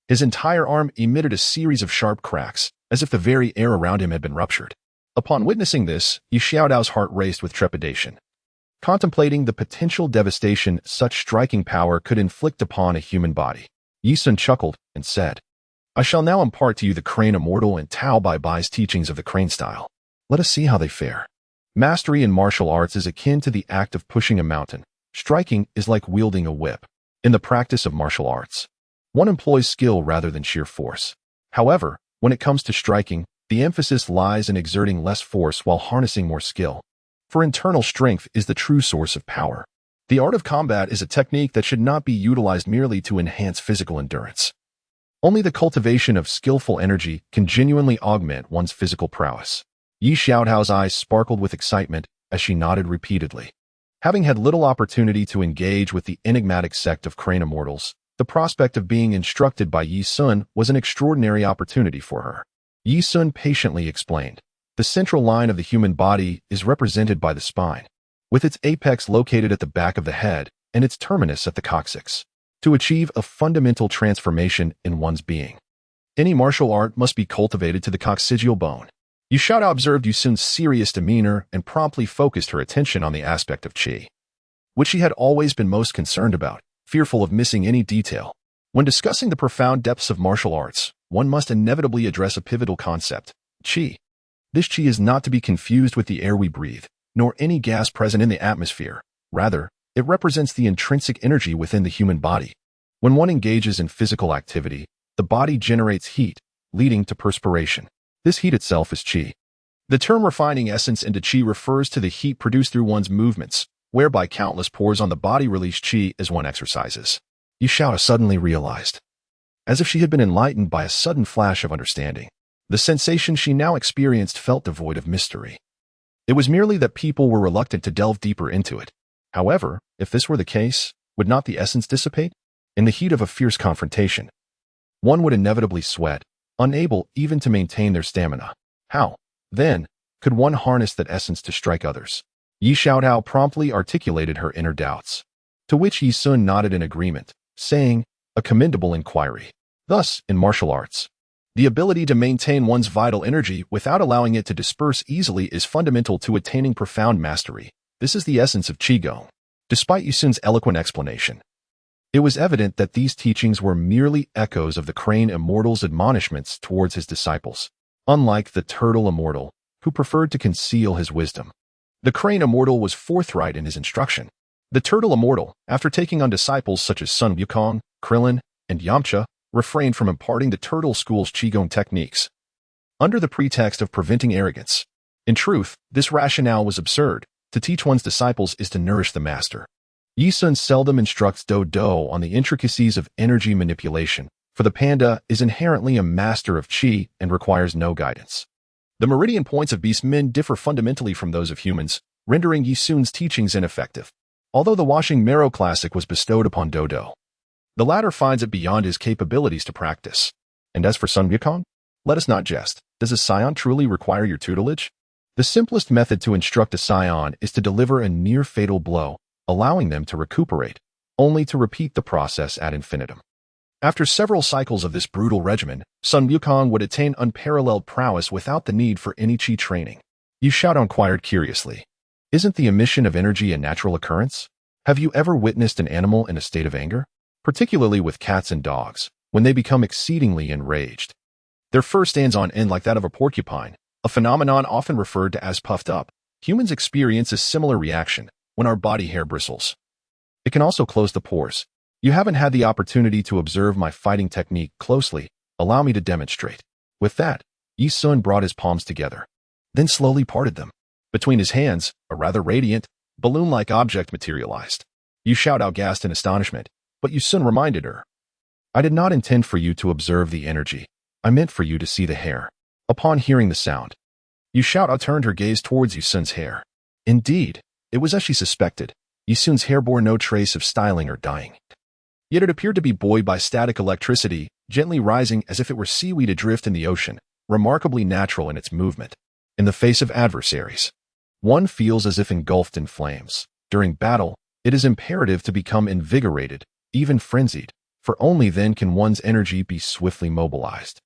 His entire arm emitted a series of sharp cracks, as if the very air around him had been ruptured. Upon witnessing this, Yi Xiaodao's heart raced with trepidation, contemplating the potential devastation such striking power could inflict upon a human body. Yi-sun chuckled and said, I shall now impart to you the Crane Immortal and Tao Bai Bai's teachings of the Crane style. Let us see how they fare. Mastery in martial arts is akin to the act of pushing a mountain. Striking is like wielding a whip. In the practice of martial arts, one employs skill rather than sheer force. However, when it comes to striking, the emphasis lies in exerting less force while harnessing more skill. For internal strength is the true source of power. The art of combat is a technique that should not be utilized merely to enhance physical endurance. Only the cultivation of skillful energy can genuinely augment one's physical prowess. Yi Xiaotao's eyes sparkled with excitement as she nodded repeatedly. Having had little opportunity to engage with the enigmatic sect of Crane Immortals, the prospect of being instructed by Yi Sun was an extraordinary opportunity for her. Yi Sun patiently explained. The central line of the human body is represented by the spine, with its apex located at the back of the head and its terminus at the coccyx. To achieve a fundamental transformation in one's being, any martial art must be cultivated to the coccygeal bone. Yi Xiaotao observed Yi Sun's serious demeanor and promptly focused her attention on the aspect of qi, which she had always been most concerned about, fearful of missing any detail. When discussing the profound depths of martial arts, one must inevitably address a pivotal concept, qi. This qi is not to be confused with the air we breathe, nor any gas present in the atmosphere. Rather, it represents the intrinsic energy within the human body. When one engages in physical activity, the body generates heat, leading to perspiration. This heat itself is qi. The term refining essence into qi refers to the heat produced through one's movements, whereby countless pores on the body release qi as one exercises. Yi Xiaotao suddenly realized, as if she had been enlightened by a sudden flash of understanding. The sensation she now experienced felt devoid of mystery. It was merely that people were reluctant to delve deeper into it. However, if this were the case, would not the essence dissipate? In the heat of a fierce confrontation, one would inevitably sweat, unable even to maintain their stamina. How, then, could one harness that essence to strike others? Yi Xiaotao promptly articulated her inner doubts, to which Yi Sun nodded in agreement, saying, a commendable inquiry. Thus, in martial arts, the ability to maintain one's vital energy without allowing it to disperse easily is fundamental to attaining profound mastery. This is the essence of Qigong. Despite Yi Sun's eloquent explanation, it was evident that these teachings were merely echoes of the Crane Immortal's admonishments towards his disciples. Unlike the Turtle Immortal, who preferred to conceal his wisdom, the Crane Immortal was forthright in his instruction. The Turtle Immortal, after taking on disciples such as Sun Wukong, Krillin, and Yamcha, refrained from imparting the Turtle School's Qigong techniques, under the pretext of preventing arrogance. In truth, this rationale was absurd. To teach one's disciples is to nourish the master. Yi Sun seldom instructs Do on the intricacies of energy manipulation, for the panda is inherently a master of qi and requires no guidance. The meridian points of beast men differ fundamentally from those of humans, rendering Yi Sun's teachings ineffective. Although the washing marrow classic was bestowed upon Do, the latter finds it beyond his capabilities to practice. And as for Sun Wukong, let us not jest. Does a Saiyan truly require your tutelage? The simplest method to instruct a Saiyan is to deliver a near-fatal blow, allowing them to recuperate, only to repeat the process ad infinitum. After several cycles of this brutal regimen, Sun Wukong would attain unparalleled prowess without the need for any qi training. Yi Xiaotao inquired curiously, isn't the emission of energy a natural occurrence? Have you ever witnessed an animal in a state of anger? Particularly with cats and dogs, when they become exceedingly enraged. Their fur stands on end like that of a porcupine, a phenomenon often referred to as puffed up. Humans experience a similar reaction when our body hair bristles. It can also close the pores. You haven't had the opportunity to observe my fighting technique closely. Allow me to demonstrate. With that, Yi Sun brought his palms together, then slowly parted them. Between his hands, a rather radiant, balloon-like object materialized. Yi Xiaotao gasped in astonishment, but Yi Sun reminded her, I did not intend for you to observe the energy. I meant for you to see the hair. Upon hearing the sound, Yi Xiaotao turned her gaze towards Yi Sun's hair. Indeed, it was as she suspected. Yi Sun's hair bore no trace of styling or dyeing. Yet it appeared to be buoyed by static electricity, gently rising as if it were seaweed adrift in the ocean, remarkably natural in its movement. In the face of adversaries, one feels as if engulfed in flames. During battle, it is imperative to become invigorated, even frenzied, for only then can one's energy be swiftly mobilized.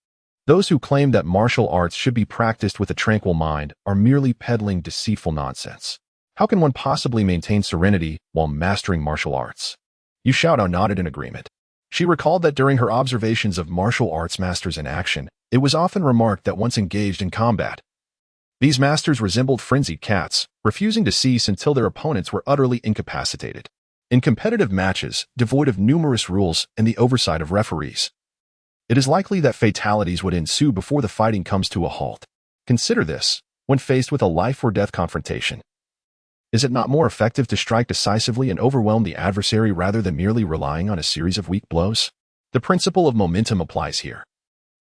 Those who claim that martial arts should be practiced with a tranquil mind are merely peddling deceitful nonsense. How can one possibly maintain serenity while mastering martial arts? Yi Xiaotao nodded in agreement. She recalled that during her observations of martial arts masters in action, it was often remarked that once engaged in combat, these masters resembled frenzied cats, refusing to cease until their opponents were utterly incapacitated. In competitive matches, devoid of numerous rules and the oversight of referees, it is likely that fatalities would ensue before the fighting comes to a halt. Consider this when faced with a life-or-death confrontation. Is it not more effective to strike decisively and overwhelm the adversary rather than merely relying on a series of weak blows? The principle of momentum applies here.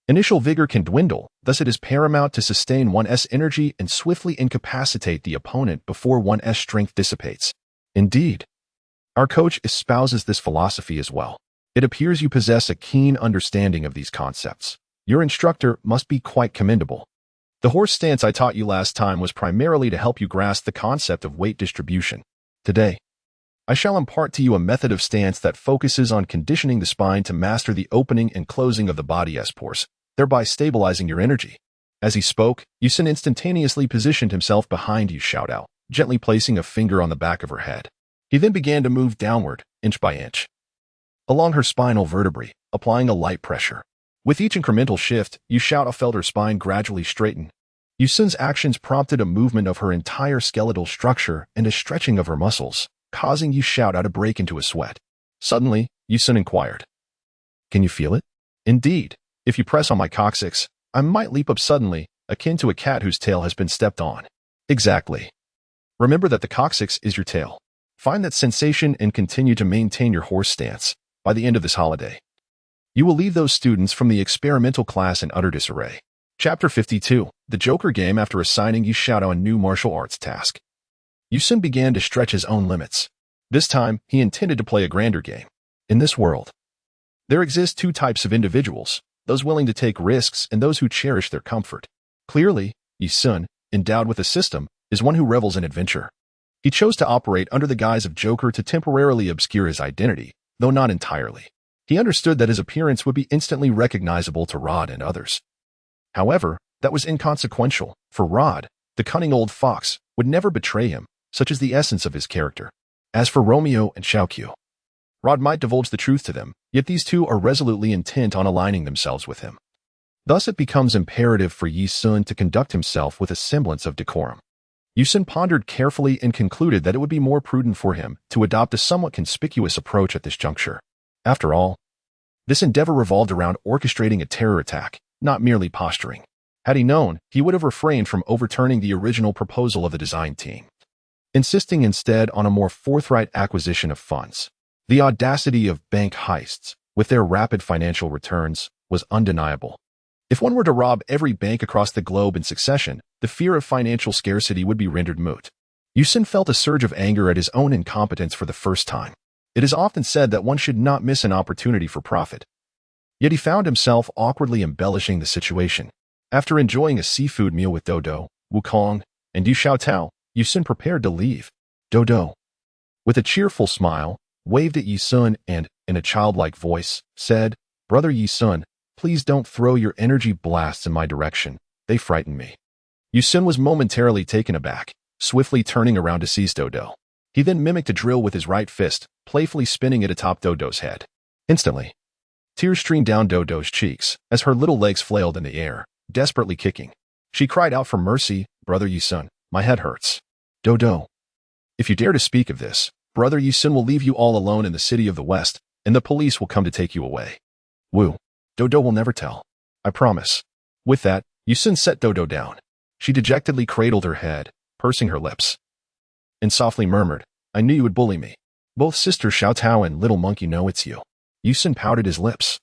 Initial vigor can dwindle, thus it is paramount to sustain one's energy and swiftly incapacitate the opponent before one's strength dissipates. Indeed, our coach espouses this philosophy as well. It appears you possess a keen understanding of these concepts. Your instructor must be quite commendable. The horse stance I taught you last time was primarily to help you grasp the concept of weight distribution. Today, I shall impart to you a method of stance that focuses on conditioning the spine to master the opening and closing of the body's pores, thereby stabilizing your energy. As he spoke, Yusun instantaneously positioned himself behind Yu Xiaotao, gently placing a finger on the back of her head. He then began to move downward, inch by inch, along her spinal vertebrae, applying a light pressure. With each incremental shift, Yu Xiaotao felt her spine gradually straighten. Yusun's actions prompted a movement of her entire skeletal structure and a stretching of her muscles, causing Yu Xiaotao to break into a sweat. Suddenly, Yusun inquired, "Can you feel it?" "Indeed. If you press on my coccyx, I might leap up suddenly, akin to a cat whose tail has been stepped on." "Exactly. Remember that the coccyx is your tail. Find that sensation and continue to maintain your horse stance. By the end of this holiday, you will leave those students from the experimental class in utter disarray." Chapter 52. The Joker Game. After assigning Yu Xiaotao a new martial arts task, Yusun began to stretch his own limits. This time, he intended to play a grander game. In this world, there exist two types of individuals, those willing to take risks and those who cherish their comfort. Clearly, Yusun, endowed with a system, is one who revels in adventure. He chose to operate under the guise of Joker to temporarily obscure his identity, though not entirely. He understood that his appearance would be instantly recognizable to Rod and others. However, that was inconsequential, for Rod, the cunning old fox, would never betray him, such is the essence of his character. As for Romeo and Xiaoqiu, Rod might divulge the truth to them, yet these two are resolutely intent on aligning themselves with him. Thus it becomes imperative for Yusun to conduct himself with a semblance of decorum. Yusun pondered carefully and concluded that it would be more prudent for him to adopt a somewhat conspicuous approach at this juncture. After all, this endeavor revolved around orchestrating a terror attack, not merely posturing. Had he known, he would have refrained from overturning the original proposal of the design team, insisting instead on a more forthright acquisition of funds. The audacity of bank heists, with their rapid financial returns, was undeniable. If one were to rob every bank across the globe in succession, the fear of financial scarcity would be rendered moot. Yusun felt a surge of anger at his own incompetence for the first time. It is often said that one should not miss an opportunity for profit. Yet he found himself awkwardly embellishing the situation. After enjoying a seafood meal with Dodo, Wukong, and Yu Xiaotao, Yusun prepared to leave. Dodo, with a cheerful smile, waved at Yusun and, in a childlike voice, said, "Brother Yusun, please don't throw your energy blasts in my direction. They frighten me." Yusun was momentarily taken aback, swiftly turning around to seize Dodo. He then mimicked a drill with his right fist, playfully spinning it atop Dodo's head. Instantly, tears streamed down Dodo's cheeks as her little legs flailed in the air, desperately kicking. She cried out for mercy, "Brother Yusun, my head hurts." "Dodo, if you dare to speak of this, Brother Yusun will leave you all alone in the city of the West, and the police will come to take you away." "Woo, Dodo will never tell. I promise." With that, Yusun set Dodo down. She dejectedly cradled her head, pursing her lips, and softly murmured, "I knew you would bully me. Both Sister Xiaotao and Little Monkey know it's you." Yusun pouted his lips.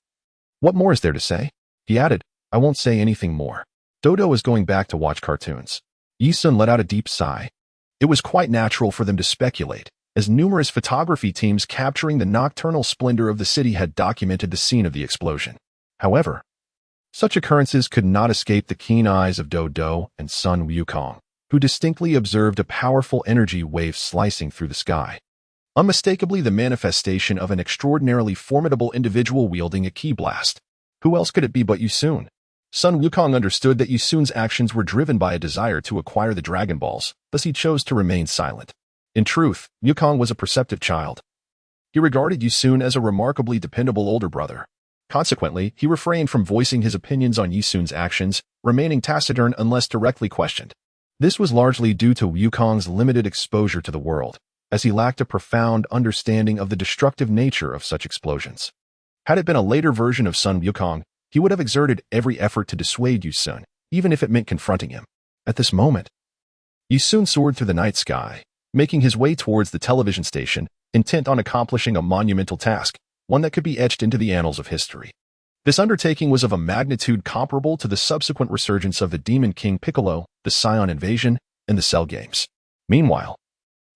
"What more is there to say?" He added, "I won't say anything more." Dodo was going back to watch cartoons. Yusun let out a deep sigh. It was quite natural for them to speculate, as numerous photography teams capturing the nocturnal splendor of the city had documented the scene of the explosion. However, such occurrences could not escape the keen eyes of Dodo and Sun Wukong, who distinctly observed a powerful energy wave slicing through the sky. Unmistakably the manifestation of an extraordinarily formidable individual wielding a ki blast. Who else could it be but Yusun? Sun Wukong understood that Yusun's actions were driven by a desire to acquire the Dragon Balls, thus he chose to remain silent. In truth, Wukong was a perceptive child. He regarded Yusun as a remarkably dependable older brother. Consequently, he refrained from voicing his opinions on Yusun's actions, remaining taciturn unless directly questioned. This was largely due to Wukong's limited exposure to the world, as he lacked a profound understanding of the destructive nature of such explosions. Had it been a later version of Sun Wukong, he would have exerted every effort to dissuade Yusun, even if it meant confronting him. At this moment, Yusun soared through the night sky, making his way towards the television station, intent on accomplishing a monumental task, one that could be etched into the annals of history. This undertaking was of a magnitude comparable to the subsequent resurgence of the Demon King Piccolo, the Saiyan invasion, and the Cell Games. Meanwhile,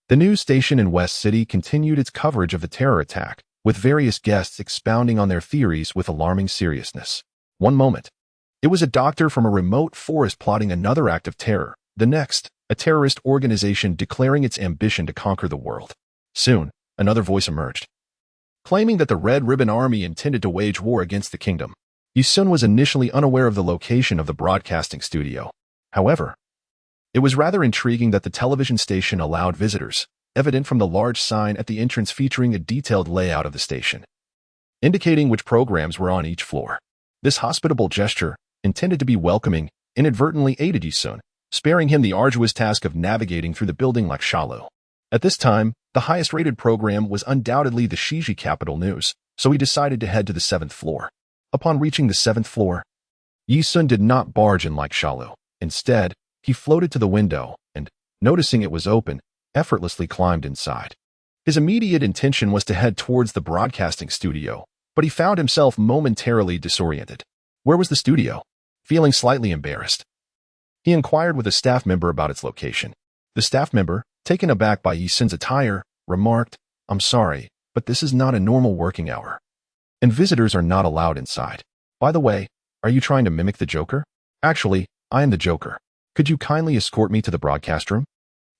the news station in West City continued its coverage of the terror attack, with various guests expounding on their theories with alarming seriousness. One moment, it was a doctor from a remote forest plotting another act of terror. The next, a terrorist organization declaring its ambition to conquer the world. Soon, another voice emerged, claiming that the Red Ribbon Army intended to wage war against the kingdom. Yisun was initially unaware of the location of the broadcasting studio. However, it was rather intriguing that the television station allowed visitors, evident from the large sign at the entrance featuring a detailed layout of the station, indicating which programs were on each floor. This hospitable gesture, intended to be welcoming, inadvertently aided Yisun, sparing him the arduous task of navigating through the building like shallow. At this time, the highest-rated program was undoubtedly the Shiji Capital News, so he decided to head to the 7th floor. Upon reaching the 7th floor, Yisun did not barge in like shallow. Instead, he floated to the window and, noticing it was open, effortlessly climbed inside. His immediate intention was to head towards the broadcasting studio, but he found himself momentarily disoriented. Where was the studio? Feeling slightly embarrassed, he inquired with a staff member about its location. The staff member, taken aback by Yisun's attire, remarked, "I'm sorry, but this is not a normal working hour, and visitors are not allowed inside. By the way, are you trying to mimic the Joker?" "Actually, I am the Joker. Could you kindly escort me to the broadcast room?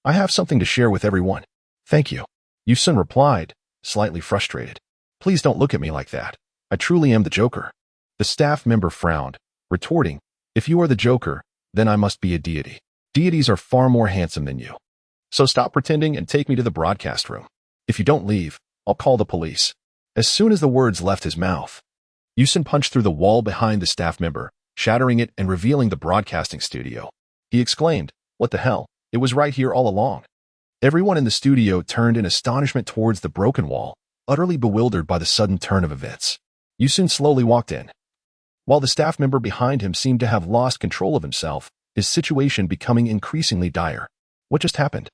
I have something to share with everyone." "Thank you," Yisun replied, slightly frustrated. "Please don't look at me like that. I truly am the Joker." The staff member frowned, retorting, "If you are the Joker, then I must be a deity. Deities are far more handsome than you. So stop pretending and take me to the broadcast room. If you don't leave, I'll call the police." As soon as the words left his mouth, Yisun punched through the wall behind the staff member, shattering it and revealing the broadcasting studio. He exclaimed, "What the hell? It was right here all along." Everyone in the studio turned in astonishment towards the broken wall, utterly bewildered by the sudden turn of events. Yisun slowly walked in. While the staff member behind him seemed to have lost control of himself, his situation becoming increasingly dire. What just happened?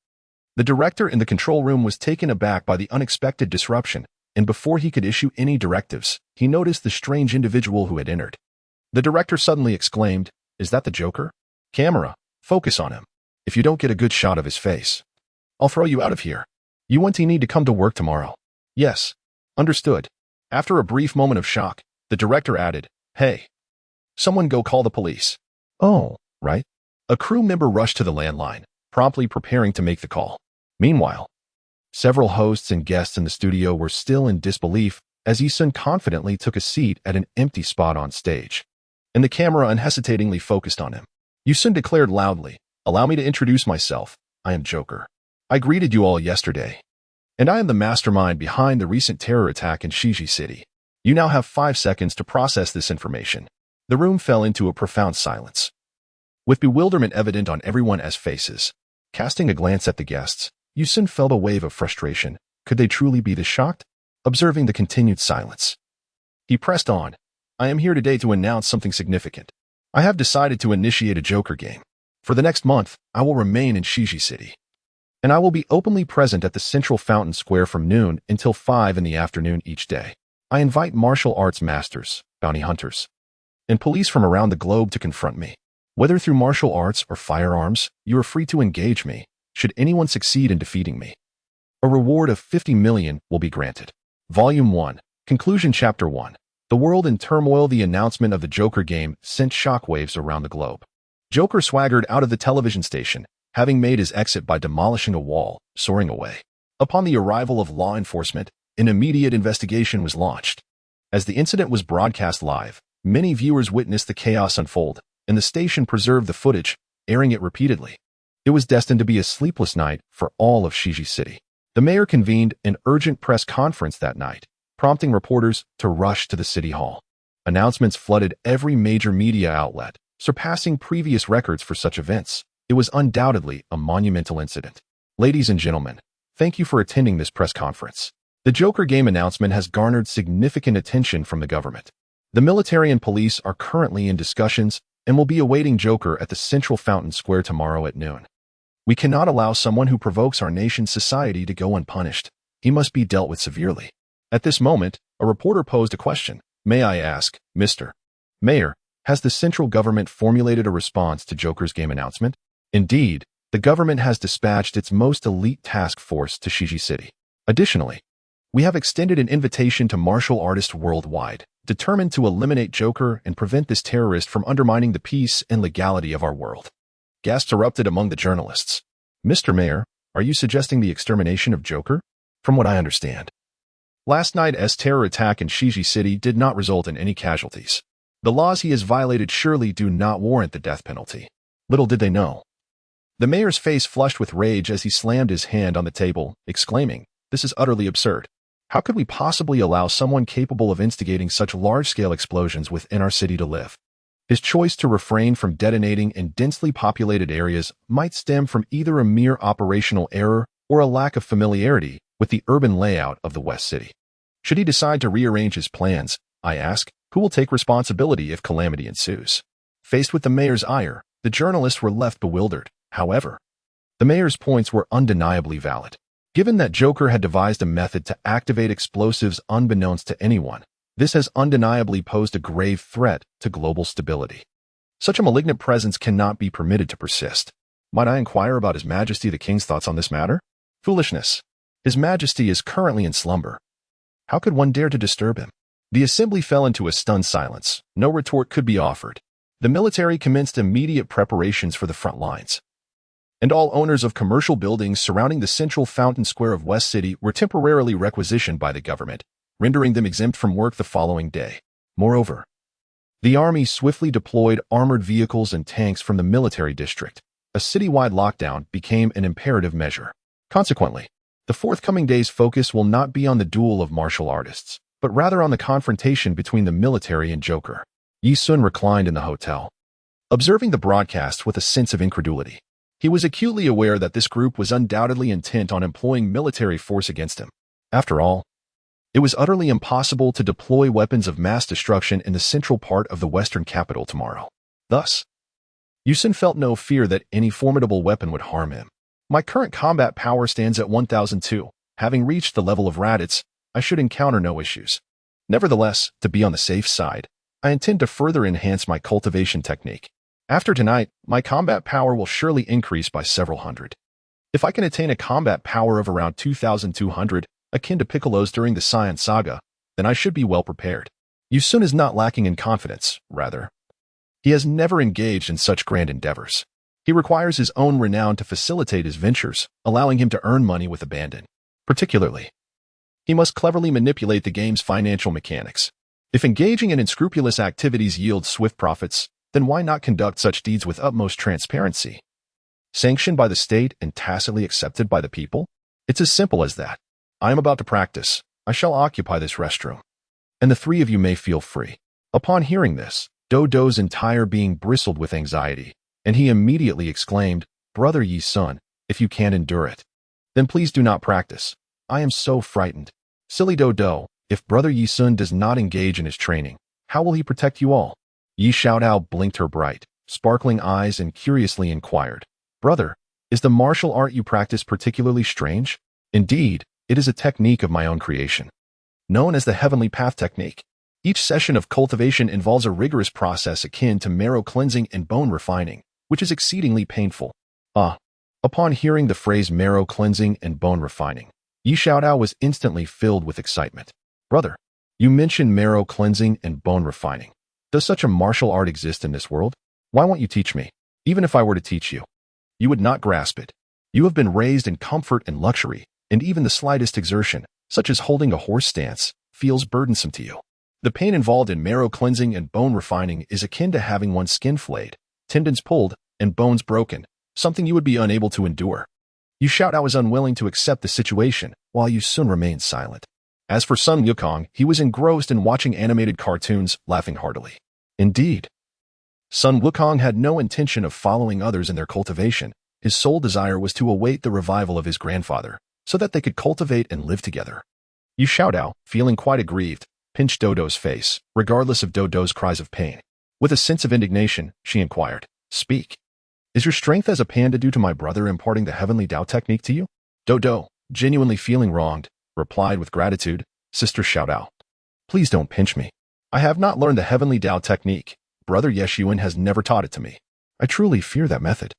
The director in the control room was taken aback by the unexpected disruption, and before he could issue any directives, he noticed the strange individual who had entered. The director suddenly exclaimed, "Is that the Joker? Camera, focus on him. If you don't get a good shot of his face, I'll throw you out of here. You won't need to come to work tomorrow." "Yes, understood." After a brief moment of shock, the director added, "Hey, someone go call the police." "Oh, right." A crew member rushed to the landline, promptly preparing to make the call. Meanwhile, several hosts and guests in the studio were still in disbelief as Yisun confidently took a seat at an empty spot on stage, and the camera unhesitatingly focused on him. Yisun declared loudly, "Allow me to introduce myself. I am Joker. I greeted you all yesterday, and I am the mastermind behind the recent terror attack in Shiji City. You now have 5 seconds to process this information." The room fell into a profound silence, with bewilderment evident on everyone's faces. Casting a glance at the guests, Yisun felt a wave of frustration. Could they truly be this shocked? Observing the continued silence, he pressed on, "I am here today to announce something significant. I have decided to initiate a Joker game. For the next month, I will remain in Shiji City, and I will be openly present at the central fountain square from noon until 5 in the afternoon each day. I invite martial arts masters, bounty hunters, and police from around the globe to confront me. Whether through martial arts or firearms, you are free to engage me, should anyone succeed in defeating me. A reward of 50 million will be granted." Volume 1, Conclusion Chapter 1. The world in turmoil. The announcement of the Joker game sent shockwaves around the globe. Joker swaggered out of the television station, having made his exit by demolishing a wall, soaring away. Upon the arrival of law enforcement, an immediate investigation was launched. As the incident was broadcast live, many viewers witnessed the chaos unfold, and the station preserved the footage, airing it repeatedly. It was destined to be a sleepless night for all of Shiji City. The mayor convened an urgent press conference that night, prompting reporters to rush to the city hall. Announcements flooded every major media outlet, surpassing previous records for such events. It was undoubtedly a monumental incident. Ladies and gentlemen, thank you for attending this press conference. The Joker game announcement has garnered significant attention from the government. The military and police are currently in discussions and will be awaiting Joker at the central fountain square tomorrow at noon. We cannot allow someone who provokes our nation's society to go unpunished. He must be dealt with severely. At this moment, a reporter posed a question. May I ask, Mr. Mayor, has the central government formulated a response to Joker's game announcement? Indeed, the government has dispatched its most elite task force to Shiji City. Additionally, we have extended an invitation to martial artists worldwide, determined to eliminate Joker and prevent this terrorist from undermining the peace and legality of our world. Gasps erupted among the journalists. Mr. Mayor, are you suggesting the extermination of Joker? From what I understand, last night's terror attack in Shiji City did not result in any casualties. The laws he has violated surely do not warrant the death penalty. Little did they know. The mayor's face flushed with rage as he slammed his hand on the table, exclaiming, "This is utterly absurd. How could we possibly allow someone capable of instigating such large-scale explosions within our city to live?" His choice to refrain from detonating in densely populated areas might stem from either a mere operational error or a lack of familiarity with the urban layout of the West City. Should he decide to rearrange his plans, I ask, who will take responsibility if calamity ensues? Faced with the mayor's ire, the journalists were left bewildered. However, the mayor's points were undeniably valid. Given that Joker had devised a method to activate explosives unbeknownst to anyone, this has undeniably posed a grave threat to global stability. Such a malignant presence cannot be permitted to persist. Might I inquire about His Majesty the King's thoughts on this matter? Foolishness. His Majesty is currently in slumber. How could one dare to disturb him? The assembly fell into a stunned silence. No retort could be offered. The military commenced immediate preparations for the front lines, and all owners of commercial buildings surrounding the central fountain square of West City were temporarily requisitioned by the government, rendering them exempt from work the following day. Moreover, the army swiftly deployed armored vehicles and tanks from the military district. A citywide lockdown became an imperative measure. Consequently, the forthcoming day's focus will not be on the duel of martial artists, but rather on the confrontation between the military and Joker. Yi Sun reclined in the hotel, observing the broadcast with a sense of incredulity. He was acutely aware that this group was undoubtedly intent on employing military force against him. After all, it was utterly impossible to deploy weapons of mass destruction in the central part of the western capital tomorrow. Thus, Yi Sun felt no fear that any formidable weapon would harm him. My current combat power stands at 1002. Having reached the level of Raditz, I should encounter no issues. Nevertheless, to be on the safe side, I intend to further enhance my cultivation technique. After tonight, my combat power will surely increase by several hundred. If I can attain a combat power of around 2,200, akin to Piccolo's during the Saiyan saga, then I should be well prepared. Yi Sun is not lacking in confidence, rather. He has never engaged in such grand endeavors. He requires his own renown to facilitate his ventures, allowing him to earn money with abandon. Particularly, he must cleverly manipulate the game's financial mechanics. If engaging in unscrupulous activities yields swift profits, then why not conduct such deeds with utmost transparency? Sanctioned by the state and tacitly accepted by the people? It's as simple as that. I am about to practice. I shall occupy this restroom, and the three of you may feel free. Upon hearing this, Dodo's entire being bristled with anxiety, and he immediately exclaimed, "Brother Yi Sun, if you can't endure it, then please do not practice. I am so frightened." Silly Dodo, if Brother Yi Sun does not engage in his training, how will he protect you all? Yi Xiaodao blinked her bright, sparkling eyes and curiously inquired, "Brother, is the martial art you practice particularly strange?" "Indeed, it is a technique of my own creation, known as the Heavenly Path Technique. Each session of cultivation involves a rigorous process akin to marrow cleansing and bone refining, which is exceedingly painful." Upon hearing the phrase marrow cleansing and bone refining, Yi Xiaodao was instantly filled with excitement. "Brother, you mentioned marrow cleansing and bone refining. Does such a martial art exist in this world? Why won't you teach me? Even if I were to teach you, you would not grasp it. You have been raised in comfort and luxury, and even the slightest exertion, such as holding a horse stance, feels burdensome to you. The pain involved in marrow cleansing and bone refining is akin to having one's skin flayed, tendons pulled, and bones broken, something you would be unable to endure." Yi Xiaodao was unwilling to accept the situation, while Yi Sun remained silent. As for Sun Wukong, he was engrossed in watching animated cartoons, laughing heartily. Indeed, Sun Wukong had no intention of following others in their cultivation. His sole desire was to await the revival of his grandfather, so that they could cultivate and live together. Yi Xiaodao, feeling quite aggrieved, pinched Dodo's face, regardless of Dodo's cries of pain. With a sense of indignation, she inquired, "Speak. Is your strength as a panda due to my brother imparting the heavenly Tao technique to you? Dodo, genuinely feeling wronged, replied with gratitude. Sister shout out. Please don't pinch me. I have not learned the heavenly Tao technique. Brother Yeshuan has never taught it to me. I truly fear that method.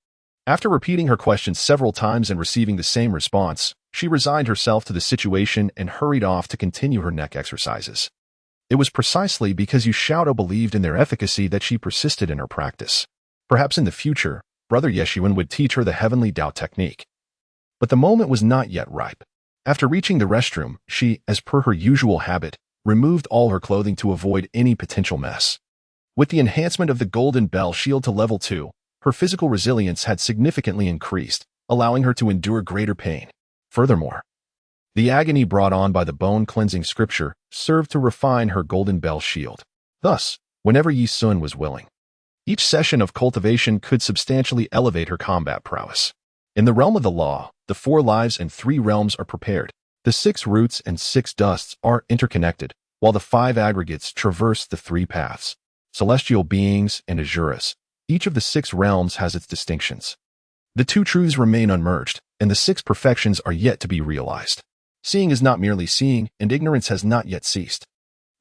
After repeating her question several times and receiving the same response, she resigned herself to the situation and hurried off to continue her neck exercises. It was precisely because Yushaodo believed in their efficacy that she persisted in her practice. Perhaps in the future, Brother Yeshuan would teach her the heavenly Tao technique. But the moment was not yet ripe. After reaching the restroom, she, as per her usual habit, removed all her clothing to avoid any potential mess. With the enhancement of the Golden Bell Shield to level 2, her physical resilience had significantly increased, allowing her to endure greater pain. Furthermore, the agony brought on by the bone-cleansing scripture served to refine her Golden Bell Shield. Thus, whenever Yi Sun was willing, each session of cultivation could substantially elevate her combat prowess. In the realm of the law, the 4 lives and 3 realms are prepared. The 6 roots and 6 dusts are interconnected, while the 5 aggregates traverse the 3 paths. Celestial beings and Azuras. Each of the 6 realms has its distinctions. The 2 truths remain unmerged, and the 6 perfections are yet to be realized. Seeing is not merely seeing, and ignorance has not yet ceased.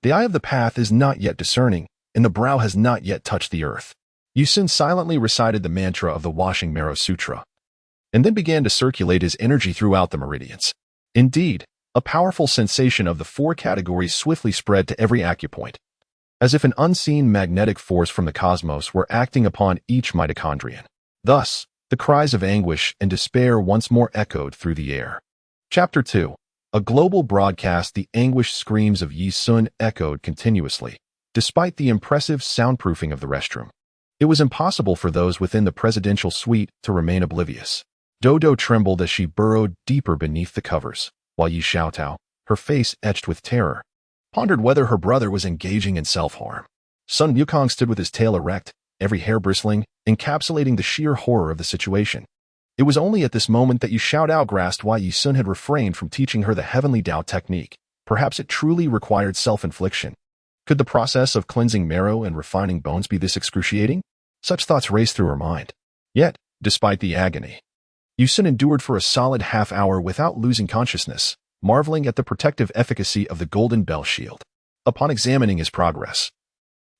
The eye of the path is not yet discerning, and the brow has not yet touched the earth. Yu Sun silently recited the mantra of the Washing Marrow Sutra, and then began to circulate his energy throughout the meridians. Indeed, a powerful sensation of the 4 categories swiftly spread to every acupoint, as if an unseen magnetic force from the cosmos were acting upon each mitochondrion. Thus, the cries of anguish and despair once more echoed through the air. Chapter 2. A global broadcast. The anguished screams of Yi Sun echoed continuously, despite the impressive soundproofing of the restroom. It was impossible for those within the presidential suite to remain oblivious. Dodo trembled as she burrowed deeper beneath the covers, while Yi Xiaotao, her face etched with terror, pondered whether her brother was engaging in self-harm. Sun Wukong stood with his tail erect, every hair bristling, encapsulating the sheer horror of the situation. It was only at this moment that Yi Xiaotao grasped why Yi Sun had refrained from teaching her the heavenly Tao technique. Perhaps it truly required self-infliction. Could the process of cleansing marrow and refining bones be this excruciating? Such thoughts raced through her mind. Yet, despite the agony, Yi Sun endured for a solid half-hour without losing consciousness, marveling at the protective efficacy of the Golden Bell Shield. Upon examining his progress,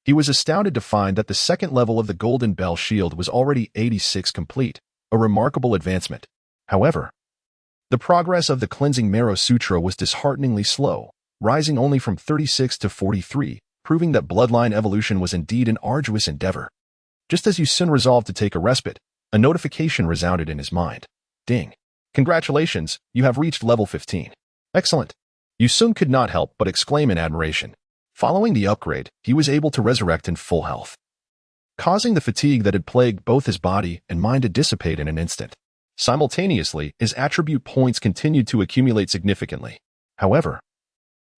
he was astounded to find that the 2nd level of the Golden Bell Shield was already 86 complete, a remarkable advancement. However, the progress of the Cleansing Marrow Sutra was dishearteningly slow, rising only from 36 to 43, proving that bloodline evolution was indeed an arduous endeavor. Just as Yi Sun resolved to take a respite, a notification resounded in his mind. Ding. Congratulations, you have reached level 15. Excellent. Yi Sun could not help but exclaim in admiration. Following the upgrade, he was able to resurrect in full health, causing the fatigue that had plagued both his body and mind to dissipate in an instant. Simultaneously, his attribute points continued to accumulate significantly. However,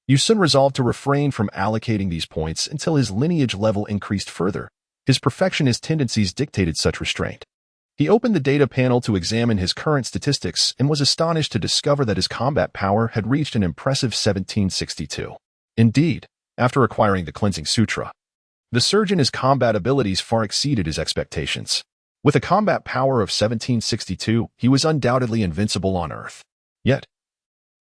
Yi Sun resolved to refrain from allocating these points until his lineage level increased further. His perfectionist tendencies dictated such restraint. He opened the data panel to examine his current statistics and was astonished to discover that his combat power had reached an impressive 1762. Indeed, after acquiring the Cleansing Sutra, the surge in his combat abilities far exceeded his expectations. With a combat power of 1762, he was undoubtedly invincible on Earth. Yet,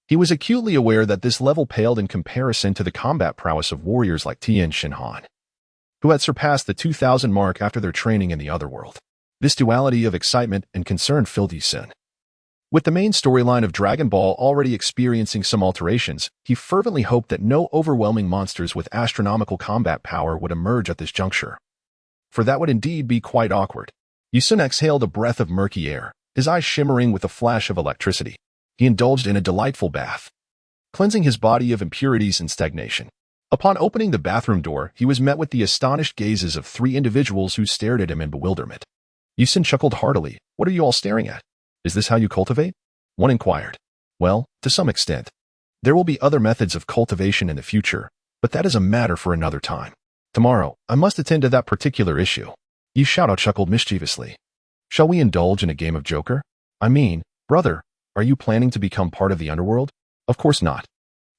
he was acutely aware that this level paled in comparison to the combat prowess of warriors like Tian Shinhan, who had surpassed the 2,000 mark after their training in the otherworld. This duality of excitement and concern filled Yi Sun. With the main storyline of Dragon Ball already experiencing some alterations, he fervently hoped that no overwhelming monsters with astronomical combat power would emerge at this juncture, for that would indeed be quite awkward. Yi Sun exhaled a breath of murky air, his eyes shimmering with a flash of electricity. He indulged in a delightful bath, cleansing his body of impurities and stagnation. Upon opening the bathroom door, he was met with the astonished gazes of 3 individuals who stared at him in bewilderment. Yi Sun chuckled heartily. What are you all staring at? Is this how you cultivate? One inquired. Well, to some extent. There will be other methods of cultivation in the future, but that is a matter for another time. Tomorrow, I must attend to that particular issue. Yi Xiaotao chuckled mischievously. Shall we indulge in a game of Joker? I mean, brother, are you planning to become part of the underworld? Of course not.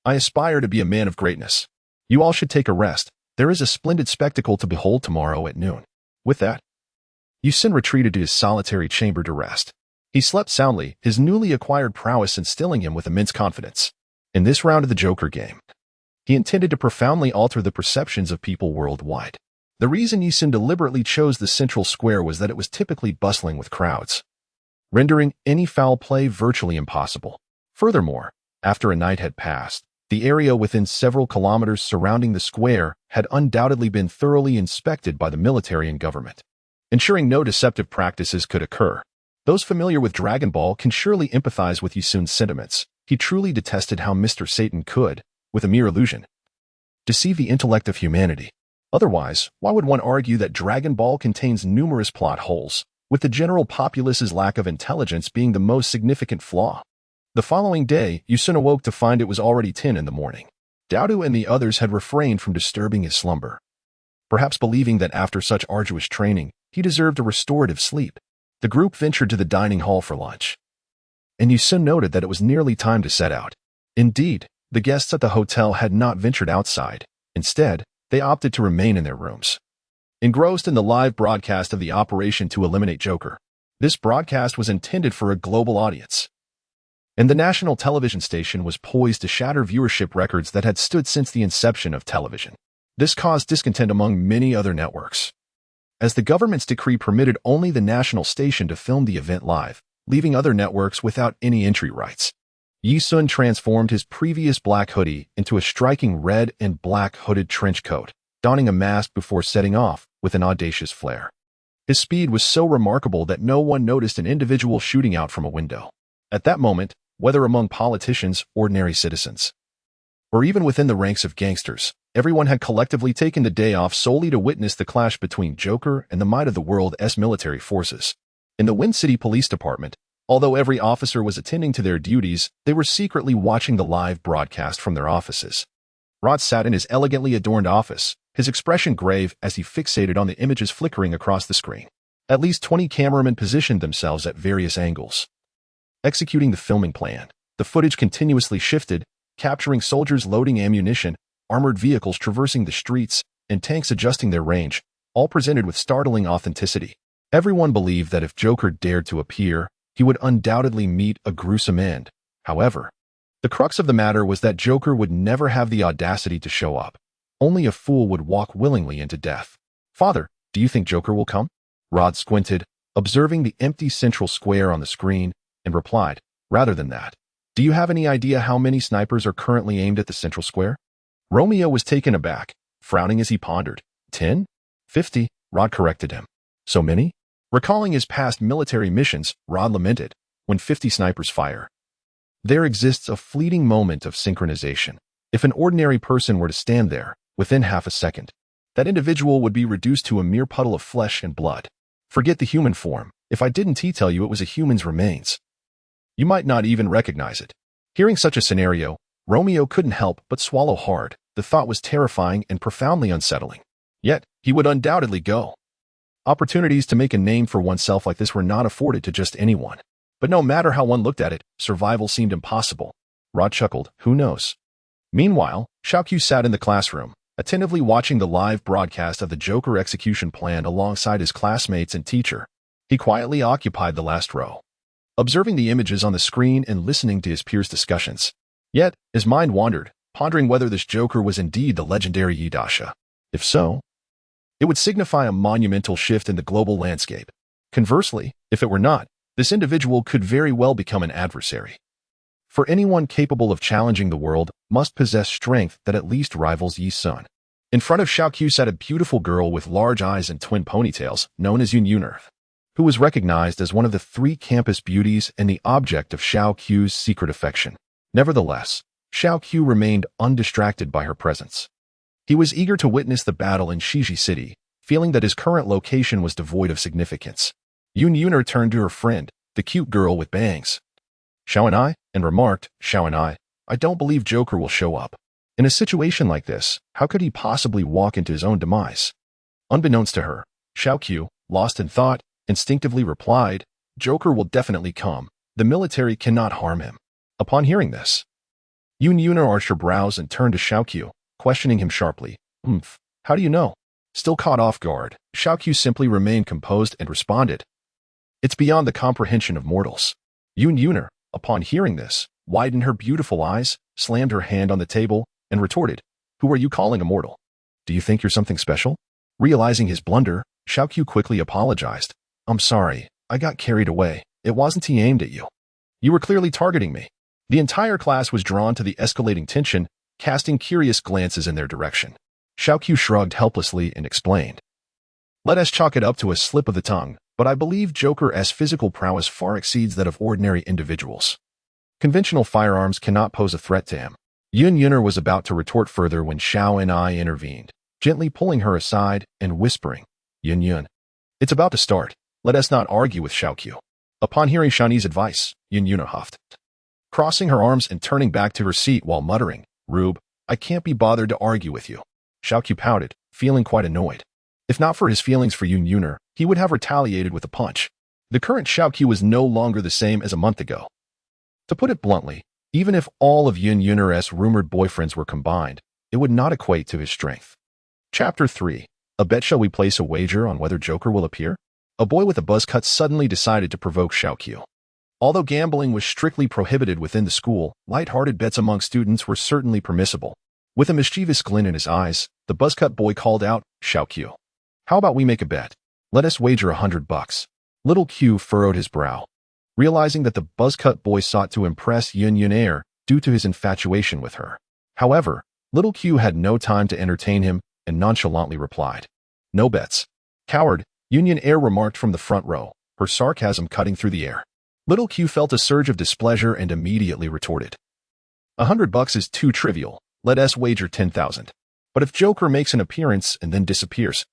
I aspire to be a man of greatness. You all should take a rest. There is a splendid spectacle to behold tomorrow at noon. With that, Yu-Sin retreated to his solitary chamber to rest. He slept soundly, his newly acquired prowess instilling him with immense confidence. In this round of the Joker game, he intended to profoundly alter the perceptions of people worldwide. The reason Yu-Sin deliberately chose the central square was that it was typically bustling with crowds, rendering any foul play virtually impossible. Furthermore, after a night had passed, the area within several kilometers surrounding the square had undoubtedly been thoroughly inspected by the military and government, ensuring no deceptive practices could occur. Those familiar with Dragon Ball can surely empathize with Yu-Sun's sentiments. He truly detested how Mr. Satan could, with a mere illusion, deceive the intellect of humanity. Otherwise, why would one argue that Dragon Ball contains numerous plot holes, with the general populace's lack of intelligence being the most significant flaw? The following day, Yu-Sun awoke to find it was already 10 in the morning. Daodu and the others had refrained from disturbing his slumber, perhaps believing that after such arduous training, he deserved a restorative sleep. The group ventured to the dining hall for lunch, and Yu-Sun noted that it was nearly time to set out. Indeed, the guests at the hotel had not ventured outside. Instead, they opted to remain in their rooms, engrossed in the live broadcast of the operation to eliminate Joker. This broadcast was intended for a global audience, and the national television station was poised to shatter viewership records that had stood since the inception of television. This caused discontent among many other networks, as the government's decree permitted only the national station to film the event live, leaving other networks without any entry rights. Yu-Sun transformed his previous black hoodie into a striking red and black hooded trench coat, donning a mask before setting off with an audacious flair. His speed was so remarkable that no one noticed an individual shooting out from a window. At that moment, whether among politicians, ordinary citizens, or even within the ranks of gangsters, everyone had collectively taken the day off solely to witness the clash between Joker and the might of the world's military forces. In the Wind City Police Department, although every officer was attending to their duties, they were secretly watching the live broadcast from their offices. Rod sat in his elegantly adorned office, his expression grave as he fixated on the images flickering across the screen. At least 20 cameramen positioned themselves at various angles, executing the filming plan. The footage continuously shifted, capturing soldiers loading ammunition, armored vehicles traversing the streets, and tanks adjusting their range, all presented with startling authenticity. Everyone believed that if Joker dared to appear, he would undoubtedly meet a gruesome end. However, the crux of the matter was that Joker would never have the audacity to show up. Only a fool would walk willingly into death. "Father, do you think Joker will come?" Rod squinted, observing the empty central square on the screen, and replied, "Rather than that, do you have any idea how many snipers are currently aimed at the central square?" Romeo was taken aback, frowning as he pondered. 10? 50, Rod corrected him. "So many?" Recalling his past military missions, Rod lamented, "When 50 snipers fire, there exists a fleeting moment of synchronization. If an ordinary person were to stand there, within half a second, that individual would be reduced to a mere puddle of flesh and blood. Forget the human form. If I didn't tell you it was a human's remains, you might not even recognize it." Hearing such a scenario, Romeo couldn't help but swallow hard. The thought was terrifying and profoundly unsettling. Yet, he would undoubtedly go. Opportunities to make a name for oneself like this were not afforded to just anyone. But no matter how one looked at it, survival seemed impossible. Rod chuckled, "Who knows?" Meanwhile, Xiaoqiu sat in the classroom, attentively watching the live broadcast of the Joker execution plan alongside his classmates and teacher. He quietly occupied the last row, observing the images on the screen and listening to his peers' discussions. Yet, his mind wandered, pondering whether this Joker was indeed the legendary Yidasha. If so, it would signify a monumental shift in the global landscape. Conversely, if it were not, this individual could very well become an adversary. For anyone capable of challenging the world must possess strength that at least rivals Yi-Sun. In front of Xiaoqiu sat a beautiful girl with large eyes and twin ponytails, known as Yun, who was recognized as one of the 3 campus beauties and the object of Xiaoqiu's secret affection. Nevertheless, Xiaoqiu remained undistracted by her presence. He was eager to witness the battle in Shiji City, feeling that his current location was devoid of significance. Yun turned to her friend, the cute girl with bangs, Xiao and remarked, "Xiao, I don't believe Joker will show up. In a situation like this, how could he possibly walk into his own demise?" Unbeknownst to her, Xiaoqiu, lost in thought, instinctively replied, "Joker will definitely come. The military cannot harm him." Upon hearing this, Yun arched her brows and turned to Xiaoqiu, questioning him sharply. How do you know?" Still caught off guard, Xiaoqiu simply remained composed and responded, "It's beyond the comprehension of mortals." Yuner, upon hearing this, widened her beautiful eyes, slammed her hand on the table, and retorted, "Who are you calling a mortal? Do you think you're something special?" Realizing his blunder, Xiaoqiu quickly apologized. "I'm sorry, I got carried away. It wasn't he aimed at you. You were clearly targeting me." The entire class was drawn to the escalating tension, casting curious glances in their direction. Xiaoqiu shrugged helplessly and explained, "Let us chalk it up to a slip of the tongue, but I believe Joker's physical prowess far exceeds that of ordinary individuals. Conventional firearms cannot pose a threat to him." Yuner was about to retort further when Xiao and I intervened, gently pulling her aside and whispering, Yun, "It's about to start. Let us not argue with Xiaoqiu." Upon hearing Shani's advice, Yun huffed, crossing her arms and turning back to her seat while muttering, "Rube, I can't be bothered to argue with you." Xiaoqiu pouted, feeling quite annoyed. If not for his feelings for Yuner, he would have retaliated with a punch. The current Xiaoqiu was no longer the same as a month ago. To put it bluntly, even if all of Yuner's rumored boyfriends were combined, it would not equate to his strength. Chapter 3. A bet. Shall we place a wager on whether Joker will appear? A boy with a buzz cut suddenly decided to provoke Xiaoqiu. Although gambling was strictly prohibited within the school, light-hearted bets among students were certainly permissible. With a mischievous glint in his eyes, the buzzcut boy called out, "Xiaoqiu, how about we make a bet? Let us wager $100. Little Q furrowed his brow, realizing that the buzzcut boy sought to impress Yuner due to his infatuation with her. However, Little Q had no time to entertain him and nonchalantly replied, "No bets." "Coward," Yuner remarked from the front row, her sarcasm cutting through the air. Little Q felt a surge of displeasure and immediately retorted, $100 is too trivial. Let us wager 10,000. But if Joker makes an appearance and then disappears,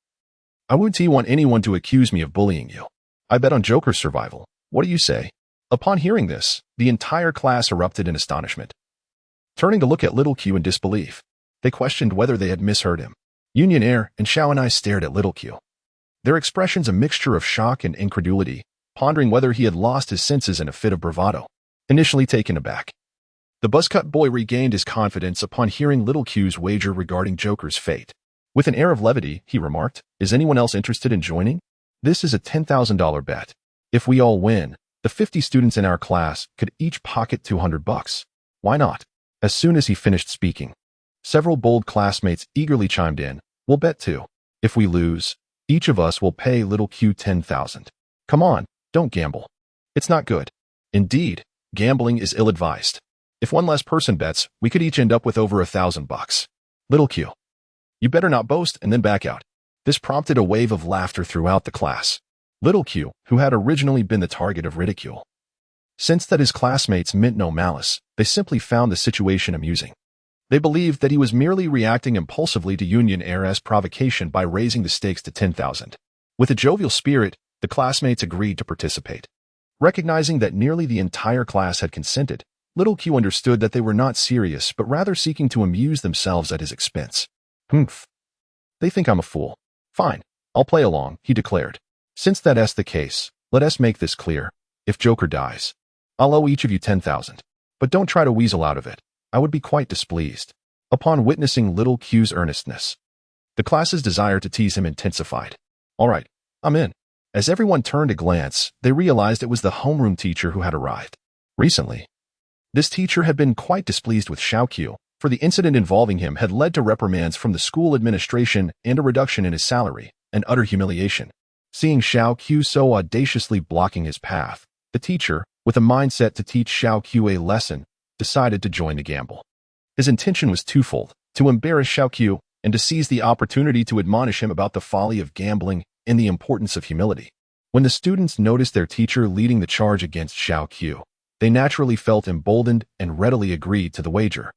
I wouldn't want anyone to accuse me of bullying you. I bet on Joker's survival. What do you say?" Upon hearing this, the entire class erupted in astonishment. Turning to look at Little Q in disbelief, they questioned whether they had misheard him. Yuner and Xiao and I stared at Little Q, their expressions a mixture of shock and incredulity, pondering whether he had lost his senses in a fit of bravado. Initially taken aback, the buzzcut boy regained his confidence upon hearing Little Q's wager regarding Joker's fate. With an air of levity, he remarked, "Is anyone else interested in joining? This is a $10,000 bet. If we all win, the 50 students in our class could each pocket $200. Why not?" As soon as he finished speaking, several bold classmates eagerly chimed in, "We'll bet too. If we lose, each of us will pay Little Q 10,000. Come on, don't gamble. It's not good. Indeed, gambling is ill-advised. If one less person bets, we could each end up with over $1,000. Little Q, you better not boast and then back out." This prompted a wave of laughter throughout the class. Little Q, who had originally been the target of ridicule, sensed that his classmates meant no malice. They simply found the situation amusing. They believed that he was merely reacting impulsively to Yuner's provocation by raising the stakes to 10,000. With a jovial spirit, the classmates agreed to participate. Recognizing that nearly the entire class had consented, Little Q understood that they were not serious but rather seeking to amuse themselves at his expense. "Humph. They think I'm a fool. Fine, I'll play along," he declared. "Since that's the case, let us make this clear. If Joker dies, I'll owe each of you 10,000. But don't try to weasel out of it. I would be quite displeased." Upon witnessing Little Q's earnestness, the class's desire to tease him intensified. "All right, I'm in." As everyone turned to glance, they realized it was the homeroom teacher who had arrived. Recently, this teacher had been quite displeased with Xiaoqiu, for the incident involving him had led to reprimands from the school administration and a reduction in his salary, and utter humiliation. Seeing Xiaoqiu so audaciously blocking his path, the teacher, with a mindset to teach Xiaoqiu a lesson, decided to join the gamble. His intention was twofold: to embarrass Xiaoqiu and to seize the opportunity to admonish him about the folly of gambling and the importance of humility. When the students noticed their teacher leading the charge against Xiaoqiu, they naturally felt emboldened and readily agreed to the wager.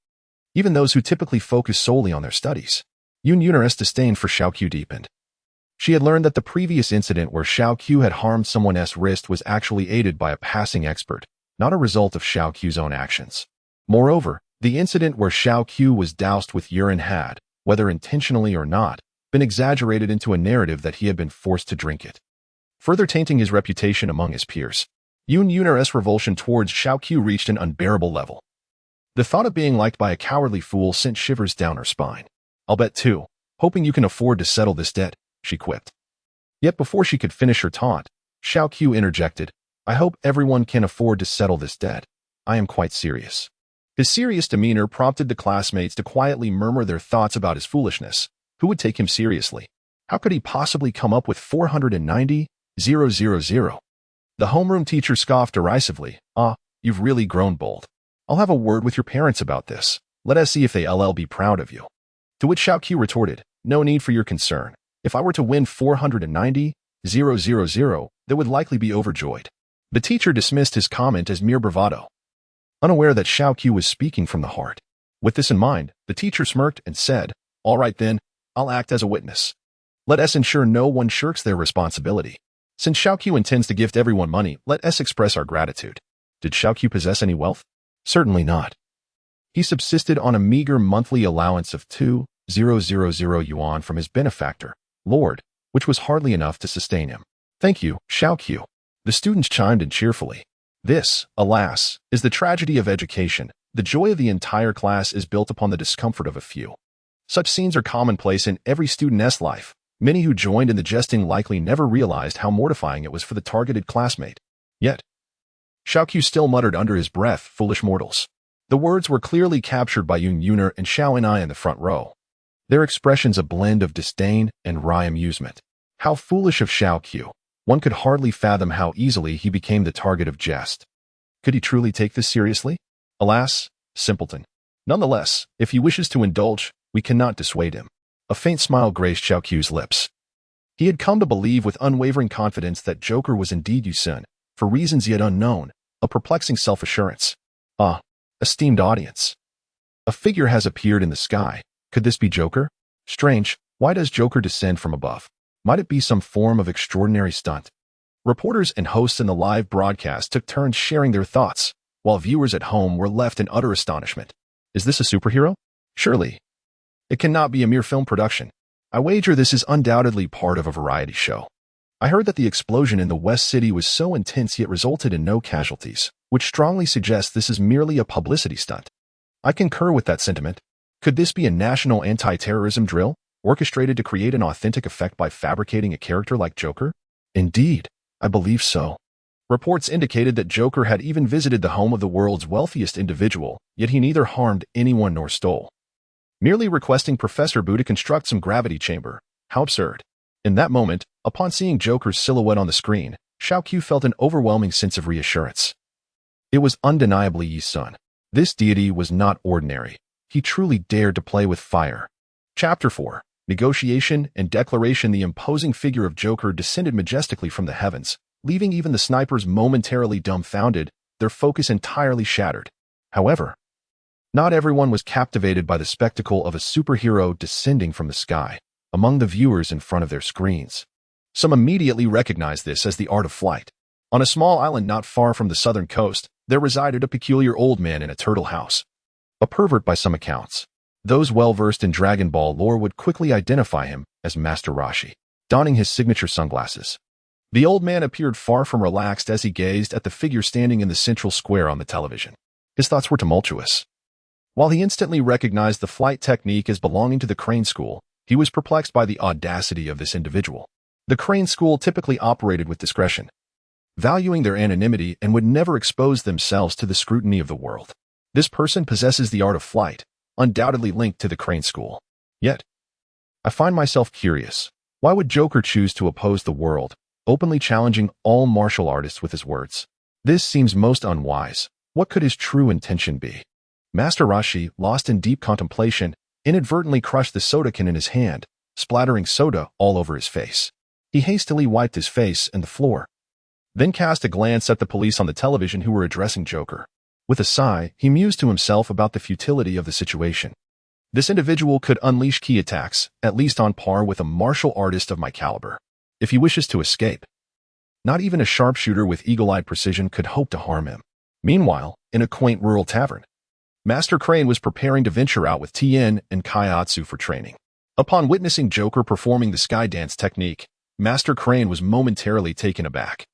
Even those who typically focus solely on their studies. Yuner's disdain for Xiaoqiu deepened. She had learned that the previous incident where Xiaoqiu had harmed someone's wrist was actually aided by a passing expert, not a result of Xiaoqiu's own actions. Moreover, the incident where Xiaoqiu was doused with urine had, whether intentionally or not, been exaggerated into a narrative that he had been forced to drink it, further tainting his reputation among his peers. Yuner's revulsion towards Xiaoqiu reached an unbearable level. The thought of being liked by a cowardly fool sent shivers down her spine. "I'll bet too," Hoping you can afford to settle this debt, she quipped. Yet before she could finish her taunt, Xiao Qiu interjected, I hope everyone can afford to settle this debt. I am quite serious. His serious demeanor prompted the classmates to quietly murmur their thoughts about his foolishness. Who would take him seriously? How could he possibly come up with 490,000? The homeroom teacher scoffed derisively. You've really grown bold. I'll have a word with your parents about this. Let us see if they'll be proud of you. To which Xiao Qiu retorted, no need for your concern. If I were to win 490,000, they would likely be overjoyed. The teacher dismissed his comment as mere bravado, unaware that Xiao Qiu was speaking from the heart. With this in mind, the teacher smirked and said, all right then, I'll act as a witness. Let us ensure no one shirks their responsibility. Since Xiao Qiu intends to gift everyone money, let us express our gratitude. Did Xiao Qiu possess any wealth? Certainly not. He subsisted on a meager monthly allowance of 2,000 yuan from his benefactor, Lord, which was hardly enough to sustain him. Thank you, Xiao Qiu. The students chimed in cheerfully. This, alas, is the tragedy of education. The joy of the entire class is built upon the discomfort of a few. Such scenes are commonplace in every student's life. Many who joined in the jesting likely never realized how mortifying it was for the targeted classmate. Yet, Xiao Qiu still muttered under his breath, foolish mortals. The words were clearly captured by Yun Yuner and Xiao Enai in the front row. Their expressions a blend of disdain and wry amusement. How foolish of Xiao Qiu. One could hardly fathom how easily he became the target of jest. Could he truly take this seriously? Alas, simpleton. Nonetheless, if he wishes to indulge, we cannot dissuade him. A faint smile graced Xiao Qiu's lips. He had come to believe with unwavering confidence that Joker was indeed Yusun, for reasons yet unknown, a perplexing self-assurance. Esteemed audience. A figure has appeared in the sky. Could this be Joker? Strange, why does Joker descend from above? Might it be some form of extraordinary stunt? Reporters and hosts in the live broadcast took turns sharing their thoughts, while viewers at home were left in utter astonishment. Is this a superhero? Surely. It cannot be a mere film production. I wager this is undoubtedly part of a variety show. I heard that the explosion in the West City was so intense yet resulted in no casualties, which strongly suggests this is merely a publicity stunt. I concur with that sentiment. Could this be a national anti-terrorism drill, orchestrated to create an authentic effect by fabricating a character like Joker? Indeed, I believe so. Reports indicated that Joker had even visited the home of the world's wealthiest individual, yet he neither harmed anyone nor stole. Merely requesting Professor Bu to construct some gravity chamber. How absurd. In that moment, upon seeing Joker's silhouette on the screen, Xiao Qiu felt an overwhelming sense of reassurance. It was undeniably Yi Sun. This deity was not ordinary. He truly dared to play with fire. Chapter 4. Negotiation and Declaration. The imposing figure of Joker descended majestically from the heavens, leaving even the snipers momentarily dumbfounded, their focus entirely shattered. However, not everyone was captivated by the spectacle of a superhero descending from the sky, among the viewers in front of their screens. Some immediately recognized this as the art of flight. On a small island not far from the southern coast, there resided a peculiar old man in a turtle house. A pervert by some accounts. Those well-versed in Dragon Ball lore would quickly identify him as Master Roshi, donning his signature sunglasses. The old man appeared far from relaxed as he gazed at the figure standing in the central square on the television. His thoughts were tumultuous. While he instantly recognized the flight technique as belonging to the Crane School, he was perplexed by the audacity of this individual. The Crane School typically operated with discretion, valuing their anonymity and would never expose themselves to the scrutiny of the world. This person possesses the art of flight, undoubtedly linked to the Crane School. Yet, I find myself curious. Why would Joker choose to oppose the world, openly challenging all martial artists with his words? This seems most unwise. What could his true intention be? Master Roshi, lost in deep contemplation, inadvertently crushed the soda can in his hand, splattering soda all over his face. He hastily wiped his face and the floor, then cast a glance at the police on the television who were addressing Joker. With a sigh, he mused to himself about the futility of the situation. This individual could unleash key attacks, at least on par with a martial artist of my caliber. If he wishes to escape, not even a sharpshooter with eagle-eyed precision could hope to harm him. Meanwhile, in a quaint rural tavern, Master Crane was preparing to venture out with Tien and Kaiatsu for training. Upon witnessing Joker performing the sky dance technique, Master Crane was momentarily taken aback,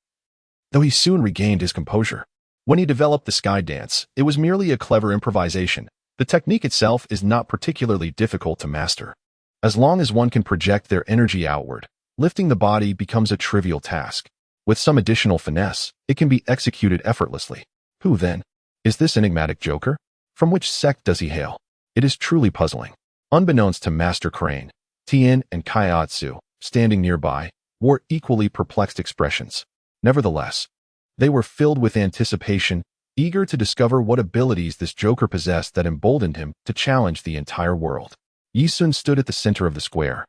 though he soon regained his composure. When he developed the sky dance, it was merely a clever improvisation. The technique itself is not particularly difficult to master. As long as one can project their energy outward, lifting the body becomes a trivial task. With some additional finesse, it can be executed effortlessly. Who, then, is this enigmatic Joker? From which sect does he hail? It is truly puzzling. Unbeknownst to Master Crane, Tien and Kaiatsu, standing nearby, wore equally perplexed expressions. Nevertheless, they were filled with anticipation, eager to discover what abilities this Joker possessed that emboldened him to challenge the entire world. Yi Sun stood at the center of the square,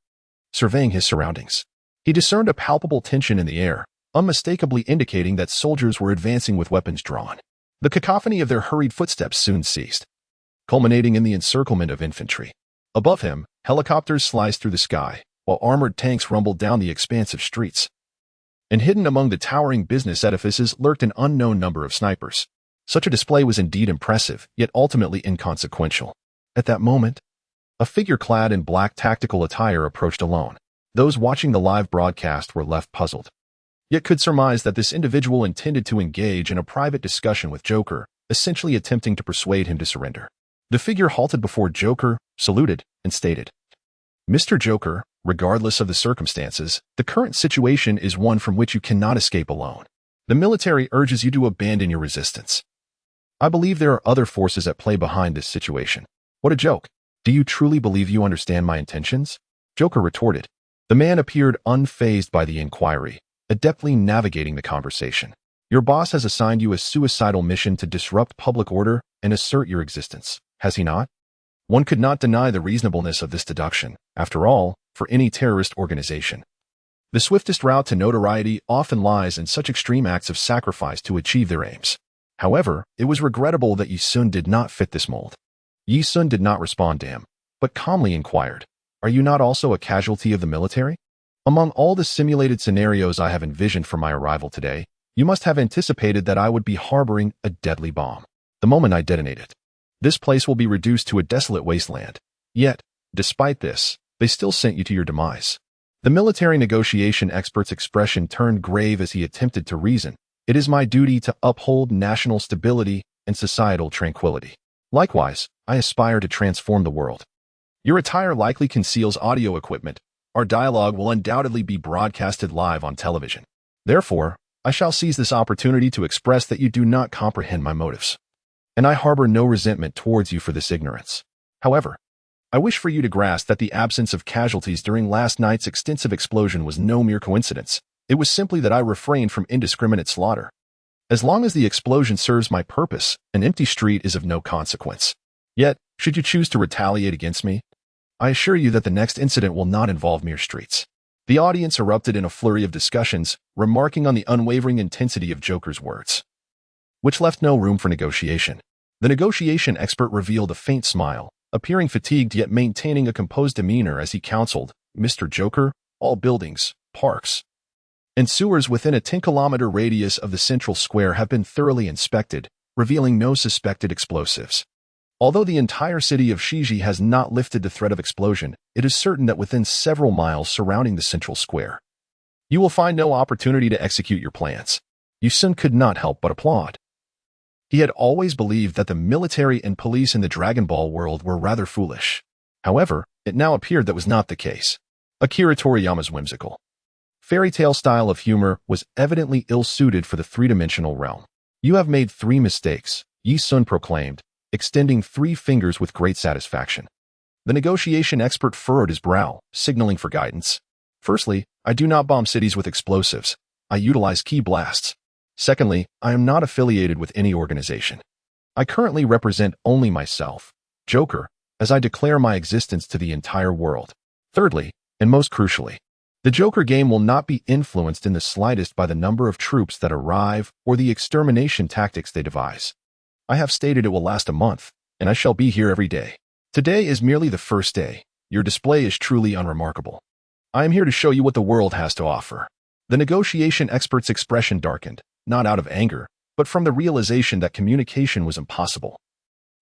surveying his surroundings. He discerned a palpable tension in the air, unmistakably indicating that soldiers were advancing with weapons drawn. The cacophony of their hurried footsteps soon ceased, culminating in the encirclement of infantry. Above him, helicopters sliced through the sky, while armored tanks rumbled down the expansive streets. And hidden among the towering business edifices lurked an unknown number of snipers. Such a display was indeed impressive, yet ultimately inconsequential. At that moment, a figure clad in black tactical attire approached alone. Those watching the live broadcast were left puzzled, yet could surmise that this individual intended to engage in a private discussion with Joker, essentially attempting to persuade him to surrender. The figure halted before Joker, saluted, and stated, "Mr. Joker, regardless of the circumstances, the current situation is one from which you cannot escape alone. The military urges you to abandon your resistance. I believe there are other forces at play behind this situation." What a joke. Do you truly believe you understand my intentions? Joker retorted. The man appeared unfazed by the inquiry, adeptly navigating the conversation. Your boss has assigned you a suicidal mission to disrupt public order and assert your existence, has he not? One could not deny the reasonableness of this deduction. After all, for any terrorist organization, the swiftest route to notoriety often lies in such extreme acts of sacrifice to achieve their aims. However, it was regrettable that Yi Sun did not fit this mold. Yi Sun did not respond to him, but calmly inquired, "Are you not also a casualty of the military? Among all the simulated scenarios I have envisioned for my arrival today, you must have anticipated that I would be harboring a deadly bomb. The moment I detonate it, this place will be reduced to a desolate wasteland. Yet, despite this, they still sent you to your demise." The military negotiation expert's expression turned grave as he attempted to reason. "It is my duty to uphold national stability and societal tranquility. Likewise, I aspire to transform the world. Your attire likely conceals audio equipment. Our dialogue will undoubtedly be broadcasted live on television. Therefore, I shall seize this opportunity to express that you do not comprehend my motives, and I harbor no resentment towards you for this ignorance. However, I wish for you to grasp that the absence of casualties during last night's extensive explosion was no mere coincidence. It was simply that I refrained from indiscriminate slaughter. As long as the explosion serves my purpose, an empty street is of no consequence. Yet, should you choose to retaliate against me, I assure you that the next incident will not involve mere streets." The audience erupted in a flurry of discussions, remarking on the unwavering intensity of Joker's words, which left no room for negotiation. The negotiation expert revealed a faint smile, appearing fatigued yet maintaining a composed demeanor as he counseled, "Mr. Joker, all buildings, parks, and sewers within a 10-kilometer radius of the central square have been thoroughly inspected, revealing no suspected explosives. Although the entire city of Shiji has not lifted the threat of explosion, it is certain that within several miles surrounding the central square, you will find no opportunity to execute your plans." Yi Sun could not help but applaud. He had always believed that the military and police in the Dragon Ball world were rather foolish. However, it now appeared that was not the case. Akira Toriyama's whimsical, fairy tale style of humor was evidently ill-suited for the three-dimensional realm. "You have made 3 mistakes, Yi Sun proclaimed, extending 3 fingers with great satisfaction. The negotiation expert furrowed his brow, signaling for guidance. "Firstly, I do not bomb cities with explosives. I utilize key blasts. Secondly, I am not affiliated with any organization. I currently represent only myself, Joker, as I declare my existence to the entire world. Thirdly, and most crucially, the Joker game will not be influenced in the slightest by the number of troops that arrive or the extermination tactics they devise. I have stated it will last a month, and I shall be here every day. Today is merely the first day. Your display is truly unremarkable. I am here to show you what the world has to offer." The negotiation expert's expression darkened, not out of anger, but from the realization that communication was impossible.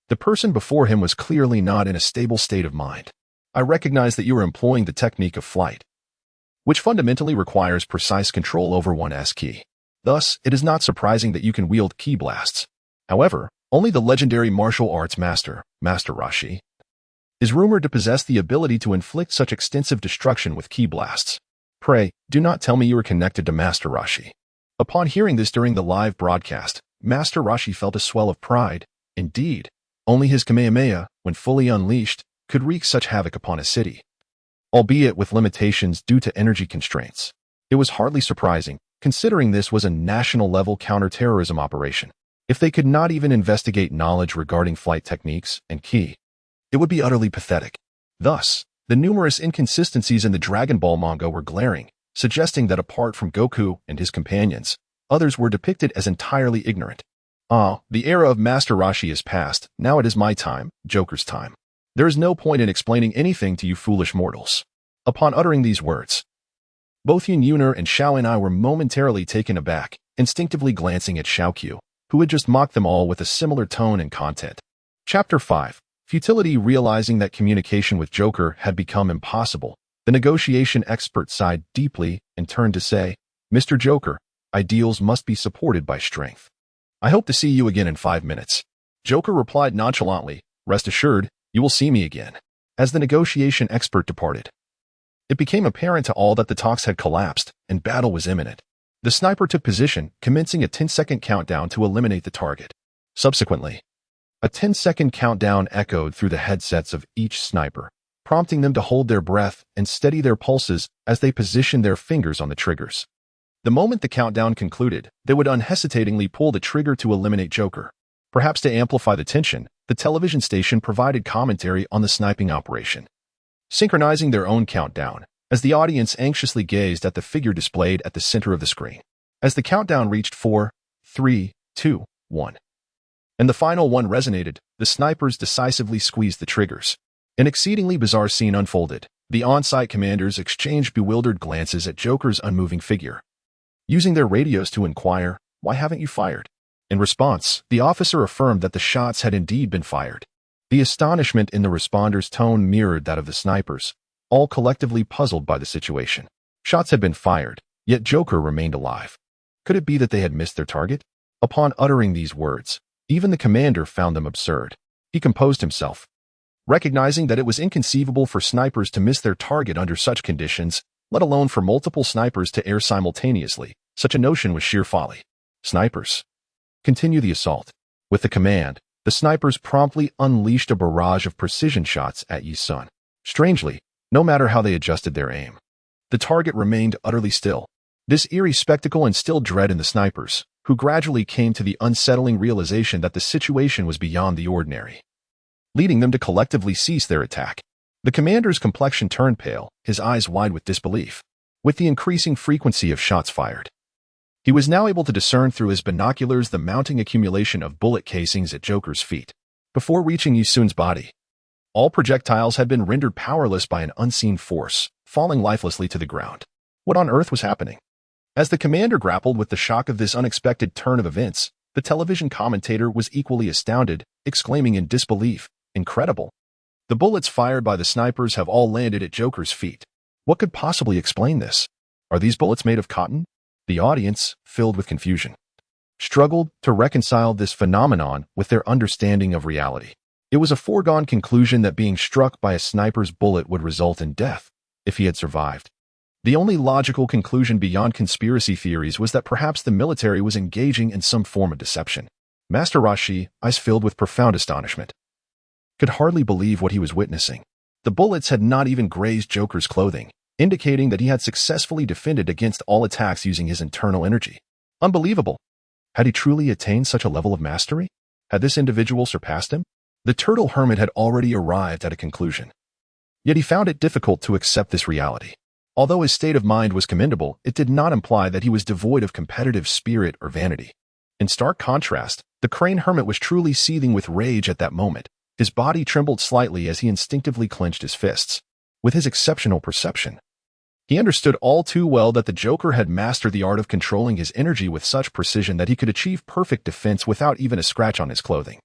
The person before him was clearly not in a stable state of mind. "I recognize that you are employing the technique of flight, which fundamentally requires precise control over one S key. Thus, it is not surprising that you can wield key blasts. However, only the legendary martial arts master, Master Rashi, is rumored to possess the ability to inflict such extensive destruction with ki blasts. Pray, do not tell me you are connected to Master Roshi. Upon hearing this during the live broadcast, Master Roshi felt a swell of pride. Indeed, only his Kamehameha, when fully unleashed, could wreak such havoc upon a city, albeit with limitations due to energy constraints. It was hardly surprising, considering this was a national-level counterterrorism operation. If they could not even investigate knowledge regarding flight techniques and ki, it would be utterly pathetic. Thus, the numerous inconsistencies in the Dragon Ball manga were glaring, suggesting that apart from Goku and his companions, others were depicted as entirely ignorant. The era of Master Roshi is past. Now it is my time, Joker's time. There is no point in explaining anything to you foolish mortals. Upon uttering these words, both Yun Yuner and Xiao and I were momentarily taken aback, instinctively glancing at Xiaoqiu, who had just mocked them all with a similar tone and content. Chapter 5. Futility. Realizing that communication with Joker had become impossible, the negotiation expert sighed deeply and turned to say, Mr. Joker, ideals must be supported by strength. I hope to see you again in 5 minutes. Joker replied nonchalantly, rest assured, you will see me again. As the negotiation expert departed, it became apparent to all that the talks had collapsed and battle was imminent. The sniper took position, commencing a 10-second countdown to eliminate the target. Subsequently, a 10-second countdown echoed through the headsets of each sniper, prompting them to hold their breath and steady their pulses as they positioned their fingers on the triggers. The moment the countdown concluded, they would unhesitatingly pull the trigger to eliminate Joker. Perhaps to amplify the tension, the television station provided commentary on the sniping operation, synchronizing their own countdown, as the audience anxiously gazed at the figure displayed at the center of the screen. As the countdown reached 4, 3, 2, 1, and the final one resonated, the snipers decisively squeezed the triggers. An exceedingly bizarre scene unfolded. The on-site commanders exchanged bewildered glances at Joker's unmoving figure, using their radios to inquire, why haven't you fired? In response, the officer affirmed that the shots had indeed been fired. The astonishment in the responders' tone mirrored that of the snipers, all collectively puzzled by the situation. Shots had been fired, yet Joker remained alive. Could it be that they had missed their target? Upon uttering these words, even the commander found them absurd. He composed himself, recognizing that it was inconceivable for snipers to miss their target under such conditions, let alone for multiple snipers to air simultaneously. Such a notion was sheer folly. Snipers, continue the assault. With the command, the snipers promptly unleashed a barrage of precision shots at Yi Sun. Strangely, no matter how they adjusted their aim, the target remained utterly still. This eerie spectacle instilled dread in the snipers, who gradually came to the unsettling realization that the situation was beyond the ordinary, leading them to collectively cease their attack. The commander's complexion turned pale, his eyes wide with disbelief. With the increasing frequency of shots fired, he was now able to discern through his binoculars the mounting accumulation of bullet casings at Joker's feet. Before reaching Yi Sun's body, all projectiles had been rendered powerless by an unseen force, falling lifelessly to the ground. What on earth was happening? As the commander grappled with the shock of this unexpected turn of events, the television commentator was equally astounded, exclaiming in disbelief, incredible. The bullets fired by the snipers have all landed at Joker's feet. What could possibly explain this? Are these bullets made of cotton? The audience, filled with confusion, struggled to reconcile this phenomenon with their understanding of reality. It was a foregone conclusion that being struck by a sniper's bullet would result in death, if he had survived. The only logical conclusion beyond conspiracy theories was that perhaps the military was engaging in some form of deception. Master Roshi, eyes filled with profound astonishment, could hardly believe what he was witnessing. The bullets had not even grazed Joker's clothing, indicating that he had successfully defended against all attacks using his internal energy. Unbelievable! Had he truly attained such a level of mastery? Had this individual surpassed him? The turtle hermit had already arrived at a conclusion. Yet he found it difficult to accept this reality. Although his state of mind was commendable, it did not imply that he was devoid of competitive spirit or vanity. In stark contrast, the crane hermit was truly seething with rage at that moment. His body trembled slightly as he instinctively clenched his fists. With his exceptional perception, he understood all too well that the Joker had mastered the art of controlling his energy with such precision that he could achieve perfect defense without even a scratch on his clothing.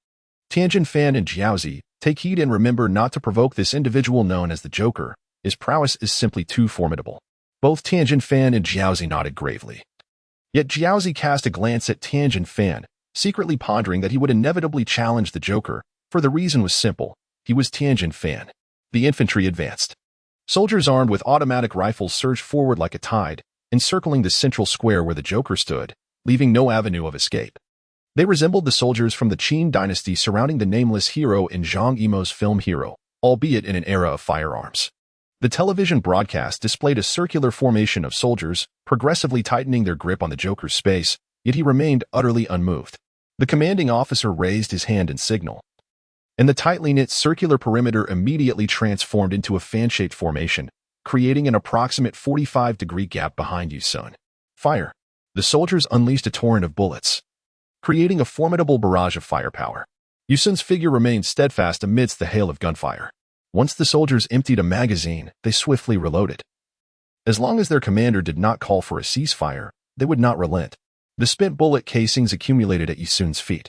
Tianjin Fan and Jiaozi, take heed and remember not to provoke this individual known as the Joker. His prowess is simply too formidable. Both Tianjin Fan and Jiaozi nodded gravely. Yet Jiaozi cast a glance at Tianjin Fan, secretly pondering that he would inevitably challenge the Joker, for the reason was simple. He was Tianjin Fan. The infantry advanced. Soldiers armed with automatic rifles surged forward like a tide, encircling the central square where the Joker stood, leaving no avenue of escape. They resembled the soldiers from the Qin dynasty surrounding the nameless hero in Zhang Yimou's film Hero, albeit in an era of firearms. The television broadcast displayed a circular formation of soldiers, progressively tightening their grip on the Joker's space, yet he remained utterly unmoved. The commanding officer raised his hand in signal, and the tightly knit circular perimeter immediately transformed into a fan-shaped formation, creating an approximate 45-degree gap behind Ensue. Fire. The soldiers unleashed a torrent of bullets, creating a formidable barrage of firepower. Ensue's figure remained steadfast amidst the hail of gunfire. Once the soldiers emptied a magazine, they swiftly reloaded. As long as their commander did not call for a ceasefire, they would not relent. The spent bullet casings accumulated at Ensue's feet,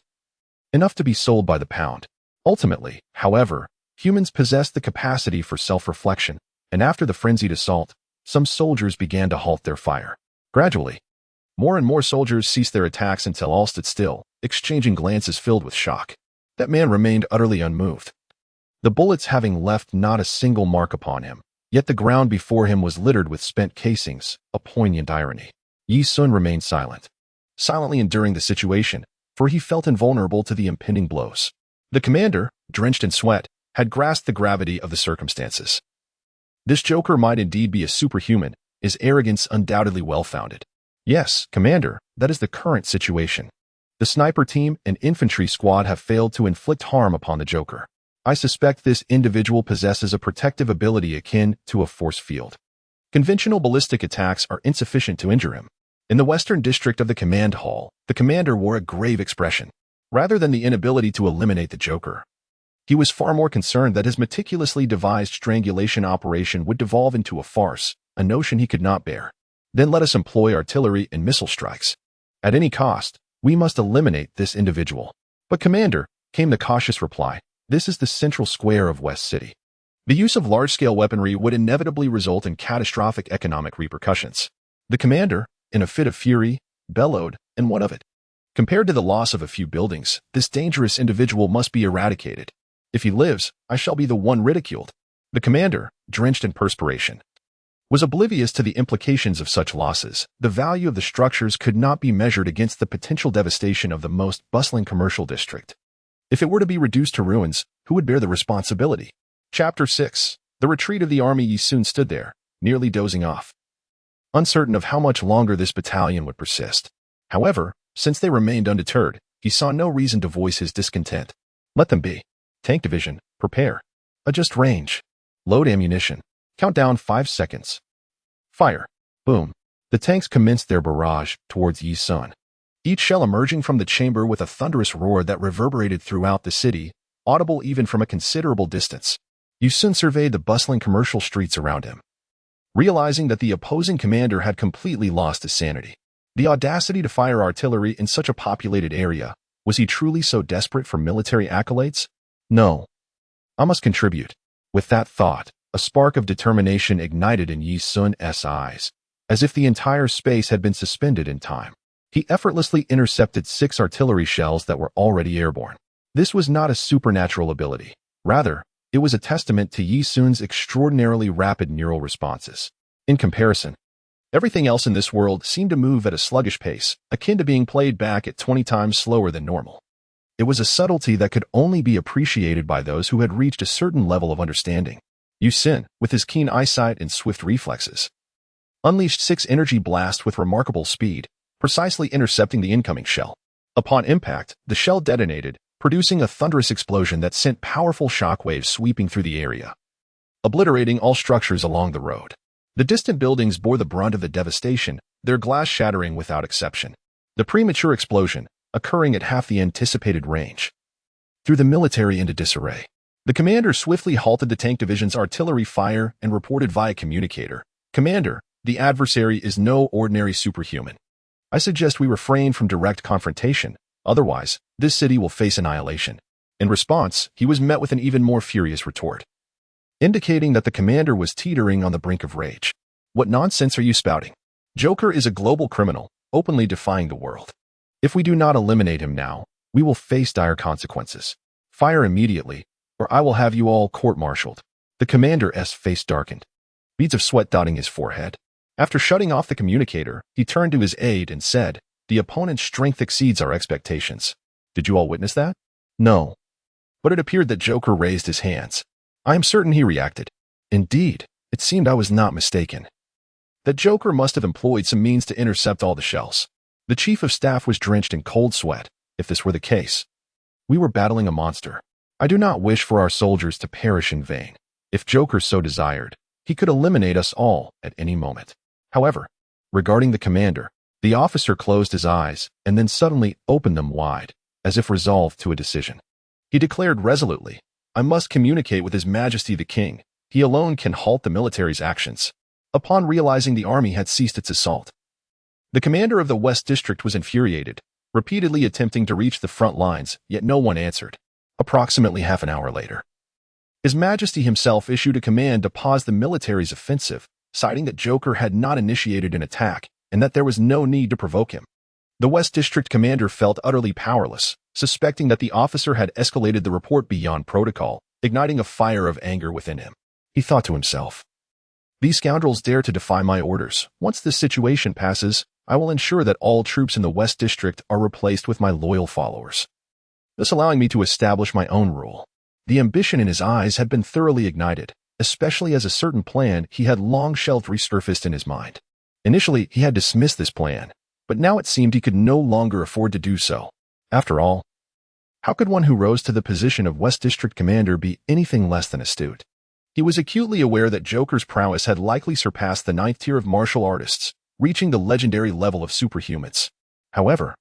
enough to be sold by the pound. Ultimately, however, humans possessed the capacity for self-reflection, and after the frenzied assault, some soldiers began to halt their fire. Gradually, more and more soldiers ceased their attacks until all stood still, exchanging glances filled with shock. That man remained utterly unmoved, the bullets having left not a single mark upon him. Yet the ground before him was littered with spent casings, a poignant irony. Ensue remained silent, silently enduring the situation, for he felt invulnerable to the impending blows. The commander, drenched in sweat, had grasped the gravity of the circumstances. This Joker might indeed be a superhuman, his arrogance undoubtedly well-founded. Yes, Commander, that is the current situation. The sniper team and infantry squad have failed to inflict harm upon the Joker. I suspect this individual possesses a protective ability akin to a force field. Conventional ballistic attacks are insufficient to injure him. In the western district of the command hall, the commander wore a grave expression. Rather than the inability to eliminate the Joker, he was far more concerned that his meticulously devised strangulation operation would devolve into a farce, a notion he could not bear. Then let us employ artillery and missile strikes. At any cost, we must eliminate this individual. But Commander, came the cautious reply, this is the central square of West City. The use of large-scale weaponry would inevitably result in catastrophic economic repercussions. The commander, in a fit of fury, bellowed, and what of it? Compared to the loss of a few buildings, this dangerous individual must be eradicated. If he lives, I shall be the one ridiculed. The commander, drenched in perspiration, was oblivious to the implications of such losses. The value of the structures could not be measured against the potential devastation of the most bustling commercial district. If it were to be reduced to ruins, who would bear the responsibility? Chapter 6. The retreat of the army. Ensue stood there, nearly dozing off, uncertain of how much longer this battalion would persist. However, since they remained undeterred, he saw no reason to voice his discontent. Let them be. Tank division, prepare. Adjust range. Load ammunition. Count down 5 seconds. Fire. Boom. The tanks commenced their barrage towards Ensue, each shell emerging from the chamber with a thunderous roar that reverberated throughout the city, audible even from a considerable distance. Ensue surveyed the bustling commercial streets around him, realizing that the opposing commander had completely lost his sanity. The audacity to fire artillery in such a populated area. Was he truly so desperate for military accolades? No. I must contribute. With that thought, a spark of determination ignited in Ensue's eyes, as if the entire space had been suspended in time. He effortlessly intercepted 6 artillery shells that were already airborne. This was not a supernatural ability. Rather, it was a testament to Ensue's extraordinarily rapid neural responses. In comparison, everything else in this world seemed to move at a sluggish pace, akin to being played back at 20 times slower than normal. It was a subtlety that could only be appreciated by those who had reached a certain level of understanding. Ensue, with his keen eyesight and swift reflexes, unleashed 6 energy blasts with remarkable speed, precisely intercepting the incoming shell. Upon impact, the shell detonated, producing a thunderous explosion that sent powerful shockwaves sweeping through the area, obliterating all structures along the road. The distant buildings bore the brunt of the devastation, their glass shattering without exception. The premature explosion, occurring at half the anticipated range, threw the military into disarray. The commander swiftly halted the tank division's artillery fire and reported via communicator, "Commander, the adversary is no ordinary superhuman. I suggest we refrain from direct confrontation, otherwise, this city will face annihilation." In response, he was met with an even more furious retort, indicating that the commander was teetering on the brink of rage. "What nonsense are you spouting? Joker is a global criminal, openly defying the world. If we do not eliminate him now, we will face dire consequences. Fire immediately, or I will have you all court-martialed." The commander's face darkened, beads of sweat dotting his forehead. After shutting off the communicator, he turned to his aide and said, "The opponent's strength exceeds our expectations. Did you all witness that?" "No." But it appeared that Joker raised his hands. I am certain he reacted. Indeed, it seemed I was not mistaken. That Joker must have employed some means to intercept all the shells. The chief of staff was drenched in cold sweat, if this were the case. We were battling a monster. I do not wish for our soldiers to perish in vain. If Joker so desired, he could eliminate us all at any moment. However, regarding the commander, the officer closed his eyes and then suddenly opened them wide, as if resolved to a decision. He declared resolutely, "I must communicate with His Majesty the King. He alone can halt the military's actions." Upon realizing the army had ceased its assault, the commander of the West District was infuriated, repeatedly attempting to reach the front lines, yet no one answered. Approximately half an hour later, His Majesty himself issued a command to pause the military's offensive, citing that Joker had not initiated an attack and that there was no need to provoke him. The West District commander felt utterly powerless, suspecting that the officer had escalated the report beyond protocol, igniting a fire of anger within him. He thought to himself, "These scoundrels dare to defy my orders. Once this situation passes, I will ensure that all troops in the West District are replaced with my loyal followers, thus allowing me to establish my own rule." The ambition in his eyes had been thoroughly ignited, especially as a certain plan he had long shelved resurfaced in his mind. Initially, he had dismissed this plan, but now it seemed he could no longer afford to do so. After all, how could one who rose to the position of West District Commander be anything less than astute? He was acutely aware that Joker's prowess had likely surpassed the 9th tier of martial artists, reaching the legendary level of superhumans. However,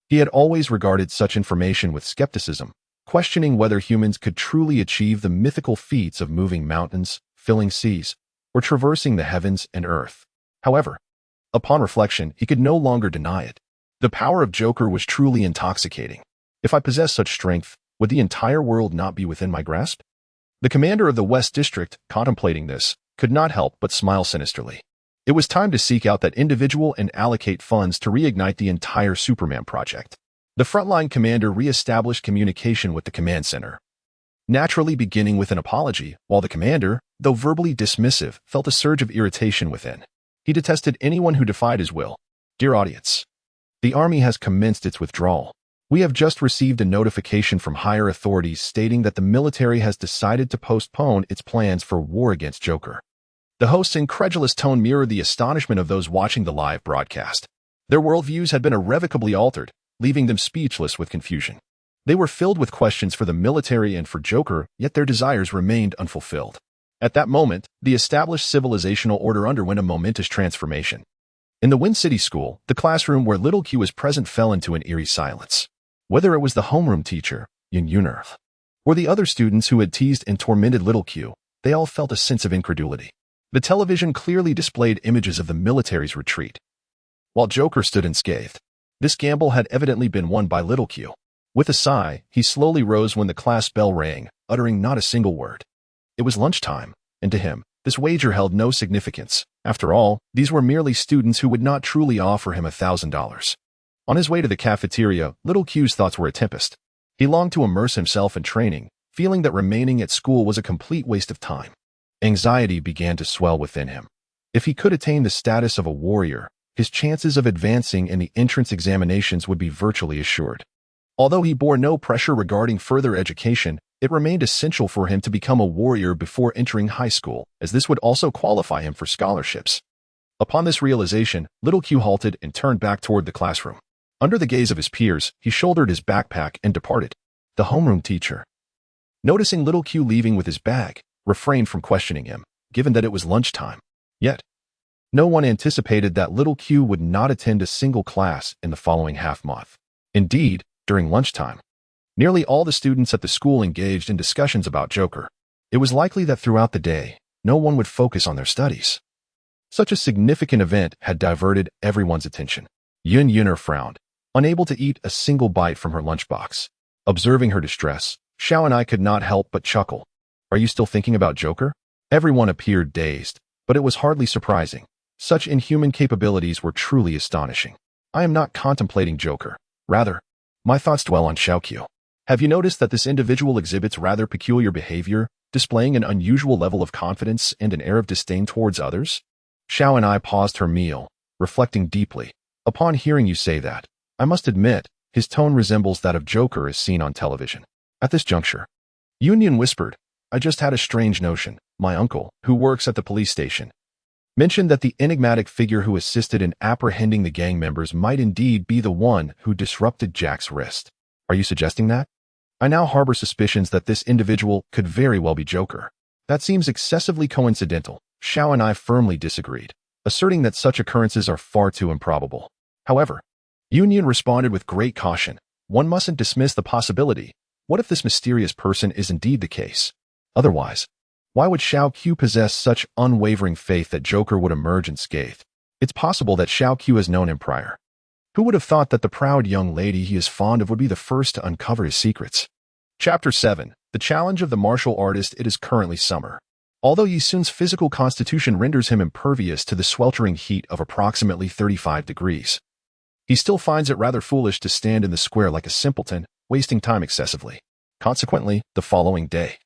he had always regarded such information with skepticism, questioning whether humans could truly achieve the mythical feats of moving mountains, filling seas, or traversing the heavens and earth. However, upon reflection, he could no longer deny it. The power of Joker was truly intoxicating. If I possessed such strength, would the entire world not be within my grasp? The commander of the West District, contemplating this, could not help but smile sinisterly. It was time to seek out that individual and allocate funds to reignite the entire Superman project. The frontline commander re-established communication with the command center, naturally beginning with an apology, while the commander, though verbally dismissive, felt a surge of irritation within. He detested anyone who defied his will. "Dear audience, the army has commenced its withdrawal. We have just received a notification from higher authorities stating that the military has decided to postpone its plans for war against Joker." The host's incredulous tone mirrored the astonishment of those watching the live broadcast. Their worldviews had been irrevocably altered, leaving them speechless with confusion. They were filled with questions for the military and for Joker, yet their desires remained unfulfilled. At that moment, the established civilizational order underwent a momentous transformation. In the Wind City School, the classroom where Little Q was present fell into an eerie silence. Whether it was the homeroom teacher, Yin, or the other students who had teased and tormented Little Q, they all felt a sense of incredulity. The television clearly displayed images of the military's retreat, while Joker stood unscathed. This gamble had evidently been won by Little Q. With a sigh, he slowly rose when the class bell rang, uttering not a single word. It was lunchtime, and to him, this wager held no significance. After all, these were merely students who would not truly offer him $1,000. On his way to the cafeteria, Little Q's thoughts were a tempest. He longed to immerse himself in training, feeling that remaining at school was a complete waste of time. Anxiety began to swell within him. If he could attain the status of a warrior, his chances of advancing in the entrance examinations would be virtually assured. Although he bore no pressure regarding further education, it remained essential for him to become a warrior before entering high school, as this would also qualify him for scholarships. Upon this realization, Little Q halted and turned back toward the classroom. Under the gaze of his peers, he shouldered his backpack and departed. The homeroom teacher, noticing Little Q leaving with his bag, refrained from questioning him, given that it was lunchtime. Yet, no one anticipated that Little Q would not attend a single class in the following half-month. Indeed, during lunchtime, nearly all the students at the school engaged in discussions about Joker. It was likely that throughout the day, no one would focus on their studies. Such a significant event had diverted everyone's attention. Yin frowned, unable to eat a single bite from her lunchbox. Observing her distress, Xiao and I could not help but chuckle. "Are you still thinking about Joker?" Everyone appeared dazed, but it was hardly surprising. Such inhuman capabilities were truly astonishing. "I am not contemplating Joker. Rather, my thoughts dwell on Xiaoqiu. Have you noticed that this individual exhibits rather peculiar behavior, displaying an unusual level of confidence and an air of disdain towards others? Xiao and I paused her meal, reflecting deeply. Upon hearing you say that, I must admit, his tone resembles that of Joker as seen on television. At this juncture, Union whispered, I just had a strange notion. My uncle, who works at the police station, mentioned that the enigmatic figure who assisted in apprehending the gang members might indeed be the one who disrupted Jack's wrist. Are you suggesting that? I now harbor suspicions that this individual could very well be Joker. That seems excessively coincidental. Xiao and I firmly disagreed, asserting that such occurrences are far too improbable. However, Union responded with great caution. One mustn't dismiss the possibility. What if this mysterious person is indeed the case? Otherwise, why would Xiao Q possess such unwavering faith that Joker would emerge unscathed? It's possible that Xiao Q has known him prior. Who would have thought that the proud young lady he is fond of would be the first to uncover his secrets? Chapter 7. The Challenge of the Martial Artist. It is currently summer. Although Yi Sun's physical constitution renders him impervious to the sweltering heat of approximately 35 degrees, he still finds it rather foolish to stand in the square like a simpleton, wasting time excessively. Consequently, the following day,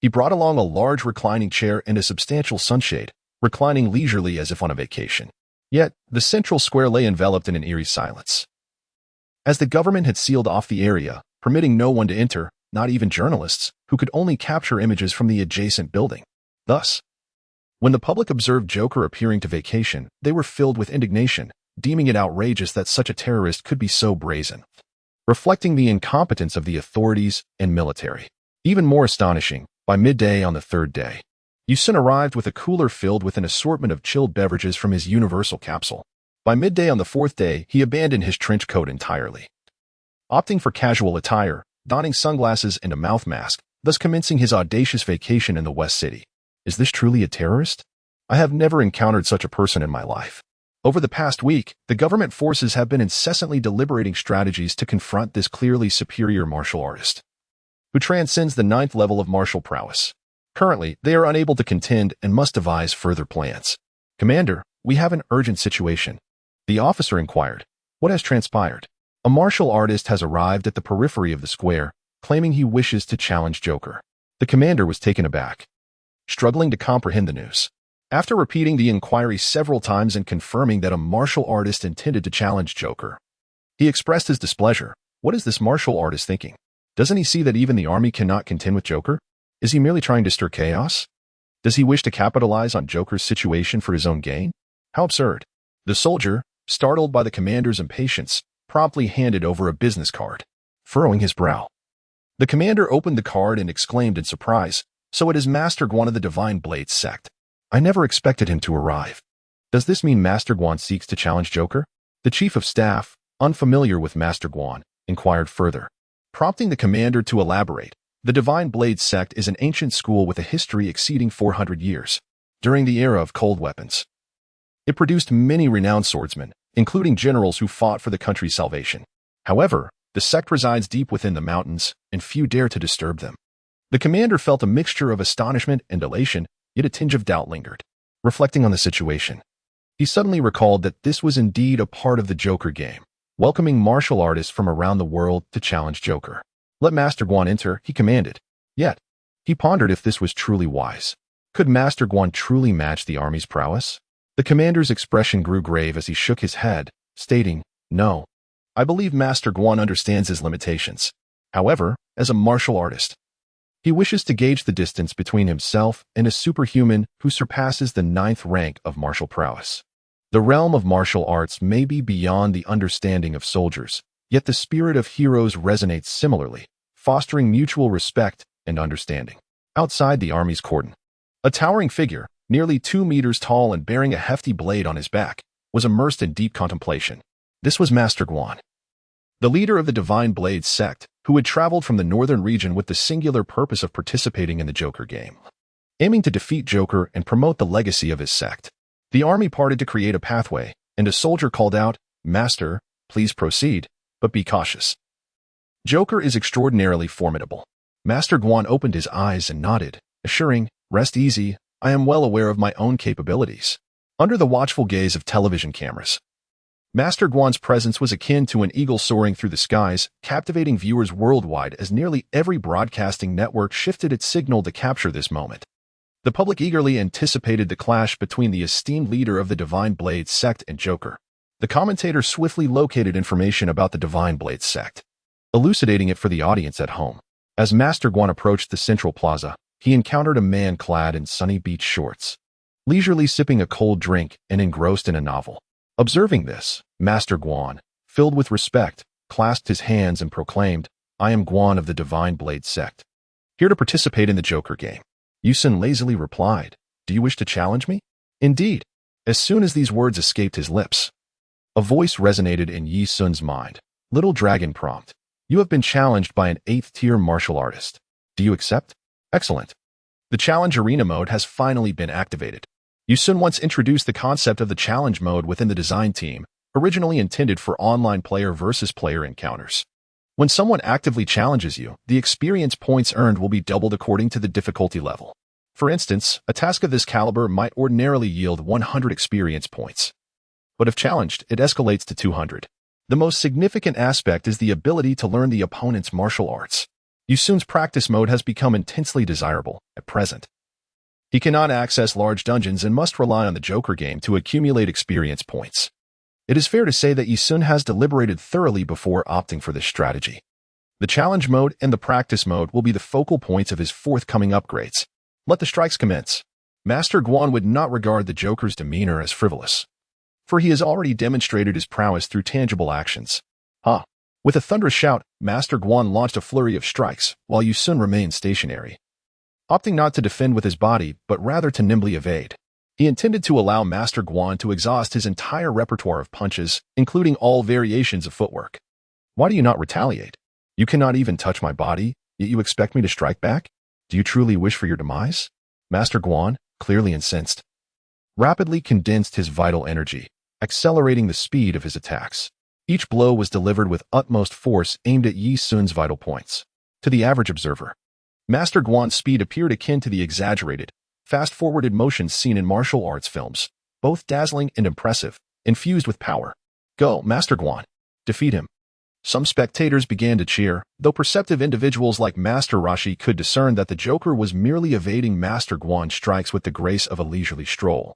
he brought along a large reclining chair and a substantial sunshade, reclining leisurely as if on a vacation. Yet, the central square lay enveloped in an eerie silence. As the government had sealed off the area, permitting no one to enter, not even journalists, who could only capture images from the adjacent building. Thus, when the public observed Joker appearing to vacation, they were filled with indignation, deeming it outrageous that such a terrorist could be so brazen, reflecting the incompetence of the authorities and military. Even more astonishing, by midday on the third day, Yi Sun arrived with a cooler filled with an assortment of chilled beverages from his universal capsule. By midday on the fourth day, he abandoned his trench coat entirely, opting for casual attire, donning sunglasses and a mouth mask, thus commencing his audacious vacation in the West City. Is this truly a terrorist? I have never encountered such a person in my life. Over the past week, the government forces have been incessantly deliberating strategies to confront this clearly superior martial artist, who transcends the 9th level of martial prowess. Currently, they are unable to contend and must devise further plans. Commander, we have an urgent situation. The officer inquired. What has transpired? A martial artist has arrived at the periphery of the square, claiming he wishes to challenge Joker. The commander was taken aback, struggling to comprehend the news. After repeating the inquiry several times and confirming that a martial artist intended to challenge Joker, he expressed his displeasure. What is this martial artist thinking? Doesn't he see that even the army cannot contend with Joker? Is he merely trying to stir chaos? Does he wish to capitalize on Joker's situation for his own gain? How absurd. The soldier, startled by the commander's impatience, promptly handed over a business card, furrowing his brow. The commander opened the card and exclaimed in surprise, so it is Master Guan of the Divine Blade sect. I never expected him to arrive. Does this mean Master Guan seeks to challenge Joker? The chief of staff, unfamiliar with Master Guan, inquired further, prompting the commander to elaborate. The Divine Blade sect is an ancient school with a history exceeding 400 years. During the era of cold weapons, it produced many renowned swordsmen, including generals who fought for the country's salvation. However, the sect resides deep within the mountains, and few dare to disturb them. The commander felt a mixture of astonishment and elation, yet a tinge of doubt lingered. Reflecting on the situation, he suddenly recalled that this was indeed a part of the Joker game, welcoming martial artists from around the world to challenge Joker. Let Master Guan enter, he commanded. Yet, he pondered if this was truly wise. Could Master Guan truly match the army's prowess? The commander's expression grew grave as he shook his head, stating, No, I believe Master Guan understands his limitations. However, as a martial artist, he wishes to gauge the distance between himself and a superhuman who surpasses the 9th rank of martial prowess. The realm of martial arts may be beyond the understanding of soldiers, yet the spirit of heroes resonates similarly, fostering mutual respect and understanding. Outside the army's cordon, a towering figure, nearly 2 meters tall and bearing a hefty blade on his back, was immersed in deep contemplation. This was Master Guan, the leader of the Divine Blade sect, who had traveled from the northern region with the singular purpose of participating in the Joker game, aiming to defeat Joker and promote the legacy of his sect. The army parted to create a pathway, and a soldier called out, Master, please proceed, but be cautious. Joker is extraordinarily formidable. Master Guan opened his eyes and nodded, assuring, Rest easy, I am well aware of my own capabilities. Under the watchful gaze of television cameras, Master Guan's presence was akin to an eagle soaring through the skies, captivating viewers worldwide as nearly every broadcasting network shifted its signal to capture this moment. The public eagerly anticipated the clash between the esteemed leader of the Divine Blade sect and Joker. The commentator swiftly located information about the Divine Blade sect, elucidating it for the audience at home. As Master Guan approached the central plaza, he encountered a man clad in sunny beach shorts, leisurely sipping a cold drink and engrossed in a novel. Observing this, Master Guan, filled with respect, clasped his hands and proclaimed, "I am Guan of the Divine Blade sect, here to participate in the Joker game." Ensue lazily replied, "Do you wish to challenge me?" Indeed. As soon as these words escaped his lips, a voice resonated in Ensue's mind. "Little Dragon prompt. You have been challenged by an 8th-tier martial artist. Do you accept?" Excellent. The challenge arena mode has finally been activated. Ensue once introduced the concept of the challenge mode within the design team, originally intended for online player versus player encounters. When someone actively challenges you, the experience points earned will be doubled according to the difficulty level. For instance, a task of this caliber might ordinarily yield 100 experience points. But if challenged, it escalates to 200. The most significant aspect is the ability to learn the opponent's martial arts. Ensue's practice mode has become intensely desirable at present. He cannot access large dungeons and must rely on the Joker game to accumulate experience points. It is fair to say that Ensue has deliberated thoroughly before opting for this strategy. The challenge mode and the practice mode will be the focal points of his forthcoming upgrades. Let the strikes commence. Master Guan would not regard the Joker's demeanor as frivolous, for he has already demonstrated his prowess through tangible actions. With a thunderous shout, Master Guan launched a flurry of strikes, while Ensue remained stationary, opting not to defend with his body, but rather to nimbly evade. He intended to allow Master Guan to exhaust his entire repertoire of punches, including all variations of footwork. "Why do you not retaliate? You cannot even touch my body, yet you expect me to strike back? Do you truly wish for your demise?" Master Guan, clearly incensed, rapidly condensed his vital energy, accelerating the speed of his attacks. Each blow was delivered with utmost force aimed at Ensue's vital points. To the average observer, Master Guan's speed appeared akin to the exaggerated, fast-forwarded motions seen in martial arts films, both dazzling and impressive, infused with power. "Go, Master Guan. Defeat him." Some spectators began to cheer, though perceptive individuals like Master Rashi could discern that the Joker was merely evading Master Guan's strikes with the grace of a leisurely stroll,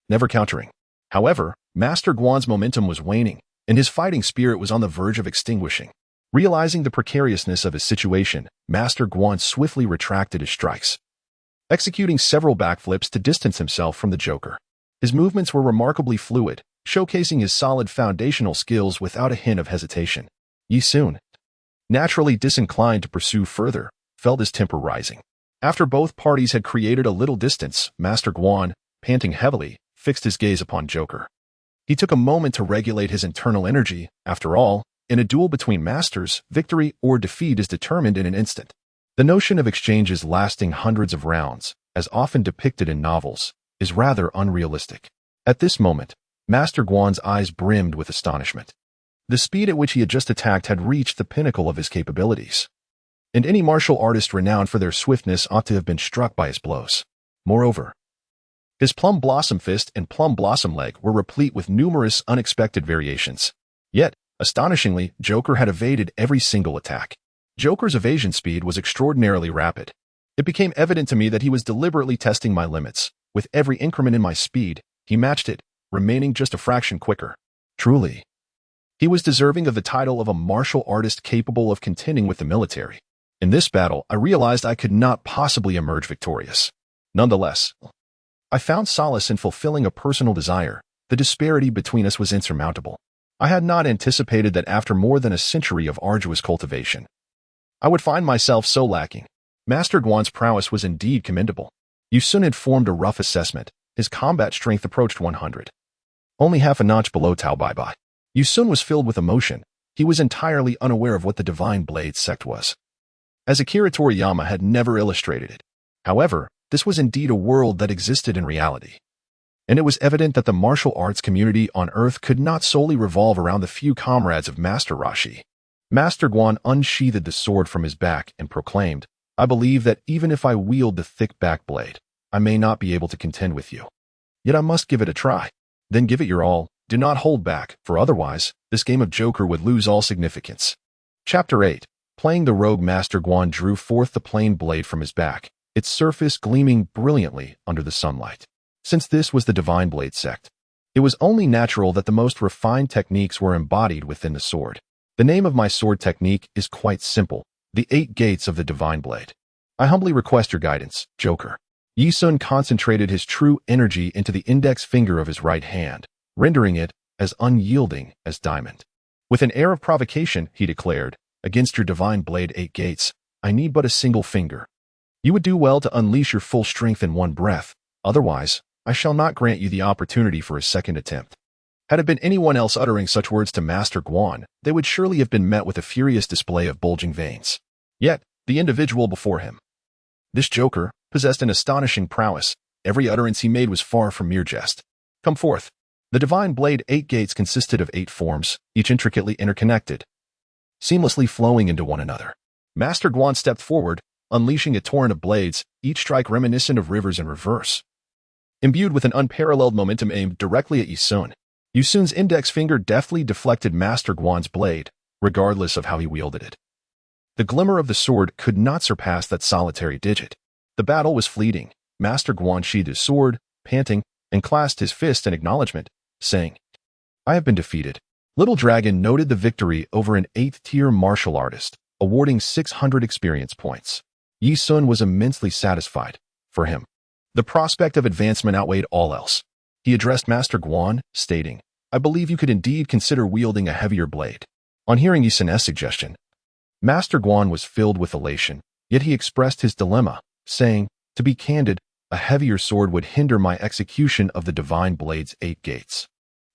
never countering. However, Master Guan's momentum was waning, and his fighting spirit was on the verge of extinguishing. Realizing the precariousness of his situation, Master Guan swiftly retracted his strikes, executing several backflips to distance himself from the Joker. His movements were remarkably fluid, showcasing his solid foundational skills without a hint of hesitation. Ensue, naturally disinclined to pursue further, felt his temper rising. After both parties had created a little distance, Master Guan, panting heavily, fixed his gaze upon Joker. He took a moment to regulate his internal energy. After all, in a duel between masters, victory or defeat is determined in an instant. The notion of exchanges lasting hundreds of rounds, as often depicted in novels, is rather unrealistic. At this moment, Master Guan's eyes brimmed with astonishment. The speed at which he had just attacked had reached the pinnacle of his capabilities, and any martial artist renowned for their swiftness ought to have been struck by his blows. Moreover, his Plum Blossom Fist and Plum Blossom Leg were replete with numerous unexpected variations. Yet, astonishingly, Joker had evaded every single attack. Joker's evasion speed was extraordinarily rapid. It became evident to me that he was deliberately testing my limits. With every increment in my speed, he matched it, remaining just a fraction quicker. Truly, he was deserving of the title of a martial artist capable of contending with the military. In this battle, I realized I could not possibly emerge victorious. Nonetheless, I found solace in fulfilling a personal desire. The disparity between us was insurmountable. I had not anticipated that after more than a century of arduous cultivation, I would find myself so lacking. Master Guan's prowess was indeed commendable. Ensue had formed a rough assessment. His combat strength approached 100. Only half a notch below Tao Bai. Ensue was filled with emotion. He was entirely unaware of what the Divine Blade sect was, as Akira Toriyama had never illustrated it. However, this was indeed a world that existed in reality, and it was evident that the martial arts community on Earth could not solely revolve around the few comrades of Master Rashi. Master Guan unsheathed the sword from his back and proclaimed, "I believe that even if I wield the thick back blade, I may not be able to contend with you. Yet I must give it a try." "Then give it your all," Do not hold back, for otherwise, this game of Joker would lose all significance. Chapter 8. Playing the rogue, Master Guan drew forth the plain blade from his back, its surface gleaming brilliantly under the sunlight. Since this was the Divine Blade sect, it was only natural that the most refined techniques were embodied within the sword. The name of my sword technique is quite simple: the 8 gates of the Divine Blade. I humbly request your guidance, Joker. Yi Sun concentrated his true energy into the index finger of his right hand, rendering it as unyielding as diamond. With an air of provocation, he declared, "Against your Divine Blade 8 gates, I need but a single finger. You would do well to unleash your full strength in one breath, otherwise, I shall not grant you the opportunity for a second attempt." Had it been anyone else uttering such words to Master Guan, they would surely have been met with a furious display of bulging veins. Yet, the individual before him, this Joker, possessed an astonishing prowess. Every utterance he made was far from mere jest. Come forth. The Divine Blade 8 gates consisted of 8 forms, each intricately interconnected, seamlessly flowing into one another. Master Guan stepped forward, unleashing a torrent of blades, each strike reminiscent of rivers in reverse, imbued with an unparalleled momentum aimed directly at Yi Sun. Yi Sun's index finger deftly deflected Master Guan's blade, regardless of how he wielded it. The glimmer of the sword could not surpass that solitary digit. The battle was fleeting. Master Guan sheathed his sword, panting, and clasped his fist in acknowledgement, saying, "I have been defeated." Little Dragon noted the victory over an 8th-tier martial artist, awarding 600 experience points. Yi Sun was immensely satisfied. For him, the prospect of advancement outweighed all else. He addressed Master Guan, stating, "I believe you could indeed consider wielding a heavier blade." On hearing Yi Sun's suggestion, Master Guan was filled with elation, yet he expressed his dilemma, saying, "To be candid, a heavier sword would hinder my execution of the Divine Blade's 8 gates.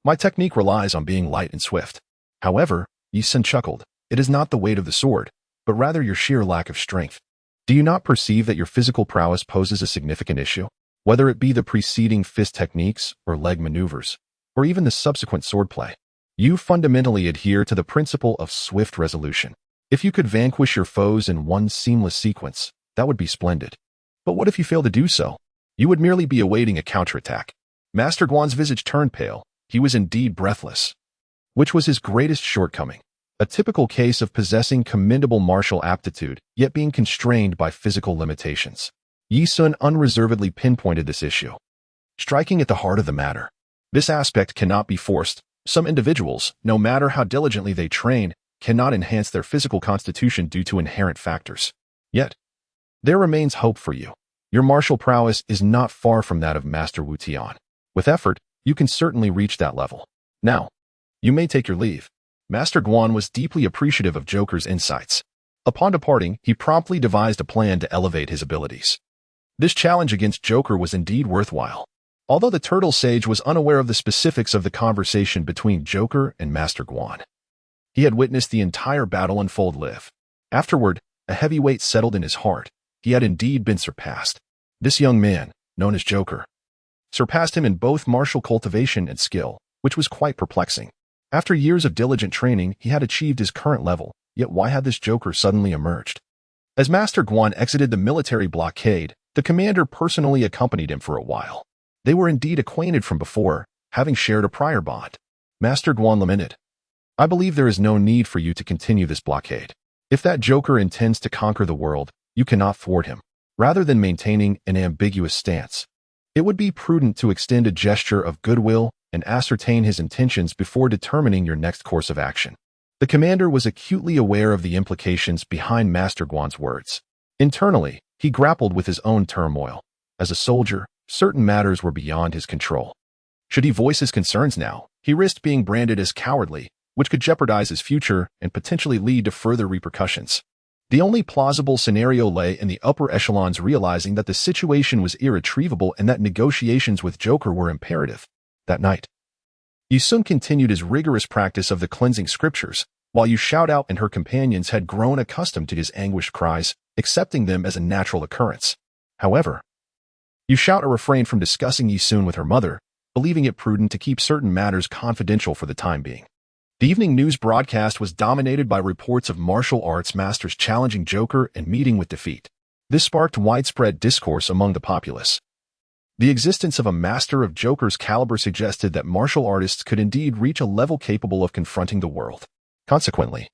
My technique relies on being light and swift." However, Yi Sun chuckled, "It is not the weight of the sword, but rather your sheer lack of strength. Do you not perceive that your physical prowess poses a significant issue? Whether it be the preceding fist techniques or leg maneuvers, or even the subsequent swordplay, you fundamentally adhere to the principle of swift resolution. If you could vanquish your foes in one seamless sequence, that would be splendid. But what if you fail to do so? You would merely be awaiting a counterattack." Master Guan's visage turned pale. He was indeed breathless, which was his greatest shortcoming. A typical case of possessing commendable martial aptitude, yet being constrained by physical limitations. Yi Sun unreservedly pinpointed this issue, striking at the heart of the matter. This aspect cannot be forced. Some individuals, no matter how diligently they train, cannot enhance their physical constitution due to inherent factors. Yet, there remains hope for you. Your martial prowess is not far from that of Master Wu Tian. With effort, you can certainly reach that level. Now, you may take your leave." Master Guan was deeply appreciative of Joker's insights. Upon departing, he promptly devised a plan to elevate his abilities. This challenge against Joker was indeed worthwhile. Although the Turtle Sage was unaware of the specifics of the conversation between Joker and Master Guan, he had witnessed the entire battle unfold live. Afterward, a heavy weight settled in his heart. He had indeed been surpassed. This young man, known as Joker, surpassed him in both martial cultivation and skill, which was quite perplexing. After years of diligent training, he had achieved his current level, yet why had this Joker suddenly emerged? As Master Guan exited the military blockade, the commander personally accompanied him for a while. They were indeed acquainted from before, having shared a prior bond. Master Guan lamented, "I believe there is no need for you to continue this blockade. If that Joker intends to conquer the world, you cannot thwart him. Rather than maintaining an ambiguous stance, it would be prudent to extend a gesture of goodwill and ascertain his intentions before determining your next course of action." The commander was acutely aware of the implications behind Master Guan's words. Internally, he grappled with his own turmoil. As a soldier, certain matters were beyond his control. Should he voice his concerns now, he risked being branded as cowardly, which could jeopardize his future and potentially lead to further repercussions. The only plausible scenario lay in the upper echelons realizing that the situation was irretrievable and that negotiations with Joker were imperative. That night, Yi Sun continued his rigorous practice of the cleansing scriptures, while Yu Shout-Out and her companions had grown accustomed to his anguished cries, accepting them as a natural occurrence. However, Yu Shout-Out refrained from discussing Yi Sun with her mother, believing it prudent to keep certain matters confidential for the time being. The evening news broadcast was dominated by reports of martial arts masters challenging Joker and meeting with defeat. This sparked widespread discourse among the populace. The existence of a master of Joker's caliber suggested that martial artists could indeed reach a level capable of confronting the world. Consequently,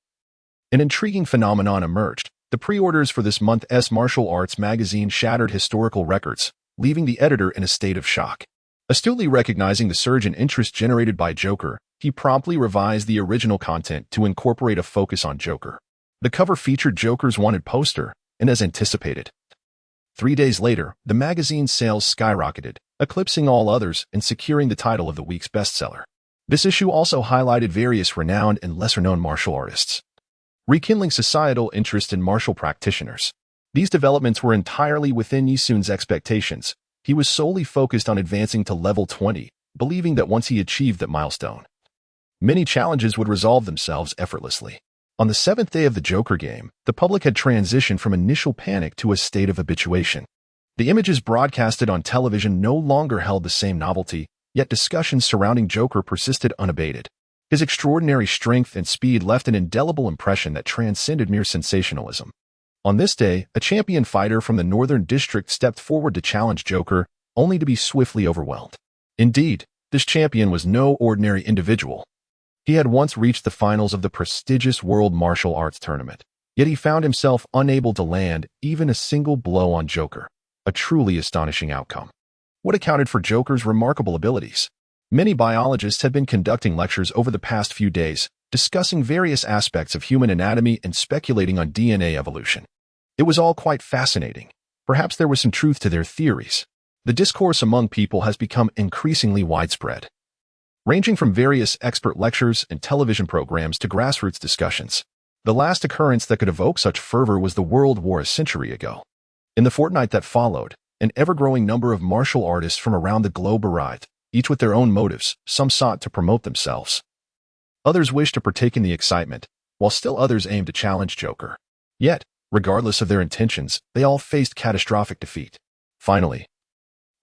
an intriguing phenomenon emerged. The pre-orders for this month's martial arts magazine shattered historical records, leaving the editor in a state of shock. Astutely recognizing the surge in interest generated by Joker, he promptly revised the original content to incorporate a focus on Joker. The cover featured Joker's wanted poster, and as anticipated, 3 days later, the magazine's sales skyrocketed, eclipsing all others and securing the title of the week's bestseller. This issue also highlighted various renowned and lesser-known martial artists, rekindling societal interest in martial practitioners. These developments were entirely within Isune's expectations. He was solely focused on advancing to level 20, believing that once he achieved that milestone, many challenges would resolve themselves effortlessly. On the 7th day of the Joker game, the public had transitioned from initial panic to a state of habituation. The images broadcasted on television no longer held the same novelty, yet discussions surrounding Joker persisted unabated. His extraordinary strength and speed left an indelible impression that transcended mere sensationalism. On this day, a champion fighter from the Northern District stepped forward to challenge Joker, only to be swiftly overwhelmed. Indeed, this champion was no ordinary individual. He had once reached the finals of the prestigious World Martial Arts Tournament, yet he found himself unable to land even a single blow on Joker, a truly astonishing outcome. What accounted for Joker's remarkable abilities? Many biologists had been conducting lectures over the past few days, discussing various aspects of human anatomy and speculating on DNA evolution. It was all quite fascinating. Perhaps there was some truth to their theories. The discourse among people has become increasingly widespread, ranging from various expert lectures and television programs to grassroots discussions. The last occurrence that could evoke such fervor was the World War a century ago. In the fortnight that followed, an ever-growing number of martial artists from around the globe arrived, each with their own motives. Some sought to promote themselves. Others wished to partake in the excitement, while still others aimed to challenge Joker. Yet, regardless of their intentions, they all faced catastrophic defeat. Finally,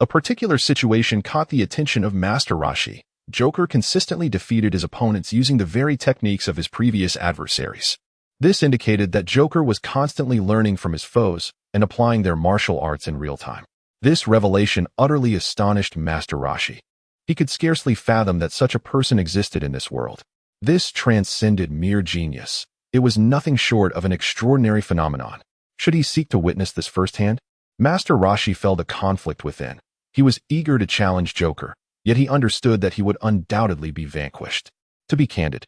a particular situation caught the attention of Master Roshi. Joker consistently defeated his opponents using the very techniques of his previous adversaries. This indicated that Joker was constantly learning from his foes and applying their martial arts in real time. This revelation utterly astonished Master Roshi. He could scarcely fathom that such a person existed in this world. This transcended mere genius. It was nothing short of an extraordinary phenomenon. Should he seek to witness this firsthand? Master Roshi felt a conflict within. He was eager to challenge Joker, yet he understood that he would undoubtedly be vanquished. To be candid,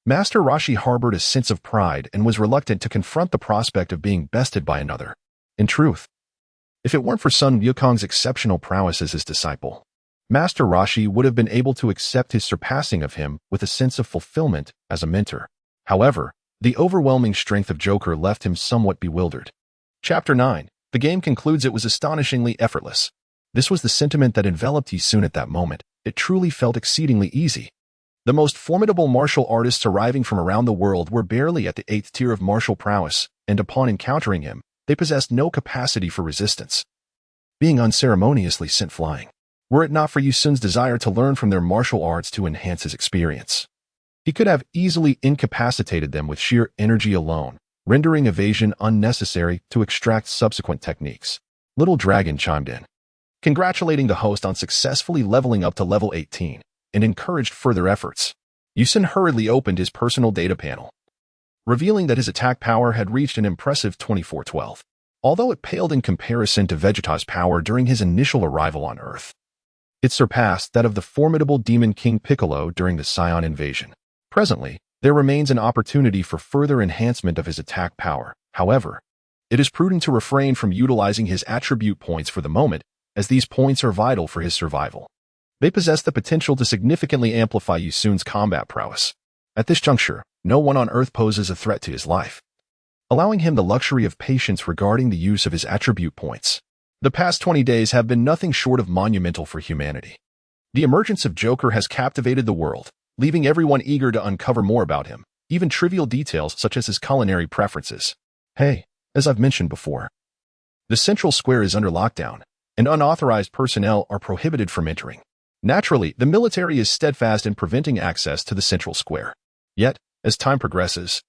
Master Roshi harbored a sense of pride and was reluctant to confront the prospect of being bested by another. In truth, if it weren't for Sun Wukong's exceptional prowess as his disciple, Master Roshi would have been able to accept his surpassing of him with a sense of fulfillment as a mentor. However, the overwhelming strength of Joker left him somewhat bewildered. Chapter 9. The game concludes. It was astonishingly effortless. This was the sentiment that enveloped Isune at that moment. It truly felt exceedingly easy. The most formidable martial artists arriving from around the world were barely at the 8th tier of martial prowess, and upon encountering him, they possessed no capacity for resistance, being unceremoniously sent flying. Were it not for Isune's desire to learn from their martial arts to enhance his experience, he could have easily incapacitated them with sheer energy alone, rendering evasion unnecessary to extract subsequent techniques. Little Dragon chimed in, congratulating the host on successfully leveling up to level 18, and encouraged further efforts. Isune hurriedly opened his personal data panel, revealing that his attack power had reached an impressive 2412. Although it paled in comparison to Vegeta's power during his initial arrival on Earth, it surpassed that of the formidable Demon King Piccolo during the Saiyan invasion. Presently, there remains an opportunity for further enhancement of his attack power. However, it is prudent to refrain from utilizing his attribute points for the moment, as these points are vital for his survival. They possess the potential to significantly amplify Isune's combat prowess. At this juncture, no one on Earth poses a threat to his life, allowing him the luxury of patience regarding the use of his attribute points. The past 20 days have been nothing short of monumental for humanity. The emergence of Joker has captivated the world, leaving everyone eager to uncover more about him, even trivial details such as his culinary preferences. Hey, as I've mentioned before, the central square is under lockdown, and unauthorized personnel are prohibited from entering. Naturally, the military is steadfast in preventing access to the central square. Yet, as time progresses,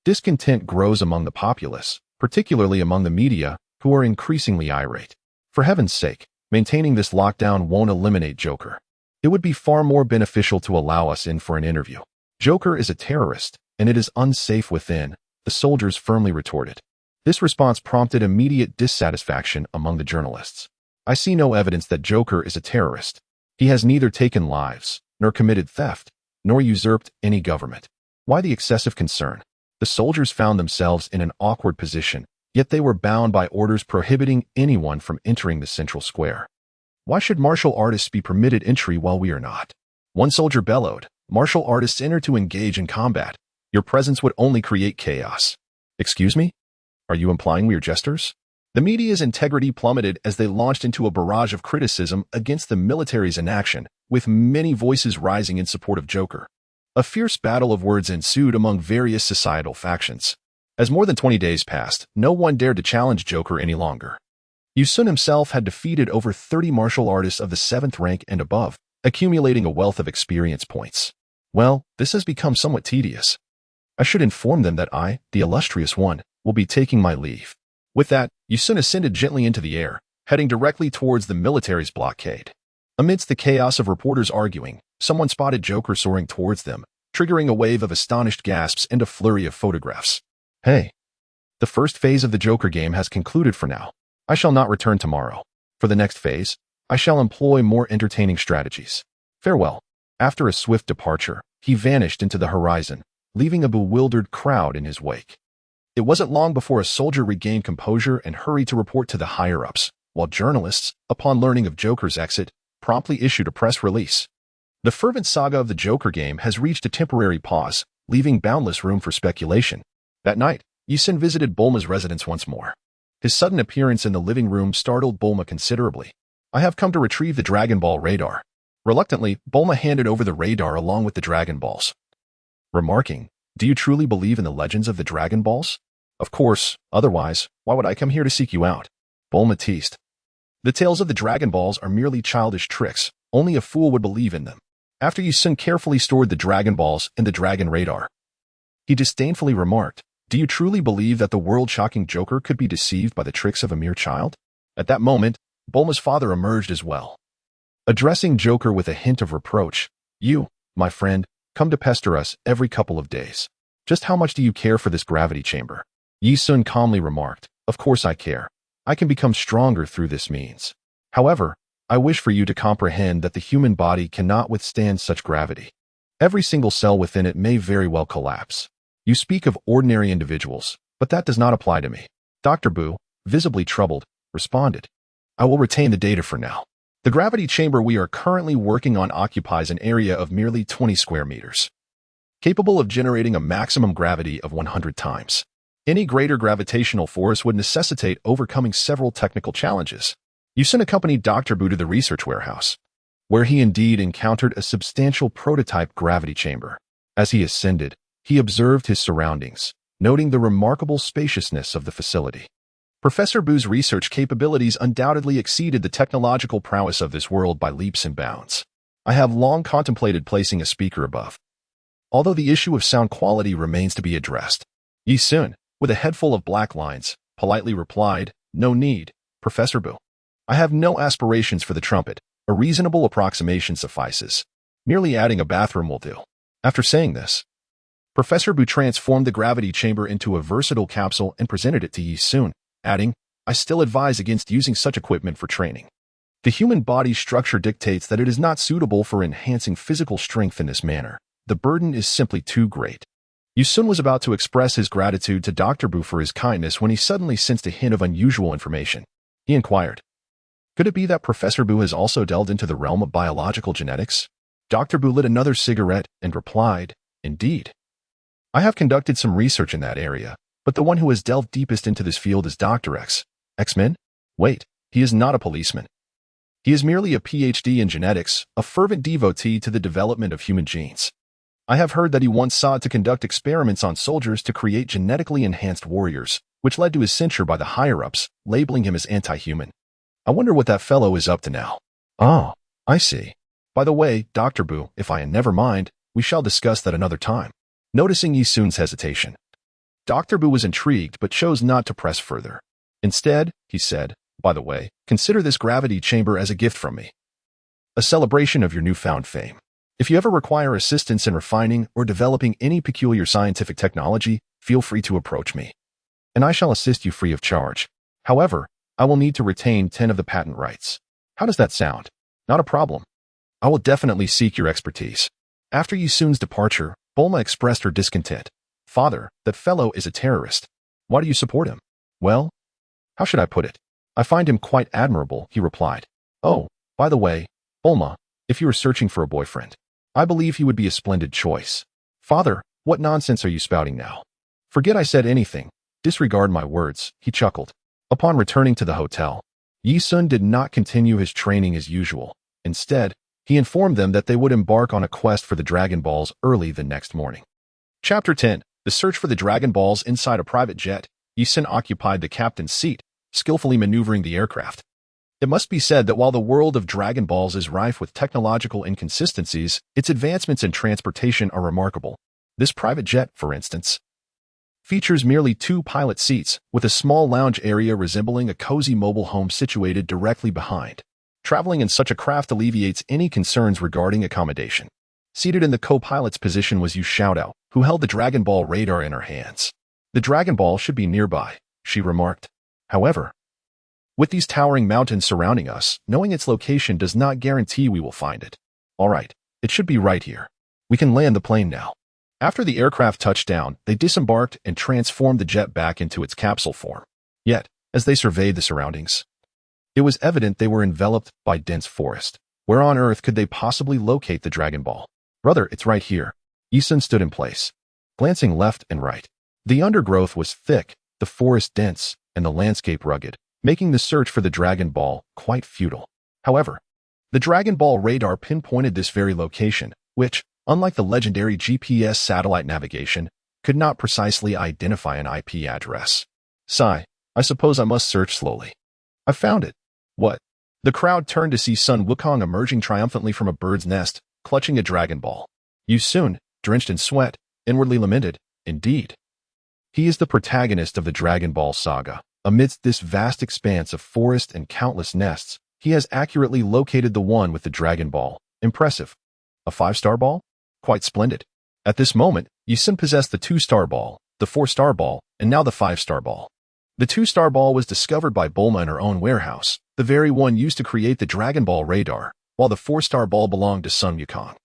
discontent grows among the populace, particularly among the media, who are increasingly irate. For heaven's sake, Maintaining this lockdown won't eliminate Joker. It would be far more beneficial to allow us in for an interview. Joker is a terrorist, and it is unsafe within, the soldiers firmly retorted. This response prompted immediate dissatisfaction among the journalists. I see no evidence that Joker is a terrorist. He has neither taken lives, nor committed theft, nor usurped any government. Why the excessive concern? The soldiers found themselves in an awkward position, yet they were bound by orders prohibiting anyone from entering the central square. Why should martial artists be permitted entry while we are not? One soldier bellowed, "Martial artists enter to engage in combat. Your presence would only create chaos." Excuse me? Are you implying we are jesters? The media's integrity plummeted as they launched into a barrage of criticism against the military's inaction, with many voices rising in support of Joker. A fierce battle of words ensued among various societal factions. As more than 20 days passed, no one dared to challenge Joker any longer. Ensue himself had defeated over 30 martial artists of the 7th rank and above, accumulating a wealth of experience points. Well, this has become somewhat tedious. I should inform them that I, the illustrious one, will be taking my leave. With that, Ensue ascended gently into the air, heading directly towards the military's blockade. Amidst the chaos of reporters arguing, someone spotted Joker soaring towards them, triggering a wave of astonished gasps and a flurry of photographs. Hey, the first phase of the Joker game has concluded for now. I shall not return tomorrow. For the next phase, I shall employ more entertaining strategies. Farewell. After a swift departure, he vanished into the horizon, leaving a bewildered crowd in his wake. It wasn't long before a soldier regained composure and hurried to report to the higher-ups, while journalists, upon learning of Joker's exit, promptly issued a press release. The fervent saga of the Joker game has reached a temporary pause, leaving boundless room for speculation. That night, Ensue visited Bulma's residence once more. His sudden appearance in the living room startled Bulma considerably. "I have come to retrieve the Dragon Ball radar." Reluctantly, Bulma handed over the radar along with the Dragon Balls, remarking, "Do you truly believe in the legends of the Dragon Balls?" "Of course, otherwise, why would I come here to seek you out?" Bulma teased. "The tales of the Dragon Balls are merely childish tricks. Only a fool would believe in them." After Ensue carefully stored the Dragon Balls and the Dragon Radar, he disdainfully remarked, "Do you truly believe that the world-shocking Joker could be deceived by the tricks of a mere child?" At that moment, Bulma's father emerged as well. Addressing Joker with a hint of reproach, "You, my friend, come to pester us every couple of days. Just how much do you care for this gravity chamber?" Ensue calmly remarked, "Of course I care. I can become stronger through this means. However, I wish for you to comprehend that the human body cannot withstand such gravity. Every single cell within it may very well collapse. You speak of ordinary individuals, but that does not apply to me." Dr. Boo, visibly troubled, responded, "I will retain the data for now. The gravity chamber we are currently working on occupies an area of merely 20 square meters, capable of generating a maximum gravity of 100 times. Any greater gravitational force would necessitate overcoming several technical challenges." Ensue accompanied Dr. Boo to the research warehouse, where he indeed encountered a substantial prototype gravity chamber. As he ascended, he observed his surroundings, noting the remarkable spaciousness of the facility. Professor Boo's research capabilities undoubtedly exceeded the technological prowess of this world by leaps and bounds. I have long contemplated placing a speaker above, although the issue of sound quality remains to be addressed. Ensue, with a head full of black lines, politely replied, "No need, Professor Boo. I have no aspirations for the trumpet. A reasonable approximation suffices. Merely adding a bathroom will do." After saying this, Professor Boo transformed the gravity chamber into a versatile capsule and presented it to Ensue, adding, "I still advise against using such equipment for training. The human body's structure dictates that it is not suitable for enhancing physical strength in this manner. The burden is simply too great." Ensue was about to express his gratitude to Dr. Boo for his kindness when he suddenly sensed a hint of unusual information. He inquired, "Could it be that Professor Boo has also delved into the realm of biological genetics?" Dr. Boo lit another cigarette and replied, "Indeed. I have conducted some research in that area, but the one who has delved deepest into this field is Dr. X. X-Men? Wait, he is not a policeman. He is merely a PhD in genetics, a fervent devotee to the development of human genes. I have heard that he once sought to conduct experiments on soldiers to create genetically enhanced warriors, which led to his censure by the higher-ups, labeling him as anti-human. I wonder what that fellow is up to now." "Oh, I see. By the way, Dr. Boo, if I never mind, we shall discuss that another time." Noticing Ensue's hesitation, Dr. Boo was intrigued but chose not to press further. Instead, he said, By the way, consider this gravity chamber as a gift from me. A celebration of your newfound fame. If you ever require assistance in refining or developing any peculiar scientific technology, feel free to approach me, and I shall assist you free of charge. However, I will need to retain 10 of the patent rights. How does that sound? Not a problem. I will definitely seek your expertise. After Yi Sun's departure, Bulma expressed her discontent. Father, that fellow is a terrorist. Why do you support him? Well, how should I put it? I find him quite admirable, he replied. Oh, by the way, Bulma, if you are searching for a boyfriend, I believe he would be a splendid choice. Father, what nonsense are you spouting now? Forget I said anything. Disregard my words, he chuckled. Upon returning to the hotel, Yi Sun did not continue his training as usual. Instead, he informed them that they would embark on a quest for the Dragon Balls early the next morning. Chapter 10. The search for the Dragon Balls inside a private jet. Yi Sun occupied the captain's seat, skillfully maneuvering the aircraft. It must be said that while the world of Dragon Balls is rife with technological inconsistencies, its advancements in transportation are remarkable. This private jet, for instance, features merely 2 pilot seats, with a small lounge area resembling a cozy mobile home situated directly behind. Traveling in such a craft alleviates any concerns regarding accommodation. Seated in the co-pilot's position was Yu Xiaodao, who held the Dragon Ball radar in her hands. The Dragon Ball should be nearby, she remarked. However, with these towering mountains surrounding us, knowing its location does not guarantee we will find it. All right, it should be right here. We can land the plane now. After the aircraft touched down, they disembarked and transformed the jet back into its capsule form. Yet, as they surveyed the surroundings, it was evident they were enveloped by dense forest. Where on earth could they possibly locate the Dragon Ball? Brother, it's right here. Yi Sun stood in place, glancing left and right. The undergrowth was thick, the forest dense, and the landscape rugged, making the search for the Dragon Ball quite futile. However, the Dragon Ball radar pinpointed this very location, which, unlike the legendary GPS satellite navigation, could not precisely identify an IP address. Sigh, I suppose I must search slowly. I found it. What? The crowd turned to see Sun Wukong emerging triumphantly from a bird's nest, clutching a Dragon Ball. Yu Sun, drenched in sweat, inwardly lamented, indeed. He is the protagonist of the Dragon Ball saga. Amidst this vast expanse of forest and countless nests, he has accurately located the one with the Dragon Ball. Impressive. A 5-star ball? Quite splendid. At this moment, Yi Sun possessed the 2-star ball, the 4-star ball, and now the 5-star ball. The 2-star ball was discovered by Bulma in her own warehouse, the very one used to create the Dragon Ball radar, while the 4-star ball belonged to Sun Wukong.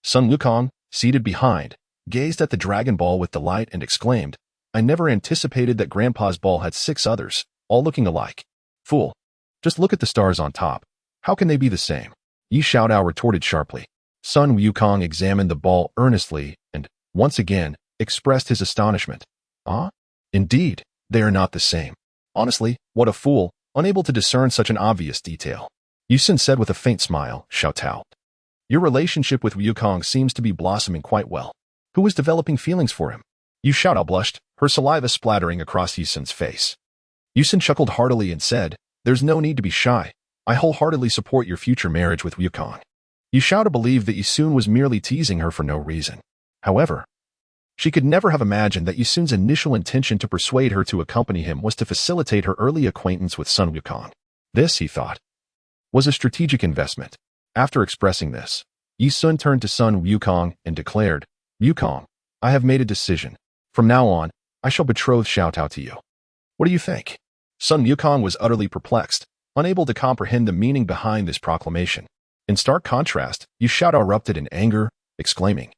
Sun Wukong, seated behind, gazed at the Dragon Ball with delight and exclaimed, I never anticipated that Grandpa's ball had 6 others, all looking alike. Fool. Just look at the stars on top. How can they be the same? Yi Xiaodao retorted sharply. Sun Wukong examined the ball earnestly and, once again, expressed his astonishment. Ah? Indeed, they are not the same. Honestly, what a fool, unable to discern such an obvious detail. Yi Sun said with a faint smile, Xiaotao. Your relationship with Wukong seems to be blossoming quite well. Who is developing feelings for him? Yu Xiaodao blushed, her saliva splattering across Yi Sun's face. Yi Sun chuckled heartily and said, There's no need to be shy. I wholeheartedly support your future marriage with Wukong. Yu Xiaodao believed that Yi Sun was merely teasing her for no reason. However, she could never have imagined that Yi Sun's initial intention to persuade her to accompany him was to facilitate her early acquaintance with Sun Wukong. This, he thought, was a strategic investment. After expressing this, Yi Sun turned to Sun Wukong and declared, Wukong, I have made a decision. From now on, I shall betroth Xiaotao to you. What do you think? Sun Wukong was utterly perplexed, unable to comprehend the meaning behind this proclamation. In stark contrast, Yu Xiaodao erupted in anger, exclaiming,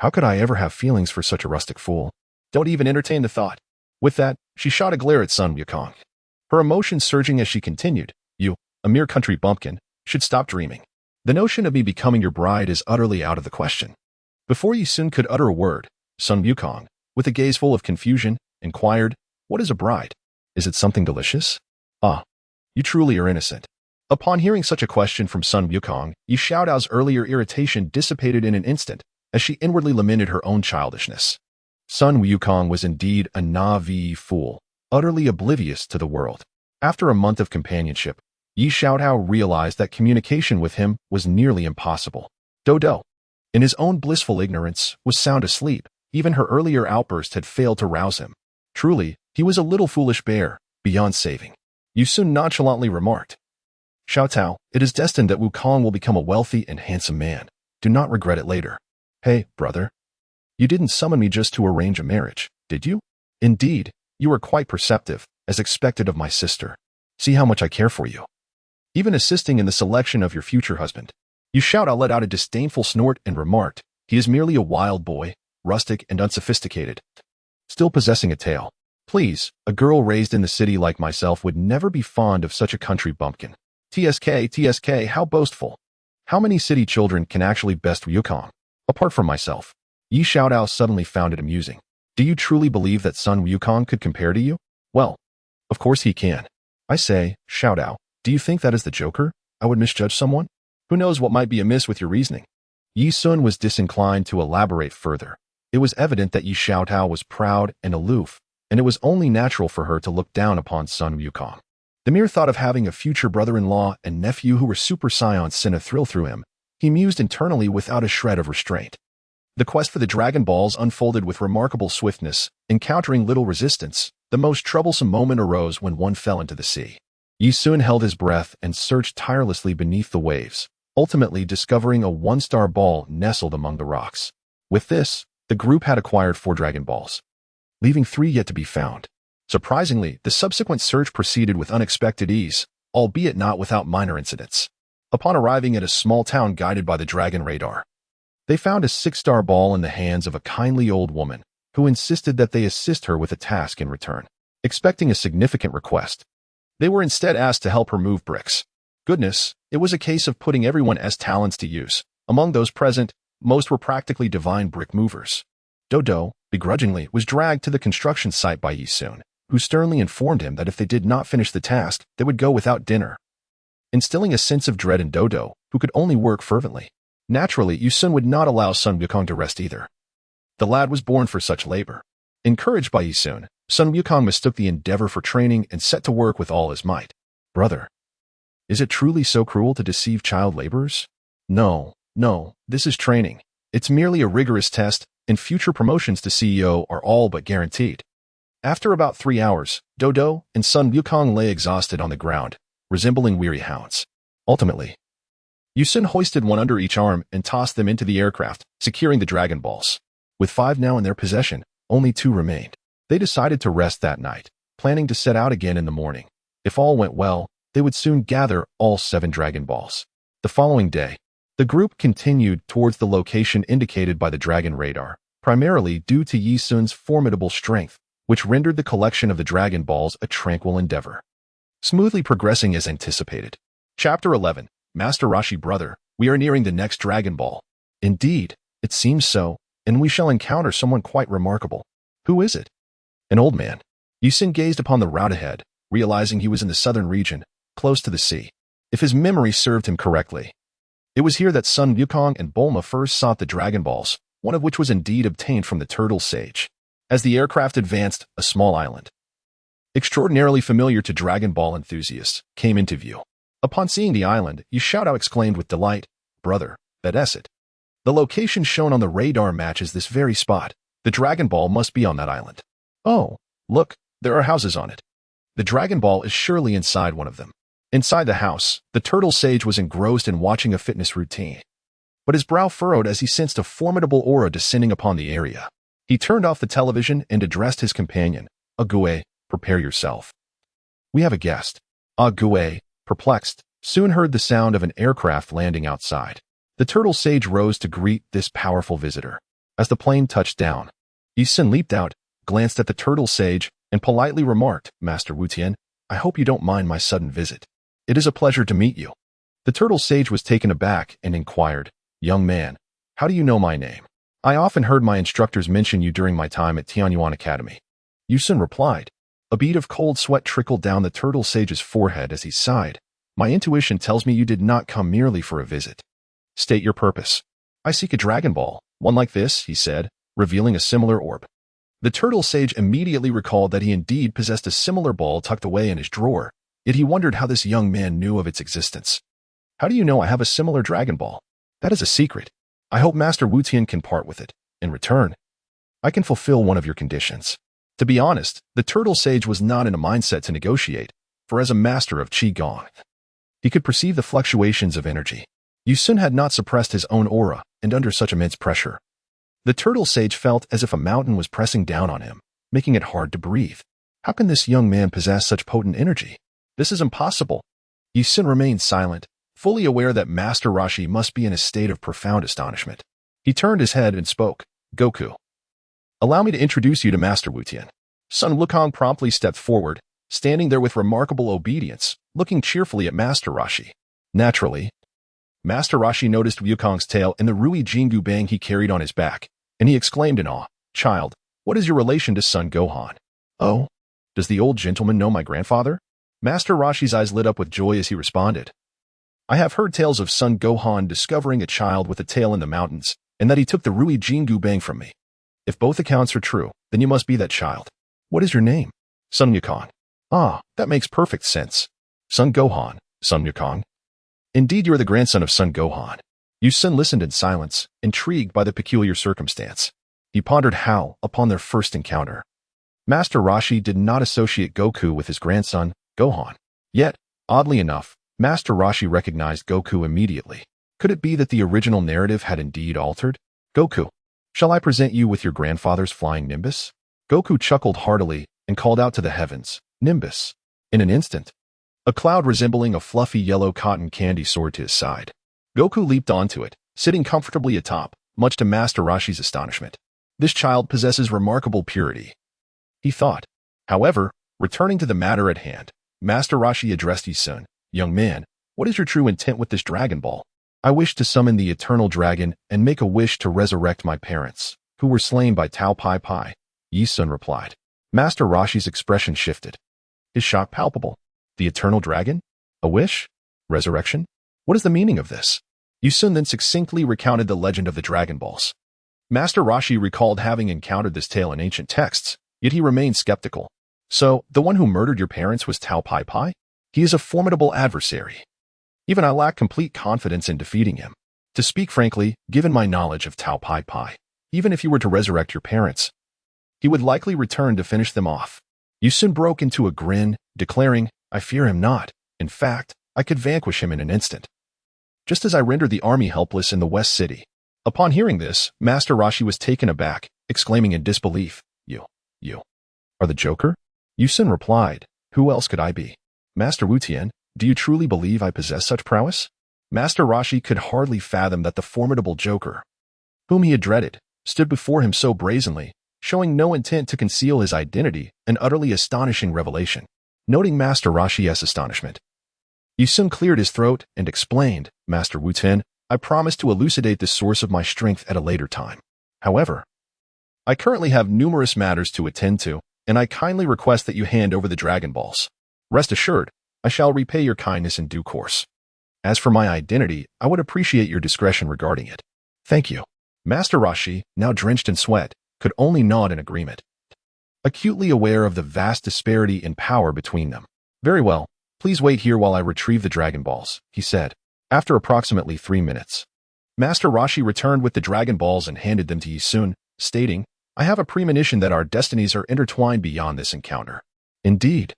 How could I ever have feelings for such a rustic fool? Don't even entertain the thought. With that, she shot a glare at Sun Wukong. Her emotions surging as she continued, You, a mere country bumpkin, should stop dreaming. The notion of me becoming your bride is utterly out of the question. Before Yi Sun could utter a word, Sun Wukong, with a gaze full of confusion, inquired, What is a bride? Is it something delicious? Ah, you truly are innocent. Upon hearing such a question from Sun Wukong, Yi Xiaodao's earlier irritation dissipated in an instant, as she inwardly lamented her own childishness. Sun Wukong was indeed a naive fool, utterly oblivious to the world. After a month of companionship, Yi Xiaodao realized that communication with him was nearly impossible. Dodo, in his own blissful ignorance, was sound asleep. Even her earlier outburst had failed to rouse him. Truly, he was a little foolish bear, beyond saving. Yusung nonchalantly remarked. Xiao Tao, it is destined that Wukong will become a wealthy and handsome man. Do not regret it later. Hey, brother. You didn't summon me just to arrange a marriage, did you? Indeed, you were quite perceptive, as expected of my sister. See how much I care for you. Even assisting in the selection of your future husband. Xiao let out a disdainful snort and remarked, he is merely a wild boy, rustic and unsophisticated, still possessing a tail. Please, a girl raised in the city like myself would never be fond of such a country bumpkin. TSK, how boastful. How many city children can actually best Wukong? Apart from myself. Yi Xiaodao suddenly found it amusing. Do you truly believe that Sun Wukong could compare to you? Well, of course he can. I say, Xiaodao, do you think that is the Joker? I would misjudge someone? Who knows what might be amiss with your reasoning? Yi Sun was disinclined to elaborate further. It was evident that Yi Xiaodao was proud and aloof, and it was only natural for her to look down upon Sun Wukong. The mere thought of having a future brother-in-law and nephew who were Super Saiyans sent a thrill through him. He mused internally without a shred of restraint. The quest for the Dragon Balls unfolded with remarkable swiftness, encountering little resistance. The most troublesome moment arose when one fell into the sea. Yi Sun held his breath and searched tirelessly beneath the waves, ultimately discovering a one-star ball nestled among the rocks. With this, the group had acquired 4 Dragon Balls, leaving 3 yet to be found. Surprisingly, the subsequent search proceeded with unexpected ease, albeit not without minor incidents. Upon arriving at a small town guided by the Dragon Radar, they found a 6-star ball in the hands of a kindly old woman, who insisted that they assist her with a task in return. Expecting a significant request, they were instead asked to help her move bricks. Goodness, it was a case of putting everyone's talents to use. Among those present, most were practically divine brick movers. Dodo, begrudgingly, was dragged to the construction site by Yi Sun, who sternly informed him that if they did not finish the task, they would go without dinner, instilling a sense of dread in Dodo, who could only work fervently. Naturally, Yi Sun would not allow Sun Wukong to rest either. The lad was born for such labor. Encouraged by Yi Sun, Sun Wukong mistook the endeavor for training and set to work with all his might. Brother, is it truly so cruel to deceive child laborers? No, this is training. It's merely a rigorous test, and future promotions to CEO are all but guaranteed. After about 3 hours, Dodo and Sun Wukong lay exhausted on the ground, resembling weary hounds. Ultimately, Yi Sun hoisted one under each arm and tossed them into the aircraft, securing the Dragon Balls. With 5 now in their possession, only 2 remained. They decided to rest that night, planning to set out again in the morning. If all went well, they would soon gather all 7 Dragon Balls. The following day, the group continued towards the location indicated by the Dragon Radar, primarily due to Yi Sun's formidable strength, which rendered the collection of the Dragon Balls a tranquil endeavor, smoothly progressing as anticipated. Chapter 11, Master Roshi Brother, we are nearing the next Dragon Ball. Indeed, it seems so, and we shall encounter someone quite remarkable. Who is it? An old man. Yi Sun gazed upon the route ahead, realizing he was in the southern region, close to the sea. If his memory served him correctly, it was here that Sun Wukong and Bulma first sought the Dragon Balls, one of which was indeed obtained from the Turtle Sage. As the aircraft advanced, a small island, extraordinarily familiar to Dragon Ball enthusiasts, came into view. Upon seeing the island, Yi Xiaodao exclaimed with delight, Brother, that's it. The location shown on the radar matches this very spot. The Dragon Ball must be on that island. Oh, look, there are houses on it. The Dragon Ball is surely inside one of them. Inside the house, the Turtle Sage was engrossed in watching a fitness routine, but his brow furrowed as he sensed a formidable aura descending upon the area. He turned off the television and addressed his companion. Ague, prepare yourself. We have a guest. Ague, perplexed, soon heard the sound of an aircraft landing outside. The Turtle Sage rose to greet this powerful visitor. As the plane touched down, Yi Sun leaped out, glanced at the Turtle Sage, and politely remarked, Master Wu Tian, I hope you don't mind my sudden visit. It is a pleasure to meet you. The Turtle Sage was taken aback and inquired, Young man, how do you know my name? I often heard my instructors mention you during my time at Tianyuan Academy. Yi Sun replied. A bead of cold sweat trickled down the Turtle Sage's forehead as he sighed. My intuition tells me you did not come merely for a visit. State your purpose. I seek a Dragon Ball, one like this, he said, revealing a similar orb. The Turtle Sage immediately recalled that he indeed possessed a similar ball tucked away in his drawer, yet he wondered how this young man knew of its existence. How do you know I have a similar Dragon Ball? That is a secret. I hope Master Wu Tian can part with it. In return, I can fulfill one of your conditions. To be honest, the Turtle Sage was not in a mindset to negotiate. for as a master of Qigong, he could perceive the fluctuations of energy. Yusun had not suppressed his own aura, and under such immense pressure, the turtle sage felt as if a mountain was pressing down on him, making it hard to breathe. How can this young man possess such potent energy? This is impossible. Yusun remained silent, fully aware that Master Roshi must be in a state of profound astonishment. He turned his head and spoke, "Goku, allow me to introduce you to Master Wutian." Sun Wukong promptly stepped forward, standing there with remarkable obedience, looking cheerfully at Master Roshi. Naturally, Master Roshi noticed Wukong's tail and the Rui Jingu bang he carried on his back, and he exclaimed in awe, "Child, what is your relation to Son Gohan?" "Oh, does the old gentleman know my grandfather?" Master Roshi's eyes lit up with joy as he responded. "I have heard tales of Son Gohan discovering a child with a tail in the mountains, and that he took the Rui Jingu bang from me. If both accounts are true, then you must be that child. What is your name?" "Sun Wukong." "Ah, that makes perfect sense. Son Gohan, Sun Wukong. Indeed, you are the grandson of Son Gohan." Yusun listened in silence, intrigued by the peculiar circumstance. He pondered how, upon their first encounter, Master Roshi did not associate Goku with his grandson, Gohan. Yet, oddly enough, Master Roshi recognized Goku immediately. Could it be that the original narrative had indeed altered? "Goku, shall I present you with your grandfather's flying Nimbus?" Goku chuckled heartily and called out to the heavens, "Nimbus." In an instant, a cloud resembling a fluffy yellow cotton candy soared to his side. Goku leaped onto it, sitting comfortably atop, much to Master Roshi's astonishment. This child possesses remarkable purity, he thought. However, returning to the matter at hand, Master Roshi addressed Yusun. "Young man, what is your true intent with this Dragon Ball?" "I wish to summon the eternal dragon and make a wish to resurrect my parents, who were slain by Tao Pai Pai," Yusun replied. Master Roshi's expression shifted, his shock palpable. The eternal dragon? A wish? Resurrection? What is the meaning of this? Yusun then succinctly recounted the legend of the Dragon Balls. Master Roshi recalled having encountered this tale in ancient texts, yet he remained skeptical. "So, the one who murdered your parents was Tao Pai Pai? He is a formidable adversary. Even I lack complete confidence in defeating him. To speak frankly, given my knowledge of Tao Pai Pai, even if you were to resurrect your parents, he would likely return to finish them off." Yusun broke into a grin, declaring, "I fear him not. In fact, I could vanquish him in an instant, just as I rendered the army helpless in the West City." Upon hearing this, Master Roshi was taken aback, exclaiming in disbelief, You are the Joker?" Yusun replied, "Who else could I be?" "Master Wutian, do you truly believe I possess such prowess?" Master Roshi could hardly fathom that the formidable Joker, whom he had dreaded, stood before him so brazenly, showing no intent to conceal his identity, an utterly astonishing revelation. Noting Master Roshi's astonishment, Yusun cleared his throat and explained, "Master Wutian, I promise to elucidate the source of my strength at a later time. However, I currently have numerous matters to attend to, and I kindly request that you hand over the Dragon Balls. Rest assured, I shall repay your kindness in due course. As for my identity, I would appreciate your discretion regarding it." "Thank you." Master Roshi, now drenched in sweat, could only nod in agreement, acutely aware of the vast disparity in power between them. "Very well, please wait here while I retrieve the Dragon Balls," he said. After approximately 3 minutes, Master Roshi returned with the Dragon Balls and handed them to Yusun, stating, "I have a premonition that our destinies are intertwined beyond this encounter." "Indeed.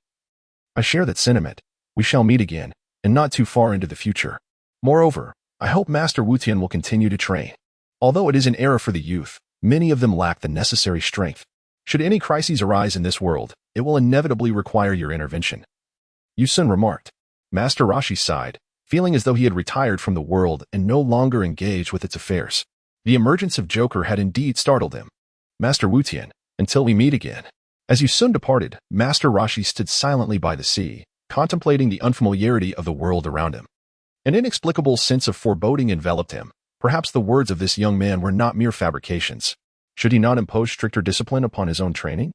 I share that sentiment. We shall meet again, and not too far into the future. Moreover, I hope Master Wutian will continue to train. Although it is an era for the youth, many of them lack the necessary strength. Should any crises arise in this world, it will inevitably require your intervention," Yusun remarked. Master Roshi sighed, feeling as though he had retired from the world and no longer engaged with its affairs. The emergence of Joker had indeed startled him. "Master Wutian, until we meet again." As Yusun departed, Master Roshi stood silently by the sea, contemplating the unfamiliarity of the world around him. An inexplicable sense of foreboding enveloped him. Perhaps the words of this young man were not mere fabrications. Should he not impose stricter discipline upon his own training?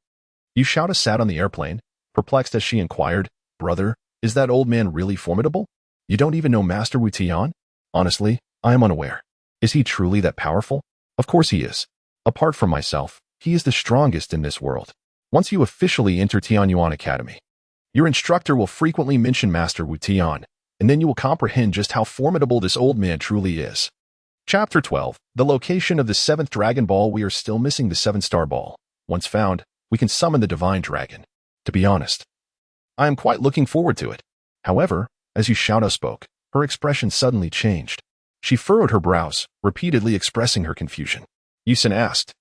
Yushouta sat on the airplane, perplexed as she inquired, "Brother, is that old man really formidable? You don't even know Master Wutian?" "Honestly, I am unaware. Is he truly that powerful?" "Of course he is. Apart from myself, he is the strongest in this world. Once you officially enter Tianyuan Academy, your instructor will frequently mention Master Wutian, and then you will comprehend just how formidable this old man truly is." Chapter 12. The location of the 7th Dragon Ball. We are still missing the 7-star ball. Once found, we can summon the Divine Dragon. To be honest, I am quite looking forward to it. However, as Yu Xiaotao spoke, her expression suddenly changed. She furrowed her brows, repeatedly expressing her confusion. Yu Sun asked,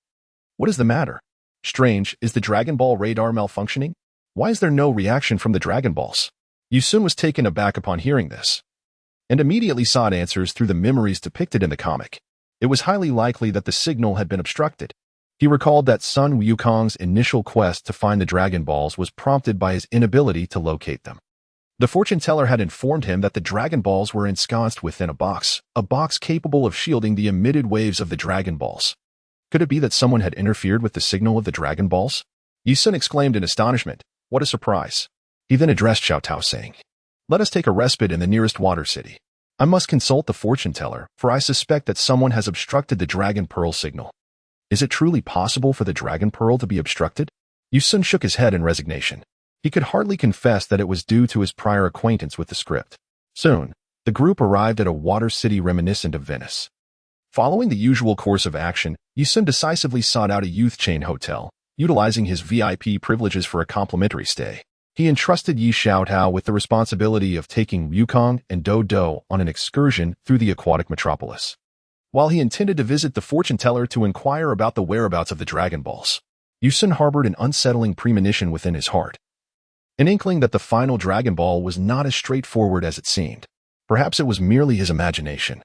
"What is the matter? Strange, is the Dragon Ball radar malfunctioning? Why is there no reaction from the Dragon Balls?" Yu Sun was taken aback upon hearing this, and immediately sought answers through the memories depicted in the comic. It was highly likely that the signal had been obstructed. He recalled that Sun Wukong's initial quest to find the Dragon Balls was prompted by his inability to locate them. The fortune teller had informed him that the Dragon Balls were ensconced within a box capable of shielding the emitted waves of the Dragon Balls. Could it be that someone had interfered with the signal of the Dragon Balls? Yu Sun exclaimed in astonishment. What a surprise. He then addressed Xiao Tao, saying, "Let us take a respite in the nearest water city. I must consult the fortune teller, for I suspect that someone has obstructed the Dragon Pearl signal." Is it truly possible for the Dragon Pearl to be obstructed? Yu Sun shook his head in resignation. He could hardly confess that it was due to his prior acquaintance with the script. Soon, the group arrived at a water city reminiscent of Venice. Following the usual course of action, Yu Sun decisively sought out a youth chain hotel, utilizing his VIP privileges for a complimentary stay. He entrusted Yu Xiaotao with the responsibility of taking Wukong and Do Do on an excursion through the aquatic metropolis. While he intended to visit the fortune teller to inquire about the whereabouts of the Dragon Balls, Yu Sun harbored an unsettling premonition within his heart. An inkling that the final Dragon Ball was not as straightforward as it seemed. Perhaps it was merely his imagination.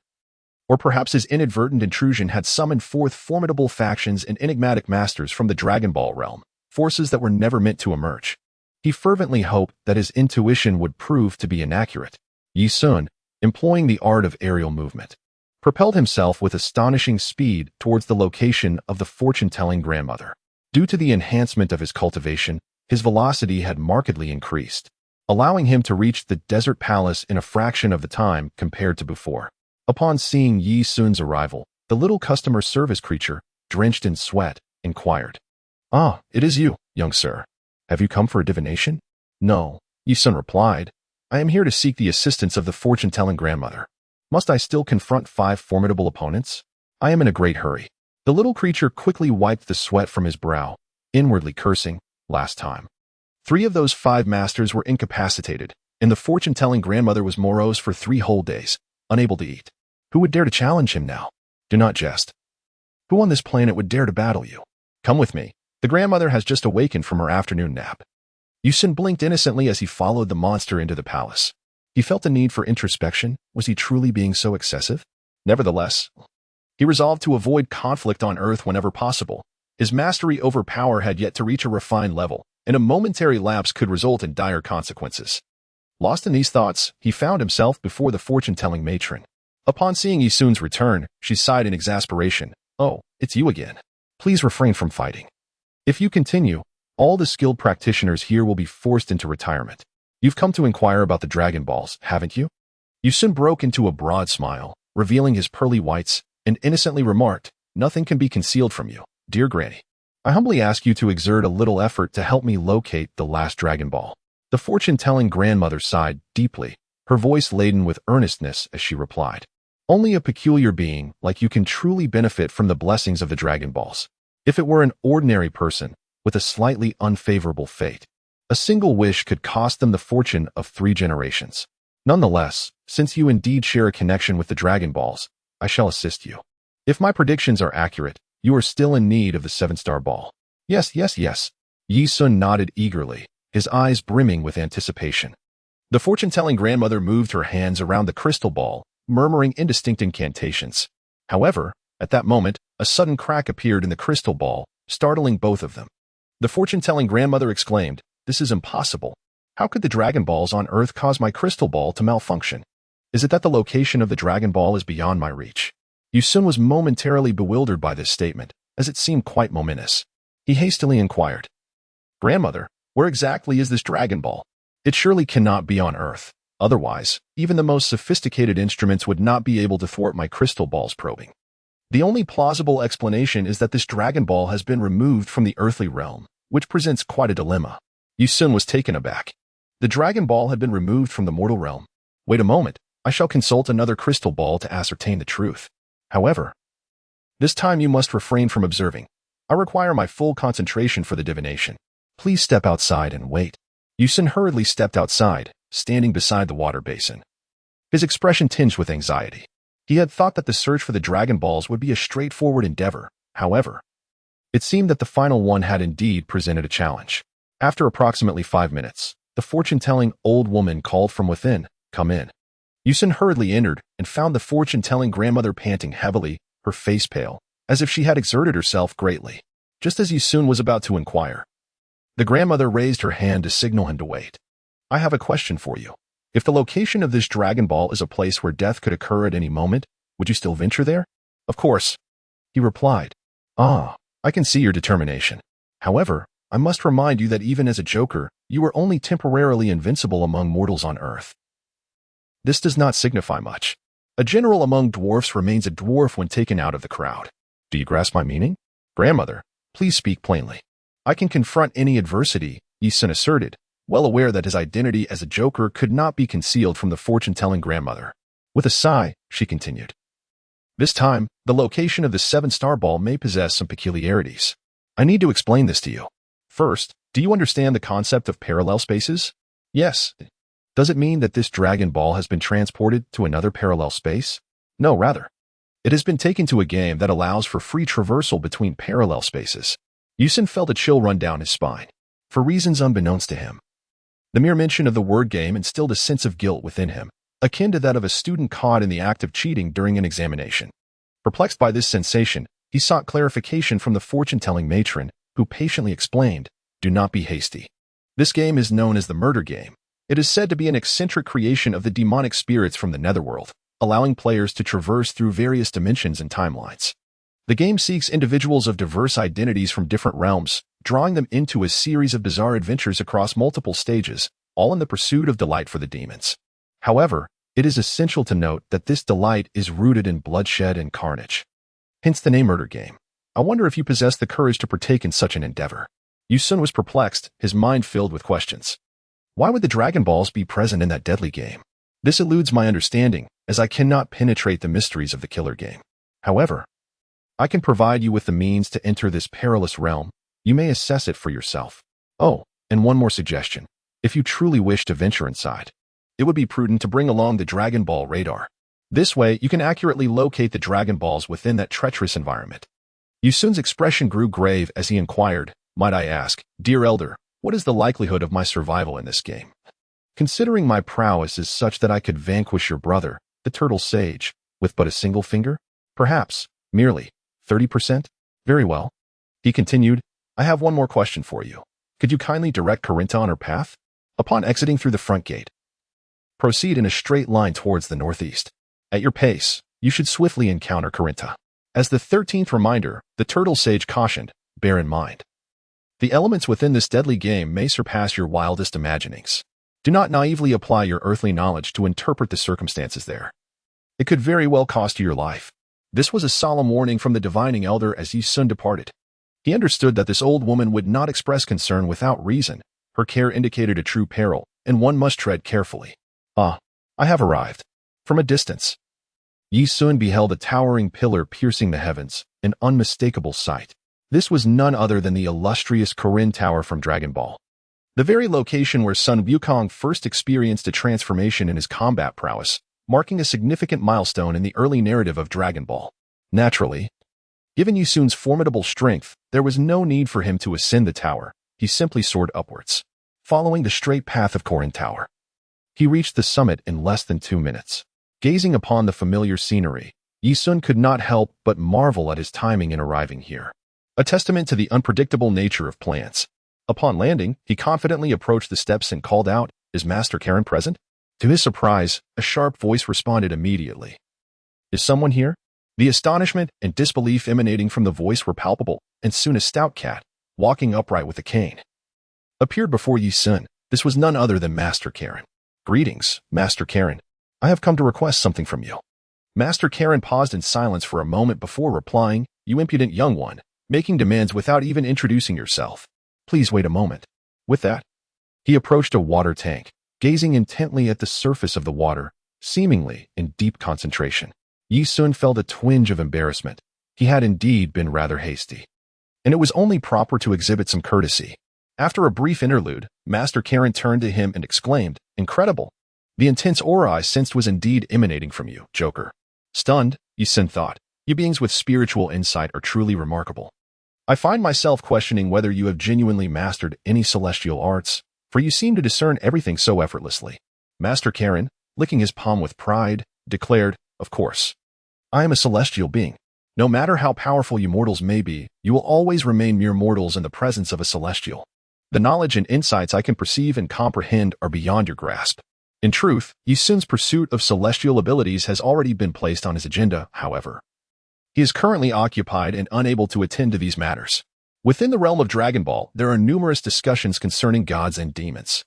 Or perhaps his inadvertent intrusion had summoned forth formidable factions and enigmatic masters from the Dragon Ball realm, forces that were never meant to emerge. He fervently hoped that his intuition would prove to be inaccurate. Yu Sun, employing the art of aerial movement, propelled himself with astonishing speed towards the location of the fortune-telling grandmother. Due to the enhancement of his cultivation, his velocity had markedly increased, allowing him to reach the desert palace in a fraction of the time compared to before. Upon seeing Yu Sun's arrival, the little customer service creature, drenched in sweat, inquired, "Ah, it is you, young sir. Have you come for a divination?" "No," Yu Sun replied. "I am here to seek the assistance of the fortune-telling grandmother. Must I still confront 5 formidable opponents? I am in a great hurry." The little creature quickly wiped the sweat from his brow, inwardly cursing, last time. 3 of those 5 masters were incapacitated, and the fortune-telling grandmother was morose for 3 whole days, unable to eat. Who would dare to challenge him now? Do not jest. Who on this planet would dare to battle you? Come with me. The grandmother has just awakened from her afternoon nap. Yu Sun blinked innocently as he followed the monster into the palace. He felt a need for introspection. Was he truly being so excessive? Nevertheless, he resolved to avoid conflict on Earth whenever possible. His mastery over power had yet to reach a refined level, and a momentary lapse could result in dire consequences. Lost in these thoughts, he found himself before the fortune-telling matron. Upon seeing Yu Sun's return, she sighed in exasperation. "Oh, it's you again. Please refrain from fighting. If you continue, all the skilled practitioners here will be forced into retirement. You've come to inquire about the Dragon Balls, haven't you?" Yu Sun broke into a broad smile, revealing his pearly whites, and innocently remarked, "Nothing can be concealed from you, dear Granny. I humbly ask you to exert a little effort to help me locate the last Dragon Ball." The fortune-telling grandmother sighed deeply, her voice laden with earnestness as she replied, "Only a peculiar being like you can truly benefit from the blessings of the Dragon Balls. If it were an ordinary person with a slightly unfavorable fate, a single wish could cost them the fortune of 3 generations. Nonetheless, since you indeed share a connection with the Dragon Balls, I shall assist you. If my predictions are accurate, you are still in need of the 7-star ball." Yes. Yu Sun nodded eagerly, his eyes brimming with anticipation. The fortune-telling grandmother moved her hands around the crystal ball, murmuring indistinct incantations. However, at that moment, a sudden crack appeared in the crystal ball, startling both of them. The fortune-telling grandmother exclaimed, "This is impossible. How could the Dragon Balls on Earth cause my crystal ball to malfunction? Is it that the location of the Dragon Ball is beyond my reach?" Yu Sun was momentarily bewildered by this statement, as it seemed quite momentous. He hastily inquired, "Grandmother, where exactly is this Dragon Ball? It surely cannot be on Earth. Otherwise, even the most sophisticated instruments would not be able to thwart my crystal ball's probing. The only plausible explanation is that this Dragon Ball has been removed from the earthly realm, which presents quite a dilemma." Yu Sun was taken aback. The Dragon Ball had been removed from the mortal realm. Wait a moment, I shall consult another crystal ball to ascertain the truth. However, this time you must refrain from observing. I require my full concentration for the divination. Please step outside and wait. Yi-sun hurriedly stepped outside, standing beside the water basin. His expression tinged with anxiety. He had thought that the search for the Dragon Balls would be a straightforward endeavor. However, it seemed that the final one had indeed presented a challenge. After approximately 5 minutes, the fortune-telling old woman called from within, "Come in." Yi-sun hurriedly entered and found the fortune-telling grandmother panting heavily, her face pale, as if she had exerted herself greatly. Just as Yi-sun was about to inquire, the grandmother raised her hand to signal him to wait. "I have a question for you. If the location of this Dragon Ball is a place where death could occur at any moment, would you still venture there?" "Of course," he replied. "Ah, I can see your determination. However, I must remind you that even as a joker, you are only temporarily invincible among mortals on Earth. This does not signify much. A general among dwarfs remains a dwarf when taken out of the crowd. Do you grasp my meaning? Grandmother, please speak plainly." "I can confront any adversity," Yi-sun asserted, well aware that his identity as a joker could not be concealed from the fortune-telling grandmother. With a sigh, she continued, "This time, the location of the 7-star ball may possess some peculiarities. I need to explain this to you. First, do you understand the concept of parallel spaces?" "Yes." "Does it mean that this Dragon Ball has been transported to another parallel space?" "No, rather. It has been taken to a game that allows for free traversal between parallel spaces." Yi-sun felt a chill run down his spine. For reasons unbeknownst to him, the mere mention of the word game instilled a sense of guilt within him, akin to that of a student caught in the act of cheating during an examination. Perplexed by this sensation, he sought clarification from the fortune-telling matron, who patiently explained, "Do not be hasty. This game is known as the murder game. It is said to be an eccentric creation of the demonic spirits from the netherworld, allowing players to traverse through various dimensions and timelines. The game seeks individuals of diverse identities from different realms, drawing them into a series of bizarre adventures across multiple stages, all in the pursuit of delight for the demons. However, it is essential to note that this delight is rooted in bloodshed and carnage. Hence the name murder game. I wonder if you possess the courage to partake in such an endeavor." Yi-sun was perplexed, his mind filled with questions. Why would the Dragon Balls be present in that deadly game? This eludes my understanding, as I cannot penetrate the mysteries of the killer game. However, I can provide you with the means to enter this perilous realm. You may assess it for yourself. Oh, and one more suggestion. If you truly wish to venture inside, it would be prudent to bring along the Dragon Ball radar. This way, you can accurately locate the Dragon Balls within that treacherous environment. Yi-sun's expression grew grave as he inquired, "Might I ask, dear elder, what is the likelihood of my survival in this game? Considering my prowess is such that I could vanquish your brother, the turtle sage, with but a single finger? Perhaps, merely, 30%? Very well." He continued, "I have one more question for you. Could you kindly direct Corinta on her path? Upon exiting through the front gate, proceed in a straight line towards the northeast. At your pace, you should swiftly encounter Corinta." As the 13th reminder, the turtle sage cautioned, "Bear in mind, the elements within this deadly game may surpass your wildest imaginings. Do not naively apply your earthly knowledge to interpret the circumstances there. It could very well cost you your life." This was a solemn warning from the divining elder as Yi-sun departed. He understood that this old woman would not express concern without reason. Her care indicated a true peril, and one must tread carefully. "Ah, I have arrived." From a distance, Yi-sun beheld a towering pillar piercing the heavens, an unmistakable sight. This was none other than the illustrious Korin Tower from Dragon Ball, the very location where Sun Wukong first experienced a transformation in his combat prowess, marking a significant milestone in the early narrative of Dragon Ball. Naturally, given Yi-sun's formidable strength, there was no need for him to ascend the tower. He simply soared upwards, following the straight path of Korin Tower. He reached the summit in less than 2 minutes. Gazing upon the familiar scenery, Yi-sun could not help but marvel at his timing in arriving here, a testament to the unpredictable nature of plans. Upon landing, he confidently approached the steps and called out, "Is Master Karen present?" To his surprise, a sharp voice responded immediately. "Is someone here?" The astonishment and disbelief emanating from the voice were palpable, and soon a stout cat, walking upright with a cane, appeared before Yi-sun. This was none other than Master Karen. "Greetings, Master Karen. I have come to request something from you." Master Karen paused in silence for a moment before replying, "You impudent young one, making demands without even introducing yourself. Please wait a moment." With that, he approached a water tank, gazing intently at the surface of the water, seemingly in deep concentration. Yi-sun felt a twinge of embarrassment. He had indeed been rather hasty, and it was only proper to exhibit some courtesy. After a brief interlude, Master Karen turned to him and exclaimed, "Incredible! The intense aura I sensed was indeed emanating from you, Joker." Stunned, Yi-Sun thought, "You beings with spiritual insight are truly remarkable. I find myself questioning whether you have genuinely mastered any celestial arts, for you seem to discern everything so effortlessly." Master Karen, licking his palm with pride, declared, "Of course. I am a celestial being. No matter how powerful you mortals may be, you will always remain mere mortals in the presence of a celestial. The knowledge and insights I can perceive and comprehend are beyond your grasp." In truth, Yi-Sun's pursuit of celestial abilities has already been placed on his agenda, however. He is currently occupied and unable to attend to these matters. Within the realm of Dragon Ball, there are numerous discussions concerning gods and demons,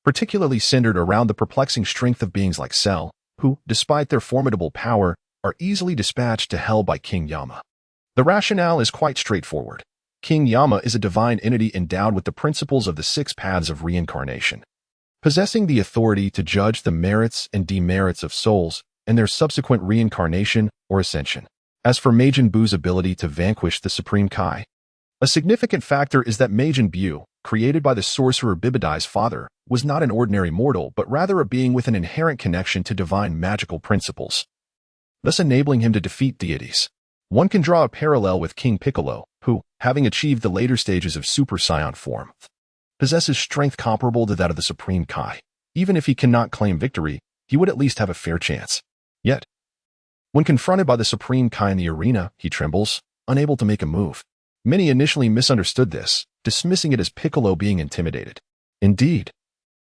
particularly centered around the perplexing strength of beings like Cell, who, despite their formidable power, are easily dispatched to hell by King Yama. The rationale is quite straightforward. King Yama is a divine entity endowed with the principles of the 6 paths of reincarnation, possessing the authority to judge the merits and demerits of souls and their subsequent reincarnation or ascension. As for Majin Buu's ability to vanquish the Supreme Kai, a significant factor is that Majin Buu, created by the sorcerer Bibidai's father, was not an ordinary mortal but rather a being with an inherent connection to divine magical principles, thus enabling him to defeat deities. One can draw a parallel with King Piccolo, who, having achieved the later stages of Super Saiyan form, possesses strength comparable to that of the Supreme Kai. Even if he cannot claim victory, he would at least have a fair chance. Yet, when confronted by the Supreme Kai in the arena, he trembles, unable to make a move. Many initially misunderstood this, dismissing it as Piccolo being intimidated. Indeed,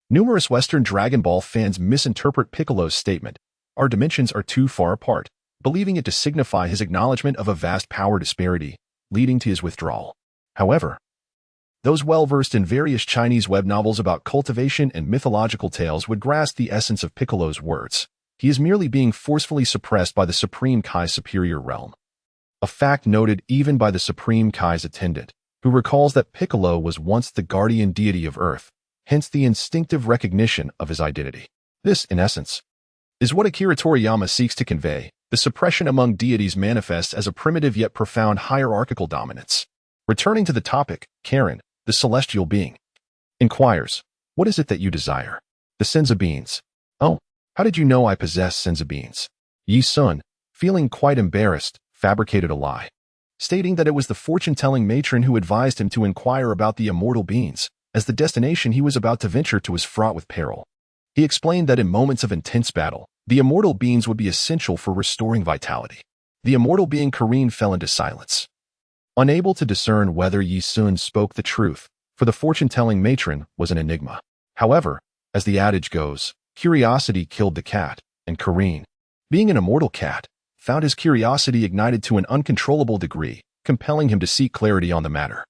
numerous Western Dragon Ball fans misinterpret Piccolo's statement, "Our dimensions are too far apart," believing it to signify his acknowledgement of a vast power disparity, leading to his withdrawal. However, those well-versed in various Chinese web novels about cultivation and mythological tales would grasp the essence of Piccolo's words. He is merely being forcefully suppressed by the Supreme Kai's superior realm. A fact noted even by the Supreme Kai's attendant, who recalls that Piccolo was once the guardian deity of Earth, hence the instinctive recognition of his identity. This, in essence, is what Akira Toriyama seeks to convey. The suppression among deities manifests as a primitive yet profound hierarchical dominance. Returning to the topic, Karen, the celestial being, inquires, "What is it that you desire?" The Senza beans. "Oh, how did you know I possess Senza beans?" Yi-Sun, feeling quite embarrassed, fabricated a lie, stating that it was the fortune-telling matron who advised him to inquire about the immortal beans, as the destination he was about to venture to was fraught with peril. He explained that in moments of intense battle, the immortal beings would be essential for restoring vitality. The immortal being Karin fell into silence, unable to discern whether Yi-Sun spoke the truth, for the fortune-telling matron was an enigma. However, as the adage goes, curiosity killed the cat, and Karin, being an immortal cat, found his curiosity ignited to an uncontrollable degree, compelling him to seek clarity on the matter.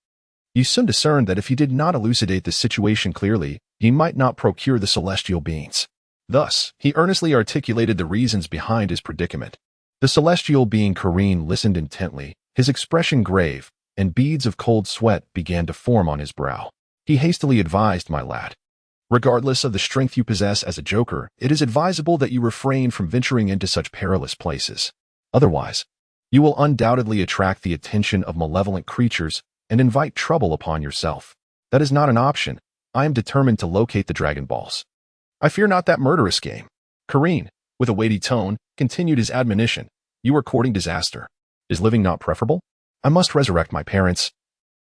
Yi-Sun discerned that if he did not elucidate the situation clearly, he might not procure the celestial beings. Thus, he earnestly articulated the reasons behind his predicament. The celestial being Karin listened intently, his expression grave, and beads of cold sweat began to form on his brow. He hastily advised, "My lad, regardless of the strength you possess as a joker, it is advisable that you refrain from venturing into such perilous places. Otherwise, you will undoubtedly attract the attention of malevolent creatures and invite trouble upon yourself. That is not an option. I am determined to locate the Dragon Balls. I fear not that murderous game." Karin, with a weighty tone, continued his admonition, "You are courting disaster. Is living not preferable? I must resurrect my parents,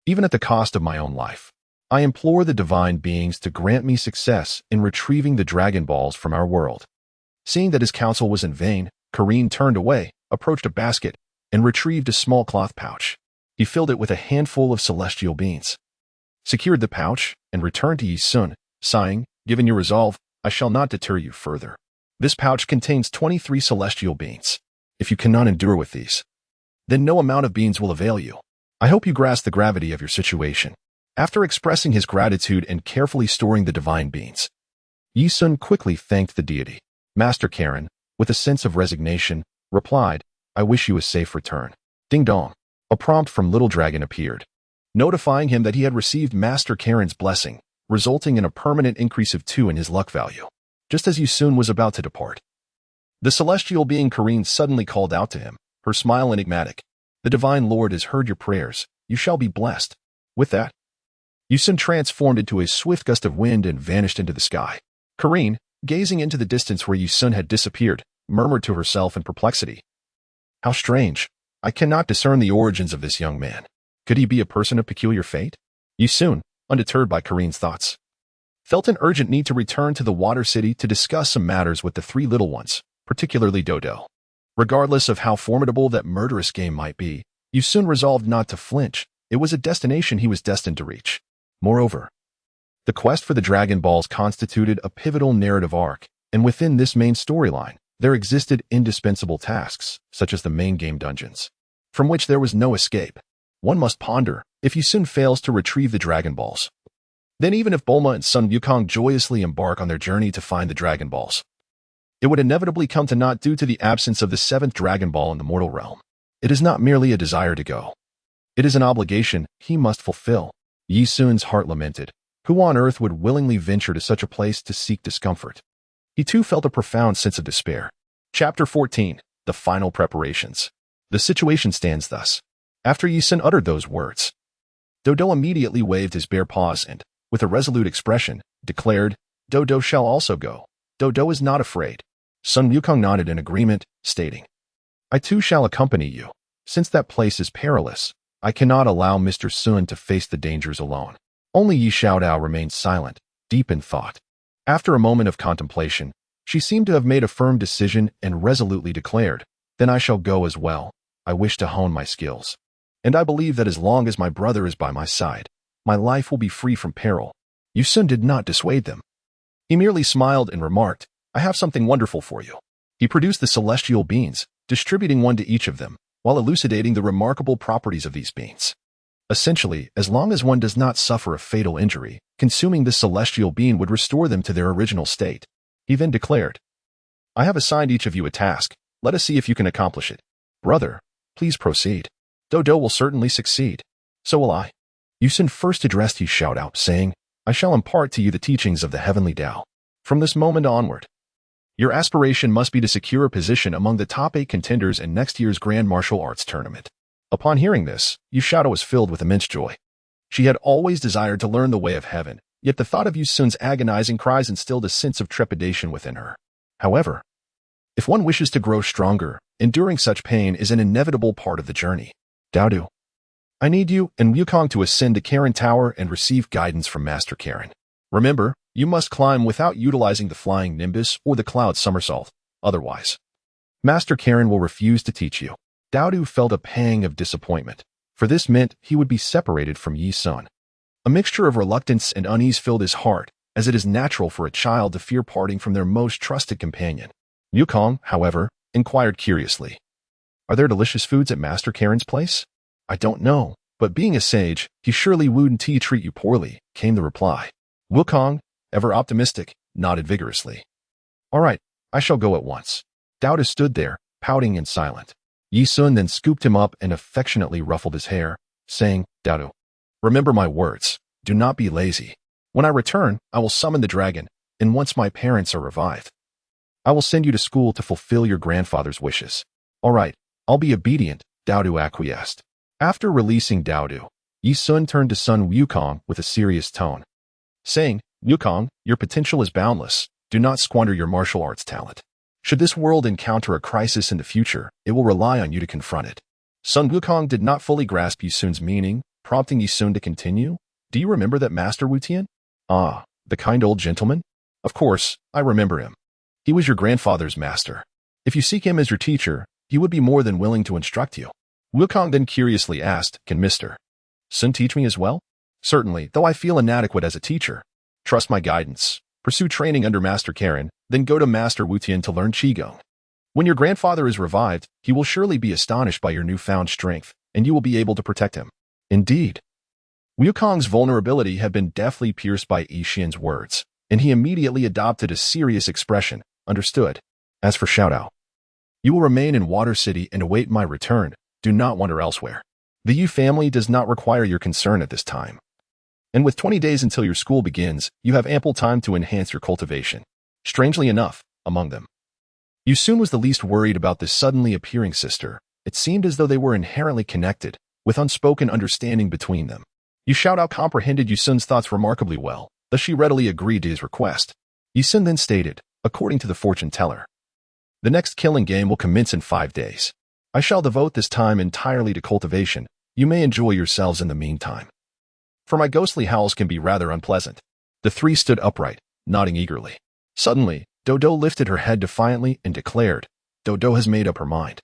even at the cost of my own life. I implore the divine beings to grant me success in retrieving the Dragon Balls from our world." Seeing that his counsel was in vain, Karin turned away, approached a basket, and retrieved a small cloth pouch. He filled it with a handful of celestial beans, secured the pouch, and returned to Yi-Sun, sighing, "Given your resolve, I shall not deter you further. This pouch contains 23 celestial beans. If you cannot endure with these, then no amount of beans will avail you. I hope you grasp the gravity of your situation." After expressing his gratitude and carefully storing the divine beans, Yi-Sun quickly thanked the deity. Master Karen, with a sense of resignation, replied, "I wish you a safe return." Ding dong. A prompt from Little Dragon appeared, notifying him that he had received Master Karen's blessing, resulting in a permanent increase of 2 in his luck value. Just as Yi-Sun was about to depart, the celestial being Karin suddenly called out to him, her smile enigmatic. "The Divine Lord has heard your prayers. You shall be blessed." With that, Yi-sun transformed into a swift gust of wind and vanished into the sky. Karine, gazing into the distance where Yi-sun had disappeared, murmured to herself in perplexity. How strange. I cannot discern the origins of this young man. Could he be a person of peculiar fate? Yi-sun, undeterred by Karine's thoughts, felt an urgent need to return to the Water City to discuss some matters with the three little ones, particularly Dodo. Regardless of how formidable that murderous game might be, Yi-sun resolved not to flinch. It was a destination he was destined to reach. Moreover, the quest for the Dragon Balls constituted a pivotal narrative arc, and within this main storyline, there existed indispensable tasks, such as the main game dungeons, from which there was no escape. One must ponder, if Yi-sun fails to retrieve the Dragon Balls, then even if Bulma and Sun Wukong joyously embark on their journey to find the Dragon Balls, it would inevitably come to naught due to the absence of the seventh Dragon Ball in the mortal realm. It is not merely a desire to go. It is an obligation he must fulfill. Yi-sun's heart lamented. Who on earth would willingly venture to such a place to seek discomfort? He too felt a profound sense of despair. Chapter 14. The Final Preparations. The situation stands thus. After Yi-sun uttered those words, Dodo immediately waved his bare paws and, with a resolute expression, declared, Dodo shall also go. Dodo is not afraid. Sun Wukong nodded in agreement, stating, I too shall accompany you. Since that place is perilous, I cannot allow Mr. Sun to face the dangers alone. Only Yi Xiaodao remained silent, deep in thought. After a moment of contemplation, she seemed to have made a firm decision and resolutely declared, Then I shall go as well. I wish to hone my skills. And I believe that as long as my brother is by my side, my life will be free from peril. Yi-sun did not dissuade them. He merely smiled and remarked, I have something wonderful for you. He produced the celestial beans, distributing one to each of them, while elucidating the remarkable properties of these beans. Essentially, as long as one does not suffer a fatal injury, consuming this celestial bean would restore them to their original state. He then declared, I have assigned each of you a task. Let us see if you can accomplish it. Brother, please proceed. Dodo will certainly succeed. So will I. Yi-sun first addressed Yi Xiaodao, saying, I shall impart to you the teachings of the heavenly Tao. From this moment onward, your aspiration must be to secure a position among the top 8 contenders in next year's Grand Martial Arts Tournament. Upon hearing this, Yi Xiaodao was filled with immense joy. She had always desired to learn the way of heaven, yet the thought of Yi-sun's agonizing cries instilled a sense of trepidation within her. However, if one wishes to grow stronger, enduring such pain is an inevitable part of the journey. Daodu, I need you and Wukong to ascend to Karen Tower and receive guidance from Master Karen. Remember, you must climb without utilizing the flying nimbus or the cloud somersault. Otherwise, Master Karen will refuse to teach you. Daodu felt a pang of disappointment, for this meant he would be separated from Yi-sun. A mixture of reluctance and unease filled his heart, as it is natural for a child to fear parting from their most trusted companion. Wukong, however, inquired curiously, Are there delicious foods at Master Karen's place? I don't know, but being a sage, he surely wouldn't treat you poorly, came the reply. Wukong, ever optimistic, nodded vigorously. All right, I shall go at once. Daodu stood there, pouting and silent. Yi-sun then scooped him up and affectionately ruffled his hair, saying, Daodu, remember my words. Do not be lazy. When I return, I will summon the dragon, and once my parents are revived, I will send you to school to fulfill your grandfather's wishes. All right, I'll be obedient, Daodu acquiesced. After releasing Daodu, Yi-sun turned to Sun Wukong with a serious tone, saying, Wukong, your potential is boundless. Do not squander your martial arts talent. Should this world encounter a crisis in the future, it will rely on you to confront it. Sun Wukong did not fully grasp Yi-sun's meaning, prompting Yi-sun to continue. Do you remember that Master Wu Tian? Ah, the kind old gentleman? Of course, I remember him. He was your grandfather's master. If you seek him as your teacher, he would be more than willing to instruct you. Wukong then curiously asked, Can Mr. Sun teach me as well? Certainly, though I feel inadequate as a teacher. Trust my guidance. Pursue training under Master Karen, then go to Master Wu Tian to learn Qigong. When your grandfather is revived, he will surely be astonished by your newfound strength, and you will be able to protect him. Indeed. Wukong's vulnerability had been deftly pierced by Yi Xian's words, and he immediately adopted a serious expression. Understood. As for Xiaodao, you will remain in Water City and await my return. Do not wander elsewhere. The Yu family does not require your concern at this time. And with 20 days until your school begins, you have ample time to enhance your cultivation. Strangely enough, among them, Yi-sun was the least worried about this suddenly appearing sister. It seemed as though they were inherently connected, with unspoken understanding between them. Yi Xiaotao comprehended Yu Sun's thoughts remarkably well, thus she readily agreed to his request. Yi Sun then stated, according to the fortune teller, "The next killing game will commence in 5 days. I shall devote this time entirely to cultivation. You may enjoy yourselves in the meantime. For my ghostly howls can be rather unpleasant." The three stood upright, nodding eagerly. Suddenly, Dodo lifted her head defiantly and declared, "Dodo has made up her mind.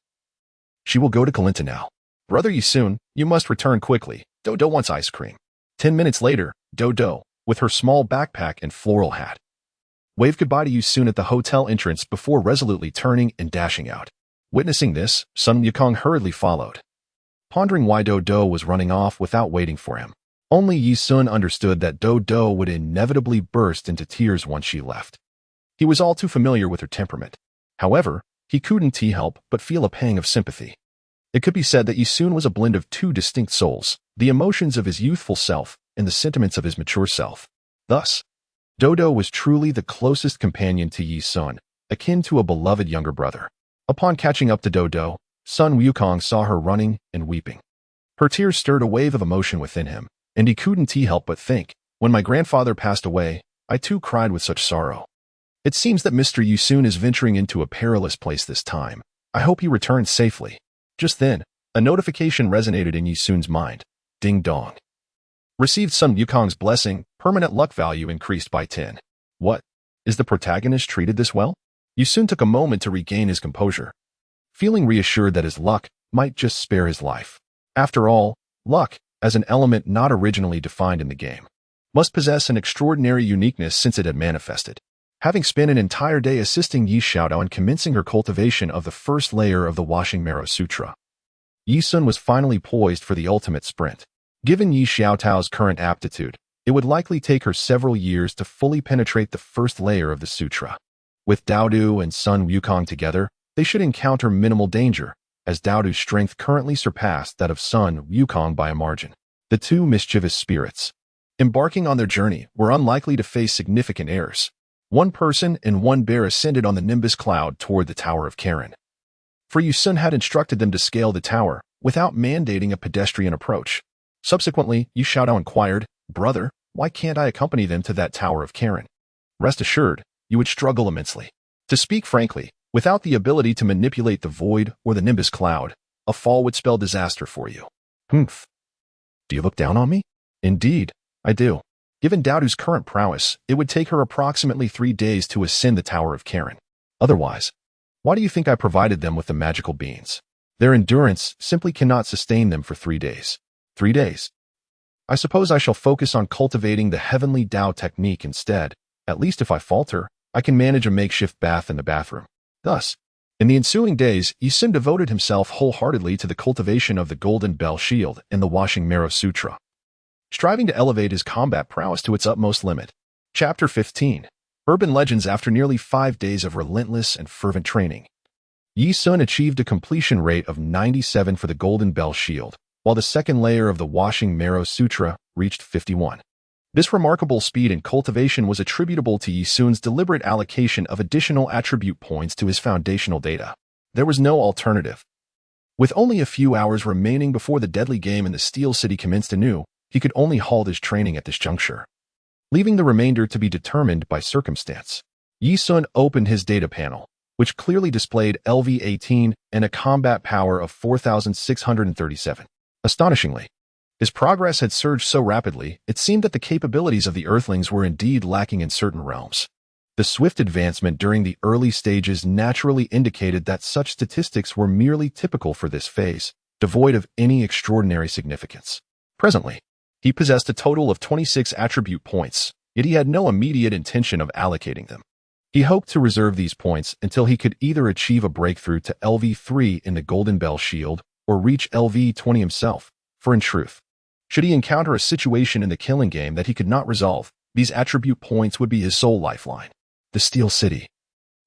She will go to Kalinta now. Brother Yi Sun, you must return quickly. Dodo wants ice cream." 10 minutes later, Dodo, with her small backpack and floral hat, waved goodbye to Yi Sun at the hotel entrance before resolutely turning and dashing out. Witnessing this, Sun Wukong hurriedly followed, pondering why Dodo was running off without waiting for him. Only Yi Sun understood that Dodo would inevitably burst into tears once she left. He was all too familiar with her temperament. However, he couldn't help but feel a pang of sympathy. It could be said that Yi Sun was a blend of two distinct souls, the emotions of his youthful self and the sentiments of his mature self. Thus, Dodo was truly the closest companion to Yi Sun, akin to a beloved younger brother. Upon catching up to Dodo, Sun Wukong saw her running and weeping. Her tears stirred a wave of emotion within him, and he couldn't help but think, when my grandfather passed away, I too cried with such sorrow. It seems that Mr. Yi Sun is venturing into a perilous place this time. I hope he returns safely. Just then, a notification resonated in Yi Sun's mind. Ding dong. Received Sun Wukong's blessing, permanent luck value increased by 10. What? Is the protagonist treated this well? Yi Sun took a moment to regain his composure, feeling reassured that his luck might just spare his life. After all, luck, as an element not originally defined in the game, must possess an extraordinary uniqueness since it had manifested. Having spent an entire day assisting Yi Xiaotao in commencing her cultivation of the first layer of the Washing Marrow Sutra, Yi Sun was finally poised for the ultimate sprint. Given Yi Xiaotao's current aptitude, it would likely take her several years to fully penetrate the first layer of the sutra. With Daodu and Sun Wukong together, they should encounter minimal danger, as Daodu's strength currently surpassed that of Sun Wukong by a margin. The two mischievous spirits, embarking on their journey, were unlikely to face significant errors. One person and one bear ascended on the Nimbus cloud toward the Tower of Karen. For Yi Sun had instructed them to scale the tower, without mandating a pedestrian approach. Subsequently, Yi Xiaotao inquired, "Brother, why can't I accompany them to that Tower of Karen?" Rest assured, you would struggle immensely. To speak frankly, without the ability to manipulate the void or the Nimbus cloud, a fall would spell disaster for you. Humph. Do you look down on me? Indeed, I do. Given Daodu's current prowess, it would take her approximately 3 days to ascend the Tower of Karen. Otherwise, why do you think I provided them with the magical beans? Their endurance simply cannot sustain them for 3 days. 3 days. I suppose I shall focus on cultivating the heavenly Dao technique instead. At least if I falter, I can manage a makeshift bath in the bathroom. Thus, in the ensuing days, Yi Sun devoted himself wholeheartedly to the cultivation of the Golden Bell Shield and the Washing Marrow Sutra, striving to elevate his combat prowess to its utmost limit. Chapter 15. Urban Legends. After nearly 5 days of relentless and fervent training, Yi Sun achieved a completion rate of 97 for the Golden Bell Shield, while the second layer of the Washing Marrow Sutra reached 51. This remarkable speed in cultivation was attributable to Yi Sun's deliberate allocation of additional attribute points to his foundational data. There was no alternative. With only a few hours remaining before the deadly game in the Steel City commenced anew, he could only halt his training at this juncture, leaving the remainder to be determined by circumstance. Yi Sun opened his data panel, which clearly displayed LV-18 and a combat power of 4,637. Astonishingly, his progress had surged so rapidly, it seemed that the capabilities of the Earthlings were indeed lacking in certain realms. The swift advancement during the early stages naturally indicated that such statistics were merely typical for this phase, devoid of any extraordinary significance. Presently, he possessed a total of 26 attribute points, yet he had no immediate intention of allocating them. He hoped to reserve these points until he could either achieve a breakthrough to LV3 in the Golden Bell Shield or reach LV20 himself, for in truth, should he encounter a situation in the killing game that he could not resolve, these attribute points would be his sole lifeline. The Steel City,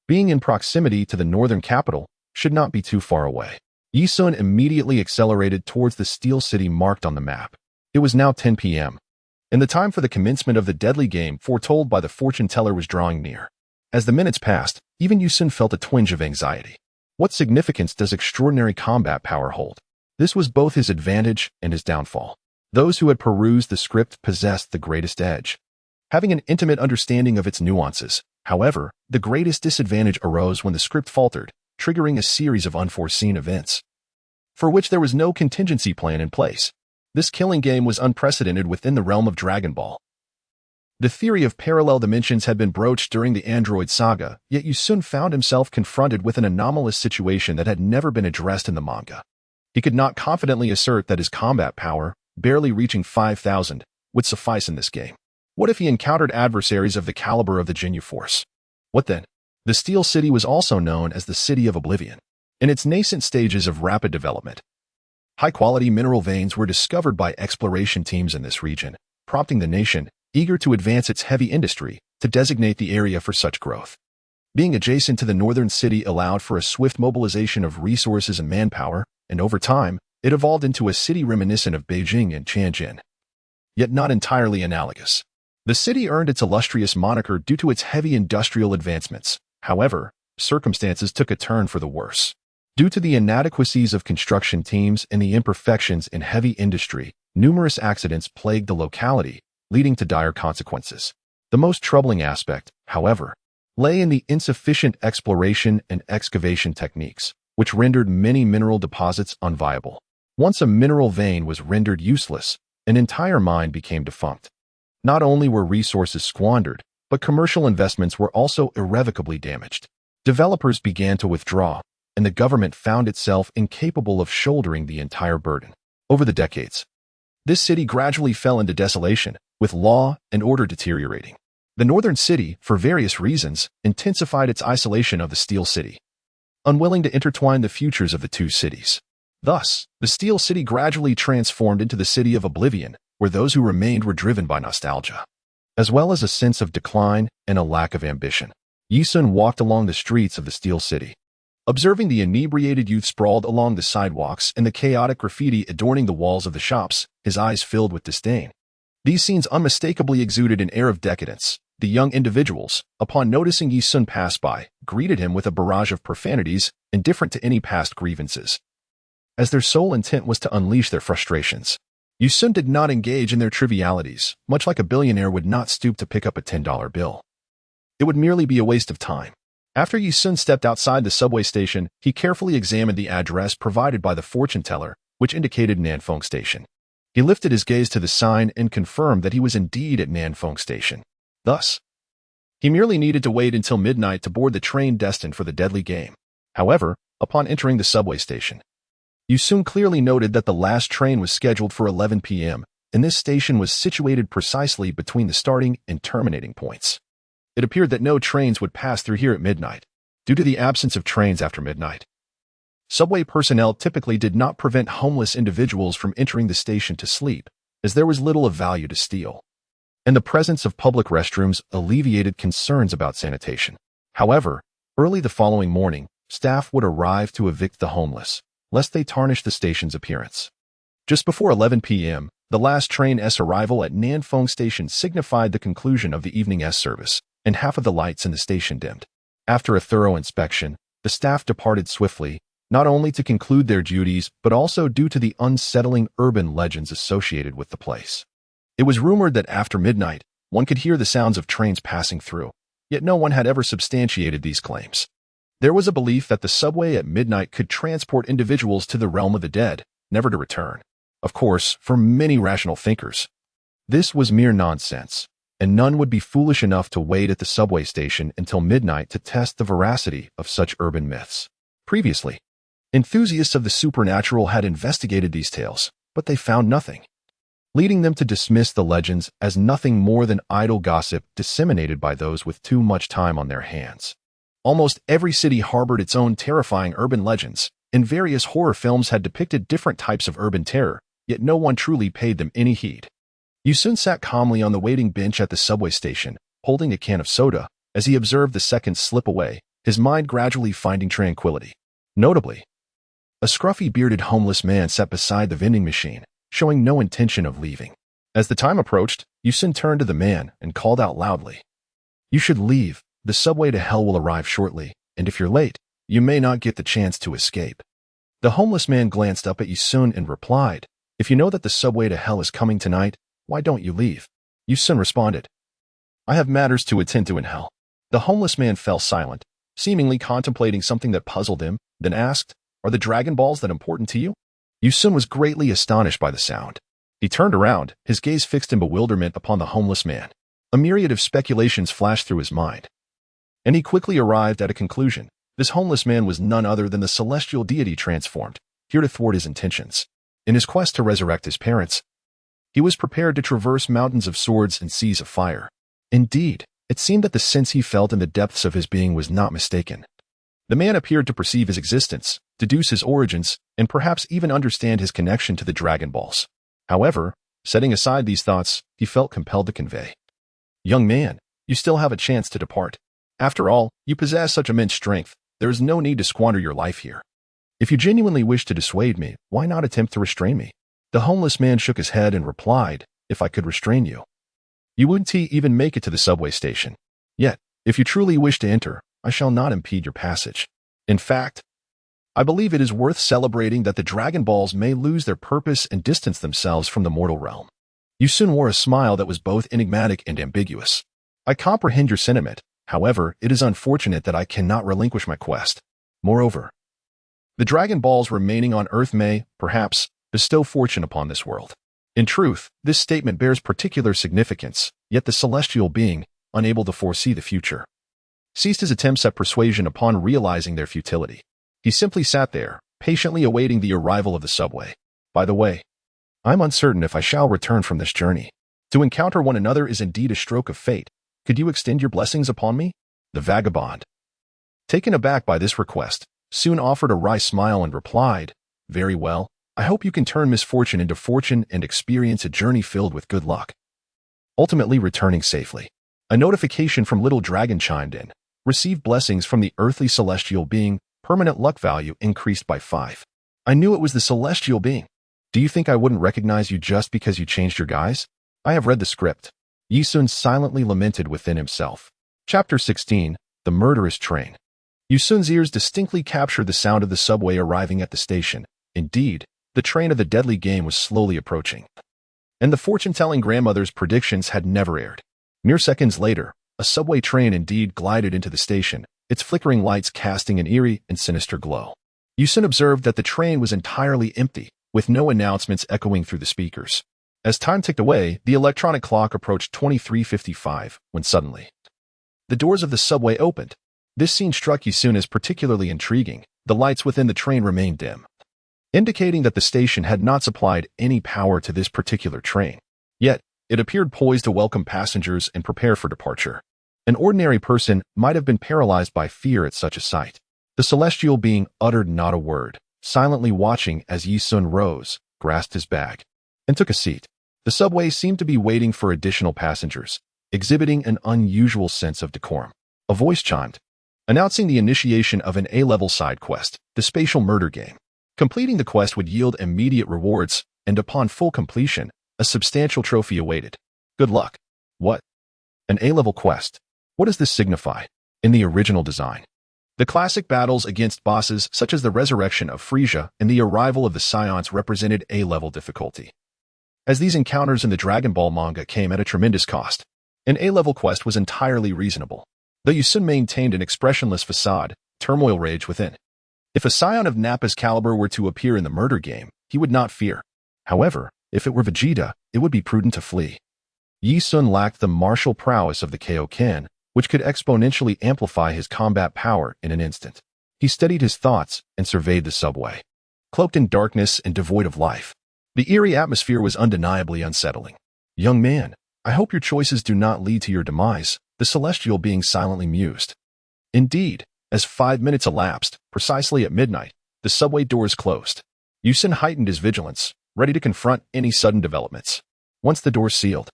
being in proximity to the northern capital, should not be too far away. Yi Sun immediately accelerated towards the Steel City marked on the map. It was now 10 p.m., and the time for the commencement of the deadly game foretold by the fortune teller was drawing near. As the minutes passed, even Yi Sun felt a twinge of anxiety. What significance does extraordinary combat power hold? This was both his advantage and his downfall. Those who had perused the script possessed the greatest edge, having an intimate understanding of its nuances. However, the greatest disadvantage arose when the script faltered, triggering a series of unforeseen events, for which there was no contingency plan in place. This killing game was unprecedented within the realm of Dragon Ball. The theory of parallel dimensions had been broached during the Android saga, yet Yusun found himself confronted with an anomalous situation that had never been addressed in the manga. He could not confidently assert that his combat power, barely reaching 5,000, would suffice in this game. What if he encountered adversaries of the caliber of the Ginyu Force? What then? The Steel City was also known as the City of Oblivion. In its nascent stages of rapid development, high-quality mineral veins were discovered by exploration teams in this region, prompting the nation, eager to advance its heavy industry, to designate the area for such growth. Being adjacent to the northern city allowed for a swift mobilization of resources and manpower, and over time, it evolved into a city reminiscent of Beijing and Tianjin, yet not entirely analogous. The city earned its illustrious moniker due to its heavy industrial advancements. However, circumstances took a turn for the worse. Due to the inadequacies of construction teams and the imperfections in heavy industry, numerous accidents plagued the locality, leading to dire consequences. The most troubling aspect, however, lay in the insufficient exploration and excavation techniques, which rendered many mineral deposits unviable. Once a mineral vein was rendered useless, an entire mine became defunct. Not only were resources squandered, but commercial investments were also irrevocably damaged. Developers began to withdraw, and the government found itself incapable of shouldering the entire burden. Over the decades, this city gradually fell into desolation, with law and order deteriorating. The northern city, for various reasons, intensified its isolation of the Steel City, unwilling to intertwine the futures of the two cities. Thus, the Steel City gradually transformed into the City of Oblivion, where those who remained were driven by nostalgia, as well as a sense of decline and a lack of ambition. Yisun walked along the streets of the Steel City, observing the inebriated youth sprawled along the sidewalks and the chaotic graffiti adorning the walls of the shops, his eyes filled with disdain. These scenes unmistakably exuded an air of decadence. The young individuals, upon noticing Yisun pass by, greeted him with a barrage of profanities, indifferent to any past grievances, as their sole intent was to unleash their frustrations. Yisun did not engage in their trivialities, much like a billionaire would not stoop to pick up a $10 bill. It would merely be a waste of time. After Yisun stepped outside the subway station, he carefully examined the address provided by the fortune teller, which indicated Nanfeng Station. He lifted his gaze to the sign and confirmed that he was indeed at Nanfeng Station. Thus, he merely needed to wait until midnight to board the train destined for the deadly game. However, upon entering the subway station, Yisun clearly noted that the last train was scheduled for 11 p.m., and this station was situated precisely between the starting and terminating points. It appeared that no trains would pass through here at midnight, due to the absence of trains after midnight. Subway personnel typically did not prevent homeless individuals from entering the station to sleep, as there was little of value to steal, and the presence of public restrooms alleviated concerns about sanitation. However, early the following morning, staff would arrive to evict the homeless, lest they tarnish the station's appearance. Just before 11 p.m., the last train S arrival at Nanfeng Station signified the conclusion of the evening S service, and half of the lights in the station dimmed. After a thorough inspection, the staff departed swiftly, not only to conclude their duties, but also due to the unsettling urban legends associated with the place. It was rumored that after midnight, one could hear the sounds of trains passing through, yet no one had ever substantiated these claims. There was a belief that the subway at midnight could transport individuals to the realm of the dead, never to return. Of course, for many rational thinkers, this was mere nonsense, and none would be foolish enough to wait at the subway station until midnight to test the veracity of such urban myths. Previously, enthusiasts of the supernatural had investigated these tales, but they found nothing, leading them to dismiss the legends as nothing more than idle gossip disseminated by those with too much time on their hands. Almost every city harbored its own terrifying urban legends, and various horror films had depicted different types of urban terror, yet no one truly paid them any heed. Yisun sat calmly on the waiting bench at the subway station, holding a can of soda, as he observed the seconds slip away, his mind gradually finding tranquility. Notably, a scruffy bearded homeless man sat beside the vending machine, showing no intention of leaving. As the time approached, Yisun turned to the man and called out loudly, "You should leave. The subway to hell will arrive shortly, and if you're late, you may not get the chance to escape." The homeless man glanced up at Yisun and replied, If you know that the subway to hell is coming tonight, why don't you leave? Yu-sun responded. I have matters to attend to in hell. The homeless man fell silent, seemingly contemplating something that puzzled him, then asked, Are the Dragon Balls that important to you? Yu-sun was greatly astonished by the sound. He turned around, his gaze fixed in bewilderment upon the homeless man. A myriad of speculations flashed through his mind. And he quickly arrived at a conclusion. This homeless man was none other than the celestial deity transformed, here to thwart his intentions. In his quest to resurrect his parents, he was prepared to traverse mountains of swords and seas of fire. Indeed, it seemed that the sense he felt in the depths of his being was not mistaken. The man appeared to perceive his existence, deduce his origins, and perhaps even understand his connection to the Dragon Balls. However, setting aside these thoughts, he felt compelled to convey. Young man, you still have a chance to depart. After all, you possess such immense strength, there is no need to squander your life here. If you genuinely wish to dissuade me, why not attempt to restrain me? The homeless man shook his head and replied, If I could restrain you, you wouldn't even make it to the subway station. Yet, if you truly wish to enter, I shall not impede your passage. In fact, I believe it is worth celebrating that the Dragon Balls may lose their purpose and distance themselves from the mortal realm. Yu-sun wore a smile that was both enigmatic and ambiguous. I comprehend your sentiment, however, it is unfortunate that I cannot relinquish my quest. Moreover, the Dragon Balls remaining on Earth may, perhaps, bestow fortune upon this world. In truth, this statement bears particular significance, yet the celestial being, unable to foresee the future, ceased his attempts at persuasion upon realizing their futility. He simply sat there, patiently awaiting the arrival of the subway. By the way, I'm uncertain if I shall return from this journey. To encounter one another is indeed a stroke of fate. Could you extend your blessings upon me? The vagabond, taken aback by this request, soon offered a wry smile and replied, Very well, I hope you can turn misfortune into fortune and experience a journey filled with good luck. Ultimately returning safely. A notification from Little Dragon chimed in. Received blessings from the earthly celestial being, permanent luck value increased by 5. I knew it was the celestial being. Do you think I wouldn't recognize you just because you changed your guise? I have read the script. Yu-sun silently lamented within himself. Chapter 16, The Murderous Train. Yu-sun's ears distinctly captured the sound of the subway arriving at the station. Indeed, the train of the deadly game was slowly approaching. And the fortune-telling grandmother's predictions had never erred. Mere seconds later, a subway train indeed glided into the station, its flickering lights casting an eerie and sinister glow. Yu-sun observed that the train was entirely empty, with no announcements echoing through the speakers. As time ticked away, the electronic clock approached 23:55, when suddenly, the doors of the subway opened. This scene struck Yu-sun as particularly intriguing. The lights within the train remained dim, indicating that the station had not supplied any power to this particular train. Yet, it appeared poised to welcome passengers and prepare for departure. An ordinary person might have been paralyzed by fear at such a sight. The celestial being uttered not a word, silently watching as Yu-sun rose, grasped his bag, and took a seat. The subway seemed to be waiting for additional passengers, exhibiting an unusual sense of decorum. A voice chimed, announcing the initiation of an A-level side quest, the spatial murder game. Completing the quest would yield immediate rewards, and upon full completion, a substantial trophy awaited. Good luck. What? An A-level quest. What does this signify? In the original design, the classic battles against bosses such as the resurrection of Frieza and the arrival of the Saiyans represented A-level difficulty. As these encounters in the Dragon Ball manga came at a tremendous cost, an A-level quest was entirely reasonable. Though Yu-sun maintained an expressionless facade, turmoil raged within. If a Saiyan of Nappa's caliber were to appear in the murder game, he would not fear. However, if it were Vegeta, it would be prudent to flee. Yu-sun lacked the martial prowess of the Kaioken, which could exponentially amplify his combat power in an instant. He steadied his thoughts and surveyed the subway. Cloaked in darkness and devoid of life, the eerie atmosphere was undeniably unsettling. Young man, I hope your choices do not lead to your demise, the celestial being silently mused. Indeed, as 5 minutes elapsed, precisely at midnight, the subway doors closed. Yu-sun heightened his vigilance, ready to confront any sudden developments. Once the doors sealed,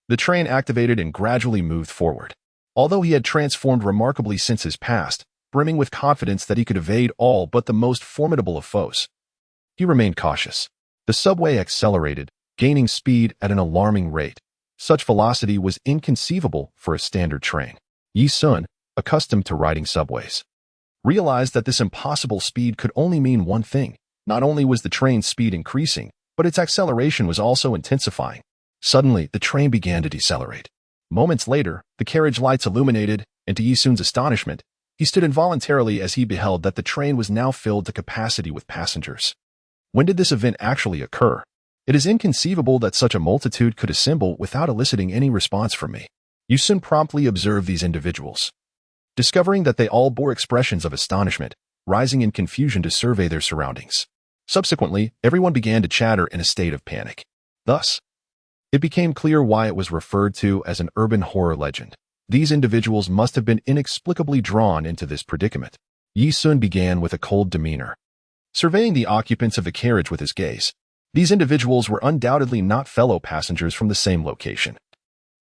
the train activated and gradually moved forward. Although he had transformed remarkably since his past, brimming with confidence that he could evade all but the most formidable of foes, he remained cautious. The subway accelerated, gaining speed at an alarming rate. Such velocity was inconceivable for a standard train. Yu-sun, accustomed to riding subways, realized that this impossible speed could only mean one thing. Not only was the train's speed increasing, but its acceleration was also intensifying. Suddenly, the train began to decelerate. Moments later, the carriage lights illuminated, and to Yi Sun's astonishment, he stood involuntarily as he beheld that the train was now filled to capacity with passengers. When did this event actually occur? It is inconceivable that such a multitude could assemble without eliciting any response from me. Yi Sun promptly observed these individuals. Discovering that they all bore expressions of astonishment, rising in confusion to survey their surroundings. Subsequently, everyone began to chatter in a state of panic. Thus, it became clear why it was referred to as an urban horror legend. These individuals must have been inexplicably drawn into this predicament. Yi Sun began with a cold demeanor, surveying the occupants of the carriage with his gaze. These individuals were undoubtedly not fellow passengers from the same location.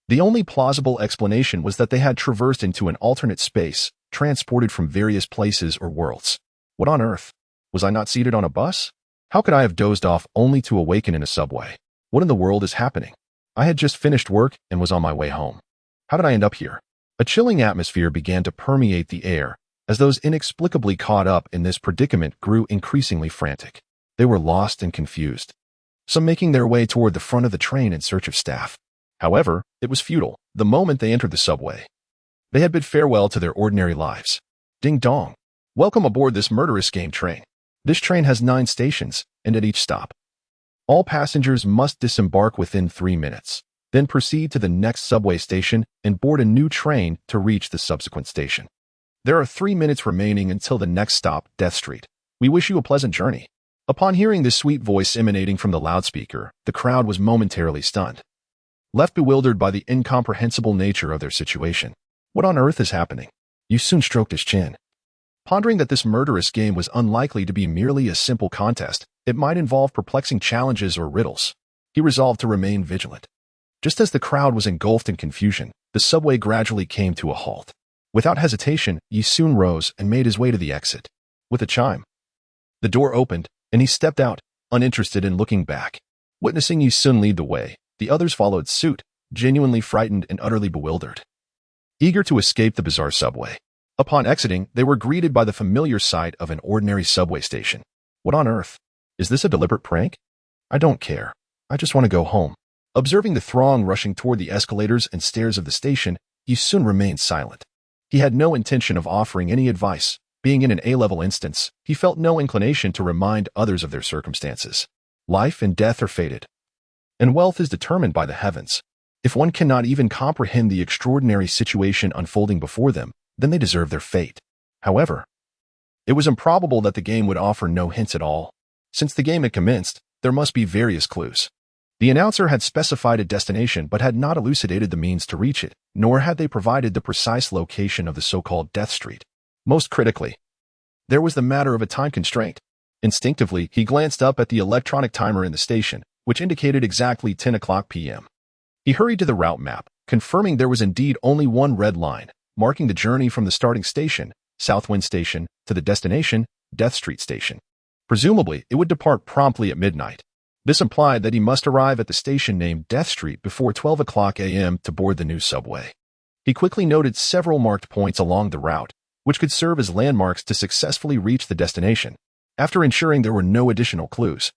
The only plausible explanation was that they had traversed into an alternate space, transported from various places or worlds. What on earth? Was I not seated on a bus? How could I have dozed off only to awaken in a subway? What in the world is happening? I had just finished work and was on my way home. How did I end up here? A chilling atmosphere began to permeate the air, as those inexplicably caught up in this predicament grew increasingly frantic. They were lost and confused, some making their way toward the front of the train in search of staff. However, it was futile the moment they entered the subway. They had bid farewell to their ordinary lives. Ding dong. Welcome aboard this murderous game train. This train has 9 stations, and at each stop, all passengers must disembark within 3 minutes, then proceed to the next subway station and board a new train to reach the subsequent station. There are 3 minutes remaining until the next stop, Death Street. We wish you a pleasant journey. Upon hearing this sweet voice emanating from the loudspeaker, the crowd was momentarily stunned, left bewildered by the incomprehensible nature of their situation. What on earth is happening? Yi Sun stroked his chin, pondering that this murderous game was unlikely to be merely a simple contest. It might involve perplexing challenges or riddles. He resolved to remain vigilant. Just as the crowd was engulfed in confusion, the subway gradually came to a halt. Without hesitation, Yi Sun rose and made his way to the exit. With a chime, the door opened, and he stepped out, uninterested in looking back. Witnessing Yi Sun lead the way, the others followed suit, genuinely frightened and utterly bewildered, eager to escape the bizarre subway. Upon exiting, they were greeted by the familiar sight of an ordinary subway station. What on earth? Is this a deliberate prank? I don't care. I just want to go home. Observing the throng rushing toward the escalators and stairs of the station, Yi Sun remained silent. He had no intention of offering any advice. Being in an A-level instance, he felt no inclination to remind others of their circumstances. Life and death are fated, and wealth is determined by the heavens. If one cannot even comprehend the extraordinary situation unfolding before them, then they deserve their fate. However, it was improbable that the game would offer no hints at all. Since the game had commenced, there must be various clues. The announcer had specified a destination but had not elucidated the means to reach it, nor had they provided the precise location of the so-called Death Street. Most critically, there was the matter of a time constraint. Instinctively, he glanced up at the electronic timer in the station, which indicated exactly 10 o'clock p.m. He hurried to the route map, confirming there was indeed only one red line, marking the journey from the starting station, Southwind Station, to the destination, Death Street Station. Presumably, it would depart promptly at midnight. This implied that he must arrive at the station named Death Street before 12 o'clock a.m. to board the new subway. He quickly noted several marked points along the route, which could serve as landmarks to successfully reach the destination. After ensuring there were no additional clues,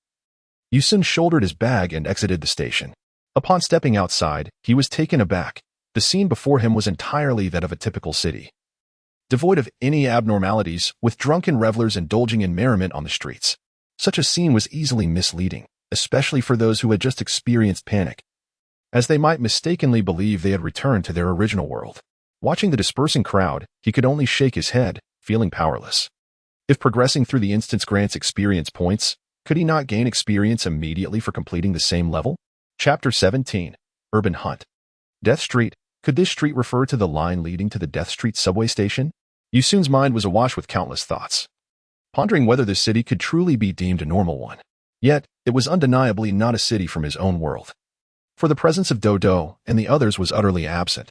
Yi Sun shouldered his bag and exited the station. Upon stepping outside, he was taken aback. The scene before him was entirely that of a typical city, devoid of any abnormalities, with drunken revelers indulging in merriment on the streets. Such a scene was easily misleading, especially for those who had just experienced panic, as they might mistakenly believe they had returned to their original world. Watching the dispersing crowd, he could only shake his head, feeling powerless. If progressing through the instance grants experience points, could he not gain experience immediately for completing the same level? Chapter 17. Urban Hunt. Death Street. Could this street refer to the line leading to the Death Street subway station? Yi Sun's mind was awash with countless thoughts, pondering whether this city could truly be deemed a normal one. Yet, it was undeniably not a city from his own world, for the presence of Dodo and the others was utterly absent.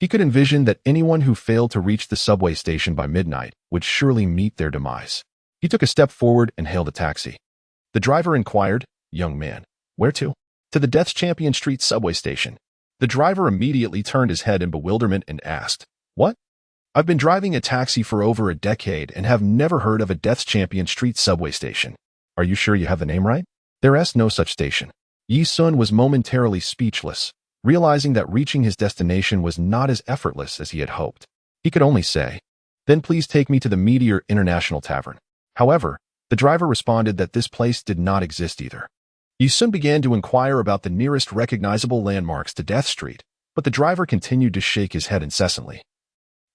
He could envision that anyone who failed to reach the subway station by midnight would surely meet their demise. He took a step forward and hailed a taxi. The driver inquired, "Young man, where to?" "To the Death Champion Street subway station." The driver immediately turned his head in bewilderment and asked, "What? I've been driving a taxi for over a decade and have never heard of a Death Champion Street subway station. Are you sure you have the name right?" There's no such station. Yi Sun was momentarily speechless, realizing that reaching his destination was not as effortless as he had hoped. He could only say, "Then please take me to the Meteor International Tavern." However, the driver responded that this place did not exist either. Yi Sun began to inquire about the nearest recognizable landmarks to Death Street, but the driver continued to shake his head incessantly.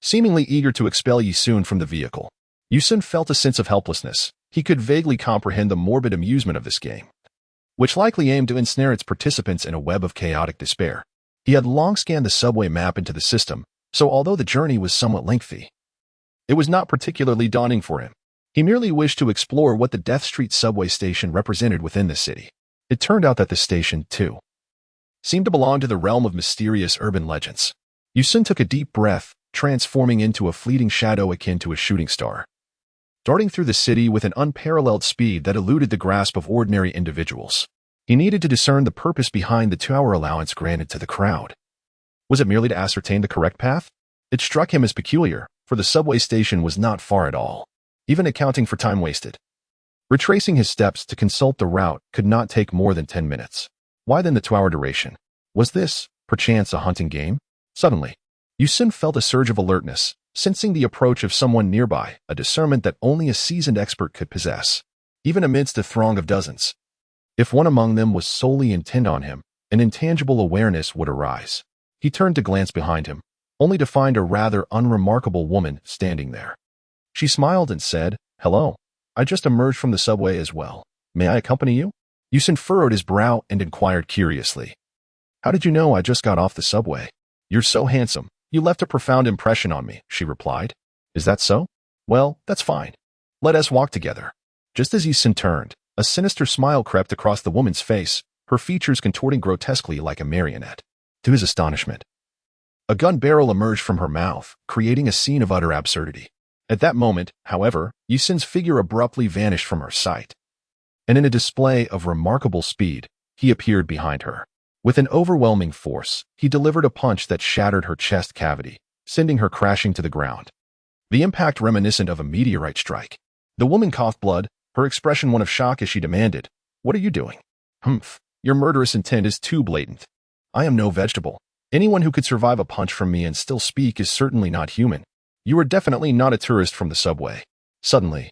Seemingly eager to expel Yi Sun from the vehicle, Yi Sun felt a sense of helplessness. He could vaguely comprehend the morbid amusement of this game, which likely aimed to ensnare its participants in a web of chaotic despair. He had long scanned the subway map into the system, so although the journey was somewhat lengthy, it was not particularly daunting for him. He merely wished to explore what the Death Street subway station represented within the city. It turned out that the station, too, seemed to belong to the realm of mysterious urban legends. Yi Sun took a deep breath, transforming into a fleeting shadow akin to a shooting star, darting through the city with an unparalleled speed that eluded the grasp of ordinary individuals. He needed to discern the purpose behind the 2-hour allowance granted to the crowd. Was it merely to ascertain the correct path? It struck him as peculiar, for the subway station was not far at all, even accounting for time wasted. Retracing his steps to consult the route could not take more than 10 minutes. Why then the 2-hour duration? Was this, perchance, a hunting game? Suddenly, Yi Sun felt a surge of alertness, sensing the approach of someone nearby, a discernment that only a seasoned expert could possess, even amidst a throng of dozens. If one among them was solely intent on him, an intangible awareness would arise. He turned to glance behind him, only to find a rather unremarkable woman standing there. She smiled and said, "Hello. I just emerged from the subway as well. May I accompany you?" Yi Sun furrowed his brow and inquired curiously, "How did you know I just got off the subway?" "You're so handsome. You left a profound impression on me," she replied. "Is that so? Well, that's fine. Let us walk together." Just as Yi Sun turned, a sinister smile crept across the woman's face, her features contorting grotesquely like a marionette. To his astonishment, a gun barrel emerged from her mouth, creating a scene of utter absurdity. At that moment, however, Yi Sun's figure abruptly vanished from her sight, and in a display of remarkable speed, he appeared behind her. With an overwhelming force, he delivered a punch that shattered her chest cavity, sending her crashing to the ground. The impact reminiscent of a meteorite strike. The woman coughed blood, her expression one of shock as she demanded, "What are you doing?" "Humph, your murderous intent is too blatant. I am no vegetable. Anyone who could survive a punch from me and still speak is certainly not human. You are definitely not a tourist from the subway." Suddenly,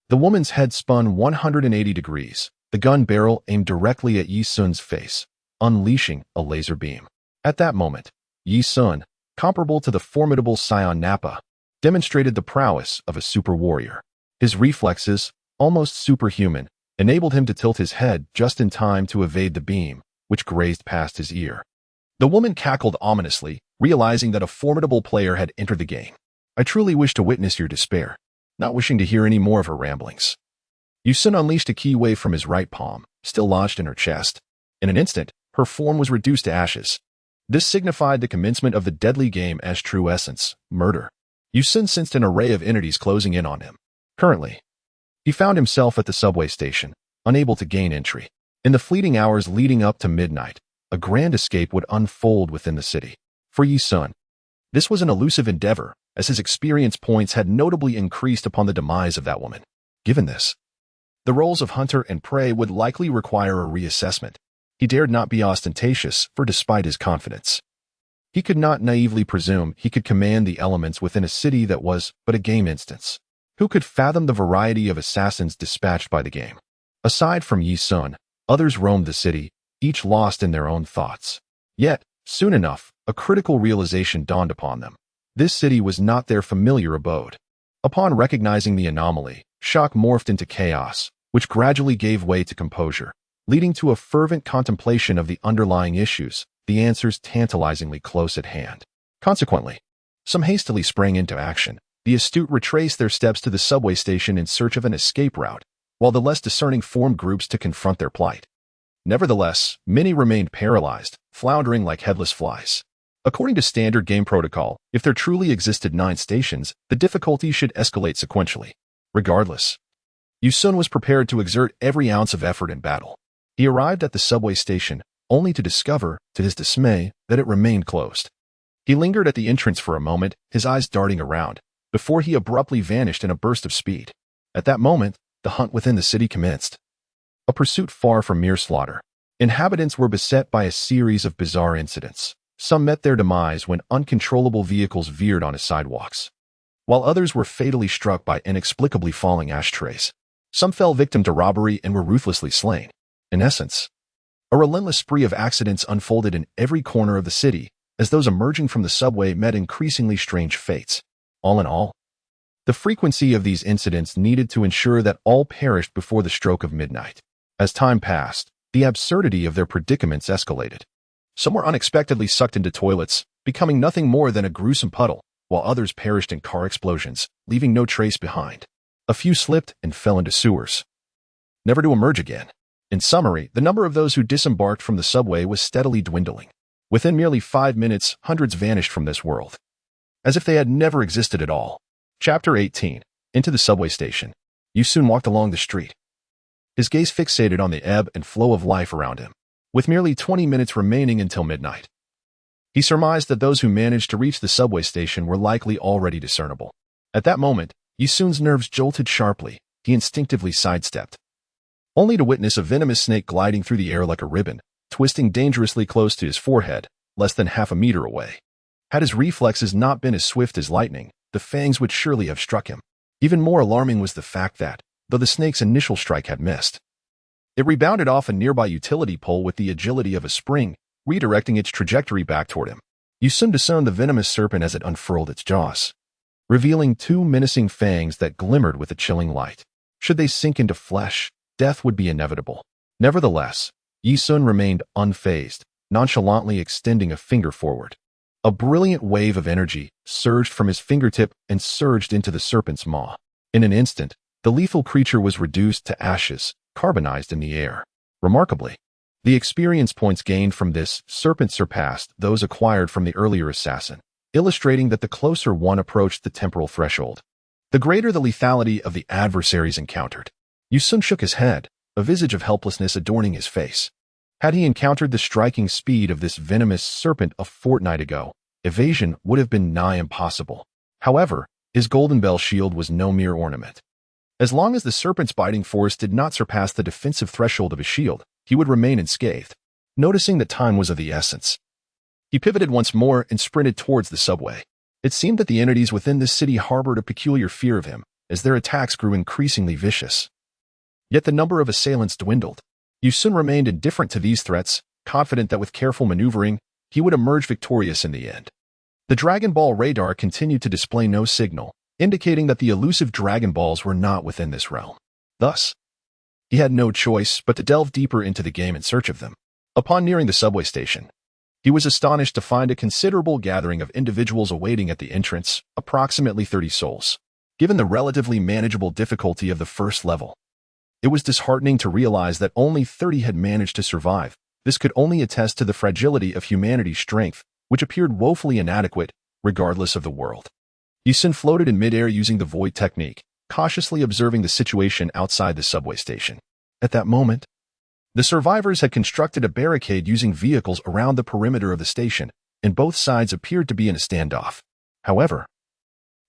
the woman's head spun 180 degrees, the gun barrel aimed directly at Yi Sun's face, unleashing a laser beam. At that moment, Yi Sun, comparable to the formidable Saiyan Nappa, demonstrated the prowess of a super warrior. His reflexes, almost superhuman, enabled him to tilt his head just in time to evade the beam, which grazed past his ear. The woman cackled ominously, realizing that a formidable player had entered the game. "I truly wish to witness your despair," not wishing to hear any more of her ramblings. Yi Sun unleashed a key wave from his right palm, still lodged in her chest. In an instant, her form was reduced to ashes. This signified the commencement of the deadly game as true essence, murder. Yi Sun sensed an array of entities closing in on him. Currently, he found himself at the subway station, unable to gain entry. In the fleeting hours leading up to midnight, a grand escape would unfold within the city. For Yi Sun, this was an elusive endeavor, as his experience points had notably increased upon the demise of that woman. Given this, the roles of hunter and prey would likely require a reassessment. He dared not be ostentatious, for despite his confidence, he could not naively presume he could command the elements within a city that was but a game instance. Who could fathom the variety of assassins dispatched by the game? Aside from Yi Sun, others roamed the city, each lost in their own thoughts. Yet, soon enough, a critical realization dawned upon them. This city was not their familiar abode. Upon recognizing the anomaly, shock morphed into chaos, which gradually gave way to composure, leading to a fervent contemplation of the underlying issues, the answers tantalizingly close at hand. Consequently, some hastily sprang into action. The astute retraced their steps to the subway station in search of an escape route, while the less discerning formed groups to confront their plight. Nevertheless, many remained paralyzed, floundering like headless flies. According to standard game protocol, if there truly existed 9 stations, the difficulty should escalate sequentially. Regardless, Yi Sun was prepared to exert every ounce of effort in battle. He arrived at the subway station, only to discover, to his dismay, that it remained closed. He lingered at the entrance for a moment, his eyes darting around, before he abruptly vanished in a burst of speed. At that moment, the hunt within the city commenced. a pursuit far from mere slaughter. Inhabitants were beset by a series of bizarre incidents. Some met their demise when uncontrollable vehicles veered onto sidewalks, while others were fatally struck by inexplicably falling ashtrays. Some fell victim to robbery and were ruthlessly slain. In essence, a relentless spree of accidents unfolded in every corner of the city as those emerging from the subway met increasingly strange fates. All in all, the frequency of these incidents needed to ensure that all perished before the stroke of midnight. As time passed, the absurdity of their predicaments escalated. Some were unexpectedly sucked into toilets, becoming nothing more than a gruesome puddle, while others perished in car explosions, leaving no trace behind. A few slipped and fell into sewers, never to emerge again. In summary, the number of those who disembarked from the subway was steadily dwindling. Within merely 5 minutes, hundreds vanished from this world, as if they had never existed at all. Chapter 18. Into the subway station. Yu-sun walked along the street, his gaze fixated on the ebb and flow of life around him. With merely 20 minutes remaining until midnight, he surmised that those who managed to reach the subway station were likely already discernible. At that moment, Yu-sun's nerves jolted sharply. He instinctively sidestepped, only to witness a venomous snake gliding through the air like a ribbon, twisting dangerously close to his forehead, less than half a meter away. Had his reflexes not been as swift as lightning, the fangs would surely have struck him. Even more alarming was the fact that, though the snake's initial strike had missed, it rebounded off a nearby utility pole with the agility of a spring, redirecting its trajectory back toward him. Yu-sun discerned the venomous serpent as it unfurled its jaws, revealing 2 menacing fangs that glimmered with a chilling light. Should they sink into flesh, death would be inevitable. Nevertheless, Yu-sun remained unfazed, nonchalantly extending a finger forward. A brilliant wave of energy surged from his fingertip and surged into the serpent's maw. In an instant, the lethal creature was reduced to ashes, carbonized in the air. Remarkably, the experience points gained from this serpent surpassed those acquired from the earlier assassin, illustrating that the closer one approached the temporal threshold, the greater the lethality of the adversaries encountered. Yu-sun shook his head, a visage of helplessness adorning his face. Had he encountered the striking speed of this venomous serpent a fortnight ago, evasion would have been nigh impossible. However, his golden bell shield was no mere ornament. As long as the serpent's biting force did not surpass the defensive threshold of his shield, he would remain unscathed. Noticing that time was of the essence, he pivoted once more and sprinted towards the subway. It seemed that the entities within this city harbored a peculiar fear of him, as their attacks grew increasingly vicious. Yet the number of assailants dwindled. Yu-sun remained indifferent to these threats, confident that with careful maneuvering, he would emerge victorious in the end. The Dragon Ball radar continued to display no signal, indicating that the elusive Dragon Balls were not within this realm. Thus, he had no choice but to delve deeper into the game in search of them. Upon nearing the subway station, he was astonished to find a considerable gathering of individuals awaiting at the entrance, approximately 30 souls. Given the relatively manageable difficulty of the first level, it was disheartening to realize that only 30 had managed to survive. This could only attest to the fragility of humanity's strength, which appeared woefully inadequate, regardless of the world. Yu-sun floated in midair using the void technique, cautiously observing the situation outside the subway station. At that moment, the survivors had constructed a barricade using vehicles around the perimeter of the station, and both sides appeared to be in a standoff. However,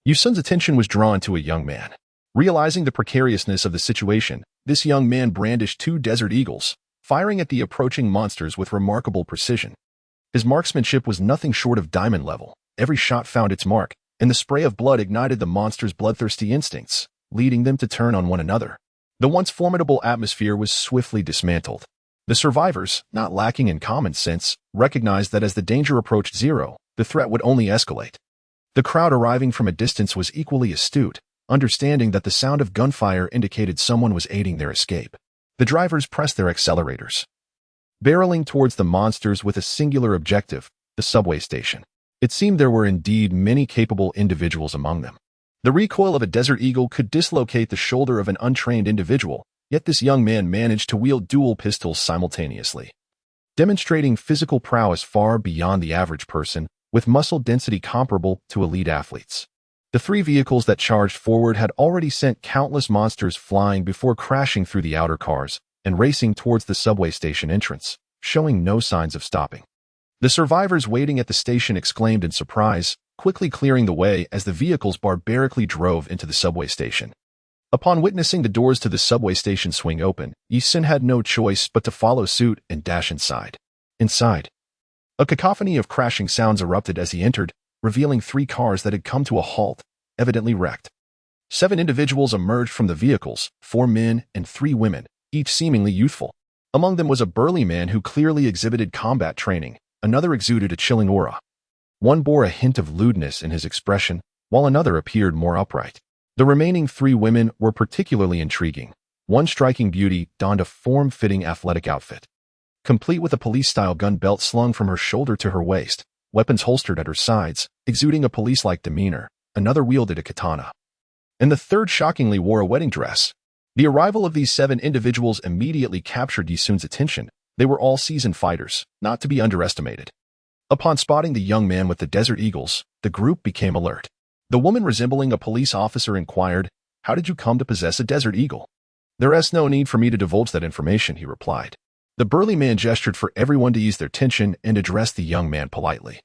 Yu-sun's attention was drawn to a young man. Realizing the precariousness of the situation, this young man brandished 2 desert eagles, firing at the approaching monsters with remarkable precision. His marksmanship was nothing short of diamond level. Every shot found its mark, and the spray of blood ignited the monsters' bloodthirsty instincts, leading them to turn on one another. The once formidable atmosphere was swiftly dismantled. The survivors, not lacking in common sense, recognized that as the danger approached zero, the threat would only escalate. The crowd arriving from a distance was equally astute, understanding that the sound of gunfire indicated someone was aiding their escape. The drivers pressed their accelerators, barreling towards the monsters with a singular objective, the subway station. It seemed there were indeed many capable individuals among them. The recoil of a desert eagle could dislocate the shoulder of an untrained individual, yet this young man managed to wield dual pistols simultaneously, demonstrating physical prowess far beyond the average person, with muscle density comparable to elite athletes. The 3 vehicles that charged forward had already sent countless monsters flying before crashing through the outer cars and racing towards the subway station entrance, showing no signs of stopping. The survivors waiting at the station exclaimed in surprise, quickly clearing the way as the vehicles barbarically drove into the subway station. Upon witnessing the doors to the subway station swing open, Yi-sun had no choice but to follow suit and dash inside. Inside, a cacophony of crashing sounds erupted as he entered, revealing 3 cars that had come to a halt, evidently wrecked. 7 individuals emerged from the vehicles, 4 men and 3 women, each seemingly youthful. Among them was a burly man who clearly exhibited combat training, another exuded a chilling aura. One bore a hint of lewdness in his expression, while another appeared more upright. The remaining 3 women were particularly intriguing. One striking beauty donned a form-fitting athletic outfit, complete with a police-style gun belt slung from her shoulder to her waist, weapons holstered at her sides, exuding a police-like demeanor. Another wielded a katana. And the third shockingly wore a wedding dress. The arrival of these 7 individuals immediately captured Yi-sun's attention. They were all seasoned fighters, not to be underestimated. Upon spotting the young man with the Desert Eagles, the group became alert. The woman resembling a police officer inquired, "How did you come to possess a Desert Eagle?" "There is no need for me to divulge that information," he replied. The burly man gestured for everyone to ease their tension and addressed the young man politely.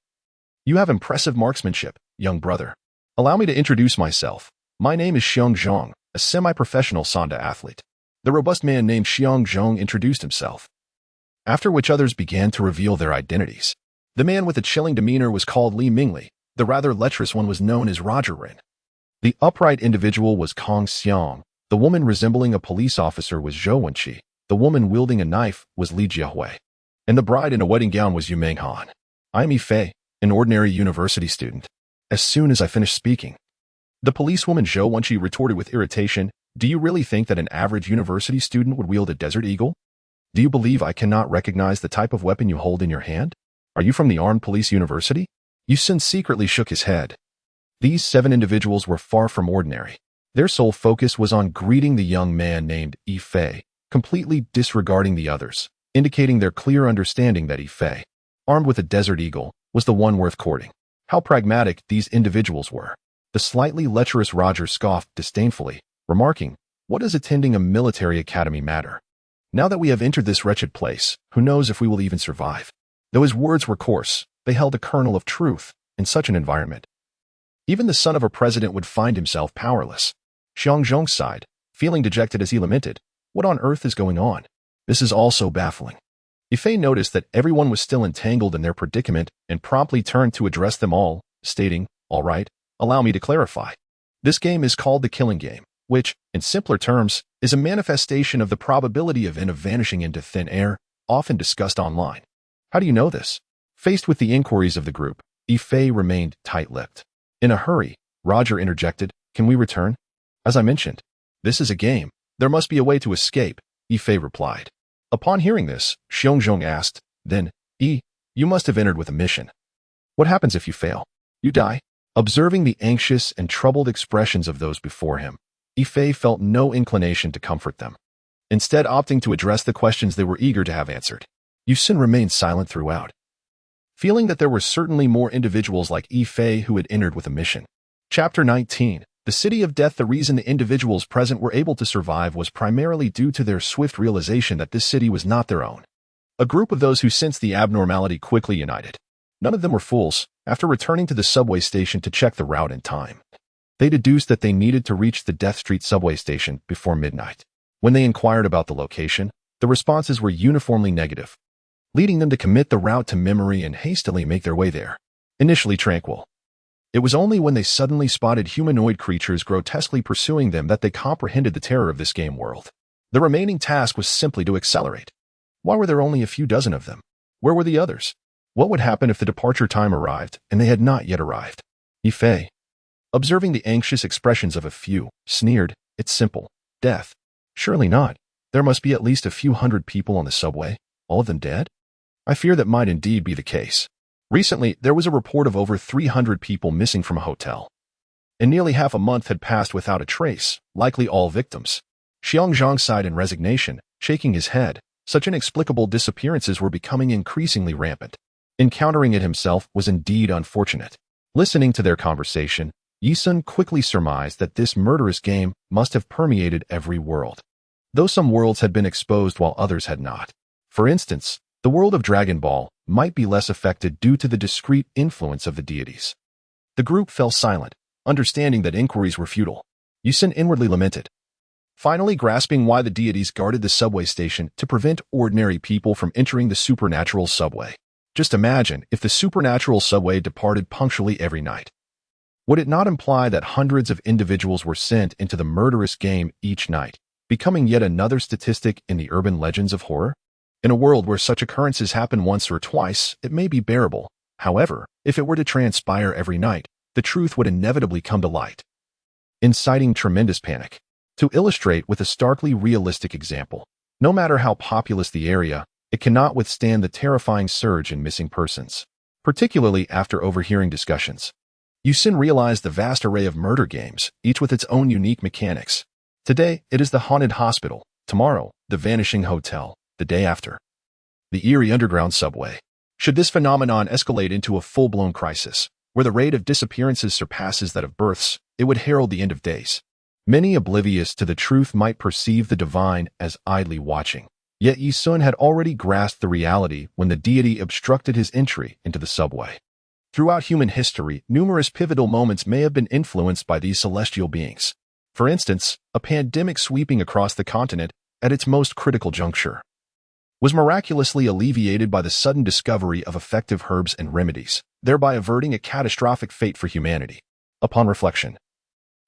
"You have impressive marksmanship, young brother. Allow me to introduce myself. My name is Xiong Zhong, a semi-professional Sanda athlete." The robust man named Xiong Zhong introduced himself, after which others began to reveal their identities. The man with a chilling demeanor was called Li Mingli. The rather lecherous one was known as Roger Rin. The upright individual was Kong Xiong. The woman resembling a police officer was Zhou Wenqi. The woman wielding a knife was Li Jiahui. And the bride in a wedding gown was Yu Meng Han. "I am Yi-fei, an ordinary university student." As soon as I finished speaking, the policewoman Zhou Wenqi retorted with irritation, "Do you really think that an average university student would wield a Desert Eagle? Do you believe I cannot recognize the type of weapon you hold in your hand? Are you from the Armed Police University?" Yi-sun secretly shook his head. These 7 individuals were far from ordinary. Their sole focus was on greeting the young man named Yi-fei, completely disregarding the others, indicating their clear understanding that Yi-fei, armed with a Desert Eagle, was the one worth courting. How pragmatic these individuals were. The slightly lecherous Roger scoffed disdainfully, remarking, "What does attending a military academy matter? Now that we have entered this wretched place, who knows if we will even survive?" Though his words were coarse, they held a kernel of truth. In such an environment, even the son of a president would find himself powerless. Xiong Zhong sighed, feeling dejected as he lamented, "What on earth is going on? This is all so baffling." Yi-fei noticed that everyone was still entangled in their predicament and promptly turned to address them all, stating, "All right, allow me to clarify. This game is called the killing game, which, in simpler terms, is a manifestation of the probability event of vanishing into thin air, often discussed online." "How do you know this?" Faced with the inquiries of the group, Yi-fei remained tight-lipped. In a hurry, Roger interjected, "Can we return?" "As I mentioned, this is a game. There must be a way to escape," Yi-fei replied. Upon hearing this, Xiong Zhong asked, "Then, you must have entered with a mission. What happens if you fail? You die?" Observing the anxious and troubled expressions of those before him, Yi-fei felt no inclination to comfort them, instead opting to address the questions they were eager to have answered. Yi-sun remained silent throughout, feeling that there were certainly more individuals like Yi-fei who had entered with a mission. Chapter 19. The City of Death. The reason the individuals present were able to survive was primarily due to their swift realization that this city was not their own. A group of those who sensed the abnormality quickly united. None of them were fools. After returning to the subway station to check the route and time, they deduced that they needed to reach the Death Street subway station before midnight. When they inquired about the location, the responses were uniformly negative, leading them to commit the route to memory and hastily make their way there. Initially tranquil, it was only when they suddenly spotted humanoid creatures grotesquely pursuing them that they comprehended the terror of this game world. The remaining task was simply to accelerate. Why were there only a few dozen of them? Where were the others? What would happen if the departure time arrived and they had not yet arrived? Yi-fei, observing the anxious expressions of a few, sneered, "It's simple. Death." "Surely not. There must be at least a few hundred people on the subway, all of them dead?" "I fear that might indeed be the case. Recently, there was a report of over 300 people missing from a hotel, and nearly half a month had passed without a trace, likely all victims." Xiong Zhong sighed in resignation, shaking his head. Such inexplicable disappearances were becoming increasingly rampant. Encountering it himself was indeed unfortunate. Listening to their conversation, Yi-sun quickly surmised that this murderous game must have permeated every world, though some worlds had been exposed while others had not. For instance, the world of Dragon Ball might be less affected due to the discreet influence of the deities. The group fell silent, understanding that inquiries were futile. Yi-sun inwardly lamented, finally grasping why the deities guarded the subway station to prevent ordinary people from entering the supernatural subway. Just imagine if the supernatural subway departed punctually every night. Would it not imply that hundreds of individuals were sent into the murderous game each night, becoming yet another statistic in the urban legends of horror? In a world where such occurrences happen once or twice, it may be bearable. However, if it were to transpire every night, the truth would inevitably come to light, inciting tremendous panic. To illustrate with a starkly realistic example, no matter how populous the area, it cannot withstand the terrifying surge in missing persons, particularly after overhearing discussions. You soon realize the vast array of murder games, each with its own unique mechanics. Today, it is the haunted hospital. Tomorrow, the vanishing hotel. The day after, the eerie underground subway. Should this phenomenon escalate into a full-blown crisis, where the rate of disappearances surpasses that of births, it would herald the end of days. Many oblivious to the truth might perceive the divine as idly watching. Yet Yi Sun had already grasped the reality when the deity obstructed his entry into the subway. Throughout human history, numerous pivotal moments may have been influenced by these celestial beings. For instance, a pandemic sweeping across the continent at its most critical juncture was miraculously alleviated by the sudden discovery of effective herbs and remedies, thereby averting a catastrophic fate for humanity. Upon reflection,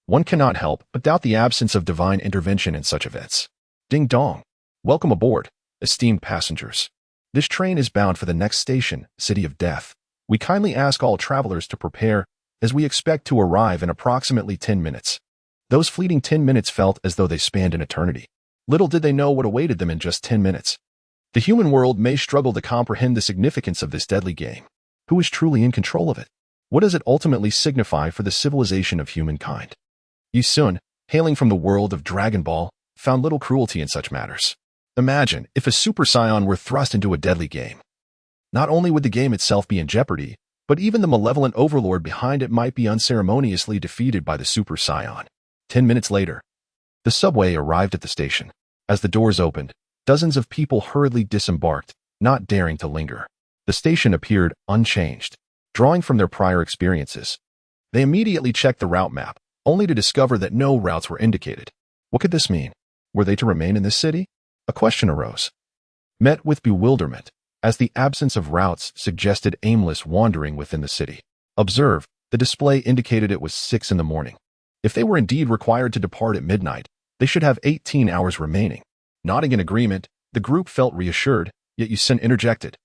one cannot help but doubt the absence of divine intervention in such events. Ding dong. Welcome aboard, esteemed passengers. This train is bound for the next station, City of Death. We kindly ask all travelers to prepare, as we expect to arrive in approximately 10 minutes. Those fleeting 10 minutes felt as though they spanned an eternity. Little did they know what awaited them in just 10 minutes. The human world may struggle to comprehend the significance of this deadly game. Who is truly in control of it? What does it ultimately signify for the civilization of humankind? Yi Sun, hailing from the world of Dragon Ball, found little cruelty in such matters. Imagine if a Super Saiyan were thrust into a deadly game. Not only would the game itself be in jeopardy, but even the malevolent overlord behind it might be unceremoniously defeated by the Super Saiyan. 10 minutes later, the subway arrived at the station. As the doors opened, dozens of people hurriedly disembarked, not daring to linger. The station appeared unchanged, drawing from their prior experiences. They immediately checked the route map, only to discover that no routes were indicated. What could this mean? Were they to remain in this city? A question arose, met with bewilderment, as the absence of routes suggested aimless wandering within the city. Observe, the display indicated it was 6 in the morning. If they were indeed required to depart at midnight, they should have 18 hours remaining. Nodding in agreement, the group felt reassured, yet Yi Sun interjected,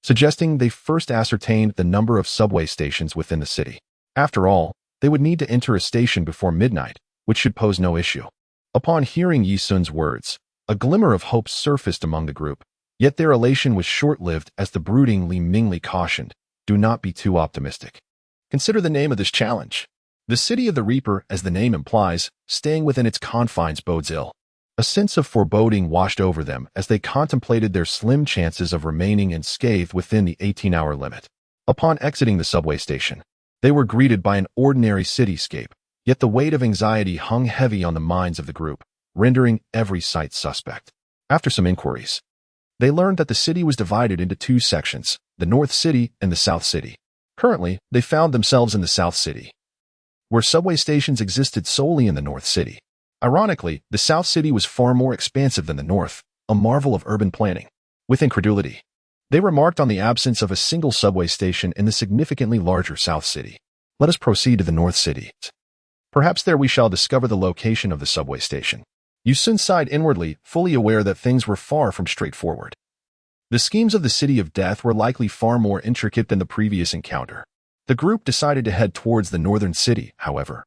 suggesting they first ascertained the number of subway stations within the city. After all, they would need to enter a station before midnight, which should pose no issue. Upon hearing Yi Sun's words, a glimmer of hope surfaced among the group, yet their elation was short-lived as the brooding Li Mingli cautioned, do not be too optimistic. Consider the name of this challenge. The City of the Reaper, as the name implies, staying within its confines bodes ill. A sense of foreboding washed over them as they contemplated their slim chances of remaining unscathed within the 18-hour limit. Upon exiting the subway station, they were greeted by an ordinary cityscape, yet the weight of anxiety hung heavy on the minds of the group, rendering every sight suspect. After some inquiries, they learned that the city was divided into 2 sections, the North City and the South City. Currently, they found themselves in the South City, where subway stations existed solely in the North City. Ironically, the South City was far more expansive than the North, a marvel of urban planning. With incredulity, they remarked on the absence of a single subway station in the significantly larger South City. Let us proceed to the North City. Perhaps there we shall discover the location of the subway station. Yi Sun sighed inwardly, fully aware that things were far from straightforward. The schemes of the City of Death were likely far more intricate than the previous encounter. The group decided to head towards the northern city, however.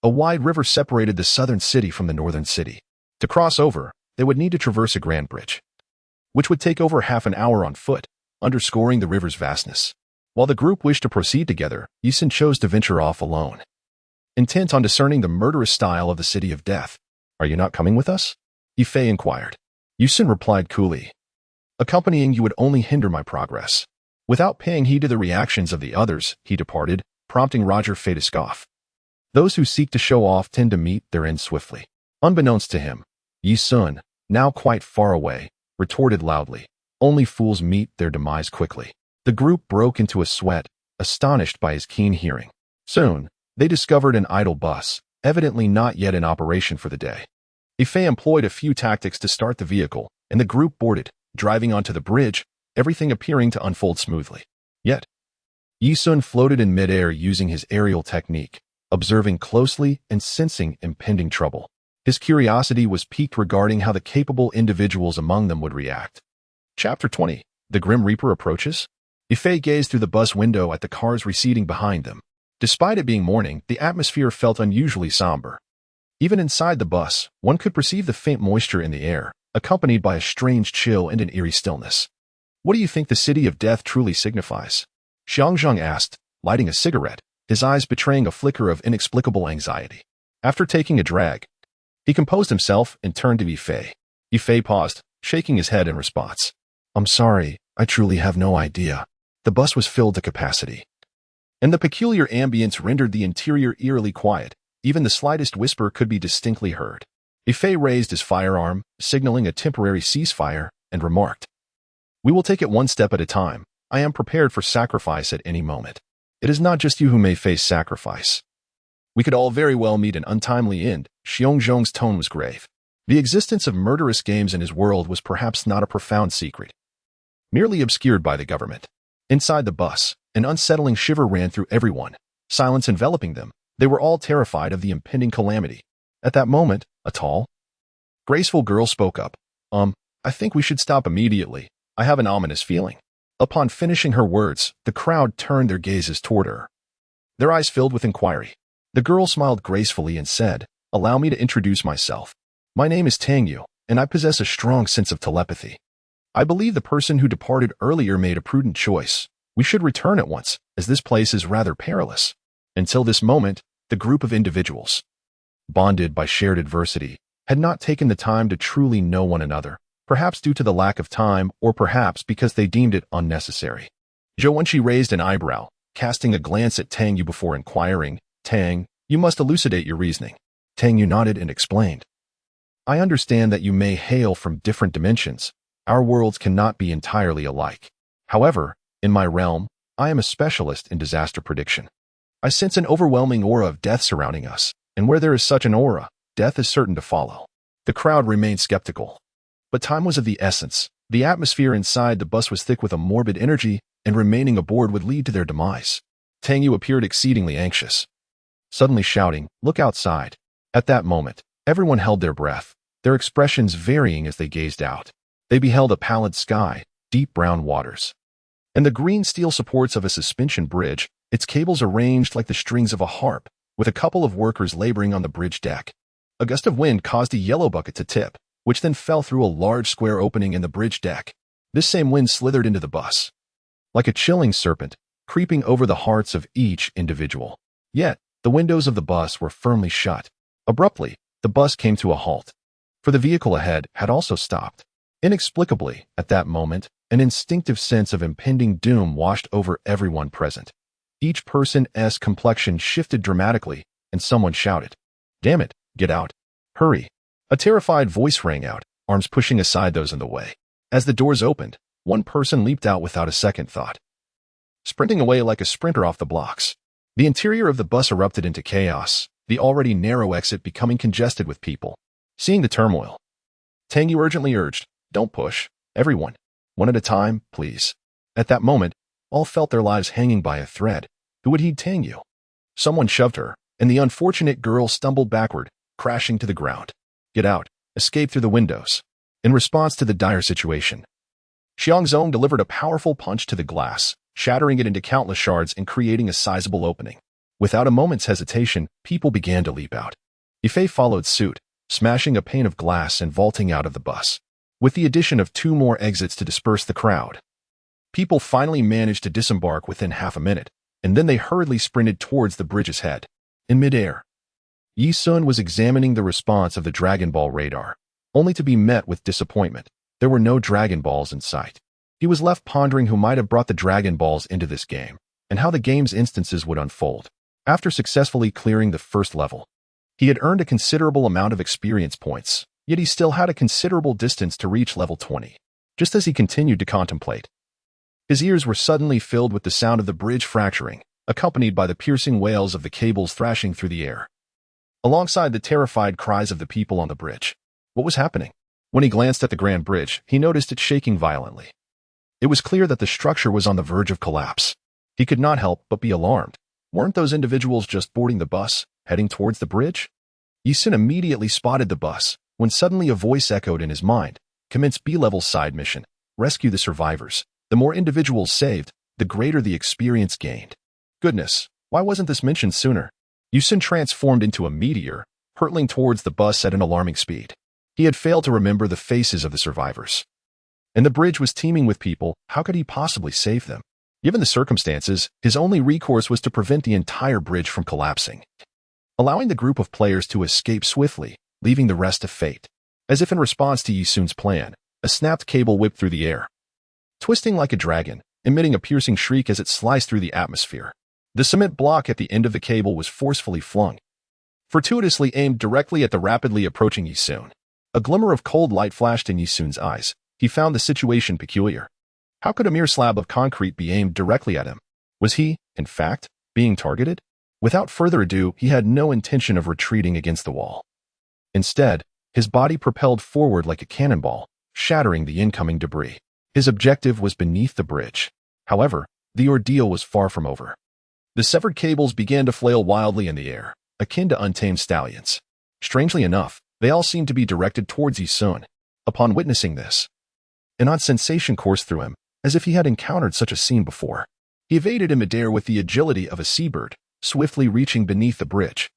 A wide river separated the southern city from the northern city. To cross over, they would need to traverse a grand bridge, which would take over half an hour on foot, underscoring the river's vastness. While the group wished to proceed together, Yi Sun chose to venture off alone, intent on discerning the murderous style of the City of Death. Are you not coming with us? Yi Fei inquired. Yi Sun replied coolly, accompanying you would only hinder my progress. Without paying heed to the reactions of the others, he departed, prompting Roger Fei to scoff. Those who seek to show off tend to meet their end swiftly. Unbeknownst to him, Yi Sun, now quite far away, retorted loudly, only fools meet their demise quickly. The group broke into a sweat, astonished by his keen hearing. Soon, they discovered an idle bus, evidently not yet in operation for the day. Fei employed a few tactics to start the vehicle, and the group boarded, driving onto the bridge, everything appearing to unfold smoothly. Yet, Yi Sun floated in midair using his aerial technique, observing closely and sensing impending trouble. His curiosity was piqued regarding how the capable individuals among them would react. Chapter 20. The Grim Reaper approaches? Fei gazed through the bus window at the cars receding behind them. Despite it being morning, the atmosphere felt unusually somber. Even inside the bus, one could perceive the faint moisture in the air, accompanied by a strange chill and an eerie stillness. What do you think the city of death truly signifies? Xiangzheng asked, lighting a cigarette, his eyes betraying a flicker of inexplicable anxiety. After taking a drag, he composed himself and turned to Yifei. Yifei paused, shaking his head in response. I'm sorry, I truly have no idea. The bus was filled to capacity. And the peculiar ambience rendered the interior eerily quiet. Even the slightest whisper could be distinctly heard. Yifei raised his firearm, signaling a temporary ceasefire, and remarked, We will take it one step at a time. I am prepared for sacrifice at any moment. It is not just you who may face sacrifice. We could all very well meet an untimely end. Xiongzhong's tone was grave. The existence of murderous games in his world was perhaps not a profound secret, merely obscured by the government. Inside the bus, an unsettling shiver ran through everyone, silence enveloping them. They were all terrified of the impending calamity. At that moment, a tall, graceful girl spoke up. I think we should stop immediately. I have an ominous feeling. Upon finishing her words, the crowd turned their gazes toward her. Their eyes filled with inquiry. The girl smiled gracefully and said, Allow me to introduce myself. My name is Tang Yu, and I possess a strong sense of telepathy. I believe the person who departed earlier made a prudent choice. We should return at once, as this place is rather perilous. Until this moment, the group of individuals, bonded by shared adversity, had not taken the time to truly know one another, perhaps due to the lack of time or perhaps because they deemed it unnecessary. Zhou Wenqi raised an eyebrow, casting a glance at Tang Yu before inquiring, Tang, you must elucidate your reasoning. Tang Yu nodded and explained. I understand that you may hail from different dimensions. Our worlds cannot be entirely alike. However, in my realm, I am a specialist in disaster prediction. I sense an overwhelming aura of death surrounding us, and where there is such an aura, death is certain to follow. The crowd remained skeptical. But time was of the essence. The atmosphere inside the bus was thick with a morbid energy, and remaining aboard would lead to their demise. Tang Yu appeared exceedingly anxious, suddenly shouting, Look outside. At that moment, everyone held their breath, their expressions varying as they gazed out. They beheld a pallid sky, deep brown waters, and the green steel supports of a suspension bridge, its cables arranged like the strings of a harp, with a couple of workers laboring on the bridge deck. A gust of wind caused a yellow bucket to tip, which then fell through a large square opening in the bridge deck. This same wind slithered into the bus, like a chilling serpent, creeping over the hearts of each individual. Yet, the windows of the bus were firmly shut. Abruptly, the bus came to a halt, for the vehicle ahead had also stopped. Inexplicably, at that moment, an instinctive sense of impending doom washed over everyone present. Each person's complexion shifted dramatically, and someone shouted, Damn it, get out. Hurry. A terrified voice rang out, arms pushing aside those in the way. As the doors opened, one person leaped out without a second thought, sprinting away like a sprinter off the blocks. The interior of the bus erupted into chaos, the already narrow exit becoming congested with people. Seeing the turmoil, Tang Yu urgently urged, Don't push. Everyone. One at a time, please. At that moment, all felt their lives hanging by a thread. Who would heed Tang Yu? Someone shoved her, and the unfortunate girl stumbled backward, crashing to the ground. Get out. Escape through the windows. In response to the dire situation, Xiangzhong delivered a powerful punch to the glass, shattering it into countless shards and creating a sizable opening. Without a moment's hesitation, people began to leap out. Yifei followed suit, smashing a pane of glass and vaulting out of the bus. With the addition of 2 more exits to disperse the crowd, people finally managed to disembark within half a minute, and then they hurriedly sprinted towards the bridge's head. In midair, Yi Sun was examining the response of the Dragon Ball radar, only to be met with disappointment. There were no Dragon Balls in sight. He was left pondering who might have brought the Dragon Balls into this game, and how the game's instances would unfold. After successfully clearing the first level, he had earned a considerable amount of experience points, yet he still had a considerable distance to reach level 20. Just as he continued to contemplate, his ears were suddenly filled with the sound of the bridge fracturing, accompanied by the piercing wails of the cables thrashing through the air, alongside the terrified cries of the people on the bridge. What was happening? When he glanced at the Grand Bridge, he noticed it shaking violently. It was clear that the structure was on the verge of collapse. He could not help but be alarmed. Weren't those individuals just boarding the bus, heading towards the bridge? Yisun immediately spotted the bus, when suddenly a voice echoed in his mind. Commence B-level side mission. Rescue the survivors. The more individuals saved, the greater the experience gained. Goodness, why wasn't this mentioned sooner? Yisun transformed into a meteor, hurtling towards the bus at an alarming speed. He had failed to remember the faces of the survivors. And the bridge was teeming with people. How could he possibly save them? Given the circumstances, his only recourse was to prevent the entire bridge from collapsing, allowing the group of players to escape swiftly, leaving the rest to fate. As if in response to Yisun's plan, a snapped cable whipped through the air, twisting like a dragon, emitting a piercing shriek as it sliced through the atmosphere. The cement block at the end of the cable was forcefully flung, fortuitously aimed directly at the rapidly approaching Yisun. A glimmer of cold light flashed in Yisun's eyes. He found the situation peculiar. How could a mere slab of concrete be aimed directly at him? Was he, in fact, being targeted? Without further ado, he had no intention of retreating against the wall. Instead, his body propelled forward like a cannonball, shattering the incoming debris. His objective was beneath the bridge. However, the ordeal was far from over. The severed cables began to flail wildly in the air, akin to untamed stallions. Strangely enough, they all seemed to be directed towards Yisun. Upon witnessing this, an odd sensation coursed through him, as if he had encountered such a scene before. He evaded in midair with the agility of a seabird, swiftly reaching beneath the bridge,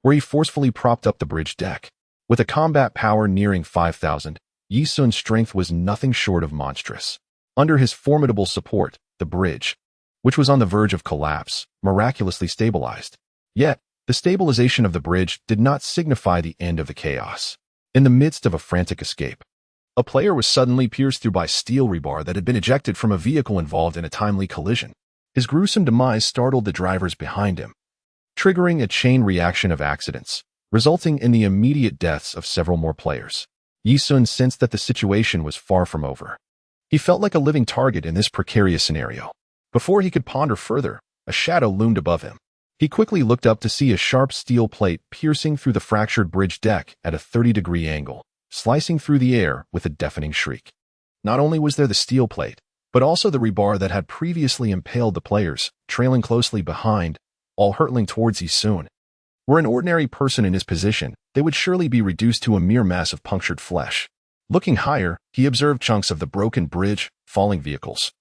where he forcefully propped up the bridge deck. With a combat power nearing 5,000, Yisun's strength was nothing short of monstrous. Under his formidable support, the bridge, which was on the verge of collapse, miraculously stabilized. Yet, the stabilization of the bridge did not signify the end of the chaos. In the midst of a frantic escape, a player was suddenly pierced through by steel rebar that had been ejected from a vehicle involved in a timely collision. His gruesome demise startled the drivers behind him, triggering a chain reaction of accidents, resulting in the immediate deaths of several more players. Yisun sensed that the situation was far from over. He felt like a living target in this precarious scenario. Before he could ponder further, a shadow loomed above him. He quickly looked up to see a sharp steel plate piercing through the fractured bridge deck at a 30-degree angle, slicing through the air with a deafening shriek. Not only was there the steel plate, but also the rebar that had previously impaled the players, trailing closely behind, all hurtling towards Yisun. Were an ordinary person in his position, they would surely be reduced to a mere mass of punctured flesh. Looking higher, he observed chunks of the broken bridge, falling vehicles,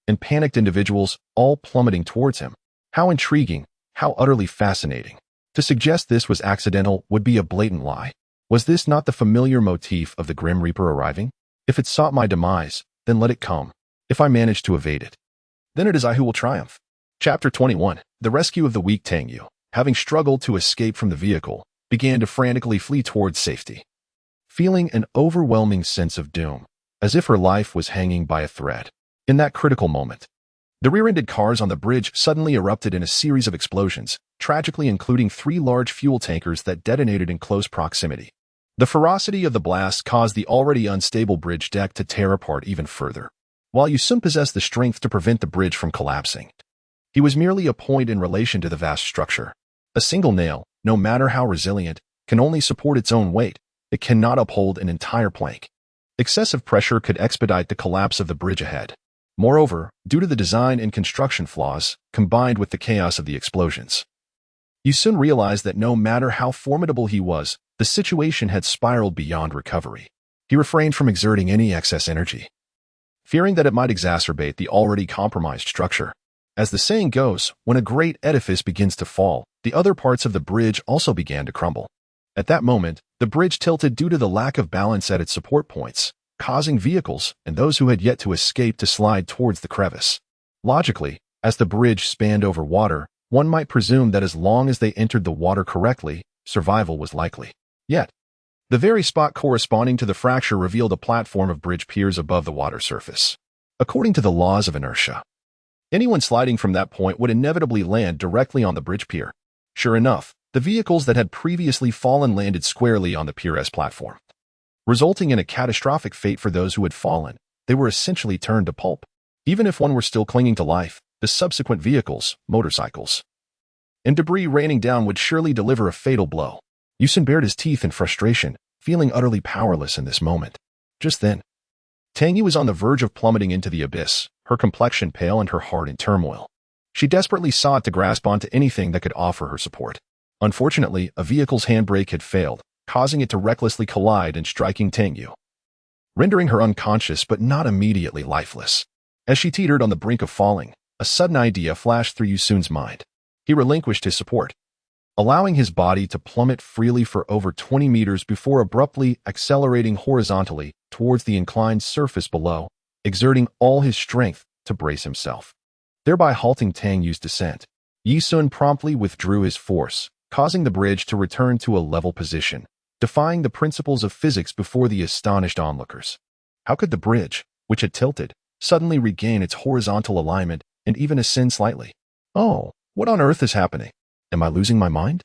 and panicked individuals, all plummeting towards him. How intriguing, how utterly fascinating. To suggest this was accidental would be a blatant lie. Was this not the familiar motif of the Grim Reaper arriving? If it sought my demise, then let it come. If I manage to evade it, then it is I who will triumph. Chapter 21. The rescue of the weak Tangyu, having struggled to escape from the vehicle, began to frantically flee towards safety, feeling an overwhelming sense of doom, as if her life was hanging by a thread. In that critical moment, the rear-ended cars on the bridge suddenly erupted in a series of explosions, tragically including 3 large fuel tankers that detonated in close proximity. The ferocity of the blast caused the already unstable bridge deck to tear apart even further. While Yisun possessed the strength to prevent the bridge from collapsing, he was merely a point in relation to the vast structure. A single nail, no matter how resilient, can only support its own weight. It cannot uphold an entire plank. Excessive pressure could expedite the collapse of the bridge ahead. Moreover, due to the design and construction flaws, combined with the chaos of the explosions, Yisun realized that no matter how formidable he was, the situation had spiraled beyond recovery. He refrained from exerting any excess energy, fearing that it might exacerbate the already compromised structure. As the saying goes, when a great edifice begins to fall, the other parts of the bridge also began to crumble. At that moment, the bridge tilted due to the lack of balance at its support points, causing vehicles and those who had yet to escape to slide towards the crevice. Logically, as the bridge spanned over water, one might presume that as long as they entered the water correctly, survival was likely. Yet, the very spot corresponding to the fracture revealed a platform of bridge piers above the water surface. According to the laws of inertia, anyone sliding from that point would inevitably land directly on the bridge pier. Sure enough, the vehicles that had previously fallen landed squarely on the pier's platform, resulting in a catastrophic fate for those who had fallen. They were essentially turned to pulp. Even if one were still clinging to life, the subsequent vehicles, motorcycles, and debris raining down would surely deliver a fatal blow. Yisun bared his teeth in frustration, feeling utterly powerless in this moment. Just then, Tang Yu was on the verge of plummeting into the abyss, her complexion pale and her heart in turmoil. She desperately sought to grasp onto anything that could offer her support. Unfortunately, a vehicle's handbrake had failed, causing it to recklessly collide and striking Tang Yu, rendering her unconscious but not immediately lifeless. As she teetered on the brink of falling, a sudden idea flashed through Yusun's mind. He relinquished his support, allowing his body to plummet freely for over 20 meters before abruptly accelerating horizontally towards the inclined surface below, exerting all his strength to brace himself, thereby halting Tang Yu's descent. Yusun promptly withdrew his force, causing the bridge to return to a level position, defying the principles of physics before the astonished onlookers. How could the bridge, which had tilted, suddenly regain its horizontal alignment and even ascend slightly? Oh, what on earth is happening? Am I losing my mind?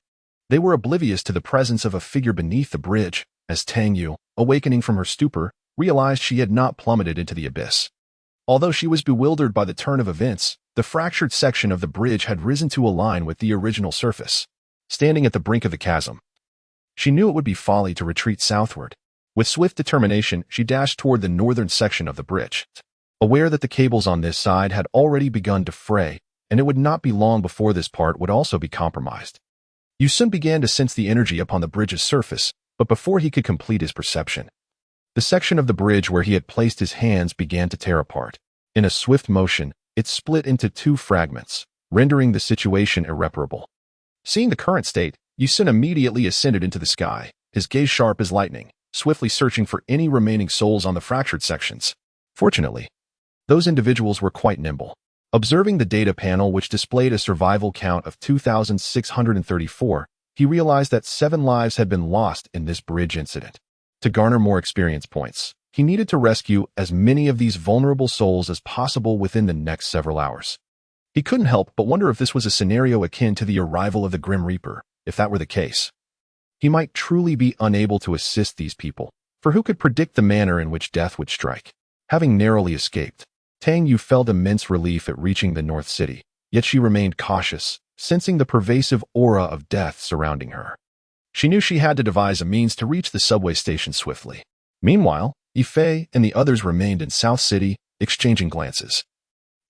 They were oblivious to the presence of a figure beneath the bridge, as Tang Yu, awakening from her stupor, realized she had not plummeted into the abyss. Although she was bewildered by the turn of events, the fractured section of the bridge had risen to align with the original surface. Standing at the brink of the chasm, she knew it would be folly to retreat southward. With swift determination, she dashed toward the northern section of the bridge, aware that the cables on this side had already begun to fray, and it would not be long before this part would also be compromised. Yusun began to sense the energy upon the bridge's surface, but before he could complete his perception, the section of the bridge where he had placed his hands began to tear apart. In a swift motion, it split into two fragments, rendering the situation irreparable. Seeing the current state, Yusun immediately ascended into the sky, his gaze sharp as lightning, swiftly searching for any remaining souls on the fractured sections. Fortunately, those individuals were quite nimble. Observing the data panel, which displayed a survival count of 2,634, he realized that 7 lives had been lost in this bridge incident. To garner more experience points, he needed to rescue as many of these vulnerable souls as possible within the next several hours. He couldn't help but wonder if this was a scenario akin to the arrival of the Grim Reaper. If that were the case, he might truly be unable to assist these people, for who could predict the manner in which death would strike? Having narrowly escaped, Tang Yu felt immense relief at reaching the North City, yet she remained cautious, sensing the pervasive aura of death surrounding her. She knew she had to devise a means to reach the subway station swiftly. Meanwhile, Yifei and the others remained in South City, exchanging glances,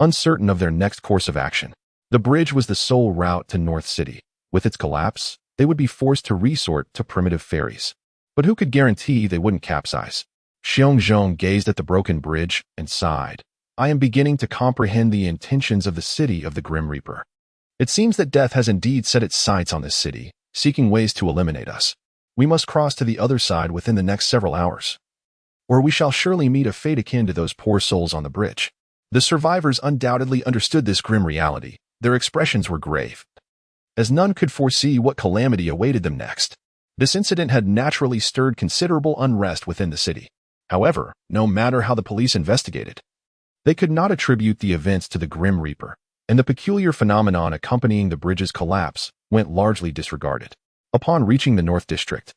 uncertain of their next course of action. The bridge was the sole route to North City. With its collapse, they would be forced to resort to primitive ferries. But who could guarantee they wouldn't capsize? Xiongzhong gazed at the broken bridge and sighed. I am beginning to comprehend the intentions of the city of the Grim Reaper. It seems that death has indeed set its sights on this city, seeking ways to eliminate us. We must cross to the other side within the next several hours, or we shall surely meet a fate akin to those poor souls on the bridge. The survivors undoubtedly understood this grim reality. Their expressions were grave, as none could foresee what calamity awaited them next. This incident had naturally stirred considerable unrest within the city. However, no matter how the police investigated, they could not attribute the events to the Grim Reaper, and the peculiar phenomenon accompanying the bridge's collapse went largely disregarded. Upon reaching the North District,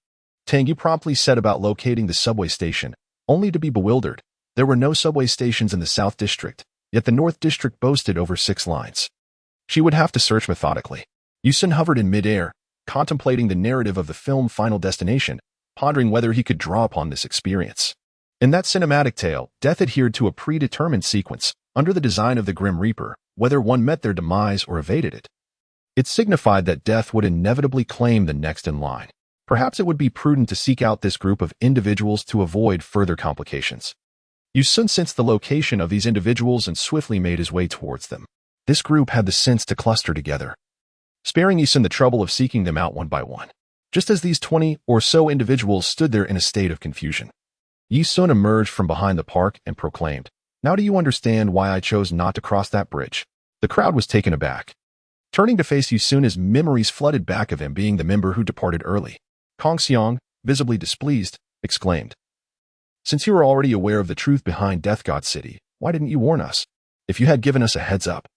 Tang Yu promptly set about locating the subway station, only to be bewildered. There were no subway stations in the South District, yet the North District boasted over 6 lines. She would have to search methodically. Yusun hovered in midair, contemplating the narrative of the film Final Destination, pondering whether he could draw upon this experience. In that cinematic tale, death adhered to a predetermined sequence, under the design of the Grim Reaper, whether one met their demise or evaded it. It signified that death would inevitably claim the next in line. Perhaps it would be prudent to seek out this group of individuals to avoid further complications. Yusun sensed the location of these individuals and swiftly made his way towards them. This group had the sense to cluster together, sparing Yusun the trouble of seeking them out one by one. Just as these 20 or so individuals stood there in a state of confusion, Yusun emerged from behind the park and proclaimed, "Now do you understand why I chose not to cross that bridge?" The crowd was taken aback. Turning to face Yusun, his memories flooded back of him being the member who departed early. Kong Xiang, visibly displeased, exclaimed, "Since you were already aware of the truth behind Death God City, why didn't you warn us? If you had given us a heads up,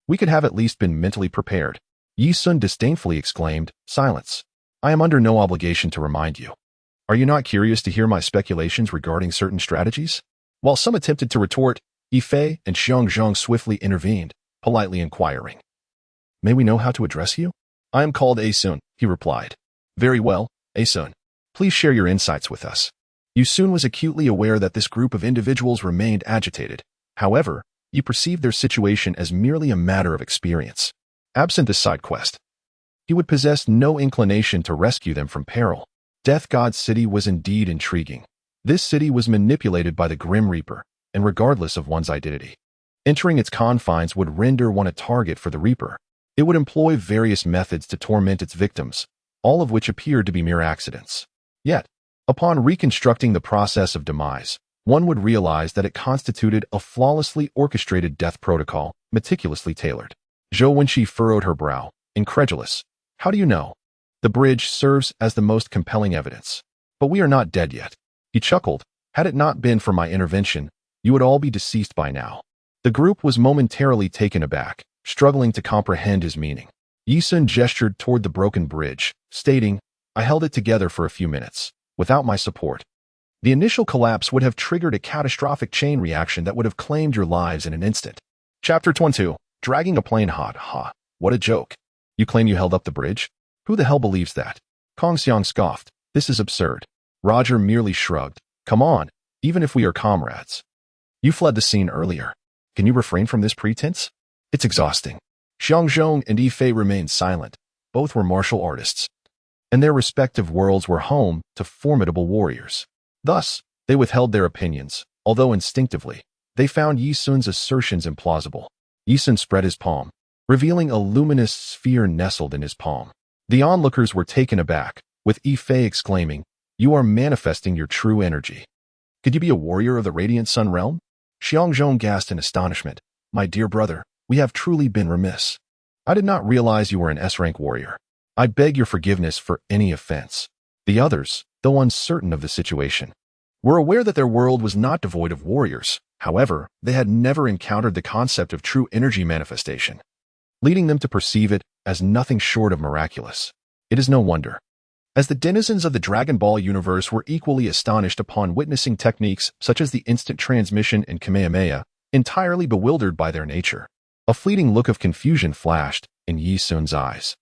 we could have at least been mentally prepared." Yusun disdainfully exclaimed, "Silence. I am under no obligation to remind you. Are you not curious to hear my speculations regarding certain strategies?" While some attempted to retort, Yifei and Xiongzhong swiftly intervened, politely inquiring, "May we know how to address you?" "I am called Asun," he replied. "Very well, Asun. Please share your insights with us. Yu soon was acutely aware that this group of individuals remained agitated. However, you perceived their situation as merely a matter of experience. Absent this side quest, he would possess no inclination to rescue them from peril. Death God's city was indeed intriguing. This city was manipulated by the Grim Reaper, and regardless of one's identity. Entering its confines would render one a target for the Reaper. It would employ various methods to torment its victims, all of which appeared to be mere accidents. Yet, upon reconstructing the process of demise, one would realize that it constituted a flawlessly orchestrated death protocol, meticulously tailored. Zhou Wenqi furrowed her brow, incredulous. How do you know? The bridge serves as the most compelling evidence. But we are not dead yet. He chuckled. Had it not been for my intervention, you would all be deceased by now. The group was momentarily taken aback, struggling to comprehend his meaning. Yi Sun gestured toward the broken bridge, stating, I held it together for a few minutes. Without my support, the initial collapse would have triggered a catastrophic chain reaction that would have claimed your lives in an instant. Chapter 22. Dragging a plane hot. Ha. What a joke. You claim you held up the bridge? Who the hell believes that? Kong Xiang scoffed. This is absurd. Roger merely shrugged. Come on, even if we are comrades. You fled the scene earlier. Can you refrain from this pretense? It's exhausting. Xiang Zhong and Yi Fei remained silent. Both were martial artists, and their respective worlds were home to formidable warriors. Thus, they withheld their opinions, although instinctively, they found Yi Sun's assertions implausible. Yi Sun spread his palm, revealing a luminous sphere nestled in his palm. The onlookers were taken aback, with Yi Fei exclaiming, You are manifesting your true energy. Could you be a warrior of the Radiant Sun realm? Xiang Zhong gasped in astonishment. My dear brother, we have truly been remiss. I did not realize you were an S-rank warrior. I beg your forgiveness for any offense. The others, though uncertain of the situation, were aware that their world was not devoid of warriors. However, they had never encountered the concept of true energy manifestation, leading them to perceive it as nothing short of miraculous. It is no wonder, as the denizens of the Dragon Ball universe were equally astonished upon witnessing techniques such as the instant transmission and Kamehameha, entirely bewildered by their nature. A fleeting look of confusion flashed in Yi Sun's eyes.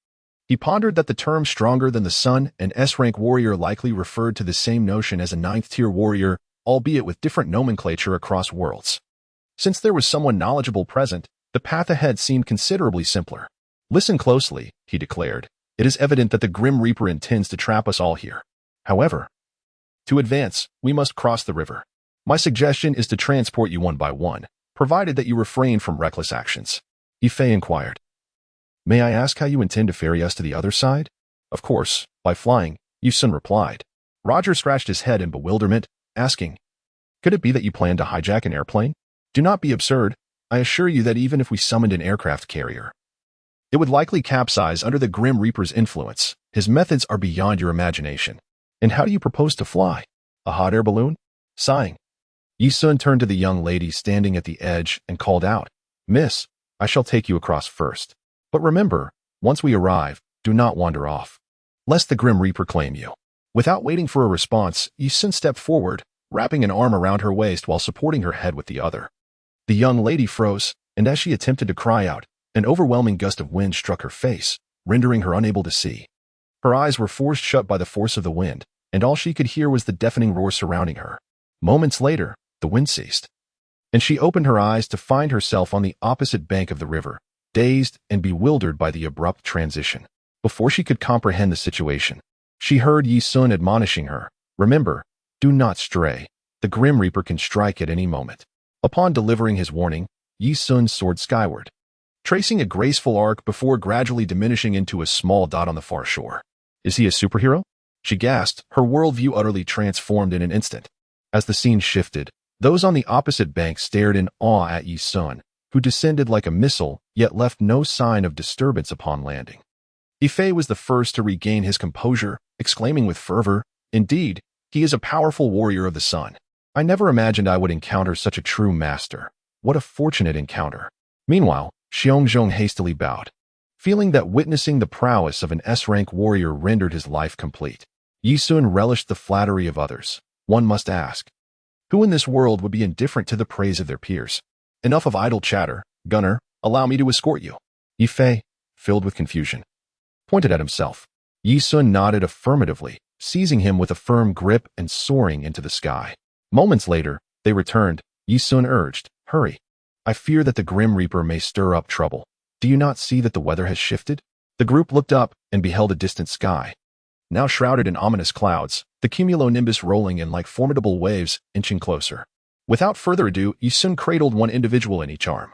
He pondered that the term stronger than the sun and S-rank warrior likely referred to the same notion as a 9th-tier warrior, albeit with different nomenclature across worlds. Since there was someone knowledgeable present, the path ahead seemed considerably simpler. Listen closely, he declared. It is evident that the Grim Reaper intends to trap us all here. However, to advance, we must cross the river. My suggestion is to transport you one by one, provided that you refrain from reckless actions. Yi Fei inquired. May I ask how you intend to ferry us to the other side? Of course, by flying, Yu Sun replied. Roger scratched his head in bewilderment, asking, Could it be that you plan to hijack an airplane? Do not be absurd. I assure you that even if we summoned an aircraft carrier, it would likely capsize under the Grim Reaper's influence. His methods are beyond your imagination. And how do you propose to fly? A hot air balloon? Sighing, Yi Sun turned to the young lady standing at the edge and called out, Miss, I shall take you across first. But remember, once we arrive, do not wander off, lest the Grim Reaper claim you. Without waiting for a response, Yi Sun stepped forward, wrapping an arm around her waist while supporting her head with the other. The young lady froze, and as she attempted to cry out, an overwhelming gust of wind struck her face, rendering her unable to see. Her eyes were forced shut by the force of the wind, and all she could hear was the deafening roar surrounding her. Moments later, the wind ceased, and she opened her eyes to find herself on the opposite bank of the river, dazed and bewildered by the abrupt transition. Before she could comprehend the situation, she heard Yi Sun admonishing her, Remember, do not stray. The Grim Reaper can strike at any moment. Upon delivering his warning, Yi Sun soared skyward, tracing a graceful arc before gradually diminishing into a small dot on the far shore. Is he a superhero? She gasped, her worldview utterly transformed in an instant. As the scene shifted, those on the opposite bank stared in awe at Yi Sun, who descended like a missile, yet left no sign of disturbance upon landing. Yi Fei was the first to regain his composure, exclaiming with fervor, Indeed, he is a powerful warrior of the sun. I never imagined I would encounter such a true master. What a fortunate encounter. Meanwhile, Xiong Zhong hastily bowed, feeling that witnessing the prowess of an S-rank warrior rendered his life complete. Yi Sun relished the flattery of others. One must ask, who in this world would be indifferent to the praise of their peers? Enough of idle chatter. Gunner, allow me to escort you. Yi Fei, filled with confusion, pointed at himself. Yi Sun nodded affirmatively, seizing him with a firm grip and soaring into the sky. Moments later, they returned. Yi Sun urged, "Hurry. I fear that the Grim Reaper may stir up trouble. Do you not see that the weather has shifted?" The group looked up and beheld a distant sky, now shrouded in ominous clouds, the cumulonimbus rolling in like formidable waves, inching closer. Without further ado, Yi Sun cradled one individual in each arm,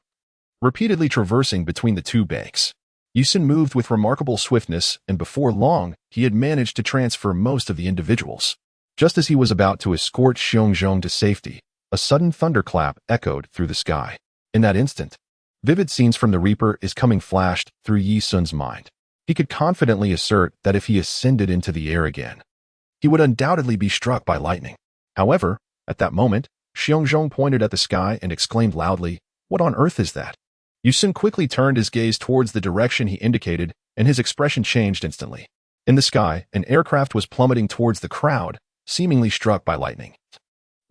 repeatedly traversing between the two banks. Yi Sun moved with remarkable swiftness, and before long, he had managed to transfer most of the individuals. Just as he was about to escort Xiongzhong to safety, a sudden thunderclap echoed through the sky. In that instant, vivid scenes from the Reaper is coming flashed through Yi Sun's mind. He could confidently assert that if he ascended into the air again, he would undoubtedly be struck by lightning. However, at that moment, Xiongzhong pointed at the sky and exclaimed loudly, "What on earth is that?" Yi Sun quickly turned his gaze towards the direction he indicated, and his expression changed instantly. In the sky, an aircraft was plummeting towards the crowd, seemingly struck by lightning,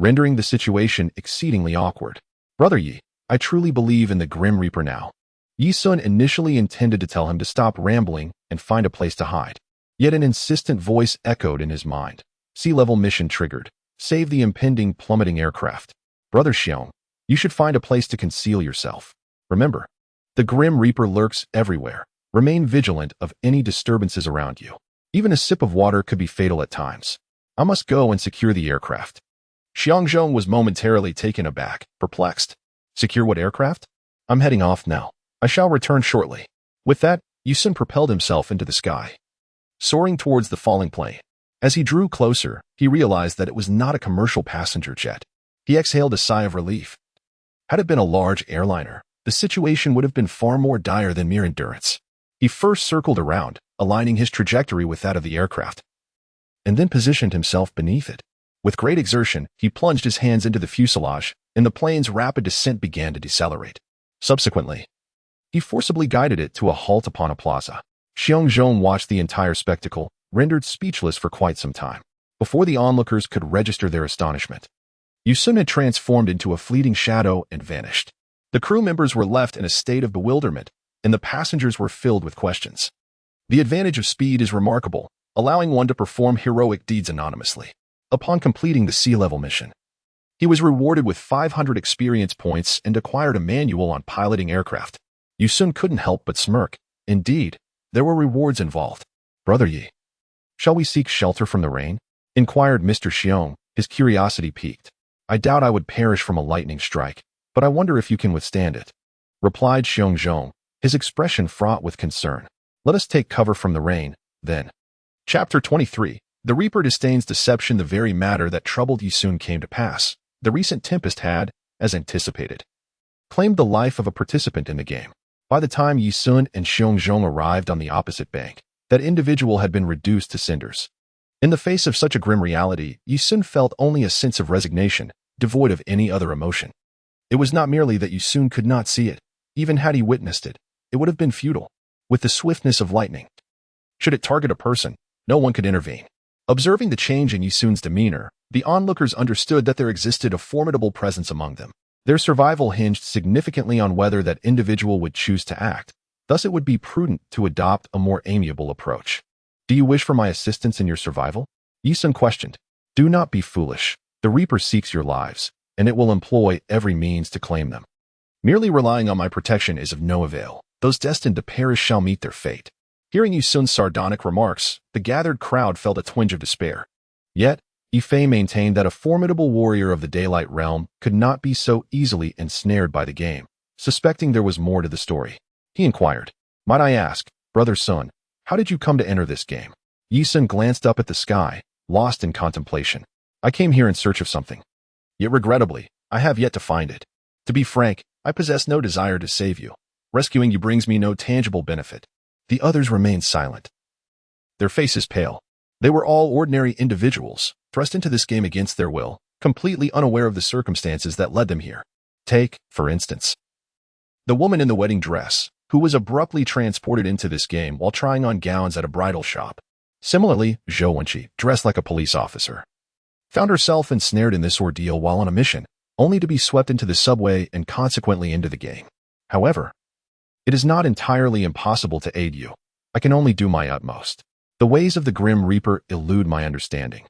rendering the situation exceedingly awkward. "Brother Yi, I truly believe in the Grim Reaper now." Yi Sun initially intended to tell him to stop rambling and find a place to hide. Yet an insistent voice echoed in his mind. Sea-level mission triggered. Save the impending plummeting aircraft. "Brother Xiong, you should find a place to conceal yourself. Remember, the Grim Reaper lurks everywhere. Remain vigilant of any disturbances around you. Even a sip of water could be fatal at times. I must go and secure the aircraft." Xiongzhong was momentarily taken aback, perplexed. "Secure what aircraft? I'm heading off now. I shall return shortly." With that, Yi Sun propelled himself into the sky, soaring towards the falling plane. As he drew closer, he realized that it was not a commercial passenger jet. He exhaled a sigh of relief. Had it been a large airliner, the situation would have been far more dire than mere endurance. He first circled around, aligning his trajectory with that of the aircraft, and then positioned himself beneath it. With great exertion, he plunged his hands into the fuselage, and the plane's rapid descent began to decelerate. Subsequently, he forcibly guided it to a halt upon a plaza. Xiongzhong watched the entire spectacle, rendered speechless for quite some time. Before the onlookers could register their astonishment, Yi Sun had transformed into a fleeting shadow and vanished. The crew members were left in a state of bewilderment, and the passengers were filled with questions. The advantage of speed is remarkable, allowing one to perform heroic deeds anonymously. Upon completing the sea-level mission, he was rewarded with 500 experience points and acquired a manual on piloting aircraft. Yi Sun couldn't help but smirk. Indeed, there were rewards involved. "Brother Yi, shall we seek shelter from the rain?" inquired Mr. Xiong, his curiosity piqued. "I doubt I would perish from a lightning strike, but I wonder if you can withstand it," replied Xiongzhong, his expression fraught with concern. "Let us take cover from the rain, then." Chapter 23. The Reaper disdains deception. The very matter that troubled Yi Sun came to pass. The recent tempest had, as anticipated, claimed the life of a participant in the game. By the time Yi Sun and Xiongzhong arrived on the opposite bank, that individual had been reduced to cinders. In the face of such a grim reality, Yi Sun felt only a sense of resignation, devoid of any other emotion. It was not merely that Yi Sun could not see it. Even had he witnessed it, it would have been futile. With the swiftness of lightning, should it target a person, no one could intervene. Observing the change in Yi Sun's demeanor, the onlookers understood that there existed a formidable presence among them. Their survival hinged significantly on whether that individual would choose to act. Thus it would be prudent to adopt a more amiable approach. "Do you wish for my assistance in your survival?" Yi Sun questioned. "Do not be foolish. The Reaper seeks your lives, and it will employ every means to claim them. Merely relying on my protection is of no avail. Those destined to perish shall meet their fate." Hearing Yi Sun's sardonic remarks, the gathered crowd felt a twinge of despair. Yet, Yi Fei maintained that a formidable warrior of the daylight realm could not be so easily ensnared by the game. Suspecting there was more to the story, he inquired, "Might I ask, Brother Sun, how did you come to enter this game?" Yi Sun glanced up at the sky, lost in contemplation. "I came here in search of something. Yet regrettably, I have yet to find it. To be frank, I possess no desire to save you. Rescuing you brings me no tangible benefit." The others remained silent, their faces pale. They were all ordinary individuals, thrust into this game against their will, completely unaware of the circumstances that led them here. Take, for instance, the woman in the wedding dress, who was abruptly transported into this game while trying on gowns at a bridal shop. Similarly, Zhou Wenqi, dressed like a police officer, found herself ensnared in this ordeal while on a mission, only to be swept into the subway and consequently into the game. However, it is not entirely impossible to aid you. I can only do my utmost. The ways of the Grim Reaper elude my understanding.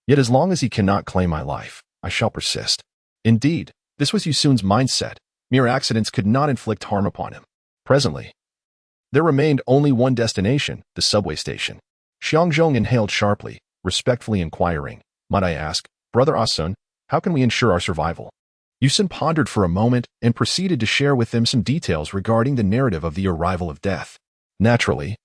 Yet as long as he cannot claim my life, I shall persist. Indeed, this was Yusun's mindset. Mere accidents could not inflict harm upon him. Presently, there remained only one destination, the subway station. Xiangzhong inhaled sharply, respectfully inquiring, "Might I ask, Brother Asun, how can we ensure our survival?" Yusun pondered for a moment and proceeded to share with them some details regarding the narrative of the arrival of death. Naturally,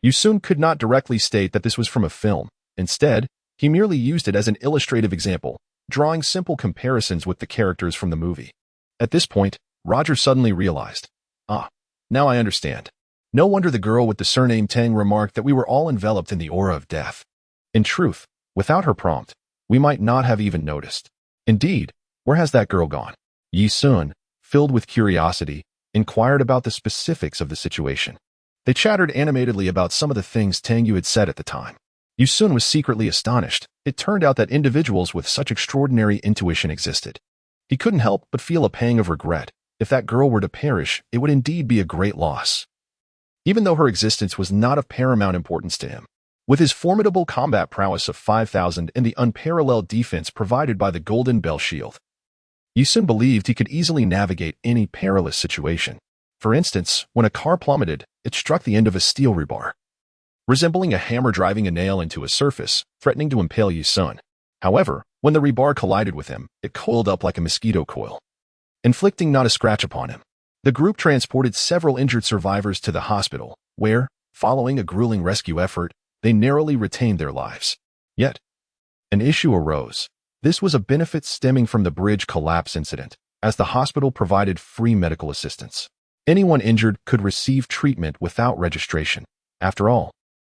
Yusun could not directly state that this was from a film. Instead, he merely used it as an illustrative example, drawing simple comparisons with the characters from the movie. At this point, Roger suddenly realized, now I understand. No wonder the girl with the surname Tang remarked that we were all enveloped in the aura of death. In truth, without her prompt, we might not have even noticed. Indeed, where has that girl gone? Yi Sun, filled with curiosity, inquired about the specifics of the situation. They chattered animatedly about some of the things Tang Yu had said at the time. Yu Sun was secretly astonished. It turned out that individuals with such extraordinary intuition existed. He couldn't help but feel a pang of regret. If that girl were to perish, it would indeed be a great loss. Even though her existence was not of paramount importance to him. With his formidable combat prowess of 5,000 and the unparalleled defense provided by the Golden Bell Shield, Yu Sun believed he could easily navigate any perilous situation. For instance, when a car plummeted, it struck the end of a steel rebar, resembling a hammer driving a nail into a surface, threatening to impale Yu Sun. However, when the rebar collided with him, it coiled up like a mosquito coil, inflicting not a scratch upon him. The group transported several injured survivors to the hospital, where, following a grueling rescue effort, they narrowly retained their lives. Yet, an issue arose. This was a benefit stemming from the bridge collapse incident, as the hospital provided free medical assistance. Anyone injured could receive treatment without registration. After all,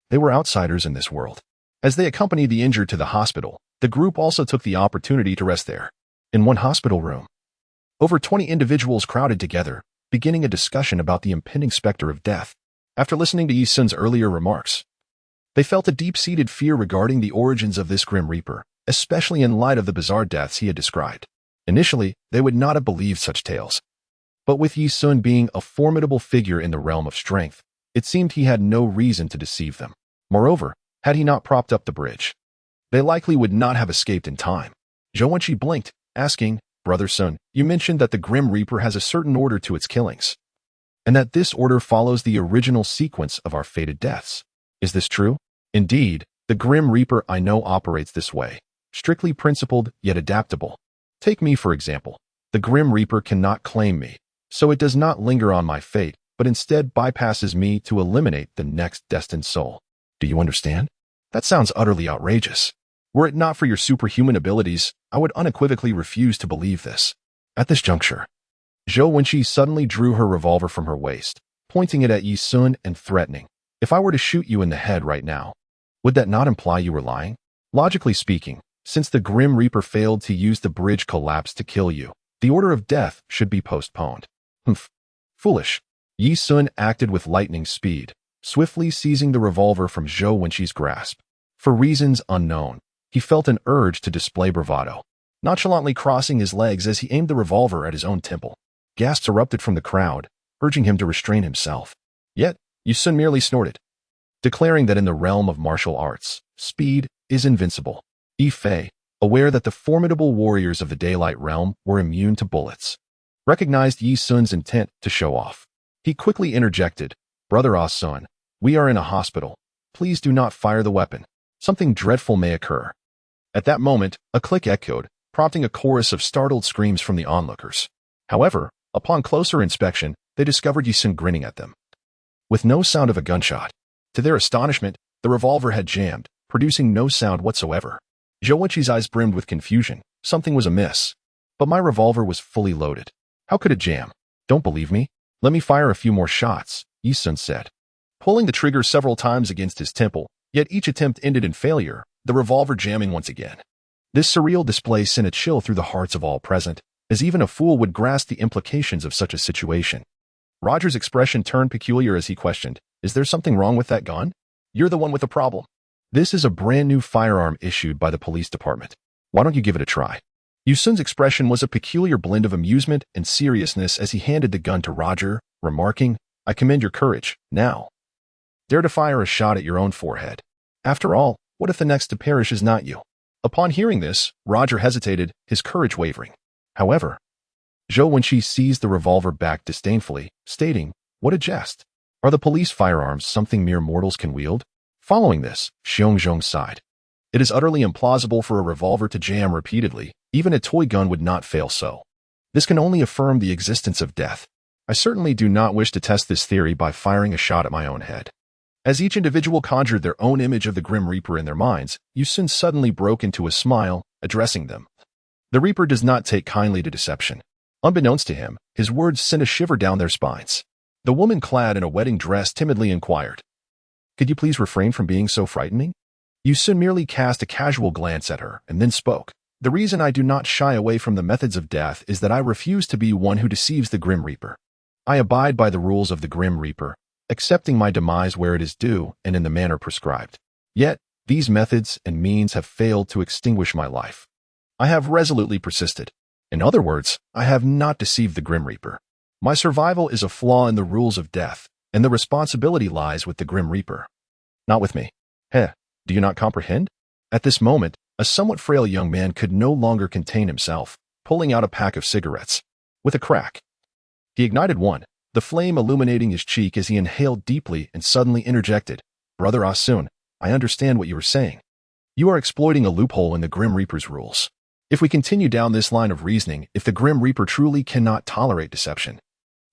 they were outsiders in this world. As they accompanied the injured to the hospital, the group also took the opportunity to rest there. In one hospital room, over 20 individuals crowded together, beginning a discussion about the impending specter of death. After listening to Yi Sun's earlier remarks, they felt a deep-seated fear regarding the origins of this Grim Reaper, especially in light of the bizarre deaths he had described. Initially, they would not have believed such tales. But with Yi Sun being a formidable figure in the realm of strength, it seemed he had no reason to deceive them. Moreover, had he not propped up the bridge, they likely would not have escaped in time. Zhou Wenqi blinked, asking, "Brother Sun, you mentioned that the Grim Reaper has a certain order to its killings, and that this order follows the original sequence of our fated deaths. Is this true?" "Indeed, the Grim Reaper I know operates this way, strictly principled yet adaptable. Take me for example. The Grim Reaper cannot claim me, so it does not linger on my fate, but instead bypasses me to eliminate the next destined soul. Do you understand? That sounds utterly outrageous. Were it not for your superhuman abilities, I would unequivocally refuse to believe this." At this juncture, Zhou Wenqi suddenly drew her revolver from her waist, pointing it at Yi Sun and threatening, "If I were to shoot you in the head right now, would that not imply you were lying? Logically speaking, since the Grim Reaper failed to use the bridge collapse to kill you, the order of death should be postponed." "Humph. Foolish." Yi Sun acted with lightning speed, swiftly seizing the revolver from Zhou Wenqi's grasp. For reasons unknown, he felt an urge to display bravado, nonchalantly crossing his legs as he aimed the revolver at his own temple. Gasps erupted from the crowd, urging him to restrain himself. Yet, Yi Sun merely snorted, declaring that in the realm of martial arts, speed is invincible. Yi Fei, aware that the formidable warriors of the daylight realm were immune to bullets, recognized Yi Sun's intent to show off. He quickly interjected, "Brother Ah-sun, we are in a hospital. Please do not fire the weapon. Something dreadful may occur." At that moment, a click echoed, prompting a chorus of startled screams from the onlookers. However, upon closer inspection, they discovered Yi Sun grinning at them, with no sound of a gunshot. To their astonishment, the revolver had jammed, producing no sound whatsoever. Zhou Wenqi's eyes brimmed with confusion. Something was amiss. "But my revolver was fully loaded. How could it jam? Don't believe me? Let me fire a few more shots," Yi Sun said, pulling the trigger several times against his temple, yet each attempt ended in failure, the revolver jamming once again. This surreal display sent a chill through the hearts of all present, as even a fool would grasp the implications of such a situation. Roger's expression turned peculiar as he questioned, "Is there something wrong with that gun? You're the one with the problem." "This is a brand new firearm issued by the police department. Why don't you give it a try?" Yu Sun's expression was a peculiar blend of amusement and seriousness as he handed the gun to Roger, remarking, "I commend your courage. Now, dare to fire a shot at your own forehead." After all, what if the next to perish is not you? Upon hearing this, Roger hesitated, his courage wavering. However, Zhou Wenqi seized the revolver back disdainfully, stating, "What a jest! Are the police firearms something mere mortals can wield?" Following this, Xiongzhong sighed. It is utterly implausible for a revolver to jam repeatedly. Even a toy gun would not fail so. This can only affirm the existence of death. I certainly do not wish to test this theory by firing a shot at my own head. As each individual conjured their own image of the Grim Reaper in their minds, Yusun suddenly broke into a smile, addressing them. The Reaper does not take kindly to deception. Unbeknownst to him, his words sent a shiver down their spines. The woman clad in a wedding dress timidly inquired, "Could you please refrain from being so frightening?" Yusun merely cast a casual glance at her and then spoke. "The reason I do not shy away from the methods of death is that I refuse to be one who deceives the Grim Reaper. I abide by the rules of the Grim Reaper, accepting my demise where it is due and in the manner prescribed. Yet, these methods and means have failed to extinguish my life. I have resolutely persisted. In other words, I have not deceived the Grim Reaper. My survival is a flaw in the rules of death, and the responsibility lies with the Grim Reaper. Not with me. Heh, do you not comprehend?" At this moment, a somewhat frail young man could no longer contain himself, pulling out a pack of cigarettes. With a crack, he ignited one, the flame illuminating his cheek as he inhaled deeply and suddenly interjected, "Brother Asun, I understand what you are saying. You are exploiting a loophole in the Grim Reaper's rules. If we continue down this line of reasoning, if the Grim Reaper truly cannot tolerate deception,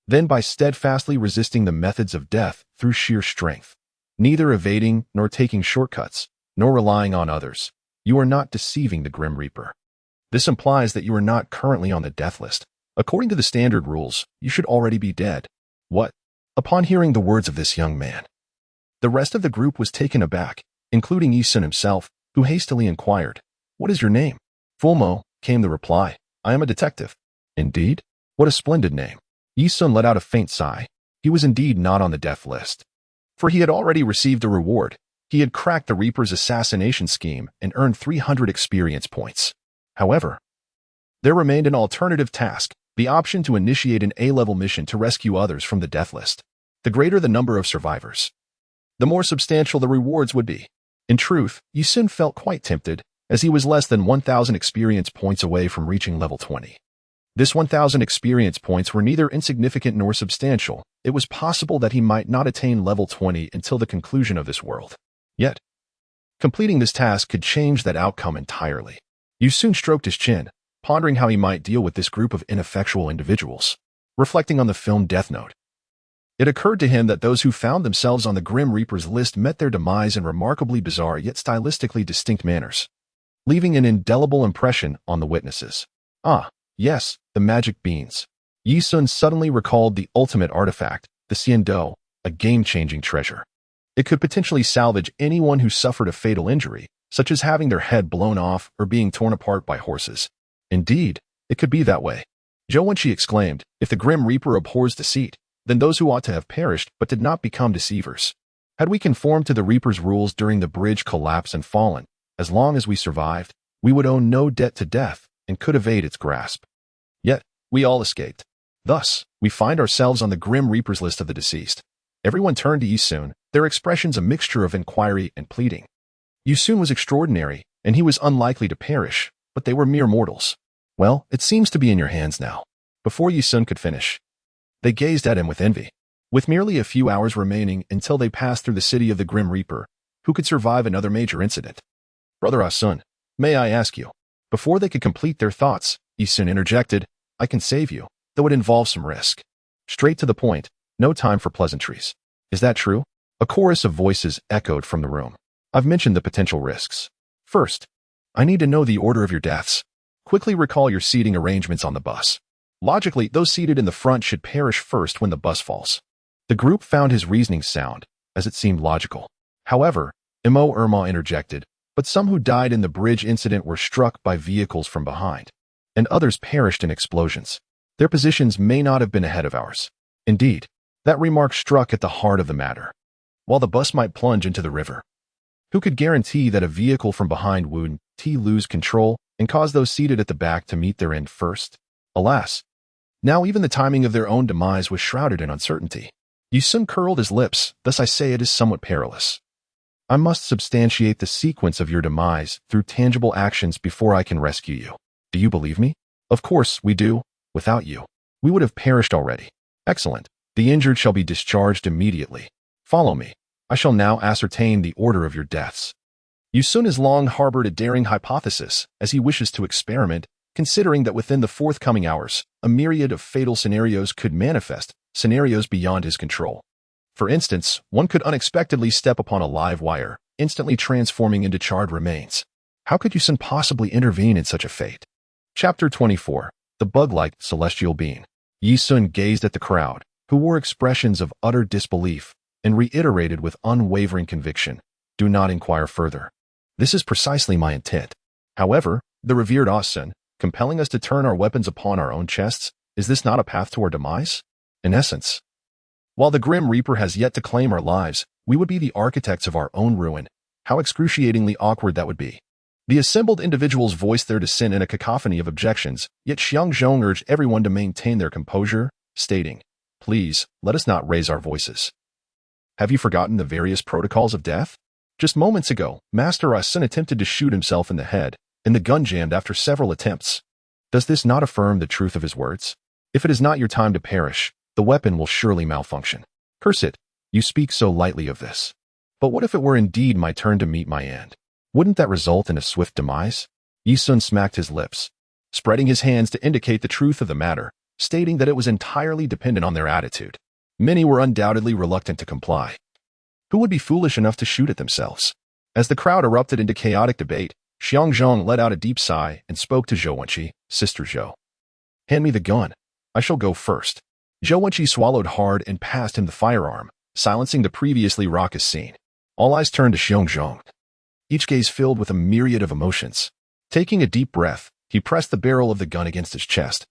then by steadfastly resisting the methods of death through sheer strength, neither evading nor taking shortcuts, nor relying on others, you are not deceiving the Grim Reaper. This implies that you are not currently on the death list. According to the standard rules, you should already be dead." "What?" Upon hearing the words of this young man, the rest of the group was taken aback, including Yisun himself, who hastily inquired, "What is your name?" "Fulmo," came the reply. "I am a detective." "Indeed? What a splendid name." Yisun let out a faint sigh. He was indeed not on the death list, for he had already received a reward. He had cracked the Reaper's assassination scheme and earned 300 experience points. However, there remained an alternative task, the option to initiate an A-level mission to rescue others from the death list. The greater the number of survivors, the more substantial the rewards would be. In truth, Yisun felt quite tempted, as he was less than 1,000 experience points away from reaching level 20. This 1,000 experience points were neither insignificant nor substantial. It was possible that he might not attain level 20 until the conclusion of this world. Yet, completing this task could change that outcome entirely. Yusun stroked his chin, pondering how he might deal with this group of ineffectual individuals. Reflecting on the film Death Note, it occurred to him that those who found themselves on the Grim Reaper's list met their demise in remarkably bizarre yet stylistically distinct manners, leaving an indelible impression on the witnesses. Ah, yes, the magic beans. Yisun suddenly recalled the ultimate artifact, the Xiando, a game-changing treasure. It could potentially salvage anyone who suffered a fatal injury, such as having their head blown off or being torn apart by horses. Indeed, it could be that way. Zhou Wenqi exclaimed, "If the Grim Reaper abhors deceit, then those who ought to have perished but did not become deceivers. Had we conformed to the Reaper's rules during the bridge collapse and fallen, as long as we survived, we would owe no debt to death and could evade its grasp. Yet, we all escaped. Thus, we find ourselves on the Grim Reaper's list of the deceased." Everyone turned to Yisun, their expressions a mixture of inquiry and pleading. Yisun was extraordinary, and he was unlikely to perish, but they were mere mortals. "Well, it seems to be in your hands now." Before Yisun could finish, they gazed at him with envy. With merely a few hours remaining until they passed through the city of the Grim Reaper, who could survive another major incident? "Brother Asun, may I ask you?" Before they could complete their thoughts, Yisun interjected, "I can save you, though it involves some risk." Straight to the point, no time for pleasantries. "Is that true?" A chorus of voices echoed from the room. "I've mentioned the potential risks. First, I need to know the order of your deaths. Quickly recall your seating arrangements on the bus. Logically, those seated in the front should perish first when the bus falls." The group found his reasoning sound, as it seemed logical. However, Imo Irma interjected, "But some who died in the bridge incident were struck by vehicles from behind, and others perished in explosions. Their positions may not have been ahead of ours." Indeed, that remark struck at the heart of the matter. While the bus might plunge into the river, who could guarantee that a vehicle from behind wouldn't lose control and cause those seated at the back to meet their end first? Alas, now even the timing of their own demise was shrouded in uncertainty. Yisun curled his lips, "Thus I say it is somewhat perilous. I must substantiate the sequence of your demise through tangible actions before I can rescue you. Do you believe me? Of course we do. Without you, we would have perished already. Excellent. The injured shall be discharged immediately. Follow me. I shall now ascertain the order of your deaths. Ensue has long harbored a daring hypothesis, as he wishes to experiment, considering that within the forthcoming hours, a myriad of fatal scenarios could manifest, scenarios beyond his control. For instance, one could unexpectedly step upon a live wire, instantly transforming into charred remains. How could Ensue possibly intervene in such a fate? Chapter 24. The Bug-like Celestial Being. Ensue gazed at the crowd, who wore expressions of utter disbelief, and reiterated with unwavering conviction, "Do not inquire further. This is precisely my intent." However, the revered Ensue, compelling us to turn our weapons upon our own chests, is this not a path to our demise? In essence, while the Grim Reaper has yet to claim our lives, we would be the architects of our own ruin. How excruciatingly awkward that would be. The assembled individuals voiced their dissent in a cacophony of objections, yet Xiongzhong urged everyone to maintain their composure, stating, "Please, let us not raise our voices. Have you forgotten the various protocols of death? Just moments ago, Master Ensue attempted to shoot himself in the head, and the gun jammed after several attempts. Does this not affirm the truth of his words? If it is not your time to perish, the weapon will surely malfunction. Curse it, you speak so lightly of this. But what if it were indeed my turn to meet my end? Wouldn't that result in a swift demise?" Ensue smacked his lips, spreading his hands to indicate the truth of the matter, stating that it was entirely dependent on their attitude. Many were undoubtedly reluctant to comply. Who would be foolish enough to shoot at themselves? As the crowd erupted into chaotic debate, Xiongzhong let out a deep sigh and spoke to Zhou Wenqi, "Sister Zhou, hand me the gun. I shall go first." Zhou Wenqi swallowed hard and passed him the firearm, silencing the previously raucous scene. All eyes turned to Xiongzhong, each gaze filled with a myriad of emotions. Taking a deep breath, he pressed the barrel of the gun against his chest.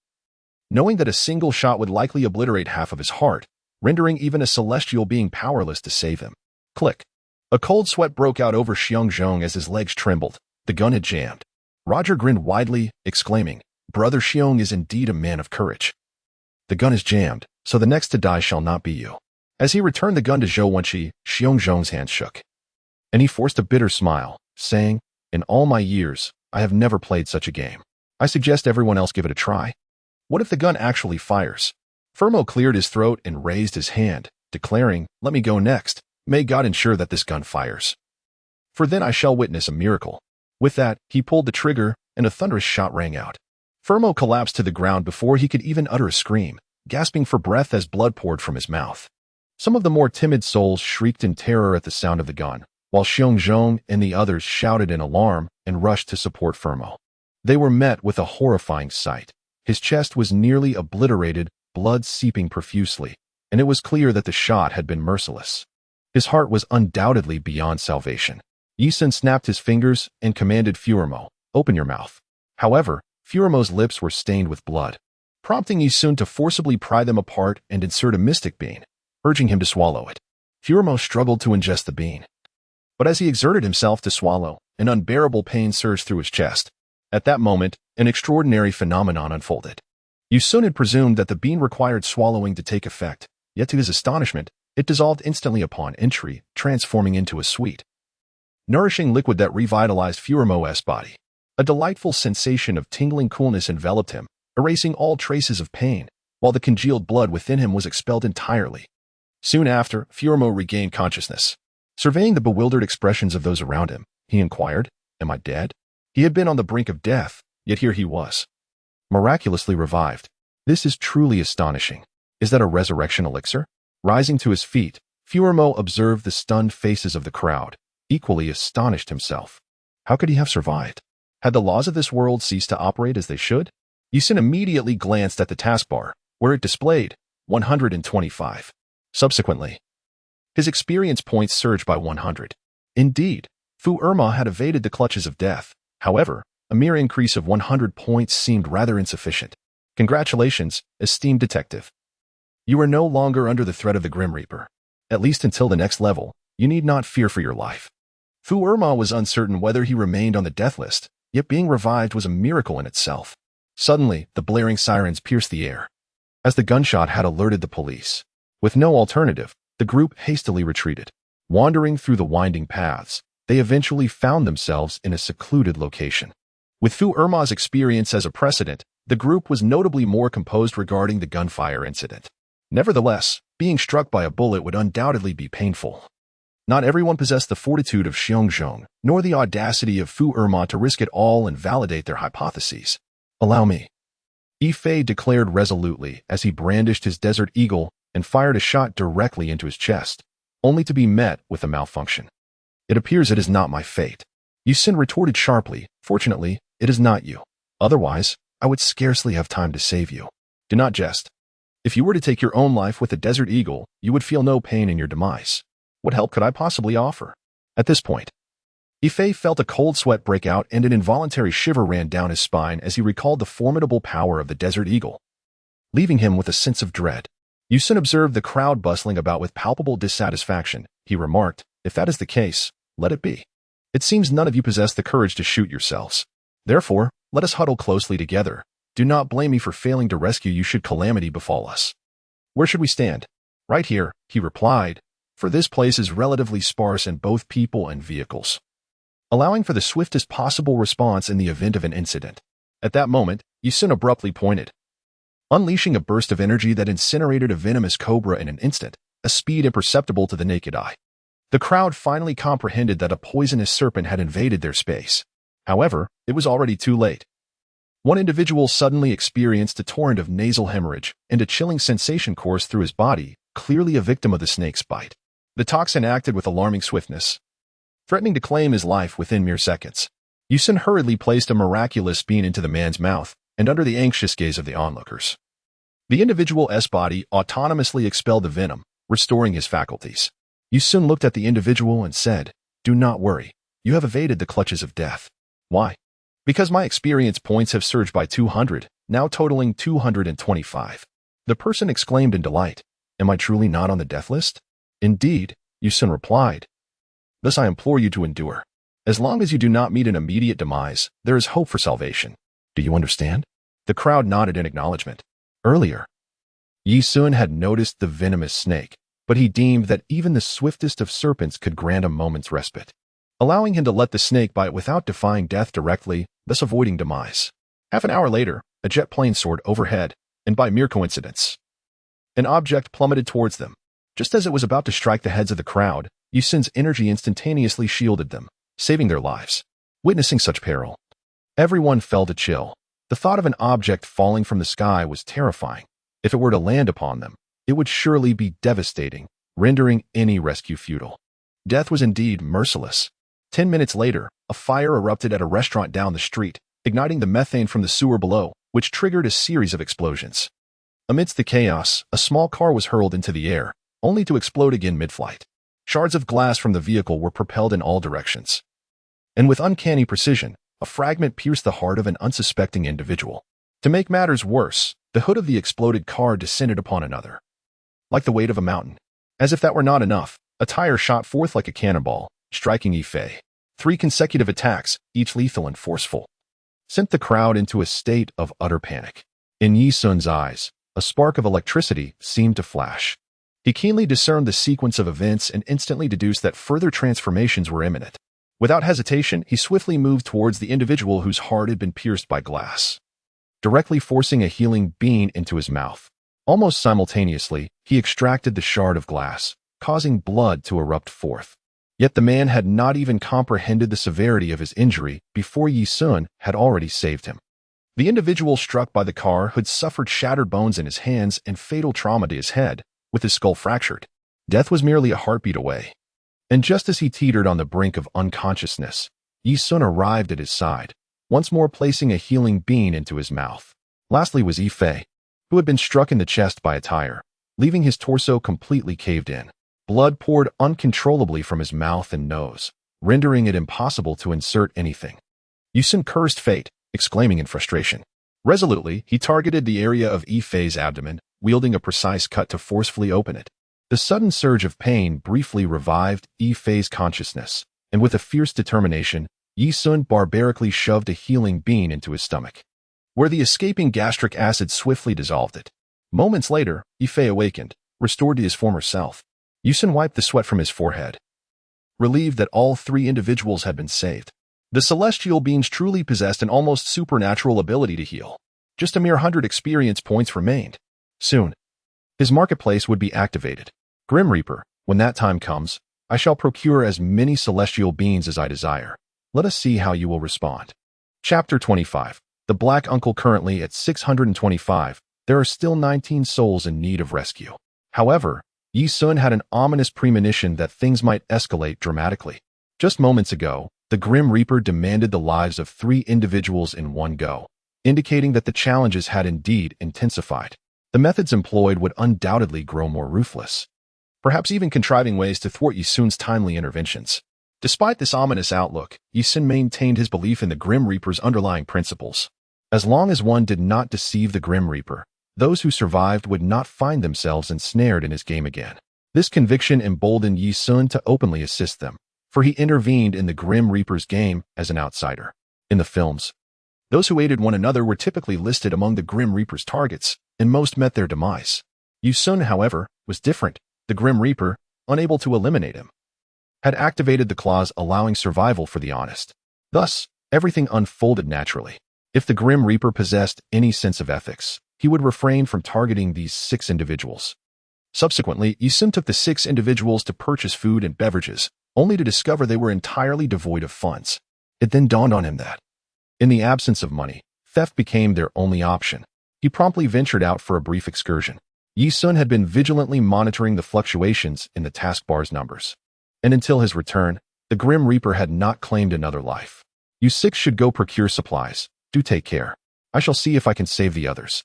Knowing that a single shot would likely obliterate half of his heart, rendering even a celestial being powerless to save him. Click. A cold sweat broke out over Xiongzhong as his legs trembled. The gun had jammed. Roger grinned widely, exclaiming, "Brother Xiong is indeed a man of courage. The gun is jammed, so the next to die shall not be you." As he returned the gun to Zhou Wenqi, Xiongzhong's hand shook, and he forced a bitter smile, saying, "In all my years, I have never played such a game. I suggest everyone else give it a try. What if the gun actually fires?" Fermo cleared his throat and raised his hand, declaring, "Let me go next. May God ensure that this gun fires. For then I shall witness a miracle." With that, he pulled the trigger, and a thunderous shot rang out. Fermo collapsed to the ground before he could even utter a scream, gasping for breath as blood poured from his mouth. Some of the more timid souls shrieked in terror at the sound of the gun, while Xiongzhong and the others shouted in alarm and rushed to support Fermo. They were met with a horrifying sight. His chest was nearly obliterated, blood seeping profusely, and it was clear that the shot had been merciless. His heart was undoubtedly beyond salvation. Ensue snapped his fingers and commanded Fermo, "Open your mouth." However, Fermo's lips were stained with blood, prompting Ensue to forcibly pry them apart and insert a mystic bean, urging him to swallow it. Fermo struggled to ingest the bean, but as he exerted himself to swallow, an unbearable pain surged through his chest. At that moment, an extraordinary phenomenon unfolded. Ensue had presumed that the bean required swallowing to take effect, yet to his astonishment, it dissolved instantly upon entry, transforming into a sweet, nourishing liquid that revitalized Fermo's body. A delightful sensation of tingling coolness enveloped him, erasing all traces of pain, while the congealed blood within him was expelled entirely. Soon after, Fermo regained consciousness. Surveying the bewildered expressions of those around him, he inquired, "Am I dead?" He had been on the brink of death, yet here he was, miraculously revived. This is truly astonishing. Is that a resurrection elixir? Rising to his feet, Fermo observed the stunned faces of the crowd, equally astonished himself. How could he have survived? Had the laws of this world ceased to operate as they should? Ensue immediately glanced at the taskbar, where it displayed 125. Subsequently, his experience points surged by 100. Indeed, Fu Erma had evaded the clutches of death. However, a mere increase of 100 points seemed rather insufficient. Congratulations, esteemed detective. You are no longer under the threat of the Grim Reaper. At least until the next level, you need not fear for your life. Fu Erma was uncertain whether he remained on the death list, yet being revived was a miracle in itself. Suddenly, the blaring sirens pierced the air, as the gunshot had alerted the police. With no alternative, the group hastily retreated. Wandering through the winding paths, they eventually found themselves in a secluded location. With Fu Erma's experience as a precedent, the group was notably more composed regarding the gunfire incident. Nevertheless, being struck by a bullet would undoubtedly be painful. Not everyone possessed the fortitude of Xiongzhong, nor the audacity of Fu Erma to risk it all and validate their hypotheses. "Allow me," Yifei declared resolutely as he brandished his Desert Eagle and fired a shot directly into his chest, only to be met with a malfunction. "It appears it is not my fate," Yusin retorted sharply. "Fortunately, it is not you. Otherwise, I would scarcely have time to save you. Do not jest. If you were to take your own life with the Desert Eagle, you would feel no pain in your demise. What help could I possibly offer?" At this point, Yifei felt a cold sweat break out and an involuntary shiver ran down his spine as he recalled the formidable power of the Desert Eagle, leaving him with a sense of dread. Yusin observed the crowd bustling about with palpable dissatisfaction. He remarked, "If that is the case, let it be. It seems none of you possess the courage to shoot yourselves. Therefore, let us huddle closely together. Do not blame me for failing to rescue you should calamity befall us." "Where should we stand?" "Right here," he replied, "for this place is relatively sparse in both people and vehicles, allowing for the swiftest possible response in the event of an incident." At that moment, Yusin abruptly pointed, unleashing a burst of energy that incinerated a venomous cobra in an instant, a speed imperceptible to the naked eye. The crowd finally comprehended that a poisonous serpent had invaded their space. However, it was already too late. One individual suddenly experienced a torrent of nasal hemorrhage, and a chilling sensation coursed through his body, clearly a victim of the snake's bite. The toxin acted with alarming swiftness, threatening to claim his life within mere seconds. Yusin hurriedly placed a miraculous bean into the man's mouth, and under the anxious gaze of the onlookers, the individual's body autonomously expelled the venom, restoring his faculties. Yusin looked at the individual and said, "Do not worry. You have evaded the clutches of death." "Why?" "Because my experience points have surged by 200, now totaling 225. The person exclaimed in delight. "Am I truly not on the death list?" "Indeed," Yusin replied. "Thus I implore you to endure. As long as you do not meet an immediate demise, there is hope for salvation. Do you understand?" The crowd nodded in acknowledgement. Earlier, Yi Sun had noticed the venomous snake, but he deemed that even the swiftest of serpents could grant a moment's respite, allowing him to let the snake bite without defying death directly, thus avoiding demise. Half an hour later, a jet plane soared overhead, and by mere coincidence, an object plummeted towards them. Just as it was about to strike the heads of the crowd, Yi Sun's energy instantaneously shielded them, saving their lives. Witnessing such peril, everyone felt a chill. The thought of an object falling from the sky was terrifying. If it were to land upon them, it would surely be devastating, rendering any rescue futile. Death was indeed merciless. 10 minutes later, a fire erupted at a restaurant down the street, igniting the methane from the sewer below, which triggered a series of explosions. Amidst the chaos, a small car was hurled into the air, only to explode again mid-flight. Shards of glass from the vehicle were propelled in all directions, and with uncanny precision, a fragment pierced the heart of an unsuspecting individual. To make matters worse, the hood of the exploded car descended upon another, like the weight of a mountain. As if that were not enough, a tire shot forth like a cannonball, striking Yifei. 3 consecutive attacks, each lethal and forceful, sent the crowd into a state of utter panic. In Yi Sun's eyes, a spark of electricity seemed to flash. He keenly discerned the sequence of events and instantly deduced that further transformations were imminent. Without hesitation, he swiftly moved towards the individual whose heart had been pierced by glass, directly forcing a healing bean into his mouth. Almost simultaneously, he extracted the shard of glass, causing blood to erupt forth. Yet the man had not even comprehended the severity of his injury before Yi Sun had already saved him. The individual struck by the car had suffered shattered bones in his hands and fatal trauma to his head, with his skull fractured. Death was merely a heartbeat away. And just as he teetered on the brink of unconsciousness, Yi Sun arrived at his side, once more placing a healing bean into his mouth. Lastly was Yifei, who had been struck in the chest by a tire, leaving his torso completely caved in. Blood poured uncontrollably from his mouth and nose, rendering it impossible to insert anything. Yi Sun cursed fate, exclaiming in frustration. Resolutely, he targeted the area of Yifei's abdomen, wielding a precise cut to forcefully open it. The sudden surge of pain briefly revived Yifei's consciousness, and with a fierce determination, Yi Sun barbarically shoved a healing bean into his stomach, where the escaping gastric acid swiftly dissolved it. Moments later, Yifei awakened, restored to his former self. Yi Sun wiped the sweat from his forehead, relieved that all three individuals had been saved. The celestial beings truly possessed an almost supernatural ability to heal. Just a mere 100 experience points remained. Soon, his marketplace would be activated. Grim Reaper, when that time comes, I shall procure as many celestial beings as I desire. Let us see how you will respond. Chapter 25. The Black Uncle. Currently at 625, there are still 19 souls in need of rescue. However, Yi Sun had an ominous premonition that things might escalate dramatically. Just moments ago, the Grim Reaper demanded the lives of 3 individuals in one go, indicating that the challenges had indeed intensified. The methods employed would undoubtedly grow more ruthless, perhaps even contriving ways to thwart Yi Sun's timely interventions. Despite this ominous outlook, Yi Sun maintained his belief in the Grim Reaper's underlying principles. As long as one did not deceive the Grim Reaper, those who survived would not find themselves ensnared in his game again. This conviction emboldened Yi Sun to openly assist them, for he intervened in the Grim Reaper's game as an outsider. In the films, those who aided one another were typically listed among the Grim Reaper's targets, and most met their demise. Yi Sun, however, was different. The Grim Reaper, unable to eliminate him, had activated the clause allowing survival for the honest. Thus, everything unfolded naturally. If the Grim Reaper possessed any sense of ethics, he would refrain from targeting these 6 individuals. Subsequently, Yi Sun took the 6 individuals to purchase food and beverages, only to discover they were entirely devoid of funds. It then dawned on him that, in the absence of money, theft became their only option. He promptly ventured out for a brief excursion. Yi Sun had been vigilantly monitoring the fluctuations in the taskbar's numbers, and until his return, the Grim Reaper had not claimed another life. You 6 should go procure supplies. Do take care. I shall see if I can save the others.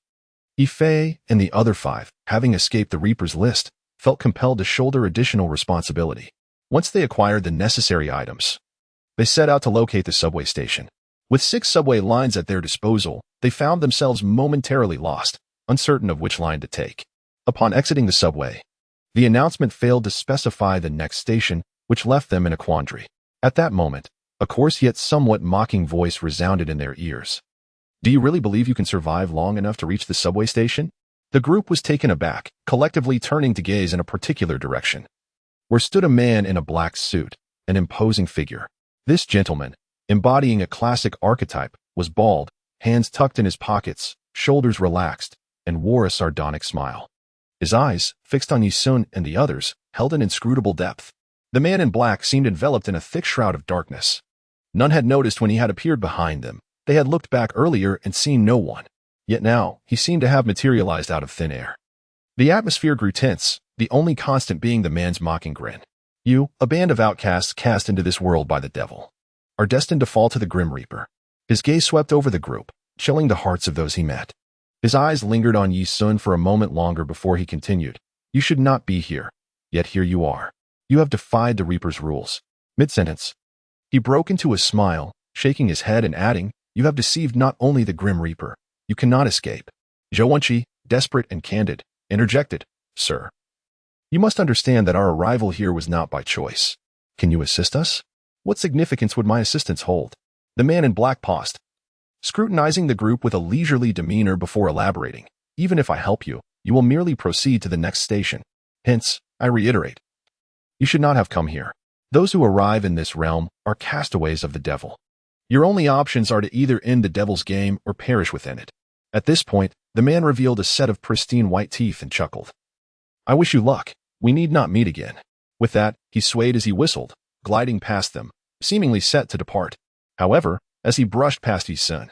Ife and the other 5, having escaped the Reaper's list, felt compelled to shoulder additional responsibility. Once they acquired the necessary items, they set out to locate the subway station. With 6 subway lines at their disposal, they found themselves momentarily lost, uncertain of which line to take. Upon exiting the subway, the announcement failed to specify the next station, which left them in a quandary. At that moment, a coarse yet somewhat mocking voice resounded in their ears. Do you really believe you can survive long enough to reach the subway station? The group was taken aback, collectively turning to gaze in a particular direction, where stood a man in a black suit, an imposing figure. This gentleman, embodying a classic archetype, was bald, hands tucked in his pockets, shoulders relaxed, and wore a sardonic smile. His eyes, fixed on Yi Sun and the others, held an inscrutable depth. The man in black seemed enveloped in a thick shroud of darkness. None had noticed when he had appeared behind them. They had looked back earlier and seen no one. Yet now, he seemed to have materialized out of thin air. The atmosphere grew tense, the only constant being the man's mocking grin. You, a band of outcasts cast into this world by the devil, are destined to fall to the Grim Reaper. His gaze swept over the group, chilling the hearts of those he met. His eyes lingered on Yi Sun for a moment longer before he continued. You should not be here, yet here you are. You have defied the Reaper's rules. Mid-sentence, he broke into a smile, shaking his head and adding, you have deceived not only the Grim Reaper, you cannot escape. Zhou Wenqi, desperate and candid, interjected, Sir, you must understand that our arrival here was not by choice. Can you assist us? What significance would my assistance hold? The man in black paused, scrutinizing the group with a leisurely demeanor before elaborating. Even if I help you, you will merely proceed to the next station. Hence, I reiterate, you should not have come here. Those who arrive in this realm are castaways of the devil. Your only options are to either end the devil's game or perish within it. At this point, the man revealed a set of pristine white teeth and chuckled. I wish you luck. We need not meet again. With that, he swayed as he whistled, gliding past them, seemingly set to depart. However, as he brushed past Yi Sun,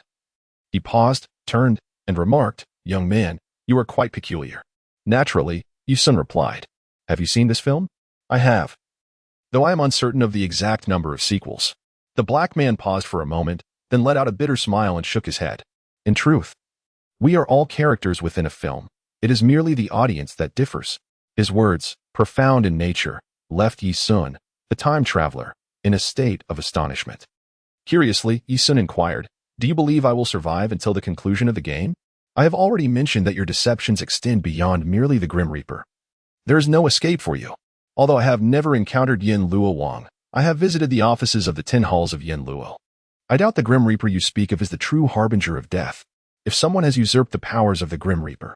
he paused, turned, and remarked, Young man, you are quite peculiar. Naturally, Yi Sun replied, Have you seen this film? I have, though I am uncertain of the exact number of sequels. The black man paused for a moment, then let out a bitter smile and shook his head. In truth, we are all characters within a film. It is merely the audience that differs. His words, profound in nature, left Yi Sun, the time traveler, in a state of astonishment. Curiously, Yi Sun inquired, Do you believe I will survive until the conclusion of the game? I have already mentioned that your deceptions extend beyond merely the Grim Reaper. There is no escape for you. Although I have never encountered Yin Luo Wang, I have visited the offices of the 10 halls of Yin Luo. I doubt the Grim Reaper you speak of is the true harbinger of death. If someone has usurped the powers of the Grim Reaper,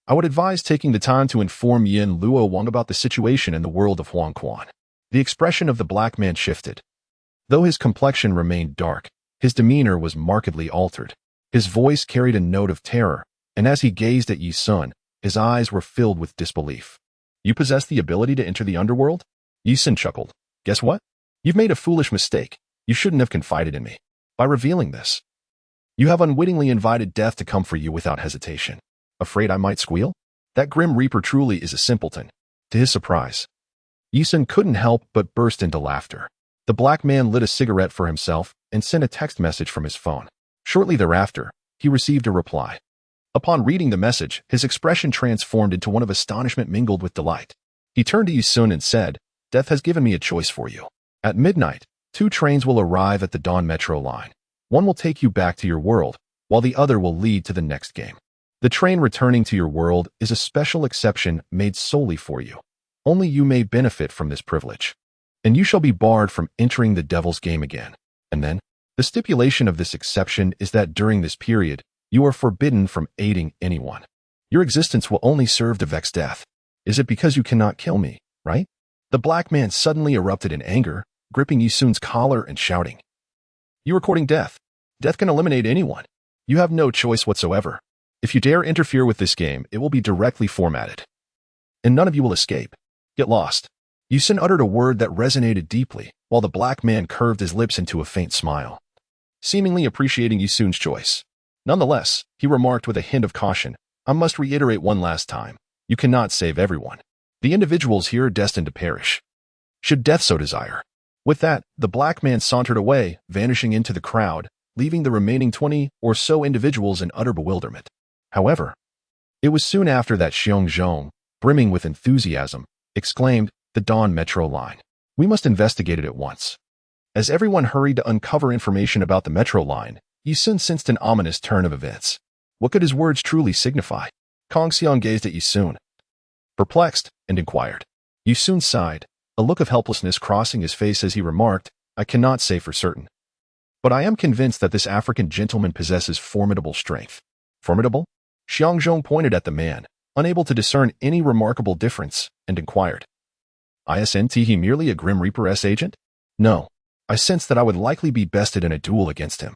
I would advise taking the time to inform Yin Luo Wang about the situation in the world of Huang Quan. The expression of the black man shifted. Though his complexion remained dark, his demeanor was markedly altered. His voice carried a note of terror, and as he gazed at Yi Sun, his eyes were filled with disbelief. You possess the ability to enter the underworld? Yi Sun chuckled. Guess what? You've made a foolish mistake. You shouldn't have confided in me. By revealing this, you have unwittingly invited death to come for you without hesitation. Afraid I might squeal? That grim reaper truly is a simpleton. To his surprise, Yi Sun couldn't help but burst into laughter. The black man lit a cigarette for himself and sent a text message from his phone. Shortly thereafter, he received a reply. Upon reading the message, his expression transformed into one of astonishment mingled with delight. He turned to Yi Sun and said, Death has given me a choice for you. At midnight, 2 trains will arrive at the Dawn Metro line. One will take you back to your world, while the other will lead to the next game. The train returning to your world is a special exception made solely for you. Only you may benefit from this privilege. And you shall be barred from entering the devil's game again. And then, the stipulation of this exception is that during this period, you are forbidden from aiding anyone. Your existence will only serve to vex death. Is it because you cannot kill me, right? The black man suddenly erupted in anger, gripping Yi Sun's collar and shouting. You are courting death. Death can eliminate anyone. You have no choice whatsoever. If you dare interfere with this game, it will be directly formatted. And none of you will escape. Get lost. Yi Sun uttered a word that resonated deeply, while the black man curved his lips into a faint smile, seemingly appreciating Yi Sun's choice. Nonetheless, he remarked with a hint of caution, I must reiterate one last time. You cannot save everyone. The individuals here are destined to perish, should death so desire. With that, the black man sauntered away, vanishing into the crowd, leaving the remaining 20 or so individuals in utter bewilderment. However, it was soon after that Xiong Zhong, brimming with enthusiasm, exclaimed, The Dawn Metro line. We must investigate it at once. As everyone hurried to uncover information about the Metro line, Yi Sun sensed an ominous turn of events. What could his words truly signify? Kong Xiong gazed at Yi Sun, perplexed, and inquired. Yi Sun sighed, a look of helplessness crossing his face as he remarked, I cannot say for certain. But I am convinced that this African gentleman possesses formidable strength. Formidable? Xiong Zhong pointed at the man, unable to discern any remarkable difference, and inquired. Isn't he merely a Grim Reaper-S agent? No. I sense that I would likely be bested in a duel against him.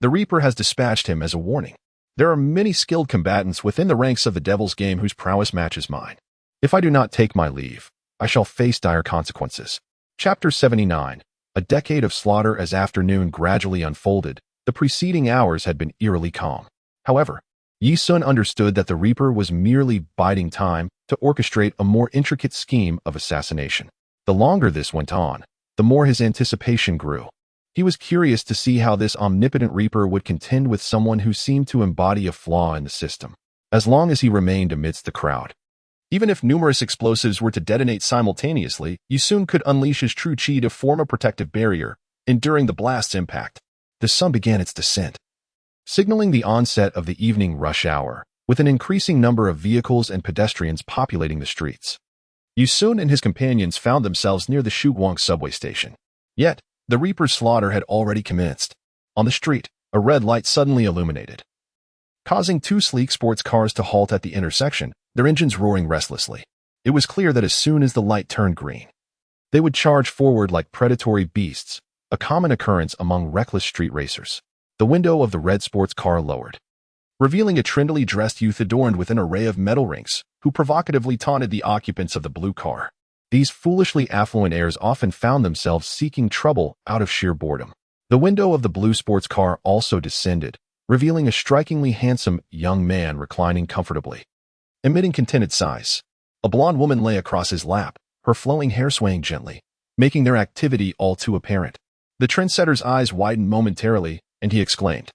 The Reaper has dispatched him as a warning. There are many skilled combatants within the ranks of the Devil's Game whose prowess matches mine. If I do not take my leave, I shall face dire consequences. Chapter 79. A decade of slaughter. As afternoon gradually unfolded, the preceding hours had been eerily calm. However, Yi Sun understood that the Reaper was merely biding time to orchestrate a more intricate scheme of assassination. The longer this went on, the more his anticipation grew. He was curious to see how this omnipotent Reaper would contend with someone who seemed to embody a flaw in the system, as long as he remained amidst the crowd. Even if numerous explosives were to detonate simultaneously, Yi Sun could unleash his true chi to form a protective barrier, enduring the blast's impact. The sun began its descent, signaling the onset of the evening rush hour, with an increasing number of vehicles and pedestrians populating the streets. Yi Sun and his companions found themselves near the Shuguang subway station. Yet, the Reaper's slaughter had already commenced. On the street, a red light suddenly illuminated, causing 2 sleek sports cars to halt at the intersection, their engines roaring restlessly. It was clear that as soon as the light turned green, they would charge forward like predatory beasts, a common occurrence among reckless street racers. The window of the red sports car lowered, revealing a trendily dressed youth adorned with an array of metal rings, who provocatively taunted the occupants of the blue car. These foolishly affluent heirs often found themselves seeking trouble out of sheer boredom. The window of the blue sports car also descended, revealing a strikingly handsome young man reclining comfortably, emitting contented sighs. A blonde woman lay across his lap, her flowing hair swaying gently, making their activity all too apparent. The trendsetter's eyes widened momentarily, and he exclaimed,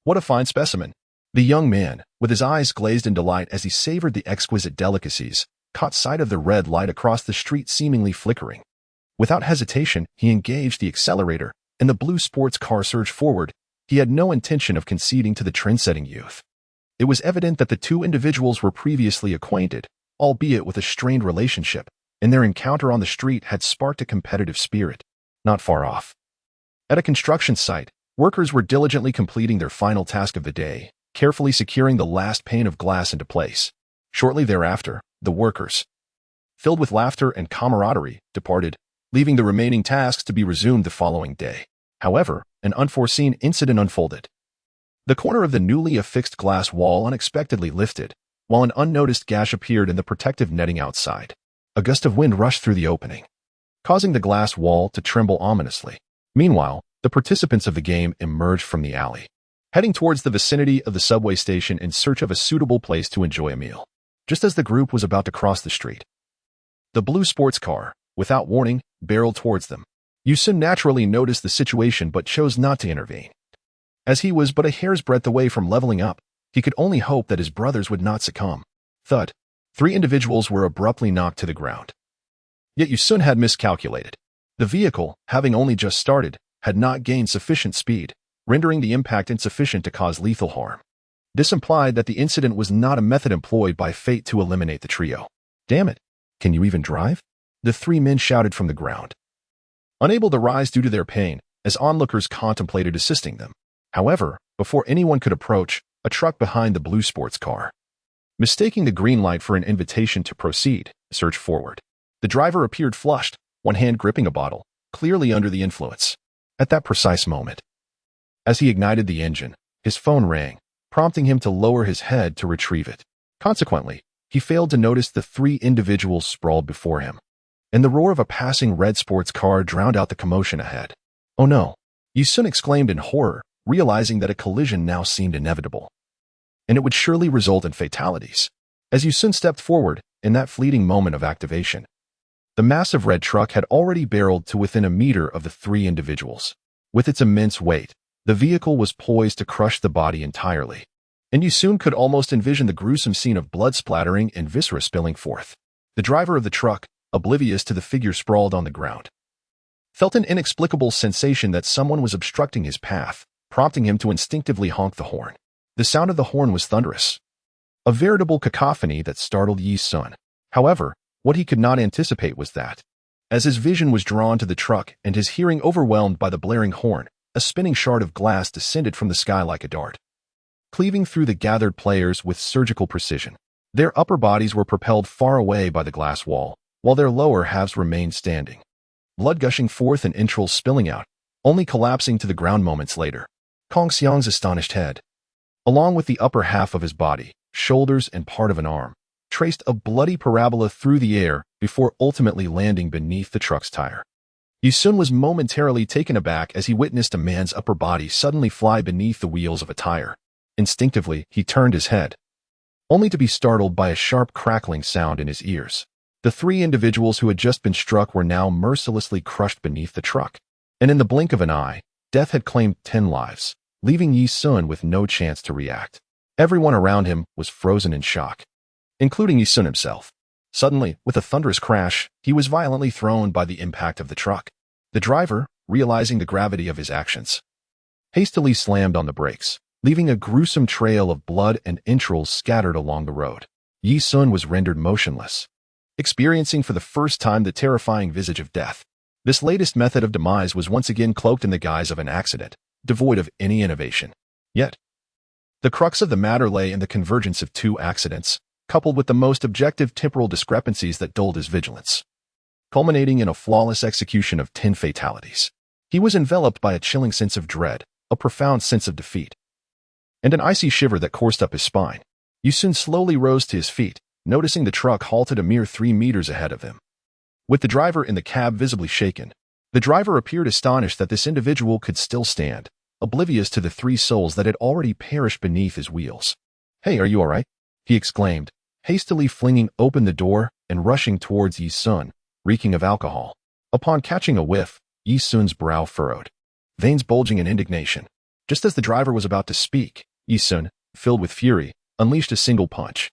What a fine specimen! The young man, with his eyes glazed in delight as he savored the exquisite delicacies, caught sight of the red light across the street seemingly flickering. Without hesitation, he engaged the accelerator, and the blue sports car surged forward. He had no intention of conceding to the trend-setting youth. It was evident that the 2 individuals were previously acquainted, albeit with a strained relationship, and their encounter on the street had sparked a competitive spirit. Not far off, at a construction site, workers were diligently completing their final task of the day, carefully securing the last pane of glass into place. Shortly thereafter, the workers, filled with laughter and camaraderie, departed, leaving the remaining tasks to be resumed the following day. However, an unforeseen incident unfolded. The corner of the newly affixed glass wall unexpectedly lifted, while an unnoticed gash appeared in the protective netting outside. A gust of wind rushed through the opening, causing the glass wall to tremble ominously. Meanwhile, the participants of the game emerged from the alley, heading towards the vicinity of the subway station in search of a suitable place to enjoy a meal. Just as the group was about to cross the street, the blue sports car, without warning, barreled towards them. Ensue naturally noticed the situation but chose not to intervene. As he was but a hair's breadth away from leveling up, he could only hope that his brothers would not succumb. Thud. 3 individuals were abruptly knocked to the ground. Yet Ensue had miscalculated. The vehicle, having only just started, had not gained sufficient speed, rendering the impact insufficient to cause lethal harm. This implied that the incident was not a method employed by fate to eliminate the trio. Damn it! Can you even drive? The 3 men shouted from the ground, unable to rise due to their pain, as onlookers contemplated assisting them. However, before anyone could approach, a truck behind the blue sports car, mistaking the green light for an invitation to proceed, surged forward. The driver appeared flushed, one hand gripping a bottle, clearly under the influence. At that precise moment, as he ignited the engine, his phone rang, prompting him to lower his head to retrieve it. Consequently, he failed to notice the 3 individuals sprawled before him, and the roar of a passing red sports car drowned out the commotion ahead. Oh no! Ensue exclaimed in horror, realizing that a collision now seemed inevitable, and it would surely result in fatalities. As Ensue stepped forward, in that fleeting moment of activation, the massive red truck had already barreled to within a meter of the 3 individuals. With its immense weight, the vehicle was poised to crush the body entirely, and Ensue could almost envision the gruesome scene of blood splattering and viscera spilling forth. The driver of the truck, oblivious to the figure sprawled on the ground, felt an inexplicable sensation that someone was obstructing his path, prompting him to instinctively honk the horn. The sound of the horn was thunderous, a veritable cacophony that startled Ensue. However, what he could not anticipate was that, as his vision was drawn to the truck and his hearing overwhelmed by the blaring horn, a spinning shard of glass descended from the sky like a dart, cleaving through the gathered players with surgical precision. Their upper bodies were propelled far away by the glass wall, while their lower halves remained standing, blood gushing forth and entrails spilling out, only collapsing to the ground moments later. Kong Xiang's astonished head, along with the upper half of his body, shoulders, and part of an arm, traced a bloody parabola through the air before ultimately landing beneath the truck's tire. Ensue was momentarily taken aback as he witnessed a man's upper body suddenly fly beneath the wheels of a tire. Instinctively, he turned his head, only to be startled by a sharp crackling sound in his ears. The 3 individuals who had just been struck were now mercilessly crushed beneath the truck, and in the blink of an eye, death had claimed 10 lives, leaving Ensue with no chance to react. Everyone around him was frozen in shock, including Ensue himself. Suddenly, with a thunderous crash, he was violently thrown by the impact of the truck. The driver, realizing the gravity of his actions, hastily slammed on the brakes, leaving a gruesome trail of blood and entrails scattered along the road. Ensue was rendered motionless, experiencing for the first time the terrifying visage of death. This latest method of demise was once again cloaked in the guise of an accident, devoid of any innovation. Yet, the crux of the matter lay in the convergence of 2 accidents, coupled with the most objective temporal discrepancies that dulled his vigilance, culminating in a flawless execution of 10 fatalities. He was enveloped by a chilling sense of dread, a profound sense of defeat, and an icy shiver that coursed up his spine. Ensue slowly rose to his feet, noticing the truck halted a mere 3 meters ahead of him. With the driver in the cab visibly shaken, the driver appeared astonished that this individual could still stand, oblivious to the 3 souls that had already perished beneath his wheels. "Hey, are you all right?" he exclaimed, hastily flinging open the door and rushing towards Ensue, reeking of alcohol. Upon catching a whiff, Ensue's brow furrowed, veins bulging in indignation. Just as the driver was about to speak, Ensue, filled with fury, unleashed a single punch.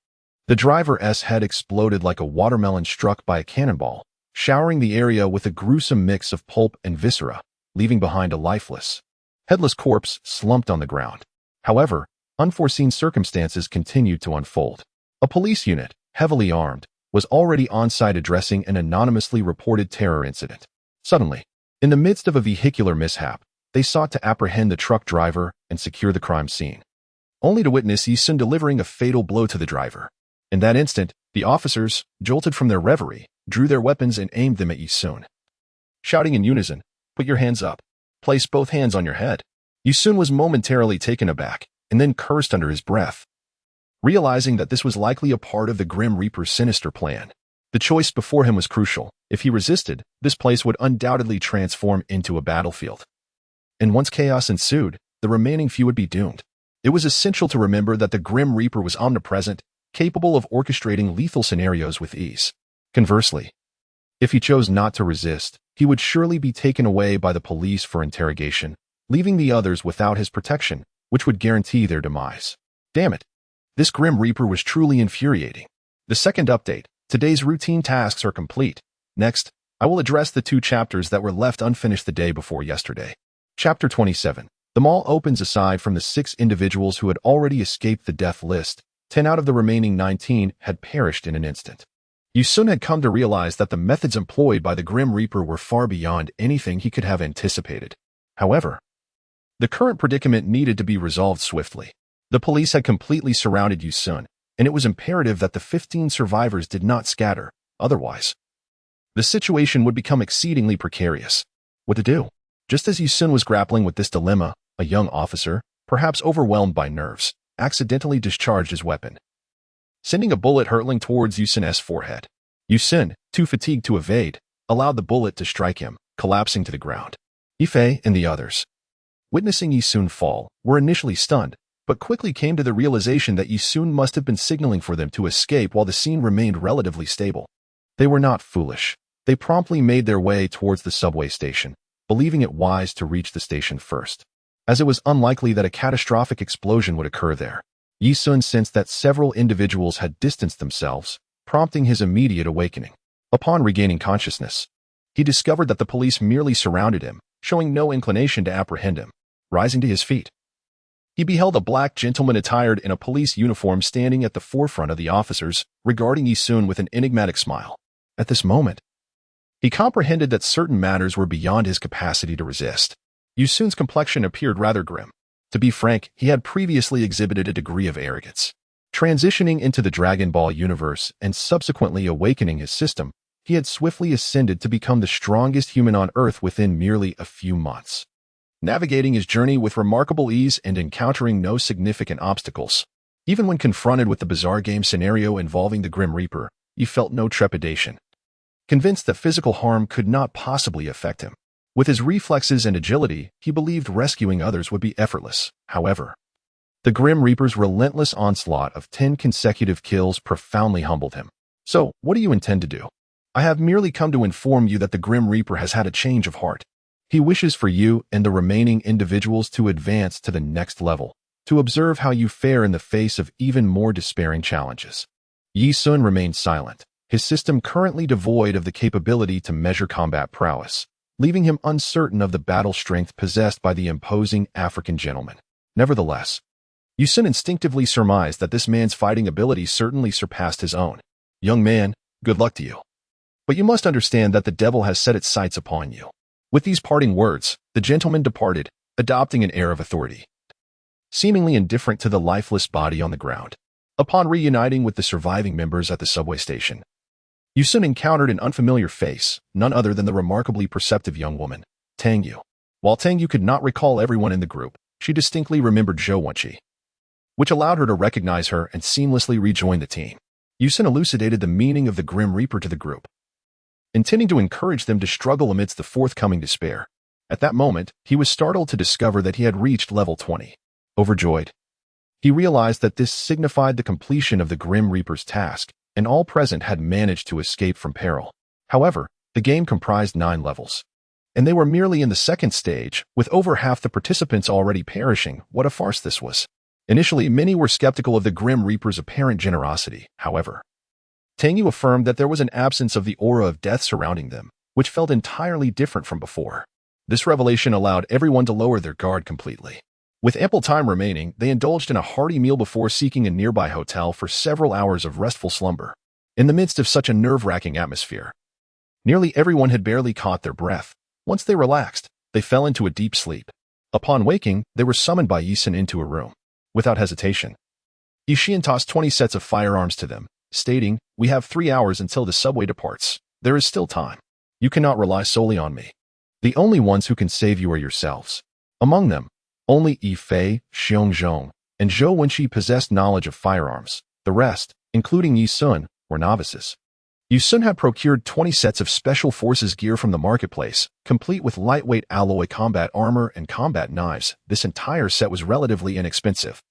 The driver's head exploded like a watermelon struck by a cannonball, showering the area with a gruesome mix of pulp and viscera, leaving behind a lifeless, headless corpse slumped on the ground. However, unforeseen circumstances continued to unfold. A police unit, heavily armed, was already on site addressing an anonymously reported terror incident. Suddenly, in the midst of a vehicular mishap, they sought to apprehend the truck driver and secure the crime scene, only to witness Ensue delivering a fatal blow to the driver. In that instant, the officers, jolted from their reverie, drew their weapons and aimed them at Ensue. shouting in unison, "Put your hands up. Place both hands on your head." Yisun was momentarily taken aback, and then cursed under his breath, realizing that this was likely a part of the Grim Reaper's sinister plan. The choice before him was crucial. If he resisted, this place would undoubtedly transform into a battlefield. And once chaos ensued, the remaining few would be doomed. It was essential to remember that the Grim Reaper was omnipresent, capable of orchestrating lethal scenarios with ease. Conversely, if he chose not to resist, he would surely be taken away by the police for interrogation, leaving the others without his protection, which would guarantee their demise. Damn it. This Grim Reaper was truly infuriating. The second update. Today's routine tasks are complete. Next, I will address the 2 chapters that were left unfinished the day before yesterday. Chapter 27. The mall opens. Aside from the 6 individuals who had already escaped the death list, 10 out of the remaining 19 had perished in an instant. Yisun had come to realize that the methods employed by the Grim Reaper were far beyond anything he could have anticipated. However, the current predicament needed to be resolved swiftly. The police had completely surrounded Yisun, and it was imperative that the 15 survivors did not scatter, otherwise the situation would become exceedingly precarious. What to do? Just as Yisun was grappling with this dilemma, a young officer, perhaps overwhelmed by nerves, accidentally discharged his weapon, sending a bullet hurtling towards Yisun's forehead. Yisun, too fatigued to evade, allowed the bullet to strike him, collapsing to the ground. Ife and the others, witnessing Yisun fall, were initially stunned, but quickly came to the realization that Yisun must have been signaling for them to escape while the scene remained relatively stable. They were not foolish. They promptly made their way towards the subway station, believing it wise to reach the station first, as it was unlikely that a catastrophic explosion would occur there. Yisun sensed that several individuals had distanced themselves, prompting his immediate awakening. Upon regaining consciousness, he discovered that the police merely surrounded him, showing no inclination to apprehend him. Rising to his feet, he beheld a black gentleman attired in a police uniform standing at the forefront of the officers, regarding Yisun with an enigmatic smile. At this moment, he comprehended that certain matters were beyond his capacity to resist. Yisun's complexion appeared rather grim. To be frank, he had previously exhibited a degree of arrogance. Transitioning into the Dragon Ball universe and subsequently awakening his system, he had swiftly ascended to become the strongest human on Earth within merely a few months, navigating his journey with remarkable ease and encountering no significant obstacles. Even when confronted with the bizarre game scenario involving the Grim Reaper, he felt no trepidation, convinced that physical harm could not possibly affect him. With his reflexes and agility, he believed rescuing others would be effortless. However, the Grim Reaper's relentless onslaught of 10 consecutive kills profoundly humbled him. "So, what do you intend to do?" "I have merely come to inform you that the Grim Reaper has had a change of heart. He wishes for you and the remaining individuals to advance to the next level, to observe how you fare in the face of even more despairing challenges." Yisun remained silent, his system currently devoid of the capability to measure combat prowess, leaving him uncertain of the battle strength possessed by the imposing African gentleman. Nevertheless, Yisun instinctively surmised that this man's fighting ability certainly surpassed his own. "Young man, good luck to you. But you must understand that the devil has set its sights upon you." With these parting words, the gentleman departed, adopting an air of authority, seemingly indifferent to the lifeless body on the ground. Upon reuniting with the surviving members at the subway station, Yisun encountered an unfamiliar face, none other than the remarkably perceptive young woman, Tangyu. While Tangyu could not recall everyone in the group, she distinctly remembered Zhou Wenqi, which allowed her to recognize her and seamlessly rejoin the team. Yisun elucidated the meaning of the Grim Reaper to the group, intending to encourage them to struggle amidst the forthcoming despair. At that moment, he was startled to discover that he had reached level 20. Overjoyed, he realized that this signified the completion of the Grim Reaper's task, and all present had managed to escape from peril. However, the game comprised 9 levels, and they were merely in the second stage, with over half the participants already perishing. What a farce this was. Initially, many were skeptical of the Grim Reaper's apparent generosity. However, Tangyu affirmed that there was an absence of the aura of death surrounding them, which felt entirely different from before. This revelation allowed everyone to lower their guard completely. With ample time remaining, they indulged in a hearty meal before seeking a nearby hotel for several hours of restful slumber. In the midst of such a nerve-wracking atmosphere, nearly everyone had barely caught their breath. Once they relaxed, they fell into a deep sleep. Upon waking, they were summoned by Yisun into a room. Without hesitation, Yisun tossed 20 sets of firearms to them, stating, "We have 3 hours until the subway departs. There is still time." You cannot rely solely on me. The only ones who can save you are yourselves. Among them, only Yi Fei, Xiongzhong, and Zhou Wenqi possessed knowledge of firearms. The rest, including Yi Sun, were novices. Yi Sun had procured 20 sets of special forces gear from the marketplace, complete with lightweight alloy combat armor and combat knives. This entire set was relatively inexpensive,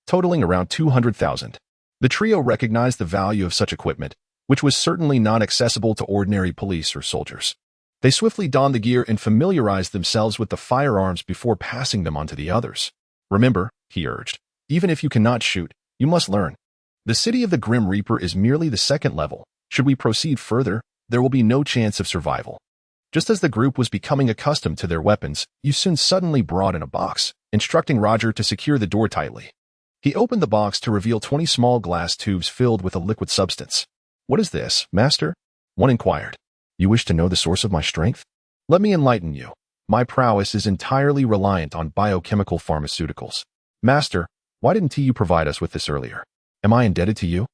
totaling around 200,000. The trio recognized the value of such equipment, which was certainly not accessible to ordinary police or soldiers. They swiftly donned the gear and familiarized themselves with the firearms before passing them on to the others. Remember, he urged, even if you cannot shoot, you must learn. The city of the Grim Reaper is merely the second level. Should we proceed further, there will be no chance of survival. Just as the group was becoming accustomed to their weapons, Yi Sun suddenly brought in a box, instructing Roger to secure the door tightly. He opened the box to reveal 20 small glass tubes filled with a liquid substance. What is this, master? One inquired. You wish to know the source of my strength? Let me enlighten you. My prowess is entirely reliant on biochemical pharmaceuticals. Master, why didn't you provide us with this earlier? Am I indebted to you?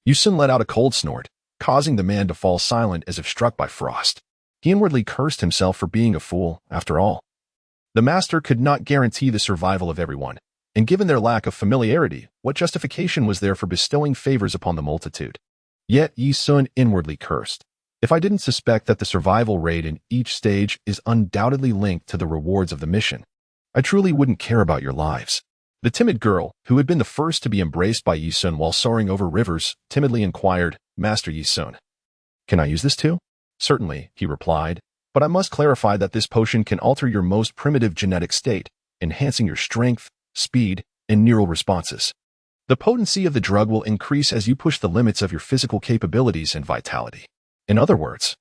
Yi Sun let out a cold snort, causing the man to fall silent as if struck by frost. He inwardly cursed himself for being a fool, after all. The master could not guarantee the survival of everyone, and given their lack of familiarity, what justification was there for bestowing favors upon the multitude? Yet Yi Sun inwardly cursed. If I didn't suspect that the survival rate in each stage is undoubtedly linked to the rewards of the mission, I truly wouldn't care about your lives. The timid girl, who had been the first to be embraced by Yi Sun while soaring over rivers, timidly inquired, Master Yi Sun, can I use this too? Certainly, he replied, but I must clarify that this potion can alter your most primitive genetic state, enhancing your strength, speed, and neural responses. The potency of the drug will increase as you push the limits of your physical capabilities and vitality. In other words,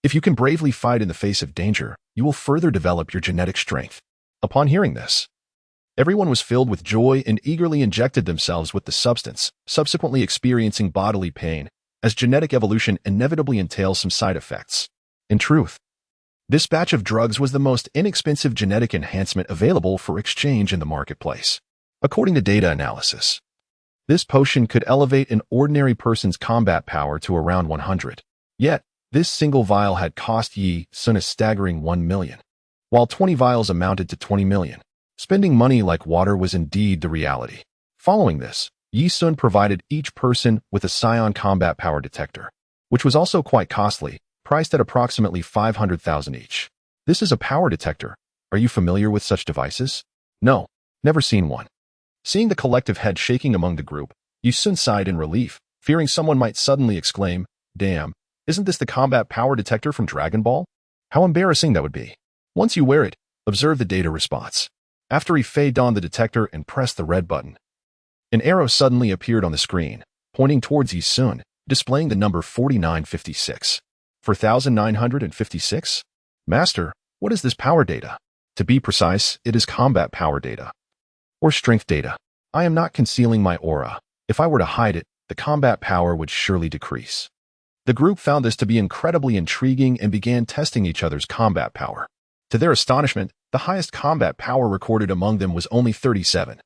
if you can bravely fight in the face of danger, you will further develop your genetic strength. Upon hearing this, everyone was filled with joy and eagerly injected themselves with the substance, subsequently experiencing bodily pain, as genetic evolution inevitably entails some side effects. In truth, this batch of drugs was the most inexpensive genetic enhancement available for exchange in the marketplace. According to data analysis, this potion could elevate an ordinary person's combat power to around 100. Yet, this single vial had cost Yi Sun a staggering 1 million, while 20 vials amounted to 20 million. Spending money like water was indeed the reality. Following this, Yi Sun provided each person with a Saiyan combat power detector, which was also quite costly, priced at approximately 500,000 each. This is a power detector. Are you familiar with such devices? No, never seen one. Seeing the collective head shaking among the group, Yi Sun sighed in relief, fearing someone might suddenly exclaim, damn, isn't this the combat power detector from Dragon Ball? How embarrassing that would be. Once you wear it, observe the data response. After Yi Fei donned the detector and pressed the red button, an arrow suddenly appeared on the screen, pointing towards Yi Sun, displaying the number 4956. 4,956? Master, what is this power data? To be precise, it is combat power data. Or strength data. I am not concealing my aura. If I were to hide it, the combat power would surely decrease. The group found this to be incredibly intriguing and began testing each other's combat power. To their astonishment, the highest combat power recorded among them was only 37,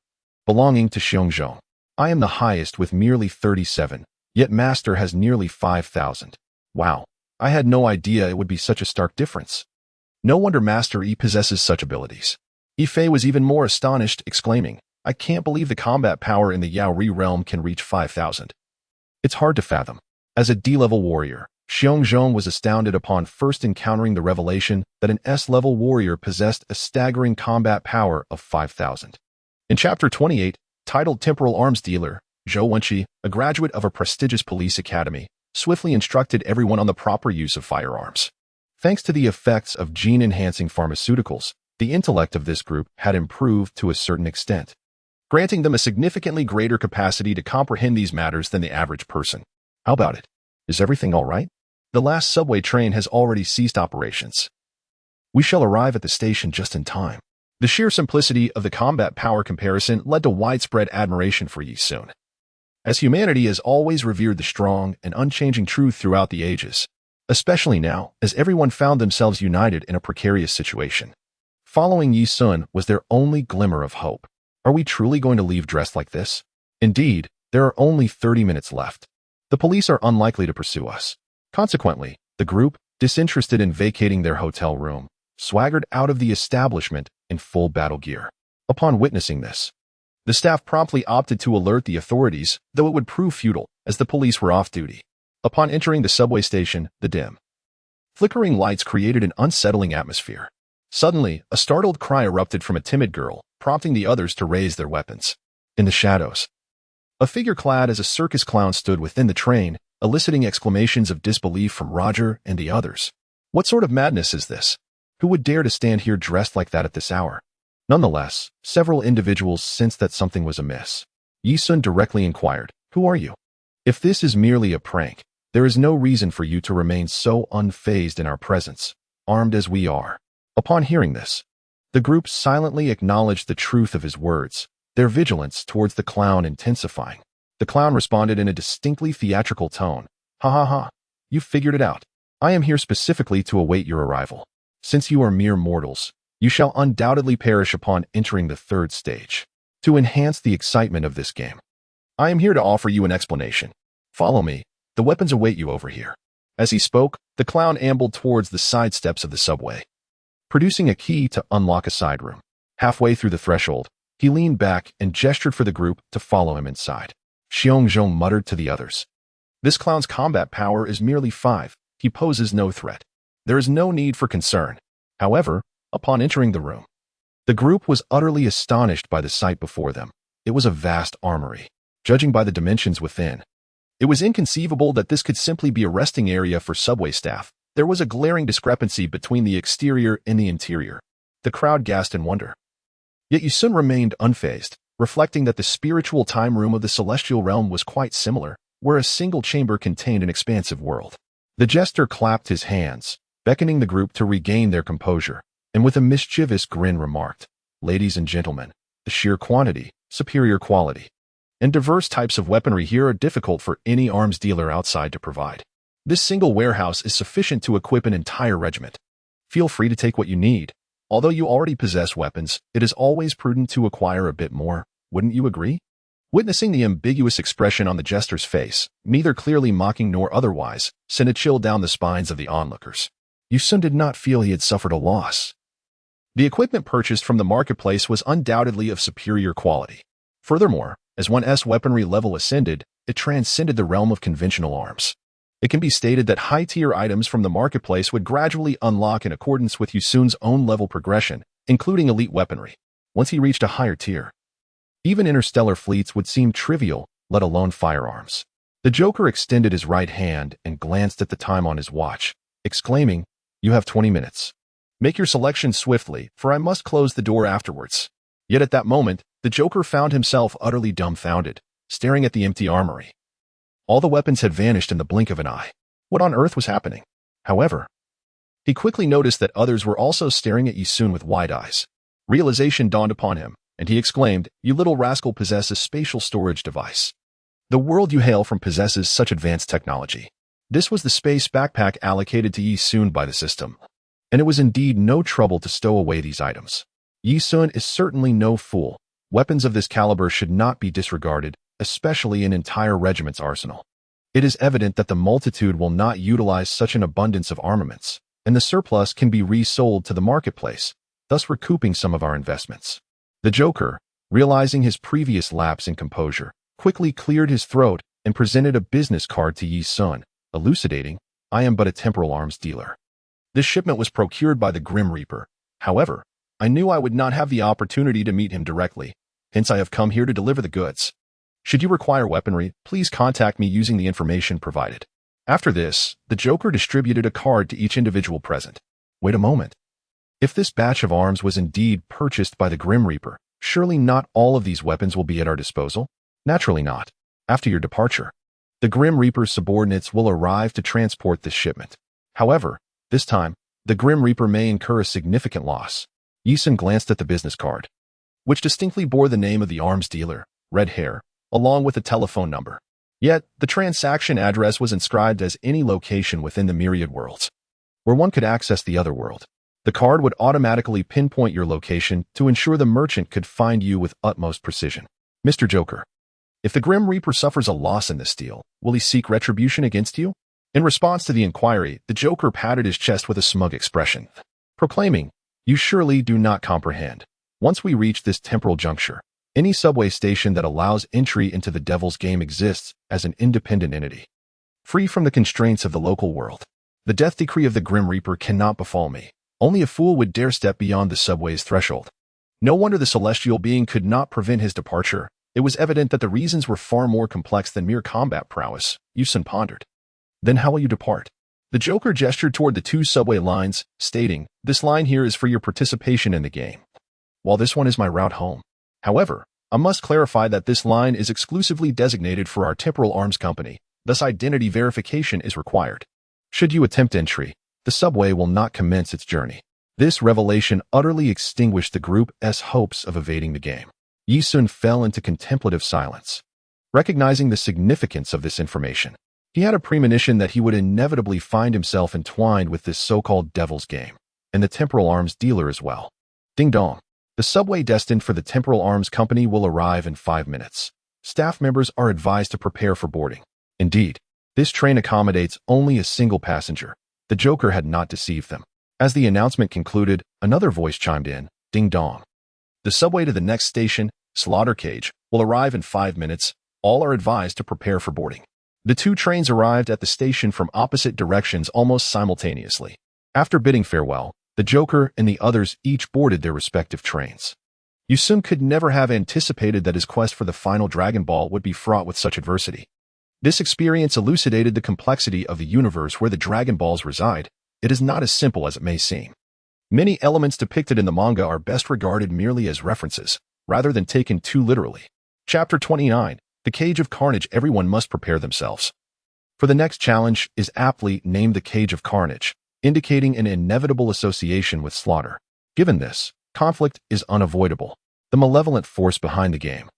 belonging to Xiongzhong. I am the highest with merely 37, yet Master has nearly 5,000. Wow, I had no idea it would be such a stark difference. No wonder Master Yi possesses such abilities. Yi Fei was even more astonished, exclaiming, I can't believe the combat power in the Yaori realm can reach 5,000. It's hard to fathom. As a D-level warrior, Xiongzhong was astounded upon first encountering the revelation that an S-level warrior possessed a staggering combat power of 5,000. In Chapter 28, titled Temporal Arms Dealer, Zhou Wenqi, a graduate of a prestigious police academy, swiftly instructed everyone on the proper use of firearms. Thanks to the effects of gene-enhancing pharmaceuticals, the intellect of this group had improved to a certain extent, granting them a significantly greater capacity to comprehend these matters than the average person. How about it? Is everything all right? The last subway train has already ceased operations. We shall arrive at the station just in time. The sheer simplicity of the combat power comparison led to widespread admiration for Yi Sun. As humanity has always revered the strong and unchanging truth throughout the ages, especially now, as everyone found themselves united in a precarious situation. Following Yi Sun was their only glimmer of hope. Are we truly going to leave dressed like this? Indeed, there are only 30 minutes left. The police are unlikely to pursue us. Consequently, the group, disinterested in vacating their hotel room, swaggered out of the establishment in full battle gear. Upon witnessing this, the staff promptly opted to alert the authorities, though it would prove futile, as the police were off duty. Upon entering the subway station, the dim, flickering lights created an unsettling atmosphere. Suddenly, a startled cry erupted from a timid girl, prompting the others to raise their weapons. In the shadows, a figure clad as a circus clown stood within the train, eliciting exclamations of disbelief from Roger and the others. What sort of madness is this? Who would dare to stand here dressed like that at this hour? Nonetheless, several individuals sensed that something was amiss. Yi-sun directly inquired, "Who are you? If this is merely a prank, there is no reason for you to remain so unfazed in our presence, armed as we are." Upon hearing this, the group silently acknowledged the truth of his words, their vigilance towards the clown intensifying. The clown responded in a distinctly theatrical tone, "Ha ha ha, you figured it out. I am here specifically to await your arrival. Since you are mere mortals, you shall undoubtedly perish upon entering the third stage. To enhance the excitement of this game, I am here to offer you an explanation. Follow me. The weapons await you over here." As he spoke, the clown ambled towards the side steps of the subway, producing a key to unlock a side room. Halfway through the threshold, he leaned back and gestured for the group to follow him inside. Xiongzhong muttered to the others, "This clown's combat power is merely 5. He poses no threat. There is no need for concern." However, upon entering the room, the group was utterly astonished by the sight before them. It was a vast armory. Judging by the dimensions within, it was inconceivable that this could simply be a resting area for subway staff. There was a glaring discrepancy between the exterior and the interior. The crowd gasped in wonder. Yet Yi-sun remained unfazed, reflecting that the spiritual time room of the celestial realm was quite similar, where a single chamber contained an expansive world. The jester clapped his hands, beckoning the group to regain their composure, and with a mischievous grin remarked, "Ladies and gentlemen, the sheer quantity, superior quality, and diverse types of weaponry here are difficult for any arms dealer outside to provide. This single warehouse is sufficient to equip an entire regiment. Feel free to take what you need. Although you already possess weapons, it is always prudent to acquire a bit more. Wouldn't you agree?" Witnessing the ambiguous expression on the jester's face, neither clearly mocking nor otherwise, sent a chill down the spines of the onlookers. Yi-sun did not feel he had suffered a loss. The equipment purchased from the marketplace was undoubtedly of superior quality. Furthermore, as one's weaponry level ascended, it transcended the realm of conventional arms. It can be stated that high-tier items from the marketplace would gradually unlock in accordance with Yi-sun's own level progression, including elite weaponry. Once he reached a higher tier, even interstellar fleets would seem trivial, let alone firearms. The Joker extended his right hand and glanced at the time on his watch, exclaiming, "You have 20 minutes. Make your selection swiftly, for I must close the door afterwards." Yet at that moment, the Joker found himself utterly dumbfounded, staring at the empty armory. All the weapons had vanished in the blink of an eye. What on earth was happening? However, he quickly noticed that others were also staring at Yi-sun with wide eyes. Realization dawned upon him, and he exclaimed, "You little rascal possess a spatial storage device. The world you hail from possesses such advanced technology." This was the space backpack allocated to Yi-sun by the system, and it was indeed no trouble to stow away these items. Yi-sun is certainly no fool. Weapons of this caliber should not be disregarded, especially an entire regiment's arsenal. It is evident that the multitude will not utilize such an abundance of armaments, and the surplus can be resold to the marketplace, thus recouping some of our investments. The Joker, realizing his previous lapse in composure, quickly cleared his throat and presented a business card to Yi-sun, elucidating, "I am but a temporal arms dealer. This shipment was procured by the Grim Reaper. However, I knew I would not have the opportunity to meet him directly, hence I have come here to deliver the goods. Should you require weaponry, please contact me using the information provided." After this, the Joker distributed a card to each individual present. Wait a moment. If this batch of arms was indeed purchased by the Grim Reaper, surely not all of these weapons will be at our disposal? Naturally not. After your departure, the Grim Reaper's subordinates will arrive to transport this shipment. However, this time, the Grim Reaper may incur a significant loss. Yi-sun glanced at the business card, which distinctly bore the name of the arms dealer, red hair, along with a telephone number. Yet, the transaction address was inscribed as any location within the myriad worlds, where one could access the other world. The card would automatically pinpoint your location to ensure the merchant could find you with utmost precision. Mr. Joker, if the Grim Reaper suffers a loss in this deal, will he seek retribution against you? In response to the inquiry, the Joker patted his chest with a smug expression, proclaiming, "You surely do not comprehend. Once we reach this temporal juncture, any subway station that allows entry into the Devil's game exists as an independent entity, free from the constraints of the local world. The death decree of the Grim Reaper cannot befall me. Only a fool would dare step beyond the subway's threshold." No wonder the celestial being could not prevent his departure. It was evident that the reasons were far more complex than mere combat prowess, Yusun pondered. "Then how will you depart?" The Joker gestured toward the two subway lines, stating, "This line here is for your participation in the game, while this one is my route home. However, I must clarify that this line is exclusively designated for our temporal arms company, thus identity verification is required. Should you attempt entry, the subway will not commence its journey." This revelation utterly extinguished the group's hopes of evading the game. Yisun fell into contemplative silence. Recognizing the significance of this information, he had a premonition that he would inevitably find himself entwined with this so-called Devil's game, and the temporal arms dealer as well. Ding dong. The subway destined for the temporal arms company will arrive in 5 minutes. Staff members are advised to prepare for boarding. Indeed, this train accommodates only a single passenger. The Joker had not deceived them. As the announcement concluded, another voice chimed in, "Ding dong. The subway to the next station, Slaughter Cage, will arrive in 5 minutes. All are advised to prepare for boarding." The two trains arrived at the station from opposite directions almost simultaneously. After bidding farewell, the Joker and the others each boarded their respective trains. Yusun could never have anticipated that his quest for the final Dragon Ball would be fraught with such adversity. This experience elucidated the complexity of the universe where the Dragon Balls reside. It is not as simple as it may seem. Many elements depicted in the manga are best regarded merely as references, rather than taken too literally. Chapter 29, The Cage of Carnage. Everyone must prepare themselves. For the next challenge is aptly named the Cage of Carnage, indicating an inevitable association with slaughter. Given this, conflict is unavoidable. The malevolent force behind the game,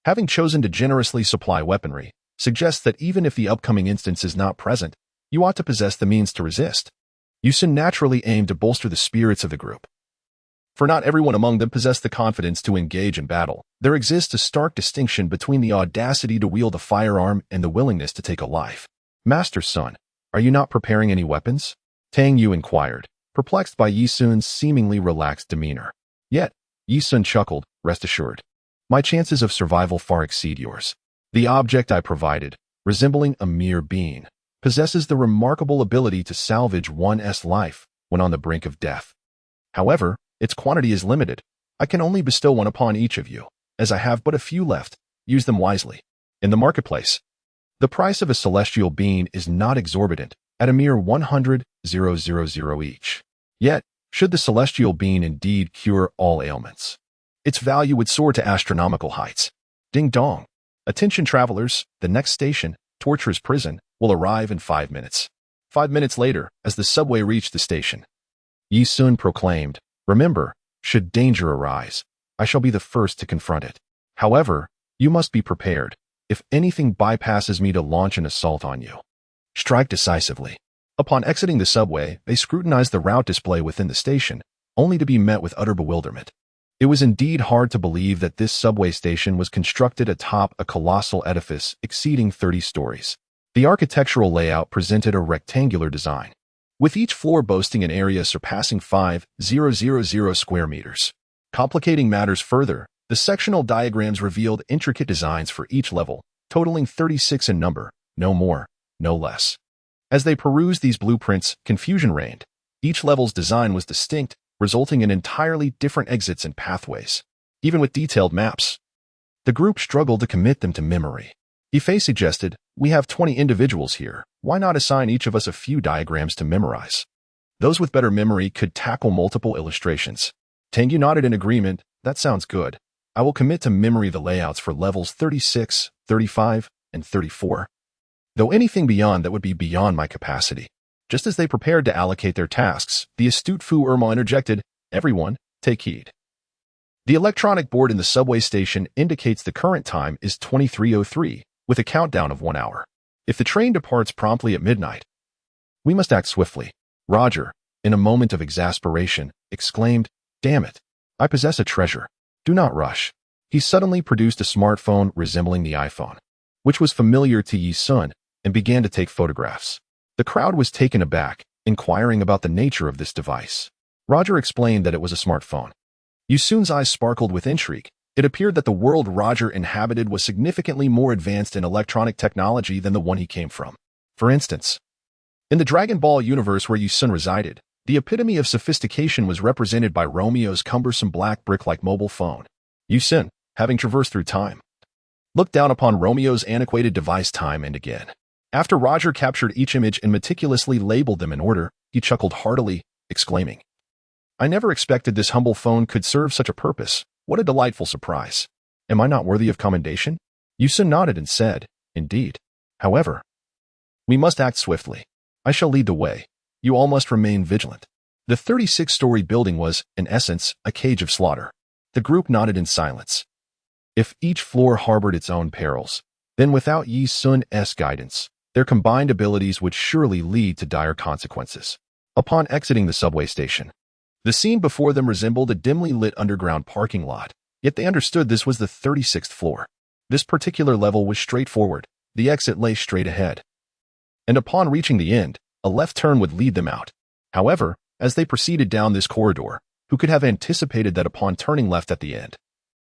having chosen to generously supply weaponry, suggests that even if the upcoming instance is not present, you ought to possess the means to resist. Yusun naturally aimed to bolster the spirits of the group. For not everyone among them possessed the confidence to engage in battle. There exists a stark distinction between the audacity to wield a firearm and the willingness to take a life. "Master Son, are you not preparing any weapons?" Tang Yu inquired, perplexed by Yisun's seemingly relaxed demeanor. Yet, Yisun chuckled, "Rest assured. My chances of survival far exceed yours. The object I provided, resembling a mere bean, possesses the remarkable ability to salvage one's life when on the brink of death. However, its quantity is limited. I can only bestow one upon each of you. As I have but a few left, use them wisely. In the marketplace, the price of a celestial bean is not exorbitant, at a mere 100,000 each. Yet, should the celestial bean indeed cure all ailments, its value would soar to astronomical heights. Ding dong. Attention travelers, the next station, Torturer's Prison, will arrive in 5 minutes. 5 minutes later, as the subway reached the station, Yisun proclaimed, "Remember, should danger arise, I shall be the first to confront it. However, you must be prepared. If anything bypasses me to launch an assault on you, strike decisively." Upon exiting the subway, they scrutinized the route display within the station, only to be met with utter bewilderment. It was indeed hard to believe that this subway station was constructed atop a colossal edifice exceeding 30 stories. The architectural layout presented a rectangular design, with each floor boasting an area surpassing 5,000 square meters. Complicating matters further, the sectional diagrams revealed intricate designs for each level, totaling 36 in number, no more, no less. As they perused these blueprints, confusion reigned. Each level's design was distinct, resulting in entirely different exits and pathways. Even with detailed maps, the group struggled to commit them to memory. Ife suggested, "We have 20 individuals here. Why not assign each of us a few diagrams to memorize? Those with better memory could tackle multiple illustrations." Tengu nodded in agreement. "That sounds good. I will commit to memory the layouts for levels 36, 35, and 34. Though anything beyond that would be beyond my capacity." Just as they prepared to allocate their tasks, the astute Fu Irma interjected, "Everyone, take heed. The electronic board in the subway station indicates the current time is 23:03, with a countdown of 1 hour. If the train departs promptly at midnight, we must act swiftly." Roger, in a moment of exasperation, exclaimed, "Damn it, I possess a treasure. Do not rush." He suddenly produced a smartphone resembling the iPhone, which was familiar to Yi Sun, and began to take photographs. The crowd was taken aback, inquiring about the nature of this device. Roger explained that it was a smartphone. Yusun's eyes sparkled with intrigue. It appeared that the world Roger inhabited was significantly more advanced in electronic technology than the one he came from. For instance, in the Dragon Ball universe where Yusun resided, the epitome of sophistication was represented by Romeo's cumbersome black brick-like mobile phone. Yusun, having traversed through time, looked down upon Romeo's antiquated device time and again. After Roger captured each image and meticulously labeled them in order, he chuckled heartily, exclaiming, "I never expected this humble phone could serve such a purpose. What a delightful surprise. Am I not worthy of commendation?" Yusun nodded and said, "Indeed. However, we must act swiftly. I shall lead the way. You all must remain vigilant." The 36-story building was, in essence, a cage of slaughter. The group nodded in silence. If each floor harbored its own perils, then without Yi Sun's guidance, their combined abilities would surely lead to dire consequences. Upon exiting the subway station, the scene before them resembled a dimly lit underground parking lot, yet they understood this was the 36th floor. This particular level was straightforward. The exit lay straight ahead, and upon reaching the end, a left turn would lead them out. However, as they proceeded down this corridor, who could have anticipated that upon turning left at the end,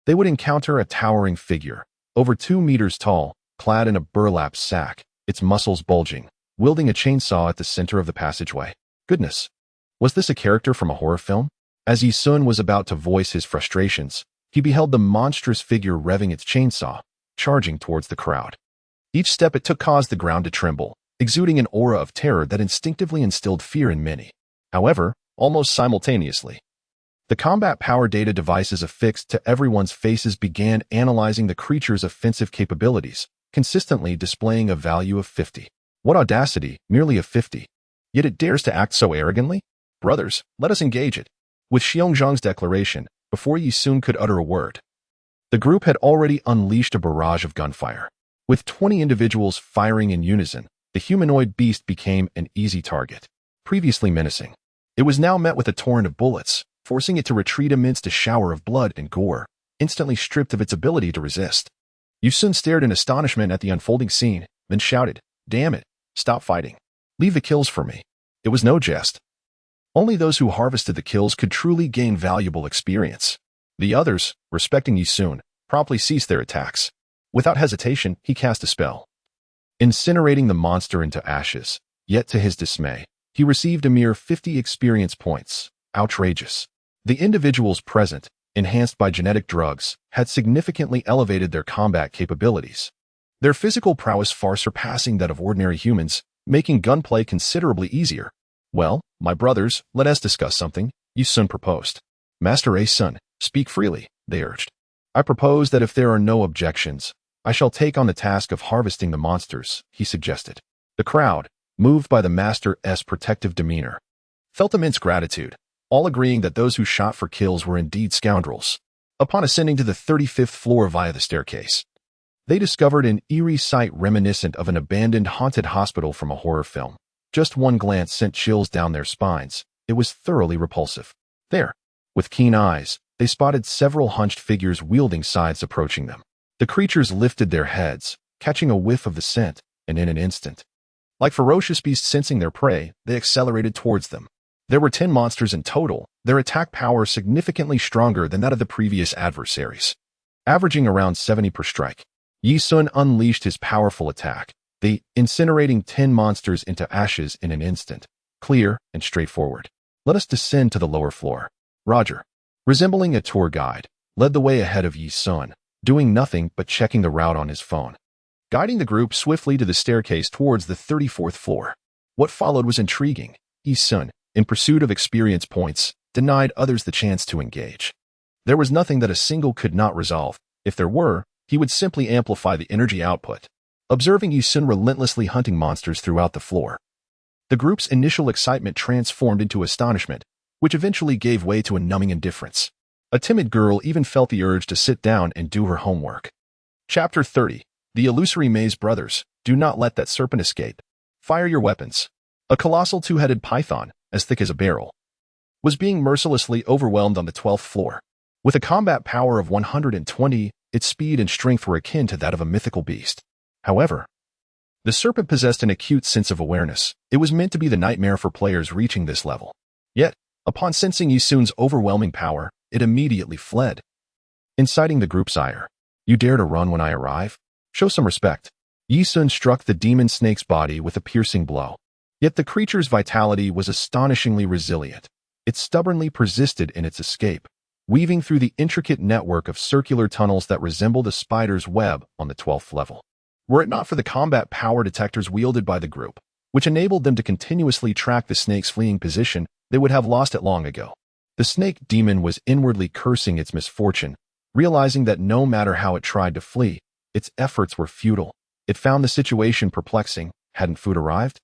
they would encounter a towering figure, over 2 meters tall, clad in a burlap sack, its muscles bulging, wielding a chainsaw at the center of the passageway. Goodness! Was this a character from a horror film? As Yi-sun was about to voice his frustrations, he beheld the monstrous figure revving its chainsaw, charging towards the crowd. Each step it took caused the ground to tremble, exuding an aura of terror that instinctively instilled fear in many. However, almost simultaneously, the combat power data devices affixed to everyone's faces began analyzing the creature's offensive capabilities, consistently displaying a value of 50. What audacity, merely a 50. Yet it dares to act so arrogantly? Brothers, let us engage it. With Xiongzhang's declaration, before Yi-sun could utter a word, the group had already unleashed a barrage of gunfire. With 20 individuals firing in unison, the humanoid beast became an easy target. Previously menacing, it was now met with a torrent of bullets, forcing it to retreat amidst a shower of blood and gore, instantly stripped of its ability to resist. Yi-sun stared in astonishment at the unfolding scene, then shouted, "Damn it, stop fighting. Leave the kills for me." It was no jest. Only those who harvested the kills could truly gain valuable experience. The others, respecting Yi-sun, promptly ceased their attacks. Without hesitation, he cast a spell, incinerating the monster into ashes. Yet to his dismay, he received a mere 50 experience points. Outrageous. The individuals present, enhanced by genetic drugs, had significantly elevated their combat capabilities, their physical prowess far surpassing that of ordinary humans, making gunplay considerably easier. "Well, my brothers, let us discuss something," Yi-sun proposed. "Master A-sun, speak freely," they urged. "I propose that if there are no objections, I shall take on the task of harvesting the monsters," he suggested. The crowd, moved by the master's protective demeanor, felt immense gratitude, all agreeing that those who shot for kills were indeed scoundrels. Upon ascending to the 35th floor via the staircase, they discovered an eerie sight reminiscent of an abandoned haunted hospital from a horror film. Just one glance sent chills down their spines. It was thoroughly repulsive. There, with keen eyes, they spotted several hunched figures wielding scythes approaching them. The creatures lifted their heads, catching a whiff of the scent, and in an instant, like ferocious beasts sensing their prey, they accelerated towards them. There were 10 monsters in total, their attack power significantly stronger than that of the previous adversaries, averaging around 70 per strike. Yi-sun unleashed his powerful attack, the incinerating 10 monsters into ashes in an instant, clear and straightforward. "Let us descend to the lower floor." Roger, resembling a tour guide, led the way ahead of Yi-sun, doing nothing but checking the route on his phone, guiding the group swiftly to the staircase towards the 34th floor. What followed was intriguing. Yi-sun, in pursuit of experience points, denied others the chance to engage. There was nothing that a single could not resolve. If there were, he would simply amplify the energy output. Observing Yi-sun relentlessly hunting monsters throughout the floor, the group's initial excitement transformed into astonishment, which eventually gave way to a numbing indifference. A timid girl even felt the urge to sit down and do her homework. Chapter 30. The Illusory Maze Brothers. Do not let that serpent escape. Fire your weapons. A colossal 2-headed python, as thick as a barrel, was being mercilessly overwhelmed on the 12th floor. With a combat power of 120, its speed and strength were akin to that of a mythical beast. However, The serpent possessed an acute sense of awareness. It was meant to be the nightmare for players reaching this level. Yet, upon sensing Yisun's overwhelming power, it immediately fled. Inciting the group's ire. You dare to run when I arrive? Show some respect. Yisun struck the demon snake's body with a piercing blow. Yet the creature's vitality was astonishingly resilient. It stubbornly persisted in its escape, weaving through the intricate network of circular tunnels that resembled a spider's web on the 12th level. Were it not for the combat power detectors wielded by the group, which enabled them to continuously track the snake's fleeing position, they would have lost it long ago. The snake demon was inwardly cursing its misfortune, realizing that no matter how it tried to flee, its efforts were futile. It found the situation perplexing. Hadn't food arrived?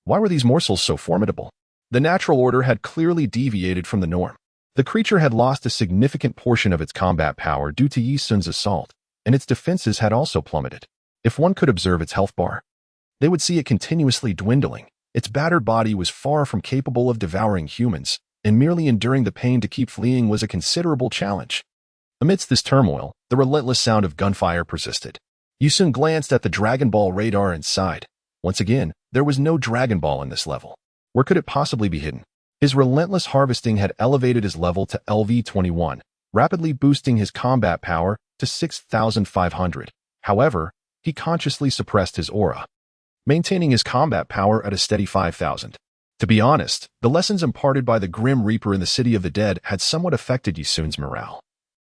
Why were these morsels so formidable? The natural order had clearly deviated from the norm. The creature had lost a significant portion of its combat power due to Yisun's assault, and its defenses had also plummeted. If one could observe its health bar, they would see it continuously dwindling. Its battered body was far from capable of devouring humans, and merely enduring the pain to keep fleeing was a considerable challenge. Amidst this turmoil, the relentless sound of gunfire persisted. Yisun glanced at the Dragon Ball radar inside. Once again, there was no Dragon Ball in this level. Where could it possibly be hidden? His relentless harvesting had elevated his level to LV-21, rapidly boosting his combat power to 6,500. However, he consciously suppressed his aura, maintaining his combat power at a steady 5,000. To be honest, the lessons imparted by the Grim Reaper in the City of the Dead had somewhat affected Yisun's morale.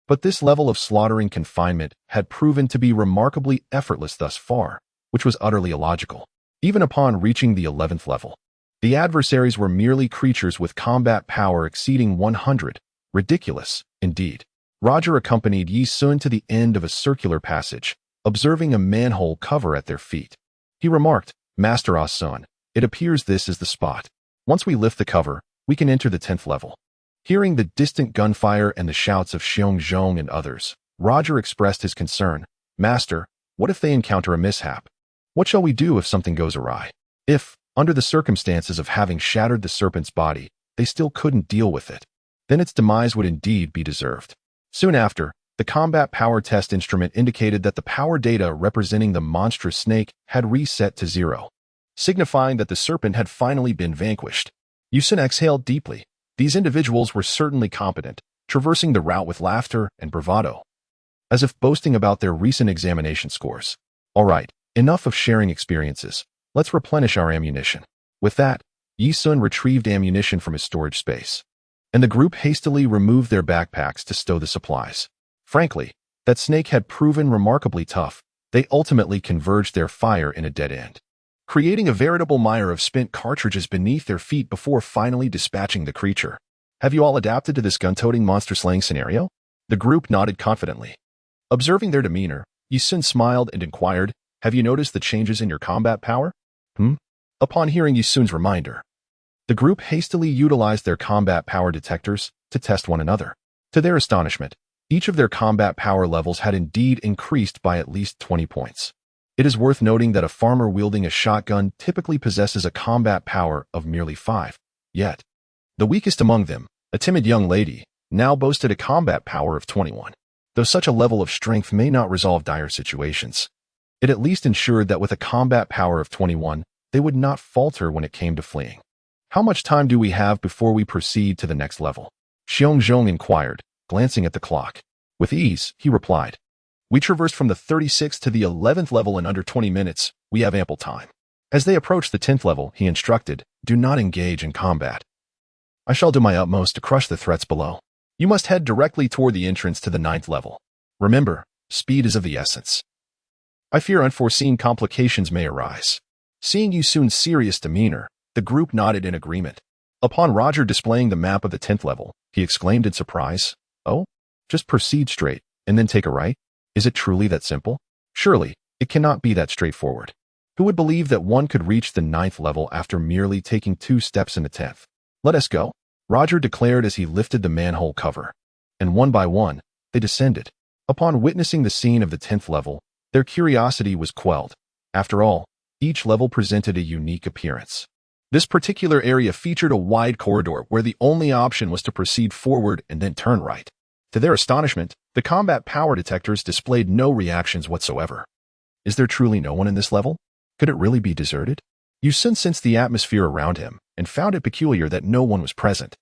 But this level of slaughtering confinement had proven to be remarkably effortless thus far, which was utterly illogical. Even upon reaching the 11th level, the adversaries were merely creatures with combat power exceeding 100. Ridiculous, indeed. Roger accompanied Yisun to the end of a circular passage, observing a manhole cover at their feet. He remarked, Master Ah-sun, it appears this is the spot. Once we lift the cover, we can enter the 10th level. Hearing the distant gunfire and the shouts of Xiongzhong and others, Roger expressed his concern. Master, what if they encounter a mishap? What shall we do if something goes awry? If, under the circumstances of having shattered the serpent's body, they still couldn't deal with it, then its demise would indeed be deserved. Soon after, the combat power test instrument indicated that the power data representing the monstrous snake had reset to 0, signifying that the serpent had finally been vanquished. Yisun exhaled deeply. These individuals were certainly competent, traversing the route with laughter and bravado, as if boasting about their recent examination scores. All right, enough of sharing experiences. Let's replenish our ammunition. With that, Yisun retrieved ammunition from his storage space, and the group hastily removed their backpacks to stow the supplies. Frankly, that snake had proven remarkably tough. They ultimately converged their fire in a dead end, creating a veritable mire of spent cartridges beneath their feet before finally dispatching the creature. Have you all adapted to this gun-toting monster-slaying scenario? The group nodded confidently. Observing their demeanor, Yisun smiled and inquired, have you noticed the changes in your combat power? Upon hearing Yisun's reminder, the group hastily utilized their combat power detectors to test one another. To their astonishment, each of their combat power levels had indeed increased by at least 20 points. It is worth noting that a farmer wielding a shotgun typically possesses a combat power of merely 5. Yet, the weakest among them, a timid young lady, now boasted a combat power of 21. Though such a level of strength may not resolve dire situations, it at least ensured that with a combat power of 21, they would not falter when it came to fleeing. How much time do we have before we proceed to the next level? Xiongzhong inquired, glancing at the clock. With ease, he replied. We traversed from the 36th to the 11th level in under 20 minutes. We have ample time. As they approached the 10th level, he instructed, do not engage in combat. I shall do my utmost to crush the threats below. You must head directly toward the entrance to the 9th level. Remember, speed is of the essence. I fear unforeseen complications may arise. Seeing Yisun's serious demeanor, the group nodded in agreement. Upon Roger displaying the map of the 10th level, he exclaimed in surprise, oh, just proceed straight, and then take a right? Is it truly that simple? Surely, it cannot be that straightforward. Who would believe that one could reach the 9th level after merely taking 2 steps in the 10th? Let us go, Roger declared as he lifted the manhole cover. And one by one, they descended. Upon witnessing the scene of the 10th level, their curiosity was quelled. After all, each level presented a unique appearance. This particular area featured a wide corridor where the only option was to proceed forward and then turn right. To their astonishment, the combat power detectors displayed no reactions whatsoever. Is there truly no one in this level? Could it really be deserted? Yusun sensed the atmosphere around him and found it peculiar that no one was present.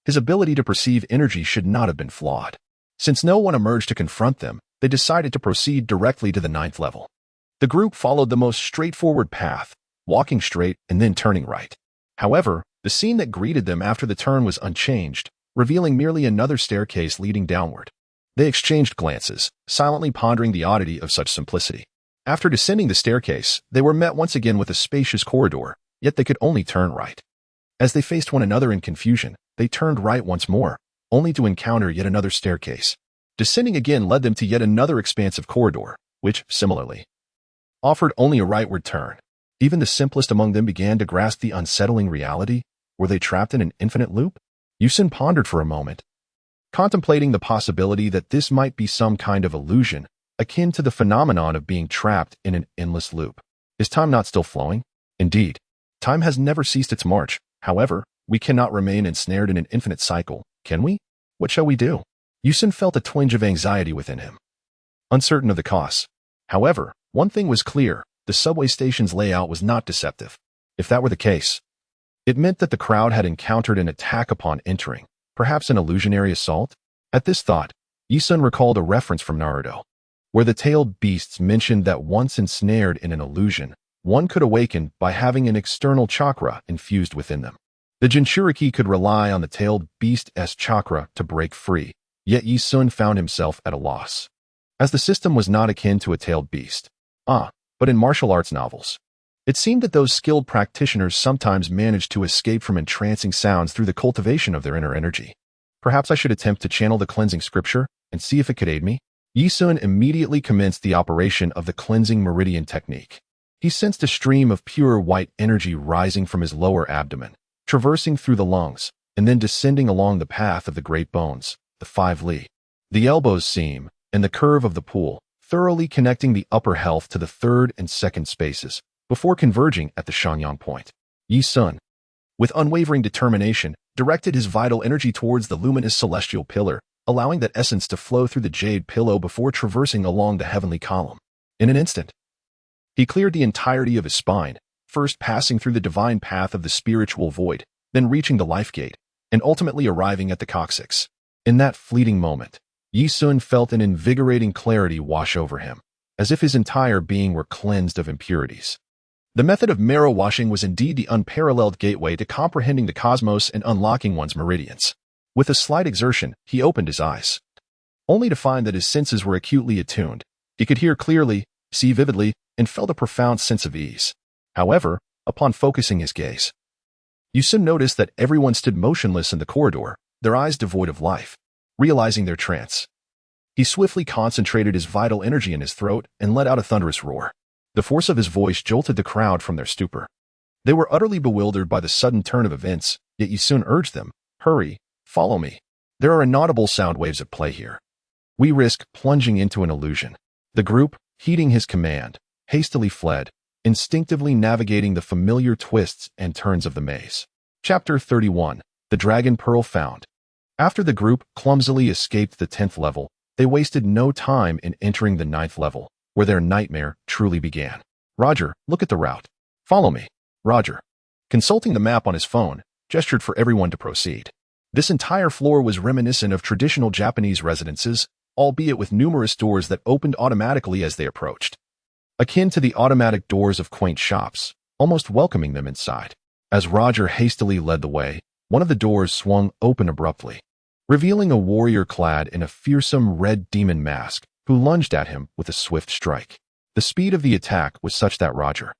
His ability to perceive energy should not have been flawed. Since no one emerged to confront them, they decided to proceed directly to the 9th level. The group followed the most straightforward path, walking straight and then turning right. However, the scene that greeted them after the turn was unchanged, revealing merely another staircase leading downward. They exchanged glances, silently pondering the oddity of such simplicity. After descending the staircase, they were met once again with a spacious corridor, yet they could only turn right. As they faced one another in confusion, they turned right once more, only to encounter yet another staircase. Descending again led them to yet another expansive corridor, which, similarly, offered only a rightward turn. Even the simplest among them began to grasp the unsettling reality. Were they trapped in an infinite loop? Yusun pondered for a moment, contemplating the possibility that this might be some kind of illusion, akin to the phenomenon of being trapped in an endless loop. Is time not still flowing? Indeed, time has never ceased its march. However, we cannot remain ensnared in an infinite cycle, can we? What shall we do? Yusun felt a twinge of anxiety within him, uncertain of the costs. However, one thing was clear: the subway station's layout was not deceptive. If that were the case, it meant that the crowd had encountered an attack upon entering, perhaps an illusionary assault. At this thought, Yusun recalled a reference from Naruto, where the tailed beasts mentioned that once ensnared in an illusion, one could awaken by having an external chakra infused within them. The Jinchuriki could rely on the tailed beast's chakra to break free, yet Yusun found himself at a loss, as the system was not akin to a tailed beast. But in martial arts novels, it seemed that those skilled practitioners sometimes managed to escape from entrancing sounds through the cultivation of their inner energy. Perhaps I should attempt to channel the cleansing scripture and see if it could aid me. Yusun immediately commenced the operation of the cleansing meridian technique. He sensed a stream of pure white energy rising from his lower abdomen, traversing through the lungs, and then descending along the path of the great bones, the 5 li, the elbows seam, and the curve of the pool, thoroughly connecting the upper health to the 3rd and 2nd spaces, before converging at the Shangyang point. Yusun, with unwavering determination, directed his vital energy towards the luminous celestial pillar, allowing that essence to flow through the jade pillow before traversing along the heavenly column. In an instant, he cleared the entirety of his spine, first passing through the divine path of the spiritual void, then reaching the life gate, and ultimately arriving at the coccyx. In that fleeting moment, Yusun felt an invigorating clarity wash over him, as if his entire being were cleansed of impurities. The method of marrow washing was indeed the unparalleled gateway to comprehending the cosmos and unlocking one's meridians. With a slight exertion, he opened his eyes, only to find that his senses were acutely attuned. He could hear clearly, see vividly, and felt a profound sense of ease. However, upon focusing his gaze, Yusun noticed that everyone stood motionless in the corridor, their eyes devoid of life. Realizing their trance, he swiftly concentrated his vital energy in his throat and let out a thunderous roar. The force of his voice jolted the crowd from their stupor. They were utterly bewildered by the sudden turn of events, yet Yusun urged them, "Hurry, follow me. There are inaudible sound waves at play here. We risk plunging into an illusion." The group, heeding his command, hastily fled, instinctively navigating the familiar twists and turns of the maze. Chapter 31. The Dragon Pearl Found. After the group clumsily escaped the 10th level, they wasted no time in entering the 9th level, where their nightmare truly began. "Roger, look at the route. Follow me." Roger, consulting the map on his phone, gestured for everyone to proceed. This entire floor was reminiscent of traditional Japanese residences, albeit with numerous doors that opened automatically as they approached, akin to the automatic doors of quaint shops, almost welcoming them inside. As Roger hastily led the way, one of the doors swung open abruptly, revealing a warrior clad in a fearsome red demon mask who lunged at him with a swift strike. The speed of the attack was such that Roger,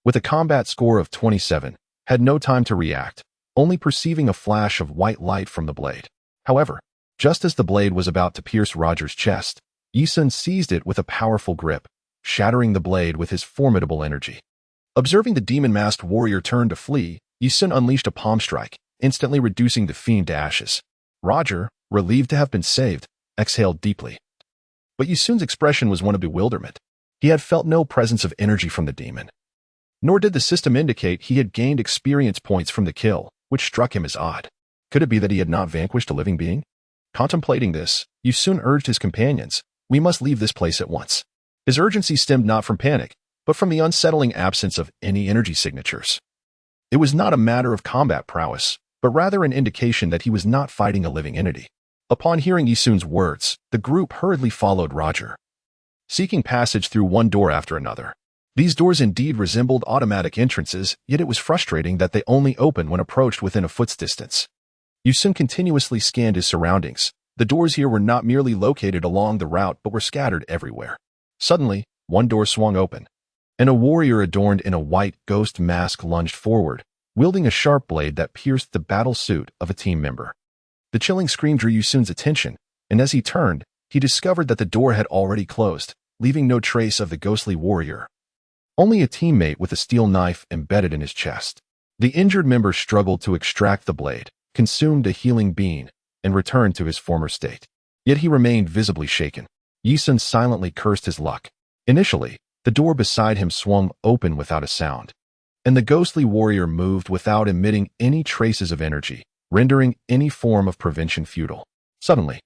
with a combat score of 27, had no time to react, only perceiving a flash of white light from the blade. However, just as the blade was about to pierce Roger's chest, Yusun seized it with a powerful grip, shattering the blade with his formidable energy. Observing the demon-masked warrior turn to flee, Yusun unleashed a palm strike, instantly reducing the fiend to ashes. Roger, relieved to have been saved, exhaled deeply. But Yusun's expression was one of bewilderment. He had felt no presence of energy from the demon, nor did the system indicate he had gained experience points from the kill, which struck him as odd. Could it be that he had not vanquished a living being? Contemplating this, Yusun urged his companions, "We must leave this place at once." His urgency stemmed not from panic, but from the unsettling absence of any energy signatures. It was not a matter of combat prowess, but rather an indication that he was not fighting a living entity. Upon hearing Yisun's words, the group hurriedly followed Roger, seeking passage through one door after another. These doors indeed resembled automatic entrances, yet it was frustrating that they only opened when approached within a foot's distance. Yisun continuously scanned his surroundings. The doors here were not merely located along the route but were scattered everywhere. Suddenly, one door swung open, and a warrior adorned in a white ghost mask lunged forward, wielding a sharp blade that pierced the battle suit of a team member. The chilling scream drew Yisun's attention, and as he turned, he discovered that the door had already closed, leaving no trace of the ghostly warrior. Only a teammate with a steel knife embedded in his chest. The injured member struggled to extract the blade, consumed a healing bean, and returned to his former state. Yet he remained visibly shaken. Yisun silently cursed his luck. Initially, the door beside him swung open without a sound, and the ghostly warrior moved without emitting any traces of energy, rendering any form of prevention futile. Suddenly,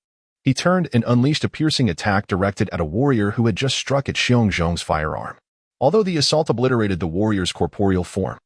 he turned and unleashed a piercing attack directed at a warrior who had just struck at Xiongzhong's firearm. Although the assault obliterated the warrior's corporeal form,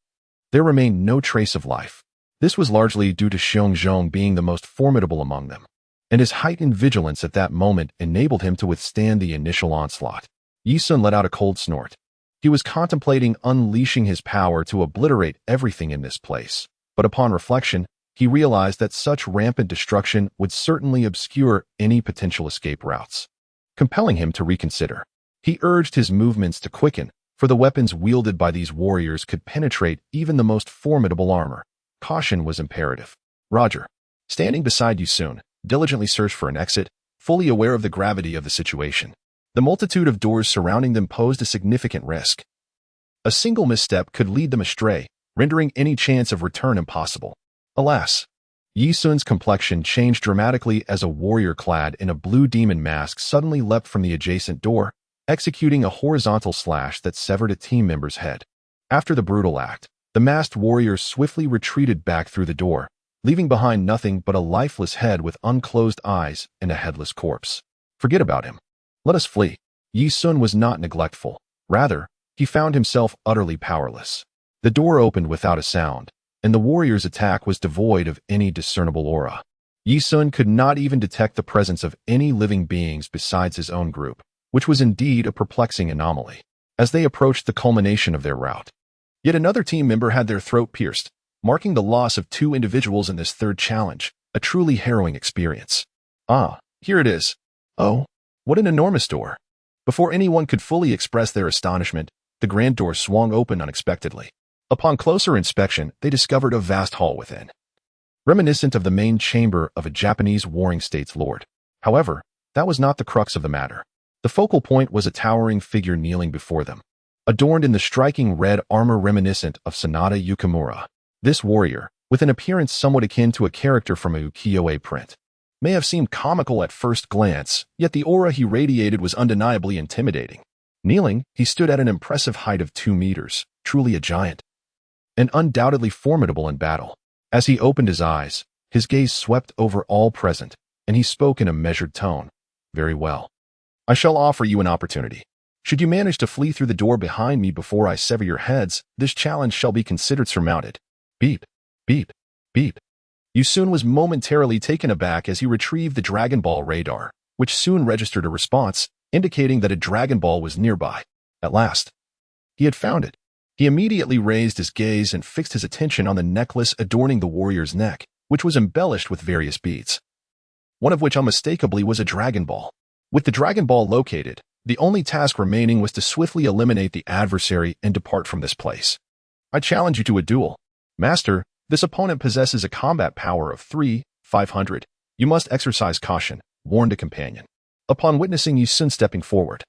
there remained no trace of life. This was largely due to Xiongzhong being the most formidable among them, and his heightened vigilance at that moment enabled him to withstand the initial onslaught. Yisun let out a cold snort. He was contemplating unleashing his power to obliterate everything in this place, but upon reflection, he realized that such rampant destruction would certainly obscure any potential escape routes, compelling him to reconsider. He urged his movements to quicken, for the weapons wielded by these warriors could penetrate even the most formidable armor. Caution was imperative. Roger, standing beside Yisun, diligently searched for an exit, fully aware of the gravity of the situation. The multitude of doors surrounding them posed a significant risk. A single misstep could lead them astray, rendering any chance of return impossible. Alas, Yisun's complexion changed dramatically as a warrior clad in a blue demon mask suddenly leapt from the adjacent door, executing a horizontal slash that severed a team member's head. After the brutal act, the masked warrior swiftly retreated back through the door, leaving behind nothing but a lifeless head with unclosed eyes and a headless corpse. Forget about him. Let us flee. Yisun was not neglectful. Rather, he found himself utterly powerless. The door opened without a sound, and the warrior's attack was devoid of any discernible aura. Yisun could not even detect the presence of any living beings besides his own group, which was indeed a perplexing anomaly. As they approached the culmination of their rout, yet another team member had their throat pierced, marking the loss of 2 individuals in this third challenge, a truly harrowing experience. Ah, here it is. Oh, what an enormous door. Before anyone could fully express their astonishment, the grand door swung open unexpectedly. Upon closer inspection, they discovered a vast hall within, reminiscent of the main chamber of a Japanese warring state's lord. However, that was not the crux of the matter. The focal point was a towering figure kneeling before them, adorned in the striking red armor reminiscent of Sanada Yukimura. This warrior, with an appearance somewhat akin to a character from a ukiyo-e print, may have seemed comical at first glance, yet the aura he radiated was undeniably intimidating. Kneeling, he stood at an impressive height of 2 meters, truly a giant, and undoubtedly formidable in battle. As he opened his eyes, his gaze swept over all present, and he spoke in a measured tone. Very well. I shall offer you an opportunity. Should you manage to flee through the door behind me before I sever your heads, this challenge shall be considered surmounted. Beep, beep, beep. Yisun was momentarily taken aback as he retrieved the Dragon Ball radar, which soon registered a response, indicating that a Dragon Ball was nearby. At last, he had found it. He immediately raised his gaze and fixed his attention on the necklace adorning the warrior's neck, which was embellished with various beads, one of which unmistakably was a Dragon Ball. With the Dragon Ball located, the only task remaining was to swiftly eliminate the adversary and depart from this place. I challenge you to a duel. Master, this opponent possesses a combat power of 3,500. You must exercise caution, warned a companion. Upon witnessing Yisun stepping forward,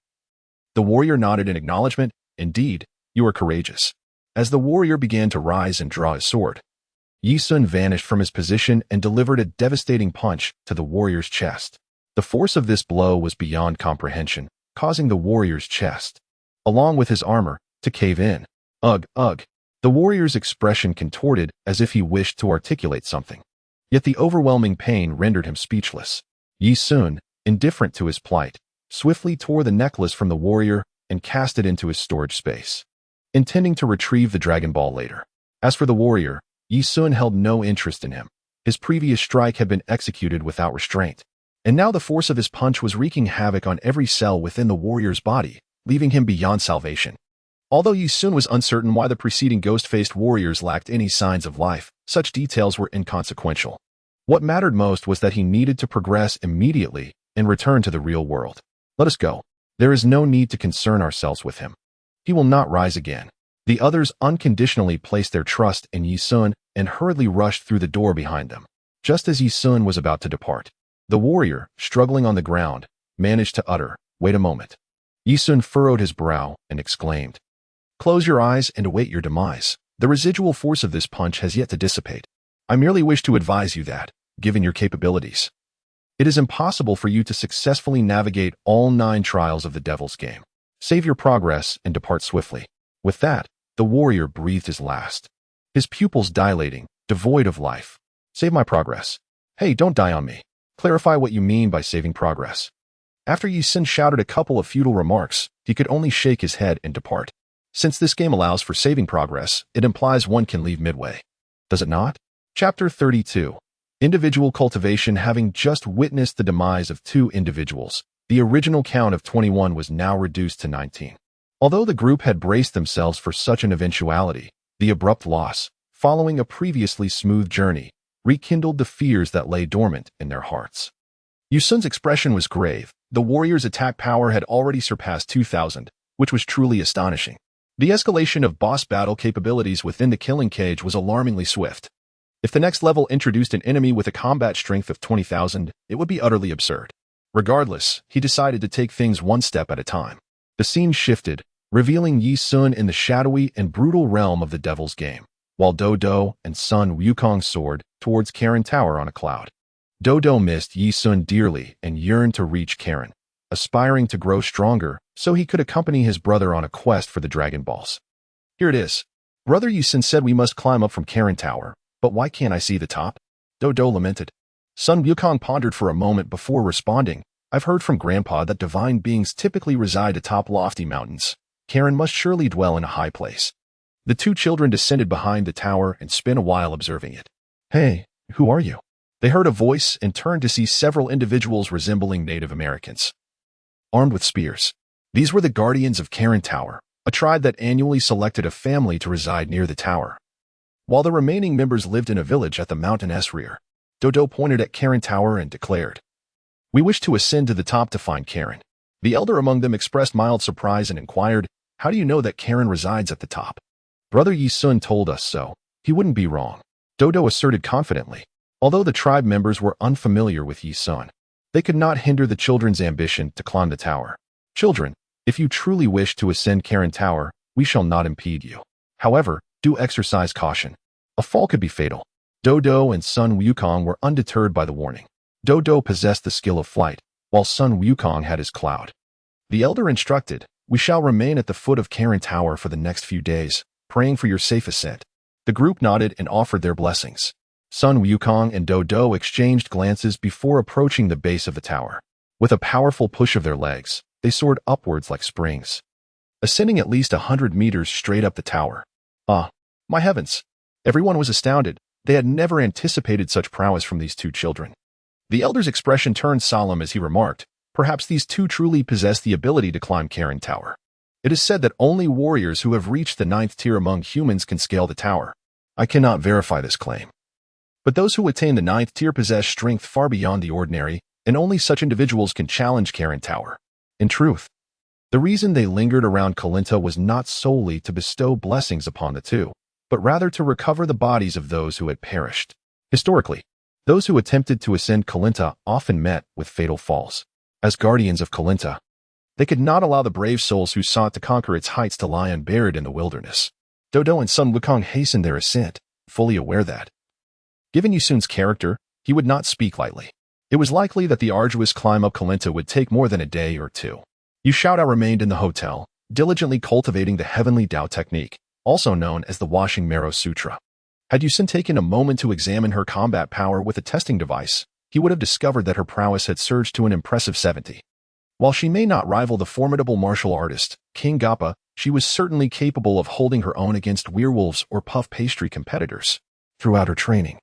the warrior nodded in acknowledgement. Indeed, you are courageous. As the warrior began to rise and draw his sword, Yisun vanished from his position and delivered a devastating punch to the warrior's chest. The force of this blow was beyond comprehension, causing the warrior's chest, along with his armor, to cave in. Ugh, ugh. The warrior's expression contorted as if he wished to articulate something. Yet the overwhelming pain rendered him speechless. Yisun, indifferent to his plight, swiftly tore the necklace from the warrior, and cast it into his storage space, intending to retrieve the Dragon Ball later. As for the warrior, Yi Sun held no interest in him. His previous strike had been executed without restraint, and now the force of his punch was wreaking havoc on every cell within the warrior's body, leaving him beyond salvation. Although Yi Sun was uncertain why the preceding ghost-faced warriors lacked any signs of life, such details were inconsequential. What mattered most was that he needed to progress immediately and return to the real world. Let us go. There is no need to concern ourselves with him. He will not rise again. The others unconditionally placed their trust in Yi Sun and hurriedly rushed through the door behind them. Just as Yi Sun was about to depart, the warrior, struggling on the ground, managed to utter, "Wait a moment." Yi Sun furrowed his brow and exclaimed, "Close your eyes and await your demise. The residual force of this punch has yet to dissipate. I merely wish to advise you that, given your capabilities, it is impossible for you to successfully navigate all 9 trials of the Devil's Game. Save your progress and depart swiftly." With that, the warrior breathed his last, his pupils dilating, devoid of life. "Save my progress. Hey, don't die on me. Clarify what you mean by saving progress." After Yi Sun shouted a couple of futile remarks, he could only shake his head and depart. Since this game allows for saving progress, it implies one can leave midway. Does it not? Chapter 32. Individual cultivation. Having just witnessed the demise of 2 individuals, the original count of 21 was now reduced to 19. Although the group had braced themselves for such an eventuality, the abrupt loss, following a previously smooth journey, rekindled the fears that lay dormant in their hearts. Yi Sun's expression was grave. The warrior's attack power had already surpassed 2,000, which was truly astonishing. The escalation of boss battle capabilities within the killing cage was alarmingly swift. If the next level introduced an enemy with a combat strength of 20,000, it would be utterly absurd. Regardless, he decided to take things one step at a time. The scene shifted, revealing Yi Sun in the shadowy and brutal realm of the Devil's Game, while Dodo and Sun Wukong soared towards Karen Tower on a cloud. Dodo missed Yi Sun dearly and yearned to reach Karen, aspiring to grow stronger so he could accompany his brother on a quest for the Dragon Balls. "Here it is. Brother Yi Sun said we must climb up from Karen Tower, but why can't I see the top?" Dodo lamented. Sun Wukong pondered for a moment before responding, "I've heard from Grandpa that divine beings typically reside atop lofty mountains. Karen must surely dwell in a high place." The 2 children descended behind the tower and spent a while observing it. "Hey, who are you?" They heard a voice and turned to see several individuals resembling Native Americans, armed with spears. These were the guardians of Karen Tower, a tribe that annually selected a family to reside near the tower, while the remaining members lived in a village at the mountain's rear. Dodo pointed at Karen Tower and declared, "We wish to ascend to the top to find Karen." The elder among them expressed mild surprise and inquired, "How do you know that Karen resides at the top?" "Brother Yi Sun told us so. He wouldn't be wrong," Dodo asserted confidently. Although the tribe members were unfamiliar with Yi Sun, they could not hinder the children's ambition to climb the tower. "Children, if you truly wish to ascend Karen Tower, we shall not impede you. However, do exercise caution. A fall could be fatal." Dodo and Sun Wukong were undeterred by the warning. Dodo possessed the skill of flight, while Sun Wukong had his cloud. The elder instructed, "We shall remain at the foot of Karen Tower for the next few days, praying for your safe ascent." The group nodded and offered their blessings. Sun Wukong and Dodo exchanged glances before approaching the base of the tower. With a powerful push of their legs, they soared upwards like springs, ascending at least 100 meters straight up the tower. Ah, my heavens! Everyone was astounded. They had never anticipated such prowess from these 2 children. The elder's expression turned solemn as he remarked, "Perhaps these 2 truly possess the ability to climb Karen Tower. It is said that only warriors who have reached the 9th tier among humans can scale the tower. I cannot verify this claim, but those who attain the 9th tier possess strength far beyond the ordinary, and only such individuals can challenge Karen Tower." In truth, the reason they lingered around Kalinta was not solely to bestow blessings upon the 2, but rather to recover the bodies of those who had perished. Historically, those who attempted to ascend Kalinta often met with fatal falls. As guardians of Kalinta, they could not allow the brave souls who sought to conquer its heights to lie unburied in the wilderness. Dodo and Sun Wukong hastened their ascent, fully aware that, given Yi Sun's character, he would not speak lightly. It was likely that the arduous climb up Kalinta would take more than a day or 2. Yu Xiaodao remained in the hotel, diligently cultivating the heavenly Tao technique, also known as the Washing Marrow Sutra. Had Yi Sun taken a moment to examine her combat power with a testing device, he would have discovered that her prowess had surged to an impressive 70. While she may not rival the formidable martial artist, King Gappa, she was certainly capable of holding her own against werewolves or puff pastry competitors. Throughout her training,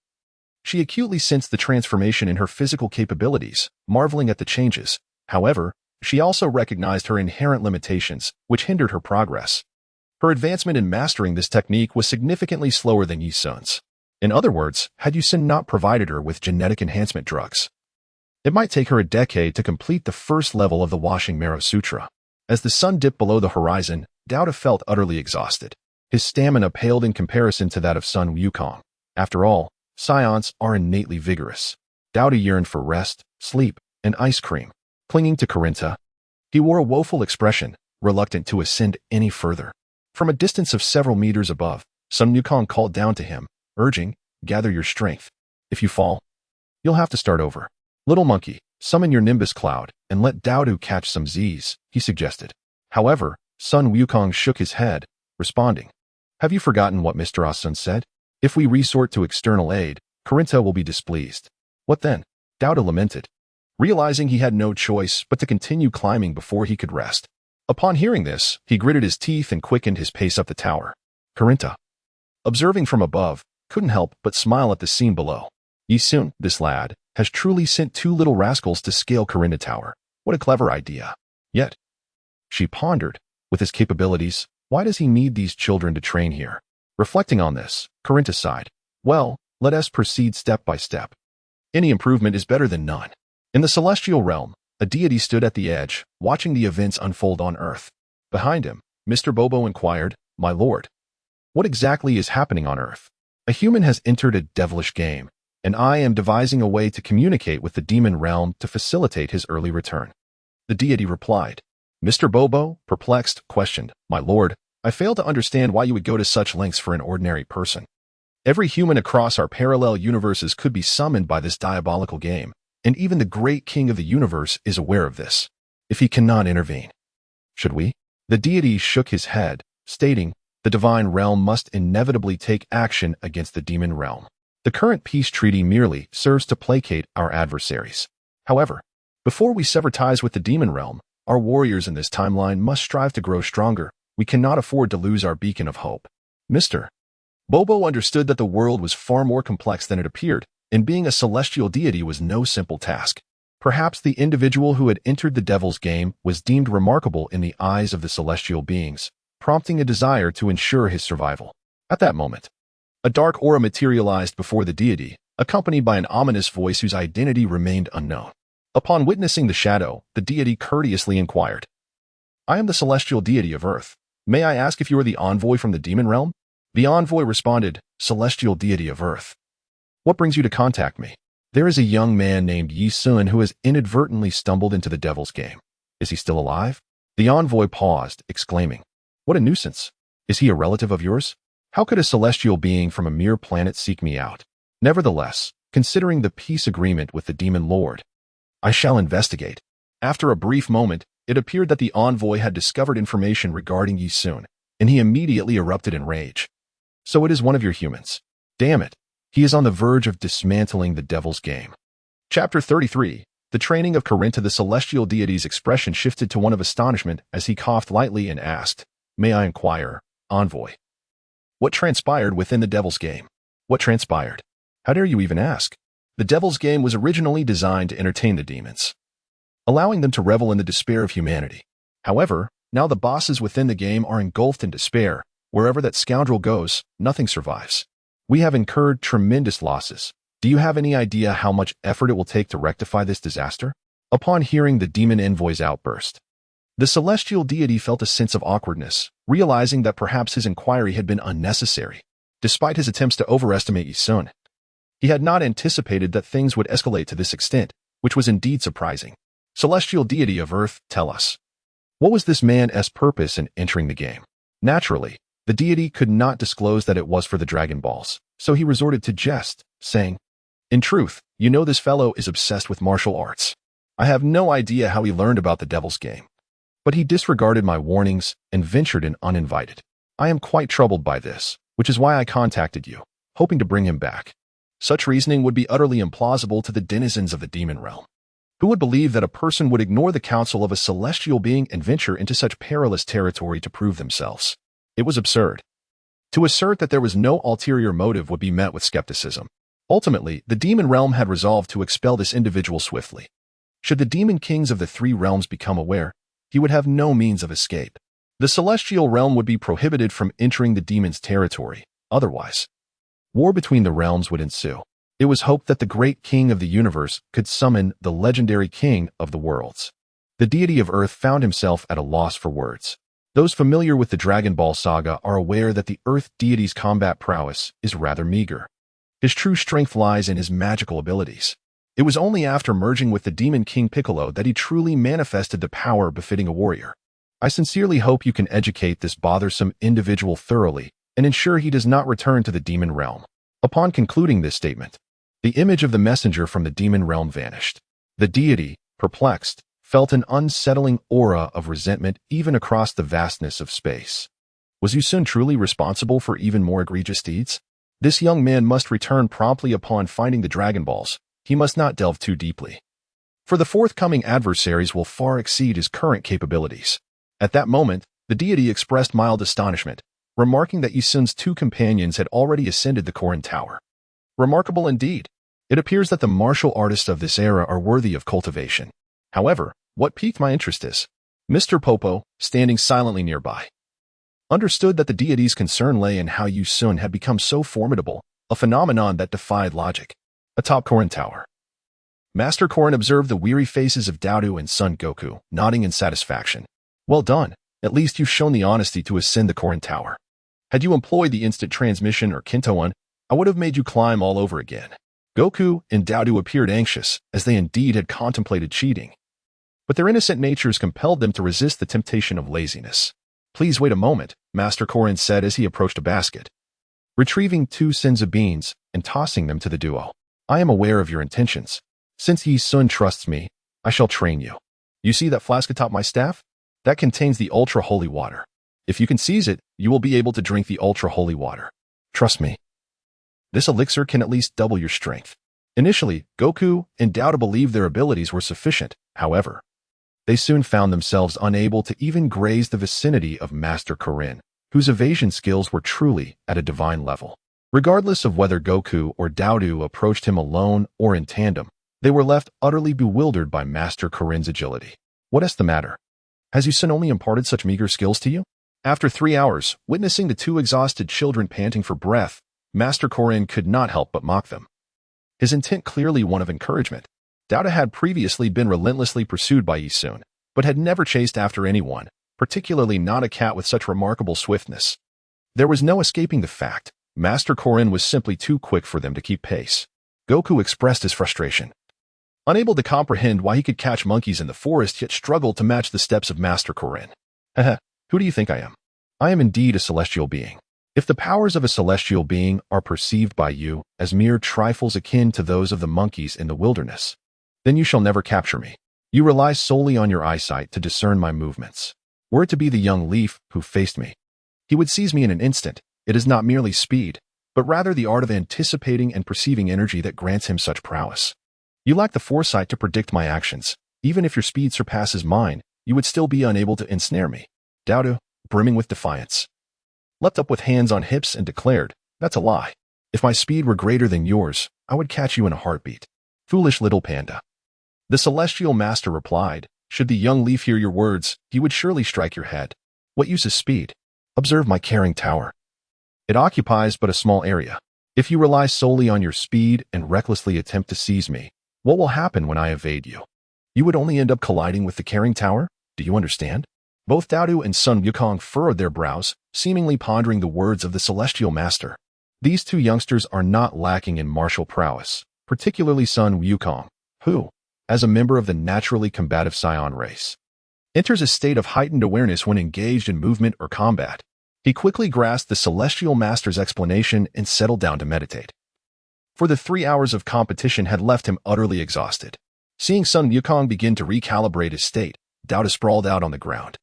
she acutely sensed the transformation in her physical capabilities, marveling at the changes. However, she also recognized her inherent limitations, which hindered her progress. Her advancement in mastering this technique was significantly slower than Yi Sun's. In other words, had Yi Sun not provided her with genetic enhancement drugs, it might take her a decade to complete the first level of the Washing Marrow Sutra. As the sun dipped below the horizon, Doubter felt utterly exhausted. His stamina paled in comparison to that of Sun Wukong. After all, Saiyans are innately vigorous. Doubter yearned for rest, sleep, and ice cream. Clinging to Corinta, he wore a woeful expression, reluctant to ascend any further. From a distance of several meters above, Sun Wukong called down to him, urging, "Gather your strength. If you fall, you'll have to start over. Little monkey, summon your nimbus cloud and let Doubter catch some Z's," he suggested. However, Sun Wukong shook his head, responding, "Have you forgotten what Mr. Asun said? If we resort to external aid, Corinta will be displeased." "What then?" Doubter lamented, realizing he had no choice but to continue climbing before he could rest. Upon hearing this, he gritted his teeth and quickened his pace up the tower. Corinta, observing from above, couldn't help but smile at the scene below. Yi Sun, this lad, has truly sent two little rascals to scale Corinta Tower. What a clever idea. Yet, she pondered, with his capabilities, why does he need these children to train here? Reflecting on this, Corinta sighed. Well, let us proceed step by step. Any improvement is better than none. In the celestial realm, a deity stood at the edge, watching the events unfold on Earth. Behind him, Mr. Bobo inquired, "My lord, what exactly is happening on Earth? A human has entered a devilish game, and I am devising a way to communicate with the demon realm to facilitate his early return." The deity replied. Mr. Bobo, perplexed, questioned, "My lord, I fail to understand why you would go to such lengths for an ordinary person. Every human across our parallel universes could be summoned by this diabolical game, and even the great king of the universe is aware of this. If he cannot intervene, should we?" The deity shook his head, stating, "The divine realm must inevitably take action against the demon realm. The current peace treaty merely serves to placate our adversaries. However, before we sever ties with the demon realm, our warriors in this timeline must strive to grow stronger. We cannot afford to lose our beacon of hope." Mr. Bobo understood that the world was far more complex than it appeared, and being a celestial deity was no simple task. Perhaps the individual who had entered the devil's game was deemed remarkable in the eyes of the celestial beings, prompting a desire to ensure his survival. At that moment, a dark aura materialized before the deity, accompanied by an ominous voice whose identity remained unknown. Upon witnessing the shadow, the deity courteously inquired, "I am the celestial deity of Earth. May I ask if you are the envoy from the demon realm?" The envoy responded, "Celestial deity of Earth. What brings you to contact me?" "There is a young man named Yi Sun who has inadvertently stumbled into the devil's game. Is he still alive?" The envoy paused, exclaiming, "What a nuisance. Is he a relative of yours? How could a celestial being from a mere planet seek me out? Nevertheless, considering the peace agreement with the demon lord, I shall investigate." After a brief moment, it appeared that the envoy had discovered information regarding Yi Sun, and he immediately erupted in rage. "So it is one of your humans. Damn it. He is on the verge of dismantling the devil's game." Chapter 33. The training of Corinta. The celestial deity's expression shifted to one of astonishment as he coughed lightly and asked, "May I inquire, envoy, what transpired within the devil's game?" "What transpired? How dare you even ask?" The devil's game was originally designed to entertain the demons, allowing them to revel in the despair of humanity. However, now the bosses within the game are engulfed in despair. Wherever that scoundrel goes, nothing survives. We have incurred tremendous losses. Do you have any idea how much effort it will take to rectify this disaster?" Upon hearing the demon envoy's outburst, the celestial deity felt a sense of awkwardness, realizing that perhaps his inquiry had been unnecessary. Despite his attempts to overestimate Yi Sun, he had not anticipated that things would escalate to this extent, which was indeed surprising. "Celestial deity of Earth, tell us, what was this man's purpose in entering the game?" Naturally, the deity could not disclose that it was for the Dragon Balls, so he resorted to jest, saying, "In truth, you know this fellow is obsessed with martial arts. I have no idea how he learned about the devil's game, but he disregarded my warnings and ventured in uninvited. I am quite troubled by this, which is why I contacted you, hoping to bring him back." Such reasoning would be utterly implausible to the denizens of the demon realm, Who would believe that a person would ignore the counsel of a celestial being and venture into such perilous territory to prove themselves? It was absurd. To assert that there was no ulterior motive would be met with skepticism. Ultimately, the demon realm had resolved to expel this individual swiftly. Should the demon kings of the three realms become aware, he would have no means of escape. The celestial realm would be prohibited from entering the demon's territory. Otherwise, war between the realms would ensue. It was hoped that the great king of the universe could summon the legendary king of the worlds. The deity of Earth found himself at a loss for words. Those familiar with the Dragon Ball saga are aware that the Earth deity's combat prowess is rather meager. His true strength lies in his magical abilities. It was only after merging with the Demon King Piccolo that he truly manifested the power befitting a warrior. I sincerely hope you can educate this bothersome individual thoroughly and ensure he does not return to the demon realm. Upon concluding this statement, the image of the messenger from the demon realm vanished. The deity, perplexed, felt an unsettling aura of resentment even across the vastness of space. Was Yusun truly responsible for even more egregious deeds? This young man must return promptly upon finding the Dragon Balls. He must not delve too deeply, for the forthcoming adversaries will far exceed his current capabilities. At that moment, the deity expressed mild astonishment, remarking that Yusun's two companions had already ascended the Korin Tower. Remarkable indeed. It appears that the martial artists of this era are worthy of cultivation. However, what piqued my interest is Mr. Popo, standing silently nearby, understood that the deity's concern lay in how Yusun had become so formidable, a phenomenon that defied logic. Atop Korin Tower, Master Korin observed the weary faces of Doudou and Son Goku, nodding in satisfaction. Well done. At least you've shown the honesty to ascend the Korin Tower. Had you employed the instant transmission or Kintoan, I would have made you climb all over again. Goku and Doudou appeared anxious, as they indeed had contemplated cheating. But their innocent natures compelled them to resist the temptation of laziness. Please wait a moment, Master Korin said as he approached a basket, retrieving 2 senzu beans and tossing them to the duo. I am aware of your intentions. Since Yi Sun trusts me, I shall train you. You see that flask atop my staff? That contains the ultra-holy water. If you can seize it, you will be able to drink the ultra-holy water. Trust me. This elixir can at least double your strength. Initially, Goku and Doudou believed their abilities were sufficient. However, they soon found themselves unable to even graze the vicinity of Master Korin, whose evasion skills were truly at a divine level. Regardless of whether Goku or Doudou approached him alone or in tandem, they were left utterly bewildered by Master Korin's agility. What is the matter? Has Yusun only imparted such meager skills to you? After 3 hours, witnessing the 2 exhausted children panting for breath, Master Korin could not help but mock them. His intent clearly one of encouragement. Doudou had previously been relentlessly pursued by Yusun, but had never chased after anyone, particularly not a cat with such remarkable swiftness. There was no escaping the fact. Master Korin was simply too quick for them to keep pace. Goku expressed his frustration, unable to comprehend why he could catch monkeys in the forest yet struggled to match the steps of Master Korin. Haha, who do you think I am? I am indeed a celestial being. If the powers of a celestial being are perceived by you as mere trifles akin to those of the monkeys in the wilderness, then you shall never capture me. You rely solely on your eyesight to discern my movements. Were it to be the young Leaf who faced me, he would seize me in an instant. It is not merely speed, but rather the art of anticipating and perceiving energy that grants him such prowess. You lack the foresight to predict my actions. Even if your speed surpasses mine, you would still be unable to ensnare me. Doudou, brimming with defiance, leapt up with hands on hips and declared, That's a lie. If my speed were greater than yours, I would catch you in a heartbeat. Foolish little panda. The celestial master replied, Should the young Leaf hear your words, he would surely strike your head. What use is speed? Observe my carrying tower. It occupies but a small area. If you rely solely on your speed and recklessly attempt to seize me, what will happen when I evade you? You would only end up colliding with the carrying tower? Do you understand? Both Doudou and Sun Wukong furrowed their brows, seemingly pondering the words of the celestial master. These 2 youngsters are not lacking in martial prowess, particularly Sun Wukong, who, as a member of the naturally combative Saiyan race, enters a state of heightened awareness when engaged in movement or combat. He quickly grasped the celestial master's explanation and settled down to meditate. For the 3 hours of competition had left him utterly exhausted. Seeing Sun Wukong begin to recalibrate his state, Doudou sprawled out on the ground,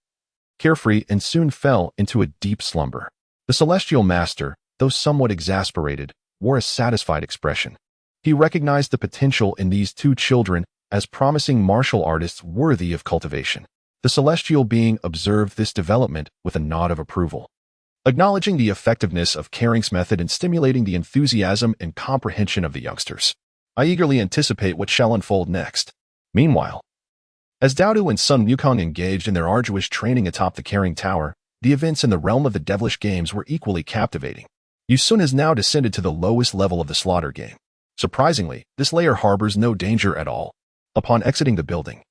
carefree, and soon fell into a deep slumber. The celestial master, though somewhat exasperated, wore a satisfied expression. He recognized the potential in these 2 children as promising martial artists worthy of cultivation. The celestial being observed this development with a nod of approval, acknowledging the effectiveness of Caring's method in stimulating the enthusiasm and comprehension of the youngsters. I eagerly anticipate what shall unfold next. Meanwhile, as Daodu and Sun Wukong engaged in their arduous training atop the Caring Tower, the events in the realm of the devilish games were equally captivating. Yusun has now descended to the lowest level of the slaughter game. Surprisingly, this layer harbors no danger at all. Upon exiting the building,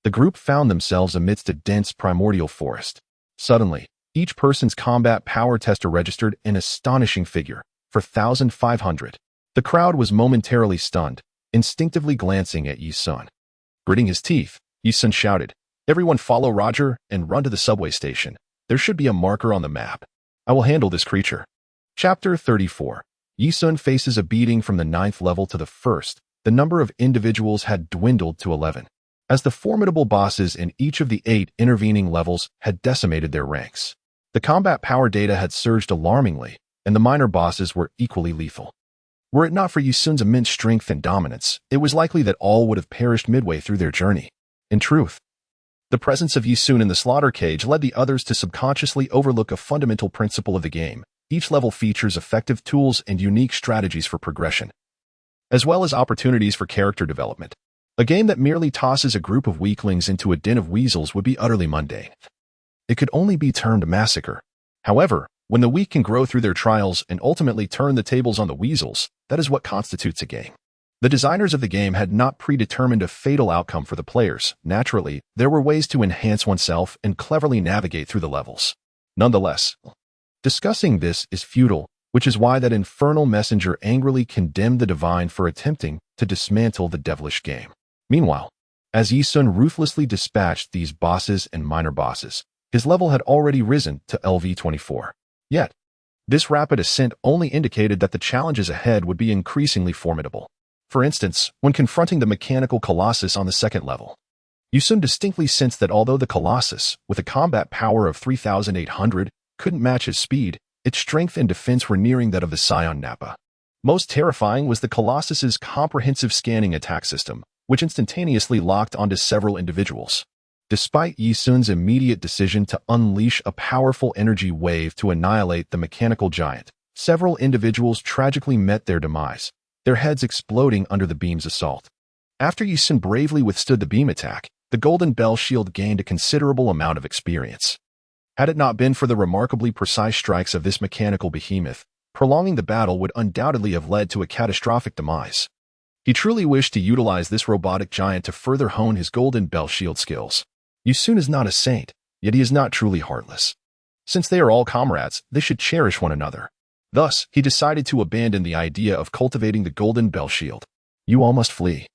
the group found themselves amidst a dense primordial forest. Suddenly, each person's combat power tester registered an astonishing figure, 4,500. The crowd was momentarily stunned, instinctively glancing at Yusun. Gritting his teeth, Yusun shouted, "Everyone follow Roger and run to the subway station. There should be a marker on the map. I will handle this creature." Chapter 34. Yusun faces a beating from the 9th level to the 1st. The number of individuals had dwindled to 11, as the formidable bosses in each of the 8 intervening levels had decimated their ranks. The combat power data had surged alarmingly, and the minor bosses were equally lethal. Were it not for Yusun's immense strength and dominance, it was likely that all would have perished midway through their journey. In truth, the presence of Yusun in the slaughter cage led the others to subconsciously overlook a fundamental principle of the game. Each level features effective tools and unique strategies for progression, as well as opportunities for character development. A game that merely tosses a group of weaklings into a den of weasels would be utterly mundane. It could only be termed massacre. However, when the weak can grow through their trials and ultimately turn the tables on the weasels, that is what constitutes a game. The designers of the game had not predetermined a fatal outcome for the players. Naturally, there were ways to enhance oneself and cleverly navigate through the levels. Nonetheless, discussing this is futile, which is why that infernal messenger angrily condemned the divine for attempting to dismantle the devilish game. Meanwhile, as Yusun ruthlessly dispatched these bosses and minor bosses, his level had already risen to LV24. Yet, this rapid ascent only indicated that the challenges ahead would be increasingly formidable. For instance, when confronting the mechanical Colossus on the 2nd level, Yusun distinctly sensed that although the Colossus, with a combat power of 3,800, couldn't match his speed, its strength and defense were nearing that of the Saiyan Nappa. Most terrifying was the Colossus's comprehensive scanning attack system, which instantaneously locked onto several individuals. Despite Yusun's immediate decision to unleash a powerful energy wave to annihilate the mechanical giant, several individuals tragically met their demise, their heads exploding under the beam's assault. After Yusun bravely withstood the beam attack, the Golden Bell Shield gained a considerable amount of experience. Had it not been for the remarkably precise strikes of this mechanical behemoth, prolonging the battle would undoubtedly have led to a catastrophic demise. He truly wished to utilize this robotic giant to further hone his Golden Bell Shield skills. Yusun is not a saint, yet he is not truly heartless. Since they are all comrades, they should cherish one another. Thus, he decided to abandon the idea of cultivating the Golden Bell Shield. You all must flee.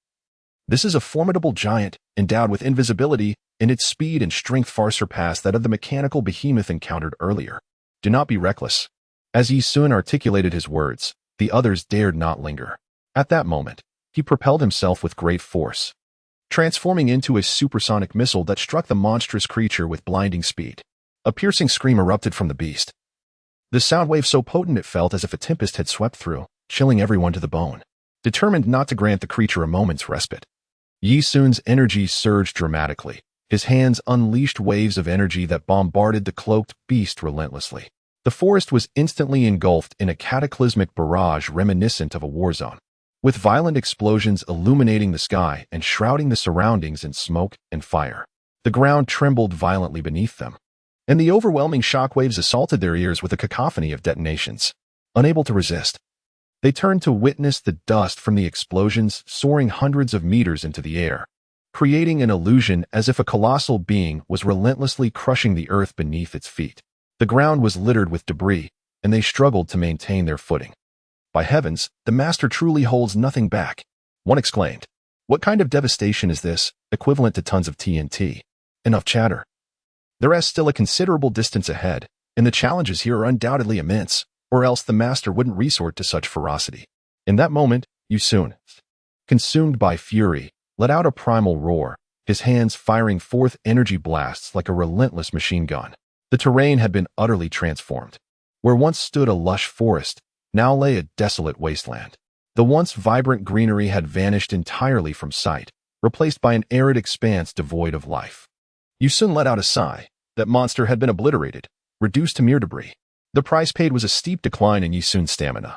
This is a formidable giant, endowed with invisibility, and its speed and strength far surpass that of the mechanical behemoth encountered earlier. Do not be reckless. As Yusun articulated his words, the others dared not linger. At that moment, he propelled himself with great force, transforming into a supersonic missile that struck the monstrous creature with blinding speed. A piercing scream erupted from the beast. The sound wave so potent it felt as if a tempest had swept through, chilling everyone to the bone. Determined not to grant the creature a moment's respite, Yusun's energy surged dramatically. His hands unleashed waves of energy that bombarded the cloaked beast relentlessly. The forest was instantly engulfed in a cataclysmic barrage reminiscent of a war zone, with violent explosions illuminating the sky and shrouding the surroundings in smoke and fire. The ground trembled violently beneath them, and the overwhelming shockwaves assaulted their ears with a cacophony of detonations. Unable to resist, they turned to witness the dust from the explosions soaring hundreds of meters into the air, creating an illusion as if a colossal being was relentlessly crushing the earth beneath its feet. The ground was littered with debris, and they struggled to maintain their footing. By heavens, the master truly holds nothing back, one exclaimed. What kind of devastation is this, equivalent to tons of TNT? Enough chatter. There is still a considerable distance ahead, and the challenges here are undoubtedly immense, or else the master wouldn't resort to such ferocity. In that moment, Yusun, consumed by fury, let out a primal roar, his hands firing forth energy blasts like a relentless machine gun. The terrain had been utterly transformed. Where once stood a lush forest, now lay a desolate wasteland. The once vibrant greenery had vanished entirely from sight, replaced by an arid expanse devoid of life. Yi Sun let out a sigh. That monster had been obliterated, reduced to mere debris. The price paid was a steep decline in Yi Sun's stamina.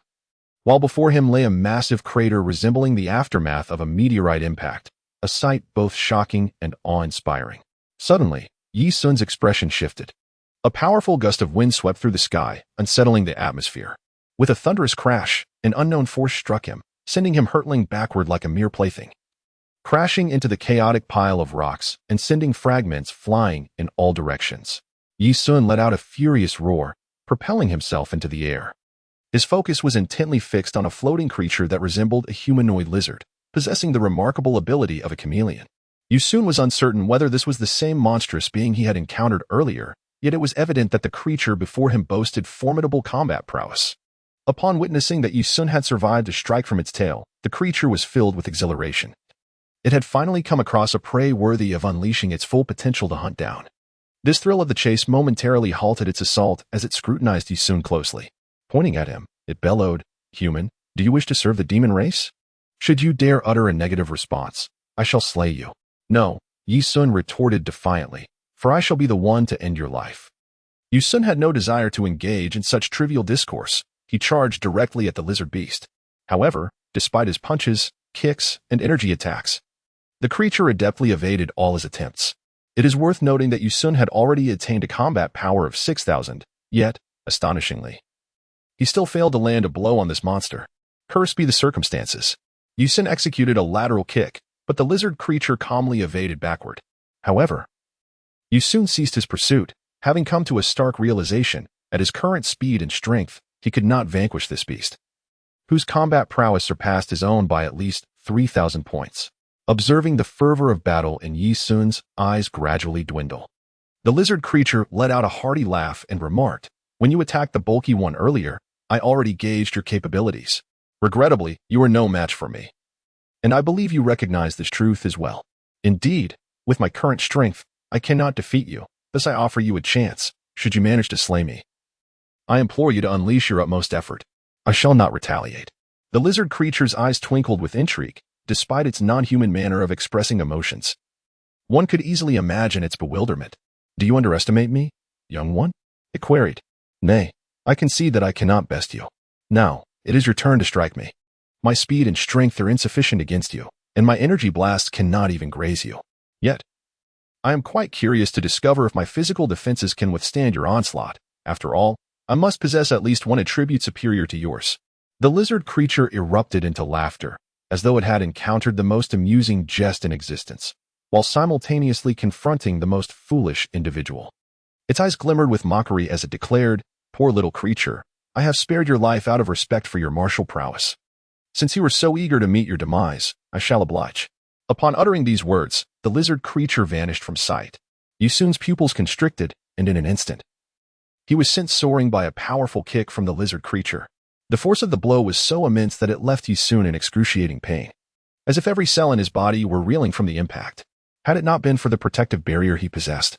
While before him lay a massive crater resembling the aftermath of a meteorite impact, a sight both shocking and awe-inspiring. Suddenly, Yi Sun's expression shifted. A powerful gust of wind swept through the sky, unsettling the atmosphere. With a thunderous crash, an unknown force struck him, sending him hurtling backward like a mere plaything, crashing into the chaotic pile of rocks and sending fragments flying in all directions. Yi Sun let out a furious roar, propelling himself into the air. His focus was intently fixed on a floating creature that resembled a humanoid lizard, possessing the remarkable ability of a chameleon. Yi Sun was uncertain whether this was the same monstrous being he had encountered earlier, yet it was evident that the creature before him boasted formidable combat prowess. Upon witnessing that Yi Sun had survived a strike from its tail, the creature was filled with exhilaration. It had finally come across a prey worthy of unleashing its full potential to hunt down. This thrill of the chase momentarily halted its assault as it scrutinized Yi Sun closely. Pointing at him, it bellowed, "Human, do you wish to serve the demon race? Should you dare utter a negative response, I shall slay you." "No," Yi Sun retorted defiantly, "for I shall be the one to end your life." Yi Sun had no desire to engage in such trivial discourse. He charged directly at the lizard beast. However, despite his punches, kicks, and energy attacks, the creature adeptly evaded all his attempts. It is worth noting that Yi Sun had already attained a combat power of 6,000, yet, astonishingly, he still failed to land a blow on this monster. Cursed be the circumstances. Yi Sun executed a lateral kick, but the lizard creature calmly evaded backward. However, Yi Sun ceased his pursuit, having come to a stark realization, at his current speed and strength, he could not vanquish this beast, whose combat prowess surpassed his own by at least 3,000 points. Observing the fervor of battle in Yi Sun's eyes gradually dwindle, the lizard creature let out a hearty laugh and remarked, "When you attacked the bulky one earlier, I already gauged your capabilities. Regrettably, you are no match for me. And I believe you recognize this truth as well. Indeed, with my current strength, I cannot defeat you, thus I offer you a chance, should you manage to slay me. I implore you to unleash your utmost effort. I shall not retaliate." The lizard creature's eyes twinkled with intrigue, despite its non-human manner of expressing emotions. One could easily imagine its bewilderment. "Do you underestimate me, young one?" it queried. "Nay, I concede that I cannot best you. Now, it is your turn to strike me. My speed and strength are insufficient against you, and my energy blasts cannot even graze you. Yet, I am quite curious to discover if my physical defenses can withstand your onslaught. After all, I must possess at least one attribute superior to yours." The lizard creature erupted into laughter, as though it had encountered the most amusing jest in existence, while simultaneously confronting the most foolish individual. Its eyes glimmered with mockery as it declared, "Poor little creature, I have spared your life out of respect for your martial prowess. Since you were so eager to meet your demise, I shall oblige." Upon uttering these words, the lizard creature vanished from sight. Yi Sun's pupils constricted, and in an instant, he was sent soaring by a powerful kick from the lizard creature. The force of the blow was so immense that it left Yi Sun in excruciating pain, as if every cell in his body were reeling from the impact. Had it not been for the protective barrier he possessed,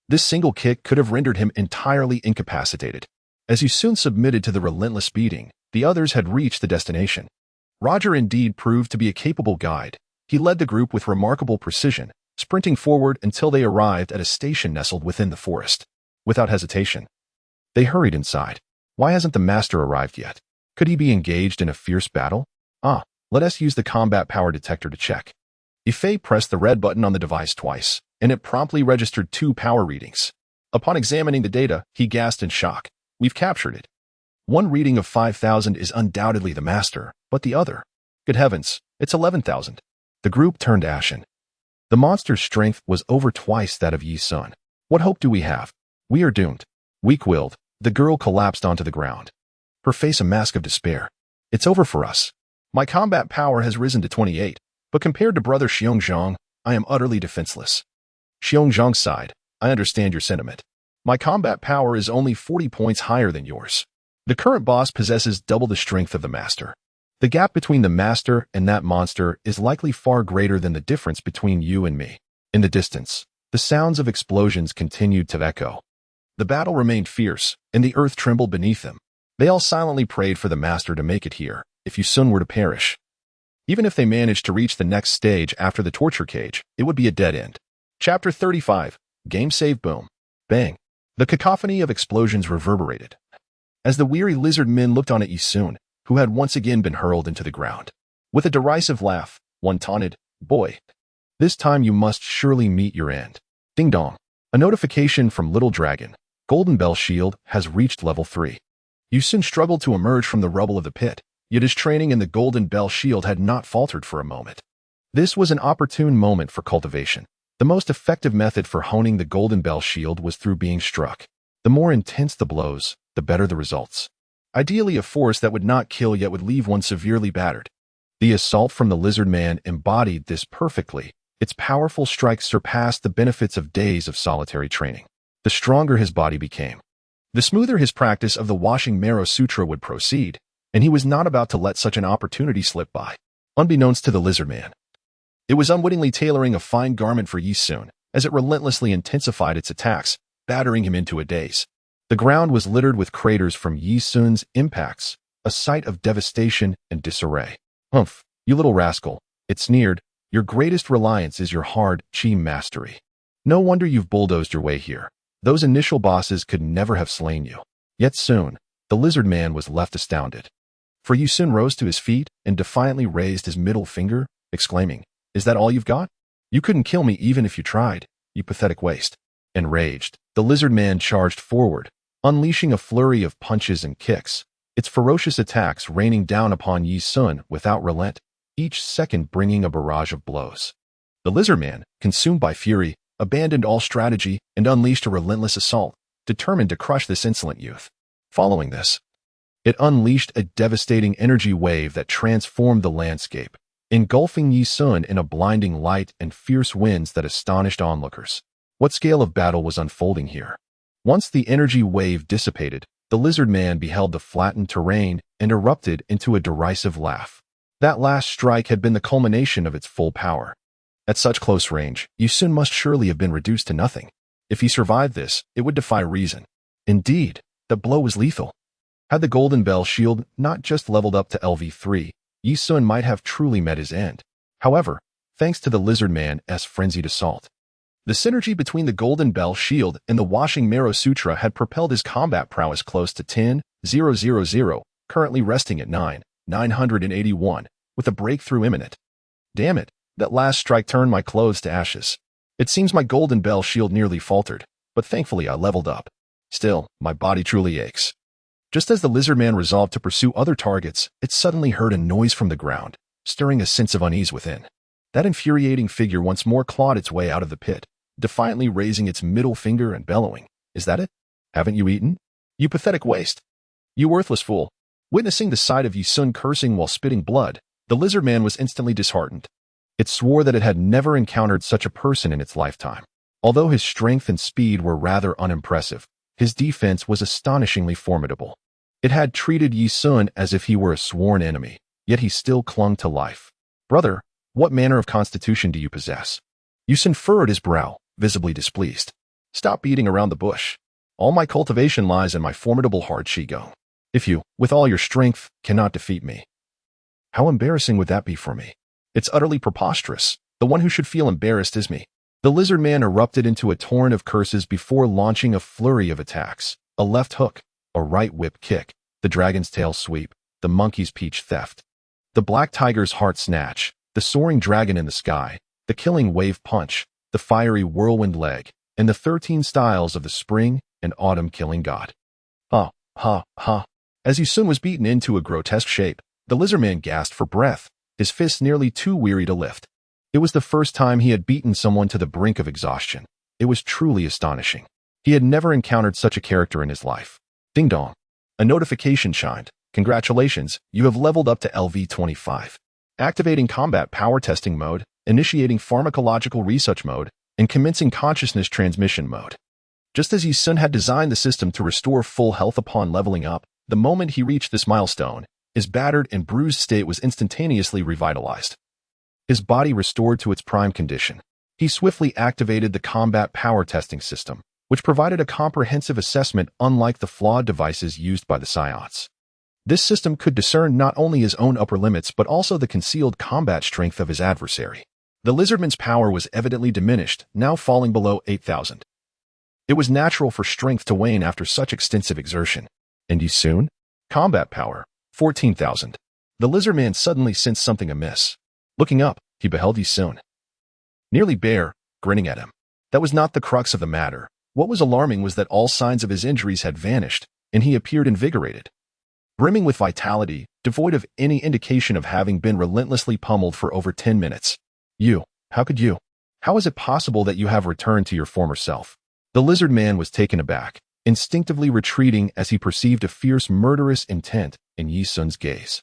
this single kick could have rendered him entirely incapacitated. As Yi Sun submitted to the relentless beating, the others had reached the destination. Roger indeed proved to be a capable guide. He led the group with remarkable precision, sprinting forward until they arrived at a station nestled within the forest. Without hesitation, they hurried inside. Why hasn't the master arrived yet? Could he be engaged in a fierce battle? Let us use the combat power detector to check. Ife pressed the red button on the device twice, and it promptly registered 2 power readings. Upon examining the data, he gasped in shock. "We've captured it. One reading of 5,000 is undoubtedly the master, but the other? Good heavens, it's 11,000. The group turned ashen. The monster's strength was over twice that of Yi Sun. What hope do we have? We are doomed. Weak-willed, the girl collapsed onto the ground, her face a mask of despair. "It's over for us. My combat power has risen to 28, but compared to brother Xiongzhang, I am utterly defenseless." Xiongzhang sighed. "I understand your sentiment. My combat power is only 40 points higher than yours. The current boss possesses double the strength of the master. The gap between the master and that monster is likely far greater than the difference between you and me." In the distance, the sounds of explosions continued to echo. The battle remained fierce, and the earth trembled beneath them. They all silently prayed for the master to make it here, if Yi Sun were to perish. Even if they managed to reach the next stage after the torture cage, it would be a dead end. Chapter 35. Game save boom. Bang. The cacophony of explosions reverberated as the weary lizard men looked on at Yisun, who had once again been hurled into the ground. With a derisive laugh, one taunted, "Boy, this time you must surely meet your end." Ding dong. A notification from Little Dragon. Golden Bell Shield has reached level 3. Yisun struggled to emerge from the rubble of the pit, yet his training in the Golden Bell Shield had not faltered for a moment. This was an opportune moment for cultivation. The most effective method for honing the Golden Bell Shield was through being struck. The more intense the blows, the better the results. Ideally a force that would not kill yet would leave one severely battered. The assault from the lizard man embodied this perfectly. Its powerful strikes surpassed the benefits of days of solitary training. The stronger his body became, the smoother his practice of the washing marrow sutra would proceed, and he was not about to let such an opportunity slip by. Unbeknownst to the lizard man, it was unwittingly tailoring a fine garment for Yisun as it relentlessly intensified its attacks, battering him into a daze. The ground was littered with craters from Yisun's impacts, a sight of devastation and disarray. "Humph, you little rascal," it sneered, "your greatest reliance is your hard chi mastery. No wonder you've bulldozed your way here. Those initial bosses could never have slain you." Yet soon, the lizard man was left astounded. For Yisun rose to his feet and defiantly raised his middle finger, exclaiming, "Is that all you've got? You couldn't kill me even if you tried, you pathetic waste." Enraged, the lizard man charged forward, unleashing a flurry of punches and kicks, its ferocious attacks raining down upon Yisun without relent, each second bringing a barrage of blows. The lizard man, consumed by fury, abandoned all strategy and unleashed a relentless assault, determined to crush this insolent youth. Following this, it unleashed a devastating energy wave that transformed the landscape, engulfing Yisun in a blinding light and fierce winds that astonished onlookers. What scale of battle was unfolding here? Once the energy wave dissipated, the lizard man beheld the flattened terrain and erupted into a derisive laugh. That last strike had been the culmination of its full power. At such close range, Yisun must surely have been reduced to nothing. If he survived this, it would defy reason. Indeed, the blow was lethal. Had the Golden Bell Shield not just leveled up to LV3, Yisun might have truly met his end. However, thanks to the lizard man's frenzied assault, the synergy between the Golden Bell Shield and the Washing Marrow Sutra had propelled his combat prowess close to 10,000, currently resting at 9,981, with a breakthrough imminent. Damn it, that last strike turned my clothes to ashes. It seems my Golden Bell Shield nearly faltered, but thankfully I leveled up. Still, my body truly aches. Just as the lizard man resolved to pursue other targets, it suddenly heard a noise from the ground, stirring a sense of unease within. That infuriating figure once more clawed its way out of the pit, defiantly raising its middle finger and bellowing, "Is that it? Haven't you eaten? You pathetic waste. You worthless fool." Witnessing the sight of Yisun cursing while spitting blood, the lizard man was instantly disheartened. It swore that it had never encountered such a person in its lifetime. Although his strength and speed were rather unimpressive, his defense was astonishingly formidable. It had treated Yisun as if he were a sworn enemy, yet he still clung to life. "Brother, what manner of constitution do you possess?" Yisun furrowed his brow, visibly displeased. "Stop beating around the bush. All my cultivation lies in my formidable hard Shigo. If you, with all your strength, cannot defeat me." How embarrassing would that be for me? It's utterly preposterous. The one who should feel embarrassed is me. The lizard man erupted into a torrent of curses before launching a flurry of attacks. A left hook, a right whip kick, the dragon's tail sweep, the monkey's peach theft, the black tiger's heart snatch, the soaring dragon in the sky, the killing wave punch, the fiery whirlwind leg, and the 13 styles of the spring and autumn killing god. Ha, ha, ha. As Yisun was beaten into a grotesque shape, the lizard man gasped for breath, his fists nearly too weary to lift. It was the first time he had beaten someone to the brink of exhaustion. It was truly astonishing. He had never encountered such a character in his life. Ding dong. A notification chimed. "Congratulations, you have leveled up to LV25. Activating combat power testing mode, initiating pharmacological research mode, and commencing consciousness transmission mode." Just as Yisun had designed the system to restore full health upon leveling up, the moment he reached this milestone, his battered and bruised state was instantaneously revitalized. His body restored to its prime condition. He swiftly activated the combat power testing system, which provided a comprehensive assessment unlike the flawed devices used by the Saiyans. This system could discern not only his own upper limits but also the concealed combat strength of his adversary. The lizardman's power was evidently diminished, now falling below 8,000. It was natural for strength to wane after such extensive exertion. And you soon? Combat power, 14,000. The lizardman suddenly sensed something amiss. Looking up, he beheld Yi-sun, nearly bare, grinning at him. That was not the crux of the matter. What was alarming was that all signs of his injuries had vanished, and he appeared invigorated, brimming with vitality, devoid of any indication of having been relentlessly pummeled for over 10 minutes. You, how could you? How is it possible that you have returned to your former self? The lizard man was taken aback, instinctively retreating as he perceived a fierce, murderous intent in Yi-sun's gaze.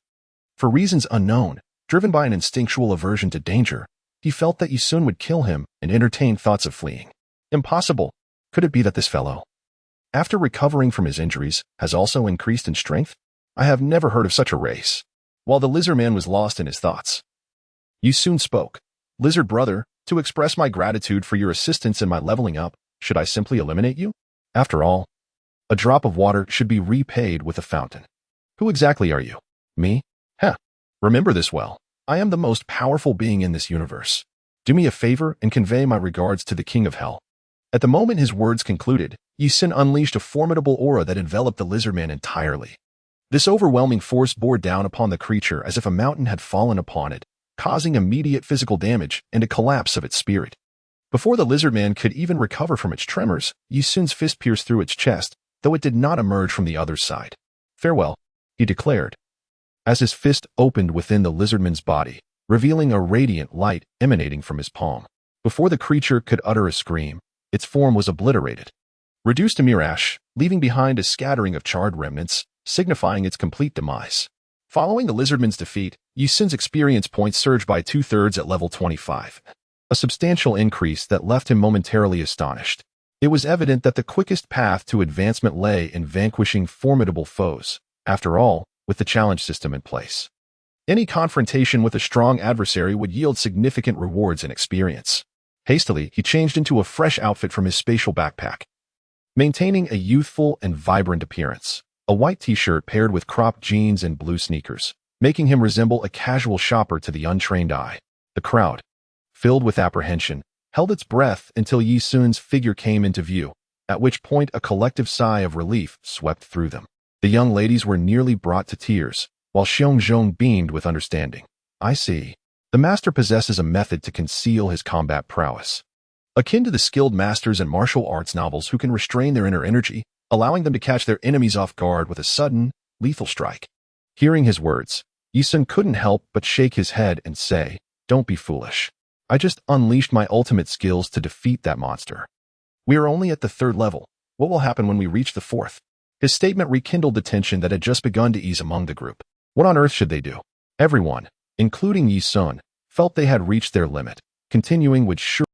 For reasons unknown, driven by an instinctual aversion to danger, he felt that Yi-sun would kill him and entertained thoughts of fleeing. Impossible. Could it be that this fellow, after recovering from his injuries, has also increased in strength? I have never heard of such a race. While the lizard man was lost in his thoughts, Yi-sun spoke. Lizard brother, to express my gratitude for your assistance in my leveling up, should I simply eliminate you? After all, a drop of water should be repaid with a fountain. Who exactly are you? Me? Heh. Remember this well. I am the most powerful being in this universe. Do me a favor and convey my regards to the King of Hell. At the moment his words concluded, Yi-sun unleashed a formidable aura that enveloped the lizardman entirely. This overwhelming force bore down upon the creature as if a mountain had fallen upon it, causing immediate physical damage and a collapse of its spirit. Before the lizardman could even recover from its tremors, Yi-sun's fist pierced through its chest, though it did not emerge from the other side. Farewell, he declared, as his fist opened within the lizardman's body, revealing a radiant light emanating from his palm. Before the creature could utter a scream, its form was obliterated, reduced to mere ash, leaving behind a scattering of charred remnants, signifying its complete demise. Following the lizardman's defeat, Yi-sun's experience points surged by 2/3 at level 25. A substantial increase that left him momentarily astonished. It was evident that the quickest path to advancement lay in vanquishing formidable foes. After all, with the challenge system in place, any confrontation with a strong adversary would yield significant rewards and experience. Hastily, he changed into a fresh outfit from his spatial backpack, maintaining a youthful and vibrant appearance. A white t-shirt paired with cropped jeans and blue sneakers, making him resemble a casual shopper to the untrained eye. The crowd, filled with apprehension, held its breath until Yi-sun's figure came into view, at which point a collective sigh of relief swept through them. The young ladies were nearly brought to tears, while Xiongzhong beamed with understanding. I see. The master possesses a method to conceal his combat prowess, akin to the skilled masters in martial arts novels who can restrain their inner energy, allowing them to catch their enemies off guard with a sudden, lethal strike. Hearing his words, Yi-sun couldn't help but shake his head and say, "Don't be foolish. I just unleashed my ultimate skills to defeat that monster. We are only at the 3rd level. What will happen when we reach the 4th? His statement rekindled the tension that had just begun to ease among the group. What on earth should they do? Everyone, including Yi-sun, felt they had reached their limit. Continuing would surely